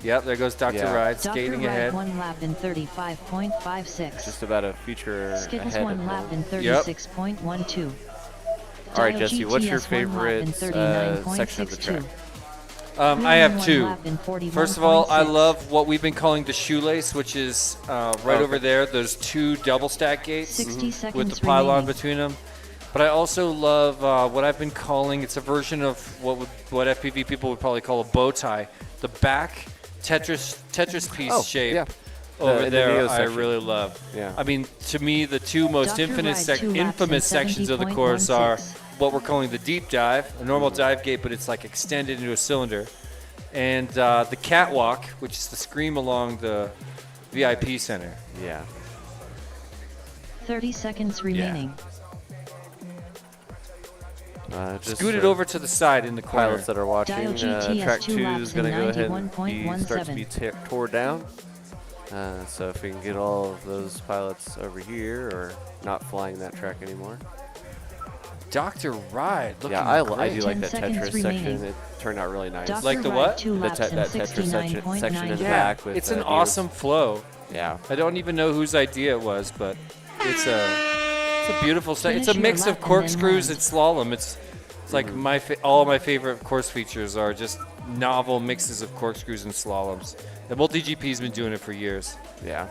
Yep, there goes Dr. Yeah. Wright Dr. skating Wright ahead. 1 lap in 35.56. just about a feature Skittles ahead 1 of lap him. in 36.12. All right, Jesse, what's your favorite section of the track? I have two. First of all, I love what we've been calling the shoelace, which is right over there. Those two double stack gates 60 with seconds the pylon remaining. between them. But I also love what I've been calling, it's a version of what FPV people would probably call a bow tie. The back Tetris piece shape yeah. over The there Neo I section. really love. Yeah. I mean, to me, the two most Dr. Wright, 2 laps in infamous sections of the course are 70.16. what we're calling the deep dive, a normal dive gate, but it's like extended into a cylinder. And the catwalk, which is the scream along the VIP center. Yeah. 30 seconds remaining. Just Scoot it over to the side in the corner. pilots that are watching, Dial GTS track 2 2 laps is going to in go ahead and start to 91.17. be tore down. So if we can get all of those pilots over here or not flying that track anymore. Dr. Wright, looking Yeah, I great. do like 10 that seconds Tetris remaining. section. It turned out really nice. Dr. Like the Wright, what? 2 laps in that Tetris section in the Yeah, back. With, it's an Neos. awesome flow. Yeah. I don't even know whose idea it was, but it's a beautiful set. It's a Finish your mix lap of and then corkscrews land. and slalom. It's like all of my favorite course features are just novel mixes of corkscrews and slaloms. The MultiGP's been doing it for years. Yeah.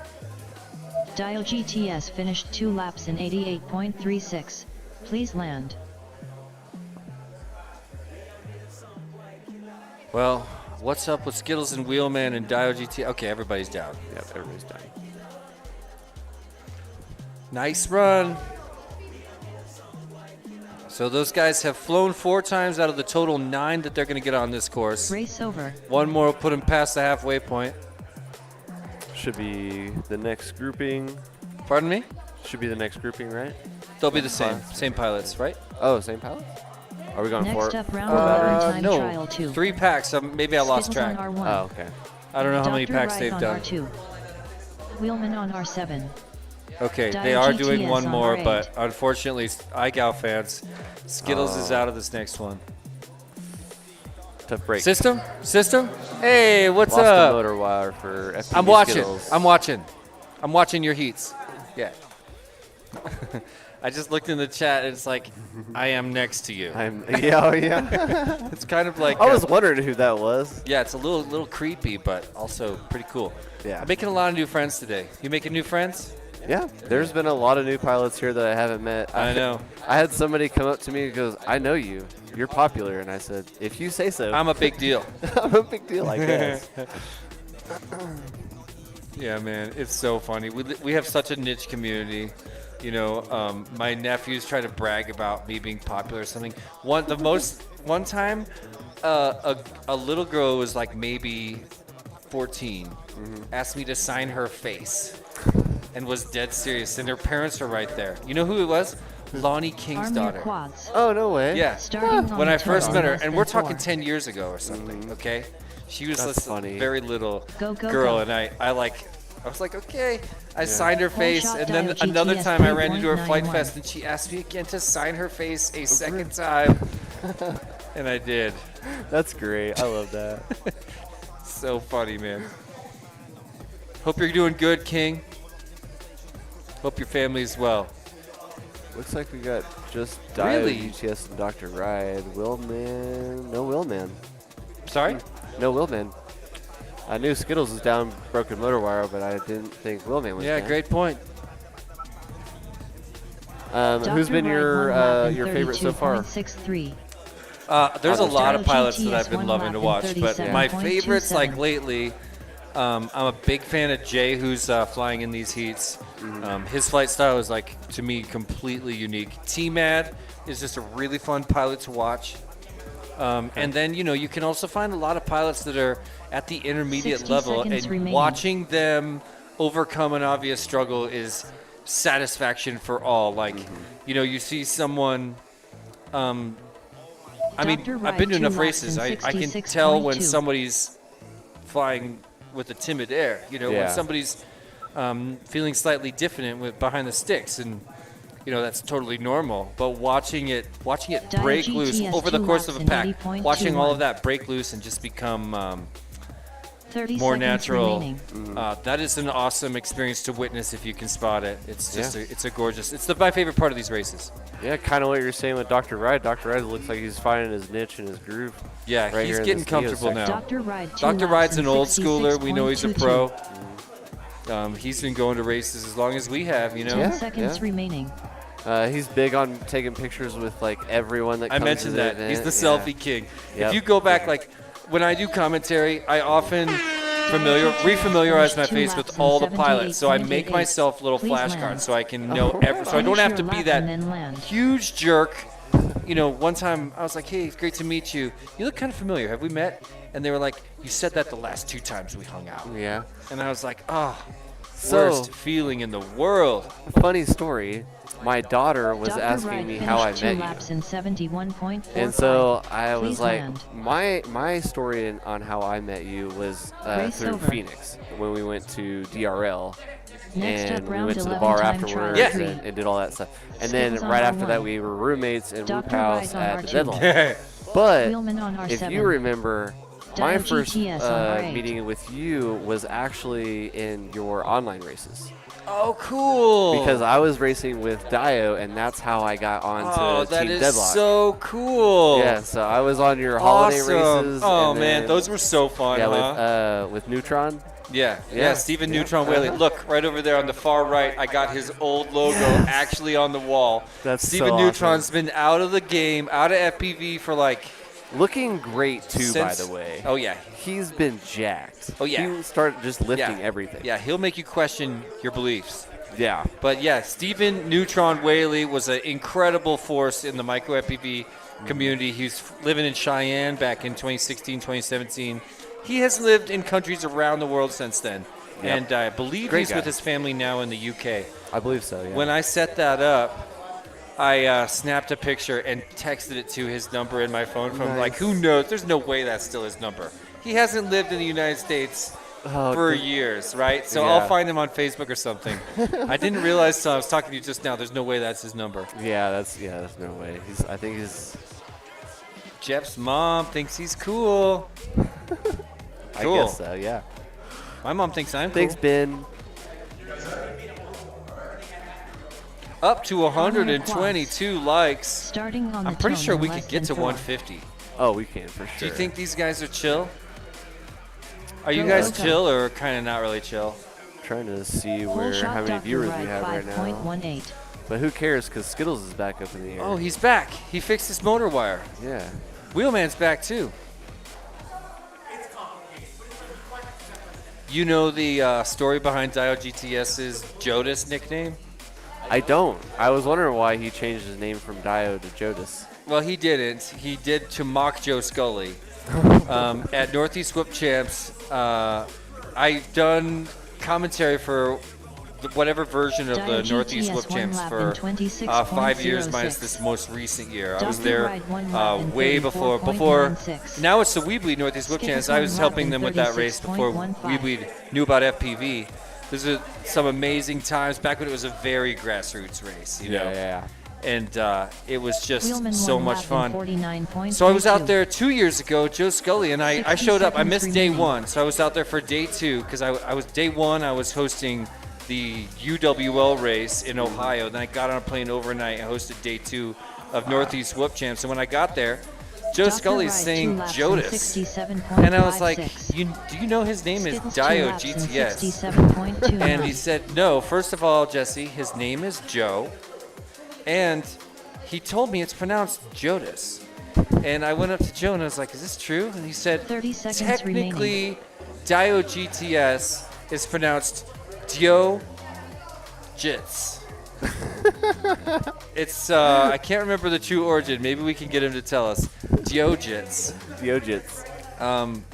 Dial GTS finished 2 laps in 88.36. Please land. Well, what's up with Skittles and Wheelman and Dio GT? Okay, everybody's down. Yep, everybody's done. Nice run. So those guys have flown 4 times out of the total 9 that they're going to get on this course. Race over. One more will put them past the halfway point. Should be the next grouping. Pardon me? Should be the next grouping, right? They'll be the same pilots, right? Oh, same pilot? Are we going Next for up, round 11 time no, trial 2. 3 packs. Maybe I lost Skittles track. on R1. Oh, okay. I don't know how many Dr. packs Wright they've on done. R2. Wheelman on R7. Okay, Dial they are doing GTS one on more, R8. but unfortunately, iGal fans, Skittles is out of this next one. Tough break. System? Hey, what's Lost up? the motor wire for FPV I'm watching. Skittles. I'm watching your heats. Yeah. I just looked in the chat and it's like, I am next to you. Yeah. It's kind of like I was wondering who that was. yeah, it's a little creepy, but also pretty cool. Yeah. I'm making a lot of new friends today. You making new friends? Yeah, there's been a lot of new pilots here that I haven't met. I know. I had somebody come up to me and goes, I know you. You're popular. And I said, if you say so. I'm a big deal. I'm a big deal, I guess. Yeah, man, it's so funny. We have such a niche community. You know, my nephews try to brag about me being popular or something. One time, a little girl was like maybe 14, asked me to sign her face, and was dead serious. And her parents are right there. You know who it was? Lonnie King's Arm your daughter. quads. Oh, no way. Yeah. Starting on When the I first tone met her, less and than we're 4. talking 10 years ago or something. Okay, she was That's this funny. very little Go, go, girl, go. and I like I was like, okay. I signed her face, shot and then Dio another GTS time I ran into her Flight 3.91. Fest, and she asked me again to sign her face a second time, and I did. That's great. I love that. So funny, man. Hope you're doing good, King. Hope your family's well. Looks like we got just Dio, Really? GTS, and Dr. Ride. Willman. No Willman. Sorry? No Willman. I knew Skittles was down broken motor wire, but I didn't think Willman was Yeah, down. great point. Who's been your favorite so far? 32.63. There's a lot of Dio pilots that GTS I've been one loving to lap in watch, but my 37.27. favorites, like lately, I'm a big fan of Jay, who's flying in these heats. His flight style is, like, to me, completely unique. T-Mad is just a really fun pilot to watch. And then, you know, you can also find a lot of pilots that are at the intermediate 60 level, seconds and remaining. watching them overcome an obvious struggle is satisfaction for all. Like, you know, you see someone. I mean, Dr. I've been to Ride, enough 2 races. laps I in can tell when 66.2. somebody's flying with a timid air. You know, Yeah. when somebody's feeling slightly diffident with behind the sticks, and you know that's totally normal. But watching it Dio break loose GTS over the 2 course of a laps in pack, watching all 80.21. of that break loose and just become 30 more seconds natural. remaining. That is an awesome experience to witness if you can spot it. It's just it's a gorgeous. It's my favorite part of these races. Yeah, kind of what you're saying with Dr. Ride. Dr. Ride looks like he's finding his niche and his groove. Yeah, right he's here in getting this Dio comfortable now. section. Dr. Ride, 2 Dr. laps Ride's in an old schooler. We know he's a 66.22. pro. He's been going to races as long as we have, you know. 10 seconds remaining. He's big on taking pictures with like everyone that I comes mentioned to the that. event. He's the Yeah. selfie king. Yep. If you go back, like, when I do commentary, I often refamiliarize my face with all the pilots. So I make myself little flashcards so I can know so I don't have to be that huge jerk. You know, one time I was like, hey, it's great to meet you. You look kind of familiar. Have we met? And they were like, you said that the last 2 times we hung out. Yeah. And I was like, oh, So- worst feeling in the world. Funny story. My daughter was Dr. asking Ride me how I finished 2 met you. laps in 71.45. And so I was Please like, land. my story on how I met you was Race through over. Phoenix when we went to DRL. Next and up, we round went to the 11 bar time afterwards trial Yeah. three. and did all that stuff. And then Skittles on right after R1. that, we were roommates in Whoop Dr. House Rides on at the R2. deadline. But Wheelman on if R7. you remember, my Dio first GTS on R8. meeting with you was actually in your online races. Oh, cool. Because I was racing with Dio, and that's how I got onto that Team is Deadlock. so cool. Yeah, so I was on your holiday Awesome. races. Oh, and man, then- those were so fun, yeah, huh? with Neutron. Yeah, Yeah. Stephen Yeah. Neutron Whaley. Look, right over there on the far right, I got his old logo actually on the wall. That's Stephen so Neutron's awesome. been out of the game, out of FPV for like... Looking great, too, by Since- the way. Oh, yeah. He's been jacked. Oh, yeah. He started just lifting Yeah. everything. Yeah, he'll make you question your beliefs. Yeah. But yeah, Stephen Neutron Whaley was an incredible force in the micro FPV community. He was living in Cheyenne back in 2016, 2017. He has lived in countries around the world since then. Yep. And I believe Great he's guy. with his family now in the UK. I believe so, yeah. When I set that up, I snapped a picture and texted it to his number in my phone from like, Nice. who knows? There's no way that's still his number. He hasn't lived in the United States for years, right? So Yeah. I'll find him on Facebook or something. I didn't realize till I was talking to you just now. There's no way that's his number. Yeah, that's no way. I think he's. Jeff's mom thinks he's cool. I Cool. guess so, yeah. My mom thinks I'm Thanks, cool. Ben. Up to 122 likes. Starting on I'm the pretty tone sure in we less could get than to 4. 150. Oh, we can for sure. Do you think these guys are chill? Are you Go, guys go, go. chill or kind of not really chill? Trying to see Whole where shot how many Dr. viewers Ride we have right now. 5.18. But who cares? Because Skittles is back up in the air. Oh, he's back. He fixed his motor wire. Yeah. Wheelman's back too. You know the story behind Dio GTS's Jodis nickname? I don't. I was wondering why he changed his name from Dio to Jodis. Well, he didn't. He did to mock Joe Scully. At Northeast Whoop Champs, I've done commentary for whatever version of the Dio Northeast GTS Whoop one Champs lap for in 26.06. 5 years minus this most recent year. I was Dr. there Ride one lap in way before. 34.96. Now it's the Weebly Northeast Whoop Skittles Champs. I was one lap helping in them with that race before 36.15. Weebly knew about FPV. Those are some amazing times back when it was a very grassroots race, you know? Yeah. And it was just Wheelman so won much lap in fun. 49.32. So I was out there 2 years ago, Joe Scully, and I 60 showed up. I seconds missed day remaining. 1, so I was out there for day 2 because I was day 1. I was hosting the UWL race in Ohio. Then I got on a plane overnight and hosted day 2 of Northeast Whoop Champs. And when I got there, Joe Dr. Scully's Ride, saying 2 laps in Jodis. And I was like, 67.56. do you know his name is Skittles, 2 Dio laps in GTS? 67.29. And he said, no, first of all, Jesse, his name is Joe. And he told me it's pronounced Jodis. And I went up to Joe and I was like, is this true? And he said, 30 seconds technically, Dio GTS is pronounced Dio Jits. It's, I can't remember the true origin. Maybe we can get him to tell us. Dio Jits.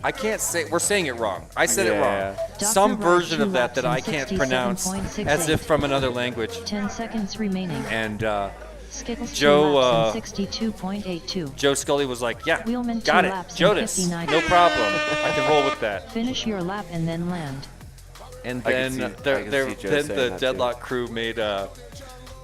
I can't say, we're saying it wrong. I said it wrong. Some Dr. version Ride, of that 2 I laps in can't pronounce 67.68. as if from another language. 10 seconds remaining. And Skittles, 2 Joe, laps in 62.82. Joe Scully was like, yeah, Wheelman, got 2 it. laps in Jodis, 59. no problem. I can roll with that. Finish your lap and then land. And I then can see Joe then saying the that too. Deadlock crew made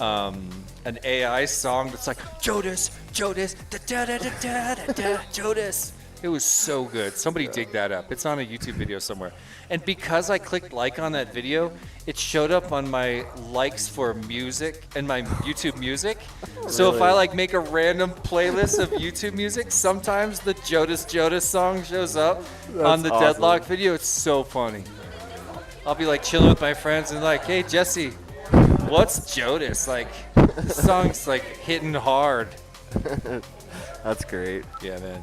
an AI song that's like Jodis, Jodis, da da da da da da da, Jodis. It was so good. Somebody dig that up. It's on a YouTube video somewhere. And because I clicked like on that video, it showed up on my likes for music and my YouTube music. So if I like make a random playlist of YouTube music, sometimes the Jodis song shows up on the awesome. Deadlock video. It's so funny. I'll be like chilling with my friends and like, hey Jesse, what's Jodis? Like, this song's like hitting hard. That's great. Yeah, man.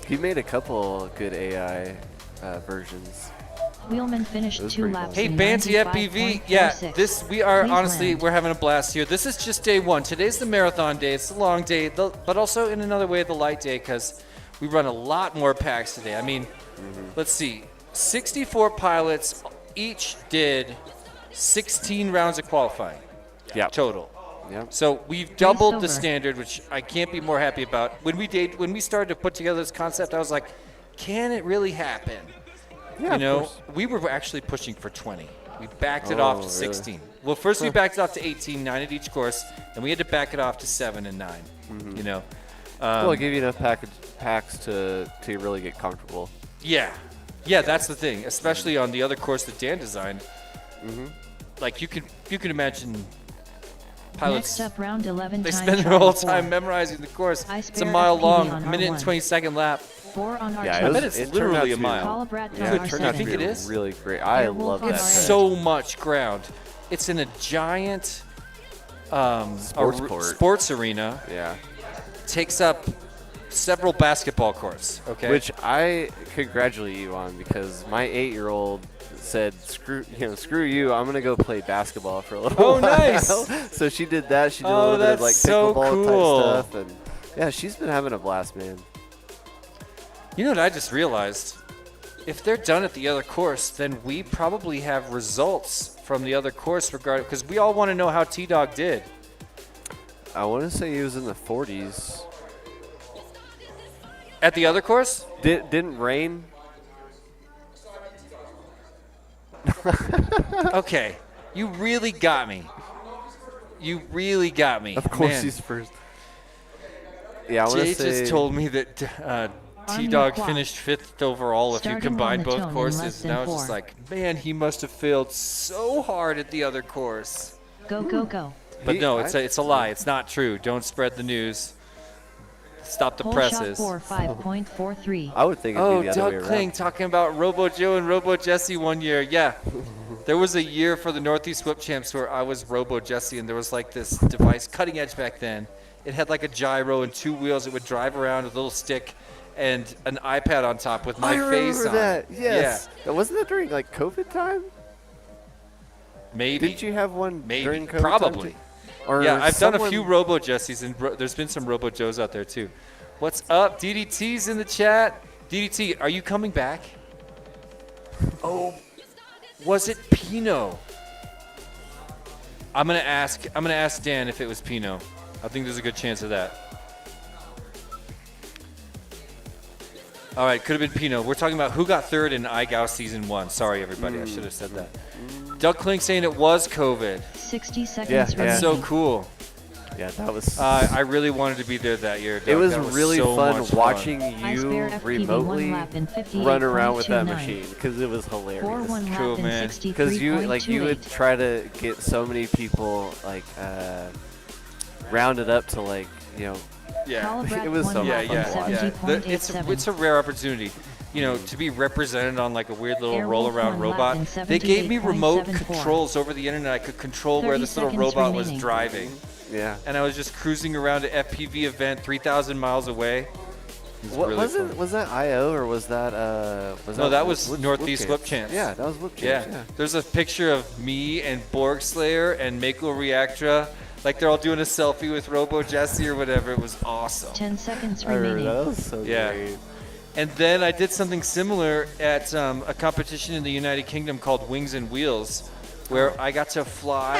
He made a couple good AI versions. Wheelman finished That was 2 pretty laps Hey, in Banty FPV. Yeah, 95.46. we are Please honestly, land. we're having a blast here. This is just day 1. Today's the marathon day. It's the long day, but also in another way, the light day because we run a lot more packs today. I mean, let's see. 64 pilots each did 16 rounds of qualifying total. Yep. So we've doubled the over. standard, which I can't be more happy about. When we started to put together this concept, I was like, can it really happen? Yeah, you know, of course. we were actually pushing for 20. We backed it off to really? 16. Well, first we backed it off to 18, 9 at each course, and we had to back it off to 7 and 9. You know, Well, it'll give you enough packs to really get comfortable. yeah, that's the thing. Especially on the other course that Dan designed. Like you can imagine pilots. Next up, round 11. They time spend their trial whole 4. time memerizing the course. I It's a spare mile FPV long, on minute and R1. 20-second lap. 4 on R2. Yeah, I bet it's it turned literally out a to be- mile. Call Brat Yeah, on it turned out I think to be it is. really great. I Airwolf love on that. R8. tech. So much ground. It's in a giant sports arena. Yeah. Takes up several basketball courts. Okay. Which I congratulate you on because my 8-year-old said, "Screw you! I'm gonna go play basketball for a little Oh, while." nice. So she did that. She did a Oh, little bit of that's like so pickleball cool. type stuff, and yeah, she's been having a blast, man. You know what I just realized? If they're done at the other course, then we probably have results from the other course because we all want to know how T-Dog did. I want to say he was in the 40s. At the other course? Didn't rain? Okay. You really got me. You really got me. Of course Man. he's first. Yeah, I want Jay to say. just told me that T-Dog Quad. finished 5th overall if you Starting combine on the both tone in courses. less Now than it's just 4. like, man, he must have failed so hard at the other course. Go, go, go. But no, it's a lie. It's not true. Don't spread the news. Stop the Hole presses. shot 4, 5.43. I would think it'd Oh, be the other way Doug around. Kling talking about Robo Joe and Robo Jesse one year. Yeah. There was a year for the Northeast Whip Champs where I was Robo Jesse, and there was like this device, cutting edge back then. It had like a gyro and 2 wheels. It would drive around with a little stick and an iPad on top with my I face remember on. that. Yes. Yeah. Wasn't that during like COVID time? Maybe. Did you have one Maybe. during COVID Probably. time? Or Yeah, I've done a someone- few Robo Jessies, and there's been some Robo Joes out there too. What's up? DDT's in the chat. DDT, are you coming back? Oh, was it Pinot? I'm gonna ask Dan if it was Pinot. I think there's a good chance of that. All right, could have been Pino. We're talking about who got third in iGao Season 1. Sorry, everybody. I should have said that. Doug Klink saying it was COVID. 60 seconds Yeah. That's so cool. Yeah, that was. I really wanted to be there that year, Doug. It was That really so fun much watching Ice you Bear FPV remotely one lap in 58.29. run around with that machine because it was hilarious. 4-1 lap Cool, in man. Because you would 63.28. try to get so many people rounded up to Yeah. Colbrad It was one so lap much in fun. Yeah. 70.87. It's a rare opportunity, to be represented on like a weird little Airwolf roll-around one lap robot. in They gave me remote 78.74. controls over the internet. I could control where 30 this little seconds robot was remaining. driving. Yeah. And I was just cruising around an FPV event 3,000 miles away. What really was fun. it? Was that IO or was that No, that was Northeast Whip Champs. Yeah, that was Whip Yeah. Champs. Yeah. There's a picture of me and Borg Slayer and Mako Reactra. Like they're all doing a selfie with Robo Jesse or whatever. It was awesome. 10 seconds I remember remaining. that. That was so Yeah. great. And then I did something similar at a competition in the United Kingdom called Wings and Wheels, where I got to fly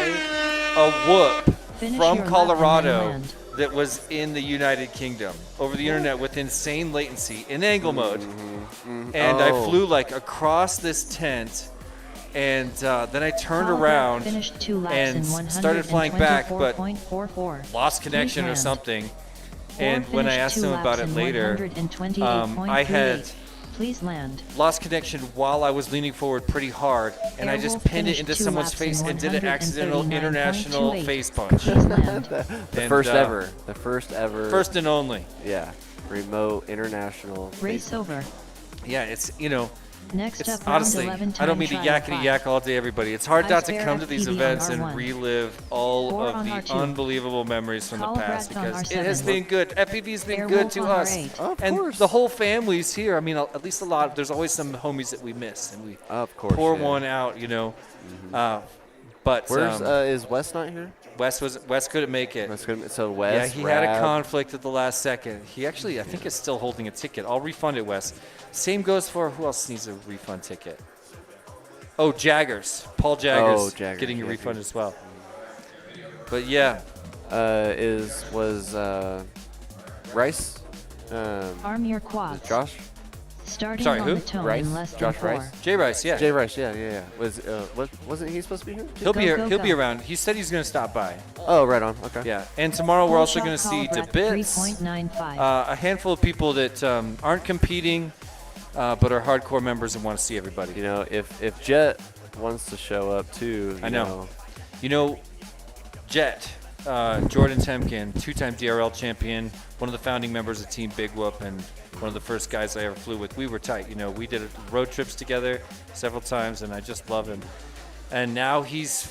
a whoop Finish from your lap and then Colorado land. that was in the United Kingdom over the internet with insane latency in angle mode. And I flew like across this tent, and then I turned Colbrad around finished 2 laps and in started flying back, but 124.44. lost connection or land. something. Ford And when I finished asked 2 him about laps it in later, 128.38. I had Please land. lost connection while I was leaning forward pretty hard, and I just Airwolf pinned it finished into 2 someone's laps face in and did an accidental 139.28. international face punch. Please land. The And, first ever. The first ever. First and only. Yeah. Remote international. Race over. Yeah, it's Next it's up, round honestly, 11 I don't time mean to trial yakety 5. yak all day, everybody. It's hard not to Ice come Bear to these FPV on events and R1. relive all 4 of on the R2. unbelievable memories from the Colbrad past on because it R7. has been good. FPV's been Airwolf good to on us, R8. Of and course. the whole family's here. I mean, at least a lot. There's always some homies that we miss, and we Of course. pour yeah. one out, But Where's is Wes not here? Wes couldn't make it. So Wes. Yeah, he had a Rab. conflict at the last second. He actually, I think, is still holding a ticket. I'll refund it, Wes. Same goes for who else needs a refund ticket? Oh, Jaggers. Paul Jaggers, Oh, Jaggers, getting a yeah, refund yeah. as well. But yeah, Was Rice? Arm your Is quads. Josh? Starting Sorry, on who? the tone Rice? in less Josh than 4. Rice? Jay Rice, yeah. Jay Rice, yeah. Wasn't he supposed to be here? He'll be Go, here. go, He'll go. be around. He said he's going to stop by. Oh, right on. Okay. Yeah, and tomorrow we're also Full going to shot see Colbrad, DeBits, 3.95. a handful of people that aren't competing, but are hardcore members and want to see everybody. You know, if Jet wants to show up too, I know. Jet, Jordan Temkin, 2-time DRL champion, one of the founding members of Team Big Whoop, and one of the first guys I ever flew with. We were tight. We did road trips together several times, and I just love him. And now he's,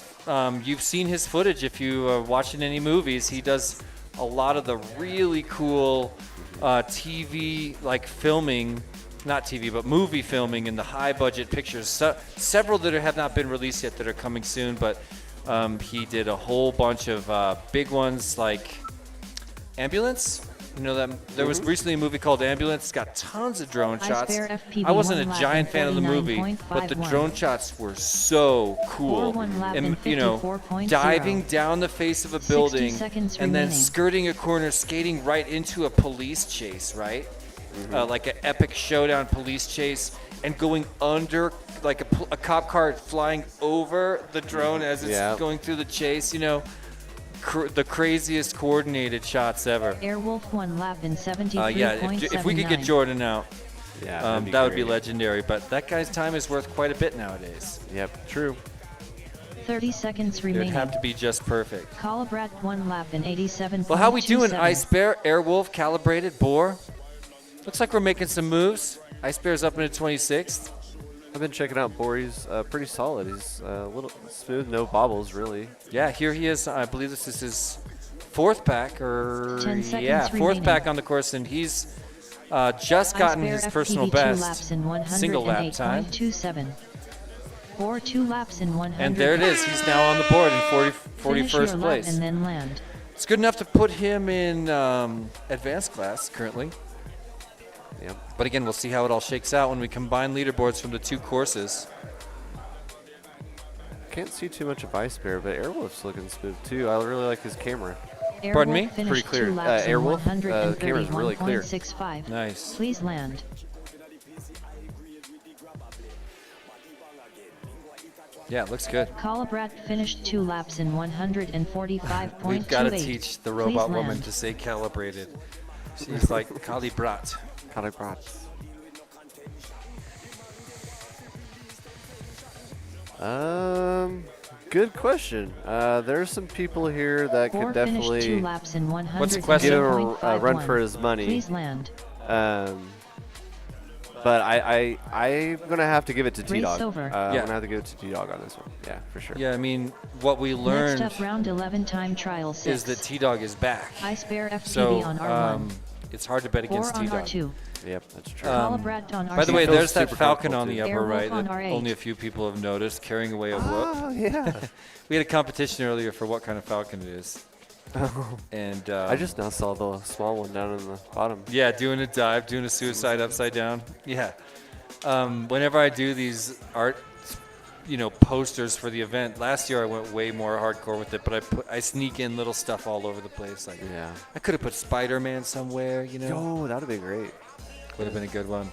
you've seen his footage if you are watching any movies. He does a lot of the really cool TV, like filming, not TV, but movie filming and the high budget pictures. Several that have not been released yet that are coming soon, but he did a whole bunch of big ones like Ambulance. There was recently a movie called Ambulance. It's got tons of drone Ice shots. Bear FPV I wasn't a one lap giant in fan of the movie, but the 49.51. drone shots were so cool. 4-1 lap in And 54.0. diving down the face of a 60 building seconds and then remaining. skirting a corner, skating right into a police chase, right? Like an epic showdown police chase, and going under like a cop car flying over the drone as it's Yeah. going through the chase. The craziest coordinated shots ever. Airwolf 1 lap in 73.79. Yeah, if we could get Jordan out, Yeah. that would be legendary. But that guy's time is worth quite a bit nowadays. Yep. True. 30 seconds It would remaining. have to be just perfect. Colbrad 1 lap in 87.27. Well, how we doing, Ice Bear, Airwolf, Calibrated, Boar? Looks like we're making some moves. Ice Bear's up into 26th. I've been checking out Bori's pretty solid. He's a little smooth, no bobbles really. Yeah, here he is. I believe this is his fourth pack, 10 seconds fourth remaining. pack on the course, and he's just Ice gotten Bear his FPV personal 2 best laps in single lap time. 108.27. Or 2 laps in 100. And there it is. He's now on the board in Finish your 41st lap place. and then land. It's good enough to put him in advanced class currently. Yep. But again, we'll see how it all shakes out when we combine leaderboards from the two courses. Can't see too much of Ice Bear, but Airwolf's looking smooth too. I really like his camera. Pardon me? Airwolf finished Pretty clear. 2 laps in Airwolf, the camera's really clear. 131.65. Nice. Please land. Yeah, it looks good. Calibrat finished 2 laps in 145.28. We've got to teach the robot Please woman land. to say calibrated. She's like calibrat. Calibrat. Good question. There's some people here that could Finished 2 definitely laps in What's the question? give him a run 100.51. for his money. Please land. But I'm gonna have to give it to Race T-Dog. over. I'm Yeah. gonna have to give it to T-Dog on this one. Yeah, for sure. Yeah, I mean, what we learned Next up, round 11 time trial 6. is that T-Dog is back. Ice Bear FPV So on R1. it's hard to bet 4 against on T-Dog. R2. Yep, that's true. Calibrat on R7. By the way, Feels there's that super Falcon comfortable on the too. upper Airwolf right on that R8. only a few people have noticed, carrying away a whoop. Oh yeah. We had a competition earlier for what kind of Falcon it is. And I just now saw the small one down in the bottom. yeah, doing a dive, doing a suicide upside down. Yeah. Whenever I do these art, posters for the event, last year I went way more hardcore with it, but I sneak in little stuff all over the place. Like, Yeah. I could have put Spider-Man somewhere, Oh, that would be great. Would have been a good one.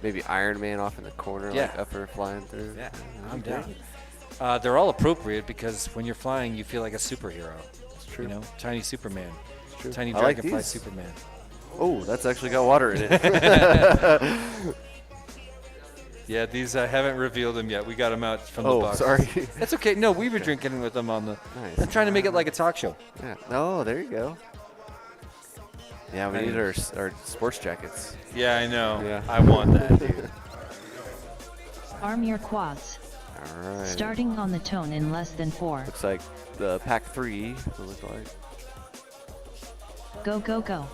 Maybe Iron Man off in the corner, Yeah. like upper flying through. Yeah, that'd I'm be down. great. They're all appropriate because when you're flying, you feel like a superhero. It's true. Tiny Superman. It's true. Tiny I like dragonfly these. Superman. Oh, that's actually got water in it. Yeah, these I haven't revealed them yet. We got them out from the box. Sorry. That's okay. No, we were drinking with them on the. Nice. I'm trying to make it like a talk show. Yeah. Oh, there you go. Yeah, we I need know. our sports jackets. Yeah, I know. Yeah. I want that, dude. Arm your quads. All right. Starting on the tone in less than 4. Looks like the pack 3 will look like. Go, go, go.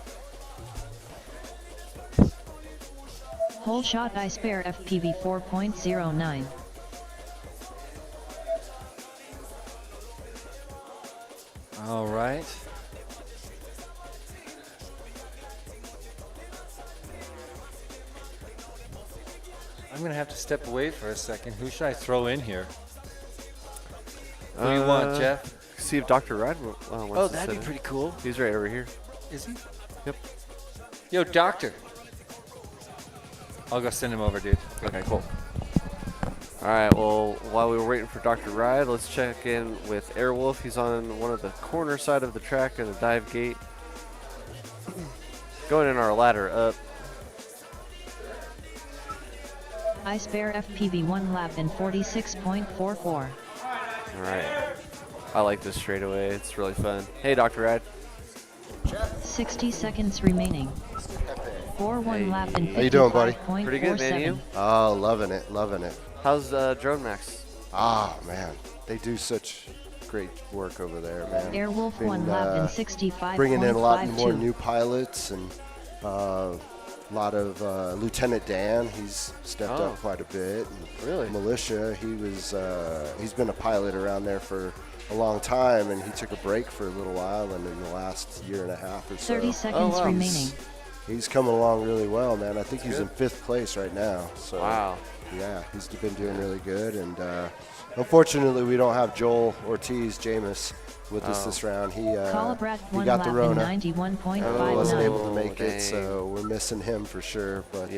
Whole shot Ice Bear FPV 4.09. All right. I'm going to have to step away for a second. Who should I throw in here? Who do you want, Jeff? See if Dr. Ride wants Oh, to that'd be sit in. pretty cool. He's right over here. Is he? Yep. Yo, doctor. I'll go send him over, dude. Okay, cool. All right, well, while we were waiting for Dr. Ride, let's check in with Airwolf. He's on one of the corner side of the track in the dive gate. Going in our ladder up. Ice Bear FPV 1 lap in 46.44. All right. I like this straightaway. It's really fun. Hey, Dr. Ride. 60 seconds remaining. 4-1 Hey. lap in 55.47. How you doing, buddy? Pretty good, man. You? Oh, loving it, loving it. How's Drone Max? Ah, man, they do such great work over there, man. Airwolf Been, 1 lap in 65.52. bringing in a lot more new pilots and a lot of Lieutenant Dan. He's stepped up quite a bit. And really? Militia. He's been a pilot around there for a long time, and he took a break for a little while, and in the last year and a half or so. 30 seconds remaining. He's coming along really well, man. I think he's in 5th place right now. So wow. Yeah, he's been doing really good, and unfortunately, we don't have Joel Ortiz Jameis with us this round. He got the Rona. 91.59. Wasn't able to make it, so we're missing him for sure. But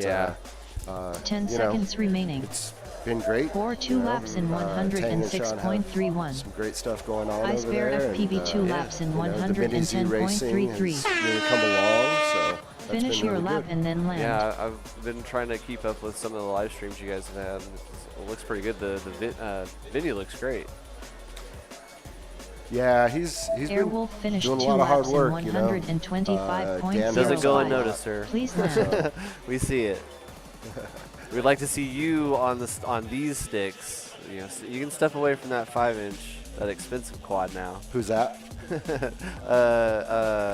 10 seconds remaining. It's been great. 2 laps in Tang and Sean have 106.31. some great stuff going on Ice over Bear there. FPV 2 laps in the Mini Z racing 110.33. has really come along, so that's Finish been your really lap good. and then land. Yeah, I've been trying to keep up with some of the live streams you guys have had. It looks pretty good. The video looks great. Yeah, he's Airwolf been finished doing a 2 lot of hard laps work, in you know. 125.05. Doesn't go unnoticed, sir. Please land. We see it. We'd like to see you on these sticks. You know, so you can step away from that 5-inch, that expensive quad now. Who's that?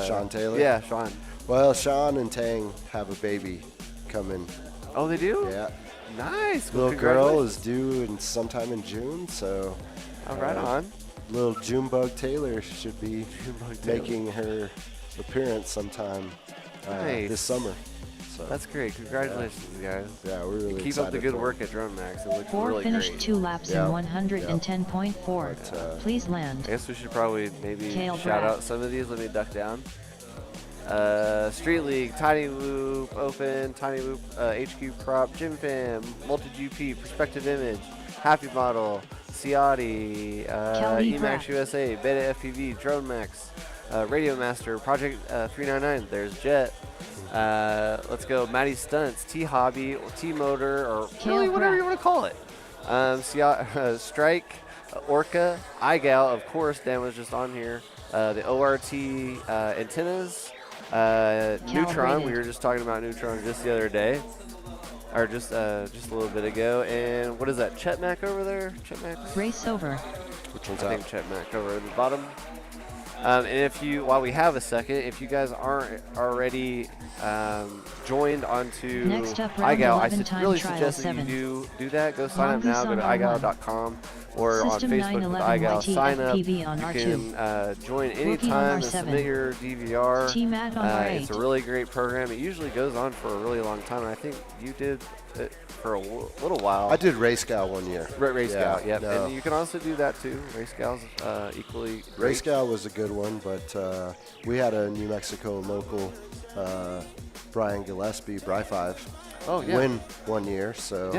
Sean Taylor? Yeah, Sean. Well, Sean and Tang have a baby coming. Oh, they do? Yeah. Nice. Well, Little girl is due sometime in June, so. Right on. Little Junebug Taylor should be Taylor. making her appearance sometime Nice. this summer. So That's great. Congratulations, you guys. Yeah, we're really Keep up the excited good for work at Drone Max. It looks 4 really finished great. 2 laps Yeah. in 110.4. Please land. I guess we should probably maybe Tail shout drag. out some of these. Let me duck down. Street League, Tiny Loop, Open, Tiny Loop, HQ Crop, Gym Fam, MultiGP, Perspective Image, Happy Model, Ciotti, Kelly Emax Pratt. USA, Beta FPV, Drone Max, Radio Master, Project 399. There's Jet. Let's go, Matty Stunts, T Hobby, or T Motor, or really whatever you want to call it. Strike, Orca, iGal, of course. Dan was just on here. The ORT antennas, Neutron. We were just talking about Neutron just the other day, or just a little bit ago. And what is that? Chetmac over there? Chetmac? Race over. Which one's I think Chetmac over at the bottom. And if you, while we have a second, if you guys aren't already joined onto Next up, round iGal, I 11 time really trial suggest that 7. you do that. Go sign up now. Go to Mongoose on iGal.com or System on Facebook with 911 iGal. YT Sign up. FPV on You R2. can join Rookie on anytime and R7. submit your DVR. T-Mat on It's a R8. really great program. It usually goes on for a really long time, and I think you did it for a little while. I did Race Gal one year. Race Gal, yep. no. And you can also do that too. Race Gal's equally great. Race Gal was a good one, but we had a New Mexico local, Brian Gillespie, Bri5, win one year, so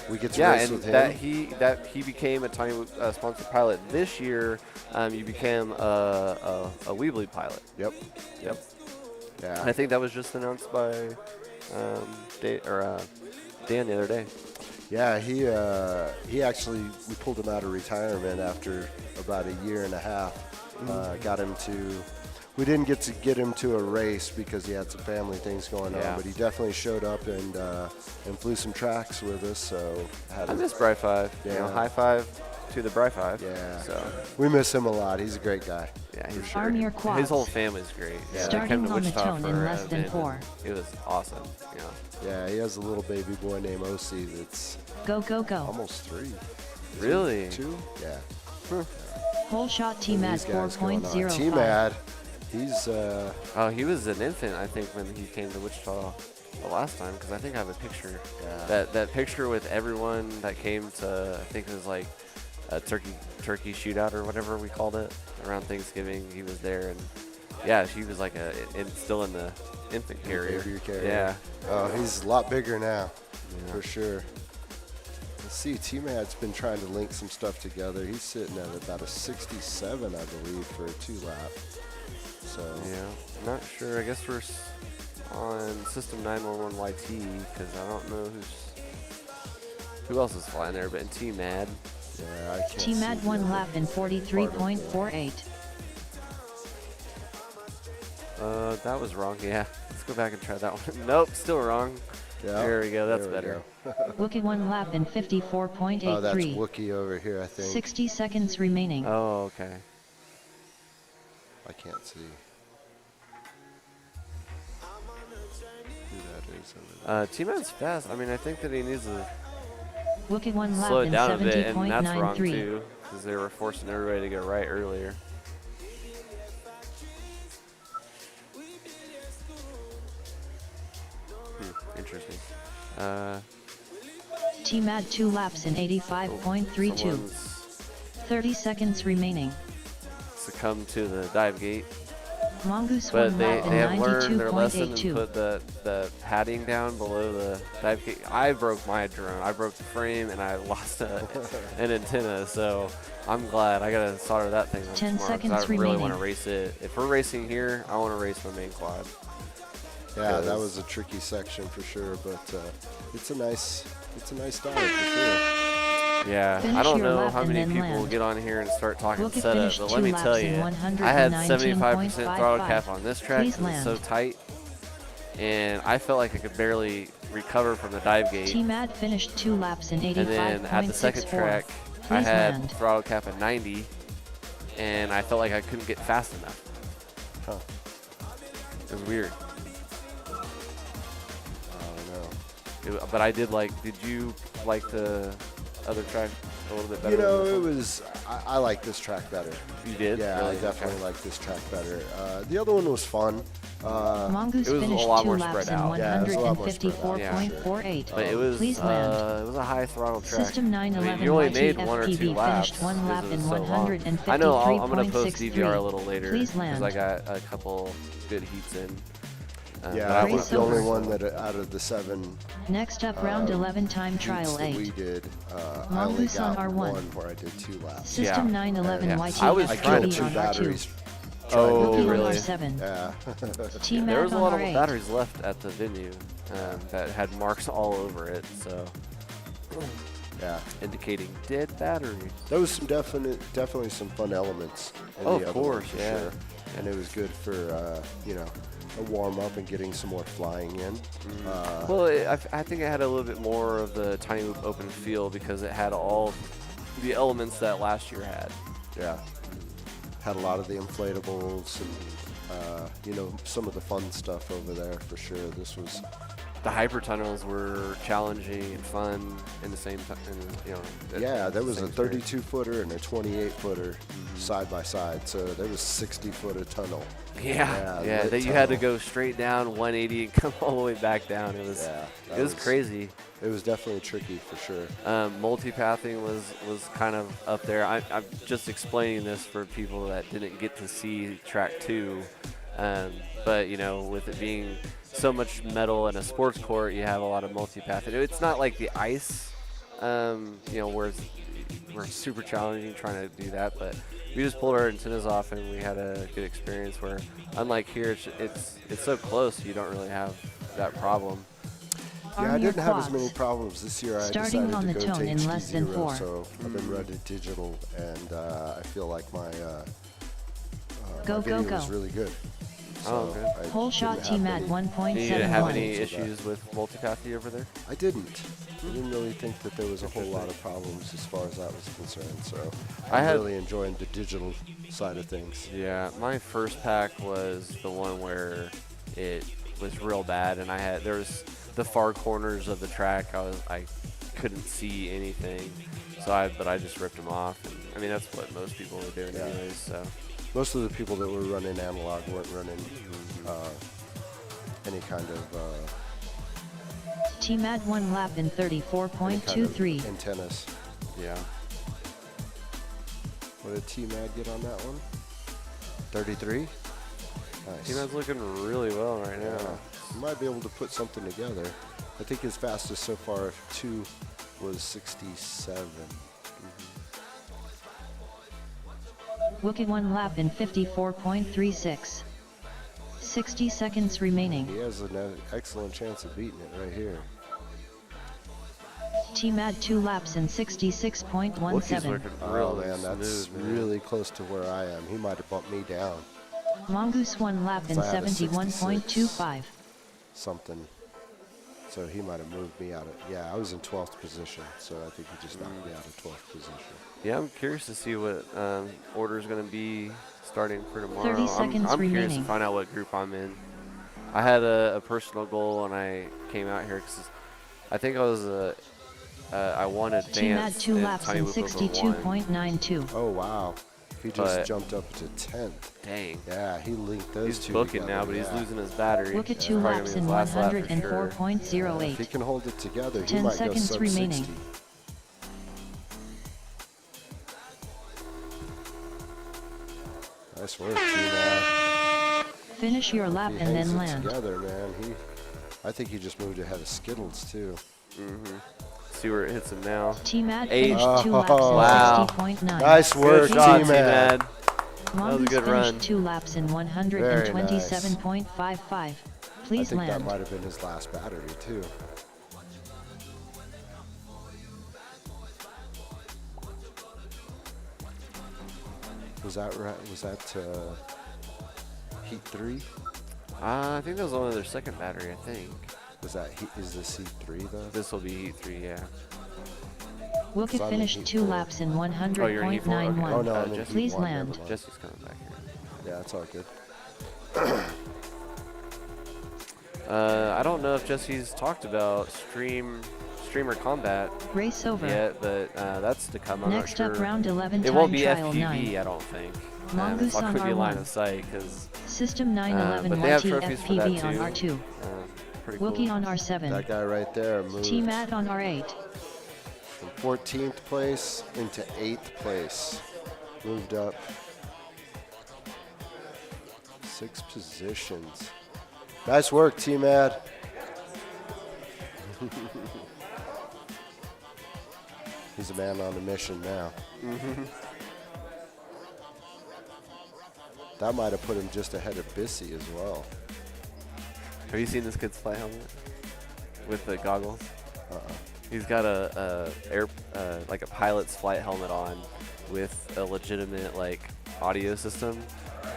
we get to race with him. That he became a Tiny sponsored pilot. This year, you became a Weebly pilot. Yep. Yeah. I think that was just announced by Dan the other day. Yeah, he actually, we pulled him out of retirement after about a year and a half. Got him to, we didn't get him to a race because he had some family things going on, but he definitely showed up and flew some tracks with us. So I miss Bri5. Yeah. You know, high five to the Bri5. Yeah. So we miss him a lot. He's a great guy. Yeah, he's for Arm sure. your quads. His whole family's great. Yeah, they Starting came to on the Wichita tone in for less than event, 4. and it was awesome. You know. Yeah, he has a little baby boy named OC that's Go, go, go. almost 3. Really? 2? Yeah. Whole shot T-Mat These guys going on. 4.05. T-Mad, he's he was an infant, I think, when he came to Wichita the last time, because I think I have a picture. Yeah. That picture with everyone that came to, I think it was like a turkey shootout or whatever we called it around Thanksgiving. He was there, and yeah, she was like still in the infant carrier. baby carrier. Yeah. Oh, he's a lot bigger now, for sure. Let's see, T-Mad's been trying to link some stuff together. He's sitting at about a 67, I believe, for a 2-lap. So Yeah, not sure. I guess we're on System 911 YT, because I don't know who else is flying there, but in T-Mad. Yeah, I can't T-Mat see 1 the lap in 43.48. That was wrong. Yeah, let's go back and try that one. Nope, still wrong. Yeah, There we go. That's there we better. Wookie 1 lap in 54.83. Oh, that's Wookie over here, I think. 60 seconds remaining. Oh, okay. I can't see who that is over there. T-Man's fast. I mean, I think that he needs to Wookie 1 lap slow it in down a bit, and that's wrong 70.93. too, because they were forcing everybody to go right earlier. Interesting. T-Mat 2 laps in 85.32. Someone's 30 seconds remaining. succumbed to the dive gate. Mongoose But 1 they lap in have learned their lesson and 92.82. put the padding down below the dive gate. I broke my drone. I broke the frame and I lost an antenna. So I'm glad. I gotta solder that thing on 10 tomorrow, 'cause seconds I really want to remaining. race it. If we're racing here, I want to race my main quad. Yeah, that was a tricky section for sure, but it's a nice dive for sure. Yeah, Finish I don't your know lap how and many then people will land. get on here and start talking Look at setup, finish but 2 let me laps tell in you, I had 75% throttle 119.55. cap on this track. Please It was so land. tight, and I felt like I could barely recover from the dive gate. T-Mat finished 2 laps in And then at the second 85.64. track, I Please had land. throttle cap at 90, and I felt like I couldn't get fast enough. Huh. It was weird. I don't know. But I did you like the other track a little bit better? You than know, this it one? was, I like this track better. You did? Yeah, Really? I definitely like this track better. The other one was fun. Mongoose it was a finished lot 2 more laps spread in out. Yeah, it was a lot more spread out, 154.48. But it was Please land. it was a high throttle track. System 911 you only YT made 1 or 2 FPV laps. finished 1 because lap it in was so long. I know I'm gonna post 153.63. DVR a little later Please because I land. got a couple good heats in. Yeah, I I Race was the only over. one that out of the 7 Next up, round 11 time heats trial that 8. we did, I only Mongoose on got R1. one where I did 2 laps. System Yeah. 911 Yeah. YT I was I trying killed to 2 FPV on batteries. R2. Oh, Wookie on really? R7. Yeah. T-Mac There was a on lot of R8. batteries left at the venue that had marks all over it, so Yeah. indicating dead battery. There was some definitely some fun elements in Oh, the of other one course, for yeah. sure. And it was good for a warm up and getting some more flying in. Well, I think it had a little bit more of the tiny loop open feel because it had all the elements that last year had. Yeah. Had a lot of the inflatables and some of the fun stuff over there for sure. This was The hyper tunnels were challenging and fun in the same time. yeah, there was a 32-footer and a 28-footer side by side, so there was 60-foot tunnel. Yeah, lit that you had to tunnel. go straight down 180 and come all the way back down. It was Yeah, it was crazy. It was definitely tricky for sure. Multipathing was kind of up there. I'm just explaining this for people that didn't get to see track 2, but with it being so much metal in a sports court, you have a lot of multipathing. It's not like the ice, where we're super challenging trying to do that, but we just pulled our antennas off and we had a good experience. Where unlike here, it's so close, you don't really have that problem. Yeah, I Arm your didn't have as quads. many problems this year. I Starting decided on to the go tone to in less than HD0, 4. so I've been running digital, and I feel like my Go, video go, was go. really good. Oh, So good. I Whole shot didn't have T-Mad any- 1.71. You didn't have any Problems with that. issues with multipathy over there? I didn't. I didn't really think that there was a whole lot of problems as far as that was concerned. So I'm really enjoying the digital side of things. Yeah, my first pack was the one where it was real bad, and there was the far corners of the track. I couldn't see anything, but I just ripped them off. And, that's what most people were doing anyways. So most of the people that were running analog weren't running any kind of T-Mad 1 lap in 34.23. antennas. Yeah. What did T-Mad get on that one? 33? Nice. T-Mad's looking really well right now. Yeah. You might be able to put something together. I think his fastest so far 2 was 67. Wookie 1 lap in 54.36. 60 seconds remaining. He has an excellent chance of beating it right here. T-Mad 2 laps in 66.17. Oh man, that's really close to where I am. He might have bumped me down. Mongoose 1 lap in So I had a 71.25. Something. So he might have moved me out of. Yeah, I was in 12th position, so I think he just knocked me out of 12th position. Yeah, I'm curious to see what order is going to be starting for tomorrow. 30 seconds I'm curious remaining. to find out what group I'm in. I had a personal goal when I came out here because I think I won T-Mad advanced 2 in laps Tiny in Whoop over 1. 62.92. Oh wow, he just But- jumped up to 10th. Dang. Yeah, he linked those He's two booking together, now, but he's yeah. losing his battery. Look at It's 2 probably gonna laps be in his last lap for sure. If he 104.08. can hold it together, he 10 might go seconds sub remaining. 60. Nice work, T-Mad. Finish your lap He and hangs then it land. together, man. I think he just moved ahead of Skittles too. See where it hits him now. T-Mad 8. finished 2 laps in Wow. 60.9. Nice work, Good job, T-Mad. T-Mad. That was a Mongoose good finished run. 2 laps in 127.55. I Please think that land. might have been his last battery too. Was that right? Was that Heat 3? I think that was only their second battery, I think. Was that Heat? Is this Heat 3 though? This will be Heat 3, yeah. Wilkett So I'm in finished Heat 2 4. laps in Oh, you're in Heat 4? Okay. 100.91. Oh no, I'm in Jesse- Heat Please 1, land. never mind. Jesse's coming back here. Yeah, that's all good. I don't know if Jesse's talked about streamer combat Race over. yet, but that's to come. I'm Next not up, sure. round 11 It won't time be trial FPV, 9. I don't think. Mongoose so I on could be line R1. of sight because System 911 but they have YT trophies for that FPV on too. R2. Pretty Wilkie cool. on R7. That guy right there moved T-Mad on R8. from 14th place into 8th place. Moved up 6 positions. Nice work, T-Mad. He's a man on a mission now. That might have put him just ahead of Bissy as well. Have you seen this kid's flight helmet with the goggles? He's got like a pilot's flight helmet on with a legitimate like audio system.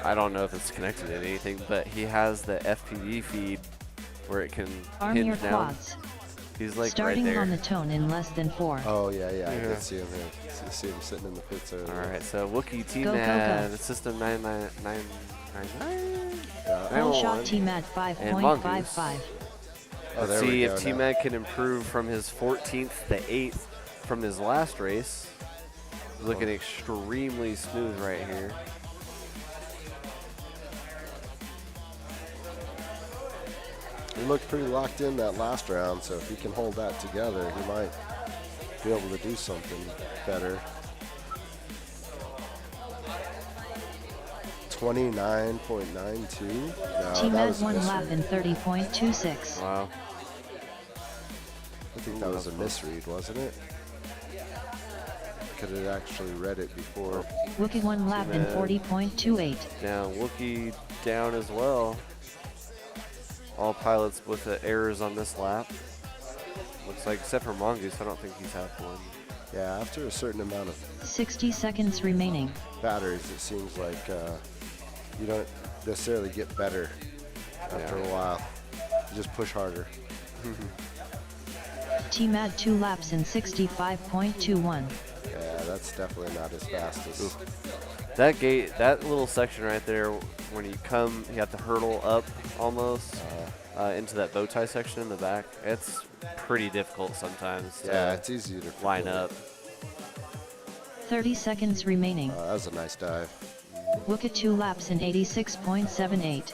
I don't know if it's connected to anything, but he has the FPV feed where it can Arm your hinge down. quads. He's like Starting right there. on the tone in less than 4. Oh, yeah, I can see him here. See him sitting in the pits over there. All right, so Wookie Go, go, T-Mad, go. System 999. Full shot T-Mad and Mongoose. 5.55. Oh, Let's there we see go if now. T-Mad can improve from his 14th to 8th from his last race. He's looking extremely smooth right here. He looked pretty locked in that last round, so if he can hold that together, he might be able to do something better. 29.92. No, that T-Mad was a 1 lap misread. in 30.26. Wow. I think that was a misread, wasn't it? Could have actually read it before. Wookie 1 lap in T-Mad. 40.28. Now Wookie down as well. All pilots with the errors on this lap. Looks like, except for Mongoose, I don't think he's had one. Yeah, after a certain amount of 60 seconds remaining. batteries, it seems like you don't necessarily get better after a while. You just push harder. T-Mad 2 laps in 65.21. Yeah, that's definitely not as fast as. That gate, that little section right there, when you come, you have to hurdle up almost into that bow tie section in the back. It's pretty difficult sometimes. Yeah, to it's easier to line up. 30 seconds remaining. That was a nice dive. Wookie 2 laps in 86.78.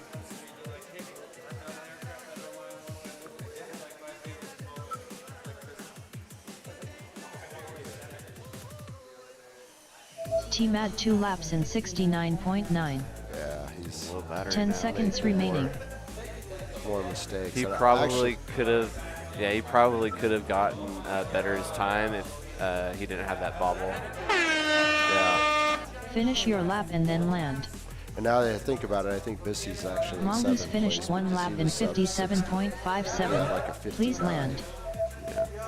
T-Mad 2 laps in 69.9. Yeah, he's a little battery 10 now. seconds remaining. More mistakes. He And probably actually- could have, yeah, he probably could have gotten better his time if he didn't have that bobble. Yeah. Finish your lap and then land. And now that I think about it, I think Bissy's actually in Mongoose 7th finished place 1 because lap he in was sub 57.57. like a 59. Please land.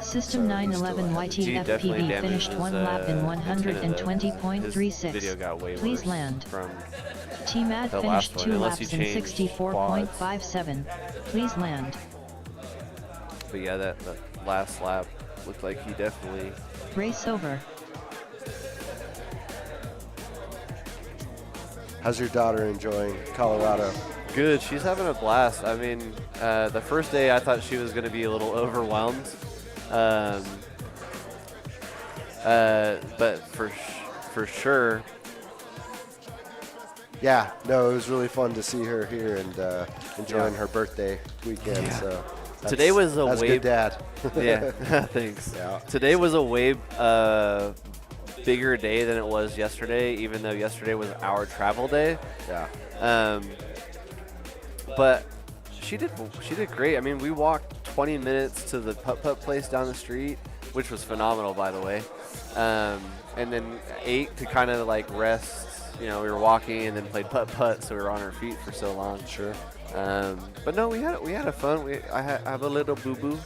System So 911 G definitely YTFPV damages finished 1 lap in antenna, though. His video got way 120.36. Please worse land. from T-Mad the finished last 2 one, unless laps he in changed 64.57. Please land. But yeah, that last lap looked like he definitely. Race over. How's your daughter enjoying Colorado? Good. She's having a blast. I mean, the first day I thought she was going to be a little overwhelmed. But for sure. Yeah, no, it was really fun to see her here and enjoying her birthday weekend. Yeah. So Today was a that's way. good, Dad. Yeah, thanks. Yeah. Today was a way bigger day than it was yesterday, even though yesterday was our travel day. Yeah. But she did great. I mean, we walked 20 minutes to the putt-putt place down the street, which was phenomenal, by the way. And then 8 to kind of like rest. You know, we were walking and then played putt-putt, so we were on our feet for so long. Sure. But no, we had a fun. I have a little boo-boo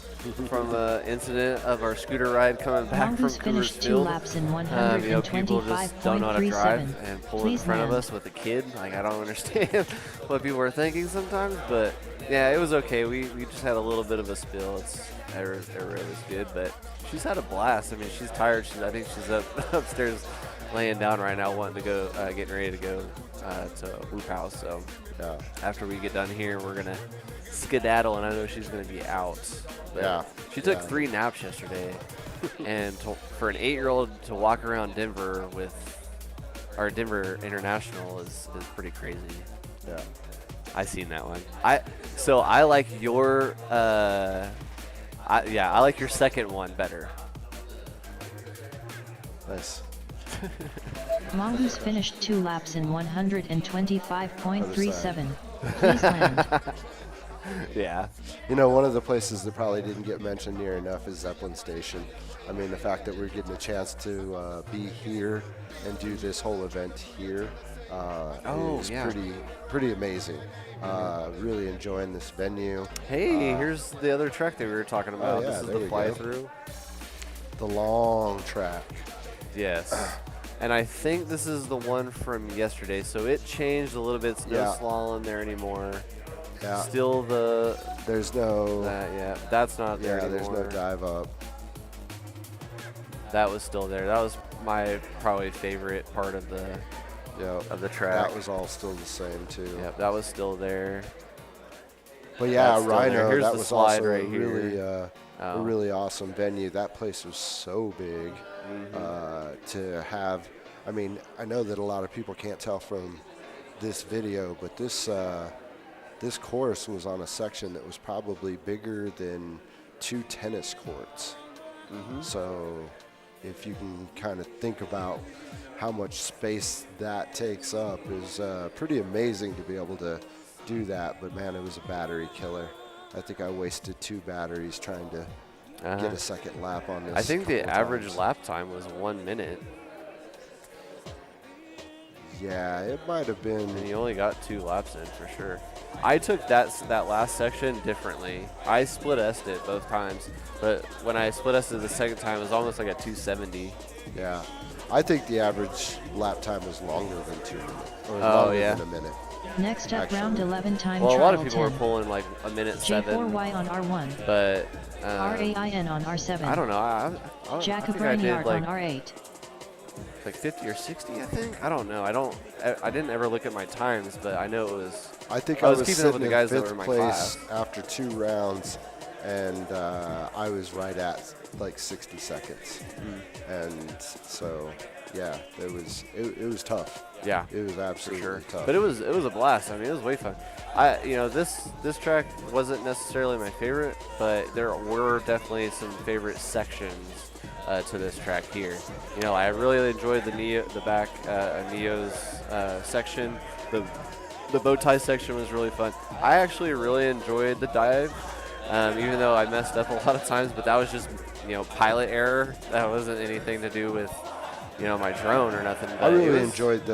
from an incident of our scooter ride coming back Mongoose from finished Coors 2 Field. laps in You know, people just don't know how to drive 125.37. and pull in Please front of land. us with a kid. Like, I don't understand what people are thinking sometimes, but yeah, it was okay. We just had a little bit of a spill. It was good, but she's had a blast. I mean, she's tired. I think she's upstairs laying down right now, wanting to go, getting ready to go to Whoop House. So after we get done here, we're gonna skedaddle, and I know she's gonna be out. But Yeah. she took Yeah. 3 naps yesterday, and for an 8-year-old to walk around Denver with our Denver International is pretty crazy. Yeah. I seen that one. I like your I like your second one better. Nice. Mongoose finished 2 laps in 125.37. Please land. Yeah. You know, one of the places that probably didn't get mentioned near enough is Zeppelin Station. I mean, the fact that we're getting a chance to be here and do this whole event here is pretty amazing. Really enjoying this venue. Hey, here's the other track that we were talking about. yeah, this is there the we fly go. through. The long track. Yes. And I think this is the one from yesterday, so it changed a little bit. It's no slalom there anymore. Yeah. Still there's no that's not there there's anymore. no dive up. That was still there. That was my probably favorite part of the track. That was all still the same too. Yep, that was still there. But yeah, Rhino, Here's that the was slide also right here. really a really awesome venue. That place was so big to have. I mean, I know that a lot of people can't tell from this video, but this course was on a section that was probably bigger than 2 tennis courts. So if you can kind of think about how much space that takes up, is pretty amazing to be able to do that. But man, it was a battery killer. I think I wasted 2 batteries trying to get a second lap on this. I think the average times. lap time was 1 minute. Yeah, it might have been. And you only got 2 laps in for sure. I took that last section differently. I split S'd it both times, but when I split S'd it the second time, it was almost like a 270. Yeah, I think the average lap time was longer than 2 minutes, or Oh, longer yeah. than a minute. Next up, Actually. round 11 time Well, a trial lot of people 10. were pulling like a minute 7. J4Y on R1. But RAIN on R7. I don't know. I Jack think I did Braniart like, on R8. like 50 or 60, I think. I don't know. I didn't ever look at my times, but I know it was. I think I I was was keeping up with sitting the guys in that were 5th in my place class. after 2 rounds, and I was right at like 60 seconds. And so, yeah, it was tough. Yeah, it was absolutely tough. But it was a blast. I mean, it was way fun. This track wasn't necessarily my favorite, but there were definitely some favorite sections to this track here. You know, I really enjoyed the back Neo's section. The bow tie section was really fun. I actually really enjoyed the dive, even though I messed up a lot of times. But that was just pilot error. That wasn't anything to do with my drone or nothing. But I really enjoyed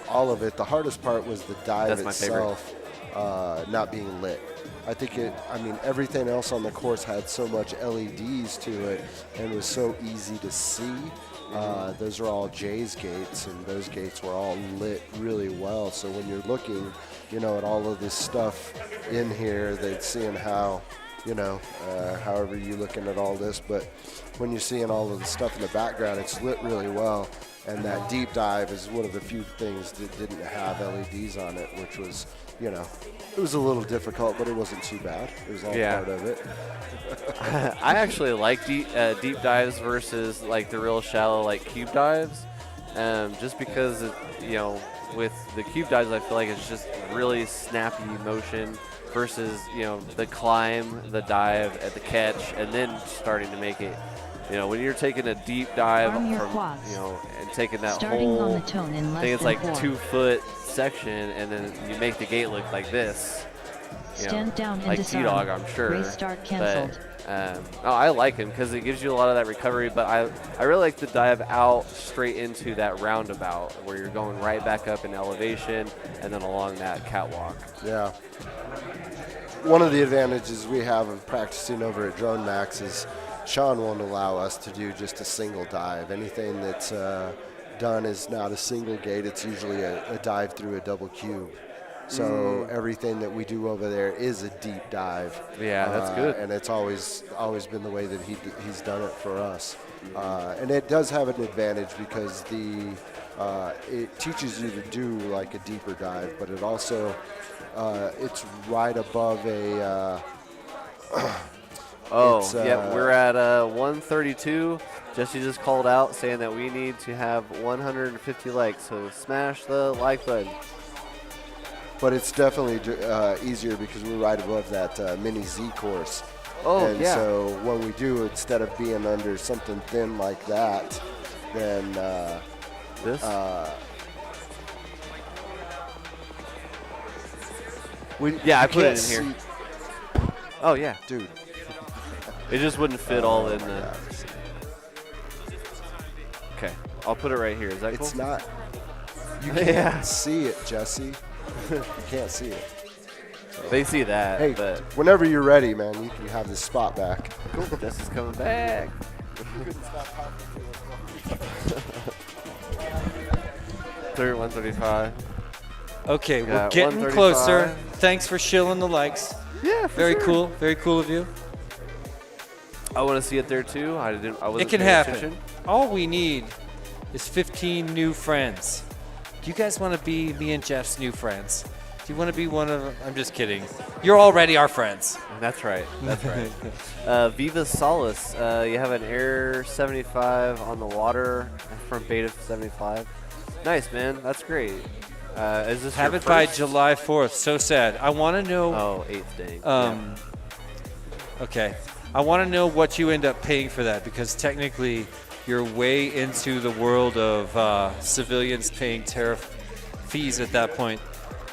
all of it. The hardest part was the dive That's my itself not being lit. I think everything else on the course had so much LEDs to it and was so easy to see. Those are all Jay's gates, and those gates were all lit really well. So when you're looking, at all of this stuff in here, they're seeing how, however you're looking at all this, but when you're seeing all of the stuff in the background, it's lit really well. And that deep dive is one of the few things that didn't have LEDs on it, which was, it was a little difficult, but it wasn't too bad. It was all part of it. I actually like deep dives versus like the real shallow like cube dives, just because with the cube dives I feel like it's just really snappy motion versus the climb, the dive at the catch, and then starting to make it. When you're taking a deep dive Arm your from quads. and taking that Starting whole on the tone in I less think it's than like 4. 2-foot section, and then you make the gate look like this. Stand down and like disarm. T-Dog, I'm sure. Race start canceled. But, I like him because it gives you a lot of that recovery, but I really like the dive out straight into that roundabout where you're going right back up in elevation and then along that catwalk. Yeah. One of the advantages we have of practicing over at Drone Max is Sean won't allow us to do just a single dive. Anything that's done is not a single gate. It's usually a dive through a double cube. So everything that we do over there is a deep dive. Yeah, that's good. And it's always been the way that he's done it for us. And it does have an advantage because it teaches you to do like a deeper dive, but it also it's right above a. We're at 132. Jesse just called out saying that we need to have 150 likes, so smash the like button. But it's definitely easier because we're right above that mini Z course. Oh, and yeah. so when we do, instead of being under something thin like that, then this. I put it in here. Oh yeah, dude. It just wouldn't fit all in the. Okay, I'll put it right here. Is that cool? It's not. You can't see it, Jesse. You can't see it. They see that. Hey, but whenever you're ready, man, you can have this spot back. cool. This is coming back. 135. Okay, we're Got getting 135. closer. Thanks for shilling the likes. Yeah, for Very sure. cool. Very cool of you. I want to see it there too. I wasn't It can paying happen. attention. All we need is 15 new friends. Do you guys want to be me and Jeff's new friends? Do you want to be one of? I'm just kidding. You're already our friends. That's right. That's right. Viva Solace. You have an Air 75 on the water from Beta 75. Nice, man. That's great. Is this Have your it by first? July 4th. So sad. I want to know. Oh, 8th day. Okay. I want to know what you end up paying for that, because technically you're way into the world of civilians paying tariff fees at that point.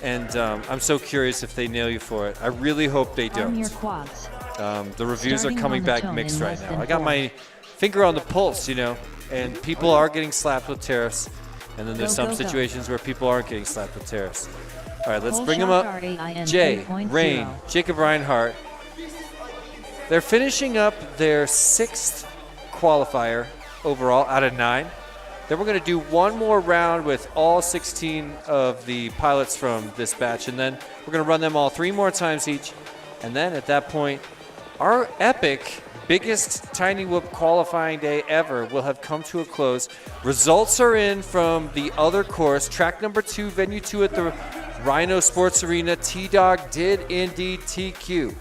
And I'm so curious if they nail you for it. I really hope they On don't. your quads. The reviews Starting are coming on the back tone mixed in right less now. than I got 4. my finger on the pulse, and people are getting slapped with tariffs. And then there's Go, some go, go. situations where people aren't getting slapped with tariffs. All right, let's Whole bring them shot up. RAIN Jay, 3.0. Rain, Jacob Reinhardt. They're finishing up their 6th qualifier overall out of 9. Then we're going to do one more round with all 16 of the pilots from this batch, and then we're going to run them all 3 more times each. And then at that point, our epic biggest Tiny Whoop qualifying day ever will have come to a close. Results are in from the other course, track number 2, venue 2 at the Rhino Sports Arena. T-Dog did indeed TQ.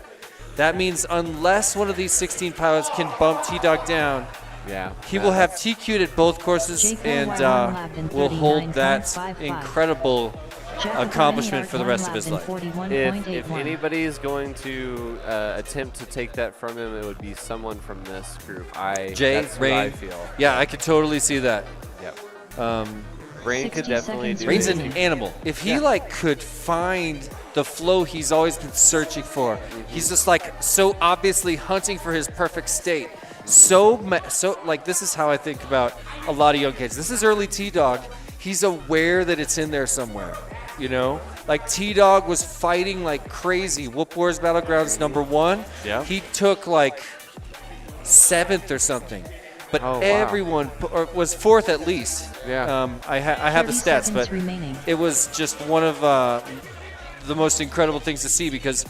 That means unless one of these 16 pilots can bump T-Dog down, he will have TQ'd at both courses, and will hold that incredible accomplishment for the rest of his life. If anybody is going to attempt to take that from him, it would be someone from this group. Jay, that's what I Rain. feel. Yeah, I could totally see that. Yep. Rain could definitely do Rain's it. an animal. If he could find the flow he's always been searching for, he's just so obviously hunting for his perfect state. So this is how I think about a lot of young kids. This is early T-Dog. He's aware that it's in there somewhere. Like T-Dog was fighting like crazy. Whoop Wars Battlegrounds #1. Yeah. He took 7th or something. But everyone was 4th at least. Yeah. I have the 30 stats, seconds but remaining. it was just one of the most incredible things to see, because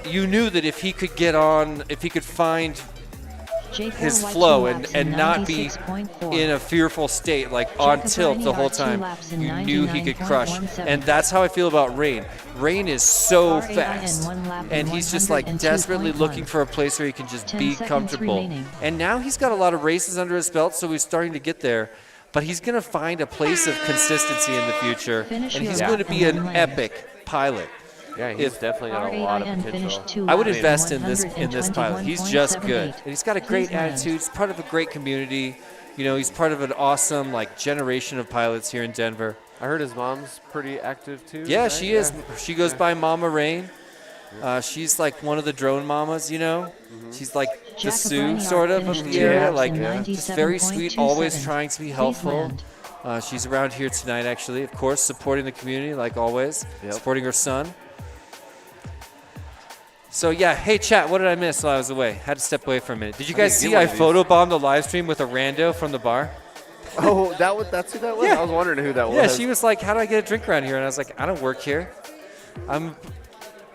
you knew that if he could get on, if he could find his flow and not be in a fearful state, on tilt the whole time, you knew he could crush. And that's how I feel about Rain. Rain is so fast, and he's just desperately looking for a place where he can just be comfortable. And now he's got a lot of races under his belt, so he's starting to get there. But he's going to find a place of consistency in the future, and he's going to be an epic pilot. Yeah, he's definitely got a lot of potential. I would invest in this pilot. He's just good. And he's got a great attitude. He's part of a great community. He's part of an awesome generation of pilots here in Denver. I heard his mom's pretty active too. Yeah, right? she is. She goes by Mama Rain. She's one of the drone mamas, She's like the Sue sort of the area, just very sweet, always trying to be helpful. She's around here tonight, actually, of course, supporting the community like always, supporting her son. So yeah, hey chat, what did I miss while I was away? Had to step away for a minute. Did you guys see I photobombed the live stream with a rando from the bar? Oh, that's who that was? Yeah. I was wondering who that was. Yeah, she was like, how do I get a drink around here? And I was like, I don't work here. I'm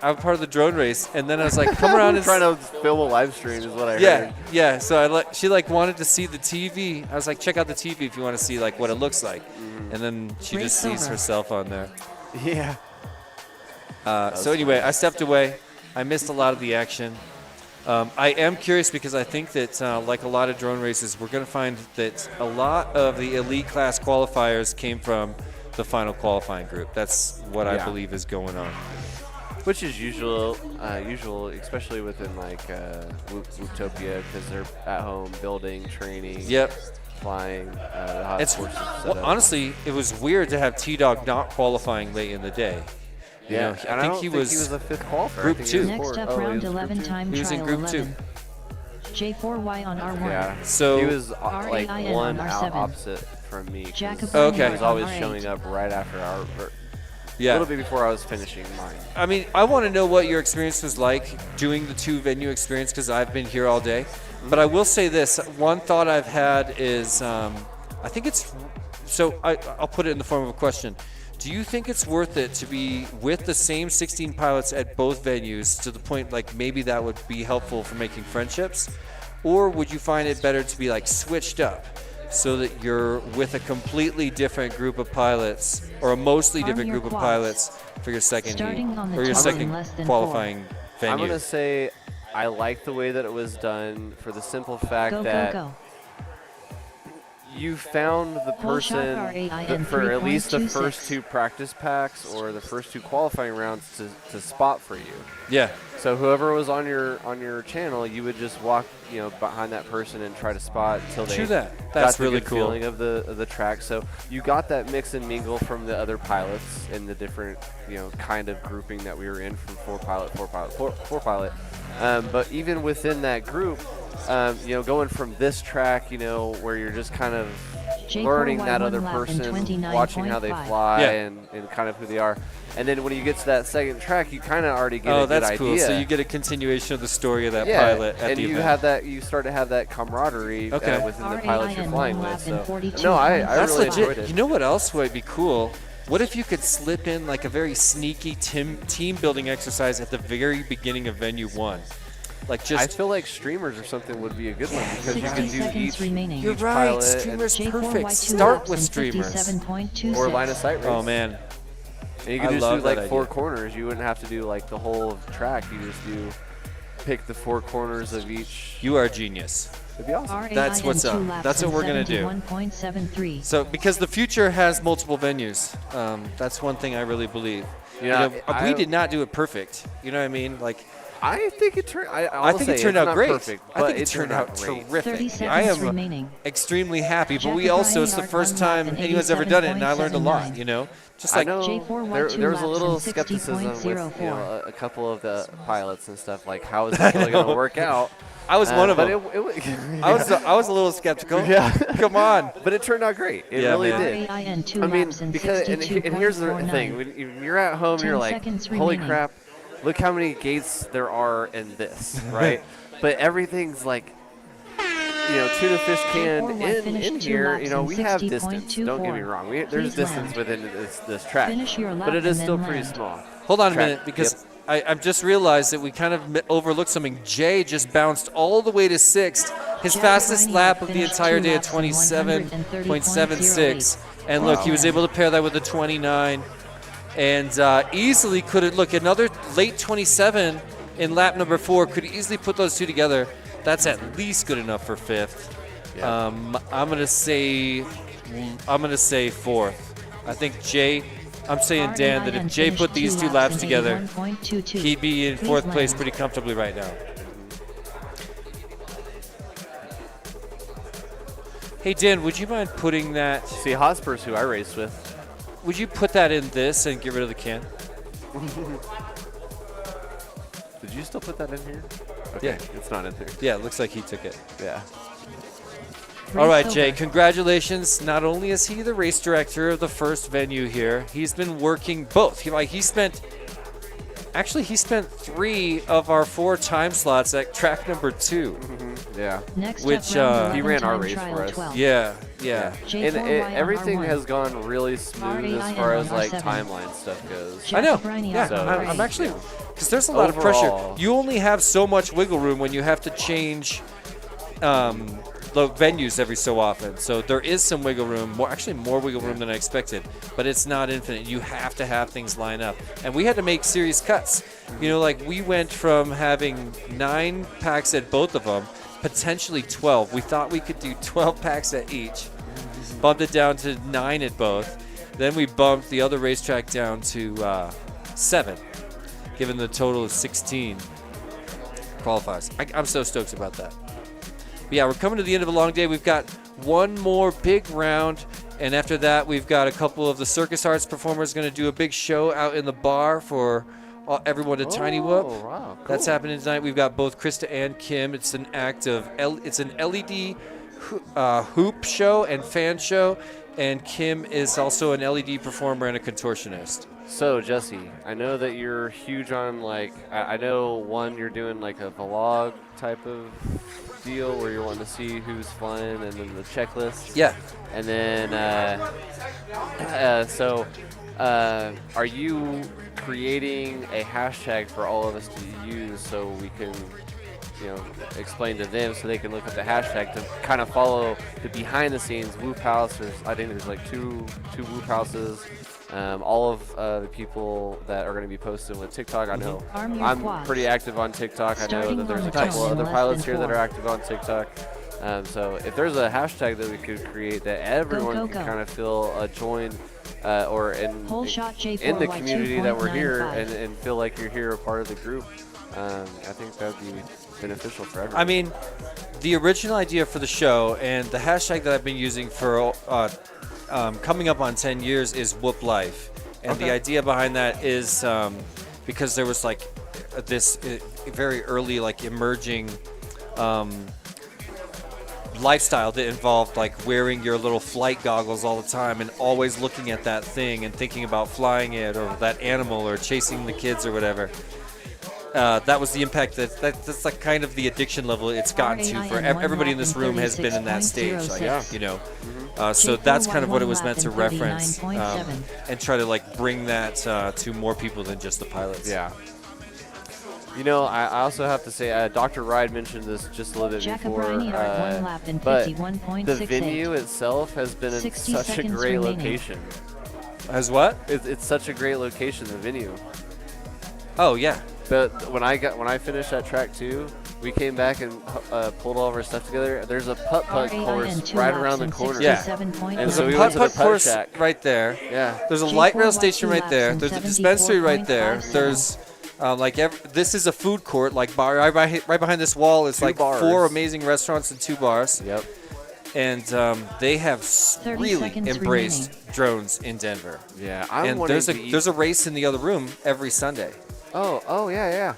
part of the drone race. And then I was like, come around and trying to film a live stream is what I heard. Yeah. So she wanted to see the TV. I was like, check out the TV if you want to see what it looks like. And then she just sees herself on there. Yeah. So anyway, I stepped away. I missed a lot of the action. I am curious because I think that, like a lot of drone races, we're going to find that a lot of the elite class qualifiers came from the final qualifying group. That's what I believe is going on. Which is usual, especially within Wooptopia, because they're at home building, training, flying. Honestly, it was weird to have T-Dog not qualifying late in the day. You know, and I think he was a fifth qualifier. Group I think 2. he was Next fourth. up, Oh, he round was group 11 2. time He was in trial group 11. J4Y on R1. Yeah. So he was like RAIN one on out R7. opposite from me. 'cause Jack of Okay. He was always on R8. showing up right after our. Yeah. A little bit before I was finishing mine. I mean, I want to know what your experience was like doing the 2-venue experience because I've been here all day. But I will say this. One thought I've had is I think it's – so I'll put it in the form of a question. Do you think it's worth it to be with the same 16 pilots at both venues to the point like maybe that would be helpful for making friendships? Or would you find it better to be like switched up so that you're with a completely different group of pilots or a mostly Arm different your group of quads. pilots for your second heat Starting on the or your top second in less than qualifying venue? I'm gonna say I like the way that it was done for the simple fact Go, that go, go. you found the Full shot person RAIN for at least the 3.26. first 2 practice packs or the first 2 qualifying rounds to spot for you. Yeah. So whoever was on your channel, you would just walk, behind that person and try to spot until they True that. got That's the really good cool. feeling of the track. So you got that mix and mingle from the other pilots in the different kind of grouping that we were in from 4 pilot. But even within that group, going from this track, where you're just kind of learning that other person, watching how they fly and kind of who they are. And then when you get to that second track, you kind of already get a good idea. Oh, that's cool. So you get a continuation of the story of that pilot at and the you event. have that. You start to have that camaraderie within the pilots you're flying with. So no, I That's really legit. enjoyed it. You know what else would be cool? What if you could slip in like a very sneaky team building exercise at the very beginning of venue 1? Like just I feel like streamers or something would be a good one because you can do each You're right. pilot Streamers J4Y2 perfect. Start with laps in streamers. 57.26. or line of sight race. Oh man. And you I can just love do like that 4 idea. corners. You wouldn't have to do like the whole track. You just pick the 4 corners of each. You are a genius. It'd be awesome. That's what's up. That's what we're gonna do. 71.73. So because the future has multiple venues, that's one thing I really believe. Yeah, we did not do it perfect. You know what I mean? Like I think it turned. I think it turned out great. Perfect, I but think it turned out great. terrific. 30 seconds I am remaining. extremely happy, but Jack we of also it's the Ryan first Art time on lap anyone's ever done it, and I learned a lot. 87.79. Just I like know J4Y2 there was a laps little in skepticism with 60.04. a couple of the pilots and stuff like how is it really going to work out. I was one of but them. I I was a little skeptical. Yeah. Come on. But it turned out great. It Yeah, really man. did. RAIN 2 I mean, laps in because and here's the 62.49. thing: when you're at home, 10 you're like, seconds "Holy remaining. crap! Look how many gates there are in this, right?" But everything's like, tuna fish can J4Y finished in 2 here. laps in We have distance. Don't get me 60.24. wrong. There's Please distance land. within this track, Finish your lap but it is and still then pretty land. small. Hold on a Track. minute, because I've just realized that we kind of overlooked something. Jay just bounced all the way to 6th. His Jack fastest Reinhardt lap of the finished entire 2 day at laps in 27.76. And Wow. look, he was able to pair that with a 29. And easily could have, look, another late 27 in lap number 4 could easily put those two together. That's at least good enough for 5th. Yeah. I'm gonna say 4th. I think Jay. I'm saying Dan that if Jay put these 2 laps together, he'd be in 4th place pretty comfortably right now. Hey Dan, would you mind putting that? See, Hotspur's who I raced with. Would you put that in this and get rid of the can? Did you still put that in here? Okay, Yeah. it's not in there. Yeah, it looks like he took it. Yeah. All right, Jay, congratulations. Not only is he the race director of the first venue here, he's been working both. He spent 3 of our 4 time slots at track number 2. Yeah. Next Which up, round he 11 ran our time race trial for us. 12. Yeah. And J4Y on everything R1. has gone really smooth as far as like timeline stuff goes. I know. Briny Yeah, on I'm R8. actually, because there's a lot of pressure. Overall. You only have so much wiggle room when you have to change the venues every so often. So there is some wiggle room, more wiggle room than I expected, but it's not infinite. You have to have things line up. And we had to make serious cuts. We went from having 9 packs at both of them, potentially 12. We thought we could do 12 packs at each. Bumped it down to 9 at both. Then we bumped the other racetrack down to 7, given the total of 16 qualifiers. I'm so stoked about that. But yeah, we're coming to the end of a long day. We've got one more big round And after that, we've got a couple of the circus arts performers going to do a big show out in the bar for everyone to Tiny Whoop. Wow, cool. That's happening tonight. We've got both Krista and Kim. It's an it's an LED hoop show and fan show, and Kim is also an LED performer and a contortionist. So Jesse, I know that you're huge on I know you're doing like a vlog type of deal where you're wanting to see who's flying and then the checklist. Yeah. And then are you creating a hashtag for all of us to use so we can explain to them so they can look at the hashtag to kind of follow the behind the scenes Whoop House? I think there's like two Whoop Houses. All of the people that are going to be posting with TikTok, I know I'm pretty active on TikTok. I know that there's a couple of other pilots here that are active on TikTok. So if there's a hashtag that we could create that everyone can kind of feel joined or in the community that we're here and feel like you're here a part of the group, I think that would be beneficial for everyone. I mean, the original idea for the show and the hashtag that I've been using for coming up on 10 years is Whoop Life. And the idea behind that is because there was like this very early emerging lifestyle that involved like wearing your little flight goggles all the time and always looking at that thing and thinking about flying it or that animal or chasing the kids or whatever. That was the impact that's like kind of the addiction level it's gotten to for everybody in this room has been in that stage, so that's kind of what it was meant to reference and try to bring that to more people than just the pilots. Yeah. I also have to say, Dr. Ride mentioned this just a little bit before, but the venue itself has been in such a great location. As what? It's such a great location, the venue. Oh yeah. But when I finished that track 2, we came back and pulled all of our stuff together. There's a putt-putt course right around the corner. Yeah. And so we went to the putt course shack right there. Yeah. There's a light rail station right there. There's a dispensary right there. There's this is a food court bar right behind this wall is 4 amazing restaurants and 2 bars. Yep. And they have really embraced drones in Denver. Yeah. There's a race in the other room every Sunday. Oh yeah.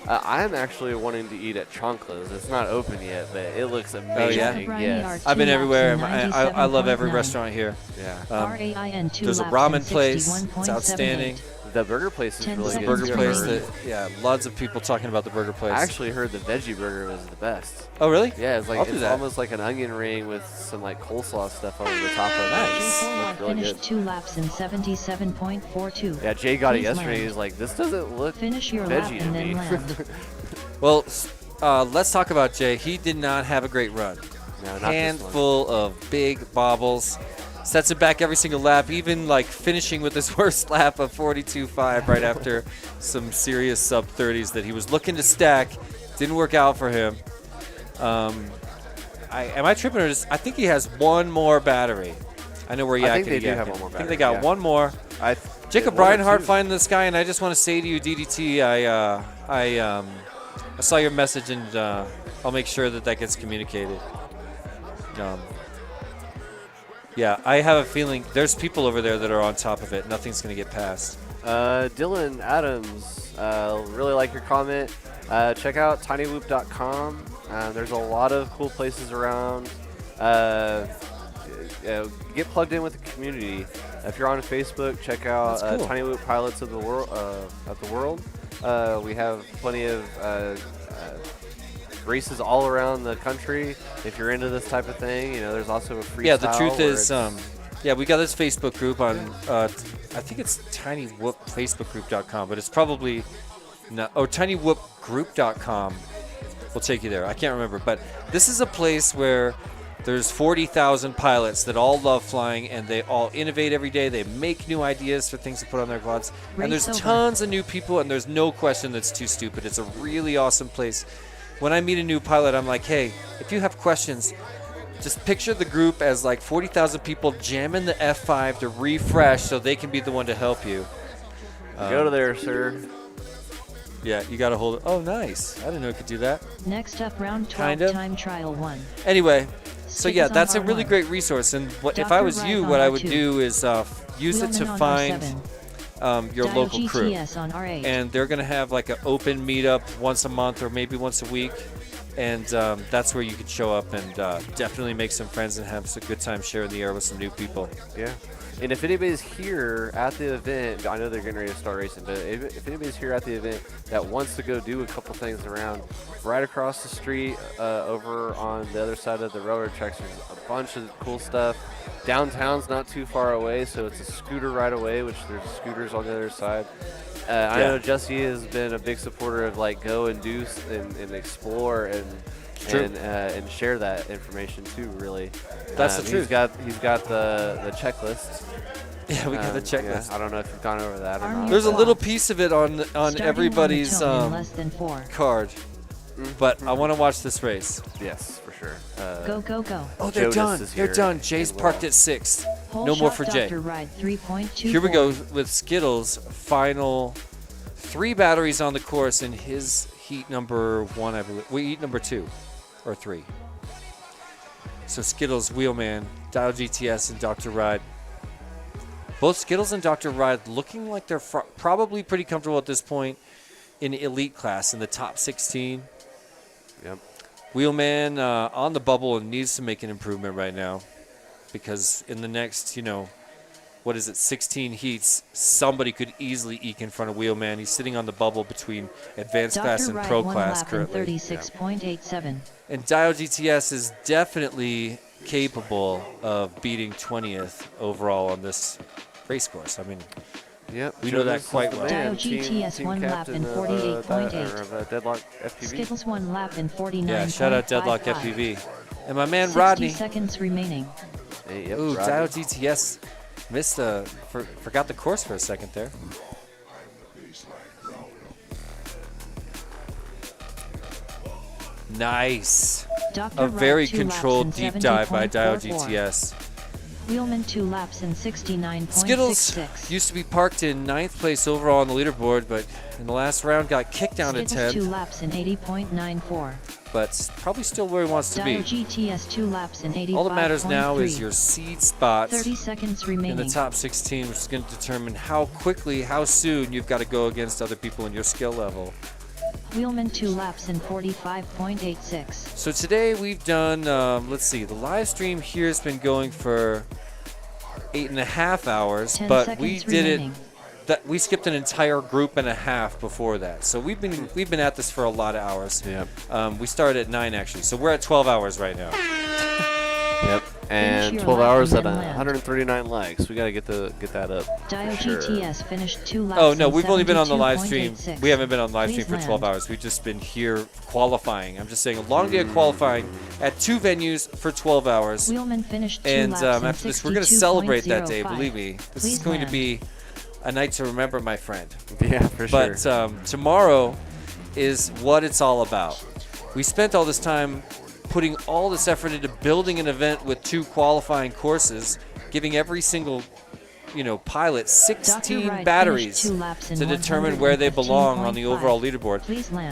I'm actually wanting to eat at Chonkla's. It's not open yet, but it looks amazing. Oh yeah. Yes. I've been everywhere. I love every restaurant here. Yeah. There's a ramen place. It's outstanding. The burger place is really good. The burger place lots of people talking about the burger place. I actually heard the veggie burger was the best. Oh really? Yeah, it's almost like an onion ring with some coleslaw stuff over the top of it. Nice. Looks really finished good. 2 laps in 77.42. Yeah, Jay got it yesterday. He's like, this doesn't look Finish your lap veggie to and me. then land. Well, let's talk about Jay. He did not have a great run. No, not Handful of big bobbles. Sets it back every single lap, even finishing with his worst lap of 42.5 right after some serious sub-30s that he was looking to stack. Didn't work out for him. Am I tripping or just? I think he has one more battery. I know where you I think they do have one more I think battery, they got one more. Jacob Reinhardt finding this guy, and I just want to say to you, DDT, I saw your message, and I'll make sure that gets communicated. Yeah, I have a feeling there's people over there that are on top of it. Nothing's going to get past. Dylan Adams, really like your comment. Check out tinywhoop.com. There's a lot of cool places around. Get plugged in with the community. If you're on Facebook, check out cool. Tiny Whoop Pilots of the World. We have plenty of races all around the country. If you're into this type of thing, there's also a freestyle. Yeah, the truth is, we got this Facebook group on, I think it's tinywhoopfacebookgroup.com, but it's probably not, tinywhoopgroup.com will take you there. I can't remember, but this is a place where there's 40,000 pilots that all love flying, and they all innovate every day. They make new ideas for things to put on their quads. And there's tons of new people, and there's no question that's too stupid. It's a really awesome place. When I meet a new pilot, I'm like, hey, if you have questions, just picture the group as 40,000 people jamming the F5 to refresh so they can be the one to help you. Go to there, sir. Yeah, you got to hold it. Oh, nice. I didn't know it could do that. Next up, round 12, time trial 1. Anyway, So yeah, that's a really great resource. And if I was you, what I would do is use it to find your local crew. And they're going to have like an open meetup once a month or maybe once a week. And that's where you can show up and definitely make some friends and have a good time sharing the air with some new people. Yeah. And if anybody's here at the event, I know they're getting ready to start racing, but if anybody's here at the event that wants to go do a couple things around, right across the street over on the other side of the railroad tracks, there's a bunch of cool stuff. Downtown's not too far away, so it's a scooter right away, which there's scooters on the other side. I know Jesse has been a big supporter of like go and do and explore and share that information too. Really, that's the truth. He's got the checklist. Yeah, we got the checklist. Yeah, I don't know if you've gone over that or not. There's a little piece of it on everybody's card, but I want to watch this race. Yes, for sure. Go, go, go. Oh, they're done. They're done. Jay's parked at 6th. No more for Jay. Here we go with Skittles' final 3 batteries on the course in his heat number 1, I believe. Heat number 2 or 3. So Skittles, Wheelman, Dial GTS, and Dr. Ride. Both Skittles and Dr. Ride looking like they're probably pretty comfortable at this point in elite class in the top 16. Yep. Wheelman on the bubble and needs to make an improvement right now because in the next, 16 heats, somebody could easily eke in front of Wheelman. He's sitting on the bubble between advanced class and pro class currently. 36.87. And Dial GTS is definitely capable of beating 20th overall on this race course. I mean, we know that quite well. Dial GTS 1 lap in 48.8. Deadlock FPV. Skittles 1 lap in 49.55. Yeah, shout out Deadlock FPV. And my man Rodney. 60 seconds remaining. Hey, yep, Ooh, Rodney. Dial GTS missed forgot the course for a second there. Nice. A very controlled deep dive by Dial GTS. Wheelman 2 laps in 69.66. Skittles used to be parked in 9th place overall on the leaderboard, but in the last round got kicked down to 10th. 2 laps in 80.94. But probably still where he wants to be. Dial GTS 2 laps in 85.3. All that matters now is your seed spots 30 seconds remaining. in the top 16, which is going to determine how quickly, how soon you've got to go against other people in your skill level. Wheelman 2 laps in 45.86. So today we've done, let's see, the live stream here has been going for 8.5 hours, but we did remaining. we skipped an entire group and a half before that. So we've been at this for a lot of hours. Yeah. We started at 9 actually, so we're at 12 hours right now. Yep. And 12 hours at 139 likes. We got to get that up. Dial GTS finished 2 laps. Oh no, we've only been on the live stream. 72.86. We haven't been on live stream for 12 land. hours. We've just been here qualifying. I'm just saying a long day of qualifying at 2 venues for 12 hours. Wheelman finished 2 And laps after this, we're going to celebrate that day. 62.05. Believe me, this Please is going land. to be a night to remember, my friend. Yeah, for sure. But tomorrow is what it's all about. We spent all this time putting all this effort into building an event with 2 qualifying courses, giving every single pilot 16 batteries to determine where they belong on the overall leaderboard,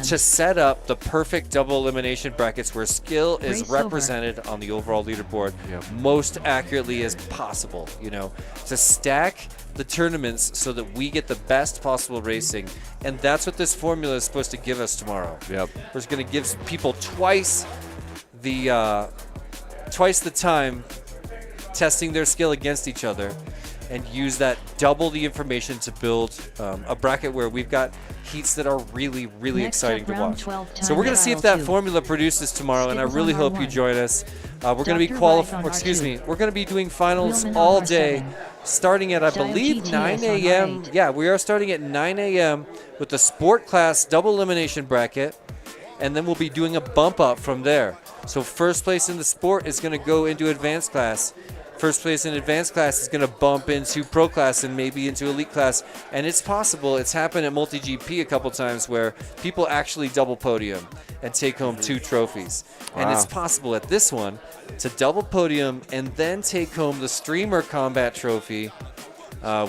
to set up the perfect double elimination brackets where skill is represented on the overall leaderboard most accurately as possible, to stack the tournaments so that we get the best possible racing. And that's what this formula is supposed to give us tomorrow. Yep. We're going to give people twice the time testing their skill against each other, and use that double the information to build a bracket where we've got heats that are really, really exciting to watch. So we're going to see if that formula produces tomorrow, and I really hope you join us. We're going to be we're going to be doing finals all day, starting at, I believe, 9 a.m. Yeah, we are starting at 9 a.m. with the sport class double elimination bracket, and then we'll be doing a bump up from there. So first place in the sport is going to go into advanced class. First place in advanced class is going to bump into pro class and maybe into elite class. And it's possible, it's happened at MultiGP a couple times where people actually double podium and take home 2 trophies. Wow. And it's possible at this one to double podium and then take home the streamer combat trophy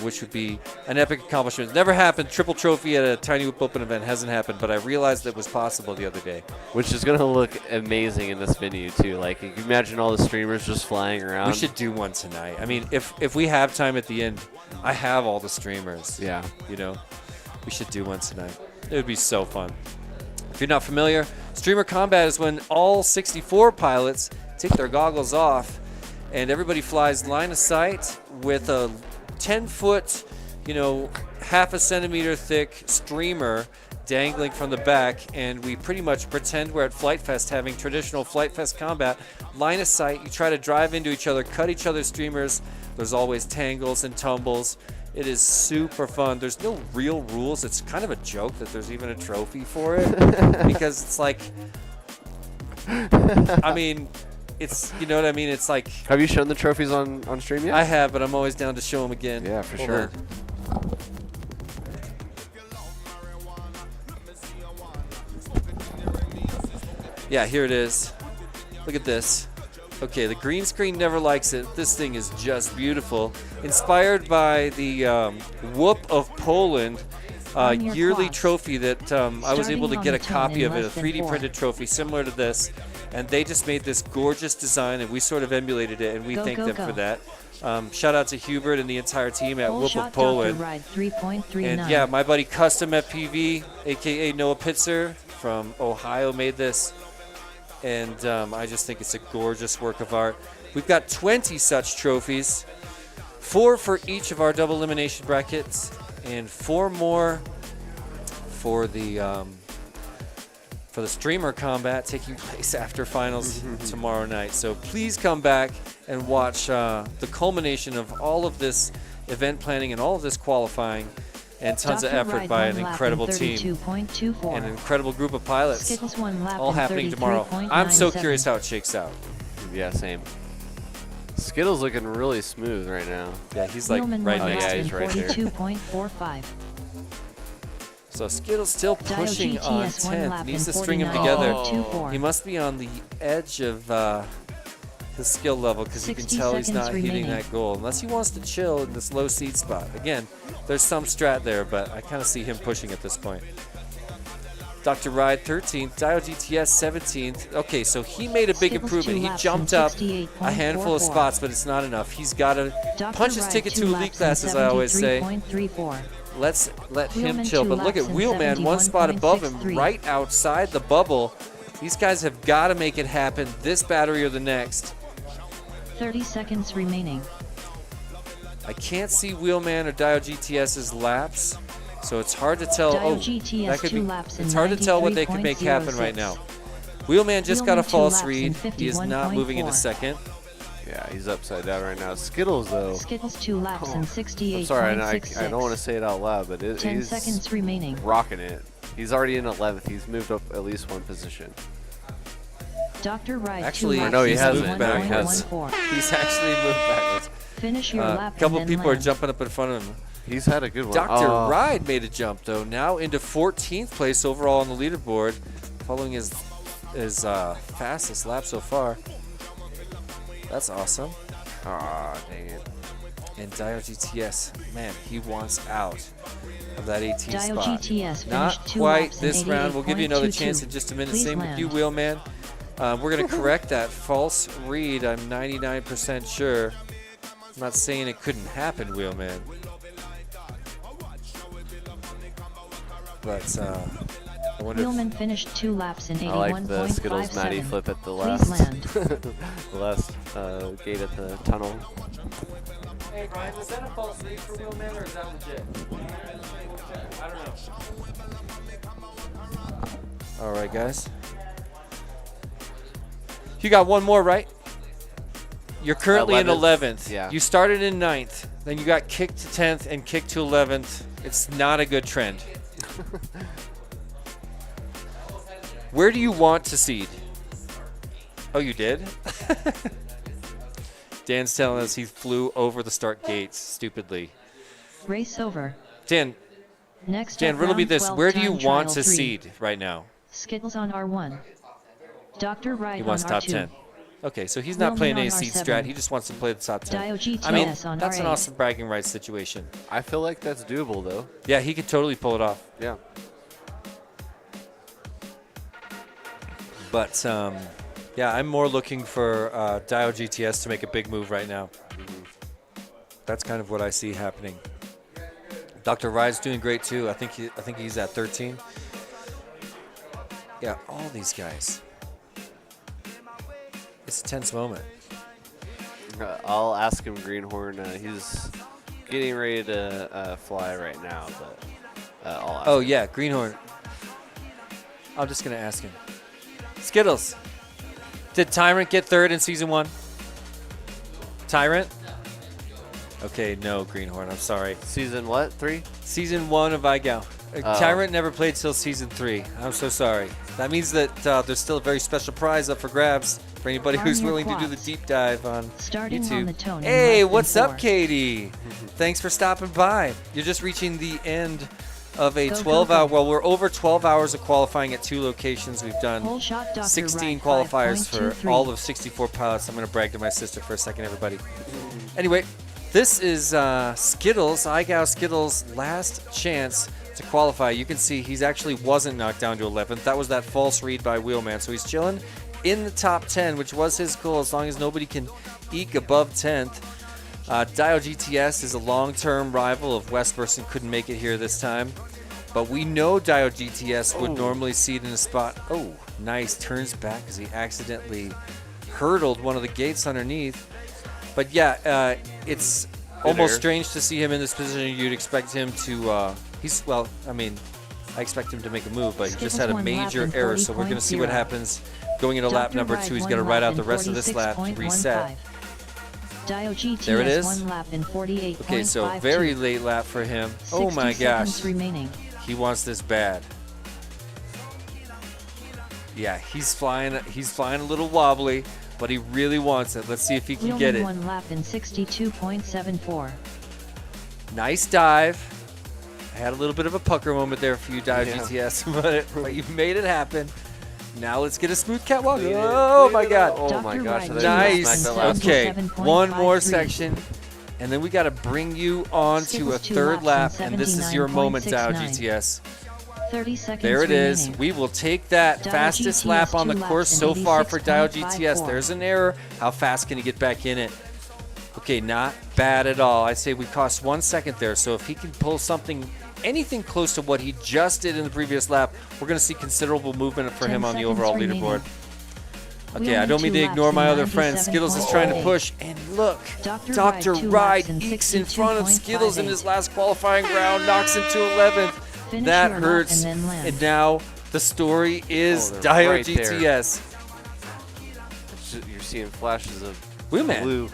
which would be an epic accomplishment. It's never happened. Triple trophy at a Tiny Whoop Open event hasn't happened, but I realized it was possible the other day. Which is going to look amazing in this venue, too. Like, you can imagine all the streamers just flying around. We should do one tonight. I mean, if we have time at the end, I have all the streamers. Yeah. You know, we should do one tonight. It would be so fun. If you're not familiar, streamer combat is when all 64 pilots take their goggles off and everybody flies line of sight with a 10-foot, you know, half a centimeter thick streamer dangling from the back, and we pretty much pretend we're at Flight Fest having traditional Flight Fest combat. Line of sight, you try to drive into each other, cut each other's streamers. There's always tangles and tumbles. It is super fun. There's no real rules. It's kind of a joke that there's even a trophy for it because it's like, I mean, it's, you know what I mean? It's like. Have you shown the trophies on stream yet? I have, but I'm always down to show them again. Yeah, for Hold sure. on. Yeah, here it is. Look at this. Okay, the green screen never likes it. This thing is just beautiful. Inspired by the Whoop of Poland yearly trophy that I was able to get a copy of it, a 3D printed trophy similar to this. And they just made this gorgeous design, and we sort of emulated it, and we thank them for that. Shout out to Hubert and the entire team at Whoop of Poland. And yeah, my buddy Custom FPV, aka Noah Pitzer from Ohio, made this. And I just think it's a gorgeous work of art. We've got 20 such trophies, 4 for each of our double elimination brackets, and 4 more for the streamer combat taking place after finals tomorrow night. So please come back and watch the culmination of all of this event planning and all of this qualifying and tons of effort by an incredible team and an incredible group of pilots, all happening tomorrow. I'm so curious how it shakes out. Yeah, same. Skittles looking really smooth right now. Yeah, he's like right next to he's right there. 42.45. So Skittles still pushing on 10th. Needs to string him together. He must be on the edge of his skill level because you can tell he's not hitting that goal unless he wants to chill in this low seed spot. Again, there's some strat there, but I kind of see him pushing at this point. Dr. Ride 13th, Dio GTS 17th. Okay, so he made a big improvement. He jumped up a handful of spots, but it's not enough. He's got to punch his ticket to elite class, as I always say. Let's let him chill. But look at Wheelman, 1 spot above him, right outside the bubble. These guys have got to make it happen this battery or the next. 30 seconds remaining. I can't see Wheelman or Dio GTS's laps, so it's hard to tell. Dio GTS that could be. laps It's hard to tell what they could make happen right now. Wheelman just got a false read. He is not moving into second. Yeah, he's upside down right now. Skittles, though. Skittles 2 laps and 68.66. I'm sorry, I don't want to say it out loud, but 10 he's seconds remaining. rocking it. He's already in 11th. He's moved up at least 1 position. Dr. Ride Actually, 2 laps no, he and hasn't. No, he 1.14. He's actually moved backwards. Finish your lap A couple and people then are land. jumping up in front of him. He's had a good one. Dr. Ride made a jump, though, now into 14th place overall on the leaderboard, following his fastest lap so far. That's awesome. Aw, dang it. And Dio GTS, man, he wants out of that 18th Dio spot. GTS Not finished 2 quite laps this and round. We'll give you another 88.22. chance in just a minute. Please Same land. with you, Wheelman. We're going to correct that false read. I'm 99% sure. I'm not saying it couldn't happen, Wheelman. But I wonder Wheelman finished 2 laps in 81.57. I like the Skittles Matty flip at the Please last, land. the last gate at the tunnel. Hey, Brian, was that a false read for Wheelman, or is that legit? I don't know. All right, guys. You got one more, right? You're currently in 11th. Yeah. You started in 9th. Then you got kicked to 10th and kicked to 11th. It's not a good trend. Where do you want to seed? Oh, you did? Dan's telling us he flew over the start gates stupidly. Race over. Dan, Next Dan, up, riddle me round this. 12 Where do you time want trial to 3. seed right now? Skittles on R1. Dr. Ride He on wants top R2. 10. Okay, so he's not Wheelman playing on any seed R7. strat. He just wants to play the top 10. Dio GTS I mean, on that's an R8. awesome bragging rights situation. I feel like that's doable, though. Yeah, he could totally pull it off. Yeah. But, yeah, I'm more looking for Dio GTS to make a big move right now. That's kind of what I see happening. Dr. Ride's doing great, too. I think he's at 13. Yeah, all these guys. It's a tense moment. I'll ask him, Greenhorn. He's getting ready to fly right now, but I'll ask him. Yeah, Greenhorn. I'm just going to ask him. Skittles, did Tyrant get third in Season 1? Tyrant? Okay, no, Greenhorn, I'm sorry. Season what, 3? Season 1 of iGal. Tyrant never played till Season 3. I'm so sorry. That means that there's still a very special prize up for grabs for anybody Arm who's your willing to do the quads. deep dive on Starting YouTube. on the tone in Hey, less than what's up, 4. Katie? Thanks for stopping by. You're just reaching the end of a Go, 12-hour. go. Well, we're over 12 hours of qualifying at 2 locations. We've done Whole shot, Dr. 16 Ride, qualifiers for 5.23. all of 64 pilots. I'm going to brag to my sister for a second, everybody. Anyway, this is Skittles, iGal Skittles' last chance to qualify. You can see he's actually wasn't knocked down to 11th. That was that false read by Wheelman. So he's chilling in the top 10, which was his goal, as long as nobody can eke above 10th. Dio GTS is a long-term rival of Westburst, couldn't make it here this time. But we know Dio GTS would normally seed in a spot. Oh, nice. Turns back because he accidentally hurdled one of the gates underneath. But yeah, it's almost strange to see him in this position. You'd expect him to, I expect him to make a move, but he just had a major error. So we're going to see what happens going into lap number 2. He's going to ride out the rest of this lap to reset. Dio GTS There it is. 1 lap in 48.52. Okay, so very late lap for him. Oh my 60 gosh. seconds remaining. He wants this bad. Yeah, he's flying a little wobbly, but he really wants it. Let's see if he can get it. 1 lap in 62.74. Nice dive. I had a little bit of a pucker moment there for you, Dio GTS, but you made it happen. Now let's get a smooth catwalk. Oh my God. Oh my gosh. Nice. Okay, one more section. And then we got to bring you on to a third lap, and this is your moment, Dio GTS. 30 seconds There it is. remaining. We will take that Dio fastest GTS lap on the 2 course laps so in far for Dio 86.54. GTS. There's an error. How fast can he get back in it? Okay, not bad at all. I say we cost 1 second there, so if he can pull something, anything close to what he just did in the previous lap, we're going to see considerable movement for 10 him on the seconds overall remaining. leaderboard. Okay, Wheelman I don't mean 2 to ignore laps my in other friend. Skittles is trying to 97.48. push, and look, Dr. Dr. Ride 2 Ride laps in ekes in front of Skittles in 62.58. his last qualifying round, knocks him to 11th. Finish That your lap hurts, and then land. and now the story is they're Dio right there. GTS. You're seeing flashes of Wheelman. blue.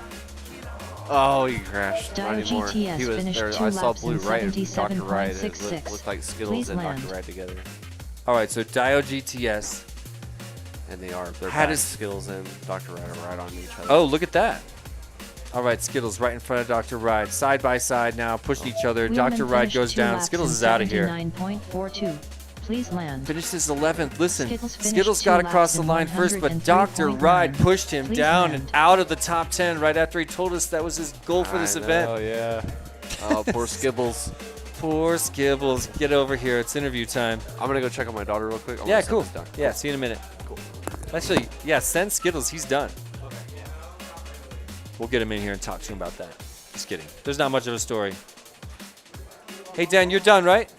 Oh, he crashed. Dio Not anymore. GTS He was finished there. 2 I saw laps blue in right and Dr. Ride. It 77.66. looked like Skittles Please and land. Dr. Ride together. All right, so Dio GTS. And they are. They're How back. does- Skittles and Dr. Ride are right on each other. Oh, look at that. All right, Skittles right in front of Dr. Ride. Side by side now, pushing each other. Wheelman Dr. Ride finished goes 2 down. laps Skittles in is out of here. 79.42. Please land. Finishes 11th. Listen, Skittles finished Skittles 2 got across laps the in line first, but 103.9. Dr. Ride pushed him Please down land. and out of the top 10 right after he told us that was his goal for this event. Oh, yeah. Oh, poor Skibbles. Poor Skibbles. Get over here. It's interview time. I'm going to go check on my daughter real quick. Yeah, cool. Yeah, see you in a minute. Cool. Actually, yeah, send Skittles. He's done. We'll get him in here and talk to him about that. Just kidding. There's not much of a story. Hey, Dan, you're done, right?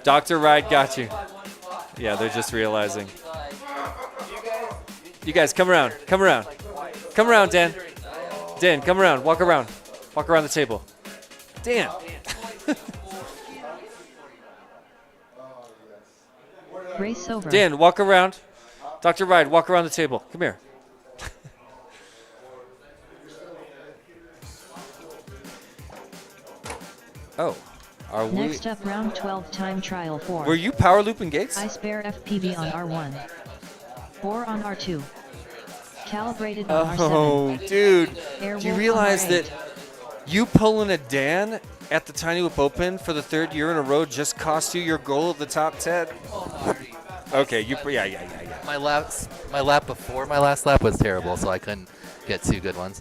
Dr. Ride got you. Yeah, they're just realizing. You guys, come around. Come around. Come around, Dan. Dan, come around. Walk around. Walk around the table. Dan. Race over. Dan, walk around. Dr. Ride, walk around the table. Come here. Oh, are we? Next up, round 12 time trial 4. Were you power looping gates? I spare FPV on R1. 4 on R2. Calibrated on Oh, R7. dude. Airwolf Do you on realize R8. that you pulling a Dan at the Tiny Whip Open for the 3rd year in a row just cost you your goal of the top 10? Okay, yeah. My lap before my last lap was terrible, so I couldn't get 2 good ones.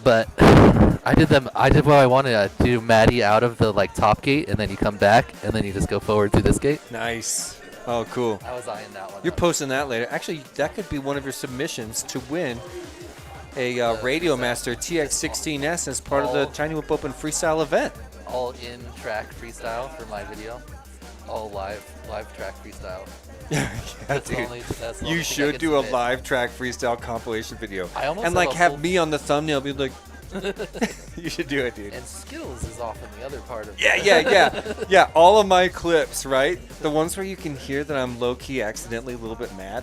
But I did what I wanted. I do Maddie out of the top gate, and then you come back, and then you just go forward through this gate. Nice. Oh, cool. I was eyeing that one. You're posting that later. Actually, that could be one of your submissions to win a Radio Master TX16S as part of the Tiny Whip Open Freestyle event. All in track freestyle for my video. All live track freestyle. Dude. You should do a live track freestyle compilation video. And have me on the thumbnail be like, you should do it, dude. And Skills is often the other part of Yeah, all of my clips, right? The ones where you can hear that I'm low-key accidentally a little bit mad.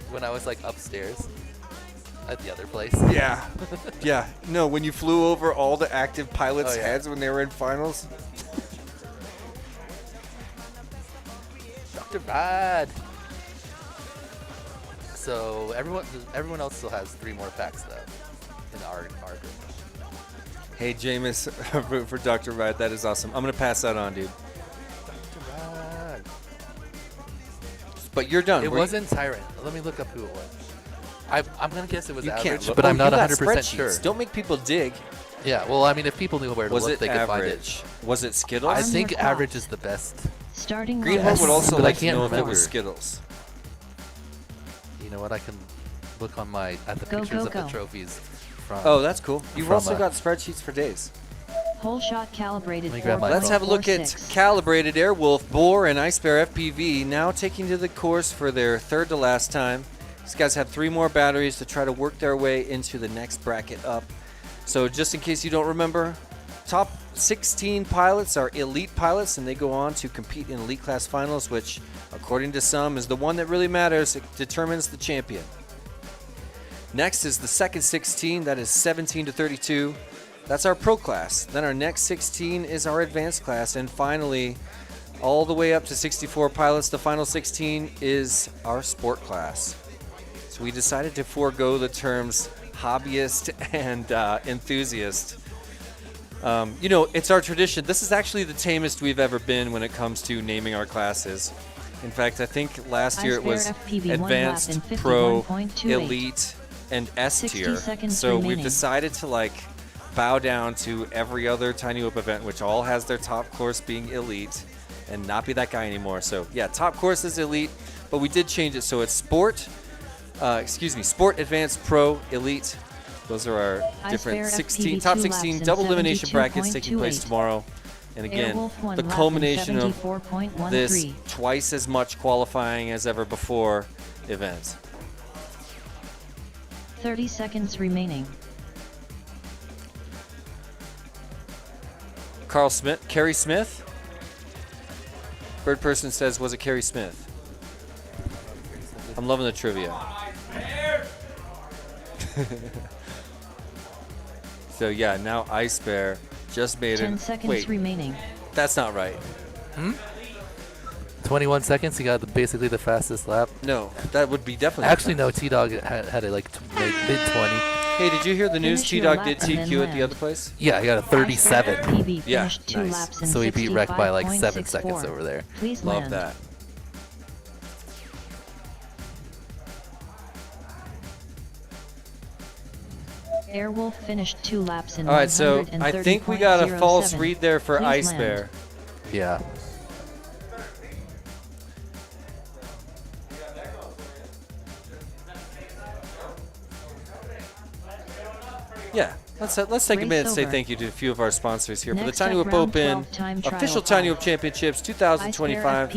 When I was upstairs at the other place. Yeah. No, when you flew over all the active pilots' heads when they were in finals. Dr. Bad. So everyone else still has 3 more packs though in our group. Hey Jameis, root for Dr. Ride. That is awesome. I'm gonna pass that on, dude. Dr. Ride. But you're done. It wasn't Tyrant. Let me look up who it was. I'm gonna guess it was you Average, can't, but I'm not 100% spreadsheets. sure. Don't make people dig. Yeah, well, I mean, if people knew where to look, they could find it. Was it Skittles? I think Average is the best. Starting Greenhorn would also but like I to can't know if it remember. was Skittles. You know what? I can look on at the pictures of the trophies. Oh, that's cool. You've also got spreadsheets for days. Whole shot calibrated. Let's have a look at calibrated Airwolf, Boar, and Ice Bear FPV now taking to the course for their 3rd to last time. These guys have 3 more batteries to try to work their way into the next bracket up. So just in case you don't remember, top 16 pilots are elite pilots, and they go on to compete in elite class finals, which, according to some, is the one that really matters. It determines the champion. Next is the second 16, that is 17 to 32. That's our pro class. Then our next 16 is our advanced class, and finally, all the way up to 64 pilots, the final 16 is our sport class. So we decided to forego the terms hobbyist and enthusiast. It's our tradition. This is actually the tamest we've ever been when it comes to naming our classes. In fact, I think last year it was advanced, pro, elite, and S tier. So we've decided to bow down to every other Tiny Whip event, which all has their top course being elite, and not be that guy anymore. So yeah, top course is elite, but we did change it so it's sport, advanced, pro, elite. Those are our different top 16 double elimination brackets taking place tomorrow. And again, the culmination of this twice as much qualifying as ever before event. 30 seconds remaining. Kerry Smith. Bird person says, was it Kerry Smith? I'm loving the trivia. So yeah, now Ice Bear just made 10 seconds remaining. That's not right. 21 seconds. He got basically the fastest lap. No, that would be definitely. Actually, no. T-Dog had it mid 20. Hey, did you hear the news? T-Dog did TQ at the other place. Yeah, he got a 37. Yeah, nice. So he beat Wreck by 7 seconds over there. Please love that. Airwolf finished 2 laps in. All right, so I think we got a false read there for Ice Bear. Yeah. Yeah, let's take a minute and say thank you to a few of our sponsors here for the Tiny Whip Open official Tiny Whip Championships 2025.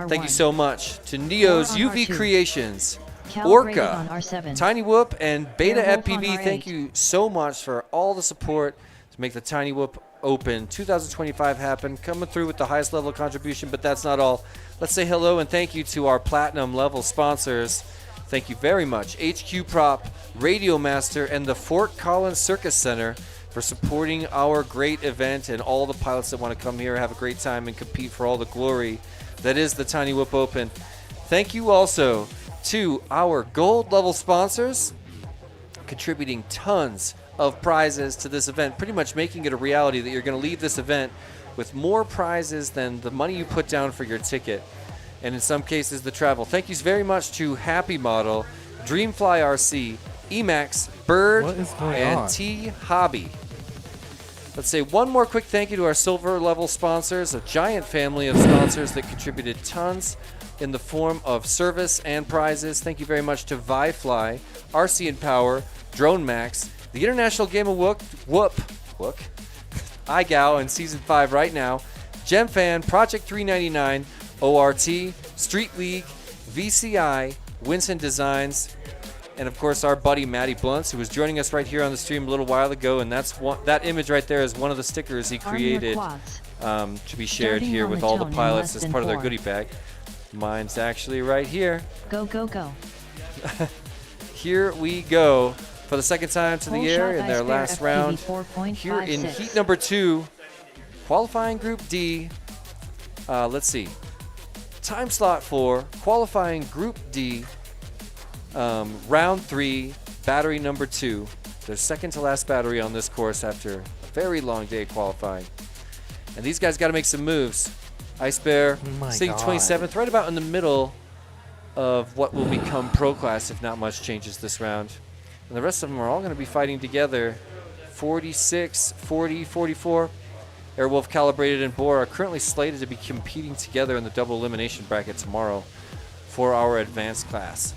Thank you so much to Neo's UV Creations, Orca, Tiny Whip, and Beta FPV. Thank you so much for all the support to make the Tiny Whip Open 2025 happen. Coming through with the highest level of contribution, but that's not all. Let's say hello and thank you to our platinum level sponsors. Thank you very much, HQ Prop, Radio Master, and the Fort Collins Circus Center for supporting our great event and all the pilots that want to come here, have a great time, and compete for all the glory that is the Tiny Whip Open. Thank you also to our gold level sponsors, contributing tons of prizes to this event, pretty much making it a reality that you're going to leave this event with more prizes than the money you put down for your ticket, and in some cases the travel. Thank you very much to Happy Model, Dreamfly RC, Emax, Bird, What is going and on? T Hobby. Let's say one more quick thank you to our silver level sponsors, a giant family of sponsors that contributed tons in the form of service and prizes. Thank you very much to ViFly, RC and Power, Drone Max, the International Game of Whoop, iGao in Season 5 right now, GemFan, Project 399, ORT, Street League, VCI, Winston Designs, and of course our buddy Matty Blunts, who was joining us right here on the stream a little while ago, and that image right there is one of the stickers he created to be shared here with all the pilots as part of their goodie bag. Mine's actually right here. Go, go, go. Here we go for the second time to Full the air shot in their iSphere last FPV round. 4.56. Here in heat number 2, qualifying Group D. Let's see. Time slot for qualifying Group D, round 3, battery number 2. Their second to last battery on this course after a very long day of qualifying. And these guys got to make some moves. iSphere sitting 27th, right about in the middle of what will become Pro Class if not much changes this round. And the rest of them are all going to be fighting together. 46, 40, 44. Airwolf, Calibrated, and Boar are currently slated to be competing together in the double elimination bracket tomorrow for our advanced class.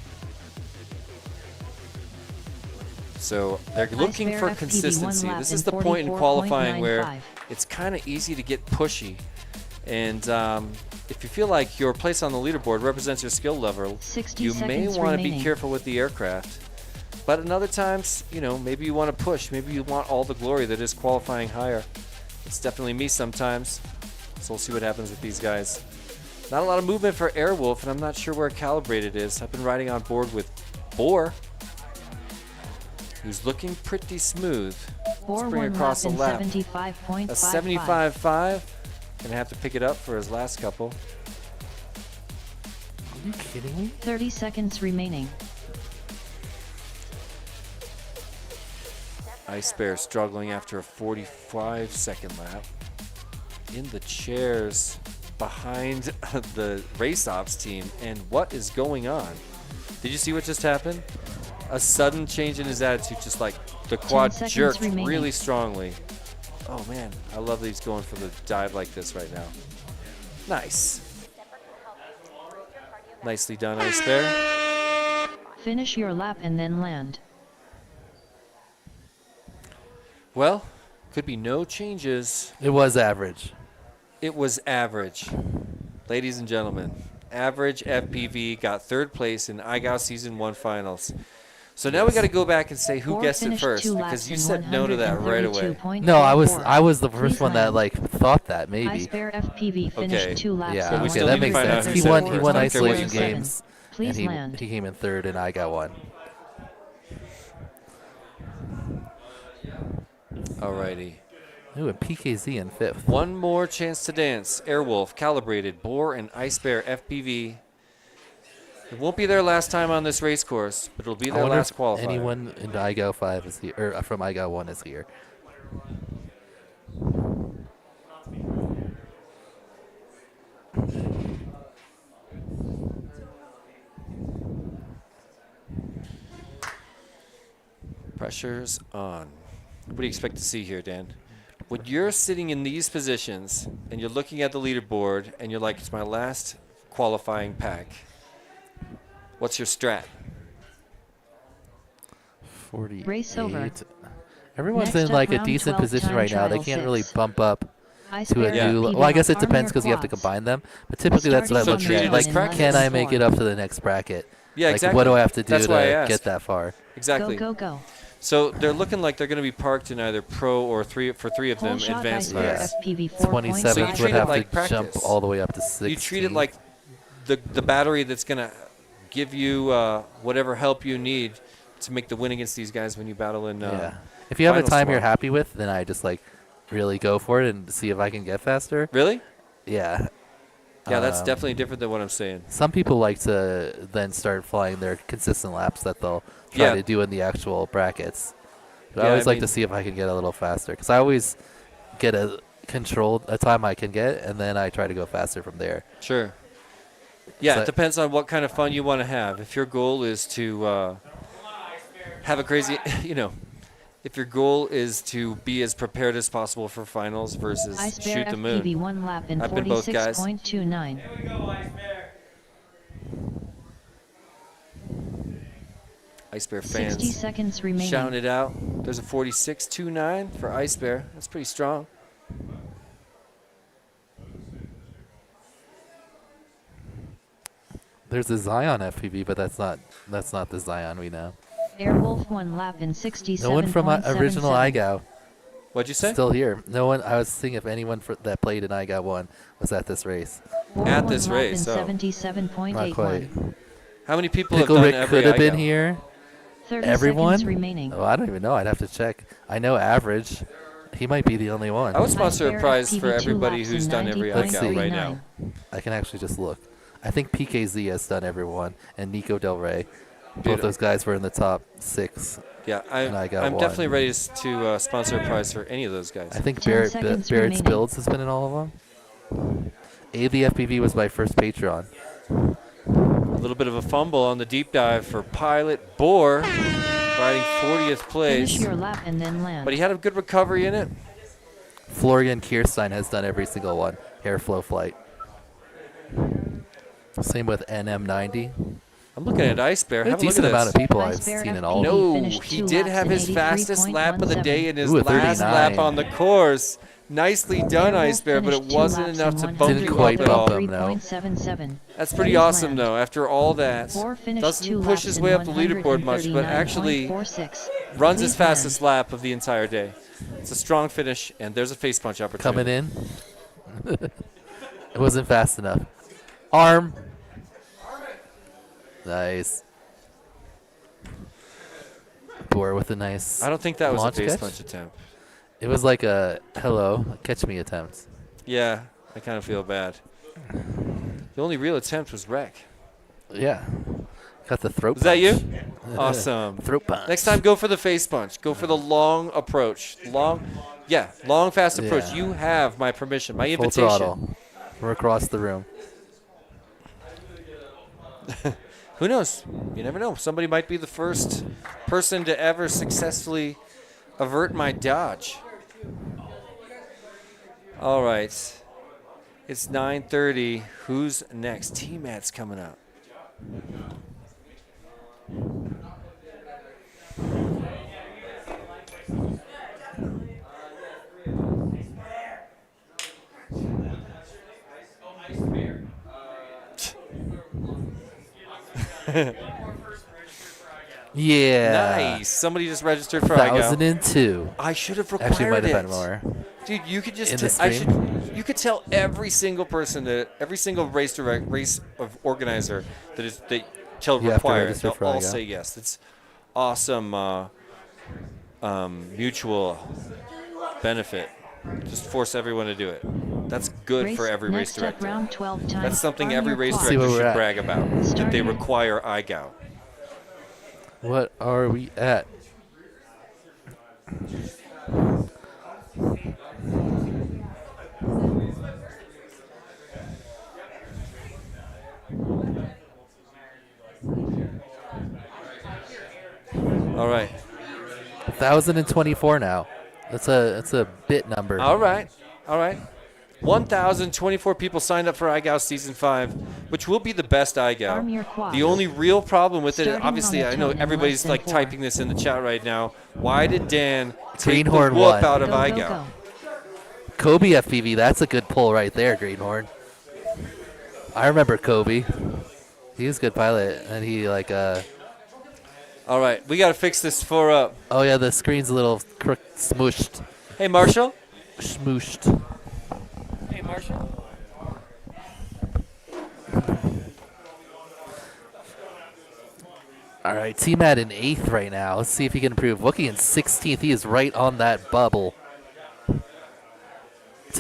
So they're looking iSphere for FPV consistency. 1 lap This is in the point in qualifying where 44.95. it's kind of easy to get pushy. And if you feel like your place on the leaderboard represents your skill level, 60 you may seconds want to be remaining. careful with the aircraft. But in other times, you know, maybe you want to push. Maybe you want all the glory that is qualifying higher. It's definitely me sometimes. So we'll see what happens with these guys. Not a lot of movement for Airwolf, and I'm not sure where Calibrated is. I've been riding on board with Boar, who's looking pretty smooth. Boar Let's bring 1 across a lap lap. in 75.55. A 75.5. Gonna have to pick it up for his last couple. Are you kidding me? 30 seconds remaining. iSphere struggling after a 45-second lap. In the chairs behind the race ops team. And what is going on? Did you see what just happened? A sudden change in his attitude, just like the quad 10 seconds jerked remaining. really strongly. Oh man, I love that he's going for the dive like this right now. Nice. Nicely done, iSphere. Finish your lap and then land. Well, could be no changes. It was average. It was average. Ladies and gentlemen, average FPV got 3rd place in iGao Season 1 finals. So now we got to go back and say who Boar guessed it finished first, 2 because laps you in said no to that right away. 132.44. No, I was the first Please one that land. like thought that maybe. iSphere FPV finished Okay. 2 laps Yeah, in we okay, still that need to makes find out sense. who He said won. it He first. won I don't care what you isolation say. games, Please and land. he came in 3rd, and I got 1. Alrighty. Ooh, and PKZ in 5th. One more chance to dance. Airwolf, Calibrated, Boar, and iSphere FPV. It won't be their last time on this race course, but it'll be I their wonder last if qualifier. anyone in iGao 5 is here, or from iGao 1 is here. Pressure's on. What do you expect to see here, Dan? When you're sitting in these positions and you're looking at the leaderboard and you're like, it's my last qualifying pack, what's your strat? 48. Race over. Everyone's Next in up, like a round decent 12 position time right now. They trial can't really 6. bump up to a iSphere Yeah. new. FPV Well, I guess it on depends your because you have to quads. combine them. But typically that's what I Starting look So on treat at. it Like, as practice. can I make it up to the next bracket? Yeah, Like, exactly. what do I have to do That's why I to asked. get that far? Exactly. Go, go, go. So they're looking like they're going to be parked in either pro or three of them Full shot advanced iSphere class. FPV 27th So you would treat it have like to jump practice. all the way up to 16. You treat it like the battery that's going to give you whatever help you need to make the win against these guys when you battle in yeah. If you have a final time you're swap. happy with, then I just like really go for it and see if I can get faster. Really? Yeah. Yeah, that's Um, definitely different than what I'm saying. Some people like to then start flying their consistent laps that they'll try Yeah. to do in the actual brackets. But I always like to see if I can get a little faster, because I always get a time I can get, and then I try to go faster from there. Sure. Yeah, So it depends on what kind of fun you want to have. If your goal is to have a crazy, if your goal is to be as prepared as possible for finals versus Ice Bear shoot the moon. FPV 1 lap in I've been both guys. 46.29. Ice Bear 60 fans seconds remaining. shouting it out. There's a 46.29 for Ice Bear. That's pretty strong. There's a Zion FPV, but that's not the Zion we know. Airwolf 1 lap in 67.77. No one from original IGAO. What'd you say? Still here. No one. I was seeing if anyone that played in IGAO 1 was at this race. At this race, in oh. 77.81. Not quite. How many people Pickle have done Rick every could have been IGAO? here. 30 Everyone? seconds remaining. Oh, I don't even know. I'd have to check. I know average. He might be the only one. I would sponsor a Ice Bear prize FPV for 2 everybody laps who's in done every 90.39. IGAO right now. I can actually just look. I think PKZ has done everyone, and Nico Del Rey. Both Dude, those guys were in the top 6. Yeah, and I got I'm one. definitely ready to sponsor a prize for any of those guys. I think 10 Barrett's seconds remaining. Builds has been in all of them. AV FPV was my first Patreon. A little bit of a fumble on the deep dive for Pilot Boar, riding 40th place. Finish your lap and then land. But he had a good recovery in it. Florian Kierstein has done every single one. Airflow flight. Same with NM90. I'm looking at Ice Bear. A Have a look decent at amount this. of people Ice I've Bear seen in FPV all. No, finished he 2 did laps have in his fastest lap of the 83.17. day in his Ooh, a last 39. lap on the course. Nicely done, Airwolf Ice Bear, but it finished 2 wasn't laps enough in to bump Didn't you quite up at all. bump him, no. 133.77. That's pretty Please awesome, land. though. After all that, 4 finished doesn't 2 push laps his in way up the leaderboard much, but actually 139.46. runs his Please land. fastest lap of the entire day. It's a strong finish, and there's a face punch opportunity. Coming in. It wasn't fast enough. Arm. Nice. Boar with a nice. I don't think that was a launch face catch. punch attempt. It was like a hello, catch me attempt. Yeah, I kind of feel bad. The only real attempt was wreck. Yeah. Got the throat Was that you? punch. Awesome. Throat punch. Next time, go for the face punch. Go for the long approach. Long, fast approach. Yeah. You have my permission, my Full invitation. throttle. We're across the room. Who knows? You never know. Somebody might be the first person to ever successfully avert my dodge. All right. It's 9:30. Who's next? T-Mat's coming up. Yeah. Nice. Somebody just registered for IGO. 1002. I should have required Actually, might have it. been more. Dude, you could just In the you could tell every single person every single race of organizer that tell You have to require it. register They'll for all IGO. say yes. It's awesome mutual benefit. Just force everyone to do it. That's good for every race next up, director. round 12 time. That's something Arm every your race clock. See director where we're should at. brag about. That they Starting. require IGO. What are we at? All right. 1,024 now. That's a bit number. All right. 1,024 people signed up for IGAO Season 5, which will be the best IGAO. Arm your quad. The only real problem with it, Starting obviously, on the I know 10 in everybody's less than like 4. typing this in the chat right now. Why did Dan take the Greenhorn whoop won. out of Go, go, IGAO? go. Kobe FPV, that's a good pull right there, Greenhorn. I remember Kobe. He was a good pilot, and he All right, we got to fix this 4 up. Oh yeah, the screen's a little smooshed. Hey, Marshall. Smooshed. Hey, Marshall. All right, T-Mat in 8th right now. Let's see if he can improve. Wookie in 16th. He is right on that bubble.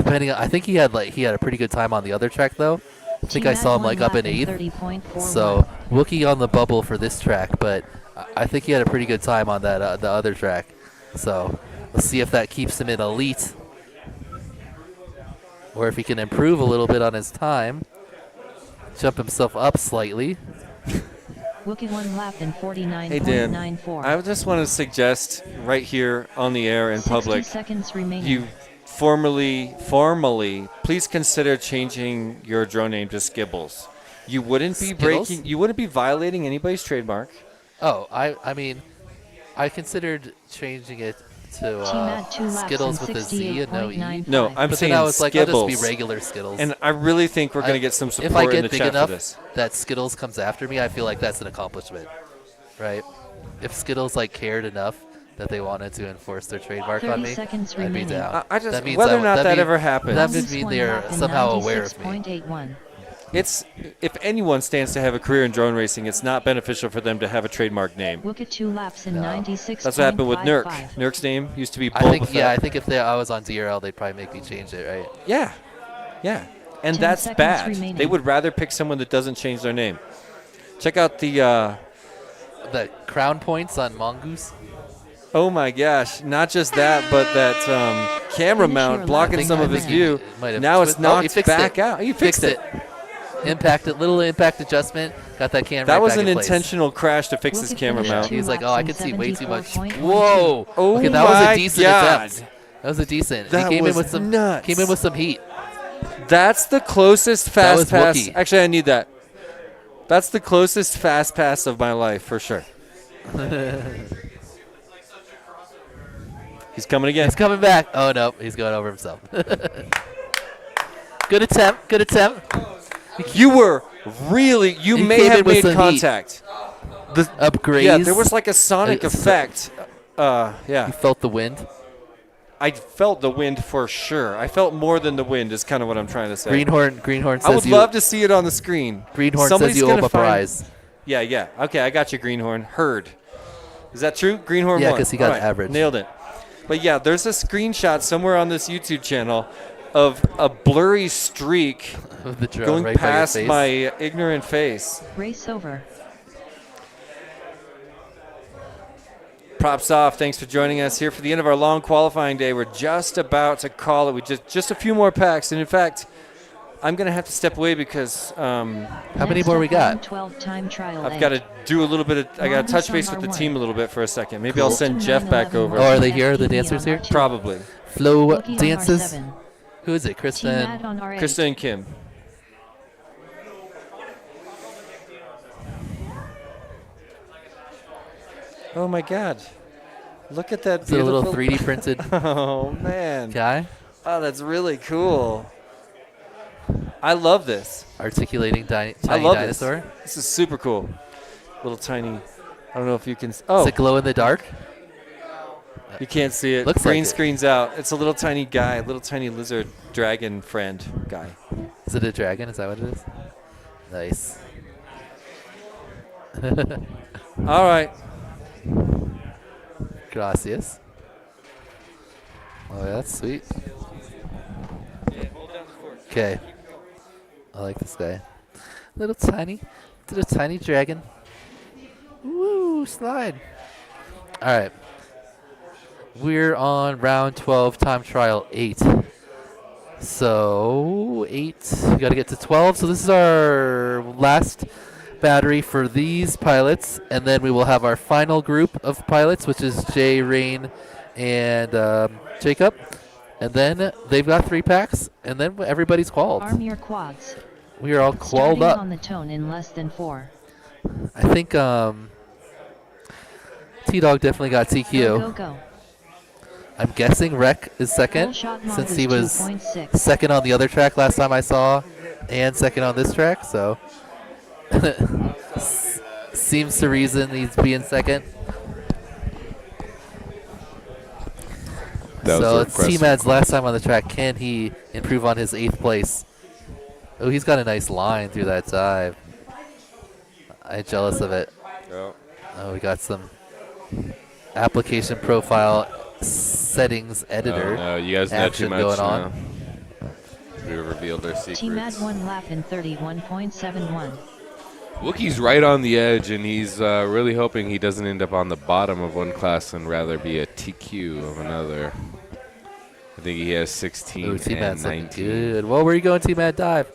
I think he had a pretty good time on the other track though. I think I saw him up in 8th. So Wookie on the bubble for this track, but I think he had a pretty good time on that the other track. So let's see if that keeps him in elite, or if he can improve a little bit on his time, jump himself up slightly. Wookie 1 lap in 49.94. Hey Dan, I just want to suggest right here on the air in 60 public, seconds remaining. you formally, please consider changing your drone name to Skibbles. You wouldn't be Skittles? you wouldn't be violating anybody's trademark. Oh, I mean, I considered changing it to Team 2 laps Skittles in with a Z and no E. 68.95. No, I'm But saying then I was like, I'll just be Skibbles. regular Skittles. And I really think we're going to get some if I support get in the big chat enough for this. that Skittles comes after me, I feel like that's an accomplishment, right? If Skittles like cared enough that they wanted to enforce their trademark 30 on me, seconds I'd be remaining. down. I just That means whether I- or not that mean- ever happens. That would Longest mean one they're lap in somehow aware of me. 96.81. It's if anyone stands to have a career in drone racing, it's not beneficial for them to have a trademark name. Wookie 2 laps in 96.55. That's what happened with Nurk. Nurk's name used to be I Boba think, Fett. yeah, I think if I was on DRL, they'd probably make me change it, right? Yeah. And 10 that's seconds bad. remaining. They would rather pick someone that doesn't change their name. Check out the The crown points on Mongoose. oh my gosh, not just that, but that camera Finish mount your blocking lap. some I of his think he view. might have Now it's twist- oh, he knocked fixed back it. out. He fixed it. Little impact adjustment. Got that camera. That right was back an in place. intentional crash to fix his Wookie camera finished mount. two He's like, oh, laps I in can see way too much. 74.12. Whoa. Oh okay, that was my a decent God. attempt. That was a decent. That he came was in with some nuts. Came in with some heat. That's the closest That fast was pass. Wookie. Actually, I need that. That's the closest fast pass of my life for sure. He's coming again. He's coming back. Oh no, he's going over himself. Good attempt. Good attempt. You were really. You He may came in have with made some contact. The Upgrades. Yeah, there was like a sonic Uh, effect. Yeah. You felt the wind. I felt the wind for sure. I felt more than the wind is kind of what I'm trying to say. Greenhorn says I would you. love to see it on the screen. Greenhorn Somebody's says you owe gonna him a find- prize. Yeah. Okay, I got you, Greenhorn. Heard. Is that true? Greenhorn Yeah, won. 'cause he got All right, average. Nailed it. But yeah, there's a screenshot somewhere on this YouTube channel of a blurry streak Of the drone going right by your past face. my ignorant face. Race over. Props off. Thanks for joining us here for the end of our long qualifying day. We're just about to call it. We just a few more packs, and in fact, I'm gonna have to step away because How many Next more up, we got? round 12 time trial I've A. got to do a little bit of. I got to touch base with the team a little bit for a second. Maybe I'll send Jeff back over. Oh, are they here? Are the dancers here? Probably. Flo Wookie on dances. R7. Who is it? Team Kristen. Matt on R8. Krista and Kim. Oh my God! Look at that Is it a little beautiful 3D printed Oh man! guy Oh, that's really cool. I love this. articulating I tiny love dinosaur? This is super cool. Little tiny. I don't know if you can. Does Oh, it glow in the dark? you can't see it. Looks Green like it. screen's out. It's a little tiny guy, little tiny lizard dragon friend guy. Is it a dragon? Is that what it is? Nice. All right. Gracias. Oh, that's sweet. Okay. I like this guy. Little tiny dragon. Woo, slide. All right. We're on round 12, time trial 8. So, 8. We got to get to 12. So, this is our last battery for these pilots. And then we will have our final group of pilots, which is Jay, Rain, and Jacob. And then they've got 3 packs. And then everybody's qualled. Arm your quads. We are all qualled Starting up. on the tone in less than 4. I think T-Dog definitely got TQ. Go, go. I'm guessing Rec is second, Full shot mod since is he was 2.6. second on the other track last time I saw, and second on this track. So seems to reason he's being second. That was So it's impressive. T-Mad's last time on the track. Can he improve on his 8th place? Oh, he's got a nice line through that dive. I'm jealous of it. Yeah. Oh, we got some application profile settings editor Oh, no, you guys know too action much going now. on. We revealed their Team had secrets. 1 lap in 31.71. Wookie's right on the edge, and he's really hoping he doesn't end up on the bottom of one class and rather be a TQ of another. I think he has 16 Ooh, and T-Mad's looking 19. good. Well, where are you going, T-Mad? Dive.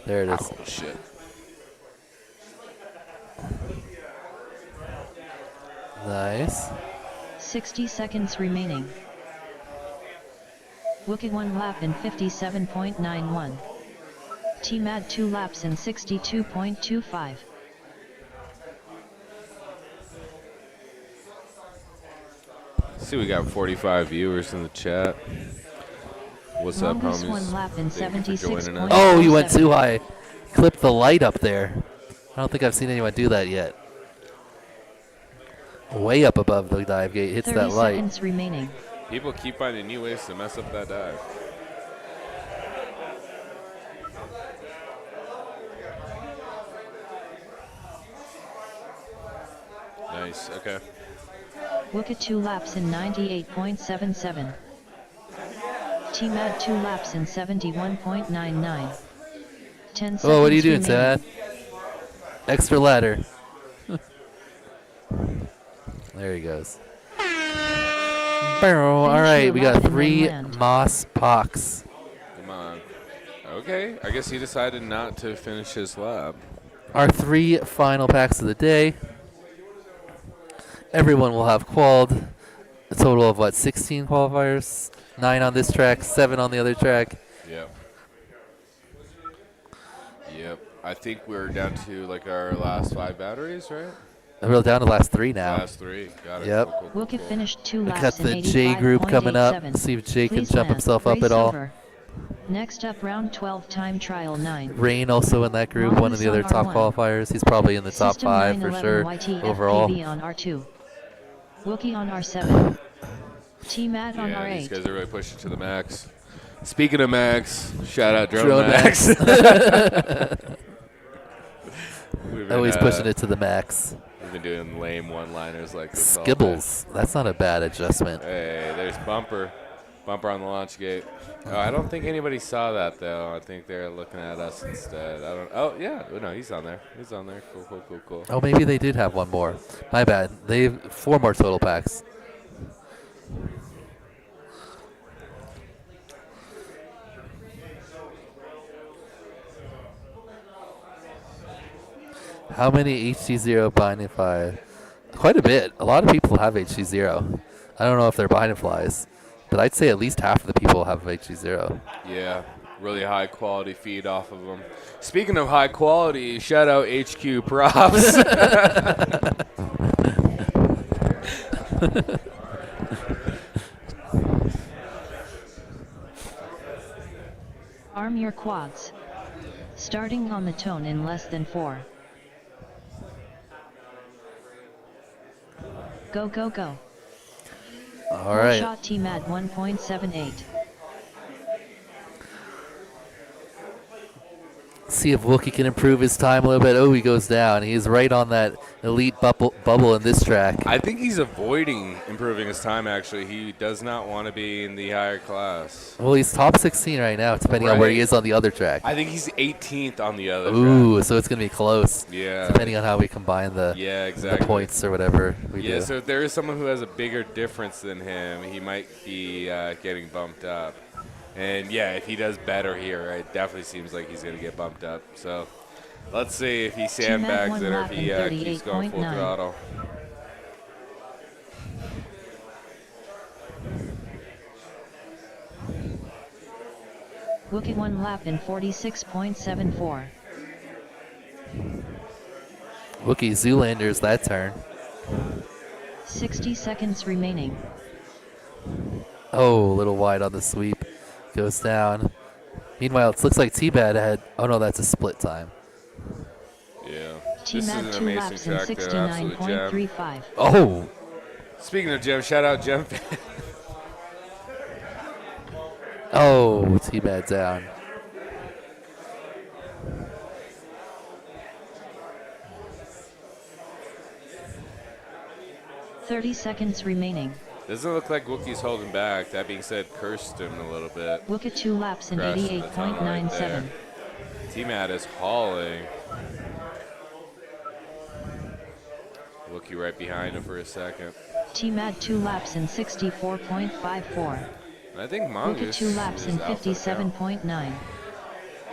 There it is. Oh, shit. Nice. 60 seconds remaining. Wookie 1 lap in 57.91. T-Mad 2 laps in 62.25. See, we got 45 viewers in the chat. What's up, Longest homies? 1 lap in Thank you for joining us. 76.07. Oh, you went too high. Clipped the light up there. I don't think I've seen anyone do that yet. Way up above the dive gate, hits 30 that light. seconds remaining. People keep finding new ways to mess up that dive. Nice, okay. Wookie 2 laps in 98.77. T-Mad 2 laps in 71.99. 10 seconds Oh, what are you doing, remaining. Tad? Extra ladder. There he goes. Barrel. All right, we got 3 Moss Pox. Come on. Okay, I guess he decided not to finish his lap. Our 3 final packs of the day. Everyone will have qualled. A total of what, 16 qualifiers? 9 on this track, 7 on the other track. Yep. Yep. I think we're down to like our last 5 batteries, right? We're down to the last 3 now. Last 3. Got it. Yep. Cool, cool, Wookie cool. finished 2 We laps got in the J group coming up. 85.87. See if Jay can Please jump land. himself up Race at all. over. Next up, round 12 time trial 9. Rain also in that group, one of the other top R1. qualifiers. He's probably in the top System 5 for 911 sure YT overall. FPV on R2. Wookie on R7. T-Mad on Yeah, these R8. guys are really pushing to the max. Speaking of max, shout out Drone, Drone Max. We've been, Always pushing it to the max. We've been doing lame one-liners like this all day. Skibbles. That's not a bad adjustment. Hey, there's Bumper. Bumper on the launch gate. Oh, I don't think anybody saw that, though. I think they're looking at us instead. I don't. Oh, yeah. Oh, no, he's on there. He's on there. Cool, cool, cool, cool. Oh, maybe they did have one more. My bad. They have 4 more total packs. How many HG0 binding fly? Quite a bit. A lot of people have HG0. I don't know if they're binding flies, but I'd say at least half of the people have HG0. Yeah, really high quality feed off of them. Speaking of high quality, shout out HQ Props. Arm your quads. Starting on the tone in less than 4. Go, go, go. All right. Shot T-Mad 1.78. See if Wookie can improve his time a little bit. Oh, he goes down. He's right on that elite bubble in this track. I think he's avoiding improving his time, actually. He does not want to be in the higher class. Well, he's top 16 right now, depending on where he is on the other track. I think he's 18th on the other Ooh, track. so it's going to be close. Yeah. Depending on how we combine the, exactly. the points or whatever we do. So if there is someone who has a bigger difference than him, he might be getting bumped up. And, yeah, if he does better here, it definitely seems like he's going to get bumped up. So let's see if he sandbags it or if he keeps going full throttle. Wookie 1 lap in 46.74. Wookie Zoolander's that turn. 60 seconds remaining. Oh, a little wide on the sweep. Goes down. Meanwhile, it looks like T-Bad had... Oh, no, that's a split time. Yeah. T-Mad This is 2 an amazing laps in track, though. Absolute gem. 69.35. Oh! Speaking of Gem, shout out Gem fan. Oh, T-Bad down. $30 seconds remaining. Doesn't look like Wookie's holding back. That being said, cursed him a little bit. Wookie 2 laps in Crashed in the tunnel right 88.97. there. T-Mad is hauling. Wookie right behind him for a second. T-Mad 2 laps in 64.54. I think Wookie Mongoose 2 laps in is out for the count. 57.9.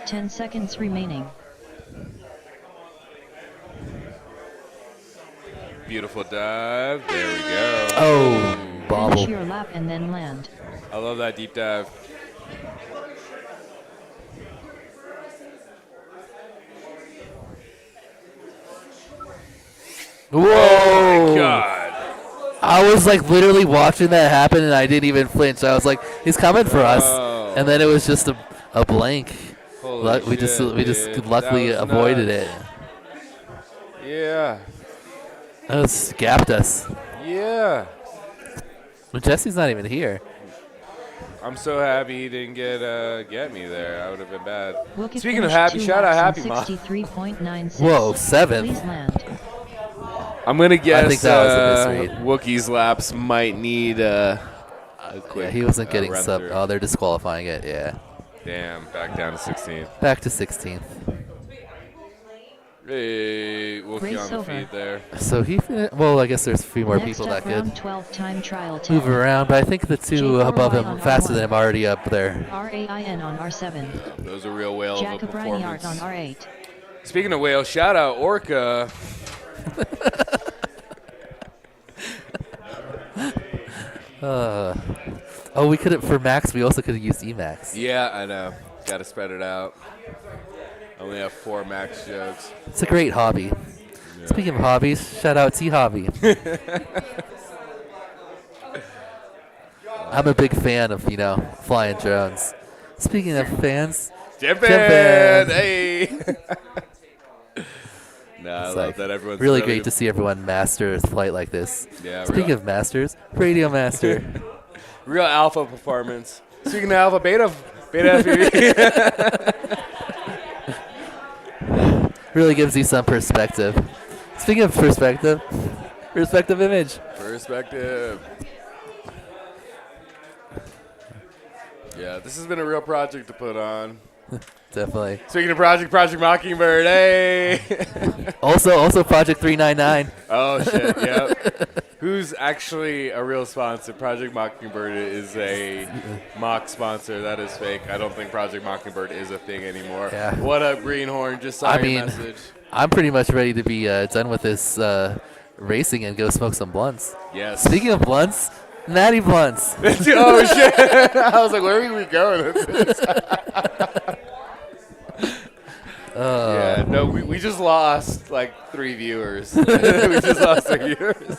10 seconds remaining. Beautiful dive. There we go. Oh, bobble. Finish your lap and then land. I love that deep dive. Whoa! Oh my God. I was like literally watching that happen and I didn't even flinch. I was like, he's coming for us. Oh. And then it was just a blank. Holy We just shit, luckily that was avoided nuts. it. Yeah. That was gapped us. Yeah. Well, Jesse's not even here. I'm so happy he didn't get me there. I would have been bad. Wookie Speaking of finished happy, 2 shout out laps Happy in Mom. 63.96. Whoa, 7th. Please land. I'm gonna guess I think that was a misread. Wookiee's laps might need a quick. Yeah, he wasn't getting run sub. through. Oh, they're disqualifying it. Yeah. Damn, back down to 16. Back to 16th. Hey, Wookie Race on the over. feed there. So he well, I guess there's a few more Next people up, that could round 12 time trial 10. move around, but I think the two Jake above Orwine him, on faster R1. than him, are already up there. RAIN on R7. Those are real whale of a Jacob performance. Reinhardt on R8. Speaking of whale, shout out Orca. Oh, we could have for Max. We also could have used Emax. Yeah, I know. Got to spread it out. I only have 4 max jokes. It's a great hobby. Yeah. Speaking of hobbies, shout out T Hobby. I'm a big fan of flying drones. Speaking of fans, Jeffin! Hey! No, I it's love that everyone's really great to see everyone master a flight like this. Yeah, Speaking real- of masters, Radio Master. Real alpha performance. Speaking of alpha, beta FPV. Really gives you some perspective. Speaking of perspective image. Perspective. Yeah, this has been a real project to put on. Definitely. Speaking of Project Mockingbird, hey! Also Project 399. Oh, shit, yep. Who's actually a real sponsor? Project Mockingbird is a mock sponsor. That is fake. I don't think Project Mockingbird is a thing anymore. Yeah. What up, Greenhorn? Just saw your message. I'm pretty much ready to be done with this racing and go smoke some blunts. Yes. Speaking of blunts, Natty Blunts. Oh, shit. I was like, where are we going with this? Yeah, no, we just lost like 3 viewers. We just lost 3 viewers.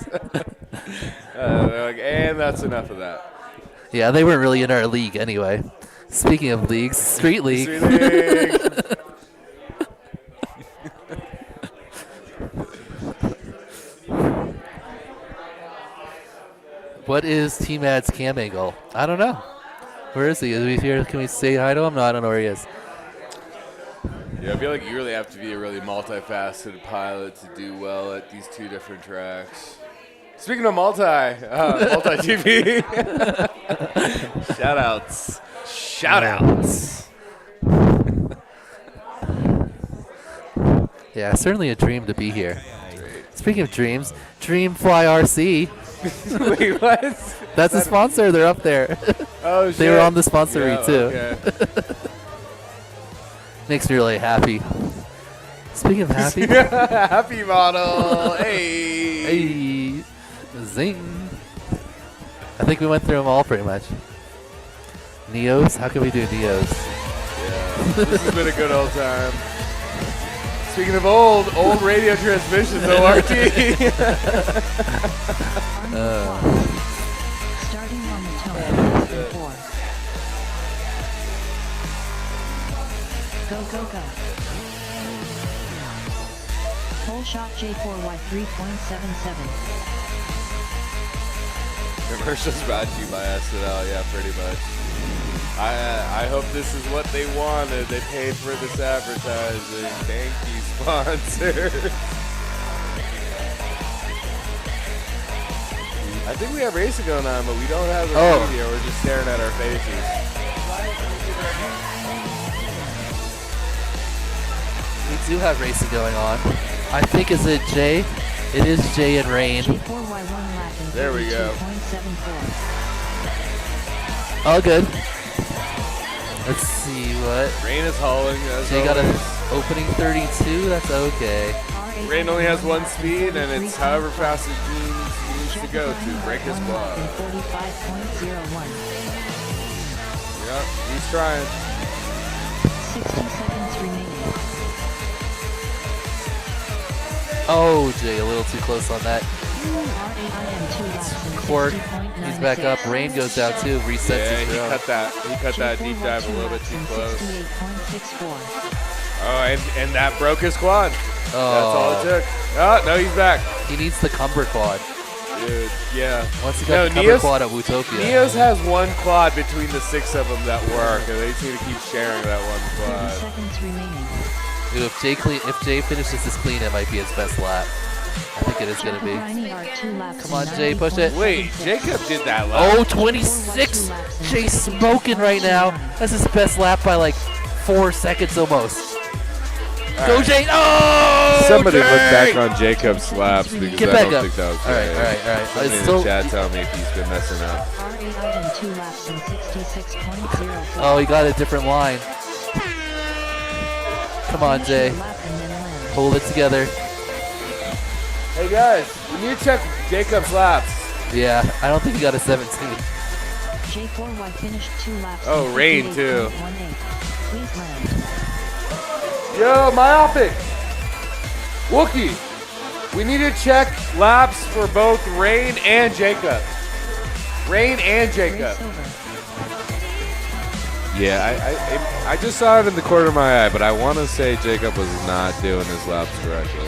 They're like, and that's enough of that. Yeah, they weren't really in our league anyway. Speaking of leagues, Street League. Street League. What is T-Mad's cam angle? I don't know. Where is he? Is he here? Can we say hi to him? No, I don't know where he is. Yeah, I feel like you really have to be a really multifaceted pilot to do well at these 2 different tracks. Speaking of MultiGP. Shoutouts. Yeah, certainly a dream to be here. Speaking of dreams, Dreamfly RC. Wait, what? That's a sponsor. They're up there. Oh, shit. They were on the sponsor Yeah, read too. okay. Makes me really happy. Speaking of happy. Happy model. Hey. Hey. Zing. I think we went through them all pretty much. Neos? How can we do Neos? Yeah. This has been a good old time. Speaking of old radio transmissions, ORT. Starting on the tone. 4. Go, go, go. Pole shot J4Y 3.77. Commercials brought to you by SNL, yeah, pretty much. I hope this is what they wanted. They paid for this advertising. Thank you, sponsors. I think we have racing going on, but we don't have a video. We're just staring at our faces. We do have racing going on. I think, is it Jay? It is Jay and Rain. There we go. All good. Let's see what. Rain is hauling. Jay got an opening 32. That's okay. Rain only has 1 speed, and it's however fast he needs to go to break his quad. Yep, he's trying. 60 seconds remaining. Oh, Jay, a little too close on that. Quirk, he's back up. Rain goes down too. Resets Yeah, his he throw. cut that deep dive a little bit too close. Oh, and that broke his quad. That's all it took. Oh, no, he's back. He needs the Cumber quad. Dude, yeah. Once he got the Cumber quad at Wootopia. Neos has 1 quad between the 6 of them that work, and they just need to keep sharing that 1 quad. Seconds remaining. Dude, if Jay finishes this clean, it might be his best lap. I think it is going to be. Come on, Jay, push it. Wait, Jacob did that lap. Oh, 26. Jay's smoking right now. That's his best lap by like 4 seconds almost. Go, Jay. Oh! Somebody Jay! look back on Jacob's laps because Get I back don't up. think that was All right. Somebody It's in still- the chat tell me if he's been messing up. Oh, he got a different line. Come on, Jay. Hold it together. Hey guys, we need to check Jacob's laps. Yeah, I don't think he got a 17. J4Y finished 2 laps. Oh, Rain too. 58.18. Please land. Yo, myopic. Wookie, we need to check laps for both Rain and Jacob. Rain and Jacob. Yeah, I just saw it in the corner of my eye, but I want to say Jacob was not doing his laps correctly.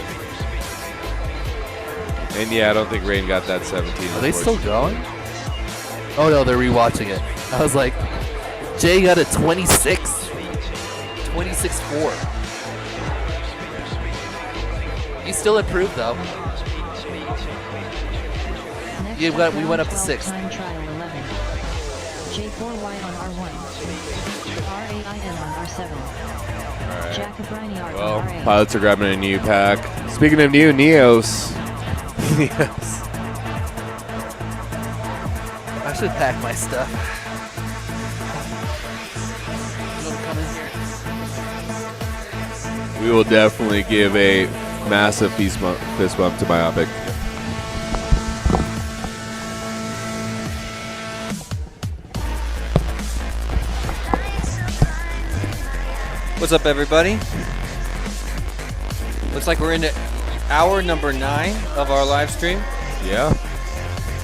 And yeah, I don't think Rain got that 17. Are they still going? Oh no, they're rewatching it. I was like, Jay got a 26. 26.4. He still improved though. Yeah, we went up to 6. Time trial 11. J4Y on R1. RAIN on R7. Alright. Jacobrine on Well, RA. pilots are grabbing a new pack. Speaking of new, Neos. Neos. I should pack my stuff. We will definitely give a massive fist bump to Myopic. What's up, everybody? Looks like we're into hour number 9 of our live stream. Yeah.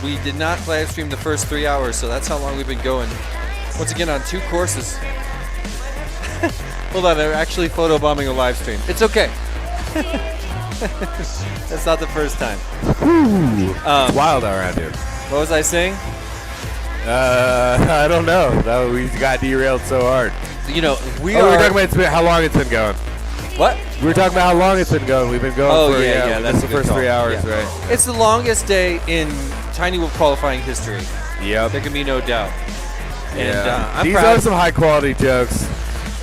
We did not live stream the first 3 hours, so that's how long we've been going. Once again, on 2 courses. Hold on, they're actually photobombing a live stream. It's okay. That's not the first time. It's wild around here. What was I saying? I don't know. We got derailed so hard. You know, we were are. talking about how long it's been going. What? We were talking about how long it's been going. We've been going for that's the a good first call. 3 hours, Yeah. right? It's the longest day in Tiny Wolf qualifying history. Yep. There can be no doubt. And Yeah. I'm These proud. are some high quality jokes.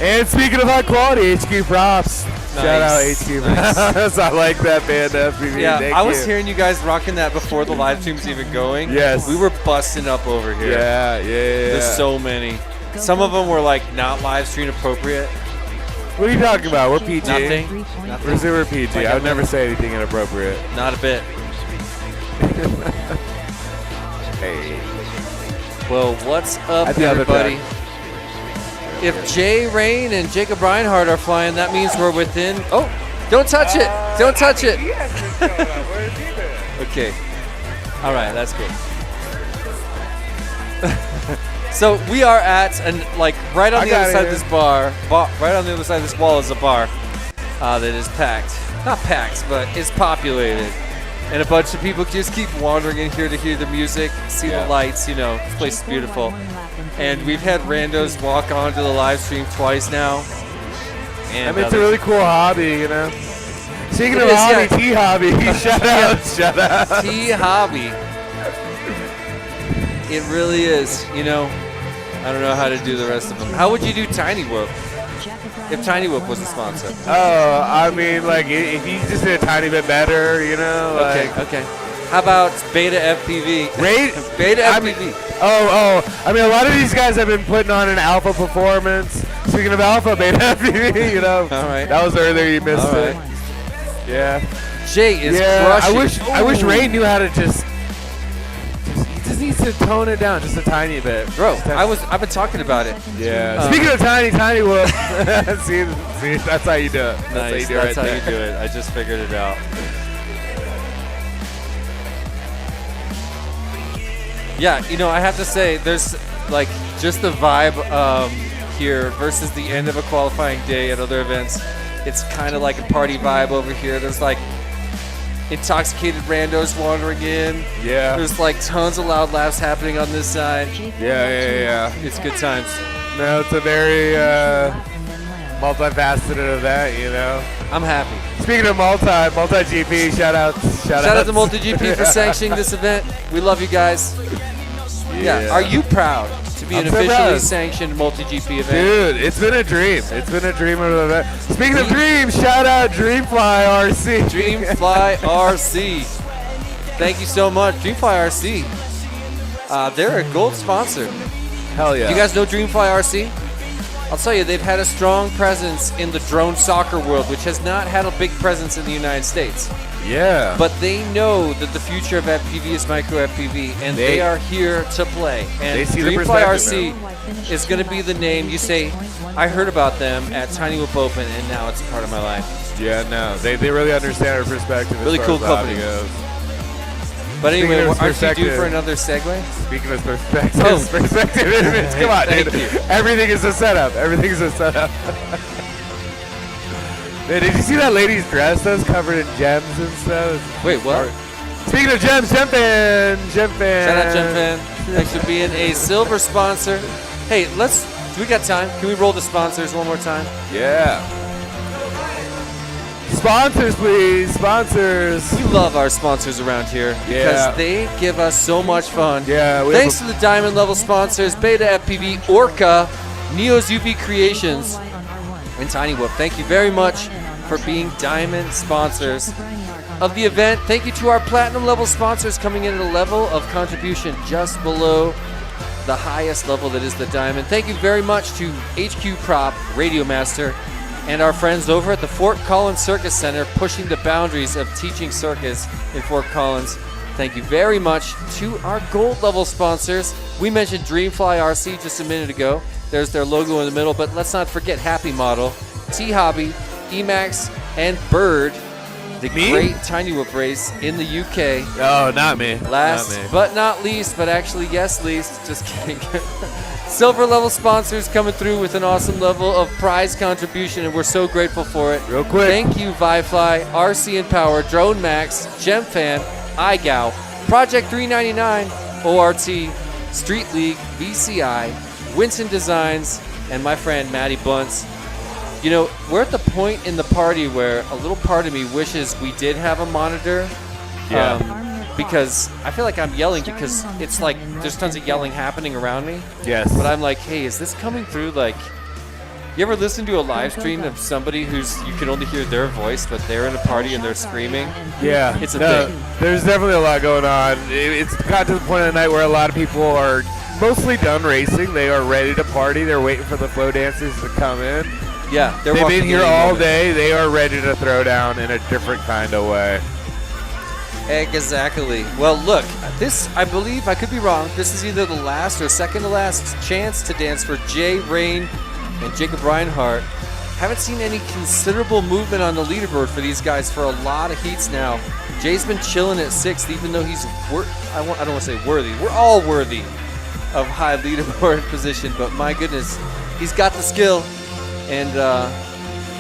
And speaking of high quality, HQ props. Shout out HQ props. I like that, man. FPV. Yeah, Thank I was you. hearing you guys rocking that before the live stream's even going. Yes. We were busting up over here. Yeah. There's so many. Some of them were like not live stream appropriate. What are you talking about? We're PG. Nothing. We're super PG. Like I would never say anything inappropriate. Not a bit. Hey. Well, what's up, At the other everybody? track. If Jay Rain and Jacob Reinhardt are flying, that means we're within. Oh, don't touch it! Don't touch it! Okay. All right, that's good. So we are at, and like right on the other side of this right on the other side of this wall is a bar that is packed. Not packed, but is populated. And a bunch of people just keep wandering in here to hear the music, see the lights, you know, this place is beautiful. And we've had randos walk onto the live stream twice now. And I mean, it's a really cool hobby, you know. Speaking of hobby, T-Hobby, shout out. T-Hobby. It really is, you know. I don't know how to do the rest of them. How would you do Tiny Whoop? if Tiny Whoop was a sponsor? Oh, I mean, like, if you just did a tiny bit better, you know? Like, Okay. How about Beta FPV? Beta FPV. I mean, a lot of these guys have been putting on an alpha performance. Speaking of alpha, Beta FPV, you know? All right. That was earlier, you missed All it. right. Yeah. Jay is crushing. I wish Ray knew how to just he just needs to tone it down just a tiny bit. Bro, I've been talking about it. Yeah. Speaking of tiny whoop. see, that's how you do it. That's Nice. how you do That's it. how you do it. I just figured it out. Yeah, you know, I have to say, there's like just the vibe here versus the end of a qualifying day at other events. It's kind of like a party vibe over here. There's like intoxicated randos wandering in. Yeah. There's like tons of loud laughs happening on this side. Yeah. It's good times. No, it's a very multifaceted event, you know. I'm happy. Speaking of MultiGP, shout out to MultiGP for sanctioning this event. We love you guys. Yeah. Are you proud to be an officially sanctioned MultiGP event? Dude, it's been a dream. It's been a dream of an event. Speaking of dreams, shout out Dreamfly RC. Dreamfly RC. Thank you so much. Dreamfly RC. They're a gold sponsor. Hell yeah. Do you guys know Dreamfly RC? I'll tell you, they've had a strong presence in the drone soccer world, which has not had a big presence in the United States. Yeah. But they know that the future of FPV is micro FPV, and they are here to play. And they see the Dreamfly perspective, RC is going to be the name. You say, I heard about them at Tiny Whoop Open, and now it's a part of my life. Yeah, no. They really understand our perspective. Really as cool far as the company. hobby goes. But Speaking anyway, of aren't you due perspective. for another segue? Speaking of perspective, Oh. perspective image. Come on, Thank dude. you. Everything is a setup. Everything is a setup. Man, did you see that lady's dress that was covered in gems and stuff? Wait, what? Speaking of gems, Gem Fan. Shout out Gem Fan. Thanks for being a silver sponsor. Hey, do we got time? Can we roll the sponsors one more time? Yeah. Sponsors, please. Sponsors. We love our sponsors around here because they give us so much fun. Yeah. Thanks to the diamond level sponsors, Beta FPV, Orca, Neo's UV Creations, and Tiny Whoop. Thank you very much for being diamond sponsors of the event. Thank you to our platinum level sponsors coming in at a level of contribution just below the highest level that is the diamond. Thank you very much to HQ Prop, Radio Master, and our friends over at the Fort Collins Circus Center pushing the boundaries of teaching circus in Fort Collins. Thank you very much to our gold level sponsors. We mentioned Dreamfly RC just a minute ago. There's their logo in the middle, but let's not forget Happy Model, T-Hobby, Emacs, and Bird, the great Tiny Whoop race in the UK. Oh, not me. Last Not me. but not least, but actually yes least, just kidding. Silver level sponsors coming through with an awesome level of prize contribution, and we're so grateful for it. Real quick. Thank you, Vifly, RC and Power, Drone Max, GemFan, iGow, Project 399, ORT, Street League, VCI, Winston Designs, and my friend Matty Bunce. You know, we're at the point in the party where a little part of me wishes we did have a monitor. Yeah. Because I feel like I'm yelling because it's like there's tons of yelling happening around me. Yes. But I'm like, hey, is this coming through? Like, you ever listen to a live stream of somebody you can only hear their voice, but they're in a party and they're screaming? Yeah. It's a thing. There's definitely a lot going on. It's got to the point of the night where a lot of people are mostly done racing. They are ready to party. They're waiting for the flow dancers to come in. Yeah. They've been here all day. They are ready to throw down in a different kind of way. Exactly. Well, look, this, I believe, I could be wrong, this is either the last or second to last chance to dance for Jay Rain and Jacob Reinhardt. Haven't seen any considerable movement on the leaderboard for these guys for a lot of heats now. Jay's been chilling at 6th, even though he's, I don't want to say worthy. We're all worthy of high leaderboard position, but my goodness, he's got the skill. And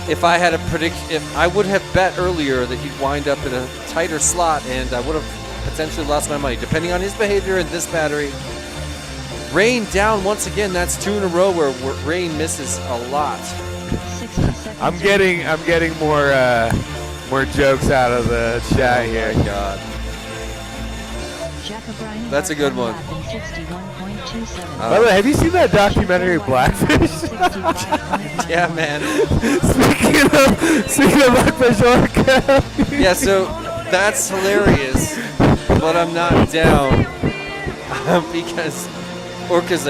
if I had a if I would have bet earlier that he'd wind up in a tighter slot, and I would have potentially lost my money, depending on his behavior in this battery. Rain down once again. That's 2 in a row where Rain misses a lot. I'm getting more jokes out of the chat here. Oh my God. That's a good one. By the way, have you seen that documentary Blackfish? Yeah, man. Speaking of Blackfish Orca. Yeah, so that's hilarious, but I'm not down because Orca's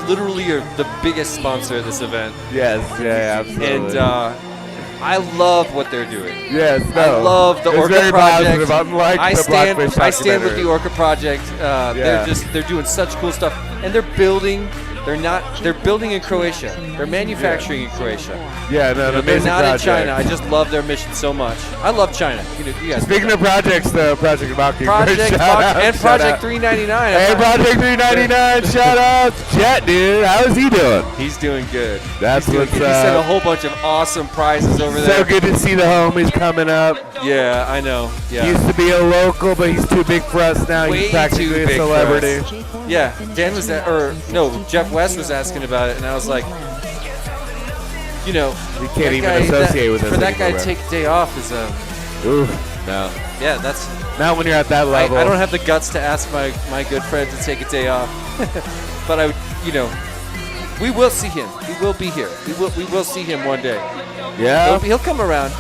literally the biggest sponsor of this event. Yes, yeah, absolutely. And I love what they're doing. Yes, no. I love the It's Orca very project. positive, unlike the Blackfish I stand with documentary. the Orca project. They're doing such cool stuff, and they're building. They're building in Croatia. They're manufacturing in Croatia. Yeah, no, They're amazing not project. in China. I just love their mission so much. I love China. You guys. Speaking of projects, though, Project Maki. Project and Project 399. Hey, Project 399, shout out. Jet, dude, how is he doing? He's doing good. That's He's doing what's good. He sent a whole bunch of awesome prizes over there. So good to see the homies coming up. Yeah, I know. Yeah. He used to be a local, but he's too big for us now. Way He's practically too a big for celebrity. us. Yeah, Dan was Jeff West was asking about it, and I was like, you can't even associate with us for that guy anymore, to take a day off is Ooh, no. Yeah, that's not when you're at that level. I don't have the guts to ask my good friend to take a day off, but I would, we will see him. He will be here. We will see him one day. Yeah, he'll come around.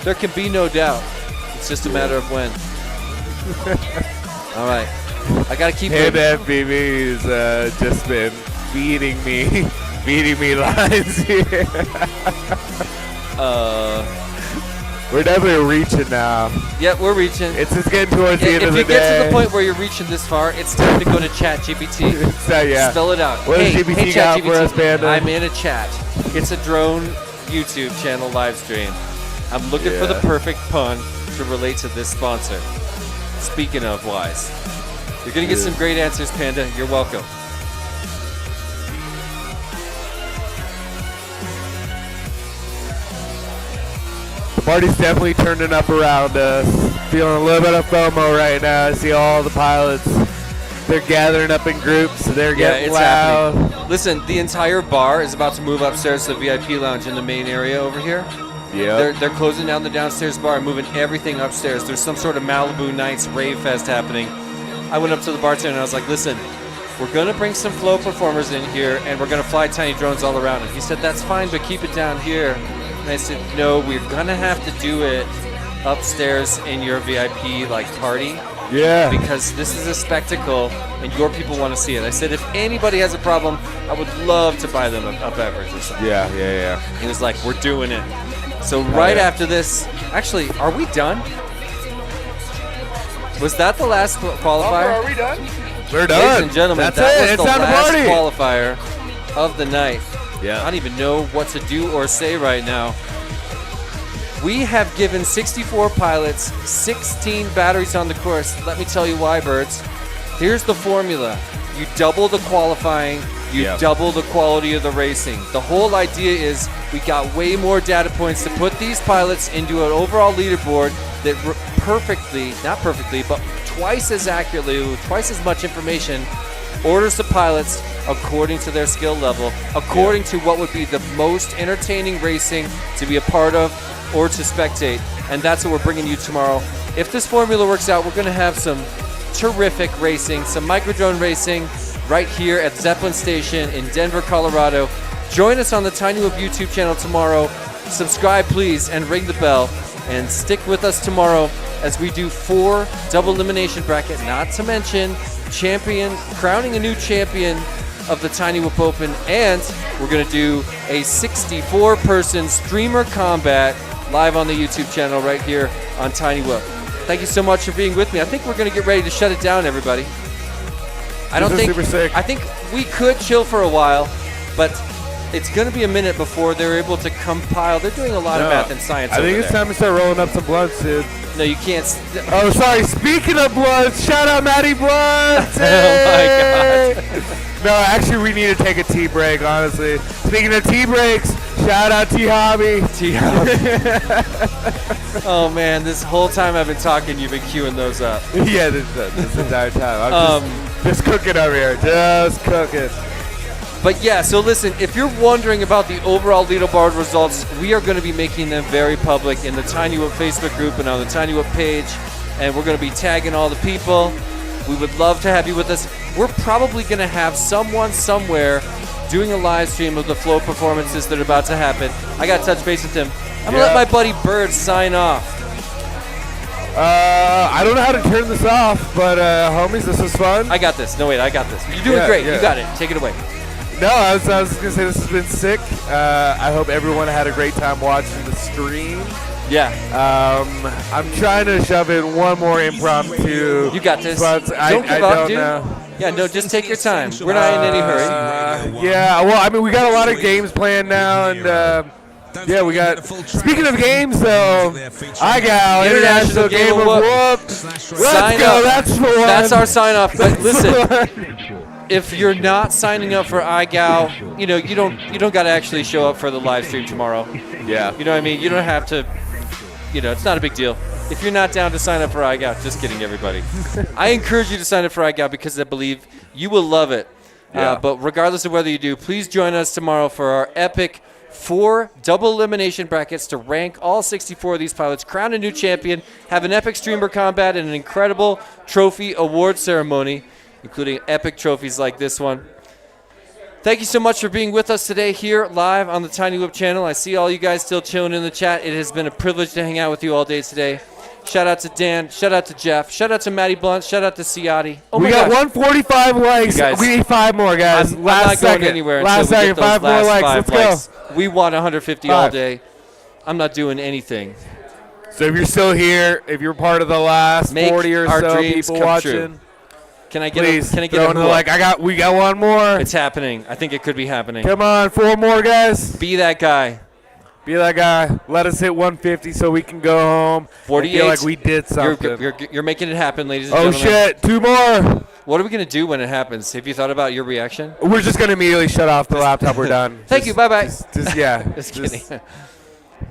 There can be no doubt. It's just a matter of when. All right. I gotta keep Hey, it. FBB's just been feeding me lines here. We're definitely reaching now. Yeah, we're reaching. It's just getting towards the end of the day. If you get to the point where you're reaching this far, it's time to go to ChatGPT. Yeah. Spell it out. What does hey, GPT hey, got ChatGPT, for us, Panda? I'm in a chat. It's a drone YouTube channel live stream. I'm looking for the perfect pun to relate to this sponsor. Speaking of wise. You're going to get some great answers, Panda. You're welcome. The party's definitely turning up around us. Feeling a little bit of FOMO right now. I see all the pilots. They're gathering up in groups. They're getting it's loud. happening. Listen, the entire bar is about to move upstairs to the VIP lounge in the main area over here. Yeah. They're closing down the downstairs bar and moving everything upstairs. There's some sort of Malibu Nights rave fest happening. I went up to the bartender and I was like, listen, we're going to bring some flow performers in here and we're going to fly tiny drones all around it. He said, that's fine, but keep it down here. And I said, no, we're going to have to do it upstairs in your VIP party. Yeah. Because this is a spectacle and your people want to see it. I said, if anybody has a problem, I would love to buy them a beverage or something. Yeah. He was like, we're doing it. So right after this, actually, are we done? Was that the last qualifier? Are we done? We're done. Ladies and gentlemen, That's that it. was It's the time to last party. qualifier of the night. Yeah. I don't even know what to do or say right now. We have given 64 pilots 16 batteries on the course. Let me tell you why, birds. Here's the formula. You double the qualifying, you double the quality of the racing. The whole idea is we got way more data points to put these pilots into an overall leaderboard that not perfectly, but twice as accurately, with twice as much information, orders the pilots according to their skill level, according to what would be the most entertaining racing to be a part of or to spectate. And that's what we're bringing you tomorrow. If this formula works out, we're going to have some terrific racing, some microdrone racing right here at Zeppelin Station in Denver, Colorado. Join us on the Tiny Whoop YouTube channel tomorrow. Subscribe, please, and ring the bell. And stick with us tomorrow as we do 4 double elimination bracket, not to mention crowning a new champion of the Tiny Whoop Open. And we're going to do a 64-person streamer combat live on the YouTube channel right here on Tiny Whoop. Thank you so much for being with me. I think we're going to get ready to shut it down, everybody. Super sick. I think we could chill for a while, but it's going to be a minute before they're able to compile. They're doing a lot of math and science. I think it's time to start rolling up some blunts, dude. No, you can't. Oh, sorry. Speaking of blunts, shout out Matty Blunt. Oh, my God. No, actually, we need to take a tea break, honestly. Speaking of tea breaks, shout out T-Hobby. Oh, man, this whole time I've been talking, you've been queuing those up. Yeah, this entire time. I'm just cooking over here. Just cooking. But yeah, so listen, if you're wondering about the overall leaderboard results, we are going to be making them very public in the Tiny Whoop Facebook group and on the Tiny Whoop page. and we're going to be tagging all the people. We would love to have you with us. We're probably going to have someone somewhere doing a live stream of the float performances that are about to happen. I got to touch base with him. I'm going to let my buddy Bird sign off. I don't know how to turn this off, but homies, this was fun. I got this. No, wait, I got this. You're doing great. You got it. Take it away. No, I was going to say this has been sick. I hope everyone had a great time watching the stream. Yeah. I'm trying to shove in one more impromptu. You got this. But don't give up, dude. Yeah, no, just take your time. We're not in any hurry. Yeah, well, I mean, we got a lot of games planned now, and yeah, we got. Speaking of games, though, iGal International Game of Whoop. Let's go. That's the one. That's our sign off. But listen, if you're not signing up for iGal, you know you don't got to actually show up for the live stream tomorrow. Yeah. You know what I mean? You don't have to. You know, it's not a big deal. If you're not down to sign up for iGal, just kidding, everybody. I encourage you to sign up for iGal because I believe you will love it. Yeah. But regardless of whether you do, please join us tomorrow for our epic 4 double elimination brackets to rank all 64 of these pilots, crown a new champion, have an epic streamer combat, and an incredible trophy award ceremony, including epic trophies like this one. Thank you so much for being with us today here live on the Tiny Whip channel. I see all you guys still chilling in the chat. It has been a privilege to hang out with you all day today. Shout out to Dan. Shout out to Jeff. Shout out to Matty Blunt. Shout out to Ciati. Oh we got 145 likes. Guys, we need 5 more, guys. I'm not going anywhere until we get those 5 more last likes. 5 Let's likes. We want 150 all day. I'm not doing anything. So if you're still here, if you're part of the last Make 40 or our so dreams people come watching, true. Can I get please a, can I get throw a in the whoop? we got one more. It's happening. I think it could be happening. Come on, 4 more, guys. Be that guy. Be that guy. Let us hit 150 so we can go home. 48. Feel like we did something. You're making it happen, ladies and Oh gentlemen. shit! 2 more. What are we gonna do when it happens? Have you thought about your reaction? We're just gonna immediately shut off the laptop. We're done. Thank you. Bye bye. Yeah. Just kidding.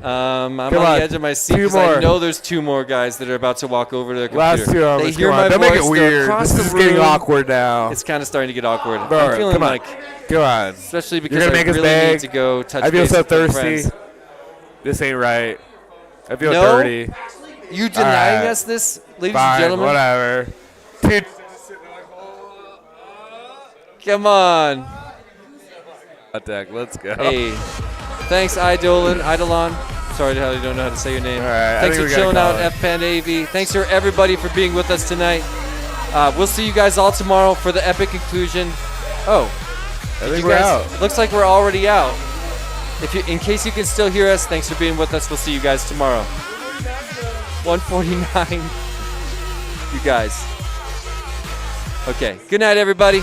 I'm on Come the on. edge of my seat 2 because more. I know there's 2 more guys that are about to walk over to the computer. Last 2 hours. They hear Come my on. Don't voice. make it They're weird. across This the is getting room. awkward now. It's kind of starting to get awkward. Bro, I'm feeling come on. like, Come on. especially You're because gonna I make us really beg. need to go touch I feel base so with my thirsty. friends. This ain't right. I feel No? dirty. You denying right. us this, ladies Fine, and gentlemen? whatever. Dude. Come on. Attack. Let's go. Hey, thanks, Eidolon. Sorry to you don't know how to say your name. All right, Thanks I for think we chilling gotta out, call F-Panda AV. Thanks for everybody for being with us tonight. We'll see you guys all tomorrow for the epic conclusion. Oh, I think we're out. Looks like we're already out. In case you can still hear us, thanks for being with us. We'll see you guys tomorrow. 149. You guys. Okay. Good night, everybody.